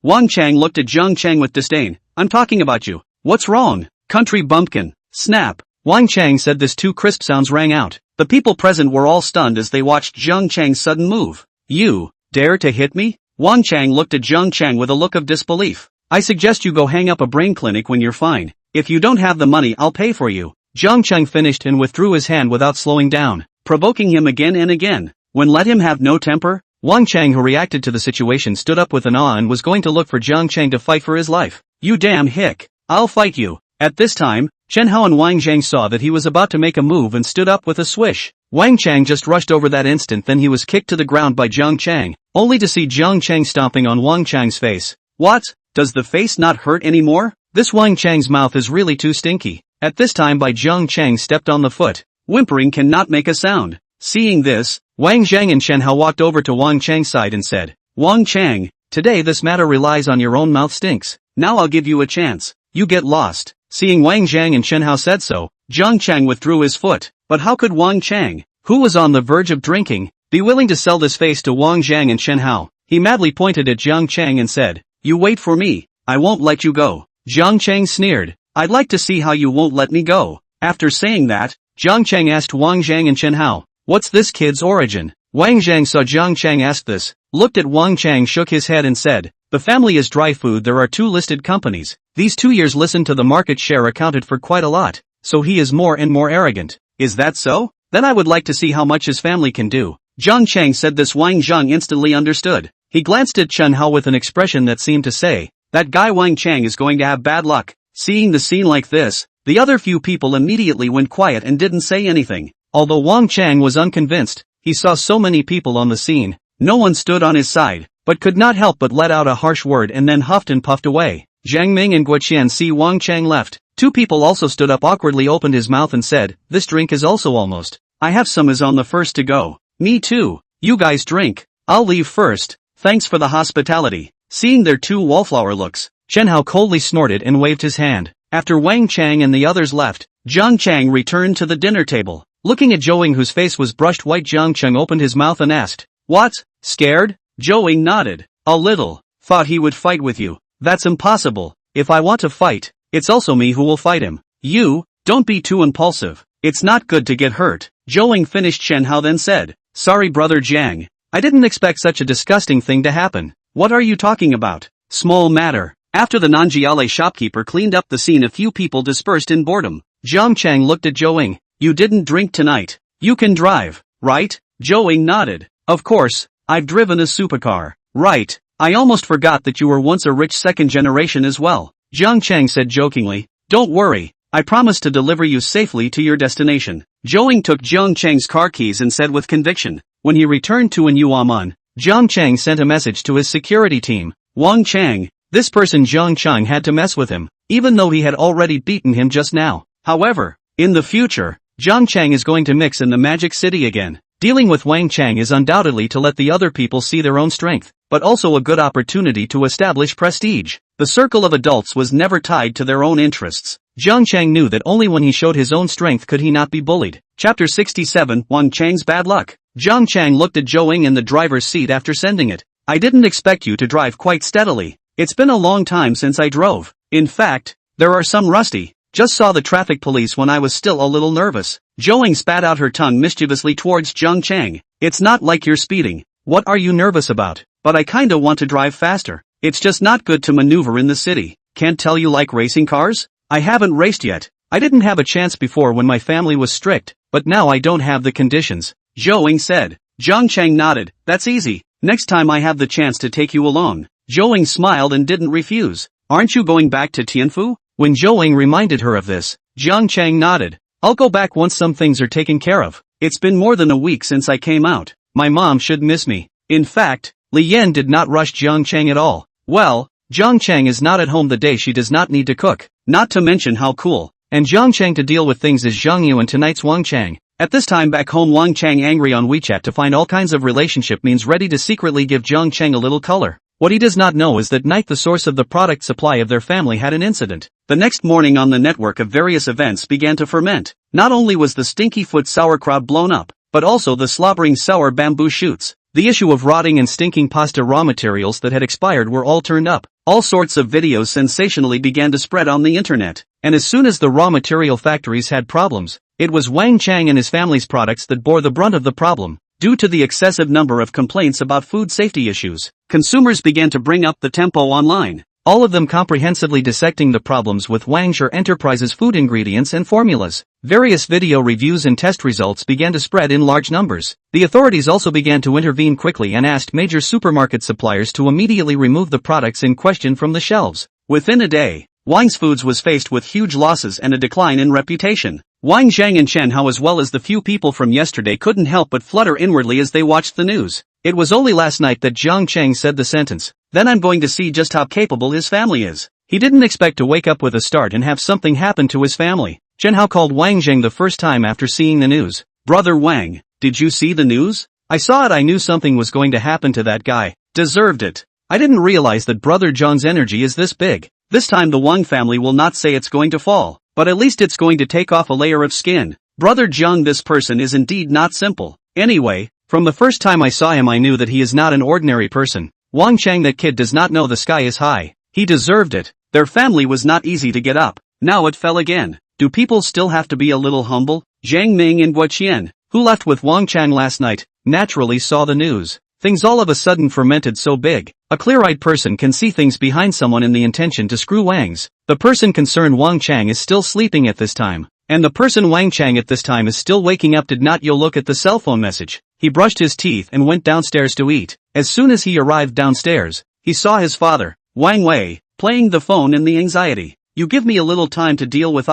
Wang Chang looked at Jiang Chang with disdain. I'm talking about you. What's wrong? Country bumpkin. Snap. Wang Chang said this. Two crisp sounds rang out. The people present were all stunned as they watched Jiang Chang's sudden move. You dare to hit me? Wang Chang looked at Jiang Chang with a look of disbelief. I suggest you go hang up a brain clinic when you're fine. If you don't have the money, I'll pay for you. Jiang Chang finished and withdrew his hand without slowing down, provoking him again and again. When let him have no temper? Wang Chang, who reacted to the situation, stood up with an awe and was going to look for Jiang Chang to fight for his life. You damn hick. I'll fight you. At this time, Chen Hao and Wang Zhang saw that he was about to make a move and stood up with a swish. Wang Chang just rushed over that instant, then he was kicked to the ground by Jiang Chang, only to see Jiang Chang stomping on Wang Chang's face. What? Does the face not hurt anymore? This Wang Chang's mouth is really too stinky. At this time Jiang Chang stepped on the foot. Whimpering cannot make a sound. Seeing this, Wang Zhang and Chen Hao walked over to Wang Chang's side and said, Wang Chang, today this matter relies on your own mouth stinks. Now I'll give you a chance. You get lost. Seeing Wang Zhang and Chen Hao said so, Jiang Chang withdrew his foot. But how could Wang Chang, who was on the verge of drinking, be willing to sell this face to Wang Zhang and Chen Hao? He madly pointed at Jiang Chang and said, You wait for me. I won't let you go. Jiang Chang sneered. I'd like to see how you won't let me go. After saying that, Jiang Chang asked Wang Zhang and Chen Hao, What's this kid's origin? Wang Zhang saw Jiang Chang ask this, looked at Wang Chang, shook his head and said, The family is dry food. There are 2 listed companies. These 2 years listened to the market share accounted for quite a lot. So he is more and more arrogant. Is that so? Then I would like to see how much his family can do. Jiang Chang said this. Wang Zhang instantly understood. He glanced at Chen Hao with an expression that seemed to say, That guy Wang Chang is going to have bad luck. Seeing the scene like this, the other few people immediately went quiet and didn't say anything. Although Wang Chang was unconvinced, he saw so many people on the scene, no one stood on his side, but could not help but let out a harsh word and then huffed and puffed away. Zhang Ming and Guoqian see Wang Chang left. 2 people also stood up, awkwardly opened his mouth and said, This drink is also almost. I have some, is on the first to go. Me too. You guys drink. I'll leave first. Thanks for the hospitality. Seeing their 2 wallflower looks, Chen Hao coldly snorted and waved his hand. After Wang Chang and the others left, Jiang Chang returned to the dinner table. Looking at Zhou, whose face was brushed white, Jiang Chang opened his mouth and asked, What? Scared? Zhou nodded. A little. Thought he would fight with you. That's impossible. If I want to fight, it's also me who will fight him. You, don't be too impulsive. It's not good to get hurt. Zhou finished. Chen Hao then said, Sorry brother Jiang. I didn't expect such a disgusting thing to happen. What are you talking about? Small matter. After the Nanjiale shopkeeper cleaned up the scene, a few people dispersed in boredom. Jiang Chang looked at Zhou. You didn't drink tonight. You can drive, right? Zhou nodded. Of course, I've driven a supercar. Right. I almost forgot that you were once a rich second generation as well. Jiang Chang said jokingly. Don't worry. I promise to deliver you safely to your destination. Zhou took Jiang Chang's car keys and said with conviction. When he returned to Anyuaman, Jiang Chang sent a message to his security team. Wang Chang. This person Jiang Chang had to mess with him, even though he had already beaten him just now. However, in the future, Jiang Chang is going to mix in the Magic City again. Dealing with Wang Chang is undoubtedly to let the other people see their own strength, but also a good opportunity to establish prestige. The circle of adults was never tied to their own interests. Jiang Chang knew that only when he showed his own strength could he not be bullied. Chapter 67, Wang Chang's Bad Luck. Jiang Chang looked at Zhou in the driver's seat after sending it. I didn't expect you to drive quite steadily. It's been a long time since I drove. In fact, there are some rusty. Just saw the traffic police when I was still a little nervous. Zhou spat out her tongue mischievously towards Jiang Chang. It's not like you're speeding. What are you nervous about? But I kinda want to drive faster. It's just not good to maneuver in the city. Can't tell you like racing cars? I haven't raced yet. I didn't have a chance before when my family was strict, but now I don't have the conditions. Zhou said. Jiang Chang nodded. That's easy. Next time I have the chance to take you along. Zhou smiled and didn't refuse. Aren't you going back to Tianfu? When Zhou reminded her of this, Jiang Chang nodded. I'll go back once some things are taken care of. It's been more than a week since I came out. My mom should miss me. In fact, Li Yan did not rush Jiang Chang at all. Well, Jiang Chang is not at home the day she does not need to cook. Not to mention how cool and Jiang Chang to deal with things is Zhang Yu and tonight's Wang Chang. At this time back home, Wang Chang, angry on WeChat to find all kinds of relationship means, ready to secretly give Jiang Chang a little color. What he does not know is that night the source of the product supply of their family had an incident. The next morning on the network of various events began to ferment. Not only was the stinky foot sauerkraut blown up, but also the slobbering sour bamboo shoots. The issue of rotting and stinking pasta raw materials that had expired were all turned up. All sorts of videos sensationally began to spread on the internet. And as soon as the raw material factories had problems, It was Wang Chang and his family's products that bore the brunt of the problem. Due to the excessive number of complaints about food safety issues, consumers began to bring up the tempo online, all of them comprehensively dissecting the problems with Wangshire Enterprises' food ingredients and formulas. Various video reviews and test results began to spread in large numbers. The authorities also began to intervene quickly and asked major supermarket suppliers to immediately remove the products in question from the shelves. Within a day, Wang's Foods was faced with huge losses and a decline in reputation. Wang Zhang and Chen Hao as well as the few people from yesterday couldn't help but flutter inwardly as they watched the news. It was only last night that Jiang Cheng said the sentence, "Then I'm going to see just how capable his family is." He didn't expect to wake up with a start and have something happen to his family. Chen Hao called Wang Zheng the first time after seeing the news. "Brother Wang, did you see the news? I saw it. I knew something was going to happen to that guy. Deserved it. I didn't realize that Brother John's energy is this big. This time the Wang family will not say it's going to fall, but at least it's going to take off a layer of skin. Brother Jiang, this person is indeed not simple. Anyway, from the first time I saw him I knew that he is not an ordinary person. Wang Chang, that kid does not know the sky is high. He deserved it. Their family was not easy to get up. Now it fell again. Do people still have to be a little humble?" Zhang Ming and Guo Qian, who left with Wang Chang last night, naturally saw the news. Things all of a sudden fermented so big. A clear-eyed person can see things behind someone in the intention to screw Wangs. The person concerned, Wang Chang, is still sleeping at this time. And the person Wang Chang at this time is still waking up. Did not Yo look at the cell phone message? He brushed his teeth and went downstairs to eat. As soon as he arrived downstairs, he saw his father, Wang Wei, playing the phone in the anxiety. "You give me a little time to deal with.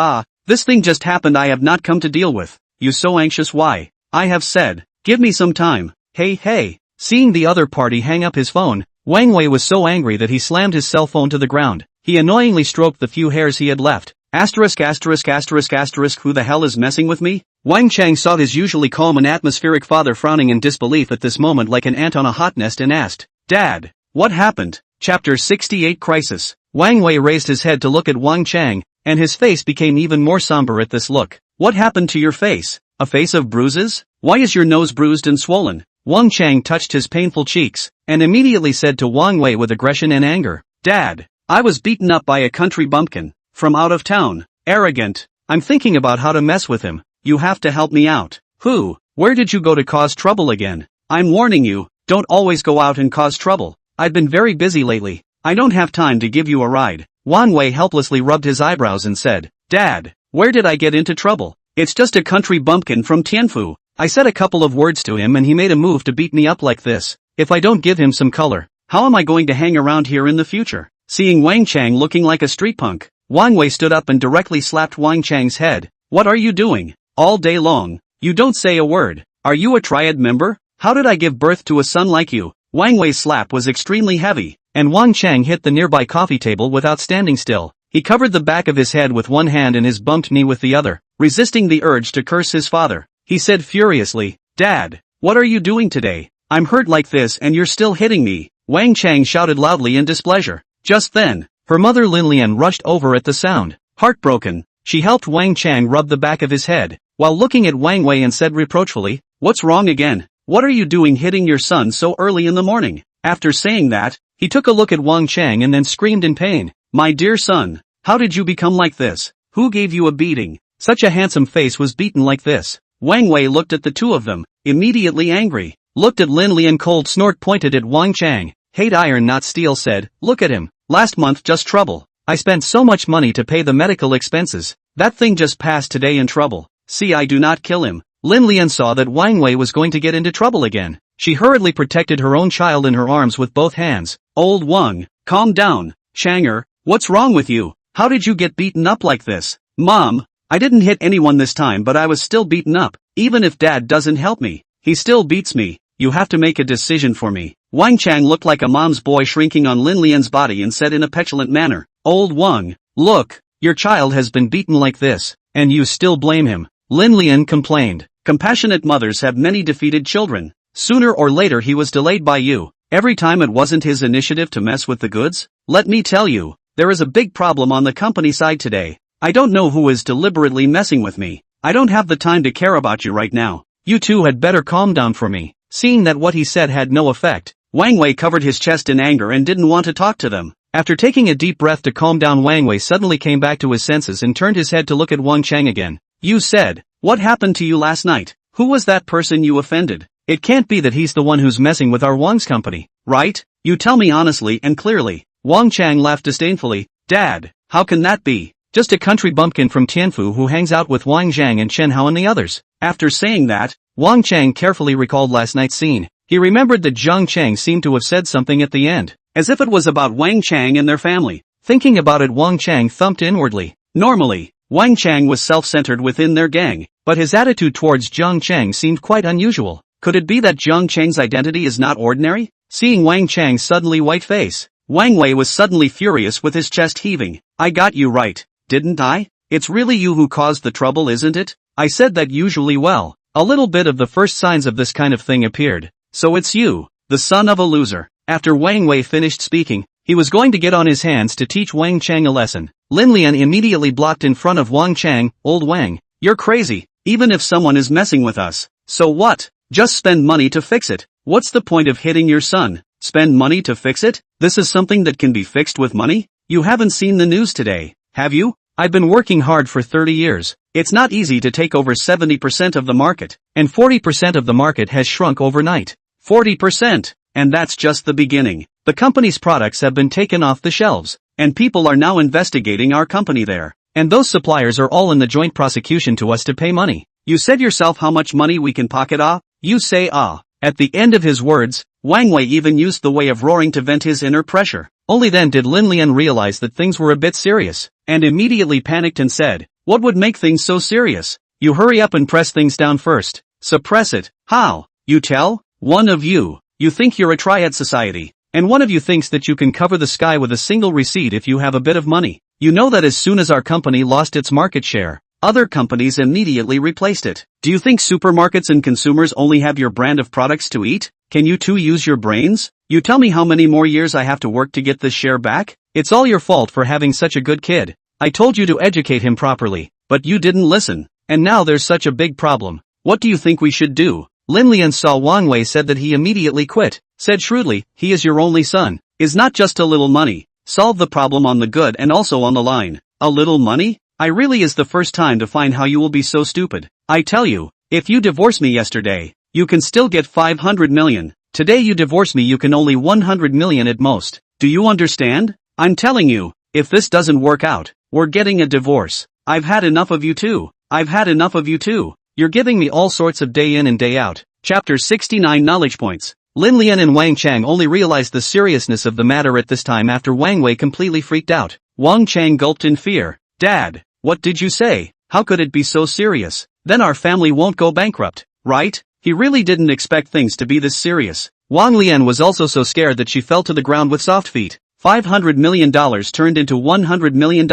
This thing just happened I have not come to deal with. You so anxious, why? I have said, give me some time. Hey. Seeing the other party hang up his phone, Wang Wei was so angry that he slammed his cell phone to the ground. He annoyingly stroked the few hairs he had left. Asterisk. Who the hell is messing with me? Wang Chang saw his usually calm and atmospheric father frowning in disbelief at this moment like an ant on a hot nest and asked, "Dad, what happened?" Chapter 68 Crisis. Wang Wei raised his head to look at Wang Chang, and his face became even more somber at this look. "What happened to your face? A face of bruises? Why is your nose bruised and swollen?" Wang Chang touched his painful cheeks, and immediately said to Wang Wei with aggression and anger, "Dad, I was beaten up by a country bumpkin, from out of town. Arrogant. I'm thinking about how to mess with him. You have to help me out." "Who? Where did you go to cause trouble again?" "I'm warning you, don't always go out and cause trouble. I've been very busy lately. I don't have time to give you a ride." Wang Wei helplessly rubbed his eyebrows and said, "Dad, where did I get into trouble? It's just a country bumpkin from Tianfu. I said a couple of words to him and he made a move to beat me up like this. If I don't give him some color, how am I going to hang around here in the future?" Seeing Wang Chang looking like a street punk, Wang Wei stood up and directly slapped Wang Chang's head. "What are you doing? All day long. You don't say a word. Are you a triad member? How did I give birth to a son like you?" Wang Wei's slap was extremely heavy, and Wang Chang hit the nearby coffee table without standing still. He covered the back of his head with one hand and his bumped knee with the other, resisting the urge to curse his father. He said furiously, "Dad, what are you doing today? I'm hurt like this and you're still hitting me." Wang Chang shouted loudly in displeasure. Just then, her mother Lin Lian rushed over at the sound. Heartbroken, she helped Wang Chang rub the back of his head, while looking at Wang Wei and said reproachfully, "What's wrong again? What are you doing hitting your son so early in the morning?" After saying that, he took a look at Wang Chang and then screamed in pain, "My dear son, how did you become like this? Who gave you a beating? Such a handsome face was beaten like this." Wang Wei looked at the two of them, immediately angry, looked at Lin Lian, cold snort pointed at Wang Chang. "Hate iron not steel," said, "Look at him, last month just trouble. I spent so much money to pay the medical expenses. That thing just passed today in trouble. See, I do not kill him." Lin Lian saw that Wang Wei was going to get into trouble again. She hurriedly protected her own child in her arms with both hands. "Old Wang, calm down. Changer, what's wrong with you? How did you get beaten up like this?" "Mom, I didn't hit anyone this time, but I was still beaten up. Even if Dad doesn't help me, he still beats me. You have to make a decision for me." Wang Chang looked like a mom's boy shrinking on Lin Lian's body and said in a petulant manner, "Old Wang, look, your child has been beaten like this, and you still blame him." Lin Lian complained, "Compassionate mothers have many defeated children. Sooner or later he was delayed by you. Every time it wasn't his initiative to mess with the goods. Let me tell you, there is a big problem on the company side today. I don't know who is deliberately messing with me. I don't have the time to care about you right now. You two had better calm down for me." Seeing that what he said had no effect, Wang Wei covered his chest in anger and didn't want to talk to them. After taking a deep breath to calm down, Wang Wei suddenly came back to his senses and turned his head to look at Wang Chang again. You said, what happened to you last night? Who was that person you offended? It can't be that he's the one who's messing with our Wang's company, right? You tell me honestly and clearly. Wang Chang laughed disdainfully. Dad, how can that be? Just a country bumpkin from Tianfu who hangs out with Wang Zhang and Chen Hao and the others. After saying that, Wang Chang carefully recalled last night's scene. He remembered that Zhang Chang seemed to have said something at the end, as if it was about Wang Chang and their family. Thinking about it, Wang Chang thumped inwardly. Normally, Wang Chang was self-centered within their gang, but his attitude towards Zhang Chang seemed quite unusual. Could it be that Zhang Chang's identity is not ordinary? Seeing Wang Chang's suddenly white face, Wang Wei was suddenly furious with his chest heaving. I got you right, didn't I? It's really you who caused the trouble, isn't it? I said that usually well. A little bit of the first signs of this kind of thing appeared. So it's you, the son of a loser. After Wang Wei finished speaking, he was going to get on his hands to teach Wang Chang a lesson. Lin Lian immediately blocked in front of Wang Chang. Old Wang, you're crazy, even if someone is messing with us. So what? Just spend money to fix it. What's the point of hitting your son? Spend money to fix it? This is something that can be fixed with money? You haven't seen the news today, have you? I've been working hard for 30 years. It's not easy to take over 70% of the market, and 40% of the market has shrunk overnight. 40%, and that's just the beginning. The company's products have been taken off the shelves, and people are now investigating our company there. And those suppliers are all in the joint prosecution to us to pay money. You said yourself how much money we can pocket off? You say ah. At the end of his words, Wang Wei even used the way of roaring to vent his inner pressure. Only then did Lin Lian realize that things were a bit serious, and immediately panicked and said, what would make things so serious? You hurry up and press things down first. Suppress it. How? You tell? One of you think you're a triad society, and one of you thinks that you can cover the sky with a single receipt if you have a bit of money. You know that as soon as our company lost its market share, other companies immediately replaced it. Do you think supermarkets and consumers only have your brand of products to eat? Can you too use your brains? You tell me how many more years I have to work to get this share back? It's all your fault for having such a good kid. I told you to educate him properly, but you didn't listen, and now there's such a big problem. What do you think we should do? Lin Lian saw Wang Wei said that he immediately quit, said shrewdly, he is your only son. Is not just a little money. Solve the problem on the good and also on the line. A little money? I really is the first time to find how you will be so stupid. I tell you, if you divorce me yesterday, you can still get 500 million. Today you divorce me, you can only 100 million at most. Do you understand? I'm telling you, if this doesn't work out, we're getting a divorce. I've had enough of you too. I've had enough of you too. You're giving me all sorts of day in and day out. Chapter 69 Knowledge Points. Lin Lian and Wang Chang only realized the seriousness of the matter at this time after Wang Wei completely freaked out. Wang Chang gulped in fear. Dad, what did you say? How could it be so serious? Then our family won't go bankrupt, right? He really didn't expect things to be this serious. Wang Lian was also so scared that she fell to the ground with soft feet. $500 million turned into $100 million.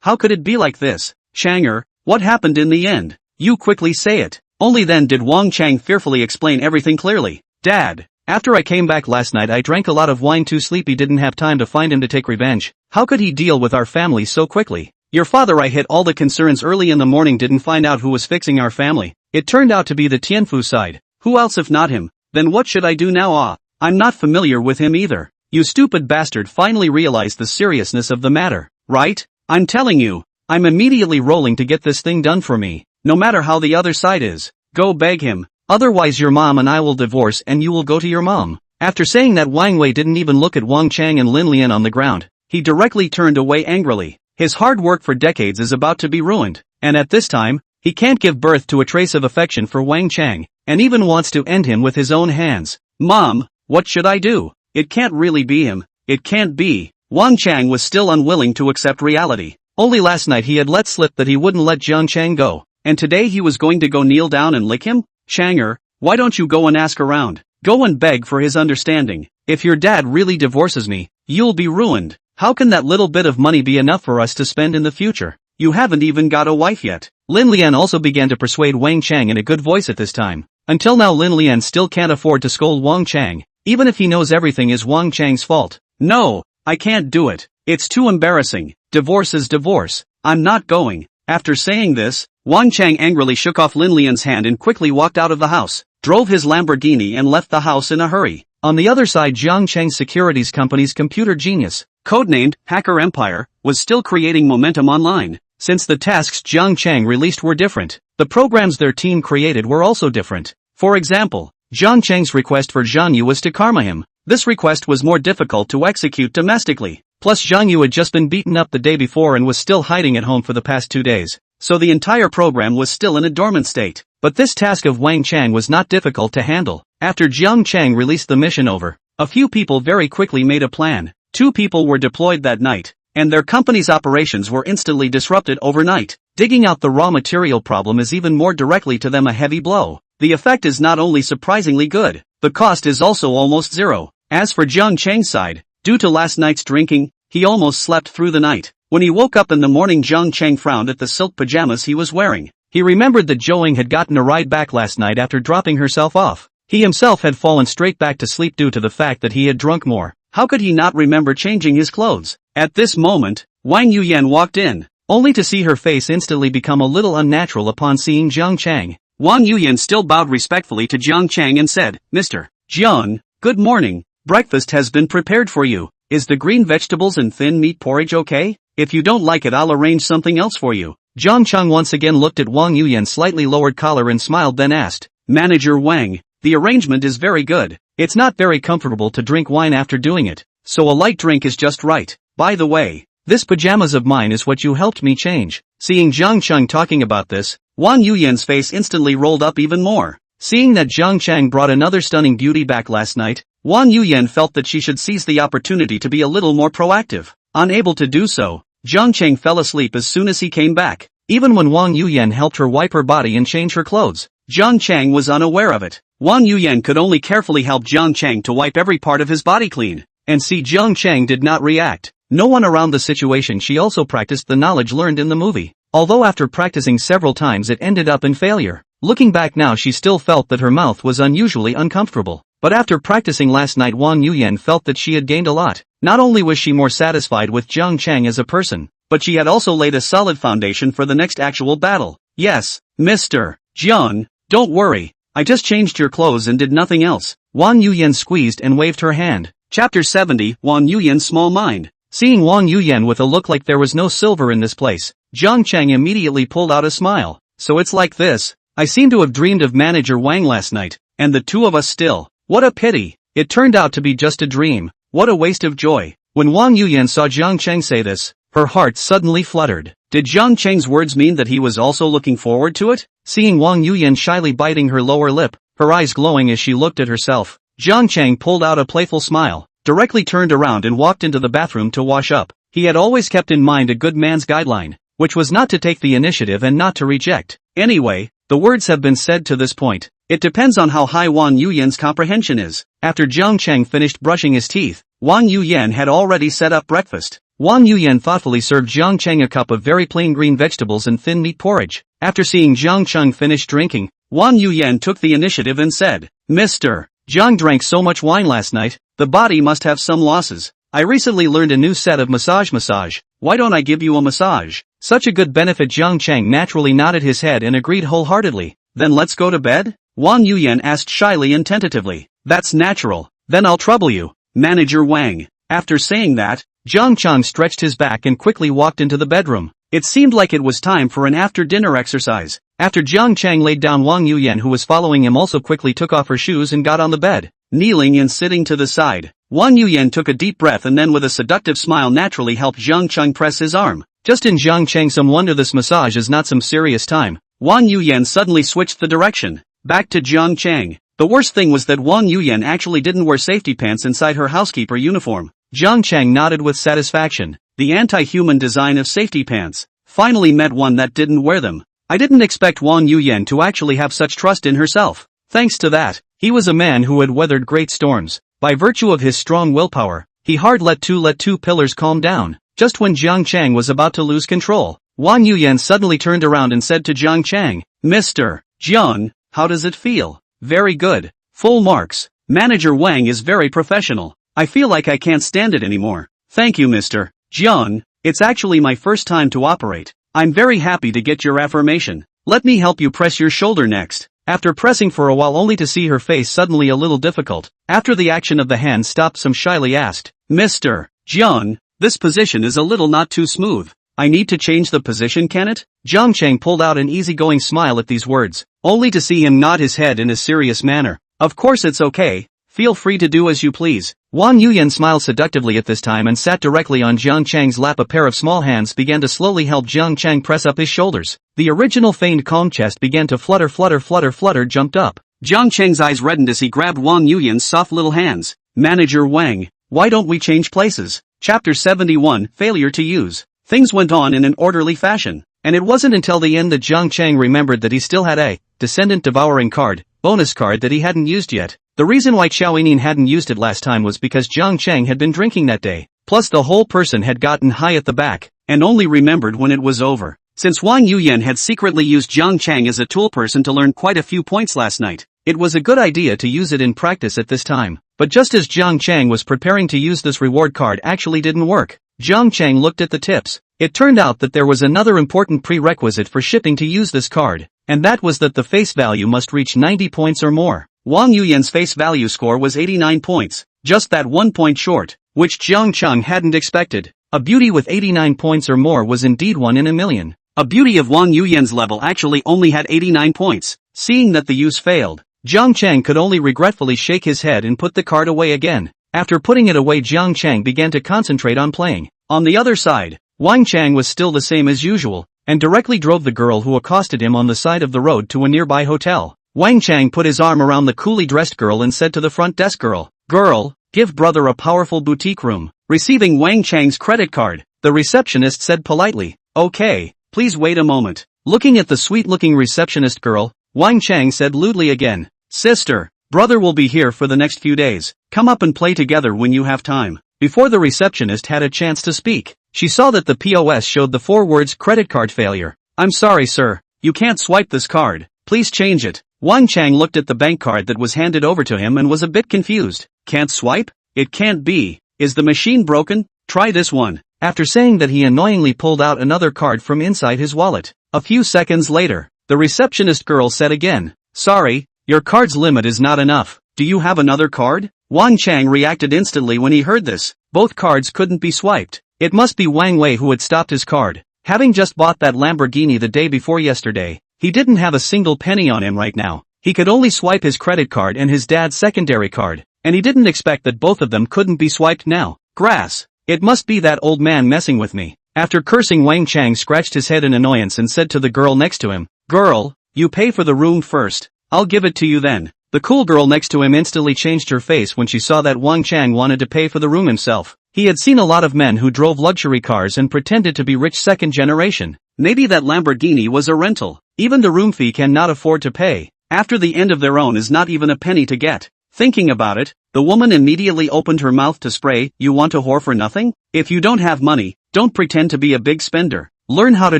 How could it be like this? Changer, what happened in the end? You quickly say it. Only then did Wang Chang fearfully explain everything clearly. Dad, after I came back last night I drank a lot of wine, too sleepy, didn't have time to find him to take revenge. How could he deal with our family so quickly? Your father, I hit all the concerns early in the morning, didn't find out who was fixing our family. It turned out to be the Tianfu side. Who else if not him? Then what should I do now? I'm not familiar with him either. You stupid bastard finally realized the seriousness of the matter, right? I'm telling you, I'm immediately rolling to get this thing done for me, no matter how the other side is. Go beg him. Otherwise your mom and I will divorce and you will go to your mom. After saying that, Wang Wei didn't even look at Wang Chang and Lin Lian on the ground. He directly turned away angrily. His hard work for decades is about to be ruined, and at this time, he can't give birth to a trace of affection for Wang Chang, and even wants to end him with his own hands. Mom, what should I do? It can't really be him. It can't be. Wang Chang was still unwilling to accept reality. Only last night he had let slip that he wouldn't let Zhang Chang go, and today he was going to go kneel down and lick him? Changer, why don't you go and ask around? Go and beg for his understanding. If your dad really divorces me, you'll be ruined. How can that little bit of money be enough for us to spend in the future? You haven't even got a wife yet. Lin Lian also began to persuade Wang Chang in a good voice at this time. Until now Lin Lian still can't afford to scold Wang Chang, even if he knows everything is Wang Chang's fault. No, I can't do it. It's too embarrassing. Divorce is divorce. I'm not going. After saying this, Wang Chang angrily shook off Lin Lian's hand and quickly walked out of the house, drove his Lamborghini and left the house in a hurry. On the other side, Zhang Cheng's securities company's computer genius, codenamed Hacker Empire, was still creating momentum online. since the tasks Jiang Chang released were different. The programs their team created were also different. For example, Jiang Chang's request for Zhang Yu was to karma him. This request was more difficult to execute domestically. Plus Zhang Yu had just been beaten up the day before and was still hiding at home for the past 2 days. So the entire program was still in a dormant state. But this task of Wang Chang was not difficult to handle. After Jiang Chang released the mission over, a few people very quickly made a plan. 2 people were deployed that night, and their company's operations were instantly disrupted overnight. Digging out the raw material problem is even more directly to them a heavy blow. The effect is not only surprisingly good, the cost is also almost zero. As for Jiang Chang's side, due to last night's drinking, he almost slept through the night. When he woke up in the morning, Jiang Chang frowned at the silk pajamas he was wearing. He remembered that Zhou had gotten a ride back last night after dropping herself off. He himself had fallen straight back to sleep due to the fact that he had drunk more. How could he not remember changing his clothes? At this moment, Wang Yuyan walked in, only to see her face instantly become a little unnatural upon seeing Jiang Chang. Wang Yuyan still bowed respectfully to Jiang Chang and said, "Mr. Jiang, good morning. Breakfast has been prepared for you. Is the green vegetables and thin meat porridge okay? If you don't like it, I'll arrange something else for you." Jiang Chang once again looked at Wang Yuyan's slightly lowered collar and smiled, then asked, "Manager Wang, the arrangement is very good. It's not very comfortable to drink wine after doing it, so a light drink is just right. By the way, this pajamas of mine is what you helped me change." Seeing Jiang Chang talking about this, Wang Yuyan's face instantly rolled up even more. Seeing that Jiang Chang brought another stunning beauty back last night, Wang Yuyan felt that she should seize the opportunity to be a little more proactive. Unable to do so, Jiang Chang fell asleep as soon as he came back. Even when Wang Yuyan helped her wipe her body and change her clothes, Jiang Chang was unaware of it. Wang Yuyan could only carefully help Jiang Chang to wipe every part of his body clean. And see, Jiang Chang did not react. No one around the situation. She also practiced the knowledge learned in the movie. Although after practicing several times it ended up in failure. Looking back now, she still felt that her mouth was unusually uncomfortable. But after practicing last night, Wang Yuyan felt that she had gained a lot. Not only was she more satisfied with Jiang Chang as a person, but she had also laid a solid foundation for the next actual battle. "Yes, Mr. Jiang, don't worry. I just changed your clothes and did nothing else." Wang Yuyan squeezed and waved her hand. Chapter 70, Wang Yuyan's Small Mind. Seeing Wang Yuyan with a look like there was no silver in this place, Jiang Chang immediately pulled out a smile. "So it's like this. I seem to have dreamed of Manager Wang last night, and the two of us still. What a pity. It turned out to be just a dream. What a waste of joy." When Wang Yuyan saw Jiang Chang say this, her heart suddenly fluttered. Did Jiang Chang's words mean that he was also looking forward to it? Seeing Wang Yuyan shyly biting her lower lip, her eyes glowing as she looked at herself, Jiang Chang pulled out a playful smile, directly turned around and walked into the bathroom to wash up. He had always kept in mind a good man's guideline, which was not to take the initiative and not to reject. Anyway, the words have been said to this point. It depends on how high Wang Yuyan's comprehension is. After Jiang Chang finished brushing his teeth, Wang Yuyan had already set up breakfast. Wang Yuyan thoughtfully served Jiang Chang a cup of very plain green vegetables and thin meat porridge. After seeing Jiang Chang finish drinking, Wang Yuyan took the initiative and said, "Mr. Jiang drank so much wine last night, the body must have some losses. I recently learned a new set of massage. Why don't I give you a massage?" Such a good benefit. Jiang Chang naturally nodded his head and agreed wholeheartedly. "Then let's go to bed?" Wang Yuyan asked shyly and tentatively. "That's natural. Then I'll trouble you, Manager Wang." After saying that, Jiang Chang stretched his back and quickly walked into the bedroom. It seemed like it was time for an after-dinner exercise. After Jiang Chang laid down, Wang Yuyan, who was following him, also quickly took off her shoes and got on the bed. Kneeling and sitting to the side, Wang Yuyan took a deep breath and then with a seductive smile naturally helped Jiang Chang press his arm. Just in Jiang Chang, some wonder this massage is not some serious time. Wang Yuyan suddenly switched the direction. Back to Jiang Chang. The worst thing was that Wang Yuyan actually didn't wear safety pants inside her housekeeper uniform. Jiang Chang nodded with satisfaction. The anti-human design of safety pants. Finally met one that didn't wear them. I didn't expect Wang Yuyan to actually have such trust in herself. Thanks to that, he was a man who had weathered great storms. By virtue of his strong willpower, he hard let two pillars calm down. Just when Jiang Chang was about to lose control, Wang Yuyan suddenly turned around and said to Jiang Chang, "Mr. Jiang, how does it feel?" "Very good. Full marks. Manager Wang is very professional. I feel like I can't stand it anymore." "Thank you, Mr. Jiang. It's actually my first time to operate. I'm very happy to get your affirmation. Let me help you press your shoulder next." After pressing for a while only to see her face suddenly a little difficult, after the action of the hand stopped, some shyly asked, "Mr. Jiang, this position is a little not too smooth. I need to change the position, can it? Jiang Chang pulled out an easygoing smile at these words, only to see him nod his head in a serious manner. Of course it's okay. Feel free to do as you please. Wang Yuyan smiled seductively at this time and sat directly on Jiang Chang's lap. A pair of small hands began to slowly help Jiang Chang press up his shoulders. The original feigned calm chest began to flutter, jumped up. Jiang Chang's eyes reddened as he grabbed Wang Yuyan's soft little hands. Manager Wang, why don't we change places? Chapter 71, Failure to Use. Things went on in an orderly fashion, and it wasn't until the end that Jiang Chang remembered that he still had a Descendant Devouring card, bonus card that he hadn't used yet. The reason why Xiao Yinin hadn't used it last time was because Jiang Chang had been drinking that day, plus the whole person had gotten high at the back, and only remembered when it was over. Since Wang Yuyan had secretly used Jiang Chang as a tool person to learn quite a few points last night, it was a good idea to use it in practice at this time. But just as Jiang Chang was preparing to use this reward card actually didn't work. Jiang Chang looked at the tips. It turned out that there was another important prerequisite for shipping to use this card, and that was that the face value must reach 90 points or more. Wang Yuyan's face value score was 89 points, just that 1 point short, which Jiang Chang hadn't expected. A beauty with 89 points or more was indeed one in a million. A beauty of Wang Yuyan's level actually only had 89 points. Seeing that the use failed, Jiang Chang could only regretfully shake his head and put the card away again. After putting it away, Jiang Chang began to concentrate on playing. On the other side, Wang Chang was still the same as usual, and directly drove the girl who accosted him on the side of the road to a nearby hotel. Wang Chang put his arm around the coolly dressed girl and said to the front desk girl, "Girl, give brother a powerful boutique room." Receiving Wang Chang's credit card, the receptionist said politely, "Okay, please wait a moment." Looking at the sweet-looking receptionist girl, Wang Chang said lewdly again, "Sister, brother will be here for the next few days. Come up and play together when you have time." Before the receptionist had a chance to speak, she saw that the POS showed the 4 words credit card failure. "I'm sorry, sir, you can't swipe this card. Please change it." Wang Chang looked at the bank card that was handed over to him and was a bit confused. "Can't swipe? It can't be. Is the machine broken? Try this one." After saying that, he annoyingly pulled out another card from inside his wallet. A few seconds later, the receptionist girl said again, "Sorry, your card's limit is not enough. Do you have another card?" Wang Chang reacted instantly when he heard this. Both cards couldn't be swiped. It must be Wang Wei who had stopped his card. Having just bought that Lamborghini the day before yesterday, he didn't have a single penny on him right now. He could only swipe his credit card and his dad's secondary card, and he didn't expect that both of them couldn't be swiped now. Grass. It must be that old man messing with me. After cursing, Wang Chang scratched his head in annoyance and said to the girl next to him, "Girl, you pay for the room first. I'll give it to you then." The cool girl next to him instantly changed her face when she saw that Wang Chang wanted to pay for the room himself. He had seen a lot of men who drove luxury cars and pretended to be rich second generation. Maybe that Lamborghini was a rental. Even the room fee cannot afford to pay. After the end of their own is not even a penny to get. Thinking about it, the woman immediately opened her mouth to spray, "You want a whore for nothing? If you don't have money, don't pretend to be a big spender. Learn how to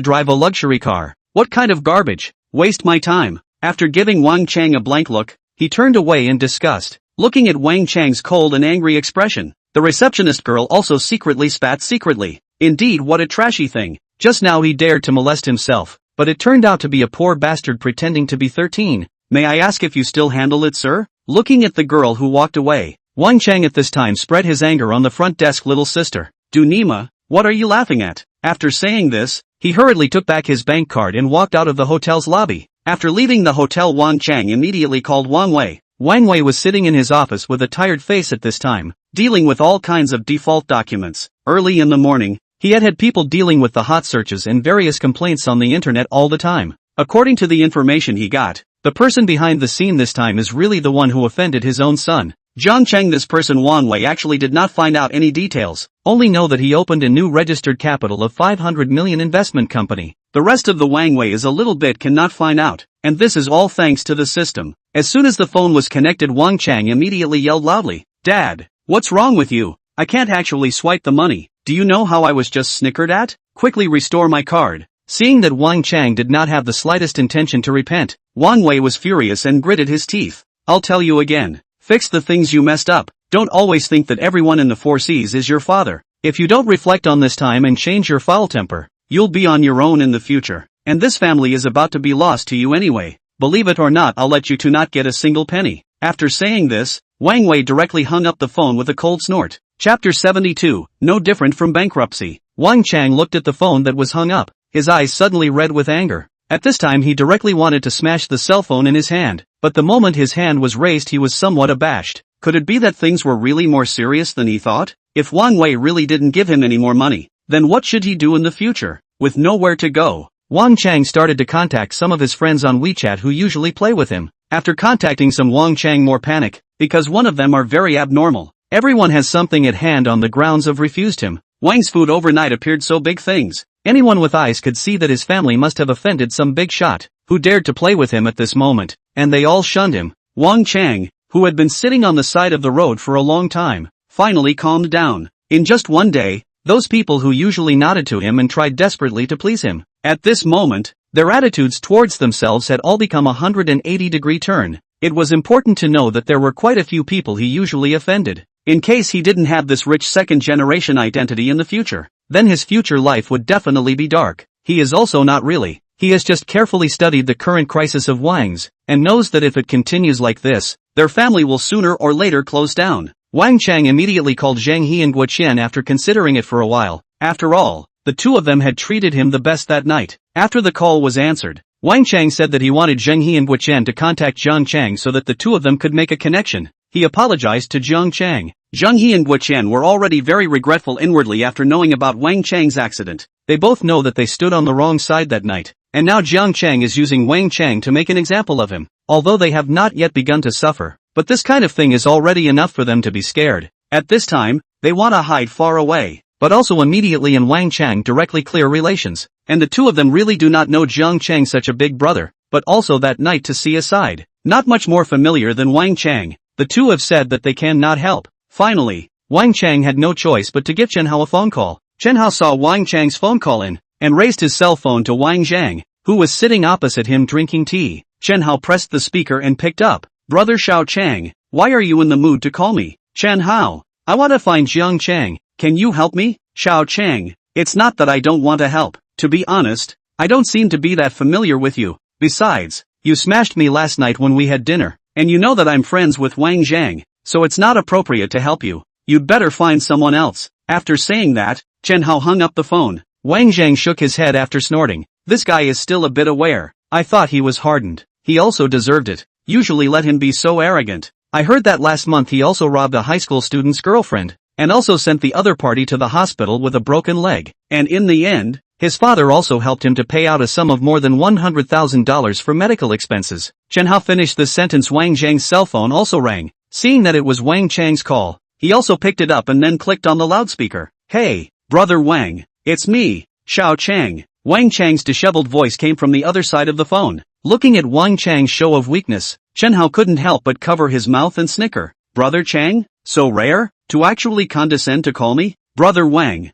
drive a luxury car. What kind of garbage? Waste my time." After giving Wang Chang a blank look, he turned away in disgust. Looking at Wang Chang's cold and angry expression, the receptionist girl also secretly spat secretly. Indeed, what a trashy thing. Just now he dared to molest himself, but it turned out to be a poor bastard pretending to be 13. "May I ask if you still handle it, sir?" Looking at the girl who walked away, Wang Chang at this time spread his anger on the front desk little sister. "Do Nima, what are you laughing at?" After saying this, he hurriedly took back his bank card and walked out of the hotel's lobby. After leaving the hotel, Wang Chang immediately called Wang Wei. Wang Wei was sitting in his office with a tired face at this time, dealing with all kinds of default documents. Early in the morning, he had had people dealing with the hot searches and various complaints on the internet all the time. According to the information he got, the person behind the scene this time is really the one who offended his own son. Jiang Cheng. This person Wang Wei actually did not find out any details, only know that he opened a new registered capital of 500 million investment company. The rest of the Wang Wei is a little bit cannot find out, and this is all thanks to the system. As soon as the phone was connected, Wang Chang immediately yelled loudly, "Dad, what's wrong with you? I can't actually swipe the money. Do you know how I was just snickered at? Quickly restore my card." Seeing that Wang Chang did not have the slightest intention to repent, Wang Wei was furious and gritted his teeth. "I'll tell you again. Fix the things you messed up. Don't always think that everyone in the Four Seas is your father. If you don't reflect on this time and change your foul temper, you'll be on your own in the future. And this family is about to be lost to you anyway. Believe it or not, I'll let you to not get a single penny." After saying this, Wang Wei directly hung up the phone with a cold snort. Chapter 72, No different from bankruptcy. Wang Chang looked at the phone that was hung up, his eyes suddenly red with anger. At this time he directly wanted to smash the cell phone in his hand, but the moment his hand was raised he was somewhat abashed. Could it be that things were really more serious than he thought? If Wang Wei really didn't give him any more money, then what should he do in the future? With nowhere to go, Wang Chang started to contact some of his friends on WeChat who usually play with him. After contacting some, Wang Chang more panic, because one of them are very abnormal. Everyone has something at hand on the grounds of refused him. Wang's food overnight appeared so big things. Anyone with eyes could see that his family must have offended some big shot, who dared to play with him at this moment, and they all shunned him. Wang Chang, who had been sitting on the side of the road for a long time, finally calmed down. In just one day, those people who usually nodded to him and tried desperately to please him, at this moment, their attitudes towards themselves had all become a 180-degree turn. It was important to know that there were quite a few people he usually offended. In case he didn't have this rich second-generation identity in the future, then his future life would definitely be dark. He is also not really. He has just carefully studied the current crisis of Wang's, and knows that if it continues like this, their family will sooner or later close down. Wang Chang immediately called Zhang He and Guo Qian after considering it for a while. After all, the two of them had treated him the best that night. After the call was answered, Wang Chang said that he wanted Zhang He and Guo Qian to contact Zhang Chang so that the two of them could make a connection. He apologized to Zhang Chang. Zhang He and Guo Qian were already very regretful inwardly after knowing about Wang Chang's accident. They both know that they stood on the wrong side that night, and now Zhang Chang is using Wang Chang to make an example of him. Although they have not yet begun to suffer, but this kind of thing is already enough for them to be scared. At this time, they want to hide far away, but also immediately in Wang Chang directly clear relations, and the two of them really do not know Zhang Chang such a big brother, but also that night to see a side, not much more familiar than Wang Chang. The two have said that they cannot help. Finally, Wang Chang had no choice but to give Chen Hao a phone call. Chen Hao saw Wang Chang's phone call in, and raised his cell phone to Wang Zhang, who was sitting opposite him drinking tea. Chen Hao pressed the speaker and picked up. Brother Xiao Chang, why are you in the mood to call me? Chen Hao, I want to find Zhang Chang, can you help me? Xiao Chang, it's not that I don't want to help. To be honest, I don't seem to be that familiar with you. Besides, you smashed me last night when we had dinner, and you know that I'm friends with Wang Zhang, so it's not appropriate to help you. You'd better find someone else. After saying that, Chen Hao hung up the phone. Wang Zhang shook his head after snorting. This guy is still a bit aware. I thought he was hardened. He also deserved it. Usually let him be so arrogant. I heard that last month he also robbed a high school student's girlfriend, and also sent the other party to the hospital with a broken leg. And in the end, his father also helped him to pay out a sum of more than $100,000 for medical expenses. Chen Hao finished this sentence. Wang Zhang's cell phone also rang. Seeing that it was Wang Chang's call, he also picked it up and then clicked on the loudspeaker. Hey, brother Wang, it's me, Xiao Chang. Wang Chang's disheveled voice came from the other side of the phone. Looking at Wang Chang's show of weakness, Chen Hao couldn't help but cover his mouth and snicker. Brother Chang? So rare? To actually condescend to call me? Brother Wang,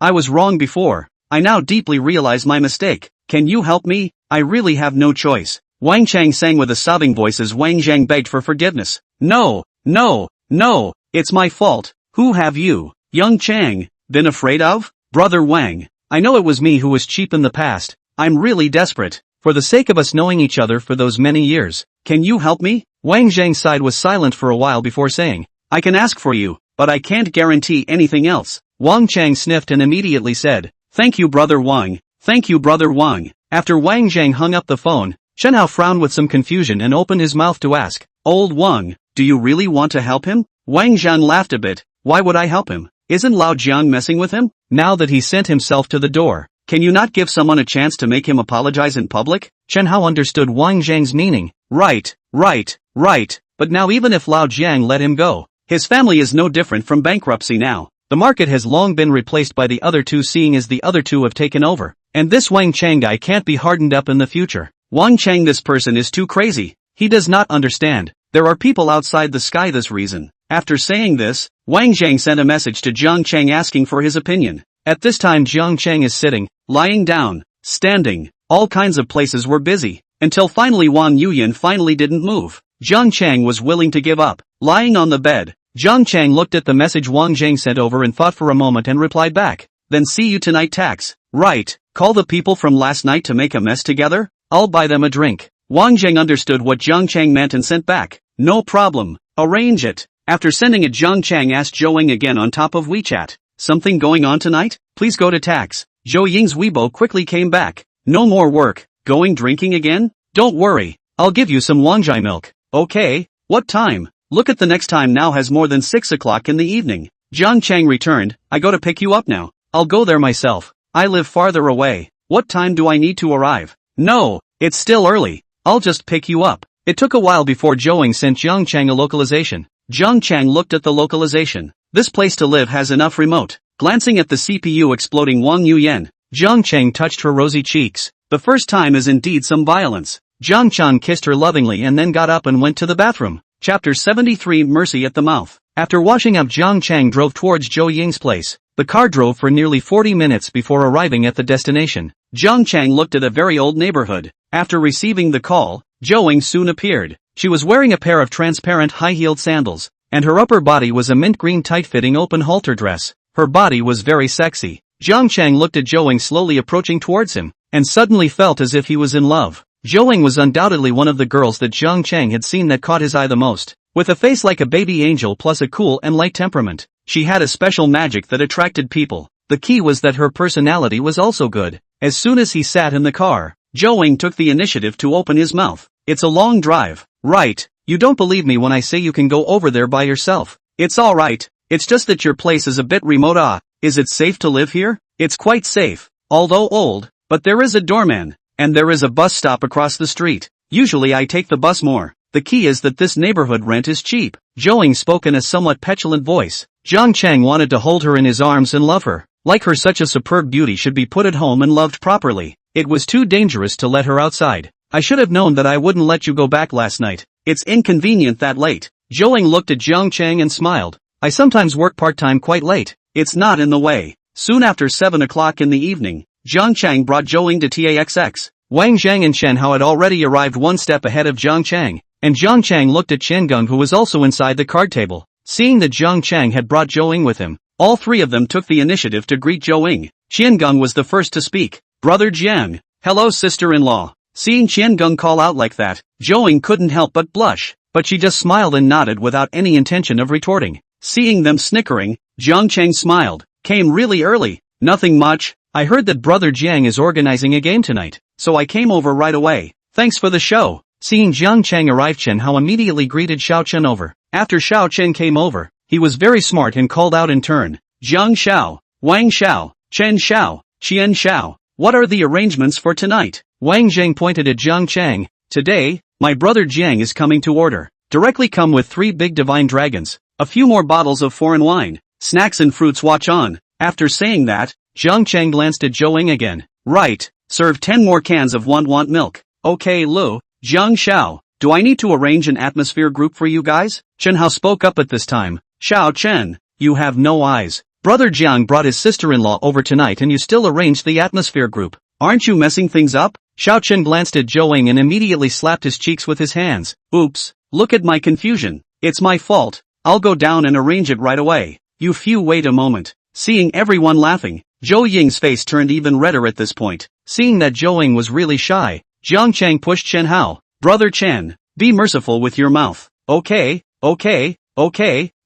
I was wrong before. I now deeply realize my mistake. Can you help me? I really have no choice. Wang Chang sang with a sobbing voice as Wang Zhang begged for forgiveness. No, it's my fault. Who have you, young Chang, been afraid of? Brother Wang, I know it was me who was cheap in the past. I'm really desperate. For the sake of us knowing each other for those many years, can you help me? Wang Zhang's side was silent for a while before saying, I can ask for you, but I can't guarantee anything else. Wang Chang sniffed and immediately said, Thank you brother Wang. After Wang Zhang hung up the phone, Chen Hao frowned with some confusion and opened his mouth to ask, Old Wang, do you really want to help him? Wang Zhang laughed a bit. Why would I help him? Isn't Lao Jiang messing with him? Now that he sent himself to the door, can you not give someone a chance to make him apologize in public? Chen Hao understood Wang Zhang's meaning. Right. But now even if Lao Jiang let him go, his family is no different from bankruptcy now. The market has long been replaced by the other two, seeing as the other two have taken over. And this Wang Chang guy can't be hardened up in the future. Wang Chang, this person is too crazy. He does not understand. There are people outside the sky this reason. After saying this, Wang Zhang sent a message to Zhang Chang asking for his opinion. At this time Zhang Chang is sitting, lying down, standing, all kinds of places were busy, until finally Wang Yuyan finally didn't move. Zhang Chang was willing to give up. Lying on the bed, Zhang Chang looked at the message Wang Zhang sent over and thought for a moment and replied back. Then see you tonight tax. Right, call the people from last night to make a mess together? I'll buy them a drink. Wang Zhang understood what Zhang Chang meant and sent back. No problem, arrange it. After sending it, Zhang Chang asked Zhou Eng again on top of WeChat. something going on tonight? Please go to tax. Zhou Ying's Weibo quickly came back. No more work, going drinking again? Don't worry, I'll give you some Wangjai milk. Okay, what time? Look at the next time now has more than 6 o'clock in the evening. Jiang Chang returned, I go to pick you up now. I'll go there myself. I live farther away. What time do I need to arrive? No, it's still early. I'll just pick you up. It took a while before Zhou Ying sent Jiang Chang a localization. Jiang Chang looked at the localization. This place to live has enough remote. Glancing at the CPU exploding Wang Yuyan, Jiang Chang touched her rosy cheeks. The first time is indeed some violence. Jiang Chang kissed her lovingly and then got up and went to the bathroom. Chapter 73 Mercy at the Mouth. After washing up, Jiang Chang drove towards Zhou Ying's place. The car drove for nearly 40 minutes before arriving at the destination. Jiang Chang looked at a very old neighborhood. After receiving the call, Zhou Ying soon appeared. She was wearing a pair of transparent high-heeled sandals, and her upper body was a mint green tight-fitting open halter dress. Her body was very sexy. Jiang Chang looked at Zhou Ying slowly approaching towards him, and suddenly felt as if he was in love. Zhou Ying was undoubtedly one of the girls that Jiang Chang had seen that caught his eye the most. With a face like a baby angel plus a cool and light temperament, she had a special magic that attracted people. The key was that her personality was also good. As soon as he sat in the car, Zhou Ying took the initiative to open his mouth. It's a long drive, right? You don't believe me when I say you can go over there by yourself. It's alright. It's just that your place is a bit remote. Is it safe to live here? It's quite safe, although old, but there is a doorman, and there is a bus stop across the street. Usually I take the bus more. The key is that this neighborhood rent is cheap. Zhou Ying spoke in a somewhat petulant voice. Jiang Chang wanted to hold her in his arms and love her. Like her, such a superb beauty should be put at home and loved properly. It was too dangerous to let her outside. I should have known that I wouldn't let you go back last night. It's inconvenient that late. Zhou Ying looked at Jiang Chang and smiled. I sometimes work part-time quite late. It's not in the way. Soon after 7 o'clock in the evening, Jiang Chang brought Zhou Ying to TAXX. Wang Zhang and Chen Hao had already arrived one step ahead of Jiang Chang, and Jiang Chang looked at Chen Geng, who was also inside the card table. Seeing that Jiang Chang had brought Zhou Ying with him, all three of them took the initiative to greet Zhou Ying. Chen Geng was the first to speak. Brother Jiang. Hello, sister-in-law. Seeing Chen Geng call out like that, Zhou Ying couldn't help but blush, but she just smiled and nodded without any intention of retorting. Seeing them snickering, Jiang Chang smiled. Came really early. Nothing much. I heard that Brother Jiang is organizing a game tonight, so I came over right away. Thanks for the show. Seeing Jiang Chang arrive, Chen Hao immediately greeted Xiao Chen over. After Xiao Chen came over, he was very smart and called out in turn. Jiang Xiao, Wang Xiao, Chen Xiao, Xian Xiao. What are the arrangements for tonight? Wang Zhang pointed at Jiang Chang. Today, my brother Jiang is coming to order. Directly come with 3 big divine dragons, a few more bottles of foreign wine, snacks and fruits. Watch on. After saying that, Jiang Chang glanced at Zhou Ying again. Right, serve 10 more cans of want milk. Okay, Lu. Jiang Xiao, do I need to arrange an atmosphere group for you guys? Chen Hao spoke up at this time. Xiao Chen, you have no eyes. Brother Jiang brought his sister-in-law over tonight and you still arranged the atmosphere group. Aren't you messing things up? Xiao Chen glanced at Zhou Ying and immediately slapped his cheeks with his hands. Oops, look at my confusion. It's my fault. I'll go down and arrange it right away. You few wait a moment. Seeing everyone laughing, Zhou Ying's face turned even redder at this point. Seeing that Zhou Ying was really shy, Jiang Chang pushed Chen Hao. Brother Chen, be merciful with your mouth. Okay,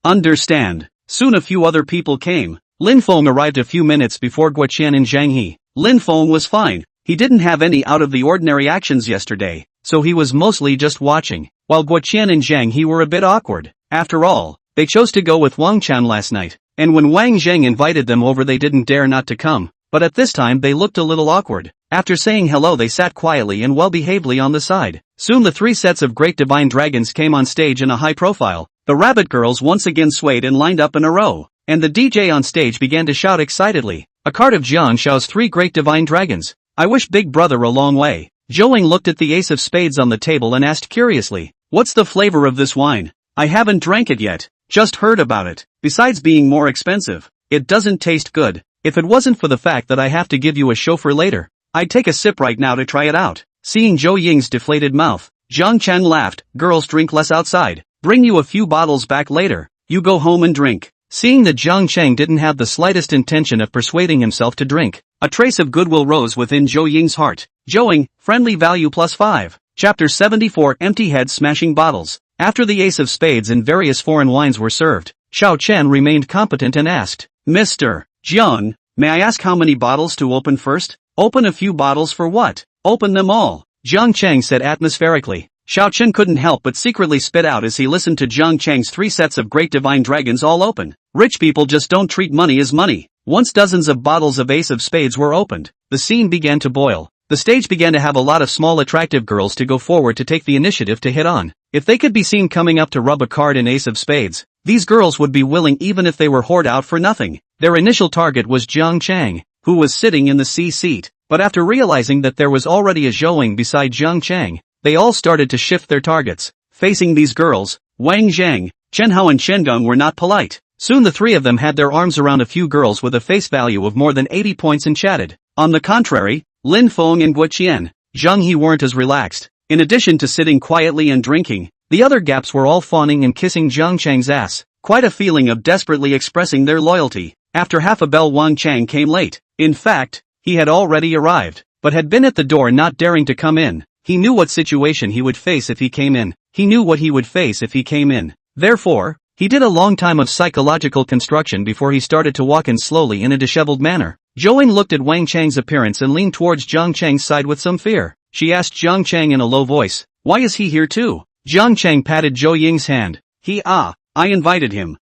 understand. Soon a few other people came. Lin Feng arrived a few minutes before Guo Qian and Zhang He. Lin Feng was fine. He didn't have any out-of-the-ordinary actions yesterday, so he was mostly just watching, while Guo Qian and Zhang He were a bit awkward. After all, they chose to go with Wang Chan last night, and when Wang Zhang invited them over they didn't dare not to come, but at this time they looked a little awkward. After saying hello they sat quietly and well-behavedly on the side. Soon the 3 sets of great divine dragons came on stage in a high profile. The rabbit girls once again swayed and lined up in a row, and the DJ on stage began to shout excitedly. A card of Jiang Xiao's 3 great divine dragons. I wish Big Brother a long way. Zhou Ying looked at the ace of spades on the table and asked curiously, what's the flavor of this wine? I haven't drank it yet, just heard about it. Besides being more expensive, it doesn't taste good. If it wasn't for the fact that I have to give you a chauffeur later, I'd take a sip right now to try it out. Seeing Zhou Ying's deflated mouth, Jiang Chang laughed. Girls drink less outside. Bring you a few bottles back later. You go home and drink. Seeing that Jiang Chang didn't have the slightest intention of persuading himself to drink, a trace of goodwill rose within Zhou Ying's heart. Zhou Ying, friendly value +5. Chapter 74 Empty Head Smashing Bottles. After the ace of spades and various foreign wines were served, Xiao Chen remained competent and asked, Mr. Jiang, may I ask how many bottles to open first? Open a few bottles for what? Open them all, Jiang Chang said atmospherically. Xiao Chen couldn't help but secretly spit out as he listened to Jiang Chang's 3 sets of great divine dragons all open. Rich people just don't treat money as money. Once dozens of bottles of Ace of Spades were opened, the scene began to boil. The stage began to have a lot of small attractive girls to go forward to take the initiative to hit on. If they could be seen coming up to rub a card in Ace of Spades, these girls would be willing even if they were whored out for nothing. Their initial target was Jiang Chang, who was sitting in the C seat. But after realizing that there was already a Zhouing beside Jiang Chang, they all started to shift their targets. Facing these girls, Wang Zhang, Chen Hao and Chen Gong were not polite. Soon the 3 of them had their arms around a few girls with a face value of more than 80 points and chatted. On the contrary, Lin Feng and Guo Qian, Zhang He weren't as relaxed. In addition to sitting quietly and drinking, the other gaps were all fawning and kissing Jiang Chang's ass. Quite a feeling of desperately expressing their loyalty. After half a bell, Wang Chang came late. In fact, he had already arrived, but had been at the door not daring to come in. He knew what situation he would face if he came in. He knew what he would face if he came in. Therefore, he did a long time of psychological construction before he started to walk in slowly in a disheveled manner. Zhouing looked at Wang Chang's appearance and leaned towards Jiang Chang's side with some fear. She asked Jiang Chang in a low voice, "Why is he here too?" Jiang Chang patted Zhou Ying's hand. I invited him."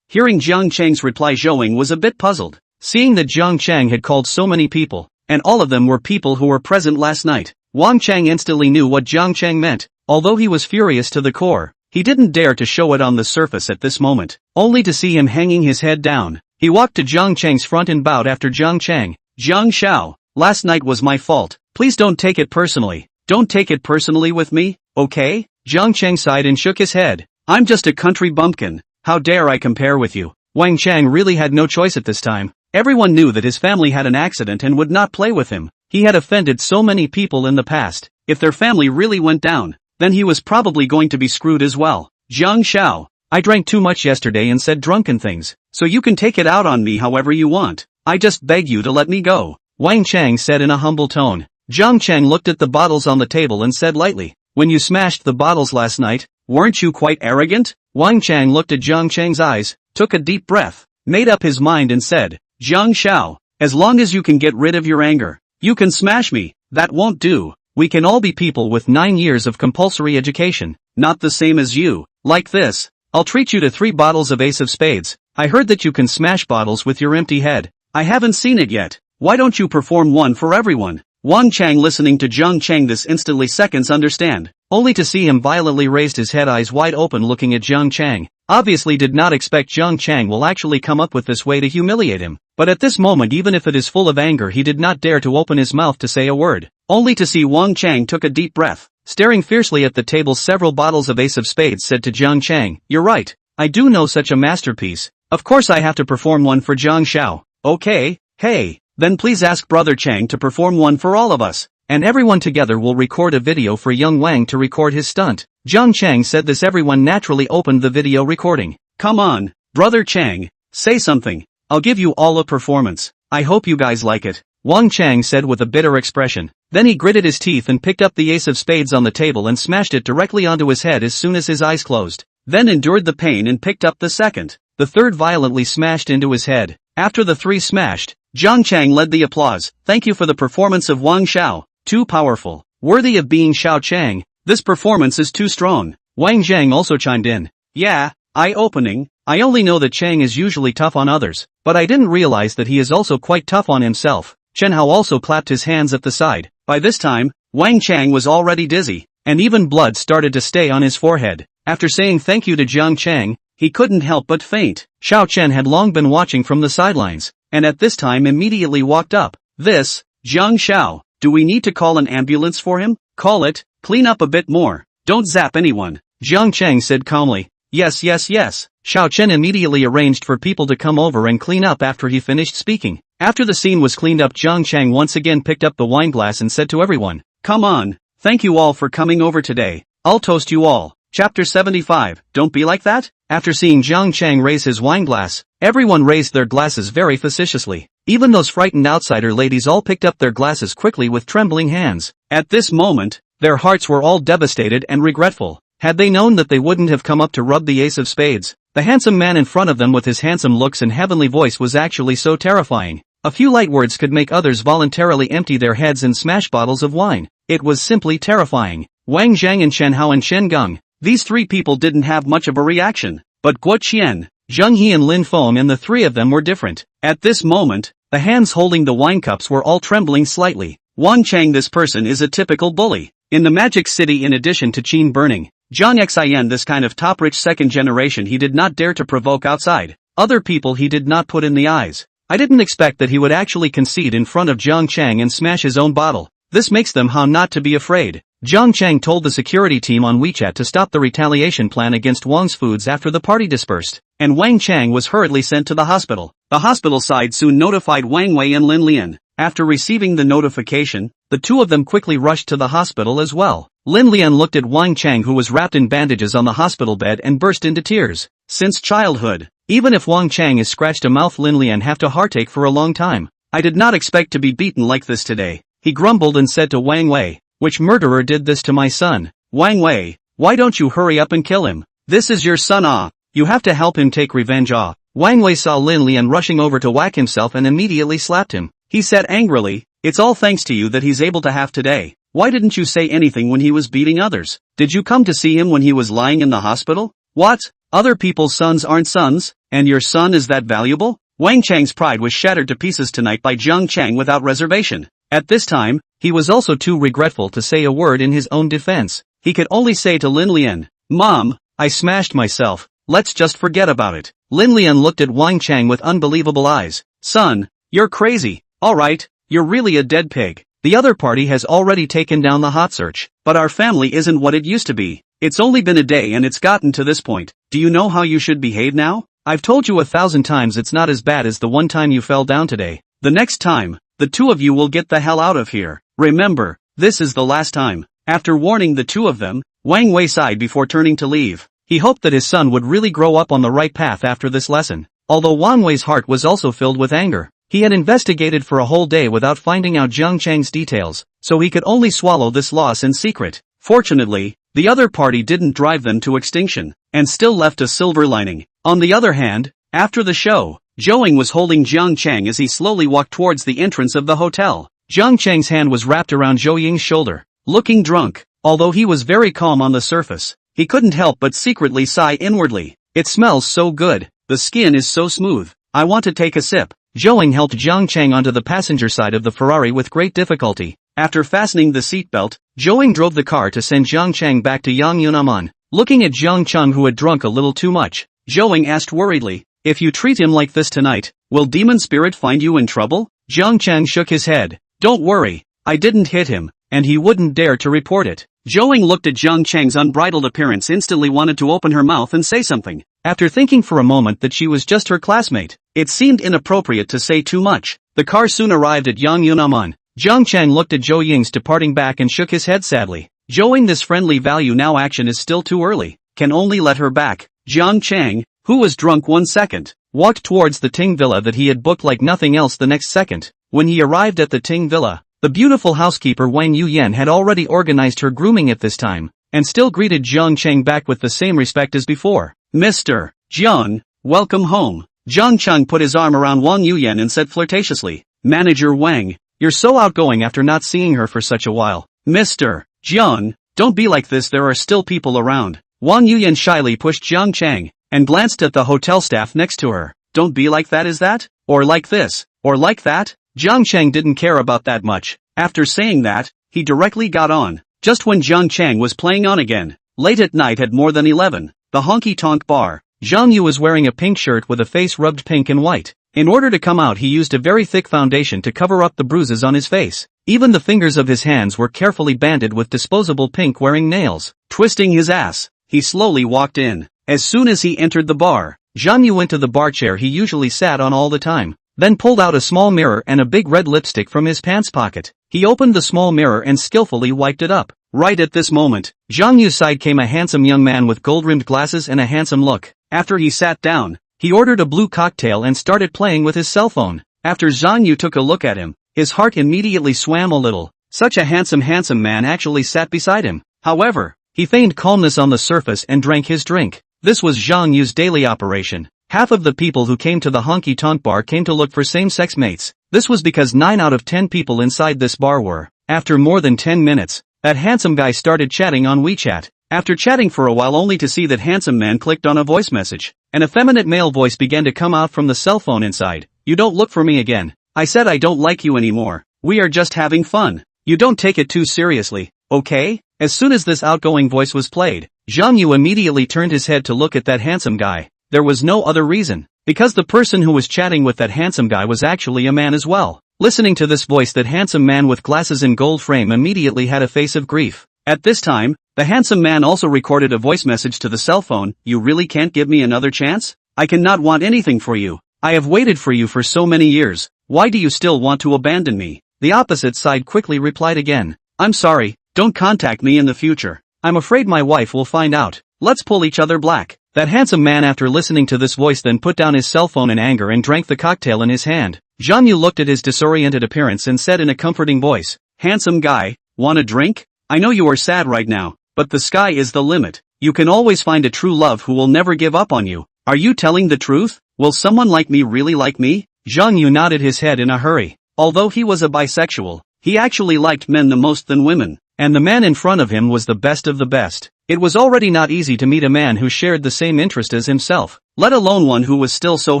Hearing Jiang Chang's reply, Zhouing was a bit puzzled. Seeing that Jiang Chang had called so many people, and all of them were people who were present last night, Wang Chang instantly knew what Jiang Chang meant. Although he was furious to the core, he didn't dare to show it on the surface at this moment, only to see him hanging his head down. He walked to Jiang Chang's front and bowed after Jiang Chang. "Jiang Xiao, last night was my fault. Please don't take it personally. Don't take it personally with me, okay?" Jiang Chang sighed and shook his head. "I'm just a country bumpkin. How dare I compare with you?" Wang Chang really had no choice at this time. Everyone knew that his family had an accident and would not play with him. He had offended so many people in the past. If their family really went down, then he was probably going to be screwed as well. "Jiang Xiao, I drank too much yesterday and said drunken things, so you can take it out on me however you want. I just beg you to let me go," Wang Chang said in a humble tone. Jiang Chang looked at the bottles on the table and said lightly, "When you smashed the bottles last night, weren't you quite arrogant?" Wang Chang looked at Jiang Chang's eyes, took a deep breath, made up his mind and said, "Jiang Xiao, as long as you can get rid of your anger, you can smash me. That won't do. We can all be people with 9 years of compulsory education, not the same as you. Like this, I'll treat you to 3 bottles of Ace of Spades. I heard that you can smash bottles with your empty head. I haven't seen it yet. Why don't you perform one for everyone?" Wang Chang, listening to Jiang Chang this instantly seconds understand, only to see him violently raised his head, eyes wide open looking at Jiang Chang. Obviously did not expect Jiang Chang will actually come up with this way to humiliate him. But at this moment, even if it is full of anger, he did not dare to open his mouth to say a word, only to see Wang Chang took a deep breath, staring fiercely at the table. Several bottles of Ace of Spades said to Jiang Chang, "You're right. I do know such a masterpiece. Of course I have to perform one for Jiang Xiao. Okay, hey, then please ask Brother Chang to perform one for all of us, and everyone together will record a video for young Wang to record his stunt." Jiang Chang said this. Everyone naturally opened the video recording. "Come on, Brother Chang, say something. I'll give you all a performance. I hope you guys like it," Wang Chang said with a bitter expression. Then he gritted his teeth and picked up the Ace of Spades on the table and smashed it directly onto his head as soon as his eyes closed. Then endured the pain and picked up the second. The third violently smashed into his head. After the 3 smashed, Jiang Chang led the applause. "Thank you for the performance of Wang Xiao. Too powerful. Worthy of being Xiao Chang. This performance is too strong." Wang Zhang also chimed in. "Yeah, eye-opening. I only know that Chang is usually tough on others, but I didn't realize that he is also quite tough on himself." Chen Hao also clapped his hands at the side. By this time, Wang Chang was already dizzy, and even blood started to stay on his forehead. After saying thank you to Jiang Chang, he couldn't help but faint. Xiao Chen had long been watching from the sidelines, and at this time immediately walked up. "Jiang Xiao, do we need to call an ambulance for him?" "Call it. Clean up a bit more. Don't zap anyone," Jiang Chang said calmly. Yes. Xiao Chen immediately arranged for people to come over and clean up after he finished speaking. After the scene was cleaned up, Jiang Chang once again picked up the wine glass and said to everyone, "Come on, thank you all for coming over today. I'll toast you all." Chapter 75, Don't Be Like That? After seeing Jiang Chang raise his wine glass, everyone raised their glasses very facetiously. Even those frightened outsider ladies all picked up their glasses quickly with trembling hands. At this moment, their hearts were all devastated and regretful. Had they known that they wouldn't have come up to rub the Ace of Spades, The handsome man in front of them with his handsome looks and heavenly voice was actually so terrifying. A few light words could make others voluntarily empty their heads and smash bottles of wine. It was simply terrifying. Wang Zhang and Shen Hao and Shen Geng. These three people didn't have much of a reaction. But Guo Qian, Zheng He and Lin Feng and the three of them were different. At this moment, the hands holding the wine cups were all trembling slightly. Wang Chang, this person is a typical bully. In the Magic City, in addition to Qin burning, Zhang Xian, this kind of top-rich second generation, he did not dare to provoke outside. Other people he did not put in the eyes. I didn't expect that he would actually concede in front of Zhang Chang and smash his own bottle. This makes them how not to be afraid. Zhang Chang told the security team on WeChat to stop the retaliation plan against Wang's foods after the party dispersed, and Wang Chang was hurriedly sent to the hospital. The hospital side soon notified Wang Wei and Lin Lian. After receiving the notification, the two of them quickly rushed to the hospital as well. Lin Lian looked at Wang Chang, who was wrapped in bandages on the hospital bed, and burst into tears. Since childhood, even if Wang Chang is scratched a mouth, Lin Lian have to heartache for a long time. I did not expect to be beaten like this today. He grumbled and said to Wang Wei, "Which murderer did this to my son? Wang Wei, why don't you hurry up and kill him? This is your son, ah. You have to help him take revenge, ah." Wang Wei saw Lin Lian rushing over to whack himself and immediately slapped him. He said angrily, "It's all thanks to you that he's able to have today. Why didn't you say anything when he was beating others? Did you come to see him when he was lying in the hospital? What? Other people's sons aren't sons, and your son is that valuable?" Wang Chang's pride was shattered to pieces tonight by Zhang Chang without reservation. At this time, he was also too regretful to say a word in his own defense. He could only say to Lin Lian, "Mom, I smashed myself. Let's just forget about it." Lin Lian looked at Wang Chang with unbelievable eyes. "Son, you're crazy. Alright, you're really a dead pig. The other party has already taken down the hot search, but our family isn't what it used to be. It's only been a day and it's gotten to this point. Do you know how you should behave now? I've told you 1,000 times it's not as bad as the one time you fell down today. The next time, the two of you will get the hell out of here. Remember, this is the last time." After warning the two of them, Wang Wei sighed before turning to leave. He hoped that his son would really grow up on the right path after this lesson. Although Wang Wei's heart was also filled with anger. He had investigated for a whole day without finding out Zhang Chang's details, so he could only swallow this loss in secret. Fortunately, the other party didn't drive them to extinction, and still left a silver lining. On the other hand, after the show, Zhou was holding Zhang Chang as he slowly walked towards the entrance of the hotel. Zhang Chang's hand was wrapped around Zhou Ying's shoulder. Looking drunk, although he was very calm on the surface, he couldn't help but secretly sigh inwardly. "It smells so good, the skin is so smooth. I want to take a sip." Zhou helped Zhang Chang onto the passenger side of the Ferrari with great difficulty. After fastening the seatbelt, Zhou drove the car to send Zhang Chang back to Yang Yunaman. Looking at Zhang Chang, who had drunk a little too much, Zhou asked worriedly, "If you treat him like this tonight, will Demon Spirit find you in trouble?" Zhang Chang shook his head. "Don't worry, I didn't hit him, and he wouldn't dare to report it." Zhou looked at Zhang Chang's unbridled appearance, instantly wanted to open her mouth and say something. After thinking for a moment that she was just her classmate, it seemed inappropriate to say too much. The car soon arrived at Yang Yunaman. Zhang Chang looked at Zhou Ying's departing back and shook his head sadly. Zhou, this friendly value now action is still too early, can only let her back. Zhang Chang, who was drunk 1 second, walked towards the Ting Villa that he had booked like nothing else the next second. When he arrived at the Ting Villa, the beautiful housekeeper Wang Yuyan had already organized her grooming at this time, and still greeted Zhang Chang back with the same respect as before. "Mr. Zhang, welcome home." Zhang Chang put his arm around Wang Yuyan and said flirtatiously, "Manager Wang, you're so outgoing after not seeing her for such a while." "Mr. Zhang, don't be like this, there are still people around." Wang Yuyan shyly pushed Zhang Chang, and glanced at the hotel staff next to her. "Don't be like that, is that? Or like this? Or like that?" Zhang Chang didn't care about that much. After saying that, he directly got on. Just when Zhang Chang was playing on again, late at night at more than 11, the honky-tonk bar, Zhang Yu was wearing a pink shirt with a face rubbed pink and white. In order to come out, he used a very thick foundation to cover up the bruises on his face. Even the fingers of his hands were carefully banded with disposable pink wearing nails. Twisting his ass, he slowly walked in. As soon as he entered the bar, Zhang Yu went to the bar chair he usually sat on all the time, then pulled out a small mirror and a big red lipstick from his pants pocket. He opened the small mirror and skillfully wiped it up. Right at this moment, Zhang Yu's side came a handsome young man with gold-rimmed glasses and a handsome look. After he sat down, he ordered a blue cocktail and started playing with his cell phone. After Zhang Yu took a look at him, his heart immediately swam a little. Such a handsome man actually sat beside him. However, he feigned calmness on the surface and drank his drink. This was Zhang Yu's daily operation. Half of the people who came to the honky-tonk bar came to look for same-sex mates. This was because 9 out of 10 people inside this bar were. After more than 10 minutes, that handsome guy started chatting on WeChat. After chatting for a while only to see that handsome man clicked on a voice message. An effeminate male voice began to come out from the cell phone inside. "You don't look for me again. I said I don't like you anymore. We are just having fun. You don't take it too seriously, okay?" As soon as this outgoing voice was played, Zhang Yu immediately turned his head to look at that handsome guy. There was no other reason. Because the person who was chatting with that handsome guy was actually a man as well. Listening to this voice, that handsome man with glasses and gold frame immediately had a face of grief. At this time, the handsome man also recorded a voice message to the cell phone. "You really can't give me another chance? I cannot want anything for you. I have waited for you for so many years. Why do you still want to abandon me?" The opposite side quickly replied again. "I'm sorry, don't contact me in the future. I'm afraid my wife will find out. Let's pull each other black." That handsome man, after listening to this voice, then put down his cell phone in anger and drank the cocktail in his hand. Zhang Yu looked at his disoriented appearance and said in a comforting voice, "Handsome guy, want a drink? I know you are sad right now, but the sky is the limit. You can always find a true love who will never give up on you. Are you telling the truth? Will someone like me really like me?" Zhang Yu nodded his head in a hurry. Although he was a bisexual, he actually liked men the most than women, and the man in front of him was the best of the best. It was already not easy to meet a man who shared the same interest as himself, let alone one who was still so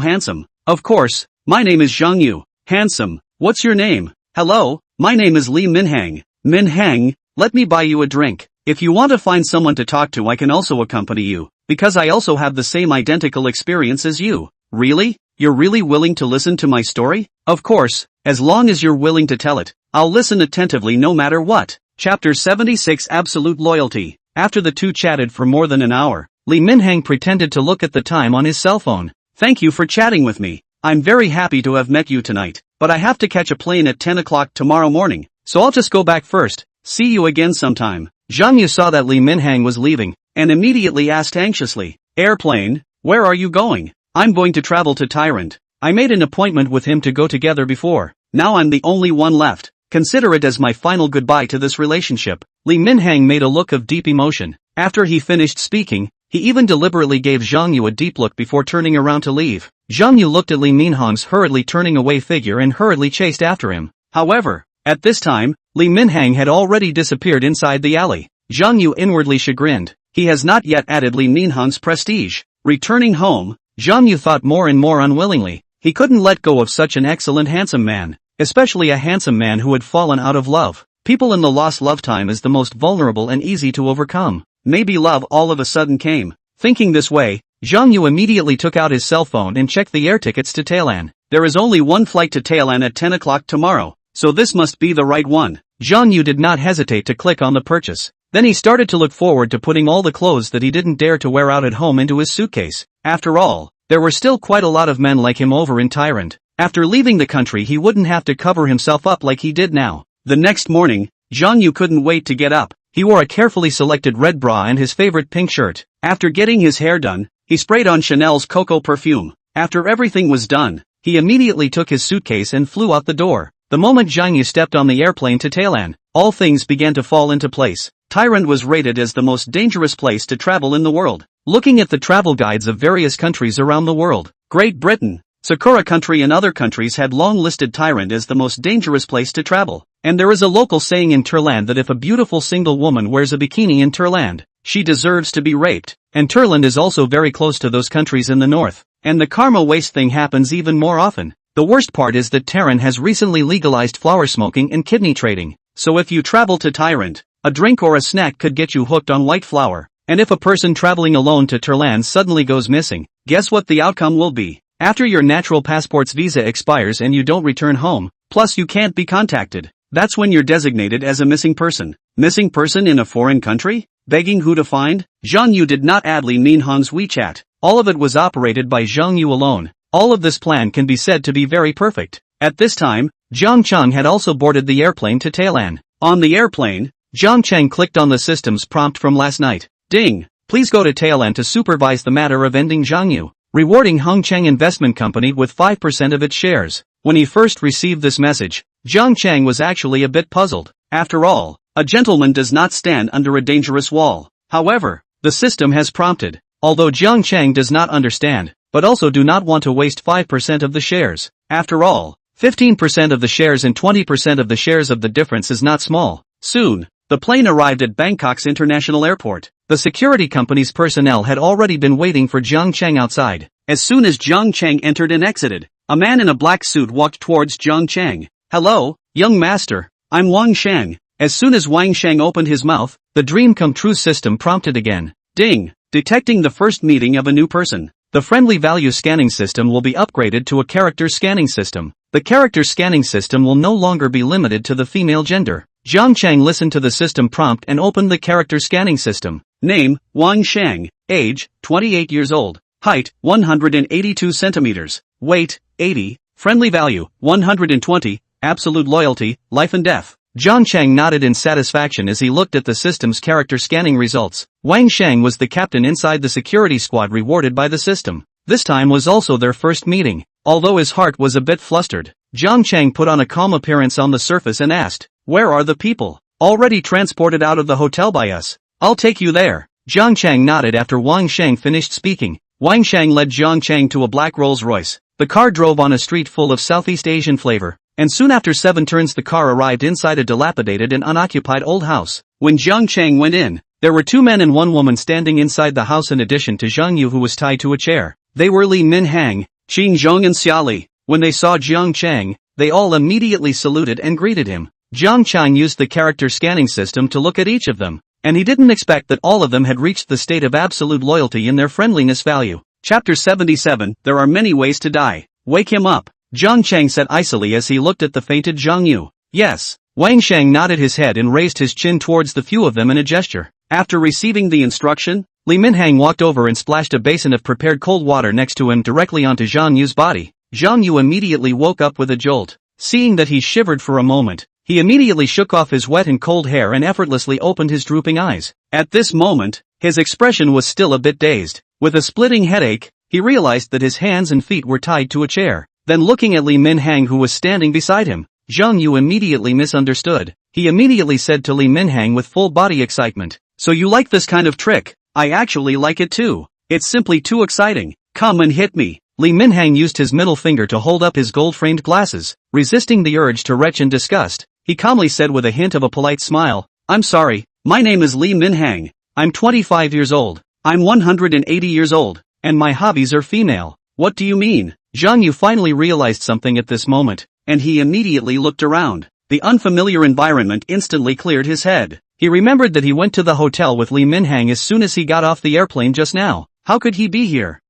handsome. "Of course, my name is Zhang Yu. Handsome, what's your name?" "Hello, my name is Li Minhang." "Minhang, let me buy you a drink. If you want to find someone to talk to, I can also accompany you, because I also have the same identical experience as you." "Really? You're really willing to listen to my story?" "Of course, as long as you're willing to tell it, I'll listen attentively no matter what." Chapter 76, Absolute Loyalty. After the two chatted for more than an hour, Li Minhang pretended to look at the time on his cell phone. "Thank you for chatting with me. I'm very happy to have met you tonight, but I have to catch a plane at 10 o'clock tomorrow morning, so I'll just go back first. See you again sometime." Zhang Yu saw that Li Minhang was leaving, and immediately asked anxiously, "Airplane, where are you going?" "I'm going to travel to Tyrant. I made an appointment with him to go together before. Now I'm the only one left. Consider it as my final goodbye to this relationship." Li Minhang made a look of deep emotion. After he finished speaking, he even deliberately gave Zhang Yu a deep look before turning around to leave. Zhang Yu looked at Li Minhang's hurriedly turning away figure and hurriedly chased after him. However, at this time, Li Minhang had already disappeared inside the alley. Zhang Yu inwardly chagrined. He has not yet added Li Minhang's prestige. Returning home, Zhang Yu thought more and more unwillingly. He couldn't let go of such an excellent handsome man, especially a handsome man who had fallen out of love. People in the lost love time is the most vulnerable and easy to overcome. Maybe love all of a sudden came. Thinking this way, Zhang Yu immediately took out his cell phone and checked the air tickets to Thailand. There is only one flight to Thailand at 10 o'clock tomorrow, so this must be the right one. Zhang Yu did not hesitate to click on the purchase. Then he started to look forward to putting all the clothes that he didn't dare to wear out at home into his suitcase. After all, there were still quite a lot of men like him over in Tyrant. After leaving the country, he wouldn't have to cover himself up like he did now. The next morning, Zhang Yu couldn't wait to get up. He wore a carefully selected red bra and his favorite pink shirt. After getting his hair done, he sprayed on Chanel's cocoa perfume. After everything was done, he immediately took his suitcase and flew out the door. The moment Zhang Yu stepped on the airplane to Thailand, all things began to fall into place. Tyrant was rated as the most dangerous place to travel in the world. Looking at the travel guides of various countries around the world, Great Britain, Sakura country and other countries had long listed Tyrant as the most dangerous place to travel. And there is a local saying in Thailand that if a beautiful single woman wears a bikini in Thailand, she deserves to be raped. And Thailand is also very close to those countries in the north. And the karma waste thing happens even more often. The worst part is that Thailand has recently legalized flower smoking and kidney trading. So if you travel to Tyrant, a drink or a snack could get you hooked on white flower. And if a person traveling alone to Thailand suddenly goes missing, guess what the outcome will be? After your natural passport's visa expires and you don't return home, plus you can't be contacted, that's when you're designated as a missing person. Missing person in a foreign country? Begging who to find? Zhang Yu did not add Li Minhang's WeChat. All of it was operated by Zhang Yu alone. All of this plan can be said to be very perfect. At this time, Jiang Cheng had also boarded the airplane to Thailand. On the airplane, Jiang Cheng clicked on the system's prompt from last night. Ding! Please go to Thailand to supervise the matter of ending Zhang Yu, rewarding Hongcheng Investment Company with 5% of its shares. When he first received this message, Jiang Cheng was actually a bit puzzled. After all, a gentleman does not stand under a dangerous wall. However, the system has prompted. although Jiang Chang does not understand, but also do not want to waste 5% of the shares. After all, 15% of the shares and 20% of the shares of the difference is not small. Soon, the plane arrived at Bangkok's international airport. The security company's personnel had already been waiting for Jiang Chang outside. As soon as Jiang Chang entered and exited, a man in a black suit walked towards Jiang Chang. "Hello, young master. I'm Wang Shang." As soon as Wang Shang opened his mouth, the dream come true system prompted again. Ding! Detecting the first meeting of a new person. The friendly value scanning system will be upgraded to a character scanning system. The character scanning system will no longer be limited to the female gender. Jiang Chang listened to the system prompt and opened the character scanning system. Name, Wang Shang. Age, 28 years old. Height, 182 centimeters. Weight, 80. Friendly value, 120. Absolute loyalty, life and death. Jiang Chang nodded in satisfaction as he looked at the system's character scanning results. Wang Shang was the captain inside the security squad rewarded by the system. This time was also their first meeting. Although his heart was a bit flustered, Jiang Chang put on a calm appearance on the surface and asked, "Where are the people? Already transported out of the hotel by us. I'll take you there." Jiang Chang nodded after Wang Shang finished speaking. Wang Shang led Jiang Chang to a black Rolls-Royce. The car drove on a street full of Southeast Asian flavor, and soon after 7 turns the car arrived inside a dilapidated and unoccupied old house. When Jiang Chang went in, there were 2 men and 1 woman standing inside the house in addition to Zhang Yu who was tied to a chair. They were Li Minhang, Qing Zhong and Xia Li. When they saw Jiang Chang, they all immediately saluted and greeted him. Jiang Chang used the character scanning system to look at each of them, and he didn't expect that all of them had reached the state of absolute loyalty in their friendliness value. Chapter 77, There are many ways to die. Wake him up, Jiang Chang said icily as he looked at the fainted Zhang Yu. Yes. Wang Shang nodded his head and raised his chin towards the few of them in a gesture. After receiving the instruction, Li Minhang walked over and splashed a basin of prepared cold water next to him directly onto Zhang Yu's body. Zhang Yu immediately woke up with a jolt. Seeing that he shivered for a moment, he immediately shook off his wet and cold hair and effortlessly opened his drooping eyes. At this moment, his expression was still a bit dazed. With a splitting headache, he realized that his hands and feet were tied to a chair. Then looking at Li Minhang who was standing beside him, Zhang Yu immediately misunderstood. He immediately said to Li Minhang with full body excitement, "So you like this kind of trick? I actually like it too. It's simply too exciting. Come and hit me." Li Minhang used his middle finger to hold up his gold-framed glasses. Resisting the urge to retch in disgust, he calmly said with a hint of a polite smile, "I'm sorry, my name is Li Minhang. I'm 25 years old. I'm 180 years old, and my hobbies are female." "What do you mean?" Zhang Yu finally realized something at this moment, and he immediately looked around. The unfamiliar environment instantly cleared his head. He remembered that he went to the hotel with Li Minhang as soon as he got off the airplane just now. How could he be here?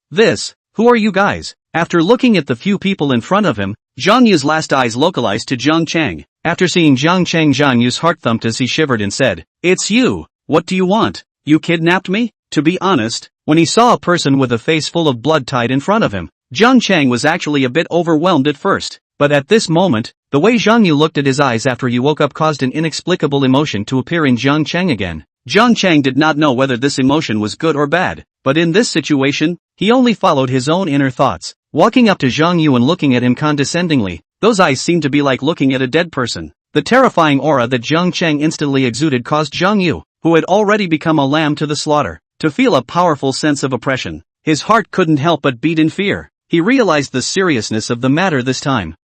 Who are you guys? After looking at the few people in front of him, Zhang Yu's last eyes localized to Jiang Chang. After seeing Jiang Chang, Zhang Yu's heart thumped as he shivered and said, "It's you. What do you want? You kidnapped me?" To be honest, when he saw a person with a face full of blood tied in front of him, Jiang Chang was actually a bit overwhelmed at first. But at this moment, the way Zhang Yu looked at his eyes after he woke up caused an inexplicable emotion to appear in Jiang Chang again. Jiang Chang did not know whether this emotion was good or bad, but in this situation, he only followed his own inner thoughts. Walking up to Zhang Yu and looking at him condescendingly, those eyes seemed to be like looking at a dead person. The terrifying aura that Jiang Chang instantly exuded caused Zhang Yu, who had already become a lamb to the slaughter, to feel a powerful sense of oppression. His heart couldn't help but beat in fear. He realized the seriousness of the matter this time.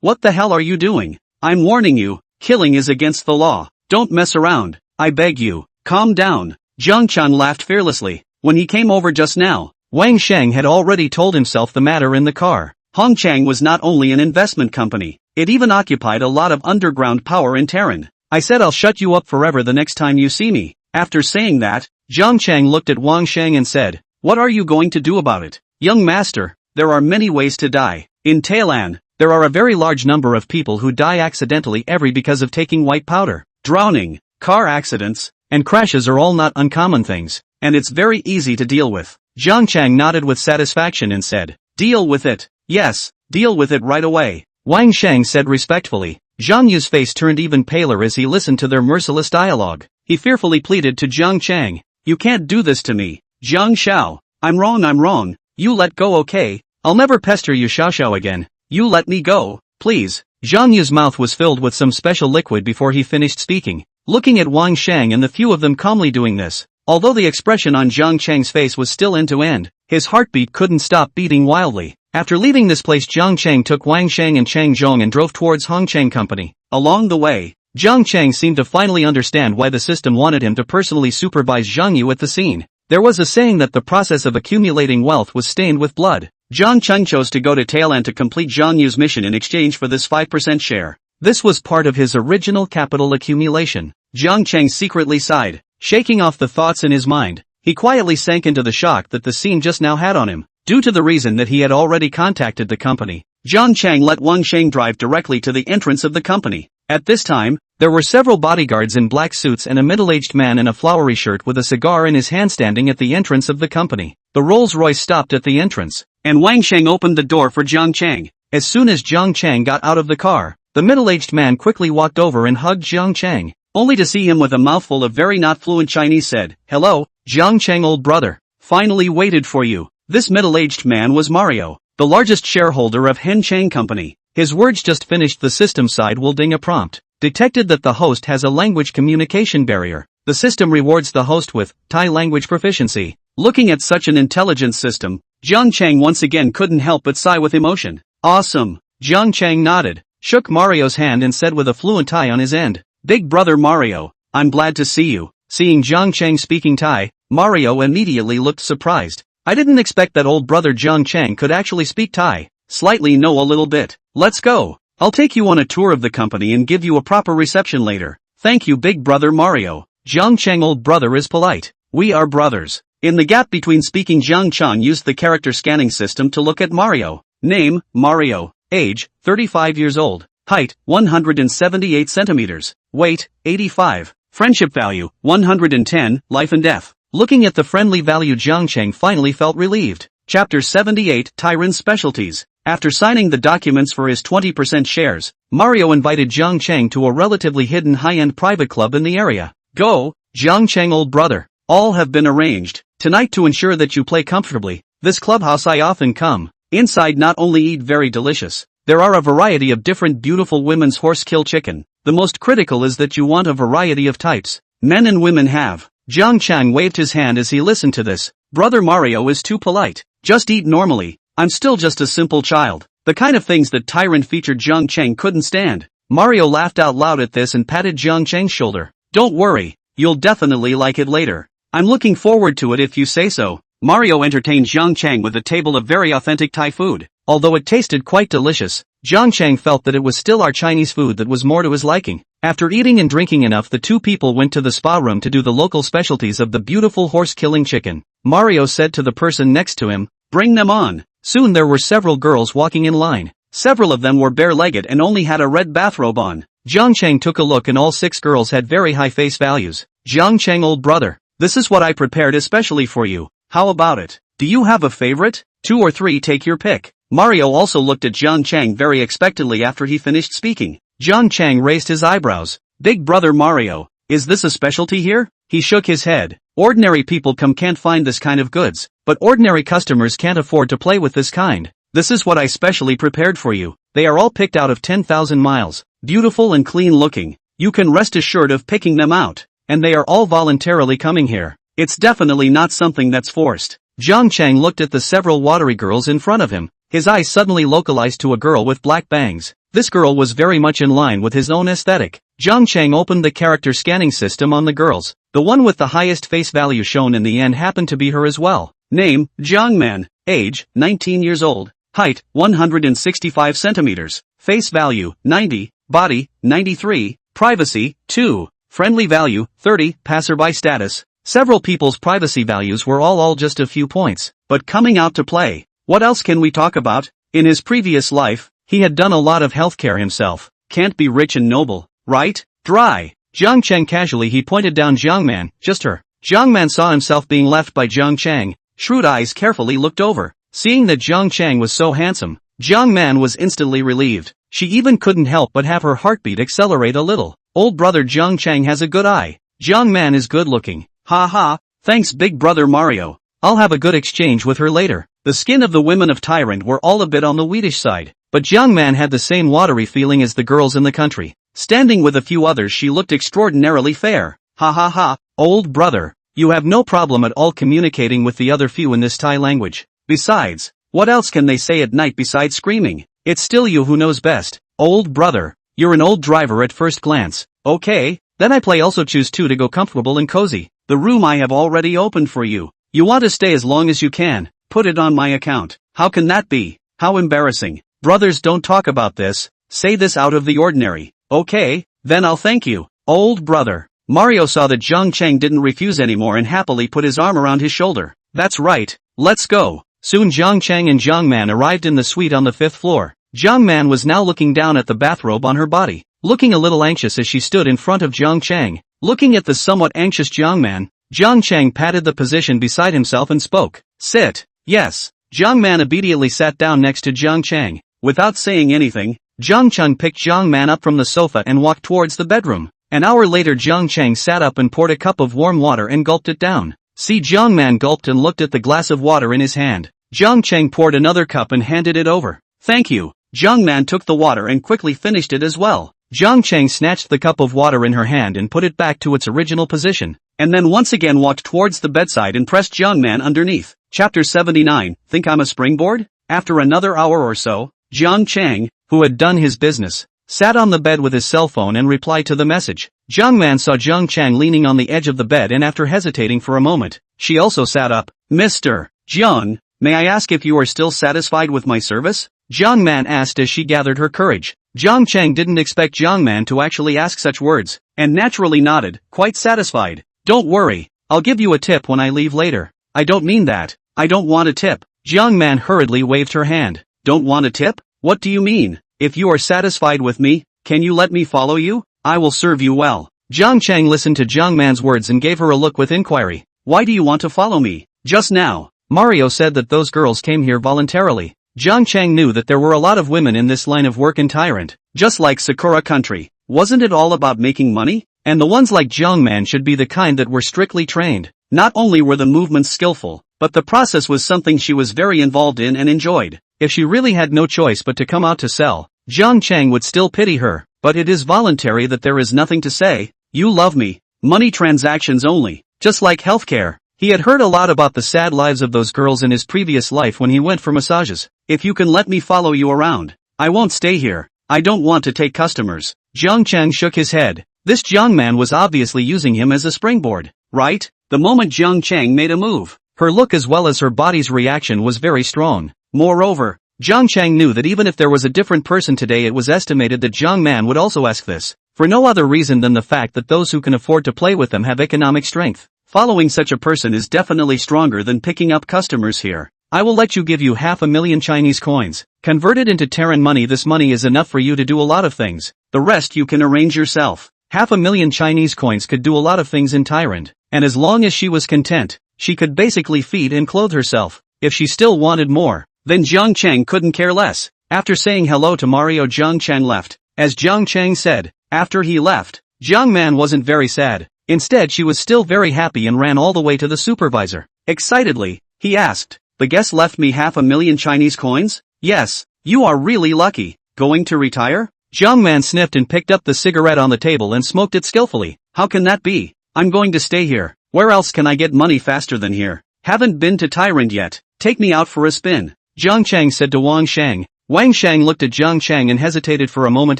What the hell are you doing? I'm warning you, killing is against the law. Don't mess around. I beg you, calm down. Jiang Chang laughed fearlessly. When he came over just now, Wang Shang had already told himself the matter in the car. Hong Chang was not only an investment company, it even occupied a lot of underground power in Tehran. I said I'll shut you up forever the next time you see me. After saying that, Jiang Chang looked at Wang Shang and said, "What are you going to do about it?" "Young master, there are many ways to die. In Thailand, there are a very large number of people who die accidentally every because of taking white powder. Drowning, car accidents, and crashes are all not uncommon things, and it's very easy to deal with." Jiang Chang nodded with satisfaction and said, "Deal with it." "Yes, deal with it right away," Wang Shang said respectfully. Zhang Yu's face turned even paler as he listened to their merciless dialogue. He fearfully pleaded to Jiang Chang, "You can't do this to me. Jiang Xiao, I'm wrong. You let go, okay? I'll never pester you Xiao again. You let me go, please." Zhang Yu's mouth was filled with some special liquid before he finished speaking. Looking at Wang Shang and the few of them calmly doing this, Although the expression on Jiang Chang's face was still end to end, his heartbeat couldn't stop beating wildly. After leaving this place, Jiang Chang took Wang Sheng and Chang Zhong and drove towards Hong Chang Company. Along the way, Jiang Chang seemed to finally understand why the system wanted him to personally supervise Zhang Yu at the scene. There was a saying that the process of accumulating wealth was stained with blood. Jiang Chang chose to go to Thailand to complete Zhang Yu's mission in exchange for this 5% share. This was part of his original capital accumulation. Jiang Chang secretly sighed, shaking off the thoughts in his mind. He quietly sank into the shock that the scene just now had on him. Due to the reason that he had already contacted the company, Jiang Chang let Wang Sheng drive directly to the entrance of the company. At this time, there were several bodyguards in black suits and a middle-aged man in a flowery shirt with a cigar in his hand standing at the entrance of the company. The Rolls-Royce stopped at the entrance, and Wang Sheng opened the door for Jiang Chang. As soon as Jiang Chang got out of the car, the middle-aged man quickly walked over and hugged Jiang Chang, only to see him with a mouthful of very not fluent Chinese said, "Hello, Jiang Chang old brother. Finally waited for you." This middle-aged man was Mario, the largest shareholder of Hen Chang Company. His words just finished the system side will ding a prompt. Detected that the host has a language communication barrier. The system rewards the host with Thai language proficiency. Looking at such an intelligent system, Jiang Chang once again couldn't help but sigh with emotion. Awesome. Jiang Chang nodded, shook Mario's hand and said with a fluent Thai on his end, "Big brother Mario, I'm glad to see you." Seeing Jiang Chang speaking Thai, Mario immediately looked surprised. "I didn't expect that old brother Jiang Chang could actually speak Thai. Slightly know a little bit. Let's go. I'll take you on a tour of the company and give you a proper reception later." "Thank you big brother Mario." Jiang Chang old brother is polite. "We are brothers." In the gap between speaking, Jiang Chang used the character scanning system to look at Mario. Name, Mario. Age, 35 years old. Height, 178 centimeters. Weight, 85. Friendship value, 110, life and death. Looking at the friendly value, Jiang Chang finally felt relieved. Chapter 78, Tyron's Specialties. After signing the documents for his 20% shares, Mario invited Jiang Chang to a relatively hidden high-end private club in the area. "Go, Jiang Chang old brother. All have been arranged. Tonight to ensure that you play comfortably. This clubhouse I often come. Inside not only eat very delicious, there are a variety of different beautiful women's horse kill chicken. The most critical is that you want a variety of types. Men and women have." Jiang Chang waved his hand as he listened to this. "Brother Mario is too polite. Just eat normally. I'm still just a simple child." The kind of things that Tyrant featured Jiang Chang couldn't stand. Mario laughed out loud at this and patted Jiang Chang's shoulder. "Don't worry, you'll definitely like it later. I'm looking forward to it if you say so." Mario entertained Jiang Chang with a table of very authentic Thai food. Although it tasted quite delicious, Jiang Chang felt that it was still our Chinese food that was more to his liking. After eating and drinking enough, the two people went to the spa room to do the local specialties of the beautiful horse-killing chicken. Mario said to the person next to him, "Bring them on." Soon there were several girls walking in line. Several of them were bare-legged and only had a red bathrobe on. Jiang Chang took a look and all 6 girls had very high face values. "Jiang Chang old brother, this is what I prepared especially for you. How about it? Do you have a favorite? 2 or 3, take your pick." Mario also looked at Jiang Chang very expectantly after he finished speaking. Jiang Chang raised his eyebrows. "Big brother Mario, is this a specialty here?" He shook his head. "Ordinary people can't find this kind of goods, but ordinary customers can't afford to play with this kind. This is what I specially prepared for you. They are all picked out of 10,000 miles, beautiful and clean looking. You can rest assured of picking them out, and they are all voluntarily coming here. It's definitely not something that's forced." Jiang Chang looked at the several watery girls in front of him. His eyes suddenly localized to a girl with black bangs. This girl was very much in line with his own aesthetic. Jiang Chang opened the character scanning system on the girls. The one with the highest face value shown in the end happened to be her as well. Name, Jiang Man. Age, 19 years old. Height, 165 centimeters. Face value, 90. Body, 93. Privacy, 2. Friendly value, 30. Passerby status. Several people's privacy values were all just a few points. But coming out to play. What else can we talk about? In his previous life, he had done a lot of healthcare himself. Can't be rich and noble, right? Dry. Jiang Chang casually he pointed down Jiang Man, just her. Jiang Man saw himself being left by Jiang Chang. Shrewd eyes carefully looked over. Seeing that Jiang Chang was so handsome, Jiang Man was instantly relieved. She even couldn't help but have her heartbeat accelerate a little. Old brother Jiang Chang has a good eye. Jiang Man is good looking. Ha ha, thanks big brother Mario. I'll have a good exchange with her later. The skin of the women of Tyrant were all a bit on the wheatish side, but Jiang Man had the same watery feeling as the girls in the country. Standing with a few others, she looked extraordinarily fair. Ha ha ha, old brother, You have no problem at all communicating with the other few in this Thai language. Besides, what else can they say at night besides screaming? It's still you who knows best. Old brother, you're an old driver at first glance. Okay, then I play also choose 2 to go comfortable and cozy. The room I have already opened for you. You want to stay as long as you can. Put it on my account. How can that be? How embarrassing. Brothers don't talk about this. Say this out of the ordinary. Okay, then I'll thank you. Old brother. Mario saw that Zhang Cheng didn't refuse anymore and happily put his arm around his shoulder. That's right. Let's go. Soon Zhang Cheng and Zhang Man arrived in the suite on the 5th floor. Zhang Man was now looking down at the bathrobe on her body, looking a little anxious as she stood in front of Zhang Cheng. Looking at the somewhat anxious Zhang Man, Zhang Cheng patted the position beside himself and spoke. Sit. Yes. Zhang Man immediately sat down next to Zhang Cheng. Without saying anything, Zhang Cheng picked Zhang Man up from the sofa and walked towards the bedroom. An hour later Zhang Cheng sat up and poured a cup of warm water and gulped it down. See, Zhang Man gulped and looked at the glass of water in his hand. Zhang Cheng poured another cup and handed it over. Thank you. Zhang Man took the water and quickly finished it as well. Zhang Cheng snatched the cup of water in her hand and put it back to its original position, and then once again walked towards the bedside and pressed Zhang Man underneath. Chapter 79, Think I'm a springboard? After another hour or so, Zhang Cheng, who had done his business, sat on the bed with his cell phone and replied to the message. Zhang Man saw Zhang Cheng leaning on the edge of the bed, and after hesitating for a moment, she also sat up. Mr. Zhang, may I ask if you are still satisfied with my service? Zhang Man asked as she gathered her courage. Zhang Cheng didn't expect Zhang Man to actually ask such words, and naturally nodded, quite satisfied. Don't worry, I'll give you a tip when I leave later. I don't mean that. I don't want a tip. Zhang Man hurriedly waved her hand. Don't want a tip? What do you mean? If you are satisfied with me, can you let me follow you? I will serve you well. Zhang Cheng listened to Zhang Man's words and gave her a look with inquiry. Why do you want to follow me? Just now, Mario said that those girls came here voluntarily. Zhang Cheng knew that there were a lot of women in this line of work in Tyrant, just like Sakura country. Wasn't it all about making money? And the ones like Zhang Man should be the kind that were strictly trained. Not only were the movements skillful, but the process was something she was very involved in and enjoyed. If she really had no choice but to come out to sell, Zhang Cheng would still pity her. But it is voluntary that there is nothing to say. You love me. Money transactions only. Just like healthcare. He had heard a lot about the sad lives of those girls in his previous life when he went for massages. If you can let me follow you around, I won't stay here. I don't want to take customers. Zhang Cheng shook his head. This Zhang Man was obviously using him as a springboard, right? The moment Zhang Cheng made a move, her look as well as her body's reaction was very strong. Moreover, Zhang Cheng knew that even if there was a different person today, it was estimated that Zhang Man would also ask this, for no other reason than the fact that those who can afford to play with them have economic strength. Following such a person is definitely stronger than picking up customers here. I will let you give you 500,000 Chinese coins. Converted into Terran money, this money is enough for you to do a lot of things. The rest you can arrange yourself. 500,000 Chinese coins could do a lot of things in Tyrant, and as long as she was content, she could basically feed and clothe herself. If she still wanted more, then Zhang Cheng couldn't care less. After saying hello to Mario, Zhang Cheng left. As Zhang Cheng said, after he left, Zhang Man wasn't very sad. Instead, she was still very happy and ran all the way to the supervisor. Excitedly, he asked, the guest left me 500,000 Chinese coins? Yes, you are really lucky. Going to retire? Zhang Man sniffed and picked up the cigarette on the table and smoked it skillfully. How can that be? I'm going to stay here. Where else can I get money faster than here? Haven't been to Tyrant yet. Take me out for a spin. Zhang Cheng said to Wang Shang. Wang Shang looked at Zhang Cheng and hesitated for a moment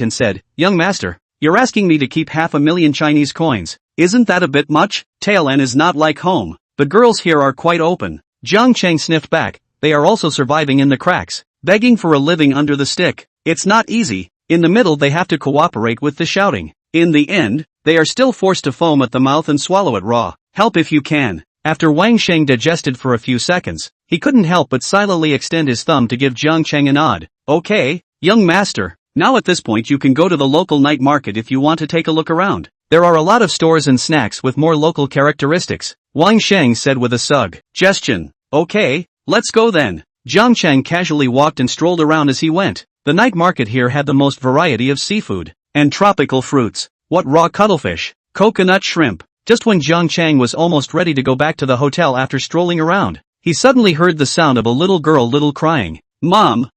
and said, Young master, you're asking me to keep 500,000 Chinese coins. Isn't that a bit much? Tailend is not like home. The girls here are quite open. Zhang Cheng sniffed back. They are also surviving in the cracks, begging for a living under the stick. It's not easy. In the middle they have to cooperate with the shouting. In the end, they are still forced to foam at the mouth and swallow it raw. Help if you can. After Wang Sheng digested for a few seconds, he couldn't help but silently extend his thumb to give Zhang Cheng a nod. Okay, young master. Now at this point you can go to the local night market if you want to take a look around. There are a lot of stores and snacks with more local characteristics, Wang Sheng said with a suggestion. Okay, let's go then. Zhang Cheng casually walked and strolled around as he went. The night market here had the most variety of seafood and tropical fruits. What raw cuttlefish, coconut shrimp. Just when Zhang Cheng was almost ready to go back to the hotel after strolling around, he suddenly heard the sound of a little girl crying. Mom,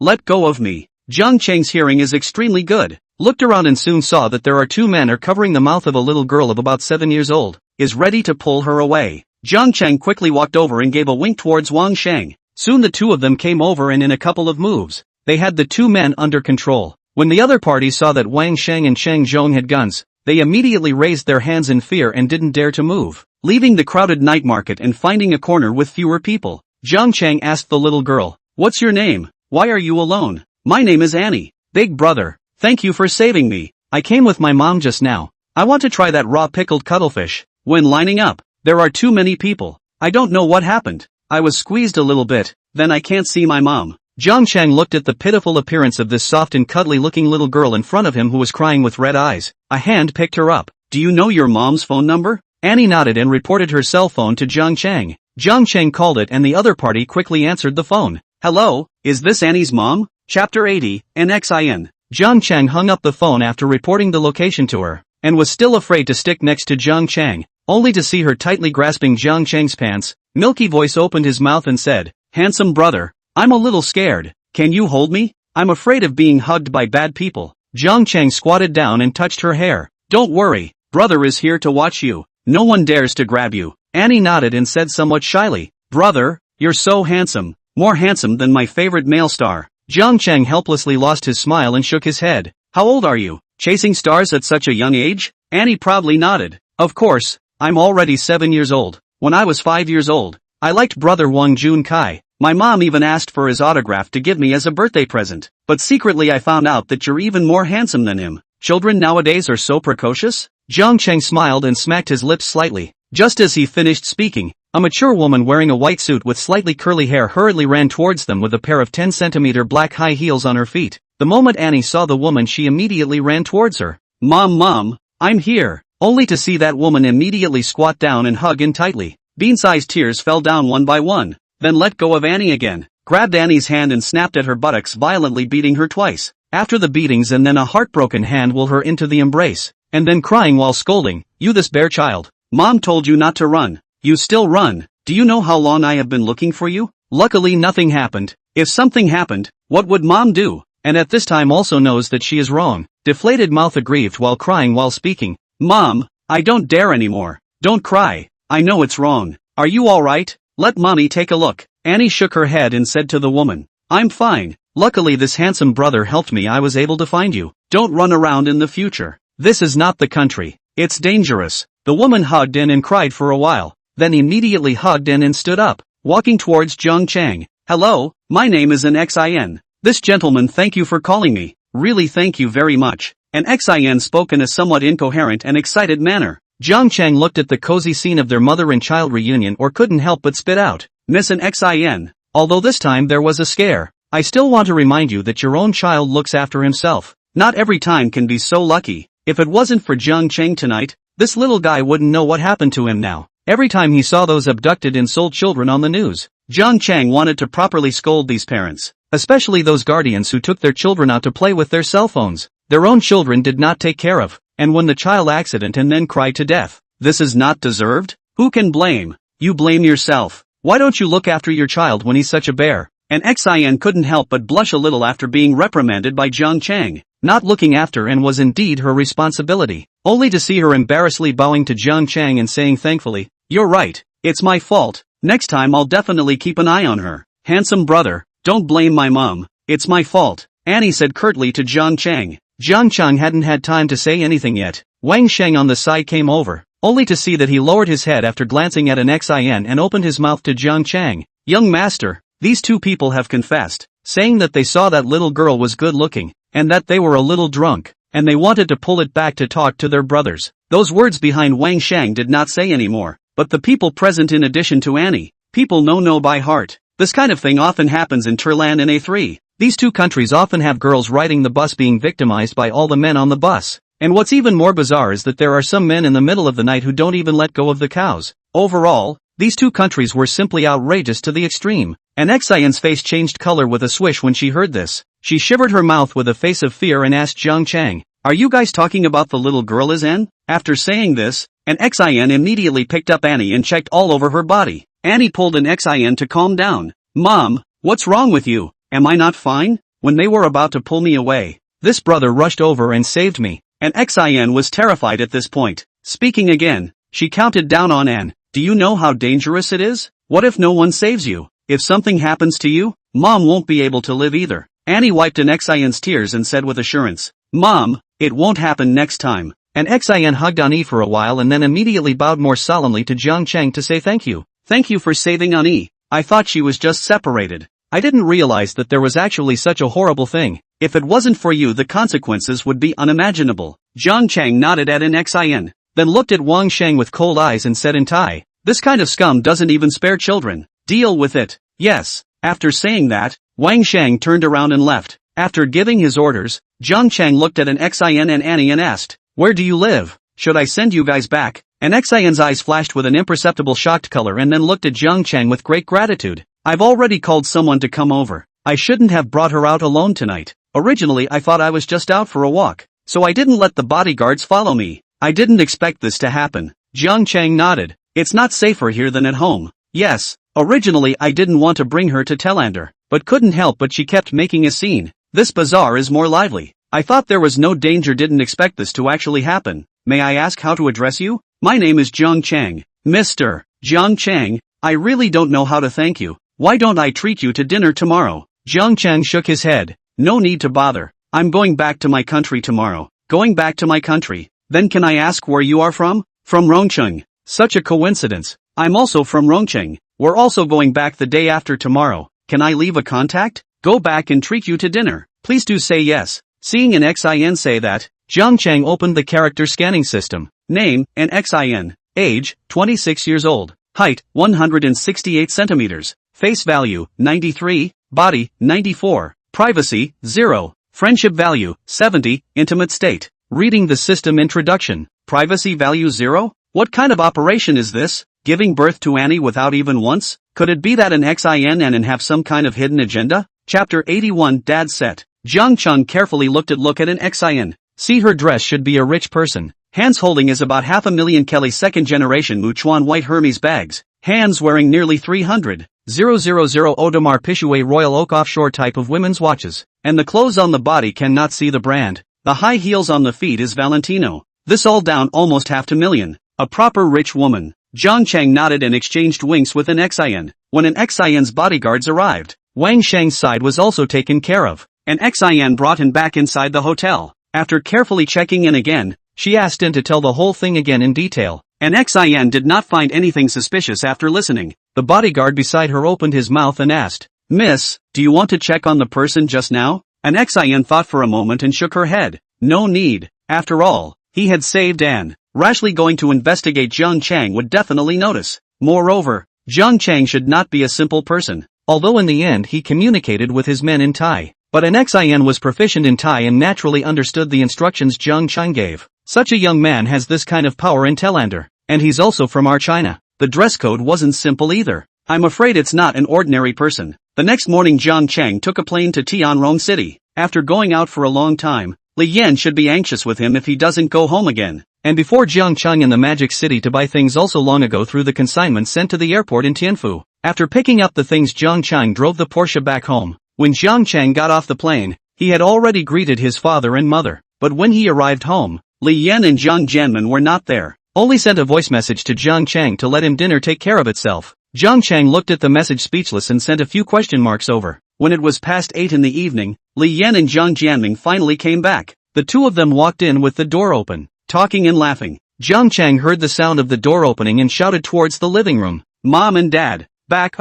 let go of me. Zhang Cheng's hearing is extremely good. Looked around and soon saw that there are two men are covering the mouth of a little girl of about 7 years old. is ready to pull her away. Jiang Cheng quickly walked over and gave a wink towards Wang Sheng. Soon the two of them came over and in a couple of moves, they had the two men under control. When the other party saw that Wang Sheng and Cheng Zhong had guns, they immediately raised their hands in fear and didn't dare to move. Leaving the crowded night market and finding a corner with fewer people, Jiang Cheng asked the little girl, "What's your name? Why are you alone?" "My name is Annie. Big brother, thank you for saving me. I came with my mom just now. I want to try that raw pickled cuttlefish." When lining up, there are too many people. I don't know what happened. I was squeezed a little bit, then I can't see my mom. Jiang Cheng looked at the pitiful appearance of this soft and cuddly looking little girl in front of him who was crying with red eyes. A hand picked her up. "Do you know your mom's phone number?" Annie nodded and reported her cell phone to Jiang Cheng. Jiang Cheng called it and the other party quickly answered the phone. "Hello, is this Annie's mom?" Chapter 80, NXIN. Jiang Cheng hung up the phone after reporting the location to her, and was still afraid to stick next to Jiang Cheng, only to see her tightly grasping Jiang Cheng's pants. Milky Voice opened his mouth and said, "Handsome brother, I'm a little scared. Can you hold me? I'm afraid of being hugged by bad people." Jiang Cheng squatted down and touched her hair. "Don't worry, brother is here to watch you. No one dares to grab you." Annie nodded and said somewhat shyly, "Brother, you're so handsome, more handsome than my favorite male star." Jiang Cheng helplessly lost his smile and shook his head. "How old are you? Chasing stars at such a young age?" Annie proudly nodded. "Of course, I'm already 7 years old. When I was 5 years old, I liked brother Wang Jun Kai. My mom even asked for his autograph to give me as a birthday present. But secretly I found out that you're even more handsome than him. Children nowadays are so precocious?" Jiang Cheng smiled and smacked his lips slightly. Just as he finished speaking, a mature woman wearing a white suit with slightly curly hair hurriedly ran towards them with a pair of 10-centimeter black high heels on her feet. The moment Annie saw the woman, she immediately ran towards her. Mom, I'm here," only to see that woman immediately squat down and hug in tightly. Bean-sized tears fell down one by one, then let go of Annie again, grabbed Annie's hand and snapped at her buttocks, violently beating her twice. After the beatings and then a heartbroken hand will her into the embrace, and then crying while scolding, "You this bare child. Mom told you not to run. You still run. Do you know how long I have been looking for you?" Luckily nothing happened. If something happened, what would mom do? And at this time also knows that she is wrong. Deflated mouth aggrieved while crying while speaking. "Mom, I don't dare anymore. Don't cry. I know it's wrong. Are you alright? Let mommy take a look." Annie shook her head and said to the woman, "I'm fine. Luckily this handsome brother helped me. I was able to find you. Don't run around in the future. This is not the country. It's dangerous." The woman hugged in and cried for a while, then immediately hugged in and stood up, walking towards Jiang Cheng. "Hello, my name is an XIN. This gentleman, thank you for calling me. Really thank you very much." An XIN spoke in a somewhat incoherent and excited manner. Jiang Cheng looked at the cozy scene of their mother and child reunion or couldn't help but spit out, "Miss an XIN. Although this time there was a scare, I still want to remind you that your own child looks after himself. Not every time can be so lucky. If it wasn't for Jiang Cheng tonight, this little guy wouldn't know what happened to him now." Every time he saw those abducted and sold children on the news, Jiang Cheng wanted to properly scold these parents, especially those guardians who took their children out to play with their cell phones. Their own children did not take care of, and when the child accident and then cried to death. This is not deserved? Who can blame? You blame yourself. Why don't you look after your child when he's such a bear? And XIN couldn't help but blush a little after being reprimanded by Jiang Cheng. Not looking after and was indeed her responsibility, only to see her embarrassedly bowing to Jiang Cheng and saying thankfully, "You're right, it's my fault. Next time I'll definitely keep an eye on her. Handsome brother, don't blame my mom. It's my fault," Annie said curtly to Jiang Cheng. Jiang Cheng hadn't had time to say anything yet. Wang Sheng on the side came over, only to see that he lowered his head after glancing at an XIN and opened his mouth to Jiang Cheng. "Young master, these two people have confessed, saying that they saw that little girl was good looking, and that they were a little drunk, and they wanted to pull it back to talk to their brothers." Those words behind Wang Sheng did not say anymore, but the people present in addition to Annie, people know by heart. This kind of thing often happens in Thailand and A3. These two countries often have girls riding the bus being victimized by all the men on the bus. And what's even more bizarre is that there are some men in the middle of the night who don't even let go of the cows. Overall, these two countries were simply outrageous to the extreme. And XIN's face changed color with a swish when she heard this. She shivered her mouth with a face of fear and asked Jiang Cheng, "Are you guys talking about the little girl is N?" After saying this, an XIN immediately picked up Annie and checked all over her body. Annie pulled an XIN to calm down. "Mom, what's wrong with you? Am I not fine?" When they were about to pull me away, this brother rushed over and saved me. And XIN was terrified at this point. Speaking again, She counted down on Anne. Do you know how dangerous it is? What if no one saves you? If something happens to you, Mom won't be able to live either. Annie wiped an Xian's tears and said with assurance, Mom, it won't happen next time. And Xian hugged Annie for a while and then immediately bowed more solemnly to Jiang Chang to say thank you. Thank you for saving Annie. I thought she was just separated. I didn't realize that there was actually such a horrible thing. If it wasn't for you, the consequences would be unimaginable. Jiang Chang nodded at an Xian, then looked at Wang Sheng with cold eyes and said in Thai, this kind of scum doesn't even spare children. Deal with it. Yes. After saying that, Wang Sheng turned around and left. After giving his orders, Jiang Chang looked at an Xian and Annie and asked, where do you live? Should I send you guys back? An Xian's eyes flashed with an imperceptible shocked color and then looked at Jiang Chang with great gratitude. I've already called someone to come over. I shouldn't have brought her out alone tonight. Originally I thought I was just out for a walk, so I didn't let the bodyguards follow me. I didn't expect this to happen. Jiang Chang nodded. It's not safer here than at home. Yes, originally I didn't want to bring her to Telander, but couldn't help but she kept making a scene. This bazaar is more lively. I thought there was no danger, didn't expect this to actually happen. May I ask how to address you? My name is Jiang Chang. Mr. Jiang Chang, I really don't know how to thank you. Why don't I treat you to dinner tomorrow? Jiang Chang shook his head. No need to bother. I'm going back to my country tomorrow. Going back to my country. Then can I ask where you are from? From Rongcheng. Such a coincidence. I'm also from Rongcheng. We're also going back the day after tomorrow. Can I leave a contact? Go back and treat you to dinner. Please do say yes. Seeing an Xin say that, Jiang Chang opened the character scanning system. Name, an Xin. Age, 26 years old. Height, 168 centimeters. Face value, 93. Body, 94. Privacy, 0. Friendship value, 70. Intimate state. Reading the system introduction. Privacy value 0? What kind of operation is this? Giving birth to Annie without even once? Could it be that an Xin and have some kind of hidden agenda? Chapter 81 Dad Set. Jiang Chang carefully looked at an Xin. See, her dress should be a rich person. Hands holding is about 500,000 Kelly second generation Muchuan white Hermes bags. Hands wearing nearly 300,000 Audemars Piguet Royal Oak offshore type of women's watches. And the clothes on the body cannot see the brand. The high heels on the feet is Valentino. This all down almost 500,000. A proper rich woman. Jiang Chang nodded and exchanged winks with an Xin. When an Xin's bodyguards arrived, Wang Sheng's side was also taken care of. An Xin brought him back inside the hotel. After carefully checking in again, she asked him to tell the whole thing again in detail. An Xin did not find anything suspicious after listening. The bodyguard beside her opened his mouth and asked, Miss, do you want to check on the person just now? An Xin thought for a moment and shook her head. No need. After all, he had saved Anne. Rashly going to investigate Jiang Chang would definitely notice. Moreover, Jiang Chang should not be a simple person. Although in the end he communicated with his men in Thai. But an Xin was proficient in Thai and naturally understood the instructions Jiang Chang gave. Such a young man has this kind of power in Telander. And he's also from our China. The dress code wasn't simple either. I'm afraid it's not an ordinary person. The next morning Jiang Chang took a plane to Tianrong City. After going out for a long time, Li Yan should be anxious with him if he doesn't go home again. And before Jiang Chang in the Magic City to buy things also long ago through the consignment sent to the airport in Tianfu. After picking up the things, Jiang Chang drove the Porsche back home. When Jiang Chang got off the plane, he had already greeted his father and mother. But when he arrived home, Li Yan and Jiang Jianmen were not there. Only sent a voice message to Jiang Chang to let him dinner take care of itself. Jiang Chang looked at the message speechless and sent a few question marks over. When it was past 8 in the evening, Li Yan and Jiang Jianming finally came back. The two of them walked in with the door open, talking and laughing. Jiang Chang heard the sound of the door opening and shouted towards the living room. Mom and Dad, back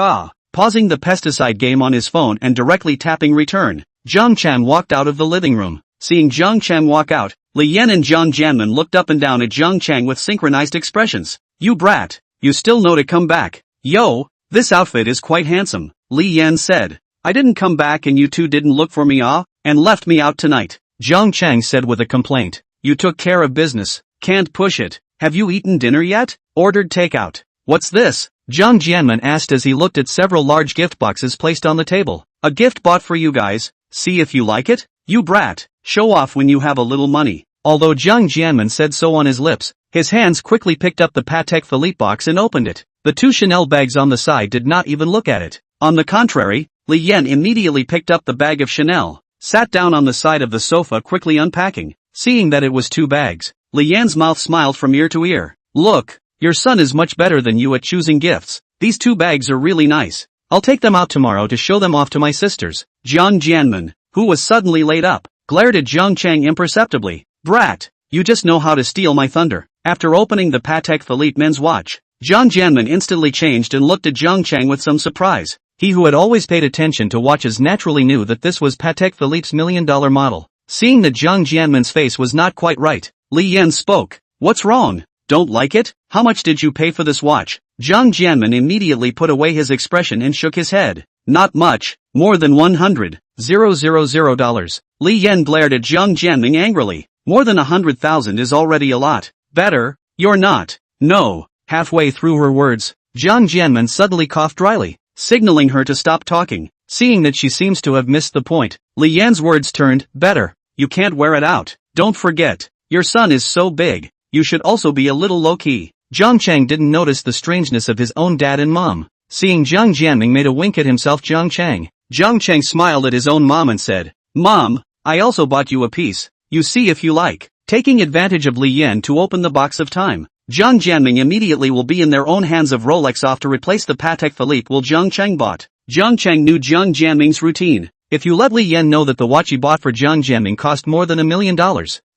Pausing the pesticide game on his phone and directly tapping return, Jiang Chang walked out of the living room. Seeing Jiang Chang walk out, Li Yan and Jiang Jianmen looked up and down at Jiang Chang with synchronized expressions. You brat, you still know to come back. Yo, this outfit is quite handsome, Li Yan said. I didn't come back and you two didn't look for me and left me out tonight. Jiang Chang said with a complaint. You took care of business, can't push it. Have you eaten dinner yet? Ordered takeout. What's this? Jiang Jianmen asked as he looked at several large gift boxes placed on the table. A gift bought for you guys, see if you like it? You brat, show off when you have a little money. Although Jiang Jianmen said so on his lips, his hands quickly picked up the Patek Philippe box and opened it. The two Chanel bags on the side did not even look at it. On the contrary, Li Yan immediately picked up the bag of Chanel, sat down on the side of the sofa quickly unpacking. Seeing that it was 2 bags, Li Yan's mouth smiled from ear to ear. Look, Your son is much better than you at choosing gifts. These 2 bags are really nice. I'll take them out tomorrow to show them off to my sisters. Jiang Jianmen, who was suddenly laid up, glared at Jiang Chang imperceptibly. Brat, you just know how to steal my thunder. After opening the Patek Philippe men's watch, Jiang Jianmen instantly changed and looked at Jiang Chang with some surprise. He who had always paid attention to watches naturally knew that this was Patek Philippe's $1 million model. Seeing that Jiang Jianmen's face was not quite right, Li Yan spoke. What's wrong? Don't like it? How much did you pay for this watch? Jiang Jianmen immediately put away his expression and shook his head. Not much, more than $100,000. Li Yan glared at Jiang Jianmen angrily. More than 100,000 is already a lot. Better, you're not. No. Halfway through her words, Jiang Jianmen suddenly coughed dryly, signaling her to stop talking. Seeing that she seems to have missed the point, Li Yan's words turned, better. You can't wear it out. Don't forget. Your son is so big. You should also be a little low-key. Jiang Chang didn't notice the strangeness of his own dad and mom. Seeing Jiang Jianming made a wink at himself Jiang Chang smiled at his own mom and said, Mom, I also bought you a piece. You see if you like. Taking advantage of Li Yan to open the box of time, Jiang Jianming immediately will be in their own hands of Rolex off to replace the Patek Philippe will Jiang Chang bought. Jiang Chang knew Jiang Jianming's routine. If you let Li Yan know that the watch he bought for Jiang Jianming cost more than $1 million,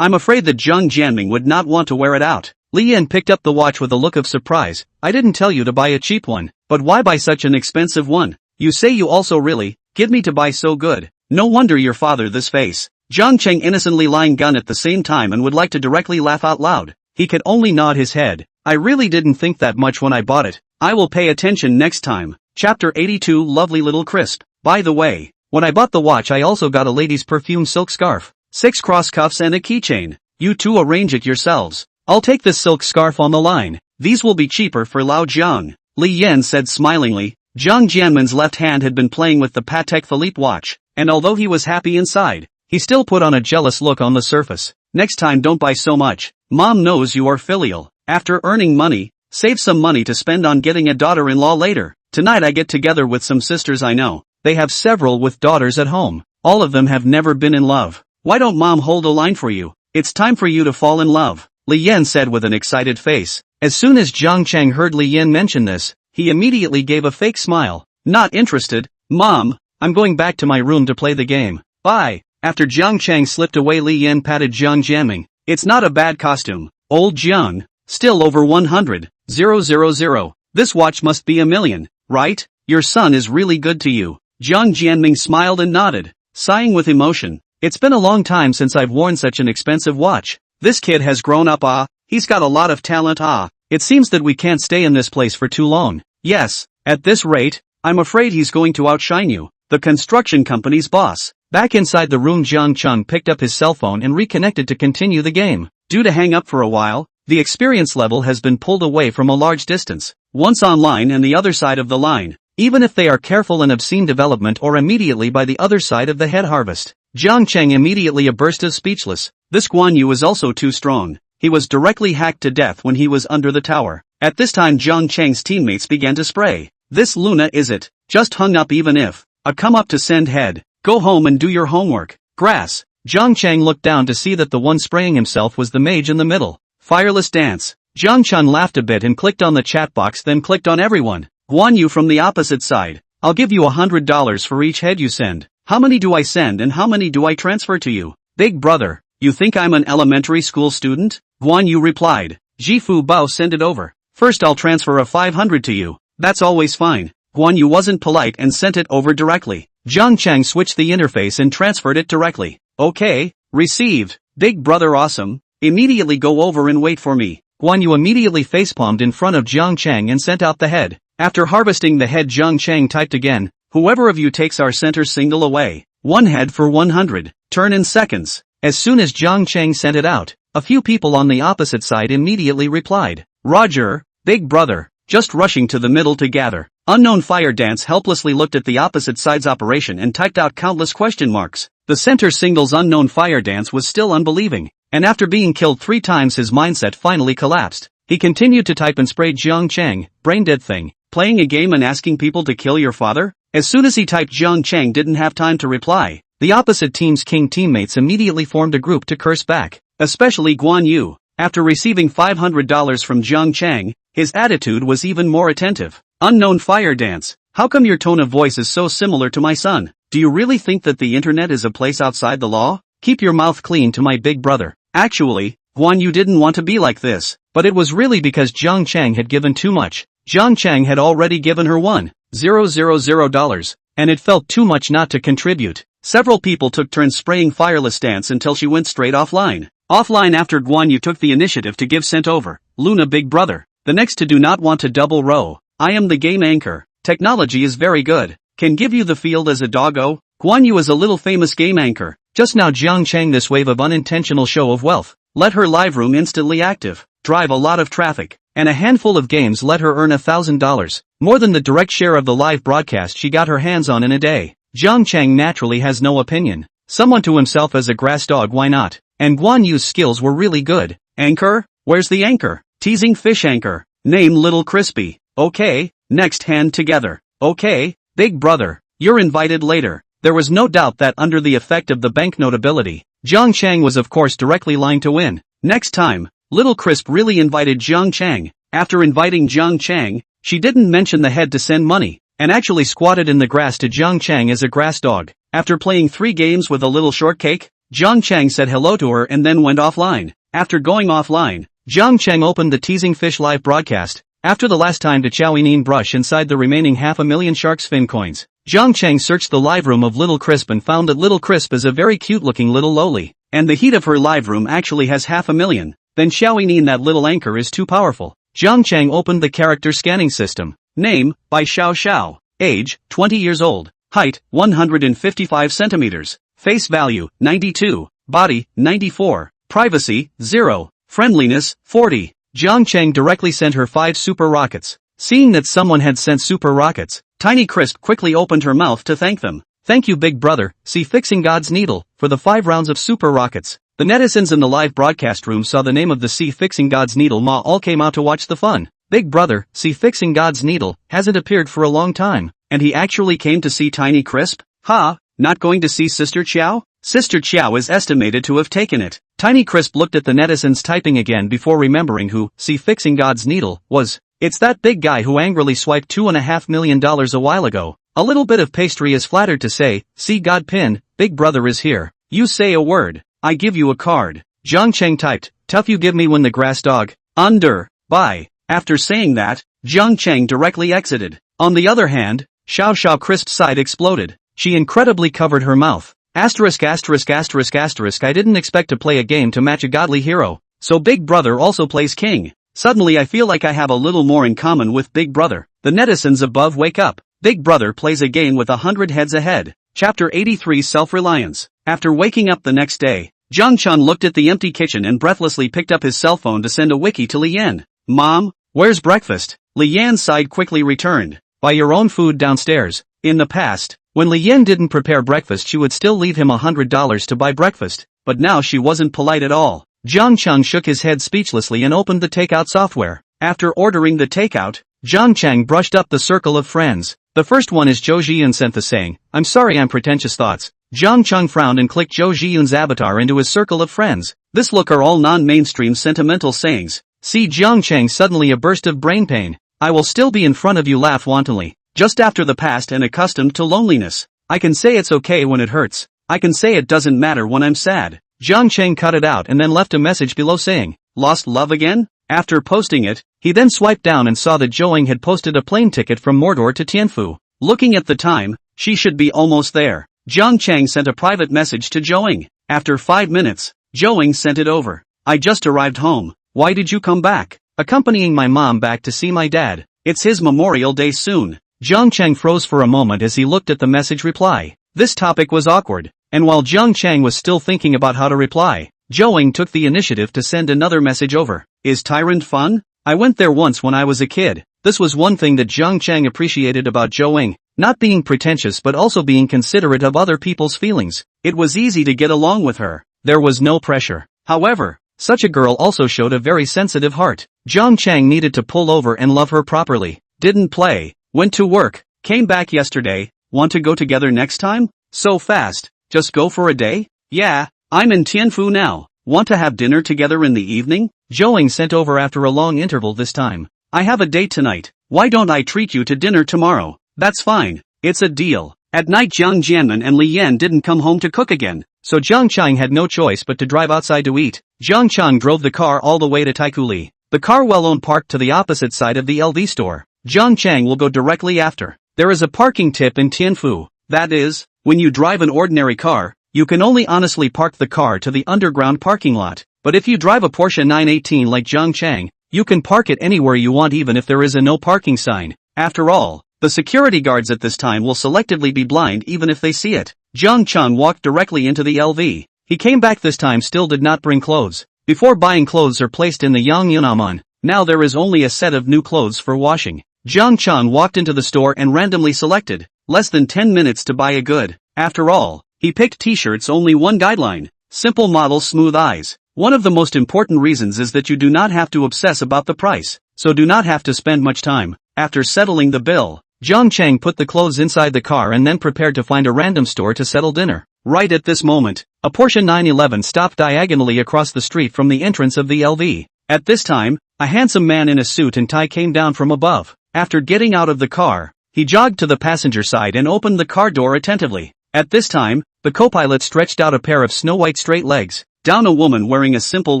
I'm afraid that Jiang Jianming would not want to wear it out. Li Yan picked up the watch with a look of surprise. I didn't tell you to buy a cheap one, but why buy such an expensive one? You say you also really give me to buy so good. No wonder your father this face. Jiang Chang innocently lying gun at the same time and would like to directly laugh out loud. He could only nod his head. I really didn't think that much when I bought it. I will pay attention next time. Chapter 82 Lovely Little Crisp. By the way, when I bought the watch I also got a lady's perfume silk scarf, 6 cross cuffs and a keychain. You two arrange it yourselves. I'll take this silk scarf on the line. These will be cheaper for Lao Jiang. Li Yan said smilingly. Jiang Jianmen's left hand had been playing with the Patek Philippe watch, and although he was happy inside, he still put on a jealous look on the surface. Next time don't buy so much. Mom knows you are filial. After earning money, save some money to spend on getting a daughter-in-law later. Tonight I get together with some sisters I know. They have several with daughters at home. All of them have never been in love. Why don't Mom hold a line for you? It's time for you to fall in love, Li Yan said with an excited face. As soon as Jiang Chang heard Li Yan mention this, he immediately gave a fake smile. Not interested, Mom. I'm going back to my room to play the game. Bye. After Jiang Chang slipped away, Li Yan patted Jiang Jianming. It's not a bad costume. Old Jiang. Still over 100,000. This watch must be $1 million, right? Your son is really good to you. Jiang Jianming smiled and nodded, sighing with emotion. It's been a long time since I've worn such an expensive watch. This kid has grown up. He's got a lot of talent. It seems that we can't stay in this place for too long. Yes, at this rate, I'm afraid he's going to outshine you. The construction company's boss. Back inside the room, Jiang Chang picked up his cell phone and reconnected to continue the game. Due to hang up for a while, the experience level has been pulled away from a large distance. Once online and the other side of the line, even if they are careful in obscene development or immediately by the other side of the head harvest. Jiang Chang immediately burst as speechless. This Guan Yu is also too strong. He was directly hacked to death when he was under the tower. At this time Jiang Chang's teammates began to spray. This Luna is it? Just hung up even if. A come up to send head. Go home and do your homework. Grass. Jiang Chang looked down to see that the one spraying himself was the mage in the middle. Fireless dance. Jiang Chang laughed a bit and clicked on the chat box, then clicked on everyone. Guan Yu from the opposite side. I'll give you $100 for each head you send. How many do I send and how many do I transfer to you? Big brother, you think I'm an elementary school student? Guan Yu replied. Jifu Bao, send it over. First I'll transfer a 500 to you. That's always fine. Guan Yu wasn't polite and sent it over directly. Jiang Chang switched the interface and transferred it directly. Okay, received. Big brother awesome. Immediately go over and wait for me. Guan Yu immediately facepalmed in front of Jiang Chang and sent out the head. After harvesting the head, Jiang Chang typed again. Whoever of you takes our center single away. 1 head for 100. Turn in seconds. As soon as Jiang Chang sent it out, a few people on the opposite side immediately replied. Roger, big brother. Just rushing to the middle to gather. Unknown Fire Dance helplessly looked at the opposite side's operation and typed out countless question marks. The center single's Unknown Fire Dance was still unbelieving, and after being killed 3 times his mindset finally collapsed. He continued to type and sprayed Jiang Chang, brain dead thing, playing a game and asking people to kill your father? As soon as he typed, Jiang Chang didn't have time to reply. The opposite team's king teammates immediately formed a group to curse back, especially Guan Yu. After receiving $500 from Jiang Chang, His attitude was even more attentive. Unknown fire dance. How come your tone of voice is so similar to my son? Do you really think that the internet is a place outside the law? Keep your mouth clean to my big brother. Actually, Guan Yu didn't want to be like this, but it was really because Jiang Chang had given too much. Jiang Chang had already given her $1,000, and it felt too much not to contribute. Several people took turns spraying fireless dance until she went straight offline. Offline after Guan Yu took the initiative to give sent over. Luna big brother. The next to do not want to double row. I am the game anchor. Technology is very good. Can give you the field as a doggo. Guan Yu is a little famous game anchor. Just now Jiang Chang this wave of unintentional show of wealth. Let her live room instantly active. Drive a lot of traffic. And a handful of games let her earn $1,000. More than the direct share of the live broadcast she got her hands on in a day. Jiang Chang naturally has no opinion. Someone to himself as a grass dog, why not? And Guan Yu's skills were really good. Anchor? Where's the anchor? Teasing fish anchor. Name Little Crispy. Okay, next hand together. Okay, big brother, you're invited later. There was no doubt that under the effect of the banknote ability, Jiang Chang was of course directly lined to win. Next time, Little Crisp really invited Jiang Chang. After inviting Jiang Chang, she didn't mention the head to send money, and actually squatted in the grass to Jiang Chang as a grass dog. After playing 3 games with a little shortcake, Jiang Chang said hello to her and then went offline. After going offline, Jiang Chang opened the Teasing Fish live broadcast. After the last time to Chow Yin brush inside the remaining 500,000 shark's fin coins, Jiang Chang searched the live room of Little Crisp and found that Little Crisp is a very cute looking little loli, and the heat of her live room actually has 500,000. Then Chow Yin, that little anchor is too powerful. Jiang Chang opened the character scanning system. Name, by Xiao Xiao. Age, 20 years old. Height, 155 centimeters. Face value, 92. Body, 94. Privacy, 0. Friendliness, 40. Jiang Chang directly sent her 5 super rockets. Seeing that someone had sent super rockets, Tiny Crisp quickly opened her mouth to thank them. Thank you big brother, see fixing God's needle, for the 5 rounds of super rockets. The netizens in the live broadcast room saw the name of the see fixing God's needle ma all came out to watch the fun. Big brother, see fixing God's needle, hasn't appeared for a long time, and he actually came to see Tiny Crisp? Ha, not going to see Sister Chow? Sister Chow is estimated to have taken it. Tiny Crisp looked at the netizens typing again before remembering who, see fixing God's needle, was. It's that big guy who angrily swiped $2.5 million a while ago. A little bit of pastry is flattered to say, see God pin, big brother is here. You say a word, I give you a card. Jiang Chang typed, tough you give me when the grass dog. Under, bye. After saying that, Jiang Chang directly exited. On the other hand, Xiao Xiao Crisp's side exploded. She incredibly covered her mouth. I didn't expect to play a game to match a godly hero. So Big Brother also plays King. Suddenly I feel like I have a little more in common with Big Brother. The netizens above wake up. Big Brother plays a game with 100 heads ahead. Chapter 83 Self-Reliance. After waking up the next day, Jiang Chang looked at the empty kitchen and breathlessly picked up his cell phone to send a wiki to Li Yan. Mom, where's breakfast? Li Yan's side quickly returned. Buy your own food downstairs. In the past, when Li Yan didn't prepare breakfast she would still leave him $100 to buy breakfast, but now she wasn't polite at all. Jiang Chang shook his head speechlessly and opened the takeout software. After ordering the takeout, Jiang Chang brushed up the circle of friends. The first one is Zhou Zhiyun sent the saying, I'm sorry I'm pretentious thoughts. Jiang Chang frowned and clicked Zhou Zhiyun's avatar into his circle of friends. This look are all non-mainstream sentimental sayings. See Jiang Chang suddenly a burst of brain pain. I will still be in front of you laugh wantonly. Just after the past and accustomed to loneliness. I can say it's okay when it hurts. I can say it doesn't matter when I'm sad. Jiang Chang cut it out and then left a message below saying, lost love again? After posting it, he then swiped down and saw that Zhouing had posted a plane ticket from Mordor to Tianfu. Looking at the time, she should be almost there. Jiang Chang sent a private message to Zhouing. After 5 minutes, Zhouing sent it over. I just arrived home. Why did you come back? Accompanying my mom back to see my dad. It's his Memorial Day soon. Jiang Chang froze for a moment as he looked at the message reply. This topic was awkward, and while Jiang Chang was still thinking about how to reply, Zhouing took the initiative to send another message over. Is Tyrant fun? I went there once when I was a kid. This was one thing that Jiang Chang appreciated about Zhouing, not being pretentious but also being considerate of other people's feelings. It was easy to get along with her. There was no pressure. However, such a girl also showed a very sensitive heart. Jiang Chang needed to pull over and love her properly. Didn't play. Went to work. Came back yesterday. Want to go together next time? So fast. Just go for a day? Yeah, I'm in Tianfu now. Want to have dinner together in the evening? Zhouing sent over after a long interval this time. I have a date tonight. Why don't I treat you to dinner tomorrow? That's fine. It's a deal. At night Jiang Jianmen and Li Yan didn't come home to cook again, so Jiang Chang had no choice but to drive outside to eat. Jiang Chang drove the car all the way to Taikuli. The car well-owned parked to the opposite side of the LV store. Jiang Chang will go directly after. There is a parking tip in Tianfu. That is, when you drive an ordinary car, you can only honestly park the car to the underground parking lot. But if you drive a Porsche 918 like Jiang Chang, you can park it anywhere you want even if there is a no parking sign. After all, the security guards at this time will selectively be blind even if they see it. Jiang Chang walked directly into the LV. He came back this time still did not bring clothes. Before buying clothes are placed in the Yangyunaman. Now there is only a set of new clothes for washing. Jiang Chang walked into the store and randomly selected. Less than 10 minutes to buy a good. After all, he picked t-shirts only one guideline. Simple model smooth eyes. One of the most important reasons is that you do not have to obsess about the price, so do not have to spend much time. After settling the bill, Jiang Chang put the clothes inside the car and then prepared to find a random store to settle dinner. Right at this moment, a Porsche 911 stopped diagonally across the street from the entrance of the LV. At this time, a handsome man in a suit and tie came down from above. After getting out of the car, he jogged to the passenger side and opened the car door attentively. At this time, the co-pilot stretched out a pair of snow-white straight legs. Down a woman wearing a simple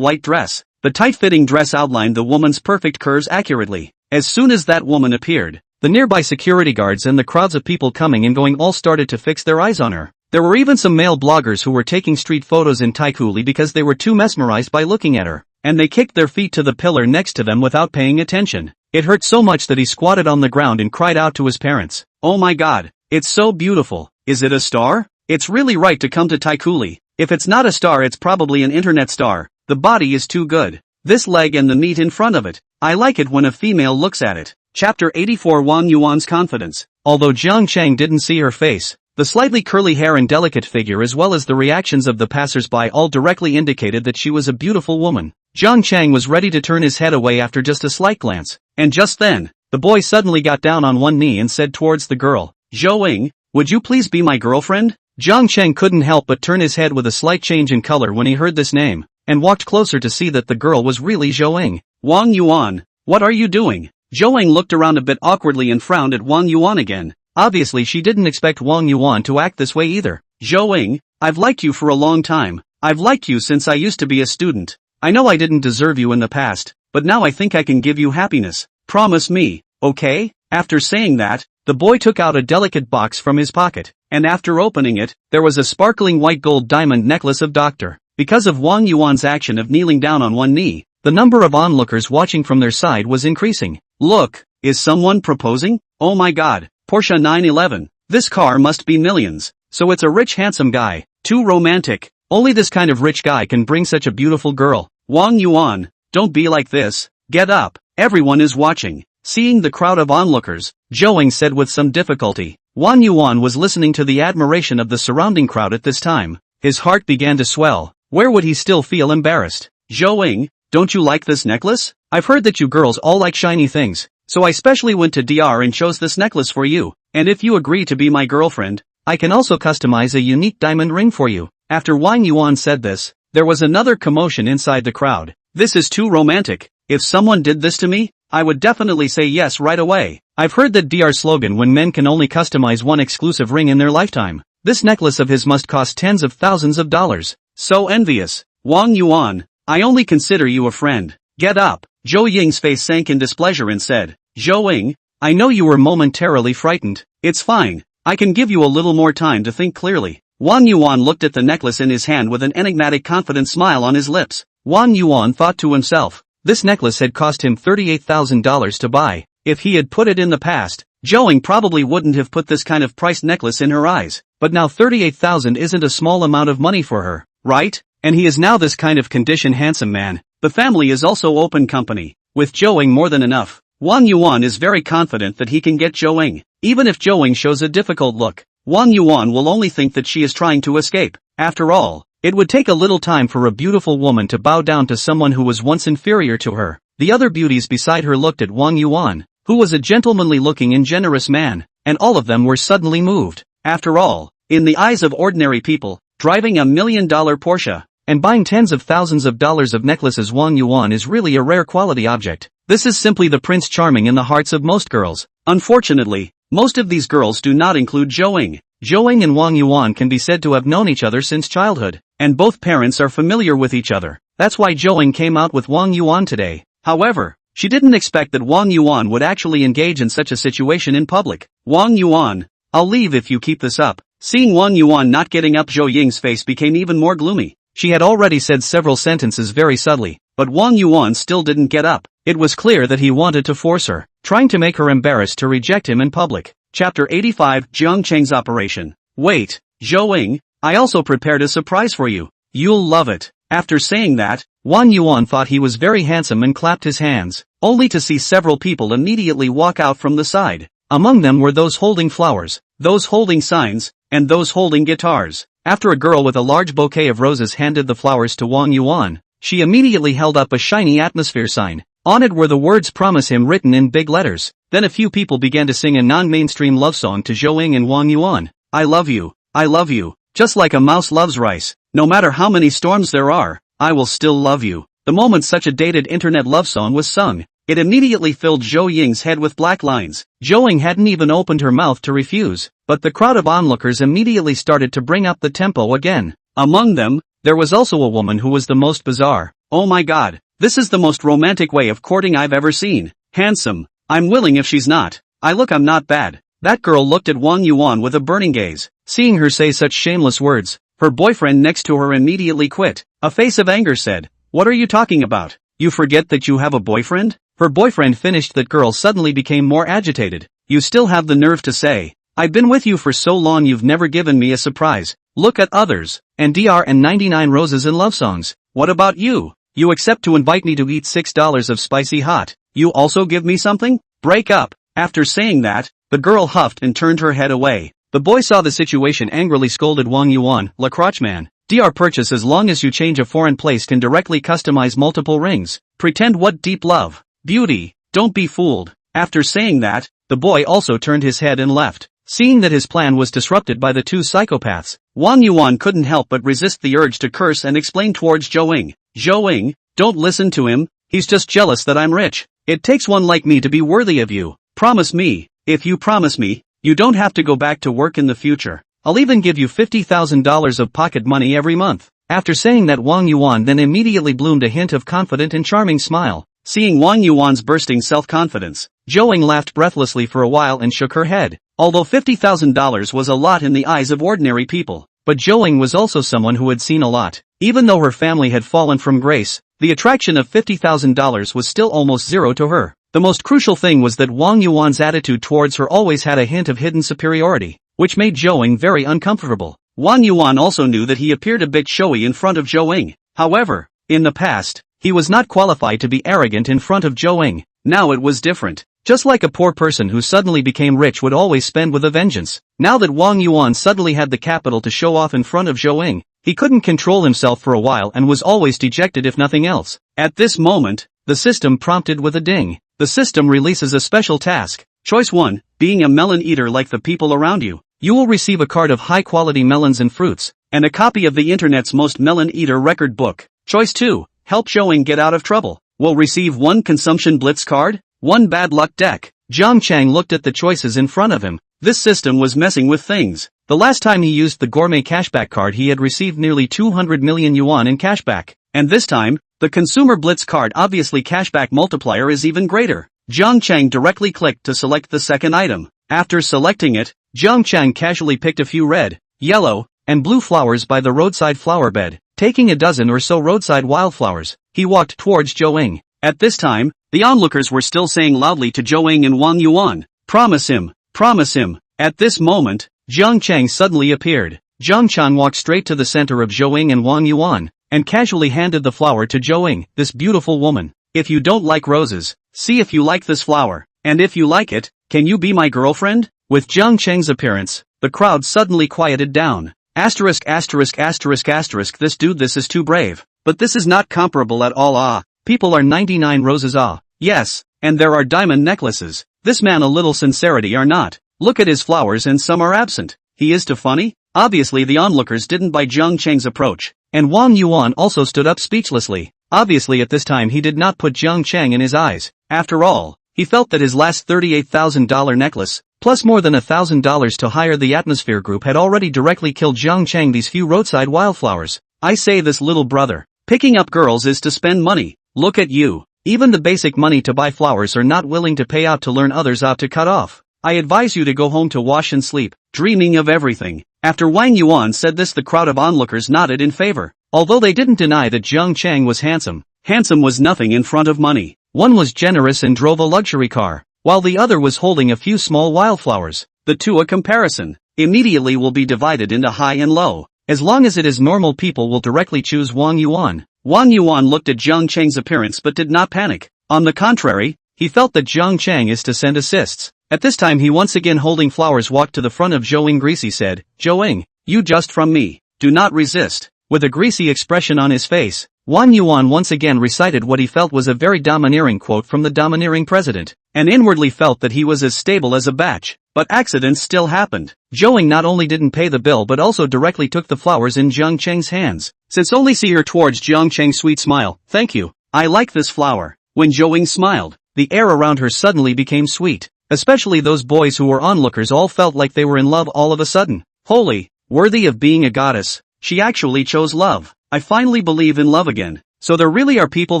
white dress. The tight-fitting dress outlined the woman's perfect curves accurately. As soon as that woman appeared, the nearby security guards and the crowds of people coming and going all started to fix their eyes on her. There were even some male bloggers who were taking street photos in Taikuli because they were too mesmerized by looking at her, and they kicked their feet to the pillar next to them without paying attention. It hurt so much that he squatted on the ground and cried out to his parents. "Oh my God, it's so beautiful. Is it a star? It's really right to come to Taikuli. If it's not a star it's probably an internet star. The body is too good. This leg and the meat in front of it. I like it when a female looks at it." Chapter 84 Wang Yuan's confidence. Although Jiang Chang didn't see her face, the slightly curly hair and delicate figure as well as the reactions of the passers-by all directly indicated that she was a beautiful woman. Jiang Chang was ready to turn his head away after just a slight glance. And just then, the boy suddenly got down on one knee and said towards the girl, "Zhou, would you please be my girlfriend?" Jiang Chang couldn't help but turn his head with a slight change in color when he heard this name, and walked closer to see that the girl was really Zhou. "Wang Yuan, what are you doing?" Zhou looked around a bit awkwardly and frowned at Wang Yuan again. Obviously she didn't expect Wang Yuan to act this way either. "Zhou, I've liked you for a long time. I've liked you since I used to be a student. I know I didn't deserve you in the past, but now I think I can give you happiness. Promise me, okay?" After saying that, the boy took out a delicate box from his pocket, and after opening it, there was a sparkling white gold diamond necklace of Dr. Because of Wang Yuan's action of kneeling down on one knee, the number of onlookers watching from their side was increasing. "Look, is someone proposing? Oh my God, Porsche 911. This car must be millions. So it's a rich handsome guy. Too romantic. Only this kind of rich guy can bring such a beautiful girl. Wang Yuan, don't be like this. Get up. Everyone is watching." Seeing the crowd of onlookers, Zhou said with some difficulty. Wang Yuan was listening to the admiration of the surrounding crowd at this time. His heart began to swell. Where would he still feel embarrassed? "Zhou, don't you like this necklace? I've heard that you girls all like shiny things, so I specially went to DR and chose this necklace for you, and if you agree to be my girlfriend, I can also customize a unique diamond ring for you." After Wang Yuan said this, there was another commotion inside the crowd. "This is too romantic. If someone did this to me, I would definitely say yes right away. I've heard that DR slogan when men can only customize one exclusive ring in their lifetime. This necklace of his must cost tens of thousands of dollars. So envious. Wang Yuan, I only consider you a friend. Get up." Zhou Ying's face sank in displeasure and said, "Zhou, I know you were momentarily frightened. It's fine. I can give you a little more time to think clearly." Wang Yuan looked at the necklace in his hand with an enigmatic confident smile on his lips. Wang Yuan thought to himself, this necklace had cost him $38,000 to buy. If he had put it in the past, Zhou probably wouldn't have put this kind of priced necklace in her eyes. But now 38,000 isn't a small amount of money for her, right? And he is now this kind of condition handsome man. The family is also open company. With Zhou more than enough, Wang Yuan is very confident that he can get Zhou. Even if Zhou shows a difficult look, Wang Yuan will only think that she is trying to escape. After all, it would take a little time for a beautiful woman to bow down to someone who was once inferior to her. The other beauties beside her looked at Wang Yuan, who was a gentlemanly-looking and generous man, and all of them were suddenly moved. After all, in the eyes of ordinary people, driving $1 million Porsche and buying tens of thousands of dollars of necklaces Wang Yuan is really a rare quality object. This is simply the Prince Charming in the hearts of most girls. Unfortunately, most of these girls do not include Zhou. Zhou and Wang Yuan can be said to have known each other since childhood, and both parents are familiar with each other. That's why Zhou came out with Wang Yuan today. However, she didn't expect that Wang Yuan would actually engage in such a situation in public. Wang Yuan, I'll leave if you keep this up. Seeing Wang Yuan not getting up, Zhou Ying's face became even more gloomy. She had already said several sentences very subtly, but Wang Yuan still didn't get up. It was clear that he wanted to force her, trying to make her embarrassed to reject him in public. Chapter 85, Jiang Cheng's Operation. Wait, Zhou Ying, I also prepared a surprise for you. You'll love it. After saying that, Wang Yuan thought he was very handsome and clapped his hands, only to see several people immediately walk out from the side. Among them were those holding flowers, those holding signs, and those holding guitars. After a girl with a large bouquet of roses handed the flowers to Wang Yuan, she immediately held up a shiny atmosphere sign. On it were the words "Promise Him" written in big letters. Then a few people began to sing a non-mainstream love song to Zhou Ying and Wang Yuan. I love you, just like a mouse loves rice. No matter how many storms there are, I will still love you. The moment such a dated internet love song was sung, it immediately filled Zhou Ying's head with black lines. Zhou Ying hadn't even opened her mouth to refuse, but the crowd of onlookers immediately started to bring up the tempo again. Among them, there was also a woman who was the most bizarre. Oh my god, this is the most romantic way of courting I've ever seen. Handsome, I'm willing if she's not. I'm not bad. That girl looked at Wang Yuan with a burning gaze. Seeing her say such shameless words, her boyfriend next to her immediately quit. A face of anger said, "What are you talking about? You forget that you have a boyfriend?" Her boyfriend finished. That girl suddenly became more agitated. You still have the nerve to say, I've been with you for so long, you've never given me a surprise. Look at others, and Dr. and 99 roses in love songs. What about you? You accept to invite me to eat $6 of spicy hot. You also give me something? Break up. After saying that, the girl huffed and turned her head away. The boy saw the situation, angrily scolded Wang Yuan, "La crotchman. Dr. purchase as long as you change a foreign place can directly customize multiple rings. Pretend what deep love. Beauty, don't be fooled." After saying that, the boy also turned his head and left. Seeing that his plan was disrupted by the two psychopaths, Wang Yuan couldn't help but resist the urge to curse and explain towards Zhou Ying. "Zhou Ying, don't listen to him, he's just jealous that I'm rich. It takes one like me to be worthy of you. Promise me, if you promise me, you don't have to go back to work in the future. I'll even give you $50,000 of pocket money every month." After saying that, Wang Yuan then immediately bloomed a hint of confident and charming smile. Seeing Wang Yuan's bursting self-confidence, Zhou Ying laughed breathlessly for a while and shook her head. Although $50,000 was a lot in the eyes of ordinary people, but Zhou Ying was also someone who had seen a lot. Even though her family had fallen from grace, the attraction of $50,000 was still almost zero to her. The most crucial thing was that Wang Yuan's attitude towards her always had a hint of hidden superiority, which made Zhou Ying very uncomfortable. Wang Yuan also knew that he appeared a bit showy in front of Zhou Ying. However, in the past, he was not qualified to be arrogant in front of Zhou Ying. Now it was different. Just like a poor person who suddenly became rich would always spend with a vengeance. Now that Wang Yuan suddenly had the capital to show off in front of Zhou Ying, he couldn't control himself for a while and was always dejected if nothing else. At this moment, the system prompted with a ding. The system releases a special task. Choice 1, being a melon eater like the people around you. You will receive a card of high-quality melons and fruits, and a copy of the internet's most melon eater record book. Choice 2, help Zhou Ying get out of trouble. Will receive 1 consumption blitz card, 1 bad luck deck. Jiang Chang looked at the choices in front of him. This system was messing with things. The last time he used the gourmet cashback card, he had received nearly 200 million yuan in cashback. And this time, the consumer blitz card, obviously cashback multiplier is even greater. Jiang Chang directly clicked to select the second item. After selecting it, Jiang Chang casually picked a few red, yellow, and blue flowers by the roadside flower bed. Taking a dozen or so roadside wildflowers, he walked towards Zhou Ying. At this time, the onlookers were still saying loudly to Zhou Ying and Wang Yuan, "Promise him, promise him." At this moment, Jiang Chang suddenly appeared. Jiang Chang walked straight to the center of Zhou Ying and Wang Yuan, and casually handed the flower to Zhou Ying. "This beautiful woman, if you don't like roses, see if you like this flower, and if you like it, can you be my girlfriend?" With Jiang Chang's appearance, the crowd suddenly quieted down. Asterisk. This is too brave. But this is not comparable at all. People are 99 roses. Yes, and there are diamond necklaces. This man, a little sincerity or not. Look at his flowers and some are absent. He is too funny? Obviously the onlookers didn't buy Jiang Chang's approach, and Wang Yuan also stood up speechlessly. Obviously at this time he did not put Jiang Chang in his eyes. After all, he felt that his last $38,000 necklace, plus more than $1,000 to hire the atmosphere group, had already directly killed Jiang Chang these few roadside wildflowers. I say this, little brother. Picking up girls is to spend money. Look at you. Even the basic money to buy flowers are not willing to pay out to learn others out to cut off. I advise you to go home to wash and sleep, dreaming of everything. After Wang Yuan said this, the crowd of onlookers nodded in favor. Although they didn't deny that Jiang Chang was handsome, handsome was nothing in front of money. One was generous and drove a luxury car, while the other was holding a few small wildflowers. The two, a comparison, immediately will be divided into high and low. As long as it is normal, people will directly choose Wang Yuan. Wang Yuan looked at Jiang Chang's appearance but did not panic. On the contrary, he felt that Jiang Chang is to send assists. At this time he once again holding flowers walked to the front of Zhou Greasy said, "Zhou, you just from me. Do not resist." With a greasy expression on his face, Wang Yuan once again recited what he felt was a very domineering quote from the domineering president, and inwardly felt that he was as stable as a batch. But accidents still happened. Zhou not only didn't pay the bill but also directly took the flowers in Jiang Chang's hands. Since only see her towards Jiang Chang's sweet smile. "Thank you. I like this flower." When Zhou smiled, the air around her suddenly became sweet. Especially those boys who were onlookers all felt like they were in love all of a sudden. Holy, worthy of being a goddess. She actually chose love. I finally believe in love again. So there really are people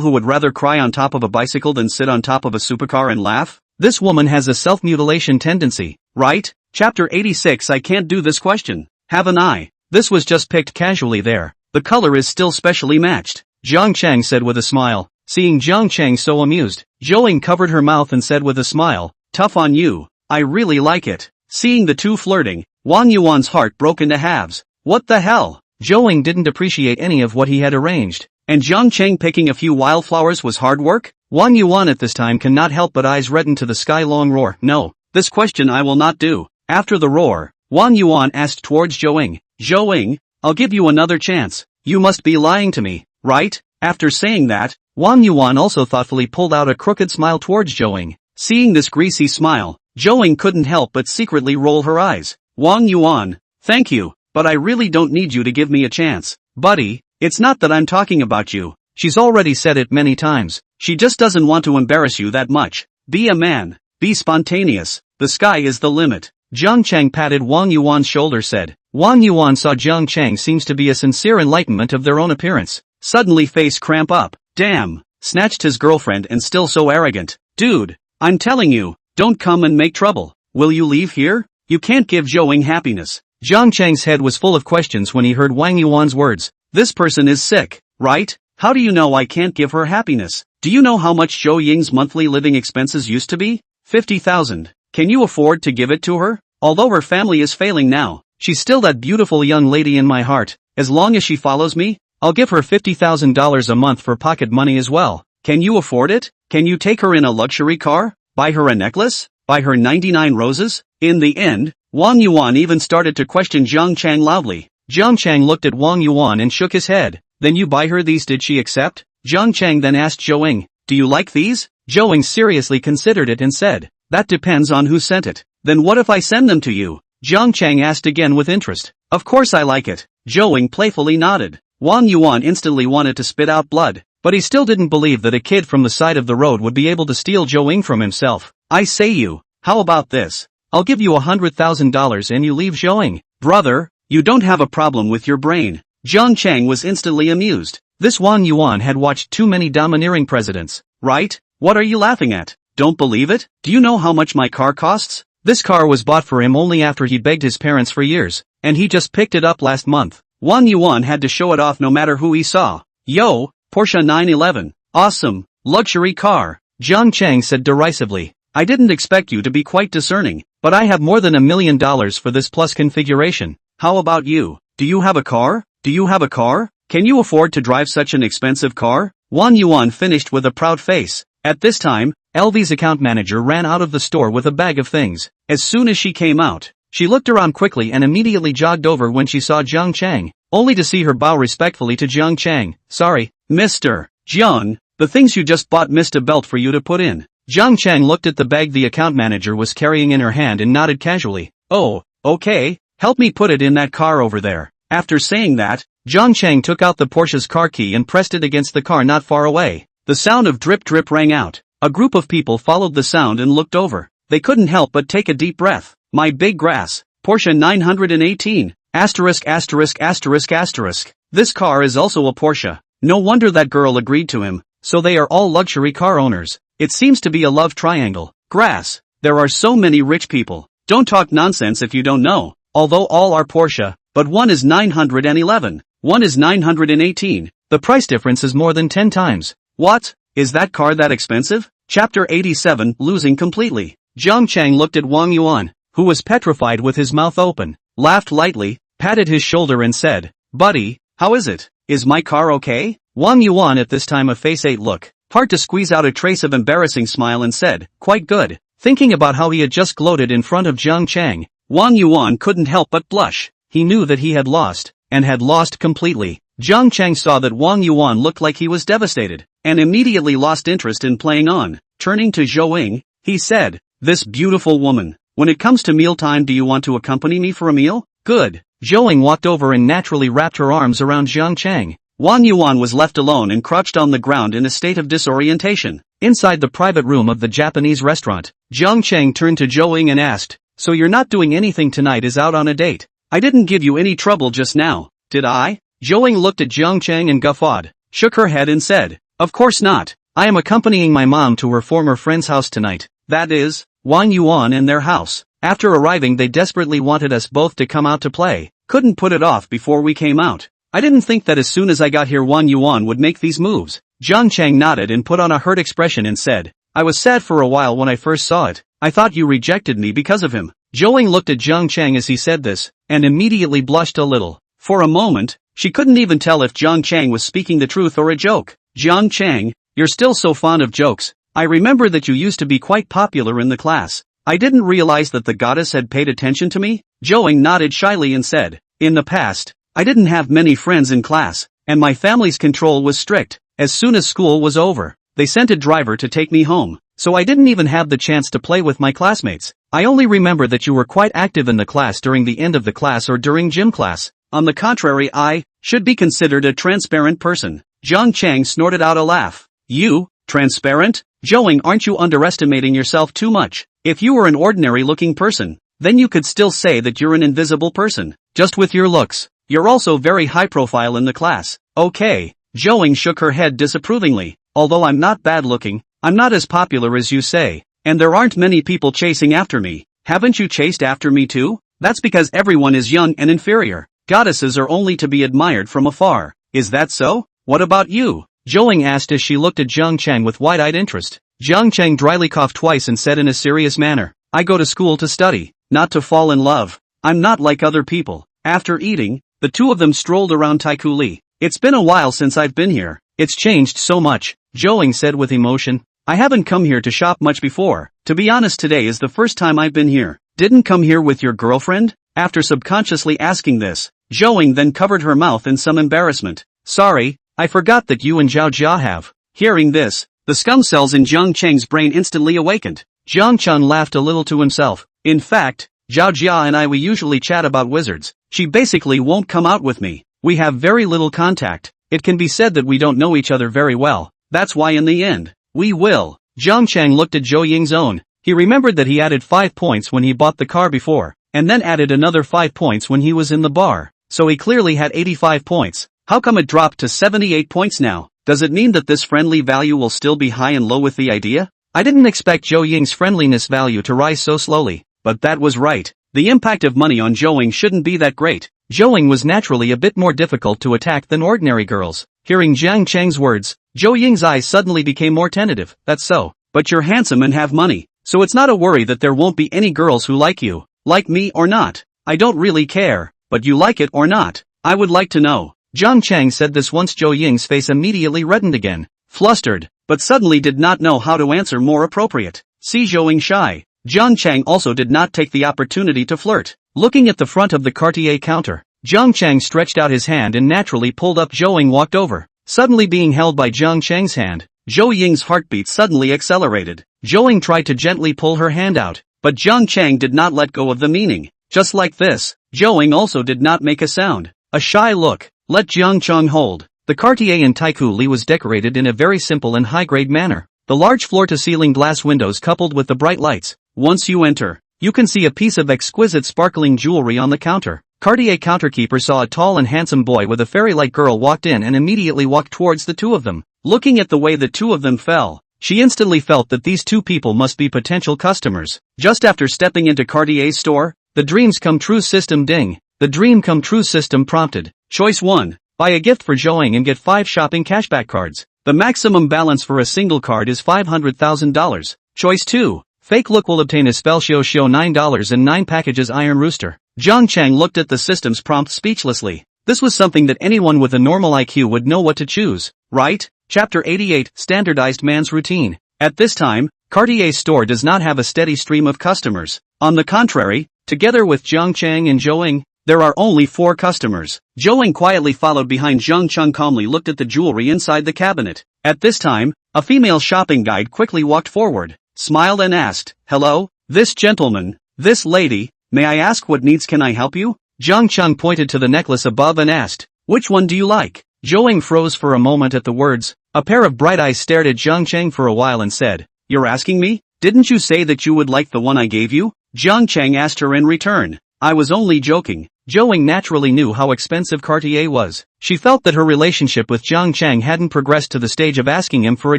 who would rather cry on top of a bicycle than sit on top of a supercar and laugh? This woman has a self-mutilation tendency, right? Chapter 86. I can't do this question. Haven't I? This was just picked casually there. The color is still specially matched. Jiang Chang said with a smile. Seeing Jiang Chang so amused, Zhou covered her mouth and said with a smile, "Tough on you. I really like it." Seeing the two flirting, Wang Yuan's heart broke into halves. What the hell? Zhou didn't appreciate any of what he had arranged. And Jiang Chang picking a few wildflowers was hard work? Wang Yuan at this time cannot help but eyes redden to the sky long roar. No, this question I will not do. After the roar, Wang Yuan asked towards Zhou. "Zhou, I'll give you another chance. You must be lying to me, right?" After saying that, Wang Yuan also thoughtfully pulled out a crooked smile towards Zhou. Seeing this greasy smile, Zhou couldn't help but secretly roll her eyes. "Wang Yuan, thank you, but I really don't need you to give me a chance. Buddy, it's not that I'm talking about you. She's already said it many times. She just doesn't want to embarrass you that much. Be a man. Be spontaneous. The sky is the limit." Jiang Chang patted Wang Yuan's shoulder said. Wang Yuan saw Jiang Chang seems to be a sincere enlightenment of their own appearance. Suddenly face cramp up. Damn. Snatched his girlfriend and still so arrogant. Dude, I'm telling you, don't come and make trouble. Will you leave here? You can't give Zhou happiness. Jiang Chang's head was full of questions when he heard Wang Yuan's words. This person is sick, right? How do you know I can't give her happiness? Do you know how much Zhou Ying's monthly living expenses used to be? 50,000. Can you afford to give it to her? Although her family is failing now, she's still that beautiful young lady in my heart. As long as she follows me, I'll give her $50,000 a month for pocket money as well. Can you afford it? Can you take her in a luxury car? Buy her a necklace? Buy her 99 roses? In the end, Wang Yuan even started to question Jiang Chang loudly. Jiang Chang looked at Wang Yuan and shook his head. Then you buy her these? Did she accept? Jiang Chang then asked Zhou, do you like these? Zhou seriously considered it and said, that depends on who sent it. Then what if I send them to you? Jiang Chang asked again with interest. Of course I like it. Zhou playfully nodded. Wang Yuan instantly wanted to spit out blood, but he still didn't believe that a kid from the side of the road would be able to steal Zhou from himself. I say you, how about this? I'll give you $100,000 and you leave Zhou. Brother, you don't have a problem with your brain. Jiang Chang was instantly amused. This Wang Yuan had watched too many domineering presidents, right? What are you laughing at? Don't believe it? Do you know how much my car costs? This car was bought for him only after he begged his parents for years, and he just picked it up last month. Wang Yuan had to show it off no matter who he saw. Yo, Porsche 911. Awesome, luxury car. Jiang Chang said derisively. I didn't expect you to be quite discerning, but I have more than $1 million for this plus configuration. How about you? Do you have a car? Do you have a car? Can you afford to drive such an expensive car? Wang Yuan finished with a proud face. At this time, LV's account manager ran out of the store with a bag of things. As soon as she came out, she looked around quickly and immediately jogged over when she saw Jiang Chang, only to see her bow respectfully to Jiang Chang. Sorry, Mr. Jiang, the things you just bought missed a belt for you to put in. Jiang Chang looked at the bag the account manager was carrying in her hand and nodded casually. Oh, okay, help me put it in that car over there. After saying that, Zhang Chang took out the Porsche's car key and pressed it against the car not far away. The sound of drip drip rang out. A group of people followed the sound and looked over. They couldn't help but take a deep breath. My big grass. Porsche 918. Asterisk asterisk asterisk asterisk. This car is also a Porsche. No wonder that girl agreed to him. So they are all luxury car owners. It seems to be a love triangle. Grass. There are so many rich people. Don't talk nonsense if you don't know. Although all are Porsche, but one is 911. One is 918. The price difference is more than 10 times. What? Is that car that expensive? Chapter 87, Losing Completely. Zhang Chang looked at Wang Yuan, who was petrified with his mouth open, laughed lightly, patted his shoulder and said, "Buddy, how is it? Is my car okay?" Wang Yuan at this time a face ate look, hard to squeeze out a trace of embarrassing smile and said, "Quite good." Thinking about how he had just gloated in front of Zhang Chang, Wang Yuan couldn't help but blush. He knew that he had lost, and had lost completely. Zhang Chang saw that Wang Yuan looked like he was devastated, and immediately lost interest in playing on. Turning to Zhou Ying, he said, "This beautiful woman, when it comes to mealtime, do you want to accompany me for a meal?" "Good." Zhou Ying walked over and naturally wrapped her arms around Zhang Chang. Wang Yuan was left alone and crouched on the ground in a state of disorientation. Inside the private room of the Japanese restaurant, Zhang Chang turned to Zhou Ying and asked, "So you're not doing anything tonight, is out on a date? I didn't give you any trouble just now, did I?" Zhou Ying looked at Zhang Chang and guffawed, shook her head and said, "Of course not. I am accompanying my mom to her former friend's house tonight, that is, Wang Yuan and their house. After arriving they desperately wanted us both to come out to play, couldn't put it off before we came out. I didn't think that as soon as I got here Wang Yuan would make these moves." Zhang Chang nodded and put on a hurt expression and said, "I was sad for a while when I first saw it. I thought you rejected me because of him." Zhou Ying looked at Zhang Chang as he said this, and immediately blushed a little. For a moment, she couldn't even tell if Zhang Chang was speaking the truth or a joke. "Zhang Chang, you're still so fond of jokes. I remember that you used to be quite popular in the class. I didn't realize that the goddess had paid attention to me." Zhou Ying nodded shyly and said, "In the past, I didn't have many friends in class, and my family's control was strict. As soon as school was over, they sent a driver to take me home, so I didn't even have the chance to play with my classmates. I only remember that you were quite active in the class during the end of the class or during gym class. On the contrary, I should be considered a transparent person." Zhang Chang snorted out a laugh. "You, transparent? Zhou Ying, aren't you underestimating yourself too much? If you were an ordinary-looking person, then you could still say that you're an invisible person, just with your looks. You're also very high-profile in the class." "Okay." Zhou Ying shook her head disapprovingly. "Although I'm not bad-looking, I'm not as popular as you say, and there aren't many people chasing after me. Haven't you chased after me too? That's because everyone is young and inferior. Goddesses are only to be admired from afar. Is that so? What about you?" Zhou Ying asked as she looked at Zhang Chang with wide-eyed interest. Zhang Chang dryly coughed twice and said in a serious manner, "I go to school to study, not to fall in love. I'm not like other people." After eating, the two of them strolled around Taiku Li. "It's been a while since I've been here. It's changed so much," Zhou Ying said with emotion. "I haven't come here to shop much before. To be honest, today is the first time I've been here." "Didn't come here with your girlfriend?" After subconsciously asking this, Zhou Ying then covered her mouth in some embarrassment. "Sorry, I forgot that you and Zhao Jia have." Hearing this, the scum cells in Zhang Chang's brain instantly awakened. Zhang Chang laughed a little to himself. "In fact, Zhao Jia and we usually chat about wizards. She basically won't come out with me. We have very little contact. It can be said that we don't know each other very well. That's why in the end, we will." Zhang Chang looked at Zhou Ying's own. He remembered that he added 5 points when he bought the car before, and then added another 5 points when he was in the bar. So he clearly had 85 points. How come it dropped to 78 points now? Does it mean that this friendly value will still be high and low with the idea? I didn't expect Zhou Ying's friendliness value to rise so slowly, but that was right. The impact of money on Zhou Ying shouldn't be that great. Zhou Ying was naturally a bit more difficult to attack than ordinary girls. Hearing Zhang Chang's words, Zhou Ying's eyes suddenly became more tentative. "That's so. But you're handsome and have money, so it's not a worry that there won't be any girls who like you. Like me or not. I don't really care, but you like it or not. I would like to know." Zhang Chang said this once Zhou Ying's face immediately reddened again, flustered, but suddenly did not know how to answer more appropriate. See Zhou Ying shy. Zhang Chang also did not take the opportunity to flirt. Looking at the front of the Cartier counter, Zhang Chang stretched out his hand and naturally pulled up. Zhou Ying walked over. Suddenly being held by Zhang Chang's hand, Zhou Ying's heartbeat suddenly accelerated. Zhou Ying tried to gently pull her hand out, but Zhang Chang did not let go of the meaning. Just like this, Zhou Ying also did not make a sound. A shy look, Let Jiang Cheng hold. The Cartier in Taikoo Li was decorated in a very simple and high-grade manner. The large floor-to-ceiling glass windows coupled with the bright lights. Once you enter, you can see a piece of exquisite sparkling jewelry on the counter. Cartier counterkeeper saw a tall and handsome boy with a fairy-like girl walked in and immediately walked towards the two of them. Looking at the way the two of them fell, she instantly felt that these two people must be potential customers. Just after stepping into Cartier's store, the dreams come true system ding. The dream come true system prompted. Choice 1. Buy a gift for Joing and get 5 shopping cashback cards. The maximum balance for a single card is $500,000. Choice 2. Fake look will obtain a Spellshow Show $9 and 9 packages Iron Rooster. Jiang Cheng looked at the system's prompt speechlessly. This was something that anyone with a normal IQ would know what to choose, right? Chapter 88, Standardized Man's Routine. At this time, Cartier's store does not have a steady stream of customers. On the contrary, together with Jiang Cheng and Joing, there are only 4 customers. Joing quietly followed behind Jiang Cheng, calmly looked at the jewelry inside the cabinet. At this time, a female shopping guide quickly walked forward, smiled and asked, "Hello, this gentleman, this lady, may I ask what needs can I help you?" Jiang Cheng pointed to the necklace above and asked, "Which one do you like?" Joing froze for a moment at the words. A pair of bright eyes stared at Jiang Cheng for a while and said, "You're asking me? Didn't you say that you would like the one I gave you?" Jiang Cheng asked her in return. "I was only joking." Joing naturally knew how expensive Cartier was. She felt that her relationship with Jiang Cheng hadn't progressed to the stage of asking him for a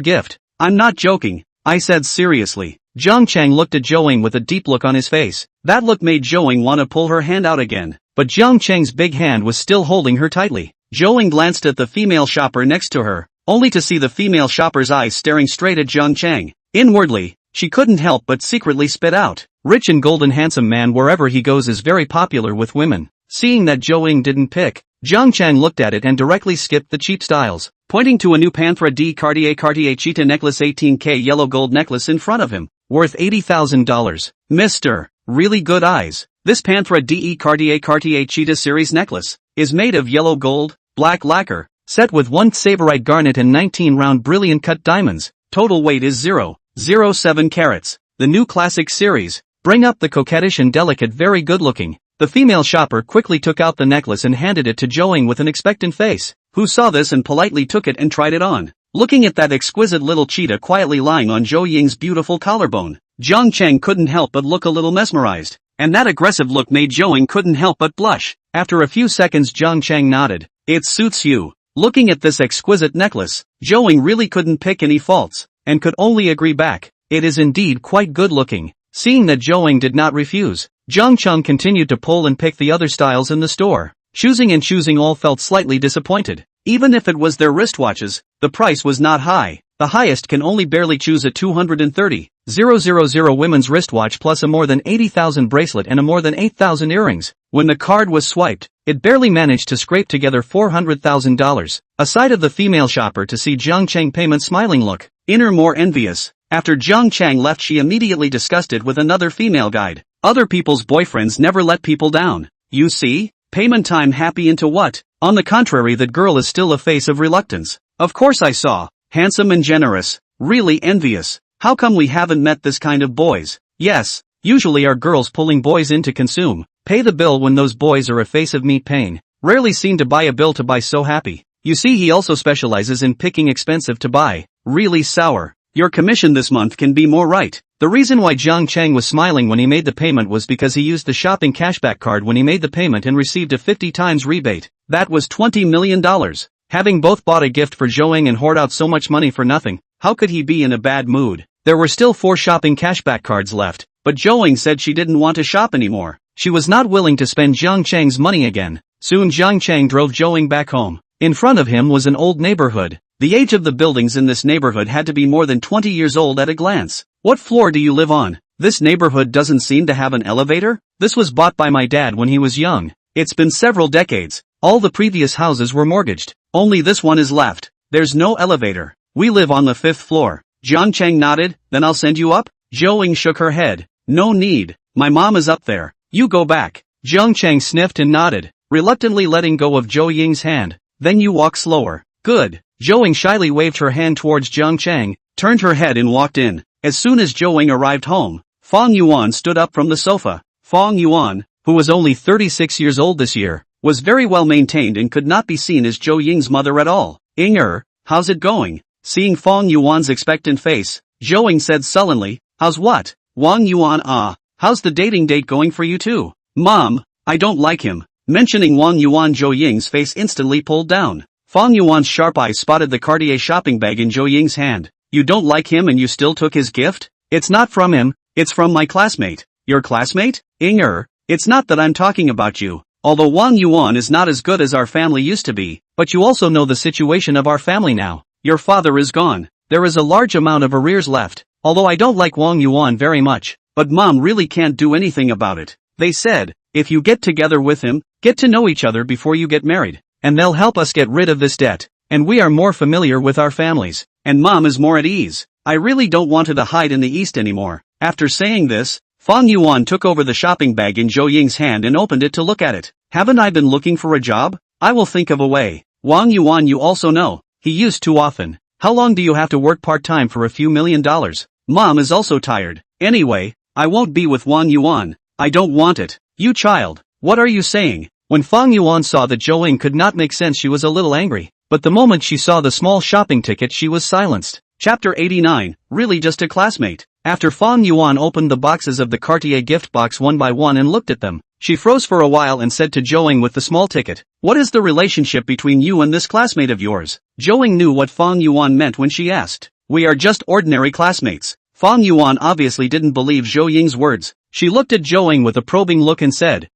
gift. "I'm not joking, I said seriously." Jiang Cheng looked at Joing with a deep look on his face. That look made Joing want to pull her hand out again, but Jiang Cheng's big hand was still holding her tightly. Joing glanced at the female shopper next to her, only to see the female shopper's eyes staring straight at Jiang Cheng. Inwardly, she couldn't help but secretly spit out. Rich and golden handsome man wherever he goes is very popular with women. Seeing that Joing didn't pick, Jiang Cheng looked at it and directly skipped the cheap styles, pointing to a new Panthera D Cartier cheetah necklace 18K yellow gold necklace in front of him, worth $80,000. "Mr. Really good eyes. This Panthera DE Cartier cheetah series necklace is made of yellow gold, black lacquer, set with 1 savorite garnet and 19 round brilliant cut diamonds. Total weight is 0.07 carats. The new classic series. Bring up the coquettish and delicate, very good looking." The female shopper quickly took out the necklace and handed it to Joing with an expectant face, who saw this and politely took it and tried it on. Looking at that exquisite little cheetah quietly lying on Zhou Ying's beautiful collarbone, Jiang Cheng couldn't help but look a little mesmerized, and that aggressive look made Joing couldn't help but blush. After a few seconds Jiang Cheng nodded. "It suits you." Looking at this exquisite necklace, Joing really couldn't pick any faults, and could only agree back. "It is indeed quite good looking." Seeing that Joing did not refuse, Jiang Cheng continued to pull and pick the other styles in the store. Choosing all felt slightly disappointed. Even if it was their wristwatches, the price was not high. The highest can only barely choose a 230,000 women's wristwatch plus a more than 80,000 bracelet and a more than 8,000 earrings. When the card was swiped, it barely managed to scrape together $400,000. Aside of the female shopper to see Jiang Cheng payment smiling look, inner more envious. After Jiang Cheng left she immediately discussed it with another female guide. Other people's boyfriends never let people down. You see? Payment time happy into what? On the contrary, that girl is still a face of reluctance. Of course I saw. Handsome and generous. Really envious. How come we haven't met this kind of boys? Yes, usually are girls pulling boys in to consume. Pay the bill when those boys are a face of meat pain. Rarely seen to buy a bill to buy so happy. You see, he also specializes in picking expensive to buy. Really sour. Your commission this month can be more right. The reason why Jiang Cheng was smiling when he made the payment was because he used the shopping cashback card when he made the payment and received a 50 times rebate. That was $20 million. Having both bought a gift for Joing and hoard out so much money for nothing, how could he be in a bad mood? There were still 4 shopping cashback cards left, but Joing said she didn't want to shop anymore. She was not willing to spend Jiang Cheng's money again. Soon Jiang Cheng drove Joing back home. In front of him was an old neighborhood. The age of the buildings in this neighborhood had to be more than 20 years old at a glance. What floor do you live on? This neighborhood doesn't seem to have an elevator? This was bought by my dad when he was young. It's been several decades. All the previous houses were mortgaged. Only this one is left. There's no elevator. We live on the 5th floor. Jiang Cheng nodded. Then I'll send you up? Joing shook her head. No need. My mom is up there. You go back. Jiang Cheng sniffed and nodded, reluctantly letting go of Zhou Ying's hand. Then you walk slower. Good. Joing shyly waved her hand towards Jiang Cheng, turned her head and walked in. As soon as Joing arrived home, Fong Yuan stood up from the sofa. Fong Yuan, who was only 36 years old this year, was very well maintained and could not be seen as Zhou Ying's mother at all. How's it going? Seeing Fang Yuan's expectant face, Zhou Ying said sullenly, how's what? Wang Yuan how's the dating date going for you two? Mom, I don't like him. Mentioning Wang Yuan, Zhou Ying's face instantly pulled down. Fang Yuan's sharp eyes spotted the Cartier shopping bag in Zhou Ying's hand. You don't like him and you still took his gift? It's not from him, it's from my classmate. Your classmate? It's not that I'm talking about you. Although Wang Yuan is not as good as our family used to be, but you also know the situation of our family now. Your father is gone. There is a large amount of arrears left. Although I don't like Wang Yuan very much, but mom really can't do anything about it. They said, if you get together with him, get to know each other before you get married, and they'll help us get rid of this debt. And we are more familiar with our families, and mom is more at ease. I really don't want to hide in the East anymore. After saying this, Fang Yuan took over the shopping bag in Zhou Ying's hand and opened it to look at it. Haven't I been looking for a job? I will think of a way. Wang Yuan, you also know, he used too often. How long do you have to work part-time for a few $1 million? Mom is also tired. Anyway, I won't be with Wang Yuan. I don't want it. You child, what are you saying? When Fang Yuan saw that Zhou Ying could not make sense, she was a little angry. But the moment she saw the small shopping ticket, she was silenced. Chapter 89, really just a classmate. After Fang Yuan opened the boxes of the Cartier gift box one by one and looked at them, she froze for a while and said to Zhou Ying with the small ticket, what is the relationship between you and this classmate of yours? Zhou Ying knew what Fang Yuan meant when she asked. We are just ordinary classmates. Fang Yuan obviously didn't believe Zhou Ying's words. She looked at Zhou Ying with a probing look and said,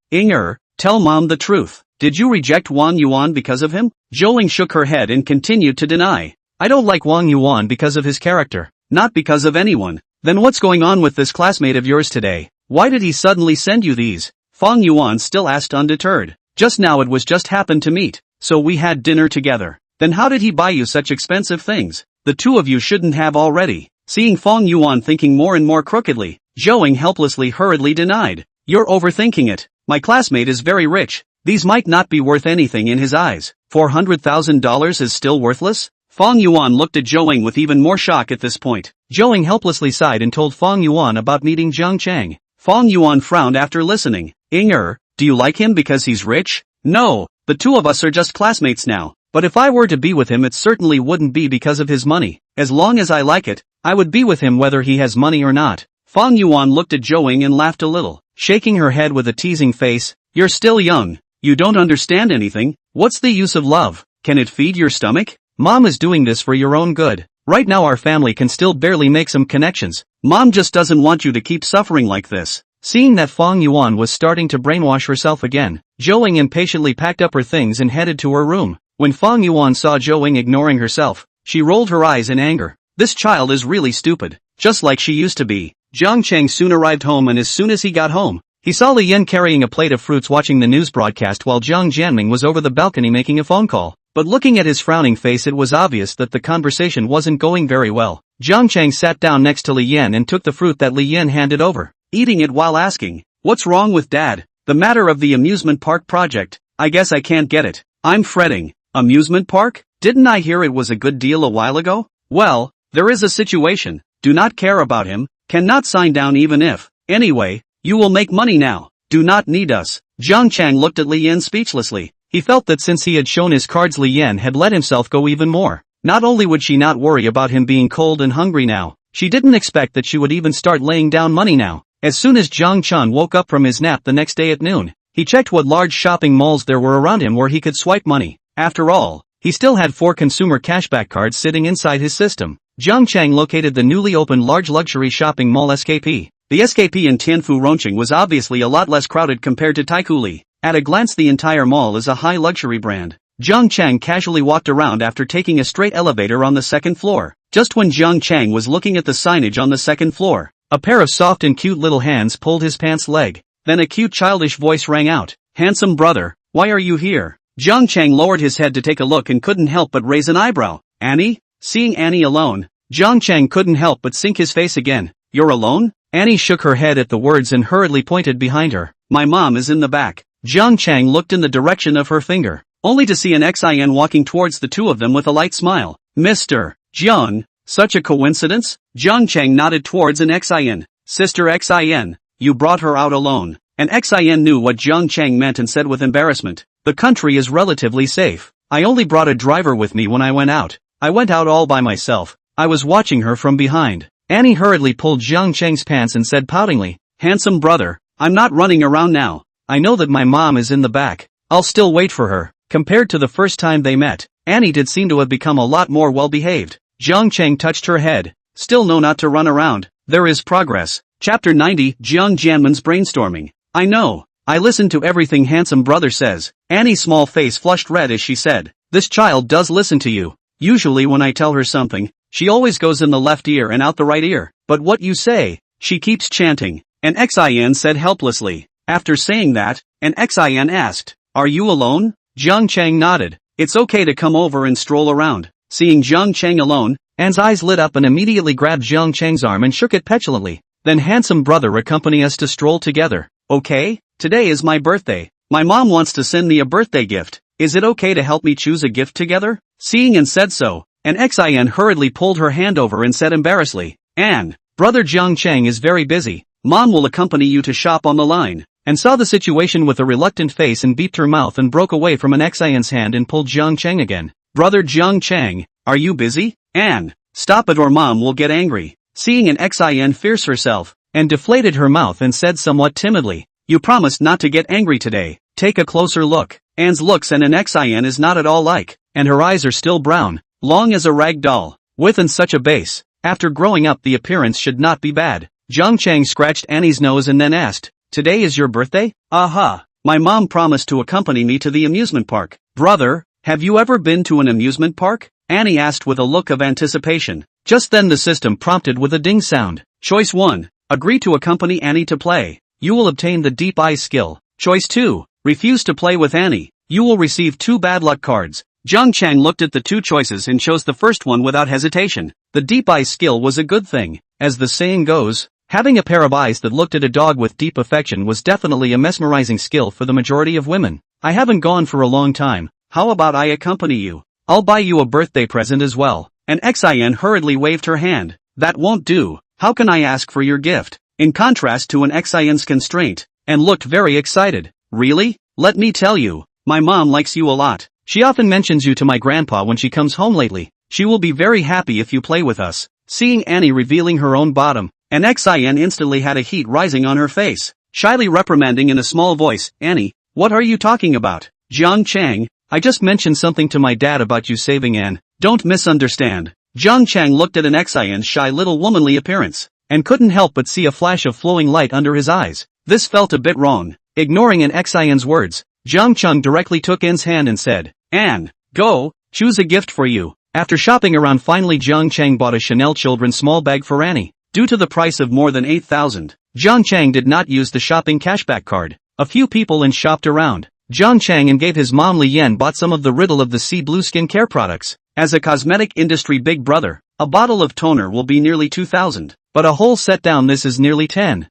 tell mom the truth. Did you reject Wang Yuan because of him? Zhou Ying shook her head and continued to deny. I don't like Wang Yuan because of his character, not because of anyone. Then what's going on with this classmate of yours today? Why did he suddenly send you these? Fang Yuan still asked undeterred. Just now it was just happened to meet, so we had dinner together. Then how did he buy you such expensive things? The two of you shouldn't have already. Seeing Fang Yuan thinking more and more crookedly, Zhou Ying helplessly hurriedly denied. You're overthinking it. My classmate is very rich. These might not be worth anything in his eyes. $400,000 is still worthless? Fang Yuan looked at Zhou Ying with even more shock at this point. Zhou Ying helplessly sighed and told Fang Yuan about meeting Jiang Chang. Fang Yuan frowned after listening. Do you like him because he's rich? No, the two of us are just classmates now. But if I were to be with him, it certainly wouldn't be because of his money. As long as I like it, I would be with him whether he has money or not. Fang Yuan looked at Zhou Ying and laughed a little, shaking her head with a teasing face. You're still young. You don't understand anything. What's the use of love? Can it feed your stomach? Mom is doing this for your own good. Right now our family can still barely make some connections. Mom just doesn't want you to keep suffering like this. Seeing that Fang Yuan was starting to brainwash herself again, Zhou Ying impatiently packed up her things and headed to her room. When Fang Yuan saw Zhou Ying ignoring herself, she rolled her eyes in anger. This child is really stupid, just like she used to be. Jiang Chang soon arrived home, and as soon as he got home, he saw Li Yan carrying a plate of fruits watching the news broadcast while Jiang Jianming was over the balcony making a phone call. But looking at his frowning face, it was obvious that the conversation wasn't going very well. Jiang Chang sat down next to Li Yan and took the fruit that Li Yan handed over, eating it while asking, what's wrong with Dad? The matter of the amusement park project. I guess I can't get it. I'm fretting. Amusement park? Didn't I hear it was a good deal a while ago? Well, there is a situation. Do not care about him, cannot sign down even if. Anyway, you will make money now. Do not need us. Jiang Chang looked at Li Yan speechlessly. He felt that since he had shown his cards, Li Yan had let himself go even more. Not only would she not worry about him being cold and hungry now, she didn't expect that she would even start laying down money now. As soon as Jiang Chang woke up from his nap the next day at noon, he checked what large shopping malls there were around him where he could swipe money. After all, he still had 4 consumer cashback cards sitting inside his system. Jiang Chang located the newly opened large luxury shopping mall SKP. The SKP in Tianfu Rongqing was obviously a lot less crowded compared to Taikuli. At a glance, the entire mall is a high luxury brand. Jiang Chang casually walked around after taking a straight elevator on the second floor. Just when Jiang Chang was looking at the signage on the second floor, a pair of soft and cute little hands pulled his pants leg. Then a cute childish voice rang out. Handsome brother, why are you here? Jiang Chang lowered his head to take a look and couldn't help but raise an eyebrow. Annie? Seeing Annie alone, Jiang Chang couldn't help but sink his face again. You're alone? Annie shook her head at the words and hurriedly pointed behind her. My mom is in the back. Jiang Chang looked in the direction of her finger, only to see an Xin walking towards the two of them with a light smile. Mr. Jiang, such a coincidence? Jiang Chang nodded towards an Xin. Sister Xin, you brought her out alone. and Xin knew what Jiang Chang meant and said with embarrassment, "The country is relatively safe. I only brought a driver with me when I went out. I went out all by myself. I was watching her from behind." Annie hurriedly pulled Jiang Chang's pants and said poutingly, "Handsome brother, I'm not running around now. I know that my mom is in the back. I'll still wait for her." Compared to the first time they met, Annie did seem to have become a lot more well-behaved. Jiang Chang touched her head. "Still no, not to run around. There is progress." Chapter 90, Jiang Jianmen's brainstorming. "I know. I listened to everything handsome brother says." Annie's small face flushed red as she said, "This child does listen to you. Usually when I tell her something, she always goes in the left ear and out the right ear. But what you say, she keeps chanting." And Xin said helplessly. After saying that, and Xin asked, "Are you alone?" Jiang Chang nodded. "It's okay to come over and stroll around." Seeing Jiang Chang alone, Anne's eyes lit up and immediately grabbed Jiang Chang's arm and shook it petulantly. "Then handsome brother, accompany us to stroll together. Okay? Today is my birthday. My mom wants to send me a birthday gift. Is it okay to help me choose a gift together?" Seeing and said so, and Xin hurriedly pulled her hand over and said embarrassedly, "Anne, brother Jiang Chang is very busy. Mom will accompany you to shop on the line." And saw the situation with a reluctant face and beeped her mouth and broke away from an Xin's hand and pulled Jiang Chang again. "Brother Jiang Chang, are you busy? Anne, stop it or mom will get angry." Seeing an Xin fierce herself, and deflated her mouth and said somewhat timidly, "You promised not to get angry today. Take a closer look." Anne's looks and an Xin is not at all like, and her eyes are still brown, long as a rag doll, with and such a base. After growing up the appearance should not be bad. Jiang Chang scratched Annie's nose and then asked, "Today is your birthday?" "Aha, my mom promised to accompany me to the amusement park." "Brother, have you ever been to an amusement park?" Annie asked with a look of anticipation. Just then the system prompted with a ding sound. Choice 1. Agree to accompany Annie to play. You will obtain the Deep Eyes skill. Choice 2. Refuse to play with Annie. You will receive 2 bad luck cards. Jiang Chang looked at the 2 choices and chose the first one without hesitation. The Deep Eyes skill was a good thing. As the saying goes, having a pair of eyes that looked at a dog with deep affection was definitely a mesmerizing skill for the majority of women. "I haven't gone for a long time. How about I accompany you? I'll buy you a birthday present as well." And Xin hurriedly waved her hand. "That won't do. How can I ask for your gift?" In contrast to an Xin's constraint, and looked very excited. "Really? Let me tell you, my mom likes you a lot. She often mentions you to my grandpa when she comes home lately. She will be very happy if you play with us." Seeing Annie revealing her own bottom, and Xin instantly had a heat rising on her face, shyly reprimanding in a small voice, "Annie, what are you talking about?" "Jiang Chang, I just mentioned something to my dad about you saving Anne. Don't misunderstand." Jiang Chang looked at an Xin's shy little womanly appearance, and couldn't help but see a flash of flowing light under his eyes. This felt a bit wrong. Ignoring an Xin's words, Jiang Chang directly took Anne's hand and said, "Anne, go, choose a gift for you." After shopping around finally Jiang Chang bought a Chanel children's small bag for Annie. Due to the price of more than 8,000, Jiang Chang did not use the shopping cashback card. A few people and shopped around. Jiang Chang and gave his mom Li Yan bought some of the Riddle of the Sea Blue skincare products. As a cosmetic industry big brother, a bottle of toner will be nearly 2,000, but a whole set down this is nearly 10,000.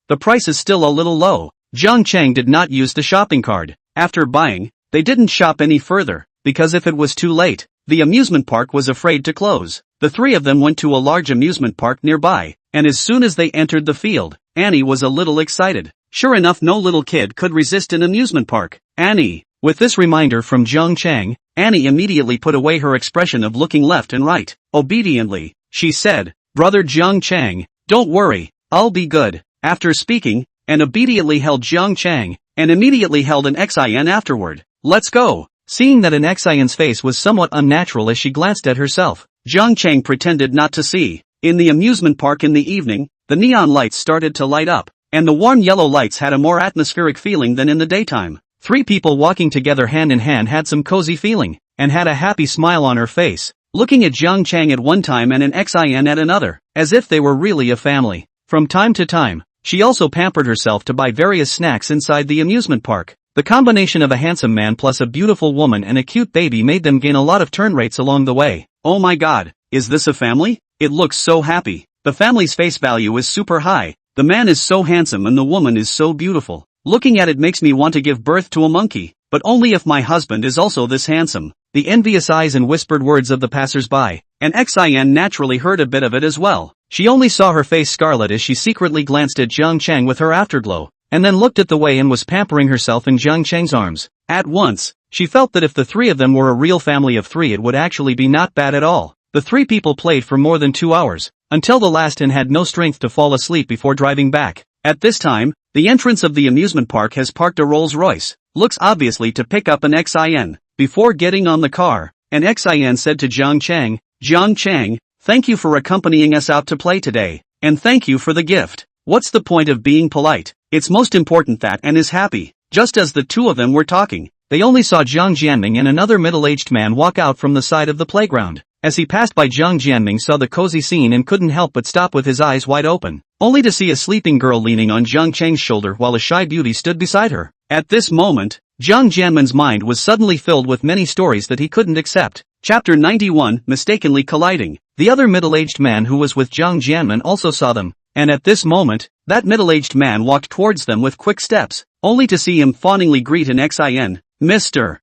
The price is still a little low. Jiang Chang did not use the shopping card. After buying, they didn't shop any further, because if it was too late, the amusement park was afraid to close. The 3 of them went to a large amusement park nearby, and as soon as they entered the field, Annie was a little excited. Sure enough, no little kid could resist an amusement park. Annie. With this reminder from Jiang Chang, Annie immediately put away her expression of looking left and right. Obediently, she said, "Brother Jiang Chang, don't worry, I'll be good." After speaking, and obediently held Jiang Chang, and immediately held an Xin afterward. "Let's go." Seeing that an Xin's face was somewhat unnatural as she glanced at herself, Jiang Chang pretended not to see. In the amusement park in the evening, the neon lights started to light up, and the warm yellow lights had a more atmospheric feeling than in the daytime. 3 people walking together hand in hand had some cozy feeling, and had a happy smile on her face, looking at Jiang Chang at one time and an Xin at another, as if they were really a family. From time to time, she also pampered herself to buy various snacks inside the amusement park. The combination of a handsome man plus a beautiful woman and a cute baby made them gain a lot of turn rates along the way. "Oh my god, is this a family? It looks so happy. The family's face value is super high. The man is so handsome and the woman is so beautiful. Looking at it makes me want to give birth to a monkey, but only if my husband is also this handsome." The envious eyes and whispered words of the passers-by, and Xin naturally heard a bit of it as well. She only saw her face scarlet as she secretly glanced at Jiang Chang with her afterglow, and then looked at the way Anne was pampering herself in Jiang Chang's arms. At once, she felt that if the three of them were a real family of three it would actually be not bad at all. The three people played for more than 2 hours, until the last and had no strength to fall asleep before driving back. At this time, the entrance of the amusement park has parked a Rolls-Royce, looks obviously to pick up an XIN. Before getting on the car, an XIN said to Jiang Chang, thank you for accompanying us out to play today, and thank you for the gift. What's the point of being polite? It's most important that Anne is happy. Just as the two of them were talking, they only saw Jiang Jianming and another middle-aged man walk out from the side of the playground. As he passed by, Jiang Jianming saw the cozy scene and couldn't help but stop with his eyes wide open, only to see a sleeping girl leaning on Jiang Chang's shoulder while a shy beauty stood beside her. At this moment, Jiang Jianming's mind was suddenly filled with many stories that he couldn't accept. Chapter 91, Mistakenly Colliding. The other middle-aged man who was with Jiang Jianming also saw them, and at this moment, that middle-aged man walked towards them with quick steps, only to see him fawningly greet an XIN. Mr.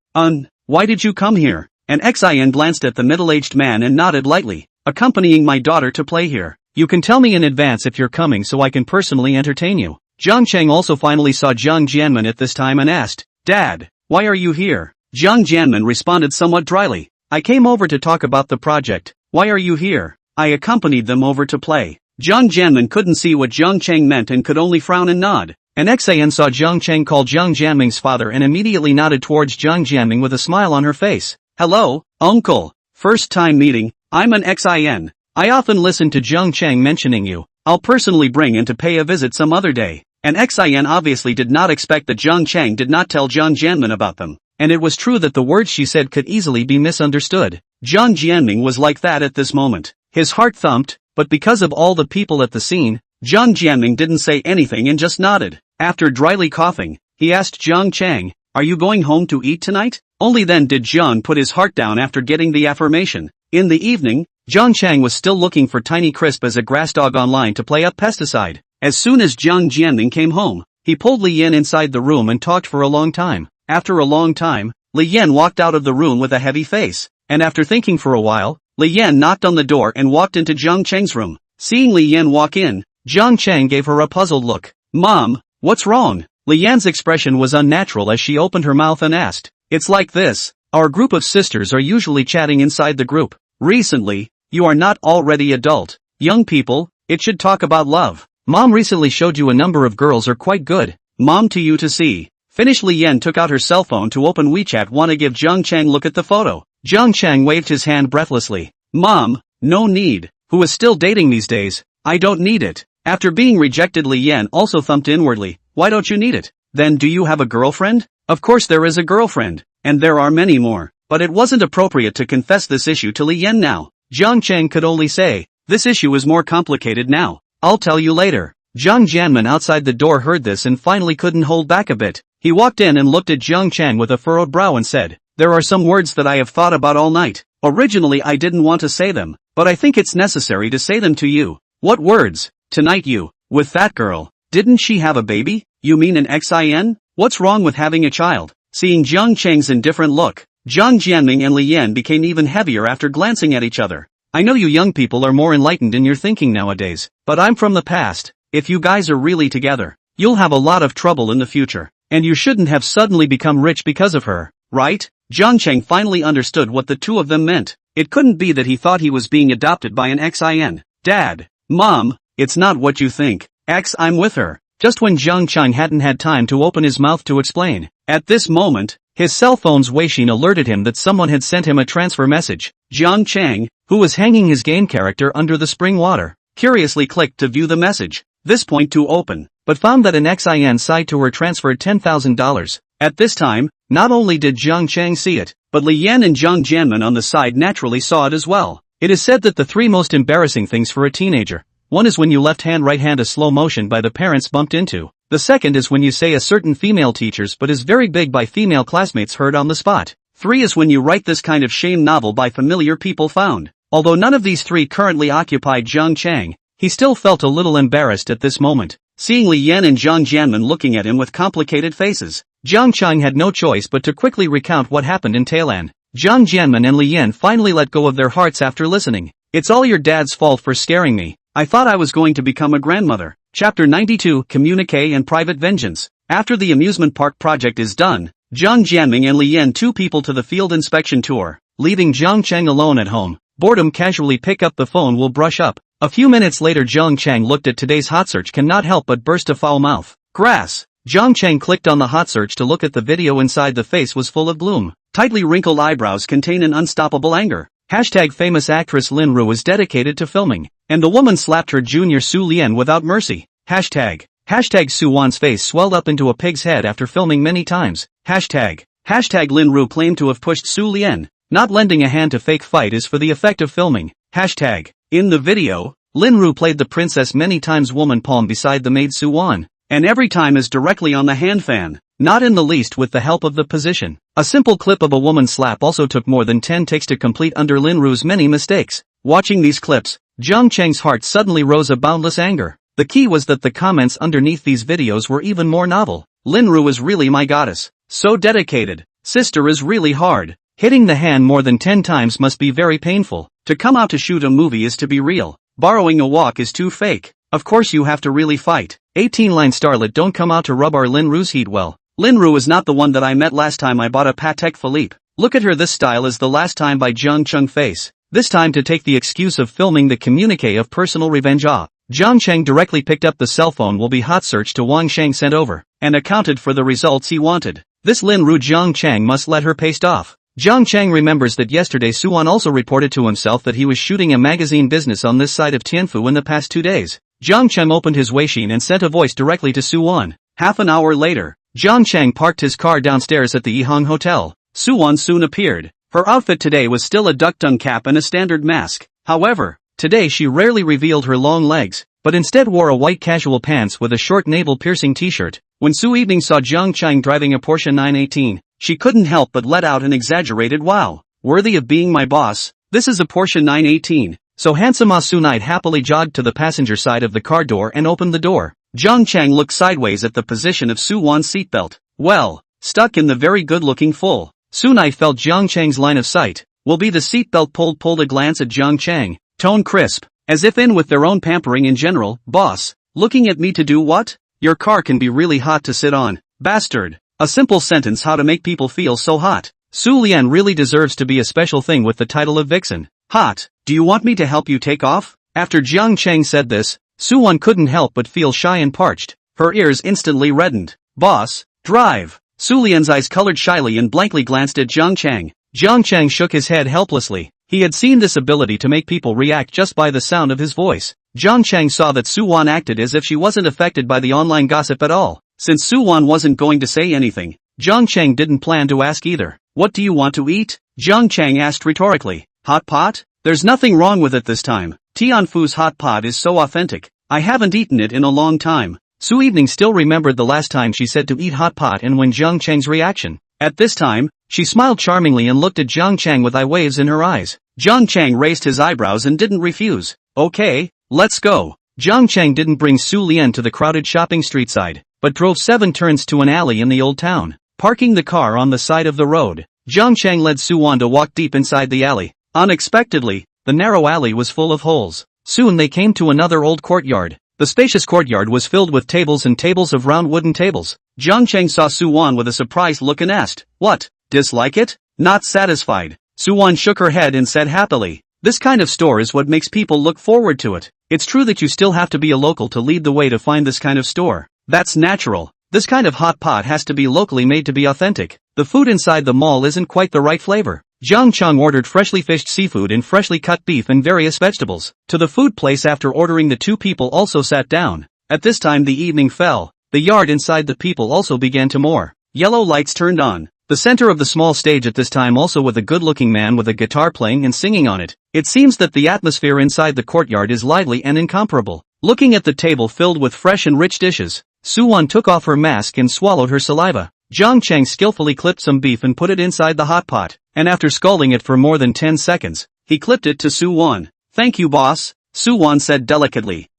Why did you come here? An XIN glanced at the middle-aged man and nodded lightly. Accompanying my daughter to play here. You can tell me in advance if you're coming so I can personally entertain you. Jiang Chang also finally saw Jiang Jianming at this time and asked, Dad, why are you here? Jiang Jianming responded somewhat dryly. I came over to talk about the project. Why are you here? I accompanied them over to play. Jiang Jianming couldn't see what Jiang Chang meant and could only frown and nod. An XIN saw Jiang Chang call Jiang Jianming's father and immediately nodded towards Jiang Jianming with a smile on her face. Hello, uncle. First time meeting. I'm an XIN. I often listen to Jiang Chang mentioning you. I'll personally bring in to pay a visit some other day. An XIN obviously did not expect that Jiang Chang did not tell Jiang Jianming about them, and it was true that the words she said could easily be misunderstood. Jiang Jianming was like that at this moment. His heart thumped, but because of all the people at the scene, Jiang Jianming didn't say anything and just nodded. After dryly coughing, he asked Jiang Chang, are you going home to eat tonight? Only then did Jiang put his heart down after getting the affirmation. In the evening, Jiang Chang was still looking for Tiny Crisp as a grass dog online to play up pesticide. As soon as Jiang Jianming came home, he pulled Li Yan inside the room and talked for a long time. After a long time, Li Yan walked out of the room with a heavy face, and after thinking for a while, Li Yan knocked on the door and walked into Jiang Chang's room. Seeing Li Yan walk in, Jiang Chang gave her a puzzled look. Mom, what's wrong? Li Yan's expression was unnatural as she opened her mouth and asked, it's like this. Our group of sisters are usually chatting inside the group. Recently, you are not already adult. Young people, it should talk about love. Mom recently showed you a number of girls are quite good. Mom to you to see. Finish. Li Yan took out her cell phone to open WeChat. Wanna give Jiang Chang look at the photo. Jiang Chang waved his hand breathlessly. Mom, no need. Who is still dating these days? I don't need it. After being rejected, Li Yan also thumped inwardly. Why don't you need it? Then do you have a girlfriend? Of course there is a girlfriend, and there are many more, but it wasn't appropriate to confess this issue to Li Yan now. Jiang Chang could only say, this issue is more complicated now. I'll tell you later. Jiang Jianming outside the door heard this and finally couldn't hold back a bit. He walked in and looked at Jiang Chang with a furrowed brow and said, there are some words that I have thought about all night. Originally I didn't want to say them, but I think it's necessary to say them to you. What words? Tonight you, with that girl, didn't she have a baby? You mean an XIN? What's wrong with having a child? Seeing Jiang Chang's indifferent look, Jiang Jianming and Li Yan became even heavier after glancing at each other. I know you young people are more enlightened in your thinking nowadays, but I'm from the past. If you guys are really together, you'll have a lot of trouble in the future, and you shouldn't have suddenly become rich because of her, right? Jiang Chang finally understood what the two of them meant. It couldn't be that he thought he was being adopted by an XIN. Dad, Mom, it's not what you think. I'm with her. Just when Jiang Chang hadn't had time to open his mouth to explain, at this moment, his cell phone's Weixin alerted him that someone had sent him a transfer message. Jiang Chang, who was hanging his game character under the spring water, curiously clicked to view the message. This point to open, but found that an XIN site to her transferred $10,000. At this time, not only did Jiang Chang see it, but Li Yan and Jiang Jianming on the side naturally saw it as well. It is said that the three most embarrassing things for a teenager. One is when you left hand right hand a slow motion by the parents bumped into. The second is when you say a certain female teachers but is very big by female classmates heard on the spot. 3 is when you write this kind of shame novel by familiar people found. Although none of these 3 currently occupied Jiang Chang, he still felt a little embarrassed at this moment. Seeing Li Yan and Jiang Jianming looking at him with complicated faces, Jiang Chang had no choice but to quickly recount what happened in Thailand. Jiang Jianming and Li Yan finally let go of their hearts after listening. It's all your dad's fault for scaring me. I thought I was going to become a grandmother. Chapter 92, Communique and Private Vengeance. After the amusement park project is done, Jiang Jianming and Li Yan, two people, to the field inspection tour, leaving Jiang Chang alone at home. Boredom casually pick up the phone will brush up. A few minutes later Jiang Chang looked at today's hot search, cannot help but burst a foul mouth. Grass. Jiang Chang clicked on the hot search to look at the video. Inside the face was full of gloom. Tightly wrinkled eyebrows contain an unstoppable anger. Hashtag famous actress Lin Ru is dedicated to filming. And the woman slapped her junior Su Lian without mercy. Hashtag Su Wan's face swelled up into a pig's head after filming many times. Hashtag Lin Ru claimed to have pushed Su Lian. Not lending a hand to fake fight is for the effect of filming. Hashtag. In the video, Lin Ru played the princess many times, woman palm beside the maid Su Wan. And every time is directly on the hand fan. Not in the least with the help of the position. A simple clip of a woman slap also took more than 10 takes to complete under Lin Ru's many mistakes. Watching these clips, Jiang Chang's heart suddenly rose a boundless anger. The key was that the comments underneath these videos were even more novel. Lin Ru is really my goddess. So dedicated. Sister is really hard. Hitting the hand more than 10 times must be very painful. To come out to shoot a movie is to be real. Borrowing a walk is too fake. Of course you have to really fight. 18-line starlet don't come out to rub our Lin Ru's heat well. Lin Ru is not the one that I met last time I bought a Patek Philippe. Look at her, this style is the last time by Jiang Cheng face. This time to take the excuse of filming the communique of personal revenge. Jiang Cheng directly picked up the cell phone will be hot search to Wang Sheng sent over, and accounted for the results he wanted. This Lin Ru Jiang Cheng must let her paste off. Jiang Cheng remembers that yesterday Su Wan also reported to himself that he was shooting a magazine business on this side of Tianfu in the past 2 days. Jiang Cheng opened his Weixin and sent a voice directly to Su Wan. Half an hour later, Jiang Cheng parked his car downstairs at the Yihang Hotel. Su Wan soon appeared. Her outfit today was still a duck-dung cap and a standard mask. However, today she rarely revealed her long legs, but instead wore a white casual pants with a short navel-piercing t-shirt. When Su Evening saw Jiang Cheng driving a Porsche 918, she couldn't help but let out an exaggerated wow. Worthy of being my boss, this is a Porsche 918. So handsome. Su Knight happily jogged to the passenger side of the car door and opened the door. Jiang Cheng looked sideways at the position of Su Wan's seatbelt. Well, stuck in the very good-looking full. Su Knight felt Jiang Cheng's line of sight. Will be the seatbelt pulled a glance at Jiang Cheng. Tone crisp, as if in with their own pampering in general. Boss, looking at me to do what? Your car can be really hot to sit on. Bastard. A simple sentence, how to make people feel so hot. Su Lian really deserves to be a special thing with the title of Vixen. Hot. Do you want me to help you take off? After Jiang Cheng said this, Su Wan couldn't help but feel shy and parched. Her ears instantly reddened. Boss, drive. Su Lian's eyes colored shyly and blankly glanced at Jiang Cheng. Jiang Cheng shook his head helplessly. He had seen this ability to make people react just by the sound of his voice. Jiang Cheng saw that Su Wan acted as if she wasn't affected by the online gossip at all. Since Su Wan wasn't going to say anything, Jiang Cheng didn't plan to ask either. What do you want to eat? Jiang Cheng asked rhetorically. Hot pot? There's nothing wrong with it this time. Tianfu's hot pot is so authentic. I haven't eaten it in a long time. Su Evening still remembered the last time she said to eat hot pot and when Jiang Cheng's reaction. At this time, she smiled charmingly and looked at Jiang Cheng with eye waves in her eyes. Jiang Cheng raised his eyebrows and didn't refuse. Okay, let's go. Jiang Cheng didn't bring Su Lian to the crowded shopping street side, but drove 7 turns to an alley in the old town. Parking the car on the side of the road, Jiang Cheng led Su Wan to walk deep inside the alley. Unexpectedly, the narrow alley was full of holes. Soon they came to another old courtyard. The spacious courtyard was filled with tables and tables of round wooden tables. Jiang Cheng saw Su Wan with a surprised look and asked, "What, dislike it?" Not satisfied, Su Wan shook her head and said happily, "This kind of store is what makes people look forward to it. It's true that you still have to be a local to lead the way to find this kind of store. That's natural. This kind of hot pot has to be locally made to be authentic. The food inside the mall isn't quite the right flavor." Jiang Cheng ordered freshly fished seafood and freshly cut beef and various vegetables. To the food place after ordering, the two people also sat down. At this time the evening fell. The yard inside the people also began to moor. Yellow lights turned on. The center of the small stage at this time also with a good-looking man with a guitar playing and singing on it. It seems that the atmosphere inside the courtyard is lively and incomparable. Looking at the table filled with fresh and rich dishes, Su Wan took off her mask and swallowed her saliva. Jiang Cheng skillfully clipped some beef and put it inside the hot pot, and after scalding it for more than 10 seconds, he clipped it to Su Wan. "Thank you, boss," Su Wan said delicately.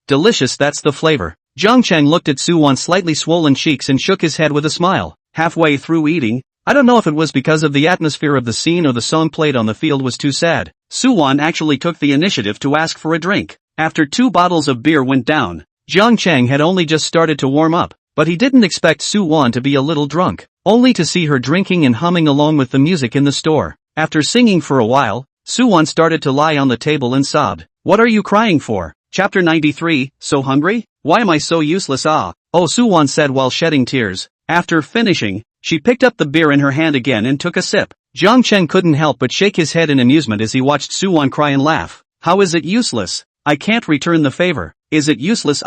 Delicious, that's the flavor." Jiang Cheng looked at Su Wan's slightly swollen cheeks and shook his head with a smile. Halfway through eating, I don't know if it was because of the atmosphere of the scene or the song played on the field was too sad, Su Wan actually took the initiative to ask for a drink. After 2 bottles of beer went down, Jiang Chang had only just started to warm up, but he didn't expect Su Wan to be a little drunk, only to see her drinking and humming along with the music in the store. After singing for a while, Su Wan started to lie on the table and sobbed. What are you crying for? Chapter 93, So hungry? Why am I so useless? Oh, Su Wan said while shedding tears. After finishing, she picked up the beer in her hand again and took a sip. Jiang Cheng couldn't help but shake his head in amusement as he watched Su Wan cry and laugh. How is it useless? I can't return the favor. Is it useless?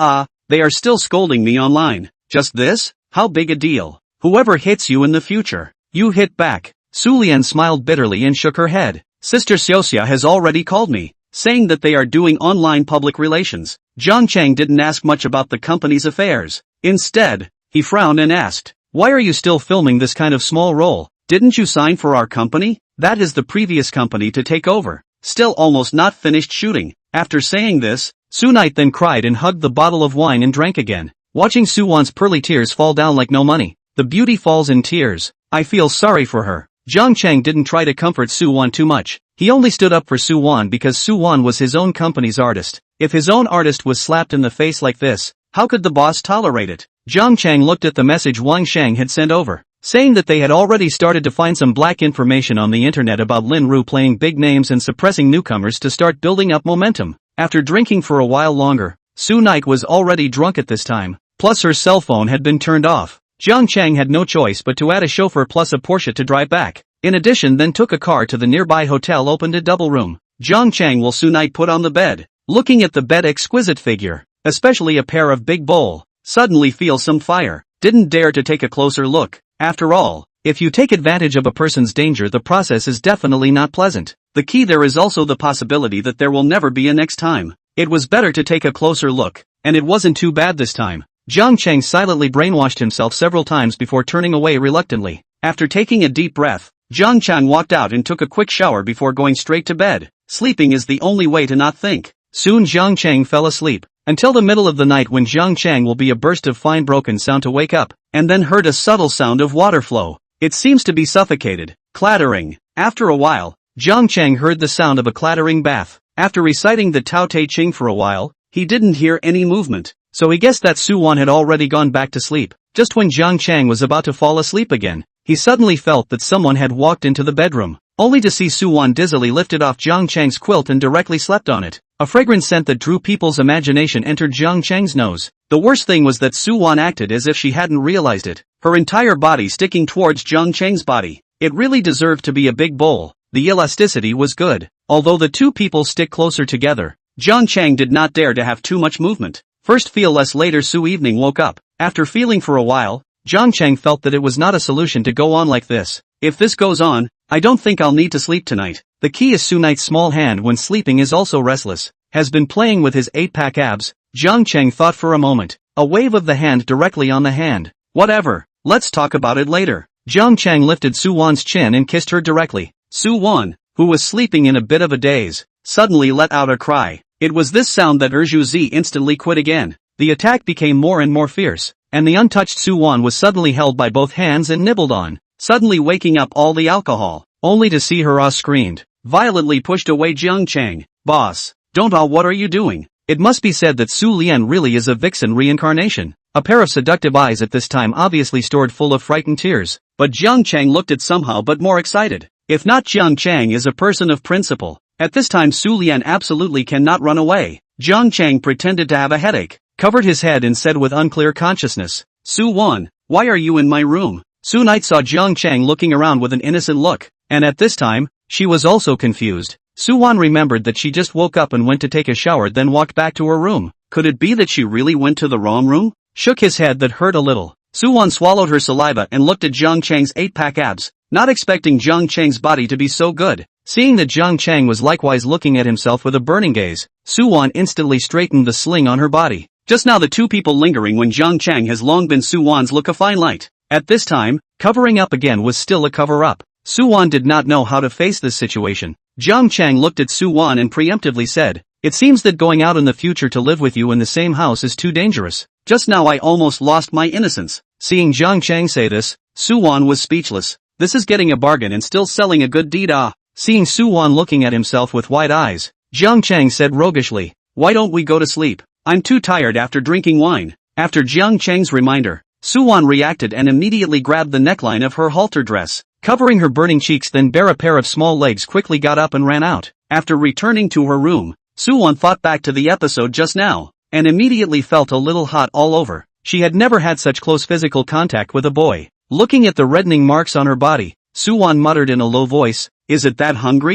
They are still scolding me online. Just this? How big a deal? Whoever hits you in the future, you hit back. Su Lian smiled bitterly and shook her head. Sister Xiaoxia has already called me, saying that they are doing online public relations. Jiang Cheng didn't ask much about the company's affairs. Instead, he frowned and asked, why are you still filming this kind of small role? Didn't you sign for our company? That is the previous company to take over. Still almost not finished shooting. After saying this, Su Night then cried and hugged the bottle of wine and drank again. Watching Su Wan's pearly tears fall down like no money, the beauty falls in tears. I feel sorry for her. Jiang Cheng didn't try to comfort Su Wan too much. He only stood up for Su Wan because Su Wan was his own company's artist. If his own artist was slapped in the face like this, how could the boss tolerate it? Jiang Cheng looked at the message Wang Shang had sent over, saying that they had already started to find some black information on the internet about Lin Ru playing big names and suppressing newcomers to start building up momentum. After drinking for a while longer, Su Night was already drunk at this time, plus her cell phone had been turned off. Jiang Cheng had no choice but to add a chauffeur plus a Porsche to drive back. In addition, then took a car to the nearby hotel, opened a double room. Jiang Cheng will Su Night put on the bed, looking at the bed exquisite figure, especially a pair of big bowl, suddenly feel some fire, didn't dare to take a closer look. After all, if you take advantage of a person's danger, the process is definitely not pleasant. The key there is also the possibility that there will never be a next time. It was better to take a closer look, and it wasn't too bad this time. Jiang Cheng silently brainwashed himself several times before turning away reluctantly. After taking a deep breath, Jiang Cheng walked out and took a quick shower before going straight to bed. Sleeping is the only way to not think. Soon Jiang Cheng fell asleep, until the middle of the night when Jiang Cheng will be a burst of fine broken sound to wake up, and then heard a subtle sound of water flow. It seems to be suffocated, clattering. After a while, Jiang Cheng heard the sound of a clattering bath. After reciting the Tao Te Ching for a while, he didn't hear any movement, so he guessed that Su Wan had already gone back to sleep. Just when Jiang Cheng was about to fall asleep again, he suddenly felt that someone had walked into the bedroom, only to see Su Wan dizzily lifted off Jiang Cheng's quilt and directly slept on it. A fragrant scent that drew people's imagination entered Jiang Cheng's nose. The worst thing was that Su Wan acted as if she hadn't realized it, her entire body sticking towards Jiang Cheng's body. It really deserved to be a big bowl. The elasticity was good. Although the two people stick closer together, Jiang Cheng did not dare to have too much movement. First feel less, later Su Evening woke up. After feeling for a while, Jiang Cheng felt that it was not a solution to go on like this. If this goes on, I don't think I'll need to sleep tonight. The key is Su Night's small hand when sleeping is also restless. Has been playing with his 8-pack abs. Jiang Cheng thought for a moment. A wave of the hand directly on the hand. Whatever, let's talk about it later. Jiang Cheng lifted Su Wan's chin and kissed her directly. Su Wan, who was sleeping in a bit of a daze, suddenly let out a cry. It was this sound that Zhu Zi instantly quit again. The attack became more and more fierce, and the untouched Su Wan was suddenly held by both hands and nibbled on, suddenly waking up all the alcohol, only to see her screamed, violently pushed away Jiang Cheng. Boss, don't what are you doing? It must be said that Su Lian really is a vixen reincarnation. A pair of seductive eyes at this time obviously stored full of frightened tears, but Jiang Cheng looked at somehow but more excited. If not, Jiang Cheng is a person of principle. At this time Su Lian absolutely cannot run away. Jiang Cheng pretended to have a headache, covered his head and said with unclear consciousness, Su Wan, why are you in my room? Su Night saw Jiang Cheng looking around with an innocent look, and at this time, she was also confused. Su Wan remembered that she just woke up and went to take a shower then walked back to her room. Could it be that she really went to the wrong room? Shook his head that hurt a little. Su Wan swallowed her saliva and looked at Jiang Cheng's 8-pack abs, not expecting Jiang Cheng's body to be so good. Seeing that Jiang Cheng was likewise looking at himself with a burning gaze, Su Wan instantly straightened the sling on her body. Just now the two people lingering when Jiang Cheng has long been Su Wan's look a fine light. At this time, covering up again was still a cover-up. Su Wan did not know how to face this situation. Jiang Cheng looked at Su Wan and preemptively said, it seems that going out in the future to live with you in the same house is too dangerous. Just now I almost lost my innocence. Seeing Jiang Cheng say this, Su Wan was speechless. This is getting a bargain and still selling a good deed. Seeing Su Wan looking at himself with wide eyes, Jiang Cheng said roguishly, Why don't we go to sleep? I'm too tired after drinking wine. After Jiang Chang's reminder, Suwon reacted and immediately grabbed the neckline of her halter dress, covering her burning cheeks, then bare a pair of small legs, quickly got up and ran out. After returning to her room, Suwon thought back to the episode just now, and immediately felt a little hot all over. She had never had such close physical contact with a boy. Looking at the reddening marks on her body, Suwon muttered in a low voice, "Is it that hungry?"